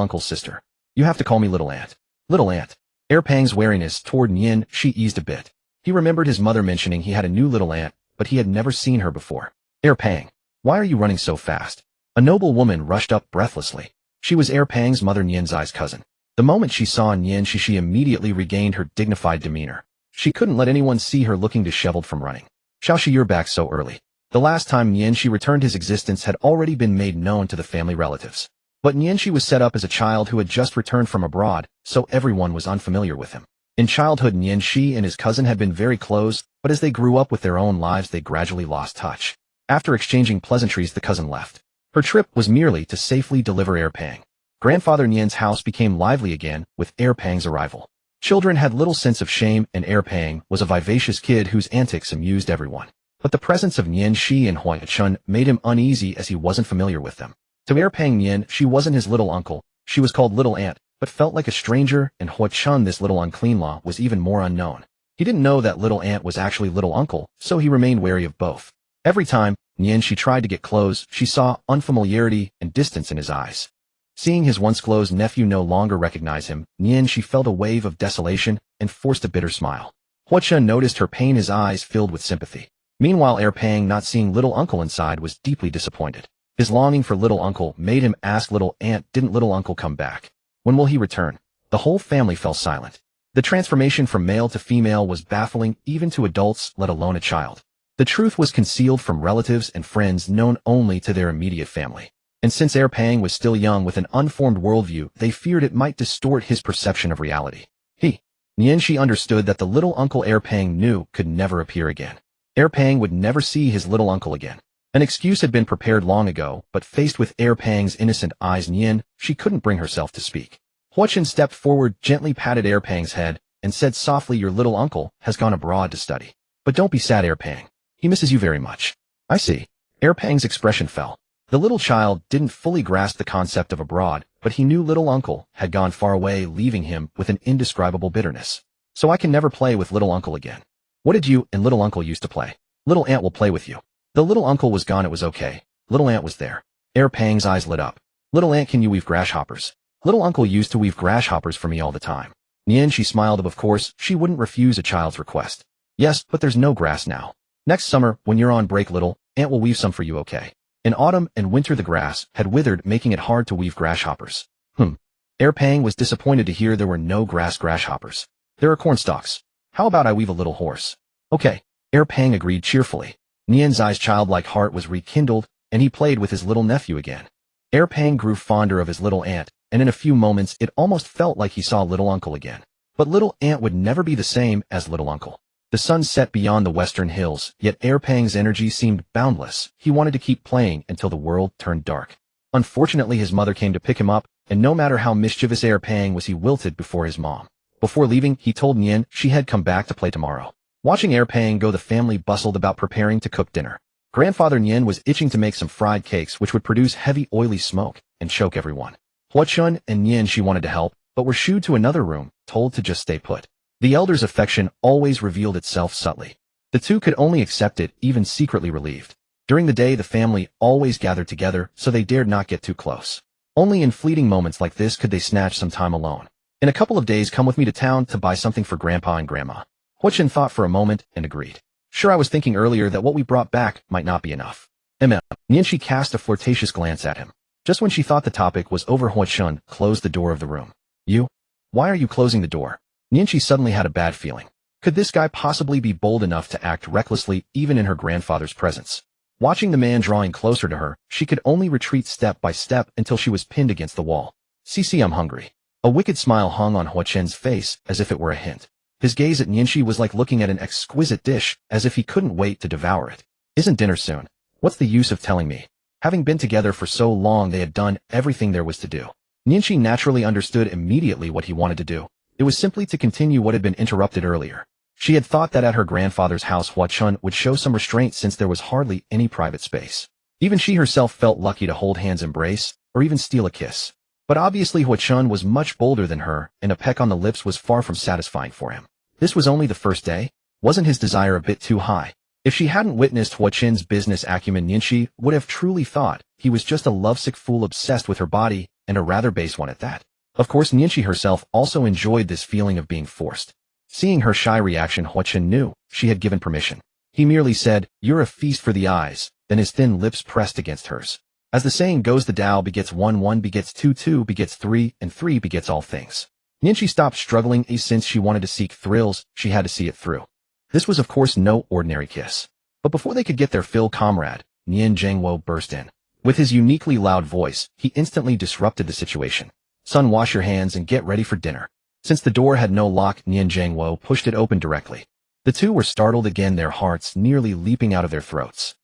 uncle's sister. You have to call me little aunt." Little aunt. Heir Pang's wariness toward Nian, she eased a bit. He remembered his mother mentioning he had a new little aunt, but he had never seen her before. "Heir Pang, why are you running so fast?" A noble woman rushed up breathlessly. She was Heir Pang's mother, Nian Zai's cousin. The moment she saw Nian, she immediately regained her dignified demeanor. She couldn't let anyone see her looking disheveled from running. "Xiaoxi, you're back so early." The last time Nian she returned, his existence had already been made known to the family relatives. But Nian she was set up as a child who had just returned from abroad, so everyone was unfamiliar with him. In childhood, Nian Shi and his cousin had been very close, but as they grew up with their own lives, they gradually lost touch. After exchanging pleasantries, the cousin left. Her trip was merely to safely deliver Heir Pang. Grandfather Nian's house became lively again with Heir Pang's arrival. Children had little sense of shame, and Heir Pang was a vivacious kid whose antics amused everyone. But the presence of Nian Shi and Hui Chun made him uneasy, as he wasn't familiar with them. To Heir Pang, Nian, she wasn't his little uncle, she was called little aunt, but felt like a stranger, and Hua Chun, this little unclean law, was even more unknown. He didn't know that little aunt was actually little uncle, so he remained wary of both. Every time she tried to get close, she saw unfamiliarity and distance in his eyes. Seeing his once close nephew no longer recognize him, she felt a wave of desolation and forced a bitter smile. Hua Chun noticed her pain, his eyes filled with sympathy. Meanwhile, Pang, not seeing little uncle inside, was deeply disappointed. His longing for little uncle made him ask little aunt, didn't little uncle come back? When will he return? The whole family fell silent. The transformation from male to female was baffling even to adults, let alone a child. The truth was concealed from relatives and friends, known only to their immediate family. And since Pang was still young with an unformed worldview, they feared it might distort his perception of reality. She understood that the little uncle Pang knew could never appear again. Pang would never see his little uncle again. An excuse had been prepared long ago, but faced with Pang's innocent eyes, she couldn't bring herself to speak. Hua Chun stepped forward, gently patted Pang's head, and said softly, your little uncle has gone abroad to study. But don't be sad, Pang. He misses you very much. I see. Pang's expression fell. The little child didn't fully grasp the concept of abroad, but he knew little uncle had gone far away, leaving him with an indescribable bitterness. So I can never play with little uncle again. What did you and little uncle used to play? Little aunt will play with you. The little uncle was gone, it was okay. Little aunt was there. Pang's eyes lit up. Little aunt, can you weave grasshoppers? Little uncle used to weave grasshoppers for me all the time. She smiled. Of course, she wouldn't refuse a child's request. Yes, but there's no grass now. Next summer, when you're on break, little aunt will weave some for you, okay? In autumn and winter the grass had withered, making it hard to weave grasshoppers. Pang was disappointed to hear there were no grasshoppers. There are cornstalks. How about I weave a little horse? Okay. Pang agreed cheerfully. Nian's eyes childlike heart was rekindled, and he played with his little nephew again. Pang grew fonder of his little aunt, and in a few moments it almost felt like he saw little uncle again. But little aunt would never be the same as little uncle. The sun set beyond the western hills, yet Pang's energy seemed boundless. He wanted to keep playing until the world turned dark. Unfortunately, his mother came to pick him up, and no matter how mischievous Pang was, he wilted before his mom. Before leaving, he told Nian she had come back to play tomorrow. Watching Pang go, the family bustled about preparing to cook dinner. Grandfather Nian was itching to make some fried cakes which would produce heavy oily smoke and choke everyone. Hua Chun and Nian, she wanted to help, but were shooed to another room, told to just stay put. The elder's affection always revealed itself subtly. The two could only accept it, even secretly relieved. During the day, the family always gathered together, so they dared not get too close. Only in fleeting moments like this could they snatch some time alone. In a couple of days, come with me to town to buy something for Grandpa and Grandma. Hua Chun thought for a moment and agreed. Sure, I was thinking earlier that what we brought back might not be enough. Nianshi cast a flirtatious glance at him. Just when she thought the topic was over, Hua Chun closed the door of the room. You? Why are you closing the door? Nianshi suddenly had a bad feeling. Could this guy possibly be bold enough to act recklessly even in her grandfather's presence? Watching the man drawing closer to her, she could only retreat step by step until she was pinned against the wall. "Cici, I'm hungry." A wicked smile hung on Hua Chun's face as if it were a hint. His gaze at Nianshi was like looking at an exquisite dish, as if he couldn't wait to devour it. "Isn't dinner soon? What's the use of telling me?" Having been together for so long, they had done everything there was to do. Nianshi naturally understood immediately what he wanted to do. It was simply to continue what had been interrupted earlier. She had thought that at her grandfather's house Hua Chun would show some restraint since there was hardly any private space. Even she herself felt lucky to hold hands, embrace, or even steal a kiss. But obviously Hua Chun was much bolder than her, and a peck on the lips was far from satisfying for him. This was only the first day? Wasn't his desire a bit too high? If she hadn't witnessed Hua Chun's business acumen, Nianshi would have truly thought he was just a lovesick fool obsessed with her body, and a rather base one at that. Of course, Nianshi herself also enjoyed this feeling of being forced. Seeing her shy reaction, Hua Chun knew she had given permission. He merely said, "You're a feast for the eyes," then his thin lips pressed against hers. As the saying goes, the Tao begets one, one begets two, two begets three, and three begets all things. Nianshi stopped struggling, since she wanted to seek thrills, she had to see it through. This was of course no ordinary kiss. But before they could get their fill, comrade, Nian Zhengwo burst in. With his uniquely loud voice, he instantly disrupted the situation. "Son, wash your hands and get ready for dinner." Since the door had no lock, Nian Zhengwo pushed it open directly. The two were startled again, their hearts nearly leaping out of their throats.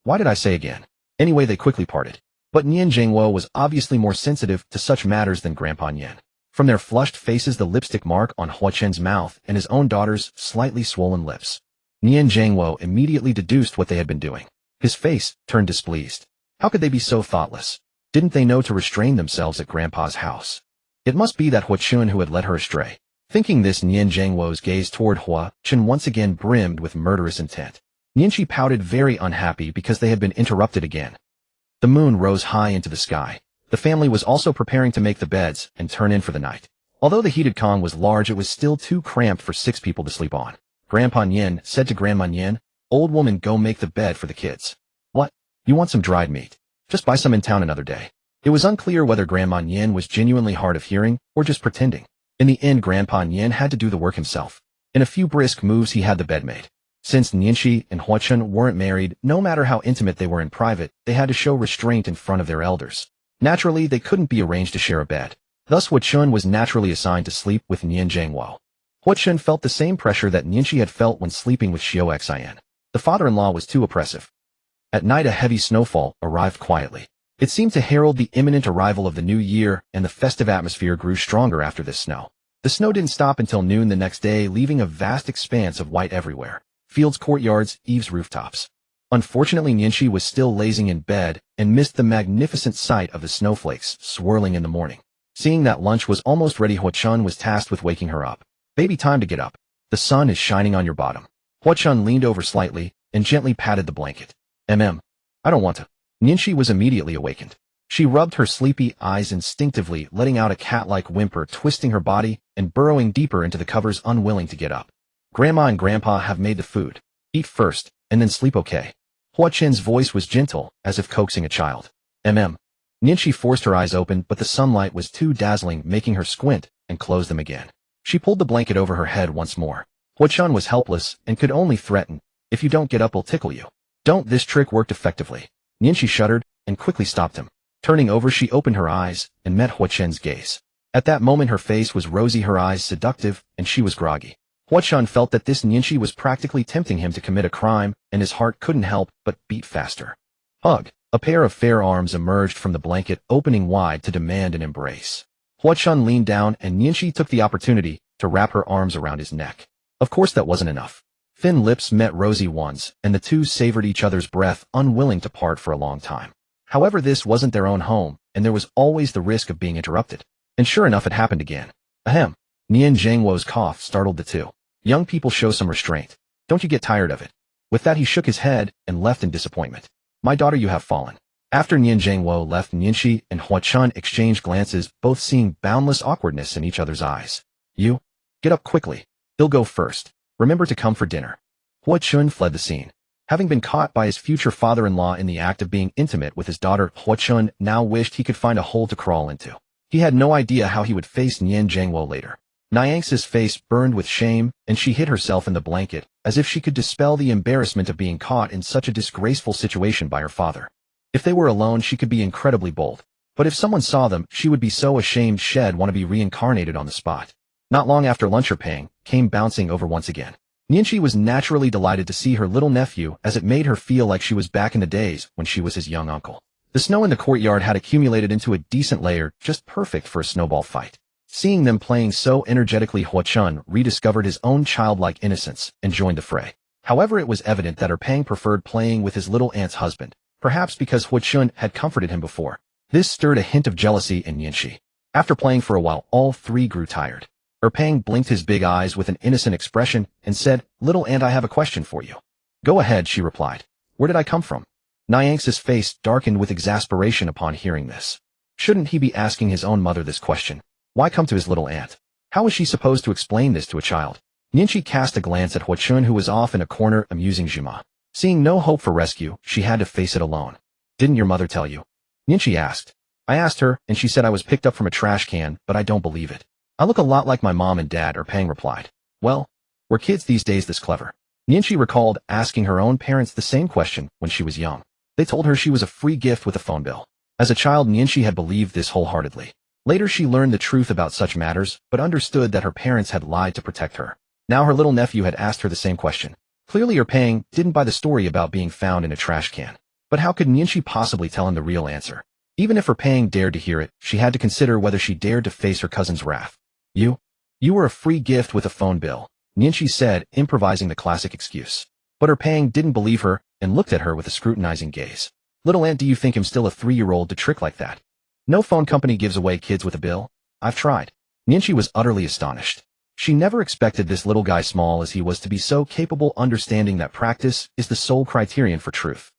Why did I say again? Anyway, they quickly parted. But Nian Zhengwo was obviously more sensitive to such matters than Grandpa Nian. From their flushed faces, the lipstick mark on Hua Chun's mouth, and his own daughter's slightly swollen lips, Nian Zhengwo immediately deduced what they had been doing. His face turned displeased. How could they be so thoughtless? Didn't they know to restrain themselves at Grandpa's house? It must be that Hua Chun who had led her astray. Thinking this, Nian Zhangwo's gaze toward Hua Chun once again brimmed with murderous intent. Nianqi pouted, very unhappy because they had been interrupted again. The moon rose high into the sky. The family was also preparing to make the beds and turn in for the night. Although the heated kong was large, it was still too cramped for 6 people to sleep on. Grandpa Nian said to Grandma Nian, "Old woman, go make the bed for the kids." "What? You want some dried meat? Just buy some in town another day." It was unclear whether Grandma Nian was genuinely hard of hearing or just pretending. In the end, Grandpa Nian had to do the work himself. In a few brisk moves, he had the bed made. Since Nianqi and Hua Chun weren't married, no matter how intimate they were in private, they had to show restraint in front of their elders. Naturally, they couldn't be arranged to share a bed. Thus, Hua Chun was naturally assigned to sleep with Nian Zhangwo. Hua Chun felt the same pressure that Nianqi had felt when sleeping with Xiao Xian. The father-in-law was too oppressive. At night, a heavy snowfall arrived quietly. It seemed to herald the imminent arrival of the new year, and the festive atmosphere grew stronger after this snow. The snow didn't stop until noon the next day, leaving a vast expanse of white everywhere. Fields, courtyards, eaves, rooftops. Unfortunately, Nianqi was still lazing in bed and missed the magnificent sight of the snowflakes swirling in the morning. Seeing that lunch was almost ready, Hua Chun was tasked with waking her up. "Baby, time to get up. The sun is shining on your bottom." Hua Chun leaned over slightly and gently patted the blanket. I don't want to." Nianqi was immediately awakened. She rubbed her sleepy eyes instinctively, letting out a cat-like whimper, twisting her body and burrowing deeper into the covers, unwilling to get up. "Grandma and Grandpa have made the food. Eat first, and then sleep, okay?" Hua Chun's voice was gentle, as if coaxing a child. Nianqi forced her eyes open, but the sunlight was too dazzling, making her squint and close them again. She pulled the blanket over her head once more. Hua Chun was helpless and could only threaten, "If you don't get up, I'll tickle you." This trick worked effectively. Nianqi shuddered and quickly stopped him. Turning over, she opened her eyes and met Hua Chun's gaze. At that moment, her face was rosy, her eyes seductive, and she was groggy. Hua Chun felt that this Nianqi was practically tempting him to commit a crime, and his heart couldn't help but beat faster. Hug. A pair of fair arms emerged from the blanket, opening wide to demand an embrace. Hua Chun leaned down, and Nianqi took the opportunity to wrap her arms around his neck. Of course, that wasn't enough. Thin lips met rosy ones, and the two savored each other's breath, unwilling to part for a long time. However, this wasn't their own home, and there was always the risk of being interrupted. And sure enough, it happened again. Ahem. Nian Zhangwo's cough startled the two. "Young people show some restraint. Don't you get tired of it?" With that, he shook his head and left in disappointment. "My daughter, you have fallen." After Nian Zhangwo left, Nianqi and Hua Chun exchanged glances, both seeing boundless awkwardness in each other's eyes. "You? Get up quickly. He'll go first. Remember to come for dinner." Hua Chun fled the scene. Having been caught by his future father-in-law in the act of being intimate with his daughter, Hua Chun now wished he could find a hole to crawl into. He had no idea how he would face Nian Zhangwo later. Niang's face burned with shame, and she hid herself in the blanket, as if she could dispel the embarrassment of being caught in such a disgraceful situation by her father. If they were alone, she could be incredibly bold. But if someone saw them, she would be so ashamed she'd want to be reincarnated on the spot. Not long after lunch, her Pang came bouncing over once again. Nianqi was naturally delighted to see her little nephew, as it made her feel like she was back in the days when she was his young uncle. The snow in the courtyard had accumulated into a decent layer, just perfect for a snowball fight. Seeing them playing so energetically, Hua Chun rediscovered his own childlike innocence and joined the fray. However, it was evident that her Pang preferred playing with his little aunt's husband, perhaps because Hua Chun had comforted him before. This stirred a hint of jealousy in Nianqi. After playing for a while, all three grew tired. Erpang blinked his big eyes with an innocent expression and said, "Little aunt, I have a question for you." "Go ahead," she replied. "Where did I come from?" Niang's face darkened with exasperation upon hearing this. Shouldn't he be asking his own mother this question? Why come to his little aunt? How was she supposed to explain this to a child? Nianqi cast a glance at Hua Chun, who was off in a corner amusing Jima. Seeing no hope for rescue, she had to face it alone. "Didn't your mother tell you?" Nianqi asked. "I asked her, and she said I was picked up from a trash can, but I don't believe it." "I look a lot like my mom and dad," Erpang replied. "Well, were kids these days this clever?" Nianqi recalled asking her own parents the same question when she was young. They told her she was a free gift with a phone bill. As a child, Nianqi had believed this wholeheartedly. Later, she learned the truth about such matters, but understood that her parents had lied to protect her. Now her little nephew had asked her the same question. Clearly, Erpang didn't buy the story about being found in a trash can. But how could Nianqi possibly tell him the real answer? Even if Erpang dared to hear it, she had to consider whether she dared to face her cousin's wrath. You were a free gift with a phone bill," Nianqi said, improvising the classic excuse. But Erpang didn't believe her and looked at her with a scrutinizing gaze. "Little aunt, do you think I'm still a 3-year-old to trick like that? No phone company gives away kids with a bill." I've tried. Nianqi was utterly astonished. She never expected this little guy, small as he was, to be so capable, understanding that practice is the sole criterion for truth.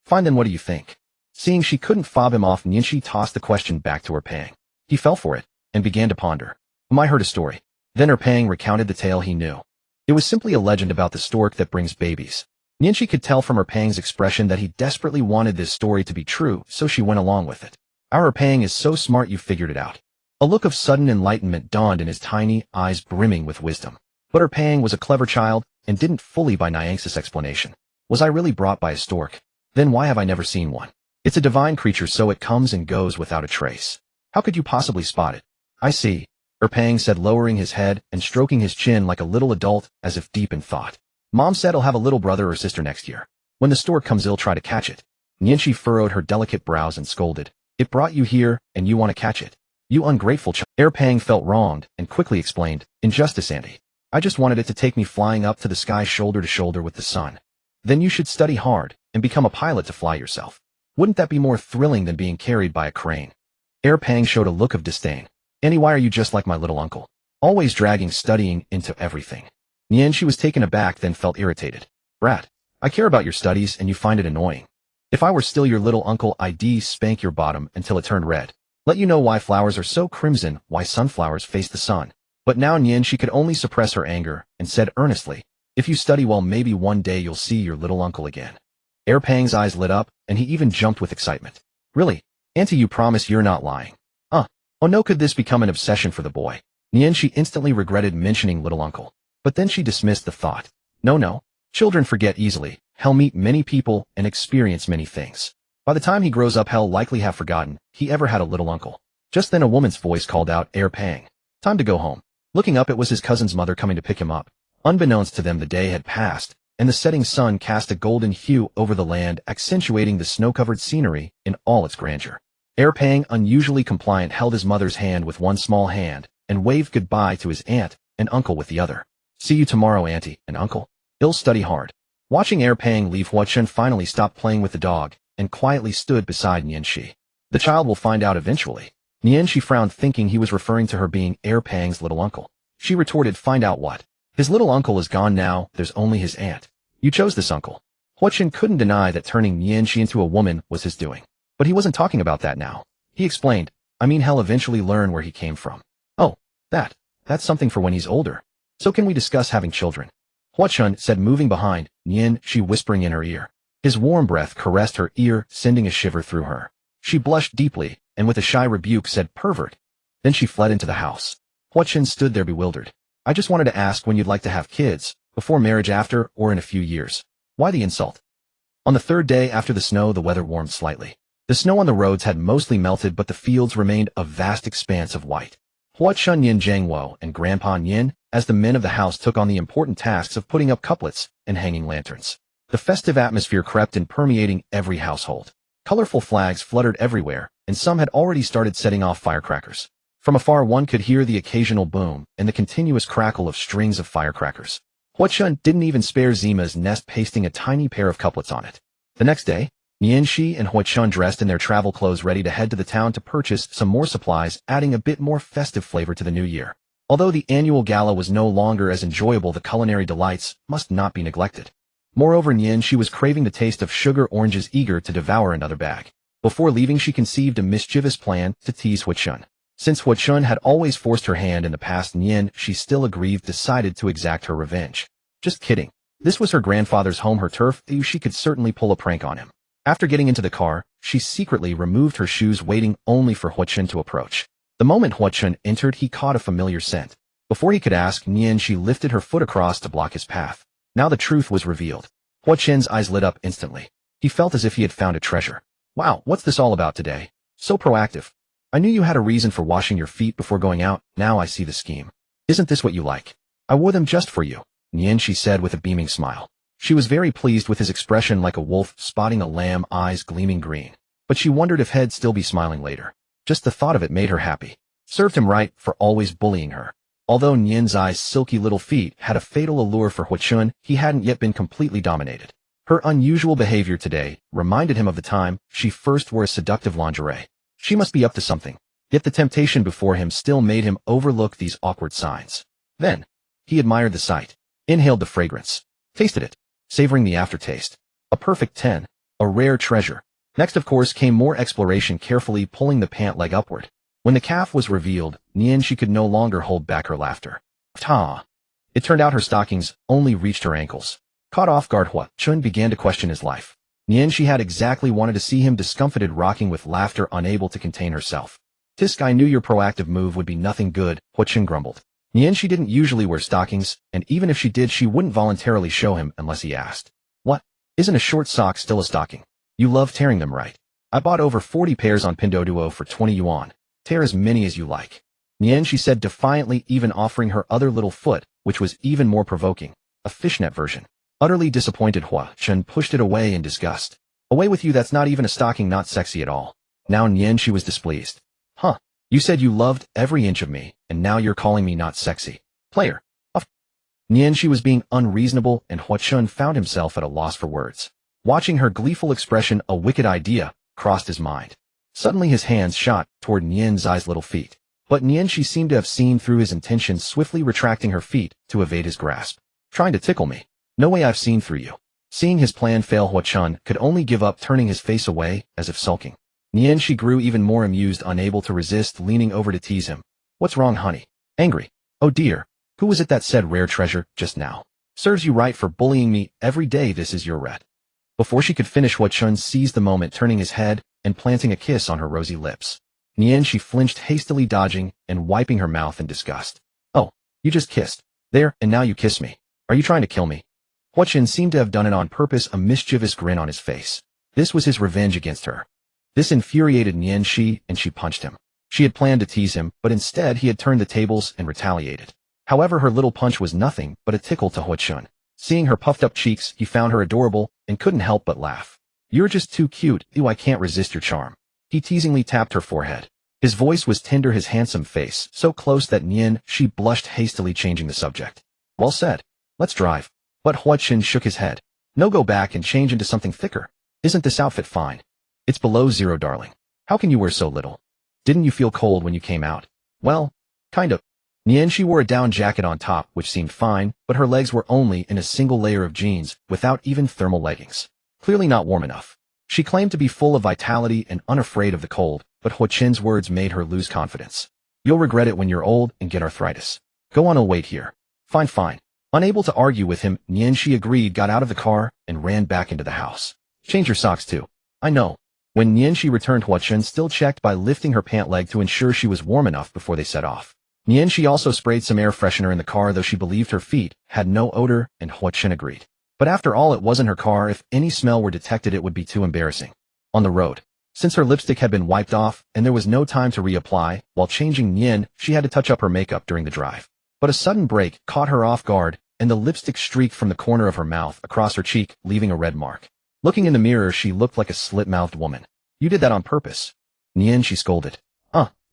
Fine then, what do you think? Seeing she couldn't fob him off, Nianqi tossed the question back to Erpang. He fell for it, and began to ponder. I heard a story. Then Erpang recounted the tale he knew. It was simply a legend about the stork that brings babies. Nianqi could tell from Erpang's expression that he desperately wanted this story to be true, so she went along with it. Our Erpang is so smart, you figured it out. A look of sudden enlightenment dawned in his tiny eyes, brimming with wisdom. But Erpang was a clever child, and didn't fully buy Nianx's explanation. Was I really brought by a stork? Then why have I never seen one? It's a divine creature, so it comes and goes without a trace. How could you possibly spot it? I see, Erpang said, lowering his head and stroking his chin like a little adult, as if deep in thought. Mom said he'll have a little brother or sister next year. When the stork comes, he'll try to catch it. Nianqi furrowed her delicate brows and scolded. It brought you here, and you want to catch it? You ungrateful child. Erpang felt wronged, and quickly explained, Injustice, Auntie. I just wanted it to take me flying up to the sky, shoulder to shoulder with the sun. Then you should study hard, and become a pilot to fly yourself. Wouldn't that be more thrilling than being carried by a crane? Erpang showed a look of disdain. Auntie, why are you just like my little uncle? Always dragging studying into everything. Nianqi was taken aback, then felt irritated. Brat, I care about your studies, and you find it annoying. If I were still your little uncle, I'd spank your bottom until it turned red. Let you know why flowers are so crimson, why sunflowers face the sun. But now Nianqi could only suppress her anger, and said earnestly, if you study well, maybe one day you'll see your little uncle again. Erpang's eyes lit up, and he even jumped with excitement. Really? Auntie, you promise you're not lying? Oh no, could this become an obsession for the boy? Nianqi instantly regretted mentioning little uncle. But then she dismissed the thought. No. Children forget easily. He'll meet many people and experience many things. By the time he grows up, he'll likely have forgotten he ever had a little uncle. Just then a woman's voice called out, Erpang. Time to go home. Looking up, it was his cousin's mother coming to pick him up. Unbeknownst to them, the day had passed, and the setting sun cast a golden hue over the land, accentuating the snow-covered scenery in all its grandeur. Erpang, unusually compliant, held his mother's hand with one small hand, and waved goodbye to his aunt and uncle with the other. See you tomorrow, Auntie and Uncle. I'll study hard. Watching Erpang leave, Huachun finally stopped playing with the dog, and quietly stood beside Nianqi. The child will find out eventually. Nianqi frowned, thinking he was referring to her being Erpang's little uncle. She retorted, find out what? His little uncle is gone now, there's only his aunt. You chose this uncle. Huachun couldn't deny that turning Nianqi into a woman was his doing. But he wasn't talking about that now. He explained, I mean, he'll eventually learn where he came from. Oh, that's something for when he's older. So can we discuss having children? Huachun said, moving behind Nianqi, whispering in her ear. His warm breath caressed her ear, sending a shiver through her. She blushed deeply, and with a shy rebuke said, pervert. Then she fled into the house. Huachun stood there bewildered. I just wanted to ask when you'd like to have kids, before marriage, after, or in a few years. Why the insult? On the third day after the snow, the weather warmed slightly. The snow on the roads had mostly melted, but the fields remained a vast expanse of white. Huachun, Yin Jiangwo, and Grandpa Yin, as the men of the house, took on the important tasks of putting up couplets and hanging lanterns. The festive atmosphere crept in, permeating every household. Colorful flags fluttered everywhere, and some had already started setting off firecrackers. From afar, one could hear the occasional boom and the continuous crackle of strings of firecrackers. Huachun didn't even spare Zima's nest, pasting a tiny pair of couplets on it. The next day, Nianqi and Huachun dressed in their travel clothes, ready to head to the town to purchase some more supplies, adding a bit more festive flavor to the new year. Although the annual gala was no longer as enjoyable, the culinary delights must not be neglected. Moreover, Nianqi was craving the taste of sugar oranges, eager to devour another bag. Before leaving, she conceived a mischievous plan to tease Huachun. Since Huachun had always forced her hand in the past, Nianqi, still aggrieved, decided to exact her revenge. Just kidding. This was her grandfather's home, her turf. She could certainly pull a prank on him. After getting into the car, she secretly removed her shoes, waiting only for Huachun to approach. The moment Huachun entered, he caught a familiar scent. Before he could ask, Nianqi lifted her foot across to block his path. Now the truth was revealed. Huachun's eyes lit up instantly. He felt as if he had found a treasure. Wow, what's this all about today? So proactive. I knew you had a reason for washing your feet before going out, now I see the scheme. Isn't this what you like? I wore them just for you, Nianqi said with a beaming smile. She was very pleased with his expression, like a wolf spotting a lamb, eyes gleaming green. But she wondered if he'd still be smiling later. Just the thought of it made her happy. Served him right for always bullying her. Although Nian's silky little feet had a fatal allure for Huachun, he hadn't yet been completely dominated. Her unusual behavior today reminded him of the time she first wore seductive lingerie. She must be up to something. Yet the temptation before him still made him overlook these awkward signs. Then, he admired the sight, inhaled the fragrance, tasted it, savoring the aftertaste. A perfect 10, a rare treasure. Next, of course, came more exploration, carefully pulling the pant leg upward. When the calf was revealed, Nian-shi could no longer hold back her laughter. Ta! It turned out her stockings only reached her ankles. Caught off guard, Hua Chun began to question his life. Nian-shi had exactly wanted to see him discomfited, rocking with laughter, unable to contain herself. Tisk, I knew your proactive move would be nothing good, Hua Chun grumbled. Nian-shi didn't usually wear stockings, and even if she did, she wouldn't voluntarily show him unless he asked. What? Isn't a short sock still a stocking? You love tearing them, right? I bought over 40 pairs on Pinduoduo for 20 yuan. Tear as many as you like. Nian-shi said defiantly, even offering her other little foot, which was even more provoking, a fishnet version. Utterly disappointed, Hua Chun pushed it away in disgust. Away with you, that's not even a stocking, not sexy at all. Now Nian-shi was displeased. Huh? You said you loved every inch of me, and now you're calling me not sexy. Player. Nian-shi was being unreasonable, and Hua Chun found himself at a loss for words. Watching her gleeful expression, a wicked idea crossed his mind. Suddenly his hands shot toward Nian-shi's little feet. But Nian-shi seemed to have seen through his intentions, swiftly retracting her feet to evade his grasp. Trying to tickle me. No way, I've seen through you. Seeing his plan fail, Hua Chun could only give up, turning his face away, as if sulking. Nian-shi grew even more amused, unable to resist, leaning over to tease him. What's wrong, honey? Angry. Oh dear. Who was it that said rare treasure just now? Serves you right for bullying me every day, this is your ret. Before she could finish, Hua Chun seized the moment, turning his head and planting a kiss on her rosy lips. Nian-shi flinched, hastily dodging and wiping her mouth in disgust. Oh, you just kissed. There, and now you kiss me. Are you trying to kill me? Hua Chun seemed to have done it on purpose, a mischievous grin on his face. This was his revenge against her. This infuriated Nian-shi, and she punched him. She had planned to tease him, but instead he had turned the tables and retaliated. However, her little punch was nothing but a tickle to Hua Chun. Seeing her puffed up cheeks, he found her adorable and couldn't help but laugh. You're just too cute, ew, I can't resist your charm. He teasingly tapped her forehead. His voice was tender, his handsome face so close that Nian-shi blushed, hastily changing the subject. Well said. Let's drive. But Hua Chun shook his head. No, go back and change into something thicker. Isn't this outfit fine? It's below zero, darling. How can you wear so little? Didn't you feel cold when you came out? Well, kind of. Nian-shi wore a down jacket on top, which seemed fine, but her legs were only in a single layer of jeans, without even thermal leggings. Clearly not warm enough. She claimed to be full of vitality and unafraid of the cold, but Hua Chun's words made her lose confidence. You'll regret it when you're old and get arthritis. Go on, I'll wait here. Fine, fine. Unable to argue with him, Nian-shi agreed, got out of the car, and ran back into the house. Change your socks too. I know. When Nian-shi returned, Hua Chun still checked by lifting her pant leg to ensure she was warm enough before they set off. Nian-shi also sprayed some air freshener in the car, though she believed her feet had no odor, and Hua Chun agreed. But after all, it wasn't her car. If any smell were detected, it would be too embarrassing. On the road, since her lipstick had been wiped off and there was no time to reapply, while changing she had to touch up her makeup during the drive. But a sudden break caught her off guard, and the lipstick streaked from the corner of her mouth across her cheek, leaving a red mark. Looking in the mirror, she looked like a slit-mouthed woman. You did that on purpose. Nian-shi scolded.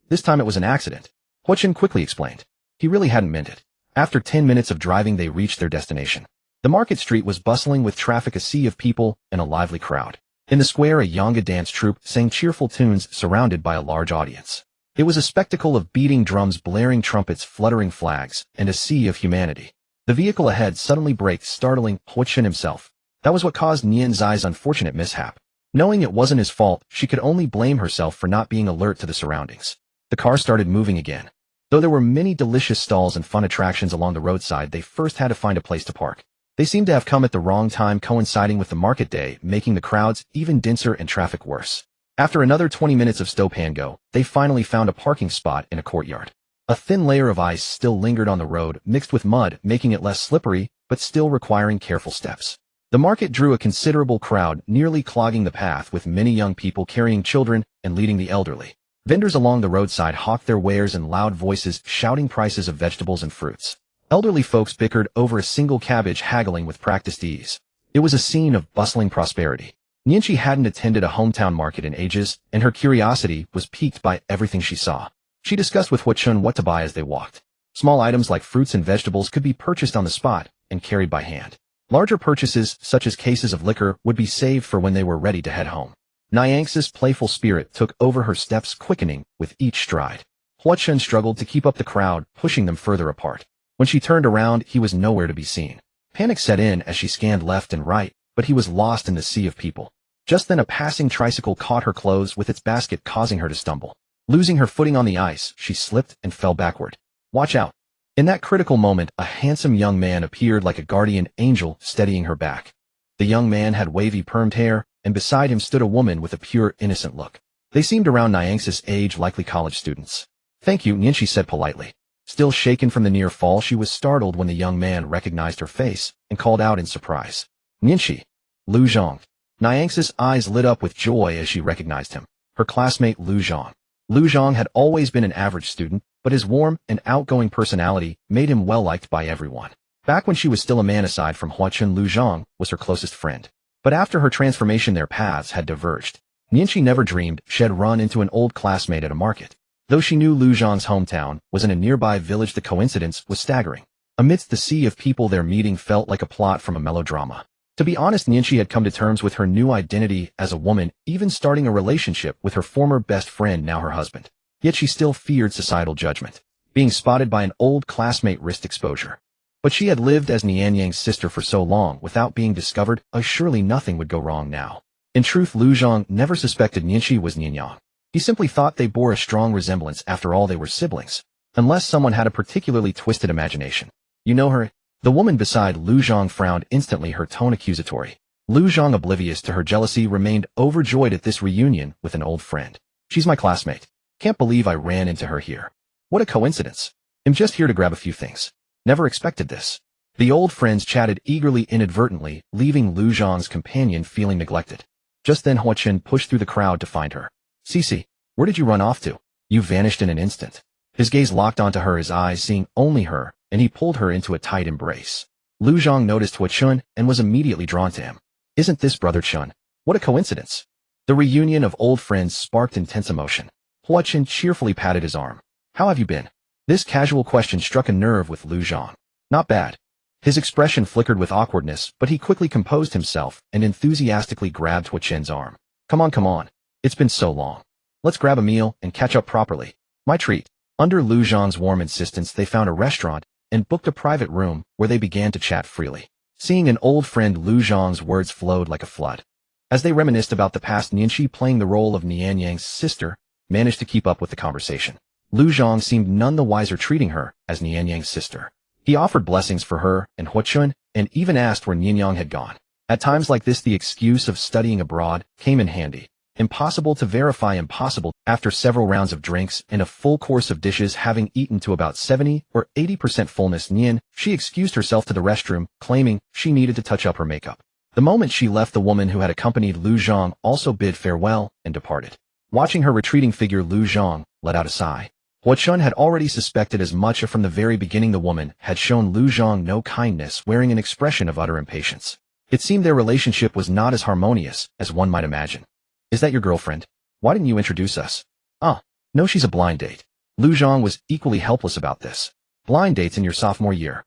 This time it was an accident. Hua Chun quickly explained. He really hadn't meant it. After 10 minutes of driving, they reached their destination. The market street was bustling with traffic, a sea of people, and a lively crowd. In the square, a Yanga dance troupe sang cheerful tunes, surrounded by a large audience. It was a spectacle of beating drums, blaring trumpets, fluttering flags, and a sea of humanity. The vehicle ahead suddenly braked, startling Hua Chun himself. That was what caused Nian-shi's unfortunate mishap. Knowing it wasn't his fault, she could only blame herself for not being alert to the surroundings. The car started moving again. Though there were many delicious stalls and fun attractions along the roadside, they first had to find a place to park. They seemed to have come at the wrong time, coinciding with the market day, making the crowds even denser and traffic worse. After another 20 minutes of stop and go, they finally found a parking spot in a courtyard. A thin layer of ice still lingered on the road, mixed with mud, making it less slippery, but still requiring careful steps. The market drew a considerable crowd, nearly clogging the path, with many young people carrying children and leading the elderly. Vendors along the roadside hawked their wares in loud voices, shouting prices of vegetables and fruits. Elderly folks bickered over a single cabbage, haggling with practiced ease. It was a scene of bustling prosperity. Nian-shi hadn't attended a hometown market in ages, and her curiosity was piqued by everything she saw. She discussed with Hua Chun what to buy as they walked. Small items like fruits and vegetables could be purchased on the spot and carried by hand. Larger purchases, such as cases of liquor, would be saved for when they were ready to head home. Niang's playful spirit took over, her steps quickening with each stride. Hua Chun struggled to keep up the crowd, pushing them further apart. When she turned around, he was nowhere to be seen. Panic set in as she scanned left and right, but he was lost in the sea of people. Just then a passing tricycle caught her clothes with its basket, causing her to stumble. Losing her footing on the ice, she slipped and fell backward. Watch out. In that critical moment, a handsome young man appeared like a guardian angel, steadying her back. The young man had wavy permed hair, and beside him stood a woman with a pure, innocent look. They seemed around Niang's age, likely college students. Thank you, Nianqi said politely. Still shaken from the near fall, she was startled when the young man recognized her face and called out in surprise. Nianqi. Lu Zhang. Niang's eyes lit up with joy as she recognized him. Her classmate Lu Zhang. Lu Zhang had always been an average student, but his warm and outgoing personality made him well-liked by everyone. Back when she was still a man, aside from Hua Chun, Lu Zhang was her closest friend. But after her transformation, their paths had diverged. Nianqi never dreamed she had run into an old classmate at a market. Though she knew Lu Zhang's hometown was in a nearby village, the coincidence was staggering. Amidst the sea of people, their meeting felt like a plot from a melodrama. To be honest, Nianqi had come to terms with her new identity as a woman, even starting a relationship with her former best friend, now her husband. Yet she still feared societal judgment. Being spotted by an old classmate risked exposure. But she had lived as Nianyang's sister for so long without being discovered, surely nothing would go wrong now. In truth, Lu Zhang never suspected Nianqi was Nianyang. He simply thought they bore a strong resemblance. After all, they were siblings. Unless someone had a particularly twisted imagination. You know her? The woman beside Lu Zhang frowned instantly, her tone accusatory. Lu Zhang, oblivious to her jealousy, remained overjoyed at this reunion with an old friend. She's my classmate. Can't believe I ran into her here. What a coincidence. I'm just here to grab a few things. Never expected this. The old friends chatted eagerly, inadvertently, leaving Lu Zhang's companion feeling neglected. Just then Hua Chun pushed through the crowd to find her. Cici, where did you run off to? You vanished in an instant. His gaze locked onto her, his eyes seeing only her, and he pulled her into a tight embrace. Lu Zhang noticed Hua Chun and was immediately drawn to him. Isn't this brother Chun? What a coincidence. The reunion of old friends sparked intense emotion. Hua Chun cheerfully patted his arm. How have you been? This casual question struck a nerve with Lu Zhang. Not bad. His expression flickered with awkwardness, but he quickly composed himself and enthusiastically grabbed Hua Chun's arm. Come on. It's been so long. Let's grab a meal and catch up properly. My treat. Under Lu Zhang's warm insistence, they found a restaurant and booked a private room where they began to chat freely. Seeing an old friend, Lu Zhang's words flowed like a flood. As they reminisced about the past, Nianqi, playing the role of Nianyang's sister, managed to keep up with the conversation. Lu Zhang seemed none the wiser, treating her as Nianyang's sister. He offered blessings for her and Hua Chun, and even asked where Nianyang had gone. At times like this, the excuse of studying abroad came in handy. Impossible to verify impossible. After several rounds of drinks and a full course of dishes, having eaten to about 70 or 80% fullness, she excused herself to the restroom, claiming she needed to touch up her makeup. The moment she left, the woman who had accompanied Lu Zhang also bid farewell and departed. Watching her retreating figure, Lu Zhang let out a sigh. Hua Chun had already suspected as much. From the very beginning, the woman had shown Lu Zhang no kindness, wearing an expression of utter impatience. It seemed their relationship was not as harmonious as one might imagine. Is that your girlfriend? Why didn't you introduce us? No, she's a blind date. Lu Zhang was equally helpless about this. Blind dates in your sophomore year?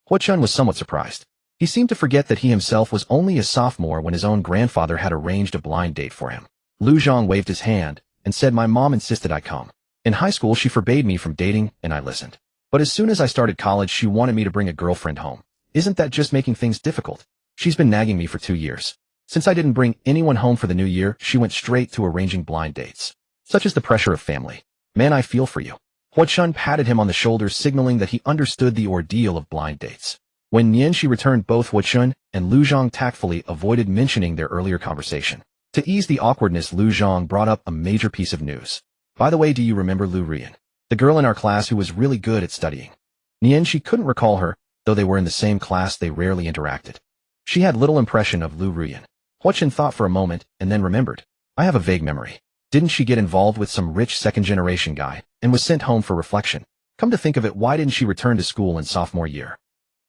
Hua Chun was somewhat surprised. He seemed to forget that he himself was only a sophomore when his own grandfather had arranged a blind date for him. Lu Zhang waved his hand and said, my mom insisted I come. In high school, she forbade me from dating, and I listened. But as soon as I started college, she wanted me to bring a girlfriend home. Isn't that just making things difficult? She's been nagging me for 2 years. Since I didn't bring anyone home for the new year, she went straight to arranging blind dates. Such is the pressure of family. Man, I feel for you. Hua Chun patted him on the shoulder, signaling that he understood the ordeal of blind dates. When Nianqi returned, both Hua Chun and Lu Zhang tactfully avoided mentioning their earlier conversation. To ease the awkwardness, Lu Zhang brought up a major piece of news. By the way, do you remember Lu Rian? The girl in our class who was really good at studying. Nianqi couldn't recall her, though they were in the same class. They rarely interacted. She had little impression of Lu Rian. Hua Chun thought for a moment, and then remembered. I have a vague memory. Didn't she get involved with some rich second-generation guy, and was sent home for reflection? Come to think of it, why didn't she return to school in sophomore year?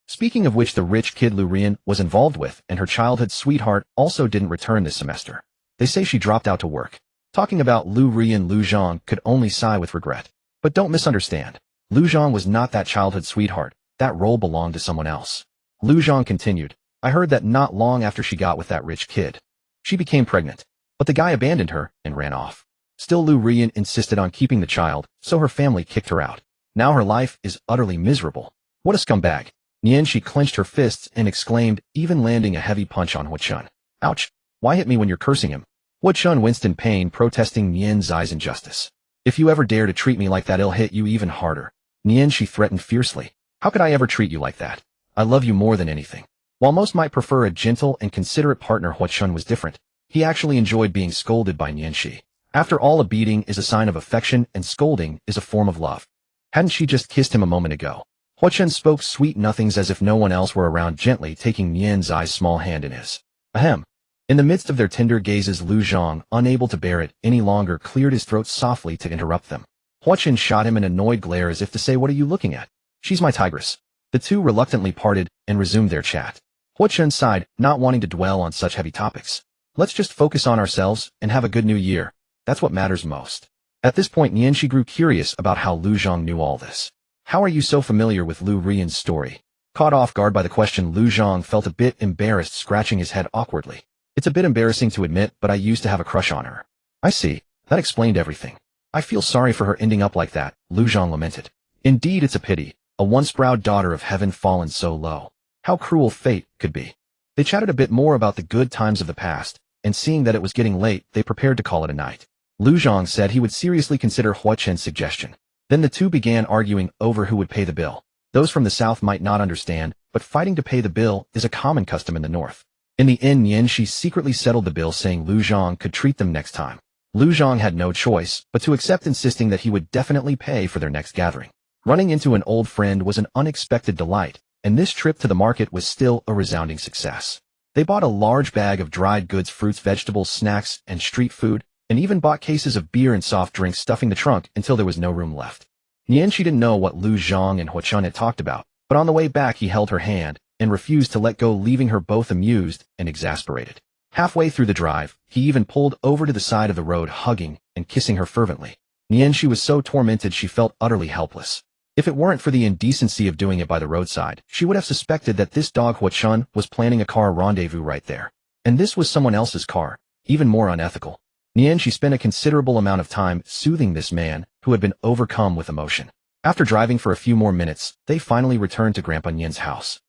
Speaking of which, the rich kid Lu Rian was involved with, and her childhood sweetheart, also didn't return this semester. They say she dropped out to work. Talking about Lu Rian, Lu Zhang could only sigh with regret. But don't misunderstand. Lu Zhang was not that childhood sweetheart. That role belonged to someone else. Lu Zhang continued. I heard that not long after she got with that rich kid, she became pregnant. But the guy abandoned her and ran off. Still, Lu Rian insisted on keeping the child, so her family kicked her out. Now her life is utterly miserable. What a scumbag. Nianxi clenched her fists and exclaimed, even landing a heavy punch on Huachun. Ouch! Why hit me when you're cursing him? Huachun winced in pain, protesting Nian Zai's injustice. If you ever dare to treat me like that, I'll hit you even harder. Nianxi threatened fiercely. How could I ever treat you like that? I love you more than anything. While most might prefer a gentle and considerate partner, Huachun was different. He actually enjoyed being scolded by Nianxi. After all, a beating is a sign of affection and scolding is a form of love. Hadn't she just kissed him a moment ago? Huachun spoke sweet nothings as if no one else were around, gently taking Nian Zai's small hand in his. Ahem. In the midst of their tender gazes, Lu Zhang, unable to bear it any longer, cleared his throat softly to interrupt them. Huachun shot him an annoyed glare as if to say, what are you looking at? She's my tigress. The two reluctantly parted and resumed their chat. Huachun sighed, not wanting to dwell on such heavy topics. Let's just focus on ourselves and have a good new year. That's what matters most. At this point, Nianxi grew curious about how Lu Zhang knew all this. How are you so familiar with Lu Rian's story? Caught off guard by the question, Lu Zhang felt a bit embarrassed, scratching his head awkwardly. It's a bit embarrassing to admit, but I used to have a crush on her. I see. That explained everything. I feel sorry for her ending up like that, Lu Zhang lamented. Indeed, it's a pity. A once proud daughter of heaven fallen so low. How cruel fate could be. They chatted a bit more about the good times of the past, and seeing that it was getting late, they prepared to call it a night. Lu Zhang said he would seriously consider Huachun's suggestion. Then the two began arguing over who would pay the bill. Those from the south might not understand, but fighting to pay the bill is a common custom in the north. In the end, Nianxi secretly settled the bill, saying Lu Zhang could treat them next time. Lu Zhang had no choice but to accept, insisting that he would definitely pay for their next gathering. Running into an old friend was an unexpected delight, and this trip to the market was still a resounding success. They bought a large bag of dried goods, fruits, vegetables, snacks, and street food, and even bought cases of beer and soft drinks, stuffing the trunk until there was no room left. Nianxi didn't know what Lu Zhang and Huachun had talked about, but on the way back he held her hand and refused to let go, leaving her both amused and exasperated. Halfway through the drive, he even pulled over to the side of the road, hugging and kissing her fervently. Nianxi was so tormented she felt utterly helpless. If it weren't for the indecency of doing it by the roadside, she would have suspected that this dog Huachun was planning a car rendezvous right there. And this was someone else's car, even more unethical. Nianxi spent a considerable amount of time soothing this man who had been overcome with emotion. After driving for a few more minutes, they finally returned to Grandpa Nian's house.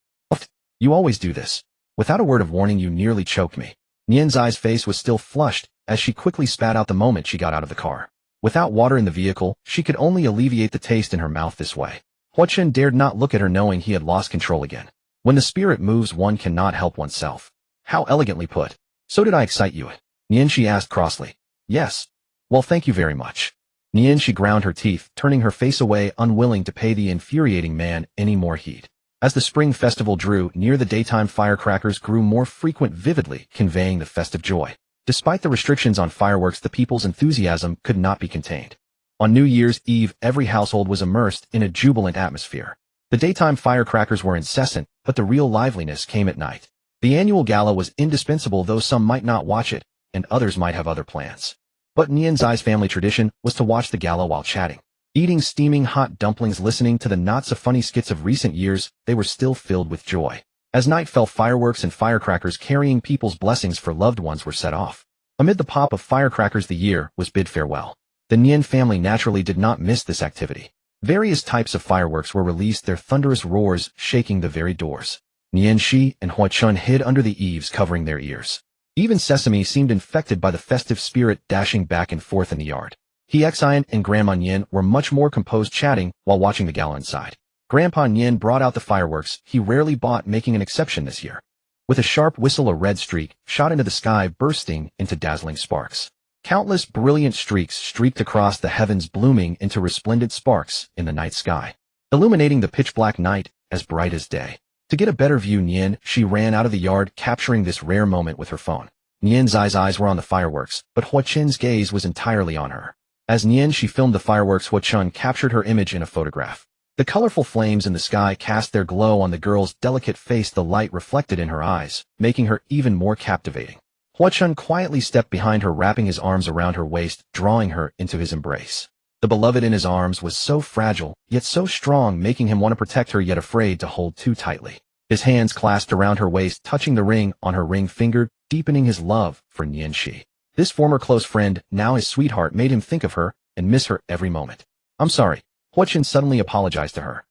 You always do this. Without a word of warning, you nearly choked me. Nian Zai's face was still flushed as she quickly spat out the moment she got out of the car. Without water in the vehicle, she could only alleviate the taste in her mouth this way. Huachun dared not look at her, knowing he had lost control again. When the spirit moves, one cannot help oneself. How elegantly put. So did I excite you? Nianxi asked crossly. Yes. Well, thank you very much. Nianxi ground her teeth, turning her face away, unwilling to pay the infuriating man any more heed. As the spring festival drew near, the daytime firecrackers grew more frequent, vividly conveying the festive joy. Despite the restrictions on fireworks, the people's enthusiasm could not be contained. On New Year's Eve, every household was immersed in a jubilant atmosphere. The daytime firecrackers were incessant, but the real liveliness came at night. The annual gala was indispensable, though some might not watch it, and others might have other plans. But Nian Zai's family tradition was to watch the gala while chatting. Eating steaming hot dumplings, listening to the not-so-funny skits of recent years, they were still filled with joy. As night fell, fireworks and firecrackers carrying people's blessings for loved ones were set off. Amid the pop of firecrackers, the year was bid farewell. The Nian family naturally did not miss this activity. Various types of fireworks were released, their thunderous roars shaking the very doors. Nianxi and Huachun hid under the eaves, covering their ears. Even Sesame seemed infected by the festive spirit, dashing back and forth in the yard. Xian and Grandma Nian were much more composed, chatting while watching the gala inside. Grandpa Nian brought out the fireworks he rarely bought, making an exception this year. With a sharp whistle, a red streak shot into the sky, bursting into dazzling sparks. Countless brilliant streaks streaked across the heavens, blooming into resplendent sparks in the night sky, illuminating the pitch-black night as bright as day. To get a better view, she ran out of the yard, capturing this rare moment with her phone. Nian Zai's eyes were on the fireworks, but Huachun's gaze was entirely on her. As she filmed the fireworks, Huachun captured her image in a photograph. The colorful flames in the sky cast their glow on the girl's delicate face, the light reflected in her eyes, making her even more captivating. Huachun quietly stepped behind her, wrapping his arms around her waist, drawing her into his embrace. The beloved in his arms was so fragile, yet so strong, making him want to protect her, yet afraid to hold too tightly. His hands clasped around her waist, touching the ring on her ring finger, deepening his love for Nianxi. This former close friend, now his sweetheart, made him think of her and miss her every moment. I'm sorry. Huachin suddenly apologized to her.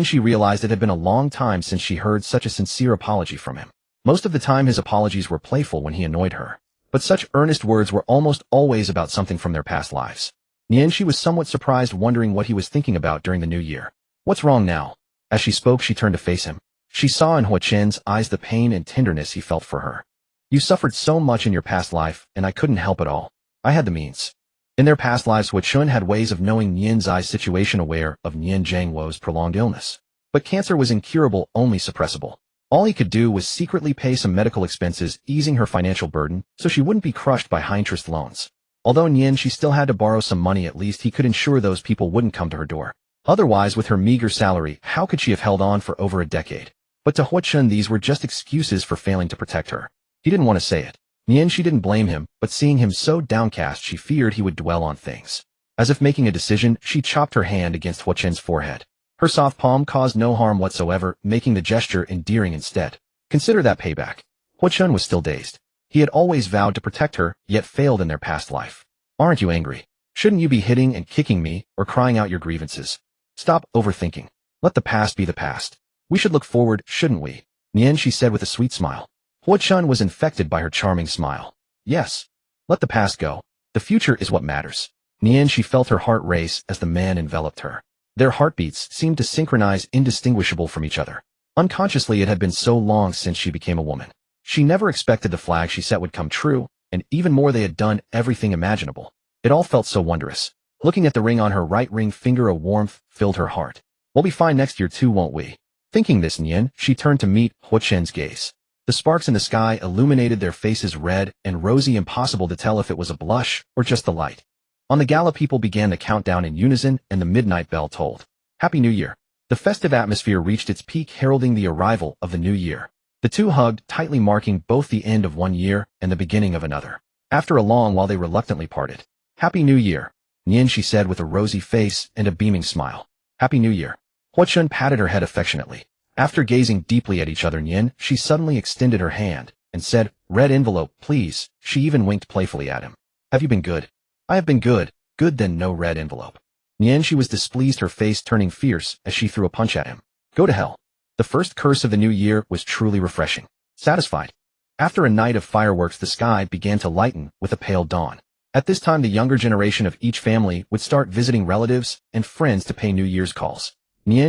She realized it had been a long time since she heard such a sincere apology from him. Most of the time his apologies were playful when he annoyed her. But such earnest words were almost always about something from their past lives. She was somewhat surprised, wondering what he was thinking about during the new year. What's wrong now? As she spoke, she turned to face him. She saw in Huachin's eyes the pain and tenderness he felt for her. You suffered so much in your past life, and I couldn't help it all. I had the means. In their past lives, Huachun had ways of knowing Nian Zai's situation, aware of Nian Zhangwo's prolonged illness. But cancer was incurable, only suppressible. All he could do was secretly pay some medical expenses, easing her financial burden, so she wouldn't be crushed by high-interest loans. Although she still had to borrow some money, at least he could ensure those people wouldn't come to her door. Otherwise, with her meager salary, how could she have held on for over a decade? But to Huachun, these were just excuses for failing to protect her. He didn't want to say it. She didn't blame him, but seeing him so downcast, she feared he would dwell on things. As if making a decision, she chopped her hand against Huachin's forehead. Her soft palm caused no harm whatsoever, making the gesture endearing instead. Consider that payback. Huachun was still dazed. He had always vowed to protect her, yet failed in their past life. Aren't you angry? Shouldn't you be hitting and kicking me, or crying out your grievances? Stop overthinking. Let the past be the past. We should look forward, shouldn't we? She said with a sweet smile. Huachun was infected by her charming smile. Yes. Let the past go. The future is what matters. She felt her heart race as the man enveloped her. Their heartbeats seemed to synchronize, indistinguishable from each other. Unconsciously, it had been so long since she became a woman. She never expected the flag she set would come true, and even more, they had done everything imaginable. It all felt so wondrous. Looking at the ring on her right ring finger, a warmth filled her heart. We'll be fine next year too, won't we? Thinking this, she turned to meet Huachin's gaze. The sparks in the sky illuminated their faces red and rosy, impossible to tell if it was a blush or just the light. On the gala, people began to count down in unison, and the midnight bell tolled. Happy New Year. The festive atmosphere reached its peak, heralding the arrival of the new year. The two hugged tightly, marking both the end of one year and the beginning of another. After a long while, they reluctantly parted. Happy New Year, she said with a rosy face and a beaming smile. Happy New Year. Huachun patted her head affectionately. After gazing deeply at each other, she suddenly extended her hand and said, "Red envelope, please." She even winked playfully at him. Have you been good? I have been good. Good, then no red envelope. She was displeased, her face turning fierce as she threw a punch at him. Go to hell. The first curse of the new year was truly refreshing. Satisfied. After a night of fireworks, the sky began to lighten with a pale dawn. At this time, the younger generation of each family would start visiting relatives and friends to pay New Year's calls.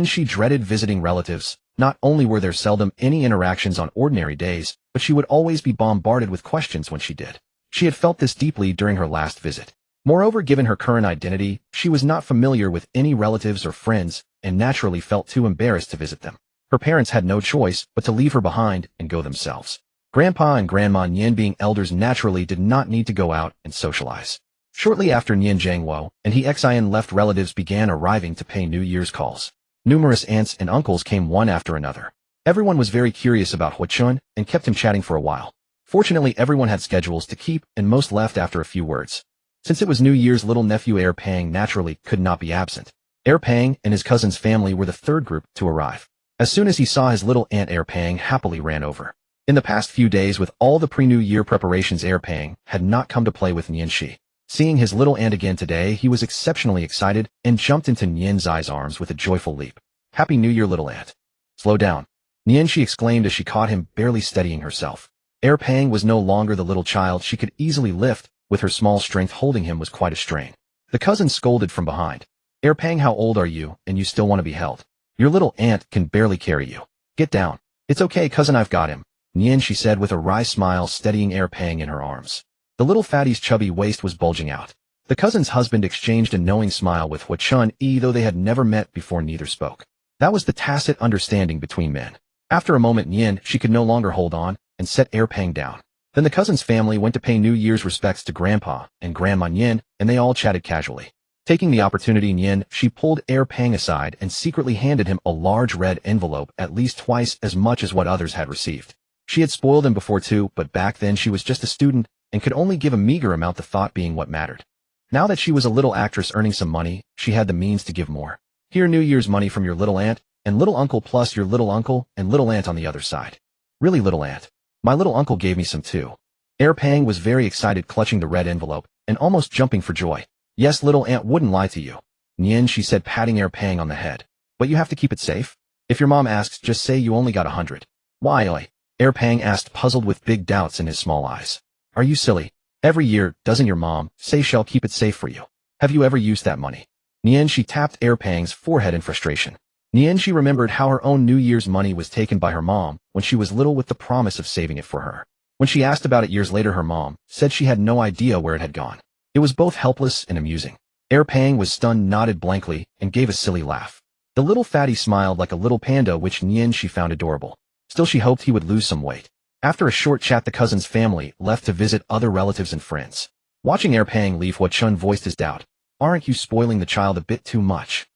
She dreaded visiting relatives. Not only were there seldom any interactions on ordinary days, but she would always be bombarded with questions when she did. She had felt this deeply during her last visit. Moreover, given her current identity, she was not familiar with any relatives or friends, and naturally felt too embarrassed to visit them. Her parents had no choice but to leave her behind and go themselves. Grandpa and Grandma Nian, being elders, naturally did not need to go out and socialize. Shortly after Nian Zhangwo and he Xin left, relatives began arriving to pay New Year's calls. Numerous aunts and uncles came one after another. Everyone was very curious about Huachun and kept him chatting for a while. Fortunately, everyone had schedules to keep, and most left after a few words. Since it was New Year's, little nephew Air Pang naturally could not be absent. Air Pang and his cousin's family were the third group to arrive. As soon as he saw his little aunt, Air Pang happily ran over. In the past few days, with all the pre-New Year preparations, Air Pang had not come to play with Nian Shi. Seeing his little aunt again today, he was exceptionally excited and jumped into Nian Zai's arms with a joyful leap. Happy New Year, little aunt. Slow down. Nian Shi exclaimed as she caught him, barely steadying herself. Air Pang was no longer the little child she could easily lift. With her small strength, holding him was quite a strain. The cousin scolded from behind. Air Pang, how old are you, and you still want to be held? Your little aunt can barely carry you. Get down. It's okay, cousin, I've got him. Nian, she said with a wry smile, steadying Air Pang in her arms. The little fatty's chubby waist was bulging out. The cousin's husband exchanged a knowing smile with Huachun, though they had never met before. Neither spoke. That was the tacit understanding between men. After a moment, Nian, she could no longer hold on, and set Air Pang down. Then the cousin's family went to pay New Year's respects to Grandpa and Grandma Nian, and they all chatted casually. Taking the opportunity, Nian, she pulled Air Pang aside and secretly handed him a large red envelope, at least twice as much as what others had received. She had spoiled him before too, but back then she was just a student and could only give a meager amount, the thought being what mattered. Now that she was a little actress earning some money, she had the means to give more. Here, New Year's money from your little aunt and little uncle, plus your little uncle and little aunt on the other side. Really, little aunt? My little uncle gave me some too. Air Pang was very excited, clutching the red envelope and almost jumping for joy. Yes, little aunt wouldn't lie to you, Nian, she said, patting Air Pang on the head. But you have to keep it safe. If your mom asks, just say you only got 100. Why, oi? Air Pang asked, puzzled with big doubts in his small eyes. Are you silly? Every year, doesn't your mom say she'll keep it safe for you? Have you ever used that money? Nian, she tapped Air Pang's forehead in frustration. Nian, she remembered how her own New Year's money was taken by her mom when she was little with the promise of saving it for her. When she asked about it years later, her mom said she had no idea where it had gone. It was both helpless and amusing. Air Pang was stunned, nodded blankly, and gave a silly laugh. The little fatty smiled like a little panda, which Nian she found adorable. Still, she hoped he would lose some weight. After a short chat, the cousin's family left to visit other relatives and friends. Watching Air Pang leave, Hua Chun voiced his doubt. Aren't you spoiling the child a bit too much?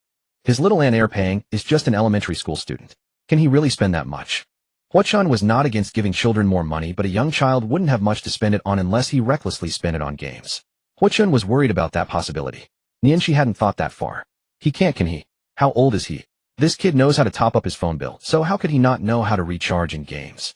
His little aunt Air Pang is just an elementary school student. Can he really spend that much? Hua Chun was not against giving children more money, but a young child wouldn't have much to spend it on unless he recklessly spent it on games. Hua Chun was worried about that possibility. Nian, she hadn't thought that far. He can't, can he? How old is he? This kid knows how to top up his phone bill, so how could he not know how to recharge in games?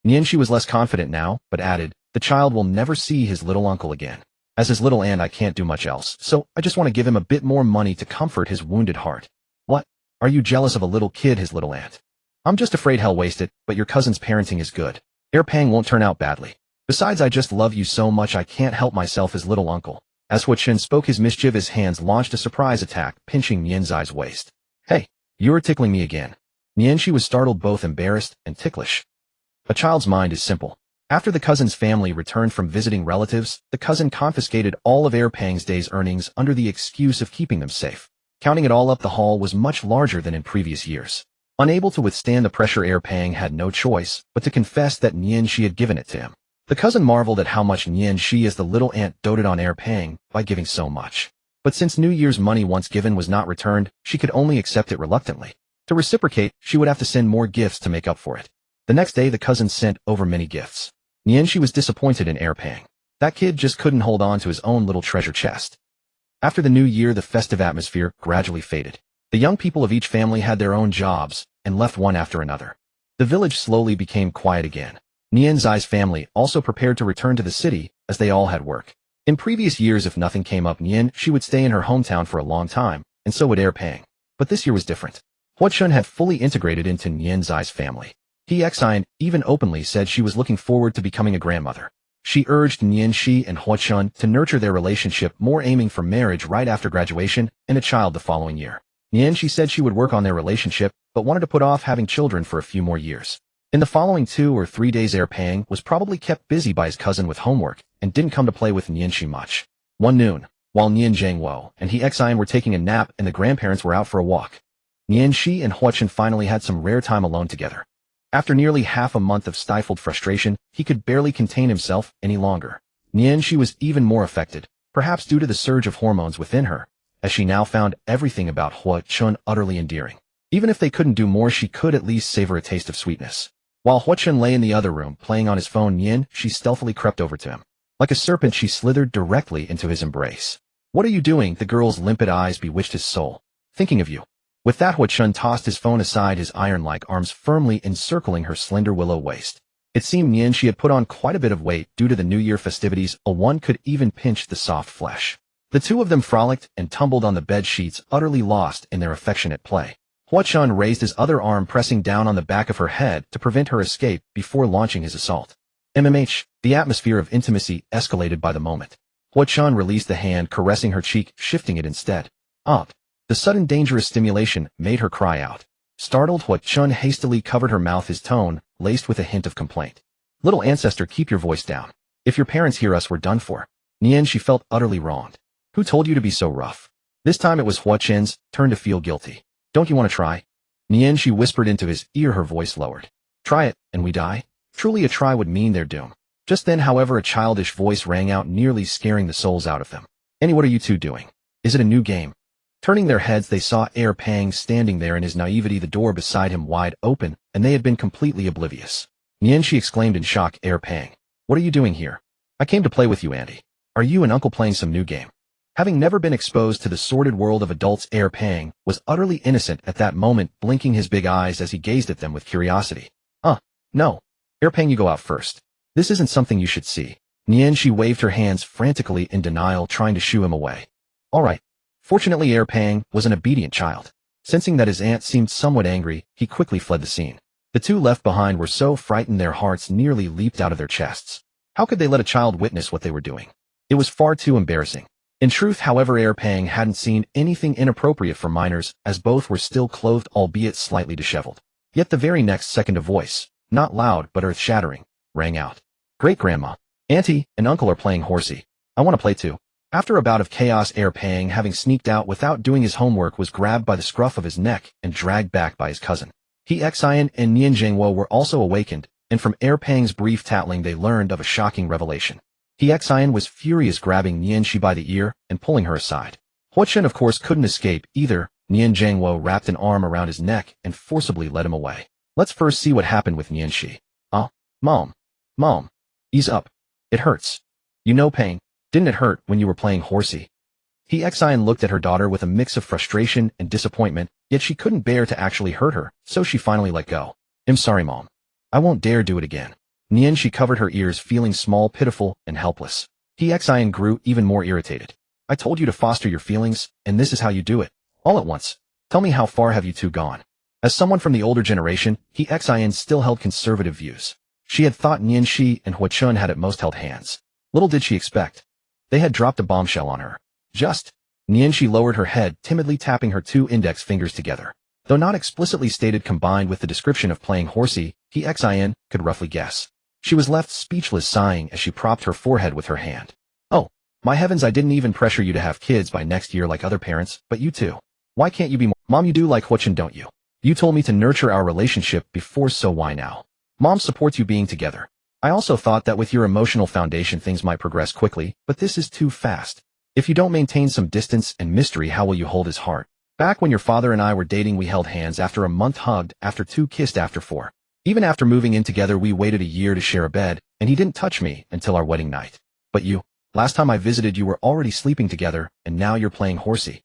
Nian, she was less confident now, but added, the child will never see his little uncle again. As his little aunt, I can't do much else, so I just want to give him a bit more money to comfort his wounded heart. What? Are you jealous of a little kid, his little aunt? I'm just afraid he'll waste it, but your cousin's parenting is good. Air Pang won't turn out badly. Besides, I just love you so much I can't help myself, his little uncle. As Hua Chun spoke, his mischievous hands launched a surprise attack, pinching Nian's eyes waist. Hey, you're tickling me again. Nian, she was startled, both embarrassed and ticklish. A child's mind is simple. After the cousin's family returned from visiting relatives, the cousin confiscated all of Air Pang's day's earnings under the excuse of keeping them safe. Counting it all up, the haul was much larger than in previous years. Unable to withstand the pressure, Air Pang had no choice but to confess that Nian she had given it to him. The cousin marveled at how much Nian she, as the little aunt, doted on Air Pang by giving so much. But since New Year's money once given was not returned, she could only accept it reluctantly. To reciprocate, she would have to send more gifts to make up for it. The next day, the cousin sent over many gifts. Nian, she was disappointed in Air Pang. That kid just couldn't hold on to his own little treasure chest. After the new year, the festive atmosphere gradually faded. The young people of each family had their own jobs and left one after another. The village slowly became quiet again. Nian Zai's family also prepared to return to the city, as they all had work. In previous years, if nothing came up, Nian she would stay in her hometown for a long time, and so would Air Pang. But this year was different. Hua Chun had fully integrated into Nian Zai's family. He even openly said she was looking forward to becoming a grandmother. She urged Nian Shi and Hua Chun to nurture their relationship more, aiming for marriage right after graduation and a child the following year. Nian Shi said she would work on their relationship, but wanted to put off having children for a few more years. In the following 2 or 3 days, Air Pang was probably kept busy by his cousin with homework and didn't come to play with Nian Shi much. One noon, while Nian Zhangwo and he were taking a nap and the grandparents were out for a walk, Nian Shi and Hua Chun finally had some rare time alone together. After nearly half a month of stifled frustration, he could barely contain himself any longer. Nian Shi was even more affected, perhaps due to the surge of hormones within her, as she now found everything about Hua Chun utterly endearing. Even if they couldn't do more, she could at least savor a taste of sweetness. While Hua Chun lay in the other room playing on his phone, Nian she stealthily crept over to him. Like a serpent, she slithered directly into his embrace. What are you doing? The girl's limpid eyes bewitched his soul. Thinking of you. With that, Hua Chun tossed his phone aside, his iron-like arms firmly encircling her slender willow waist. It seemed Nian she had put on quite a bit of weight due to the New Year festivities, one could even pinch the soft flesh. The two of them frolicked and tumbled on the bed sheets, utterly lost in their affectionate play. Hua Chun raised his other arm, pressing down on the back of her head to prevent her escape before launching his assault. The atmosphere of intimacy escalated by the moment. Hua Chun released the hand, caressing her cheek, shifting it instead. The sudden dangerous stimulation made her cry out. Startled, Hua Chun hastily covered her mouth, his tone laced with a hint of complaint. Little ancestor, keep your voice down. If your parents hear us, we're done for. Nian she felt utterly wronged. Who told you to be so rough? This time it was Hua Chun's turn to feel guilty. Don't you want to try? Nian she whispered into his ear, her voice lowered. Try it, and we die? Truly a try would mean their doom. Just then, however, a childish voice rang out, nearly scaring the souls out of them. Annie, what are you two doing? Is it a new game? Turning their heads, they saw Air Pang standing there in his naivety, the door beside him wide open, and they had been completely oblivious. Nian she exclaimed in shock. Air Pang, what are you doing here? I came to play with you, Andy. Are you and Uncle playing some new game? Having never been exposed to the sordid world of adults, Air Pang was utterly innocent at that moment, blinking his big eyes as he gazed at them with curiosity. No. Air Pang, you go out first. This isn't something you should see. Nianshi waved her hands frantically in denial, trying to shoo him away. All right. Fortunately, Pang was an obedient child. Sensing that his aunt seemed somewhat angry, he quickly fled the scene. The two left behind were so frightened their hearts nearly leaped out of their chests. How could they let a child witness what they were doing? It was far too embarrassing. In truth, however, Pang hadn't seen anything inappropriate for minors, as both were still clothed, albeit slightly disheveled. Yet the very next second a voice, not loud but earth-shattering, rang out. Great-grandma, auntie, and uncle are playing horsey. I want to play too. After a bout of chaos, Pang, having sneaked out without doing his homework, was grabbed by the scruff of his neck and dragged back by his cousin. Xian and Nian Zhengwo were also awakened, and from Pang's brief tattling they learned of a shocking revelation. Xian was furious, grabbing Nianshi by the ear and pulling her aside. Huochen, of course, couldn't escape either. Nian Zhengwo wrapped an arm around his neck and forcibly led him away. Let's first see what happened with Nianshi. Mom. Ease up. It hurts. You know pain. Didn't it hurt when you were playing horsey? Xian looked at her daughter with a mix of frustration and disappointment, yet she couldn't bear to actually hurt her, so she finally let go. I'm sorry, Mom. I won't dare do it again. Nianshi covered her ears, feeling small, pitiful, and helpless. Xian grew even more irritated. I told you to foster your feelings, and this is how you do it. All at once. Tell me, how far have you two gone? As someone from the older generation, Xian still held conservative views. She had thought Nianshi and Huochun had at most held hands. Little did she expect. They had dropped a bombshell on her. Nianshi lowered her head, timidly tapping her two index fingers together. Though not explicitly stated, combined with the description of playing horsey, Xian could roughly guess. She was left speechless, sighing as she propped her forehead with her hand. Oh, my heavens, I didn't even pressure you to have kids by next year like other parents, but you too. Why can't you be more? Mom, you do like Huochun, don't you? You told me to nurture our relationship before, so why now? Mom supports you being together. I also thought that with your emotional foundation things might progress quickly, but this is too fast. If you don't maintain some distance and mystery, how will you hold his heart? Back when your father and I were dating, we held hands after a month, hugged after 2, kissed after 4. Even after moving in together, we waited a year to share a bed, and he didn't touch me until our wedding night. But you, last time I visited, you were already sleeping together, and now you're playing horsey.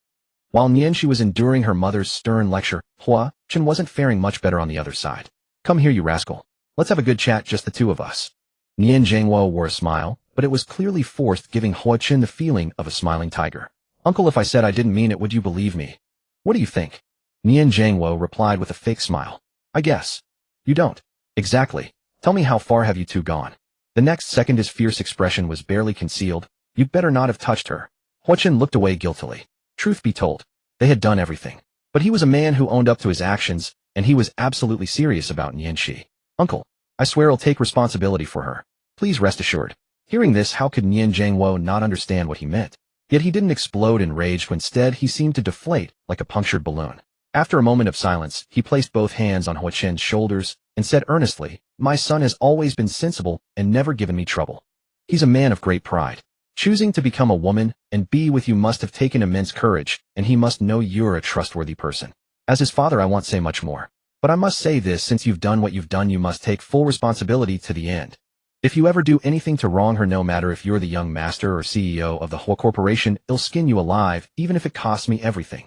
While Nianshi was enduring her mother's stern lecture, Huochun wasn't faring much better on the other side. Come here, you rascal. Let's have a good chat, just the two of us. Nian Zhengwo wore a smile, but it was clearly forced, giving Huochun the feeling of a smiling tiger. Uncle, if I said I didn't mean it, would you believe me? What do you think? Nian Zhengwo replied with a fake smile. I guess. You don't. Exactly. Tell me, how far have you two gone? The next second his fierce expression was barely concealed. You'd better not have touched her. Huochun looked away guiltily. Truth be told, they had done everything. But he was a man who owned up to his actions, and he was absolutely serious about Nianshi. Uncle, I swear I'll take responsibility for her. Please rest assured. Hearing this, how could Nian Zhengwo not understand what he meant? Yet he didn't explode in rage. Instead, he seemed to deflate like a punctured balloon. After a moment of silence, he placed both hands on Huochun's shoulders and said earnestly, My son has always been sensible and never given me trouble. He's a man of great pride. Choosing to become a woman and be with you must have taken immense courage, and he must know you're a trustworthy person. As his father, I won't say much more. But I must say this, since you've done what you've done, you must take full responsibility to the end. If you ever do anything to wrong her, no matter if you're the young master or CEO of the whole corporation, I'll skin you alive, even if it costs me everything.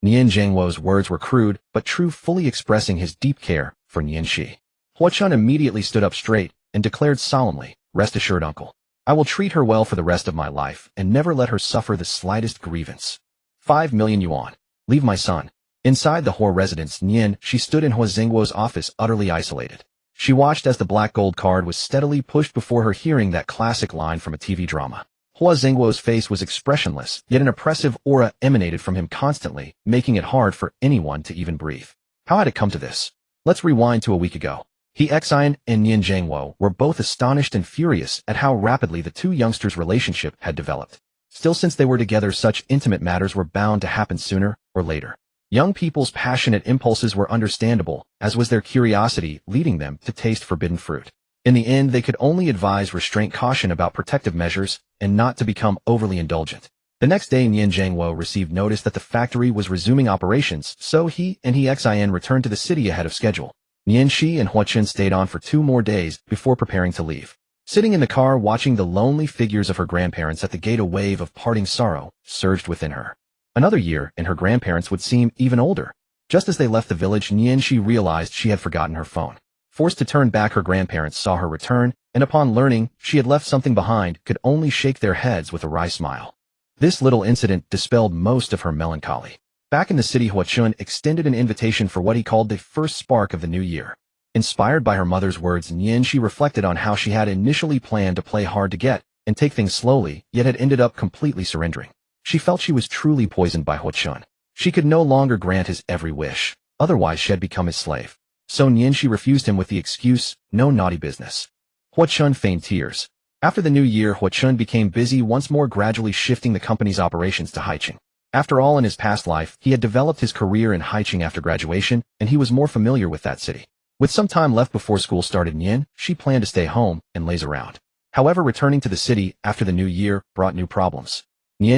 Nian Zhengwo's words were crude, but true, fully expressing his deep care for Nianshi. Huochun immediately stood up straight and declared solemnly, Rest assured, uncle. I will treat her well for the rest of my life and never let her suffer the slightest grievance. 5 million yuan. Leave my son. Inside the Hor residence, she stood in Hua Zhengwo's office, utterly isolated. She watched as the black gold card was steadily pushed before her, hearing that classic line from a TV drama. Hua Zhengwo's face was expressionless, yet an oppressive aura emanated from him constantly, making it hard for anyone to even breathe. How had it come to this? Let's rewind to a week ago. Xian and Nian Zhengwo were both astonished and furious at how rapidly the two youngsters' relationship had developed. Still, since they were together, such intimate matters were bound to happen sooner or later. Young people's passionate impulses were understandable, as was their curiosity, leading them to taste forbidden fruit. In the end, they could only advise restraint, caution about protective measures, and not to become overly indulgent. The next day, Nian Zhengwo received notice that the factory was resuming operations, so he and Xian returned to the city ahead of schedule. Nianshi and Huochun stayed on for 2 more days before preparing to leave. Sitting in the car watching the lonely figures of her grandparents at the gate, a wave of parting sorrow surged within her. Another year, and her grandparents would seem even older. Just as they left the village, Nianshi realized she had forgotten her phone. Forced to turn back, her grandparents saw her return, and upon learning she had left something behind, could only shake their heads with a wry smile. This little incident dispelled most of her melancholy. Back in the city, Huachun extended an invitation for what he called the first spark of the new year. Inspired by her mother's words, she reflected on how she had initially planned to play hard to get and take things slowly, yet had ended up completely surrendering. She felt she was truly poisoned by Huachun. She could no longer grant his every wish, otherwise she had become his slave. So she refused him with the excuse, no naughty business. Huachun feigned tears. After the new year, Huachun became busy once more, gradually shifting the company's operations to Haicheng. After all, in his past life, he had developed his career in Haicheng after graduation, and he was more familiar with that city. With some time left before school started, she planned to stay home and laze around. However, returning to the city after the new year brought new problems.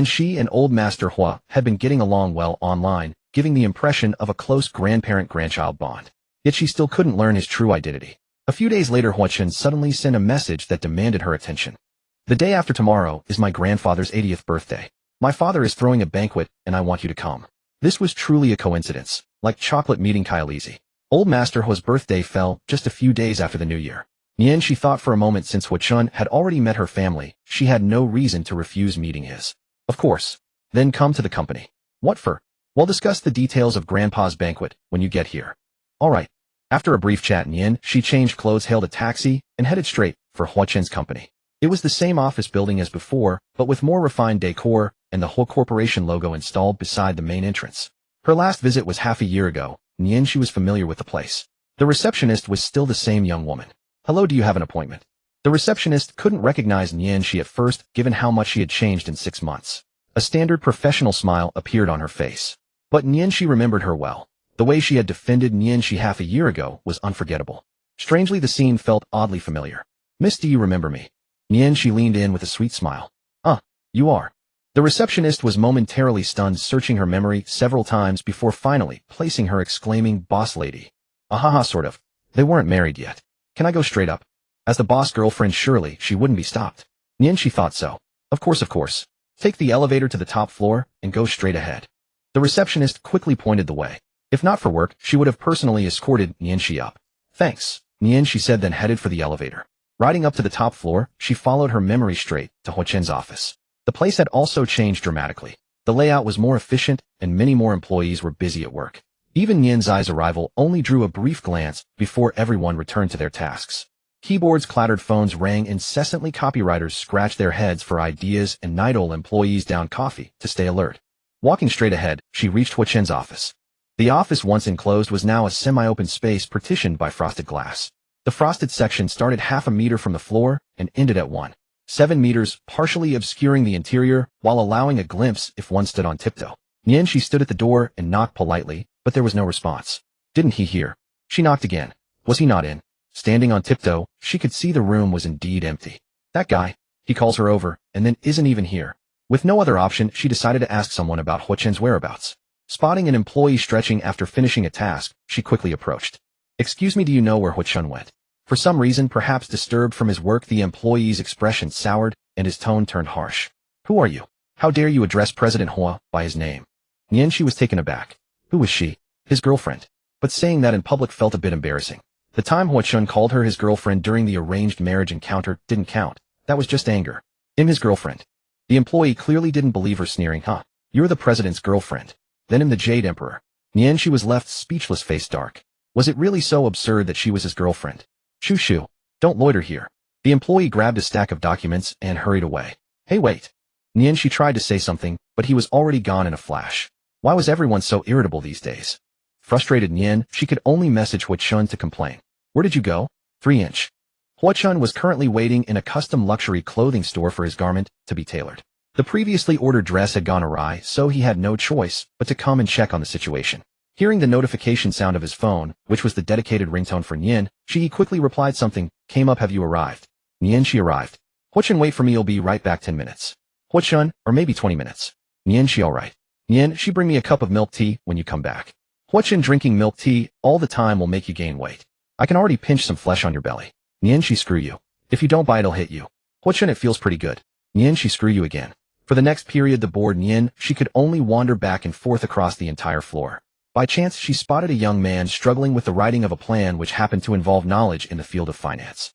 She and old Master Hua had been getting along well online, giving the impression of a close grandparent-grandchild bond. Yet she still couldn't learn his true identity. A few days later, Huachun suddenly sent a message that demanded her attention. The day after tomorrow is my grandfather's 80th birthday. My father is throwing a banquet, and I want you to come. This was truly a coincidence, like chocolate meeting Kylese. Old Master Hua's birthday fell just a few days after the new year. She thought for a moment, since Huachun had already met her family, she had no reason to refuse meeting his. Of course. Then come to the company. What for? We'll discuss the details of Grandpa's banquet when you get here. All right. After a brief chat, she changed clothes, hailed a taxi, and headed straight for Huachun's company. It was the same office building as before, but with more refined decor and the Hua Corporation logo installed beside the main entrance. Her last visit was half a year ago. She was familiar with the place. The receptionist was still the same young woman. Hello, do you have an appointment? The receptionist couldn't recognize She at first, given how much she had changed in 6 months. A standard professional smile appeared on her face. But she remembered her well. The way she had defended She half a year ago was unforgettable. Strangely, the scene felt oddly familiar. Miss, do you remember me? She leaned in with a sweet smile. You are. The receptionist was momentarily stunned, searching her memory several times before finally placing her, exclaiming, "Boss lady." Ahaha, sort of. They weren't married yet. Can I go straight up? As the boss girlfriend, surely she wouldn't be stopped. She thought so. Of course. Take the elevator to the top floor and go straight ahead. The receptionist quickly pointed the way. If not for work, she would have personally escorted She up. Thanks, she said, then headed for the elevator. Riding up to the top floor, she followed her memory straight to Huachun's office. The place had also changed dramatically. The layout was more efficient, and many more employees were busy at work. Even Nian's eyes arrival only drew a brief glance before everyone returned to their tasks. Keyboards clattered, phones rang incessantly, copywriters scratched their heads for ideas, and night owl employees downed coffee to stay alert. Walking straight ahead, she reached Huachun's office. The office, once enclosed, was now a semi-open space partitioned by frosted glass. The frosted section started half a meter from the floor and ended at 1.7 meters, partially obscuring the interior while allowing a glimpse if one stood on tiptoe. She stood at the door and knocked politely, but there was no response. Didn't he hear? She knocked again. Was he not in? Standing on tiptoe, she could see the room was indeed empty. That guy. He calls her over, and then isn't even here. With no other option, she decided to ask someone about Huachun's whereabouts. Spotting an employee stretching after finishing a task, she quickly approached. Excuse me, do you know where Huachun went? For some reason, perhaps disturbed from his work, the employee's expression soured, and his tone turned harsh. Who are you? How dare you address President Hua by his name? She was taken aback. Who was she? His girlfriend. But saying that in public felt a bit embarrassing. The time Huachun called her his girlfriend during the arranged marriage encounter didn't count. That was just anger. His girlfriend. The employee clearly didn't believe her, sneering, You're the president's girlfriend. Then the Jade Emperor. She was left speechless, face dark. Was it really so absurd that she was his girlfriend? Shoo. Don't loiter here. The employee grabbed a stack of documents and hurried away. Hey, wait. She tried to say something, but he was already gone in a flash. Why was everyone so irritable these days? Frustrated she could only message Huachun to complain. Where did you go? 3-inch. Huachun was currently waiting in a custom luxury clothing store for his garment to be tailored. The previously ordered dress had gone awry, so he had no choice but to come and check on the situation. Hearing the notification sound of his phone, which was the dedicated ringtone for she quickly replied something, came up. Have you arrived? She arrived. Huachun, wait for me, you'll be right back. 10 minutes. Huachun, or maybe 20 minutes. She alright. She bring me a cup of milk tea when you come back. Huachun, drinking milk tea all the time will make you gain weight. I can already pinch some flesh on your belly. She, screw you. If you don't buy it'll hit you. Huachun, it feels pretty good. She, screw you again. For the next period, the bored she could only wander back and forth across the entire floor. By chance, she spotted a young man struggling with the writing of a plan which happened to involve knowledge in the field of finance.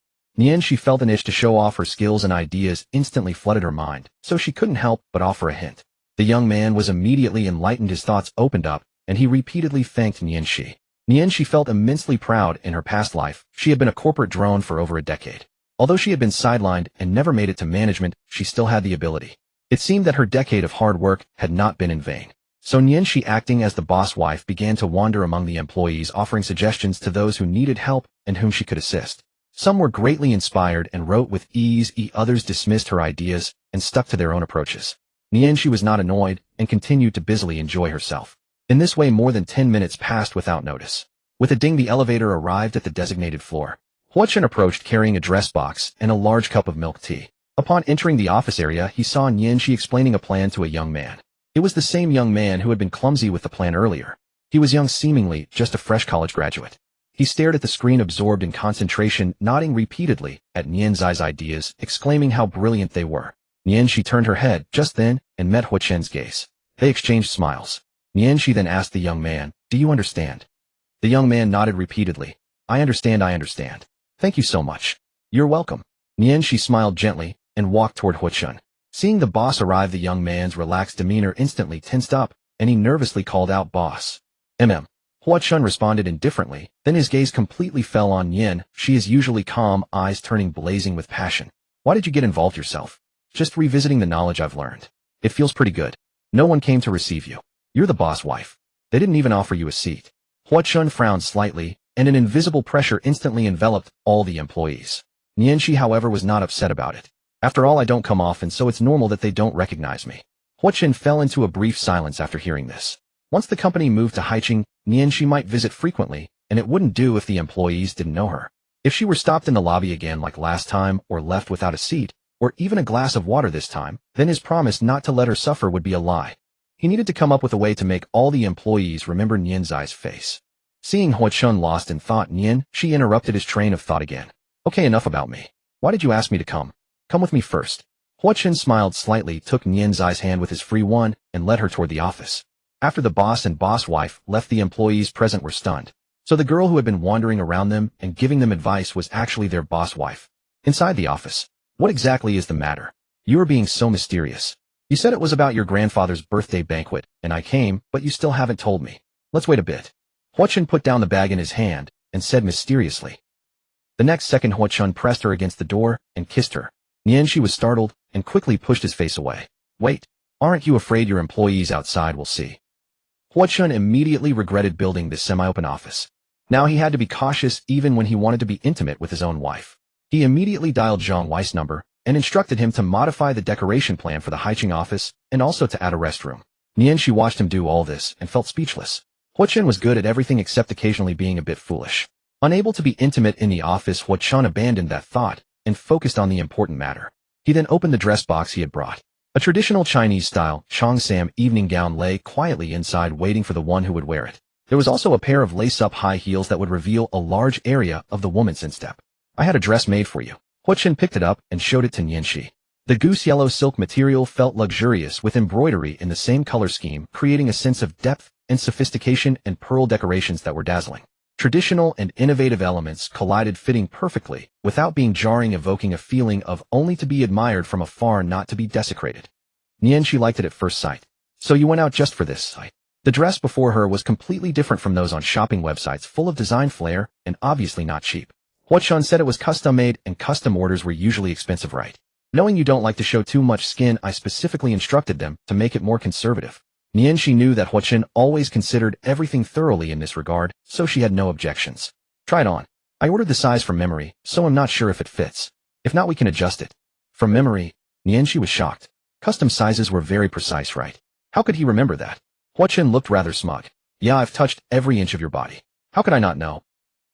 She felt an itch to show off her skills, and ideas instantly flooded her mind, so she couldn't help but offer a hint. The young man was immediately enlightened, his thoughts opened up, and he repeatedly thanked Nianxi. Nianxi felt immensely proud. In her past life, she had been a corporate drone for over a decade. Although she had been sidelined and never made it to management, she still had the ability. It seemed that her decade of hard work had not been in vain. So Nianxi, acting as the boss wife, began to wander among the employees, offering suggestions to those who needed help and whom she could assist. Some were greatly inspired and wrote with ease, others dismissed her ideas and stuck to their own approaches. Nianxi was not annoyed and continued to busily enjoy herself. In this way, more than 10 minutes passed without notice. With a ding, the elevator arrived at the designated floor. Huochen approached carrying a dress box and a large cup of milk tea. Upon entering the office area, he saw Nianxi explaining a plan to a young man. It was the same young man who had been clumsy with the plan earlier. He was young, seemingly just a fresh college graduate. He stared at the screen, absorbed in concentration, nodding repeatedly at Nianxi's ideas, exclaiming how brilliant they were. Nianxi turned her head just then and met Huochen's gaze. They exchanged smiles. Nianxi then asked the young man, "Do you understand?" The young man nodded repeatedly. I understand. Thank you so much." "You're welcome." Nianxi smiled gently and walked toward Huochen. Seeing the boss arrive, the young man's relaxed demeanor instantly tensed up, and he nervously called out, "Boss." Huochen responded indifferently, then his gaze completely fell on Nian. She is usually calm, eyes turning blazing with passion. "Why did you get involved yourself?" "Just revisiting the knowledge I've learned. It feels pretty good. No one came to receive you. You're the boss wife. They didn't even offer you a seat." Huochen frowned slightly, and an invisible pressure instantly enveloped all the employees. Nianxi, however, was not upset about it. "After all, I don't come often, so it's normal that they don't recognize me." Huochen fell into a brief silence after hearing this. Once the company moved to Haicheng, Nianxi might visit frequently, and it wouldn't do if the employees didn't know her. If she were stopped in the lobby again like last time, or left without a seat, or even a glass of water this time, then his promise not to let her suffer would be a lie. He needed to come up with a way to make all the employees remember Nianxi's face. Seeing Huochen lost in thought, Nianxi interrupted his train of thought again. "Okay, enough about me. Why did you ask me to come? Come with me first." Huochen smiled slightly, took Nianxi's hand with his free one, and led her toward the office. After the boss and boss wife left, the employees present were stunned. So the girl who had been wandering around them and giving them advice was actually their boss wife. Inside the office. "What exactly is the matter? You are being so mysterious. You said it was about your grandfather's birthday banquet, and I came, but you still haven't told me. Let's wait a bit." Huochen put down the bag in his hand and said mysteriously. The next second, Huochen pressed her against the door and kissed her. Nianxi was startled and quickly pushed his face away. "Wait, aren't you afraid your employees outside will see?" Huochen immediately regretted building this semi-open office. Now he had to be cautious even when he wanted to be intimate with his own wife. He immediately dialed Zhang Wei's number and instructed him to modify the decoration plan for the Haicheng office and also to add a restroom. Nianxi watched him do all this and felt speechless. Huochen was good at everything except occasionally being a bit foolish. Unable to be intimate in the office, Huochen abandoned that thought and focused on the important matter. He then opened the dress box he had brought. A traditional Chinese-style Cheongsam evening gown lay quietly inside, waiting for the one who would wear it. There was also a pair of lace-up high heels that would reveal a large area of the woman's instep. "I had a dress made for you." Huochen picked it up and showed it to Nianxi. The goose-yellow silk material felt luxurious with embroidery in the same color scheme, creating a sense of depth and sophistication, and pearl decorations that were dazzling. Traditional and innovative elements collided, fitting perfectly, without being jarring, evoking a feeling of only to be admired from afar, not to be desecrated. Nianxi liked it at first sight. "So you went out just for this?" The dress before her was completely different from those on shopping websites, full of design flair, and obviously not cheap. Huochen said it was custom-made, and custom orders were usually expensive, right? "Knowing you don't like to show too much skin, I specifically instructed them to make it more conservative." Nianxi knew that Huochen always considered everything thoroughly in this regard, so she had no objections. "Try it on. I ordered the size from memory, so I'm not sure if it fits. If not, we can adjust it." From memory? Nianxi was shocked. Custom sizes were very precise, right? How could he remember that? Huochen looked rather smug. "Yeah, I've touched every inch of your body. How could I not know?"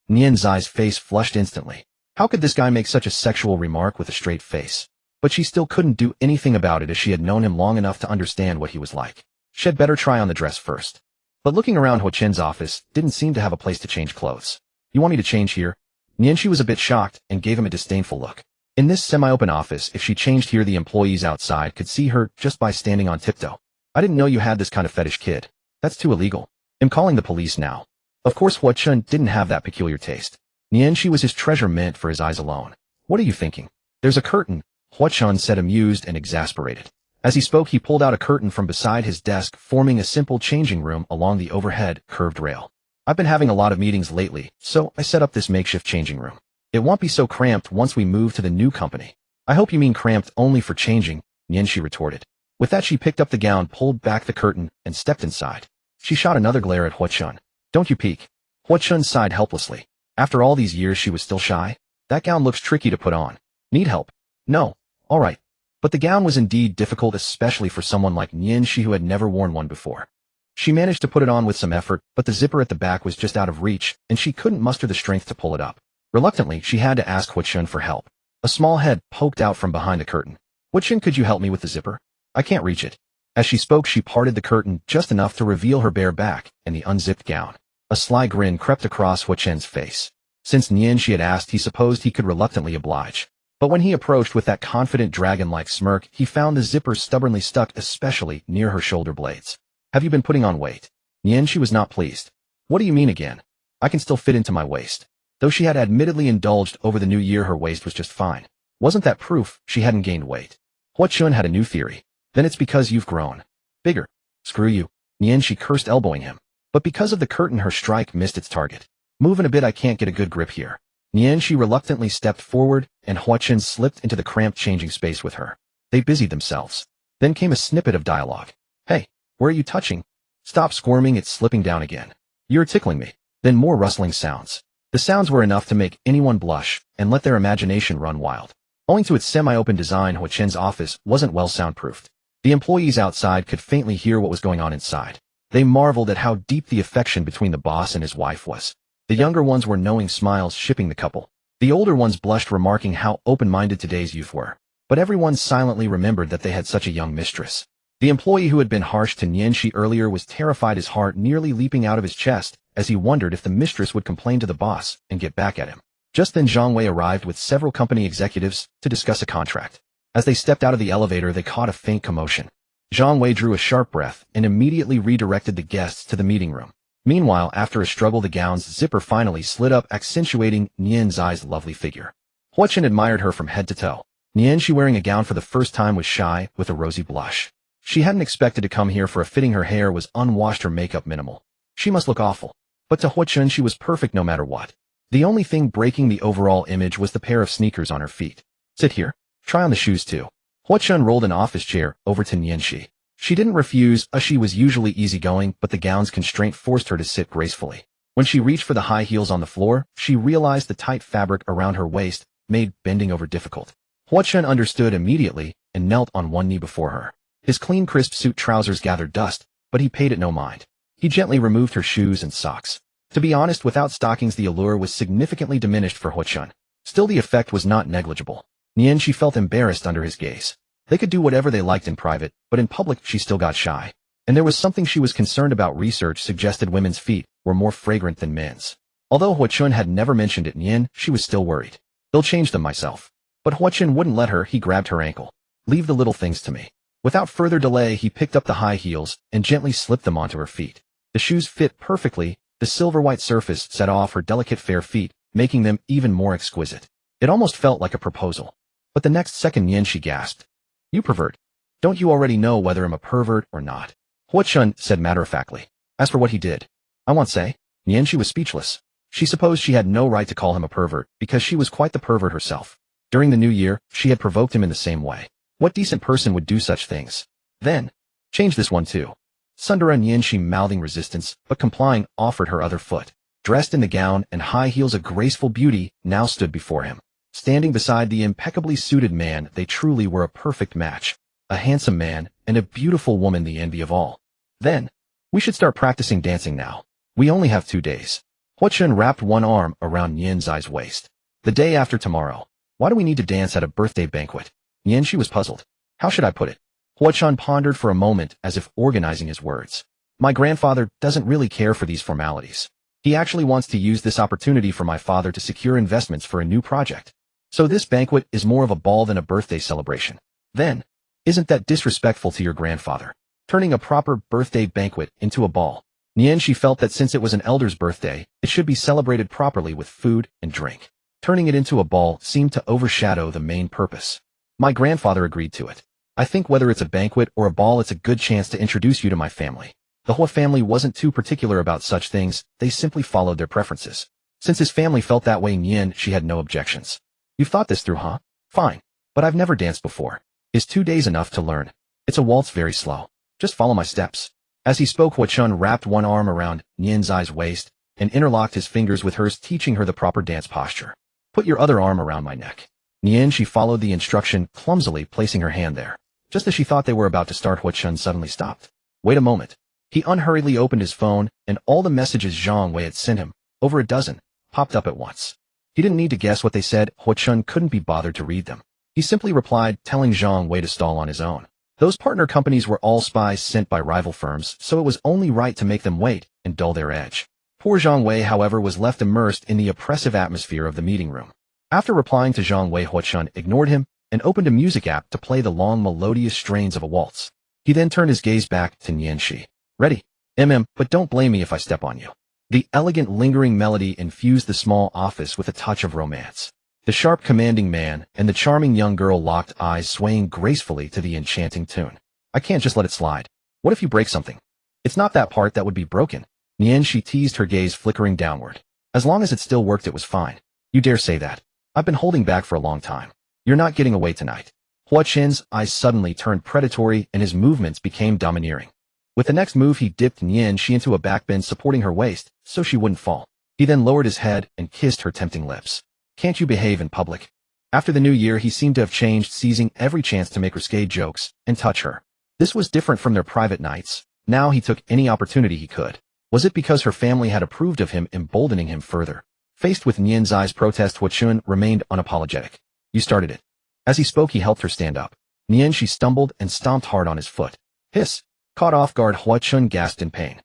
Nianxi's face flushed instantly. How could this guy make such a sexual remark with a straight face? But she still couldn't do anything about it, as she had known him long enough to understand what he was like. She had better try on the dress first. But looking around, Huochen's office didn't seem to have a place to change clothes. "You want me to change here?" Nianxi was a bit shocked and gave him a disdainful look. In this semi-open office, if she changed here, the employees outside could see her just by standing on tiptoe. "I didn't know you had this kind of fetish, kid. That's too illegal." I'm calling the police now. Of course Hua Chun didn't have that peculiar taste. Nianxi was his treasure meant for his eyes alone. What are you thinking? There's a curtain, Hua Chun said, amused and exasperated. As he spoke, he pulled out a curtain from beside his desk, forming a simple changing room along the overhead curved rail. I've been having a lot of meetings lately, so I set up this makeshift changing room. It won't be so cramped once we move to the new company. I hope you mean cramped only for changing, Nianxi retorted. With that, she picked up the gown, pulled back the curtain, and stepped inside. She shot another glare at Hua Chun. Don't you peek. Hua Chun sighed helplessly. After all these years, she was still shy. That gown looks tricky to put on. Need help? No. All right. But the gown was indeed difficult, especially for someone like Nianxi who had never worn one before. She managed to put it on with some effort, but the zipper at the back was just out of reach, and she couldn't muster the strength to pull it up. Reluctantly, she had to ask Hua Chun for help. A small head poked out from behind the curtain. Hua Chun, could you help me with the zipper? I can't reach it. As she spoke, she parted the curtain just enough to reveal her bare back and the unzipped gown. A sly grin crept across Hua Chun's face. Since Nianxi had asked, he supposed he could reluctantly oblige. But when he approached with that confident dragon-like smirk, he found the zipper stubbornly stuck, especially near her shoulder blades. Have you been putting on weight? Nianxi was not pleased. What do you mean again? I can still fit into my waist. Though she had admittedly indulged over the new year, her waist was just fine. Wasn't that proof she hadn't gained weight? Hua Chun had a new theory. Then it's because you've grown bigger. Screw you. Nianxi cursed, elbowing him. But because of the curtain, her strike missed its target. Moving a bit, I can't get a good grip here. Nianxi reluctantly stepped forward, and Hua Chun slipped into the cramped changing space with her. They busied themselves. Then came a snippet of dialogue. Hey, where are you touching? Stop squirming, it's slipping down again. You're tickling me. Then more rustling sounds. The sounds were enough to make anyone blush and let their imagination run wild. Owing to its semi-open design, Hua Chun's office wasn't well soundproofed. The employees outside could faintly hear what was going on inside. They marveled at how deep the affection between the boss and his wife was. The younger ones were knowing smiles, shipping the couple. The older ones blushed, remarking how open-minded today's youth were. But everyone silently remembered that they had such a young mistress. The employee who had been harsh to Nianxi earlier was terrified, his heart nearly leaping out of his chest, as he wondered if the mistress would complain to the boss and get back at him. Just then Zhang Wei arrived with several company executives to discuss a contract. As they stepped out of the elevator, they caught a faint commotion. Zhang Wei drew a sharp breath and immediately redirected the guests to the meeting room. Meanwhile, after a struggle, the gown's zipper finally slid up, accentuating Nianxi's lovely figure. Hua Chun admired her from head to toe. Nianxi, wearing a gown for the first time, was shy, with a rosy blush. She hadn't expected to come here for a fitting. Her hair was unwashed, her makeup minimal. She must look awful. But to Hua Chun, she was perfect no matter what. The only thing breaking the overall image was the pair of sneakers on her feet. Sit here. Try on the shoes too. Hua Chun rolled an office chair over to Nianxi. She didn't refuse, as she was usually easygoing, but the gown's constraint forced her to sit gracefully. When she reached for the high heels on the floor, she realized the tight fabric around her waist made bending over difficult. Hua Chun understood immediately and knelt on one knee before her. His clean, crisp suit trousers gathered dust, but he paid it no mind. He gently removed her shoes and socks. To be honest, without stockings, the allure was significantly diminished for Hua Chun. Still, the effect was not negligible. Nianxi felt embarrassed under his gaze. They could do whatever they liked in private, but in public she still got shy. And there was something she was concerned about. Research suggested women's feet were more fragrant than men's. Although Hua Chun had never mentioned it, she was still worried. I'll change them myself. But Hua Chun wouldn't let her. He grabbed her ankle. Leave the little things to me. Without further delay, he picked up the high heels and gently slipped them onto her feet. The shoes fit perfectly. The silver-white surface set off her delicate fair feet, making them even more exquisite. It almost felt like a proposal. But the next second, Nianxi gasped. You pervert. Don't you already know whether I'm a pervert or not? Hua Chun said matter-of-factly. As for what he did, I won't say. Nianxi was speechless. She supposed she had no right to call him a pervert because she was quite the pervert herself. During the new year, she had provoked him in the same way. What decent person would do such things? Then, change this one too. Sundara. Nianxi, mouthing resistance, but complying, offered her other foot. Dressed in the gown and high heels, a graceful beauty now stood before him. Standing beside the impeccably suited man, they truly were a perfect match. A handsome man and a beautiful woman, the envy of all. Then, we should start practicing dancing now. We only have 2 days. Hua Chun wrapped one arm around Nianxi's waist. The day after tomorrow. Why do we need to dance at a birthday banquet? Nianxi was puzzled. How should I put it? Hua Chun pondered for a moment, as if organizing his words. My grandfather doesn't really care for these formalities. He actually wants to use this opportunity for my father to secure investments for a new project. So this banquet is more of a ball than a birthday celebration. Then, isn't that disrespectful to your grandfather? Turning a proper birthday banquet into a ball. Nianxi felt that since it was an elder's birthday, it should be celebrated properly with food and drink. Turning it into a ball seemed to overshadow the main purpose. My grandfather agreed to it. I think whether it's a banquet or a ball, it's a good chance to introduce you to my family. The Hua family wasn't too particular about such things, they simply followed their preferences. Since his family felt that way, Nianxi had no objections. You've thought this through, huh? Fine. But I've never danced before. Is 2 days enough to learn? It's a waltz, very slow. Just follow my steps. As he spoke, Hua Chun wrapped one arm around Nianxi's waist and interlocked his fingers with hers, teaching her the proper dance posture. Put your other arm around my neck. Nianxi followed the instruction, clumsily placing her hand there. Just as she thought they were about to start, Hua Chun suddenly stopped. Wait a moment. He unhurriedly opened his phone, and all the messages Zhang Wei had sent him, over a dozen, popped up at once. He didn't need to guess what they said. Hua Chun couldn't be bothered to read them. He simply replied, telling Zhang Wei to stall on his own. Those partner companies were all spies sent by rival firms, so it was only right to make them wait and dull their edge. Poor Zhang Wei, however, was left immersed in the oppressive atmosphere of the meeting room. After replying to Zhang Wei, Hua Chun ignored him and opened a music app to play the long melodious strains of a waltz. He then turned his gaze back to Nianxi. Ready? But don't blame me if I step on you. The elegant lingering melody infused the small office with a touch of romance. The sharp commanding man and the charming young girl locked eyes, swaying gracefully to the enchanting tune. I can't just let it slide. What if you break something? It's not that part that would be broken. Nianxi teased, her gaze flickering downward. As long as it still worked, it was fine. You dare say that? I've been holding back for a long time. You're not getting away tonight. Hua Chun's eyes suddenly turned predatory and his movements became domineering. With the next move, he dipped Nianxi into a backbend, supporting her waist so she wouldn't fall. He then lowered his head and kissed her tempting lips. Can't you behave in public? After the new year, he seemed to have changed, seizing every chance to make risque jokes and touch her. This was different from their private nights. Now he took any opportunity he could. Was it because her family had approved of him, emboldening him further? Faced with Nianxi's protest, Hua Chun remained unapologetic. You started it. As he spoke, he helped her stand up. Nianxi stumbled and stomped hard on his foot. Hiss! Caught off guard, Hua Chun gasped in pain.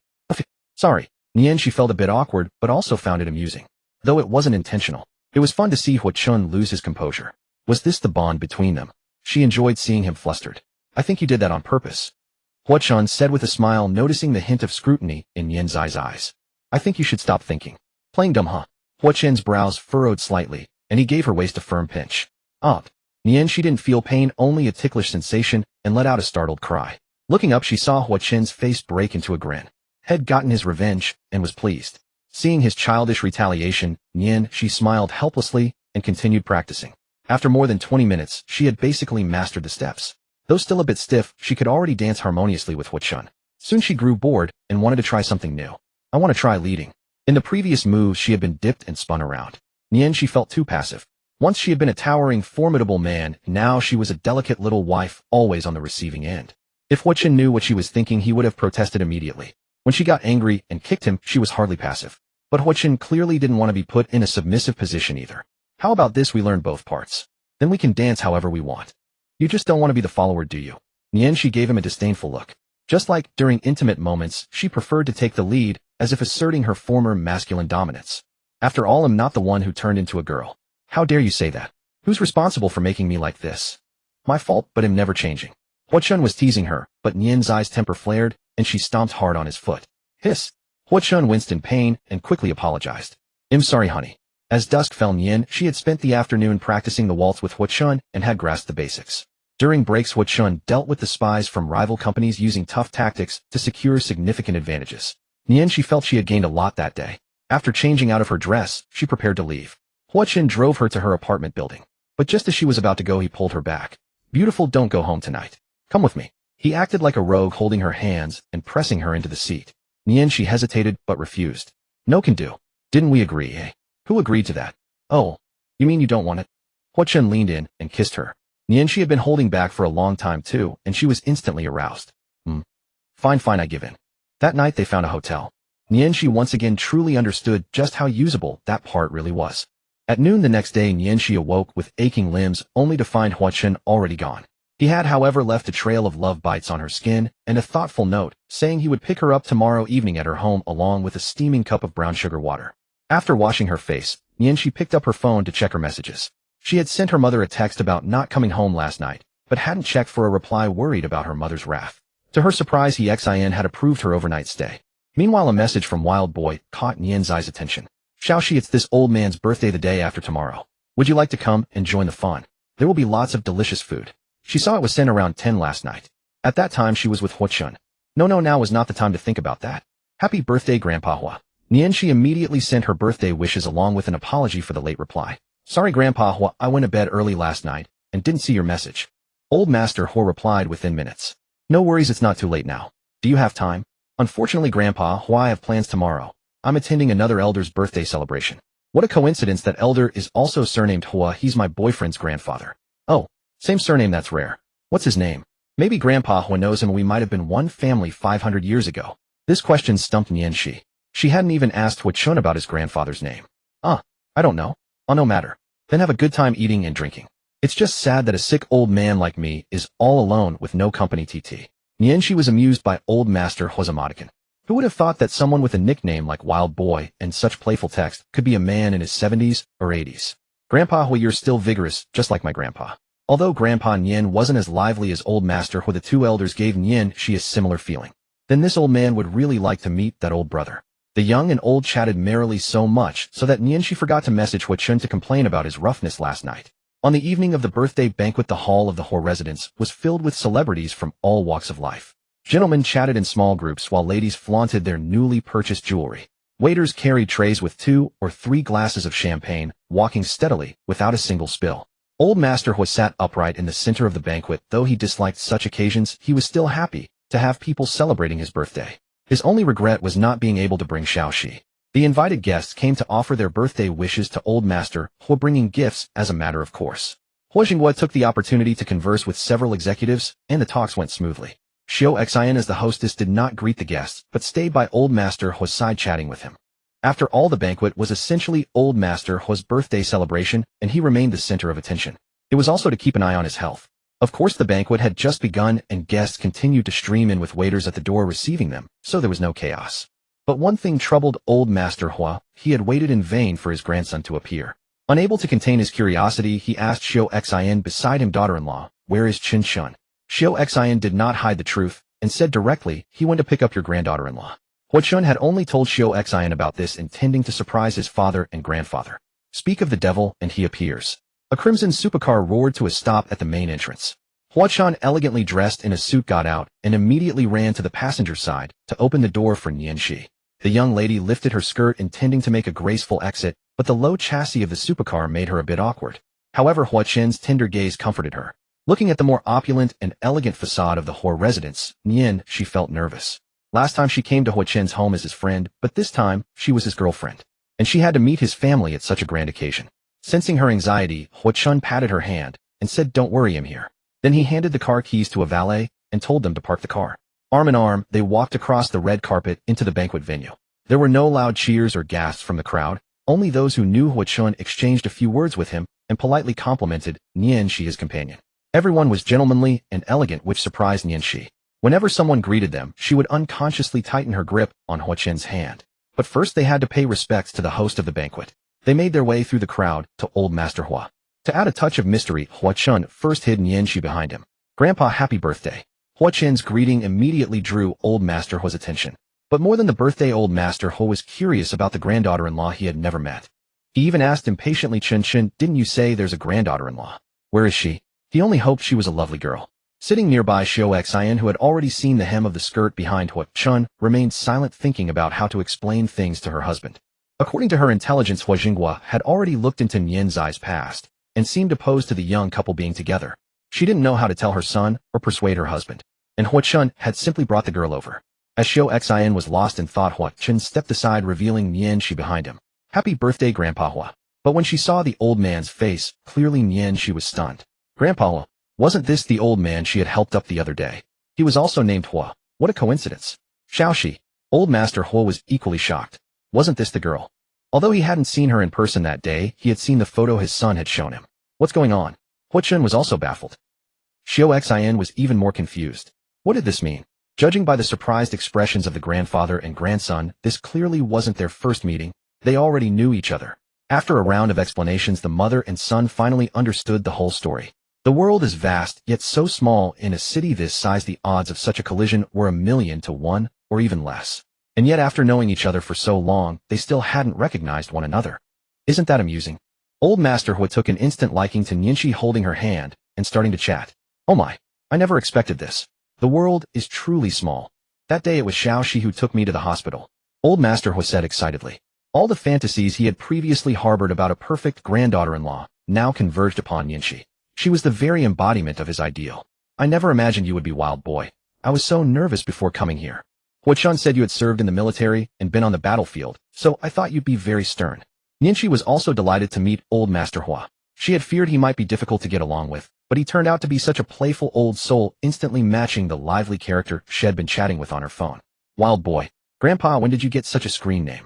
Sorry. Nianxi felt a bit awkward, but also found it amusing. Though it wasn't intentional. It was fun to see Hua Chun lose his composure. Was this the bond between them? She enjoyed seeing him flustered. I think you did that on purpose. Hua Chun said with a smile, noticing the hint of scrutiny in Nianxi's eyes. I think you should stop thinking. Playing dumb, huh? Hua Chun's brows furrowed slightly, and he gave her waist a firm pinch. Nianxi didn't feel pain, only a ticklish sensation, and let out a startled cry. Looking up, she saw Hua Chun's face break into a grin. Had gotten his revenge, and was pleased. Seeing his childish retaliation, she smiled helplessly and continued practicing. After more than 20 minutes, she had basically mastered the steps. Though still a bit stiff, she could already dance harmoniously with Hua Chun. Soon she grew bored and wanted to try something new. I want to try leading. In the previous moves, she had been dipped and spun around. She felt too passive. Once she had been a towering, formidable man, now she was a delicate little wife, always on the receiving end. If Hua Chun knew what she was thinking, he would have protested immediately. When she got angry and kicked him, she was hardly passive. But Hua Chun clearly didn't want to be put in a submissive position either. How about this, we learn both parts? Then we can dance however we want. You just don't want to be the follower, do you? She gave him a disdainful look. Just like during intimate moments, she preferred to take the lead, as if asserting her former masculine dominance. After all, I'm not the one who turned into a girl. How dare you say that? Who's responsible for making me like this? My fault, but I'm never changing. Hua Chun was teasing her, but Nianxi's temper flared, and she stomped hard on his foot. Hiss! Hua Chun winced in pain and quickly apologized. I'm sorry, honey. As dusk fell, she had spent the afternoon practicing the waltz with Hua Chun and had grasped the basics. During breaks, Hua Chun dealt with the spies from rival companies using tough tactics to secure significant advantages. She felt she had gained a lot that day. After changing out of her dress, she prepared to leave. Hua Chun drove her to her apartment building. But just as she was about to go, he pulled her back. Beautiful, don't go home tonight. Come with me. He acted like a rogue, holding her hands and pressing her into the seat. She hesitated, but refused. No can do. Didn't we agree, eh? Who agreed to that? Oh, you mean you don't want it? Hua Chun leaned in and kissed her. She had been holding back for a long time too, and she was instantly aroused. Fine, I give in. That night they found a hotel. She once again truly understood just how usable that part really was. At noon the next day, She awoke with aching limbs, only to find Hua Chun already gone. He had, however, left a trail of love bites on her skin and a thoughtful note, saying he would pick her up tomorrow evening at her home along with a steaming cup of brown sugar water. After washing her face, She picked up her phone to check her messages. She had sent her mother a text about not coming home last night, but hadn't checked for a reply, worried about her mother's wrath. To her surprise, Xin had approved her overnight stay. Meanwhile, a message from Wild Boy caught Nian's eye's attention. Xiaoxi, it's this old man's birthday the day after tomorrow. Would you like to come and join the fun? There will be lots of delicious food. She saw it was sent around 10 last night. At that time, she was with Hua Chun. No, now was not the time to think about that. Happy birthday, Grandpa Hua. Nianxi immediately sent her birthday wishes along with an apology for the late reply. Sorry, Grandpa Hua, I went to bed early last night and didn't see your message. Old Master Hua replied within minutes. No worries, it's not too late now. Do you have time? Unfortunately, Grandpa Hua, I have plans tomorrow. I'm attending another elder's birthday celebration. What a coincidence that elder is also surnamed Hua. He's my boyfriend's grandfather. Oh, same surname, that's rare. What's his name? Maybe Grandpa Hua knows him. We might have been one family 500 years ago. This question stumped Nianxi. She hadn't even asked Hua Chun about his grandfather's name. I don't know. Oh, no matter. Then have a good time eating and drinking. It's just sad that a sick old man like me is all alone with no company. Nianxi was amused by Old Master Hua's emoticon. Who would have thought that someone with a nickname like Wild Boy and such playful text could be a man in his 70s or 80s? Grandpa Hua, you're still vigorous, just like my grandpa. Although Grandpa Nian wasn't as lively as Old Master Hua, the two elders gave Nianxi a similar feeling. Then this old man would really like to meet that old brother. The young and old chatted merrily so much so that Nianxi forgot to message Hua Chun to complain about his roughness last night. On the evening of the birthday banquet, the hall of the Hua residence was filled with celebrities from all walks of life. Gentlemen chatted in small groups while ladies flaunted their newly purchased jewelry. Waiters carried trays with 2 or 3 glasses of champagne, walking steadily without a single spill. Old Master Hua sat upright in the center of the banquet. Though he disliked such occasions, he was still happy to have people celebrating his birthday. His only regret was not being able to bring Xiaoxi. The invited guests came to offer their birthday wishes to Old Master Hua, bringing gifts as a matter of course. Hua Jinghua took the opportunity to converse with several executives, and the talks went smoothly. Xiao Xian, as the hostess, did not greet the guests, but stayed by Old Master Hua's side chatting with him. After all, the banquet was essentially Old Master Hua's birthday celebration, and he remained the center of attention. It was also to keep an eye on his health. Of course, the banquet had just begun, and guests continued to stream in with waiters at the door receiving them, so there was no chaos. But one thing troubled Old Master Hua. He had waited in vain for his grandson to appear. Unable to contain his curiosity, he asked Xiao Xian beside him, daughter-in-law, where is Chen Shun? Xiao Xian did not hide the truth, and said directly, he went to pick up your granddaughter-in-law. Hua Chun had only told Xiao Xian about this, intending to surprise his father and grandfather. Speak of the devil, and he appears. A crimson supercar roared to a stop at the main entrance. Hua Chun, elegantly dressed in a suit, got out and immediately ran to the passenger side to open the door for Nianxi. The young lady lifted her skirt, intending to make a graceful exit, but the low chassis of the supercar made her a bit awkward. However, Hua Chun's tender gaze comforted her. Looking at the more opulent and elegant facade of the Hua residence, she felt nervous. Last time she came to Hua Chun's home as his friend, but this time she was his girlfriend, and she had to meet his family at such a grand occasion. Sensing her anxiety, Hua Chun patted her hand and said, "Don't worry, I'm here." Then he handed the car keys to a valet and told them to park the car. Arm in arm, they walked across the red carpet into the banquet venue. There were no loud cheers or gasps from the crowd. Only those who knew Hua Chun exchanged a few words with him and politely complimented Nianxi, his companion. Everyone was gentlemanly and elegant, which surprised Nianxi. Whenever someone greeted them, she would unconsciously tighten her grip on Hua Chun's hand. But first they had to pay respects to the host of the banquet. They made their way through the crowd to Old Master Hua. To add a touch of mystery, Hua Chun first hid Nianxi behind him. "Grandpa, happy birthday." Hua Chun's greeting immediately drew Old Master Hua's attention. But more than the birthday, Old Master Hua was curious about the granddaughter-in-law he had never met. He even asked impatiently, "Chen, didn't you say there's a granddaughter-in-law? Where is she?" He only hoped she was a lovely girl. Sitting nearby, Xiao Xian, who had already seen the hem of the skirt behind Hua Chun, remained silent, thinking about how to explain things to her husband. According to her intelligence, Hua Jinghua had already looked into Nianzai's past and seemed opposed to the young couple being together. She didn't know how to tell her son or persuade her husband, and Hua Chun had simply brought the girl over. As Xiao Xian was lost in thought, Hua Chun stepped aside, revealing Nianxi behind him. "Happy birthday, Grandpa Hua." But when she saw the old man's face, clearly Nianxi was stunned. "Grandpa Hua, wasn't this the old man she had helped up the other day? He was also named Hua. What a coincidence." "Xiaoxi." Old Master Hua was equally shocked. Wasn't this the girl? Although he hadn't seen her in person that day, he had seen the photo his son had shown him. What's going on? Hua Chun was also baffled. Xiao Xian was even more confused. What did this mean? Judging by the surprised expressions of the grandfather and grandson, this clearly wasn't their first meeting. They already knew each other. After a round of explanations, the mother and son finally understood the whole story. The world is vast, yet so small. In a city this size, the odds of such a collision were 1,000,000 to 1, or even less. And yet after knowing each other for so long, they still hadn't recognized one another. Isn't that amusing? Old Master Hua took an instant liking to Nianqi holding her hand and starting to chat. Oh my, I never expected this. The world is truly small. That day it was Xiao Shi who took me to the hospital. Old Master Hua said excitedly. All the fantasies he had previously harbored about a perfect granddaughter-in-law now converged upon Nianqi. She was the very embodiment of his ideal. I never imagined you would be wild boy. I was so nervous before coming here. Hua Chun said you had served in the military and been on the battlefield, so I thought you'd be very stern. Nianqi was also delighted to meet Old Master Hua. She had feared he might be difficult to get along with, but he turned out to be such a playful old soul, instantly matching the lively character she had been chatting with on her phone. Wild boy. Grandpa, when did you get such a screen name?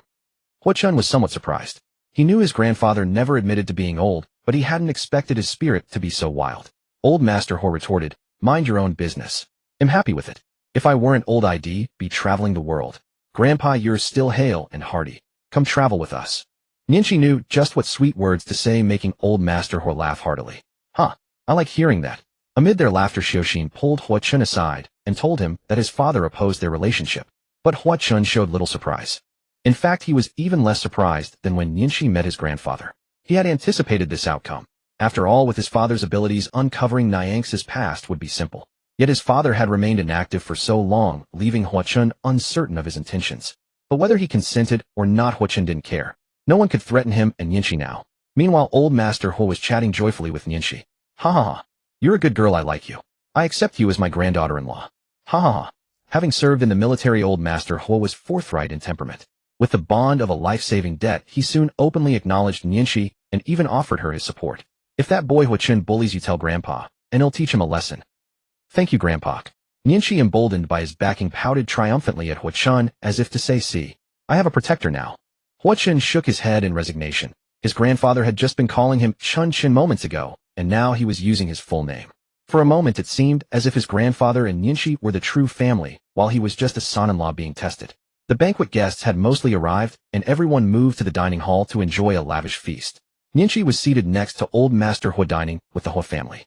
Hua Chun was somewhat surprised. He knew his grandfather never admitted to being old, but he hadn't expected his spirit to be so wild. Old Master Hua retorted, mind your own business. I'm happy with it. If I weren't old, I'd be traveling the world. Grandpa, you're still hale and hearty. Come travel with us. Nianqi knew just what sweet words to say, making Old Master Hua laugh heartily. Huh, I like hearing that. Amid their laughter, Xiaoxin pulled Hua Chun aside and told him that his father opposed their relationship. But Hua Chun showed little surprise. In fact, he was even less surprised than when Nianqi met his grandfather. He had anticipated this outcome. After all, with his father's abilities, uncovering Nianx's past would be simple. Yet his father had remained inactive for so long, leaving Hua Chun uncertain of his intentions. But whether he consented or not, Hua Chun didn't care. No one could threaten him and Nianqi now. Meanwhile, Old Master Hua was chatting joyfully with Nianqi. Ha ha ha. You're a good girl, I like you. I accept you as my granddaughter-in-law. Ha ha ha. Having served in the military, Old Master Hua was forthright in temperament. With the bond of a life-saving debt, he soon openly acknowledged Nianqi and even offered her his support. If that boy Hua Chun bullies you, tell Grandpa, and he'll teach him a lesson. Thank you, Grandpa. Nianqi, emboldened by his backing, pouted triumphantly at Hua Chun as if to say, see, I have a protector now. Hua Chun shook his head in resignation. His grandfather had just been calling him Chun Chin moments ago, and now he was using his full name. For a moment it seemed as if his grandfather and Nianqi were the true family, while he was just a son-in-law being tested. The banquet guests had mostly arrived, and everyone moved to the dining hall to enjoy a lavish feast. Nianqi was seated next to Old Master Hua, dining with the Hua family.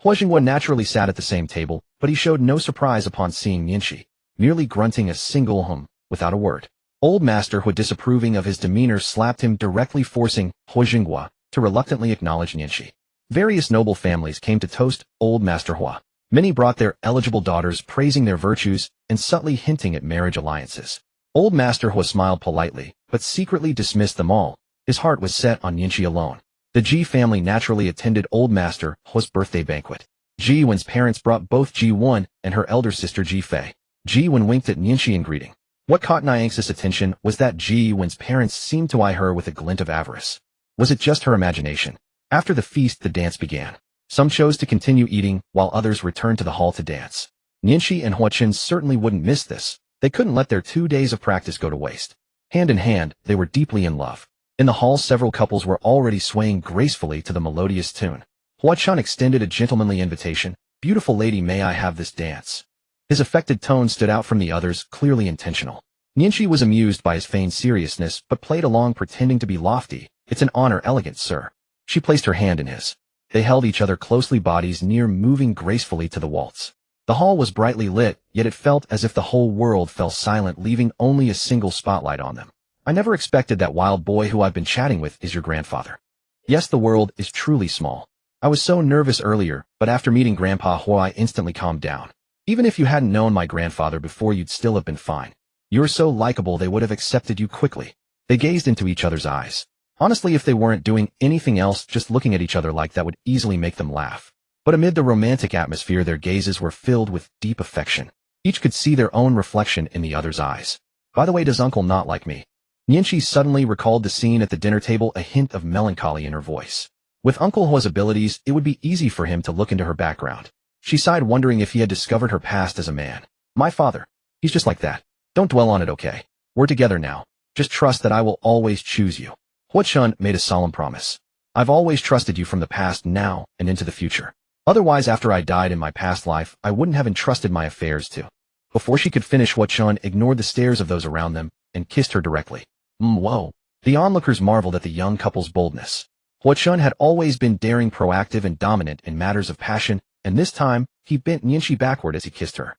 Hua Xinghua naturally sat at the same table, but he showed no surprise upon seeing Nianqi, merely grunting a single without a word. Old Master Hua, disapproving of his demeanor, slapped him directly, forcing Hua Xinghua to reluctantly acknowledge Nianqi. Various noble families came to toast Old Master Hua. Many brought their eligible daughters, praising their virtues and subtly hinting at marriage alliances. Old Master Hua smiled politely, but secretly dismissed them all. His heart was set on Nianqi alone. The Ji family naturally attended Old Master Hua's birthday banquet. Ji Wen's parents brought both Ji Wen and her elder sister Ji Fei. Ji Wen winked at Nianqi in greeting. What caught Nianx's attention was that Ji Wen's parents seemed to eye her with a glint of avarice. Was it just her imagination? After the feast, the dance began. Some chose to continue eating, while others returned to the hall to dance. Nianqi and Hua Chun certainly wouldn't miss this. They couldn't let their 2 days of practice go to waste. Hand in hand, they were deeply in love. In the hall, several couples were already swaying gracefully to the melodious tune. Hua Chun extended a gentlemanly invitation. Beautiful lady, may I have this dance? His affected tone stood out from the others, clearly intentional. Nianqi was amused by his feigned seriousness, but played along, pretending to be lofty. It's an honor, elegant sir. She placed her hand in his. They held each other closely, bodies near, moving gracefully to the waltz. The hall was brightly lit, yet it felt as if the whole world fell silent, leaving only a single spotlight on them. I never expected that wild boy who I've been chatting with is your grandfather. Yes, the world is truly small. I was so nervous earlier, but after meeting Grandpa Hua, I instantly calmed down. Even if you hadn't known my grandfather before, you'd still have been fine. You're so likable, they would have accepted you quickly. They gazed into each other's eyes. Honestly, if they weren't doing anything else, just looking at each other like that would easily make them laugh. But amid the romantic atmosphere, their gazes were filled with deep affection. Each could see their own reflection in the other's eyes. By the way, does Uncle not like me? Nianqi suddenly recalled the scene at the dinner table, a hint of melancholy in her voice. With Uncle Hua's abilities, it would be easy for him to look into her background. She sighed, wondering if he had discovered her past as a man. My father. He's just like that. Don't dwell on it, okay? We're together now. Just trust that I will always choose you. Hua Chun made a solemn promise. I've always trusted you from the past, now, and into the future. Otherwise, after I died in my past life, I wouldn't have entrusted my affairs to. Before she could finish, Hua Chun ignored the stares of those around them and kissed her directly. Whoa. The onlookers marveled at the young couple's boldness. Hua Chun had always been daring, proactive, and dominant in matters of passion, and this time, he bent Nianqi backward as he kissed her.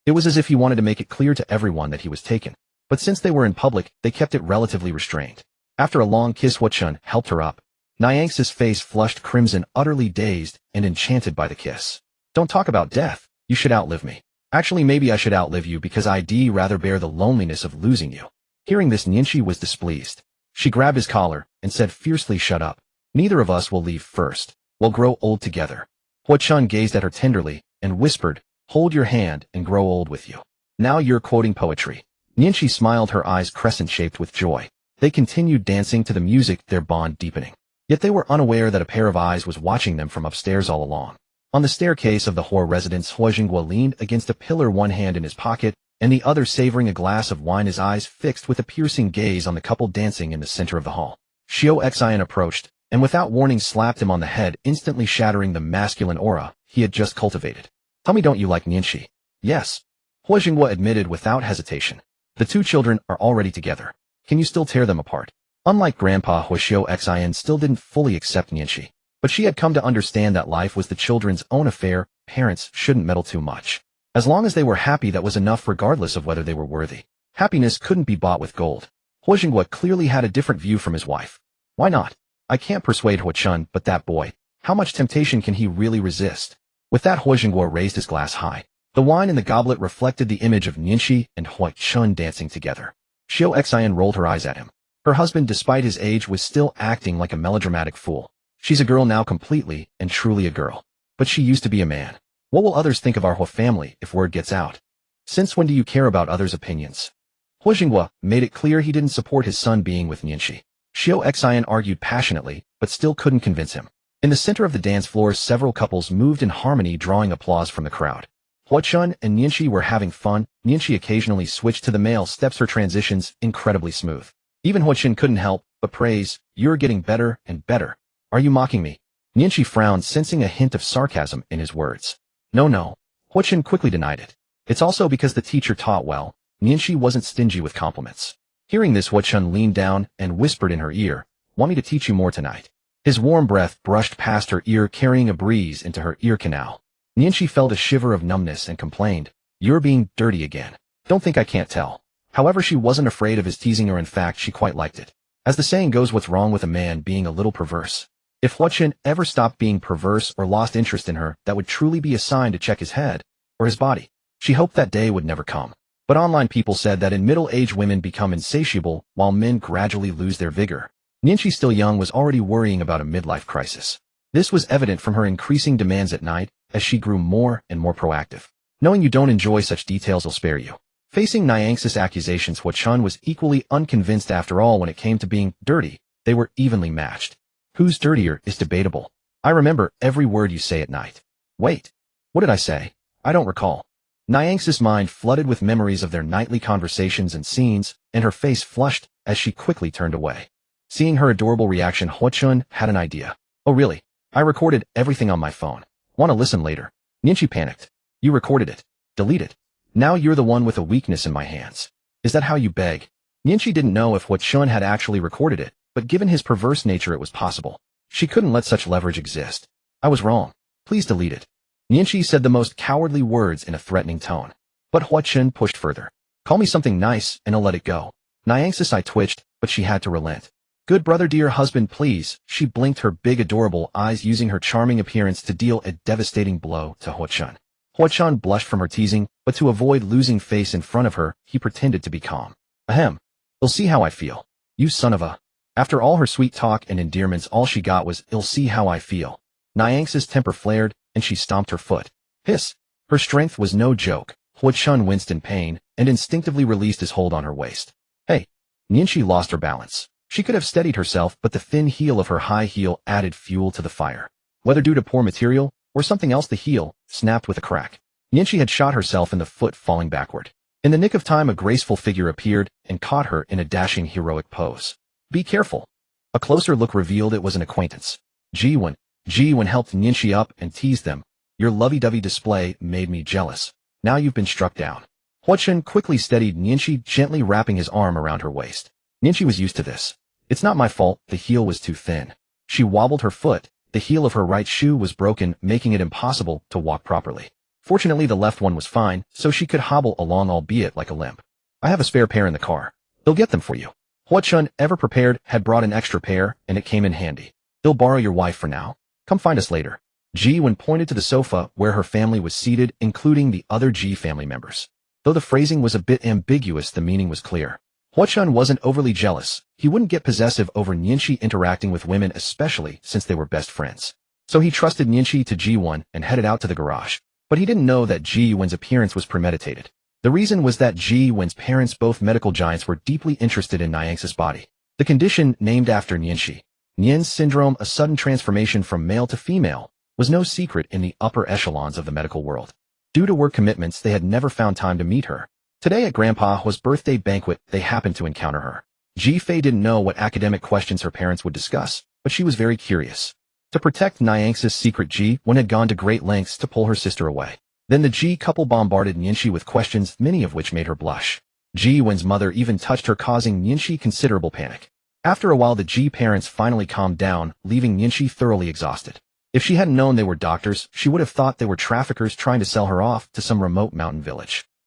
It was as if he wanted to make it clear to everyone that he was taken. But since they were in public, they kept it relatively restrained. After a long kiss, Hwa-chun helped her up. Nyanx's face flushed crimson, utterly dazed and enchanted by the kiss. Don't talk about death. You should outlive me. Actually, maybe I should outlive you because I'd rather bear the loneliness of losing you. Hearing this, Nyanchi was displeased. She grabbed his collar and said fiercely, shut up. Neither of us will leave first. We'll grow old together. Hwa-chun gazed at her tenderly and whispered, hold your hand and grow old with you. Now you're quoting poetry. Nyanchi smiled, her eyes crescent-shaped with joy. They continued dancing to the music, their bond deepening. Yet they were unaware that a pair of eyes was watching them from upstairs all along. On the staircase of the Hua residence, Hua Jinghua leaned against a pillar, one hand in his pocket and the other savoring a glass of wine, his eyes fixed with a piercing gaze on the couple dancing in the center of the hall. Xiao Xian approached, and without warning slapped him on the head, instantly shattering the masculine aura he had just cultivated. Tell me, don't you like Nyanchi? Yes. Hua Jinghua admitted without hesitation. The two children are already together. Can you still tear them apart? Unlike Grandpa, Hua Xiao Xian still didn't fully accept Nyanchi. But she had come to understand that life was the children's own affair, parents shouldn't meddle too much. As long as they were happy, that was enough, regardless of whether they were worthy. Happiness couldn't be bought with gold. Hua Jinghua clearly had a different view from his wife. Why not? I can't persuade Hua-chun, but that boy, how much temptation can he really resist? With that, Hua Jinghua raised his glass high. The wine in the goblet reflected the image of Nyanchi and Hua-chun dancing together. Xiao Xian rolled her eyes at him. Her husband, despite his age, was still acting like a melodramatic fool. She's a girl now, completely and truly a girl. But she used to be a man. What will others think of our Hua family if word gets out? Since when do you care about others' opinions? Hua Jinghua made it clear he didn't support his son being with Nyanchi. Xiao Xian argued passionately, but still couldn't convince him. In the center of the dance floor, several couples moved in harmony, drawing applause from the crowd. Hua-chun and Nyanchi were having fun. Nyanchi occasionally switched to the male steps, her transitions incredibly smooth. Even Hua-chun couldn't help but praise, you're getting better and better. Are you mocking me? Nyanchi frowned, sensing a hint of sarcasm in his words. No. Hua-chun quickly denied it. It's also because the teacher taught well. Nyanchi wasn't stingy with compliments. Hearing this, Hua-chun leaned down and whispered in her ear, want me to teach you more tonight? His warm breath brushed past her ear, carrying a breeze into her ear canal. Nyanchi felt a shiver of numbness and complained, you're being dirty again. Don't think I can't tell. However, she wasn't afraid of his teasing her. In fact, she quite liked it. As the saying goes, what's wrong with a man being a little perverse? If Hua-chun ever stopped being perverse or lost interest in her, that would truly be a sign to check his head or his body. She hoped that day would never come. But online people said that in middle-aged women become insatiable while men gradually lose their vigor. Nyanchi, still young, was already worrying about a midlife crisis. This was evident from her increasing demands at night as she grew more and more proactive. Knowing you don't enjoy such details, I'll spare you. Facing Nyanx's accusations, Hua-chun was equally unconvinced. After all, when it came to being dirty, they were evenly matched. Who's dirtier is debatable. I remember every word you say at night. Wait, what did I say? I don't recall. Nyanx's mind flooded with memories of their nightly conversations and scenes, and her face flushed as she quickly turned away. Seeing her adorable reaction, Hua-chun had an idea. Oh really? I recorded everything on my phone. Want to listen later? Nyanchi panicked. You recorded it. Delete it. Now you're the one with a weakness in my hands. Is that how you beg? Nyanchi didn't know if Hua-chun had actually recorded it, but given his perverse nature, it was possible. She couldn't let such leverage exist. I was wrong. Please delete it. Nyanchi said the most cowardly words in a threatening tone. But Hua-chun pushed further. Call me something nice and I'll let it go. Nyanx's eye twitched, but she had to relent. Good brother, dear husband, please. She blinked her big adorable eyes, using her charming appearance to deal a devastating blow to Hua-chun. Hua-chun blushed from her teasing, but to avoid losing face in front of her, he pretended to be calm. Ahem. You'll see how I feel. You son of a... After all her sweet talk and endearments, all she got was, you'll see how I feel. Nyanx's temper flared, and she stomped her foot. Hiss. Her strength was no joke. Hua-chun winced in pain, and instinctively released his hold on her waist. Hey. Nyanchi lost her balance. She could have steadied herself, but the thin heel of her high heel added fuel to the fire. Whether due to poor material or something else, the heel snapped with a crack. Nyanchi had shot herself in the foot, falling backward. In the nick of time, a graceful figure appeared and caught her in a dashing heroic pose. Be careful. A closer look revealed it was an acquaintance. Ji-won helped Nyanchi up and teased them. Your lovey-dovey display made me jealous. Now you've been struck down. Hua-chun quickly steadied Nyanchi, gently wrapping his arm around her waist. Nyanchi was used to this. It's not my fault, the heel was too thin. She wobbled her foot. The heel of her right shoe was broken, making it impossible to walk properly. Fortunately, the left one was fine, so she could hobble along, albeit like a limp. I have a spare pair in the car. They'll get them for you. Hua-chun, ever prepared, had brought an extra pair, and it came in handy. They'll borrow your wife for now. Come find us later. Ji-wen pointed to the sofa where her family was seated, including the other Ji family members. Though the phrasing was a bit ambiguous, the meaning was clear. Hua-chun wasn't overly jealous. He wouldn't get possessive over Nianqi interacting with women, especially since they were best friends. So he trusted Nianqi to Ji-wen and headed out to the garage. But he didn't know that Ji-wen's appearance was premeditated. The reason was that Ji-wen's parents, both medical giants, were deeply interested in Nianx's body. The condition, named after Nianqi, Nian's syndrome, a sudden transformation from male to female, was no secret in the upper echelons of the medical world. Due to work commitments, they had never found time to meet her. Today at Grandpa Hua's birthday banquet, they happened to encounter her. Ji Fei didn't know what academic questions her parents would discuss, but she was very curious. To protect Nianx's secret, Ji-wen had gone to great lengths to pull her sister away. Then the Ji couple bombarded Nianqi with questions, many of which made her blush. Ji-wen's mother even touched her, causing Nianqi considerable panic. After a while, the Ji parents finally calmed down, leaving Nianqi thoroughly exhausted. If she hadn't known they were doctors, she would have thought they were traffickers trying to sell her off to some remote mountain village.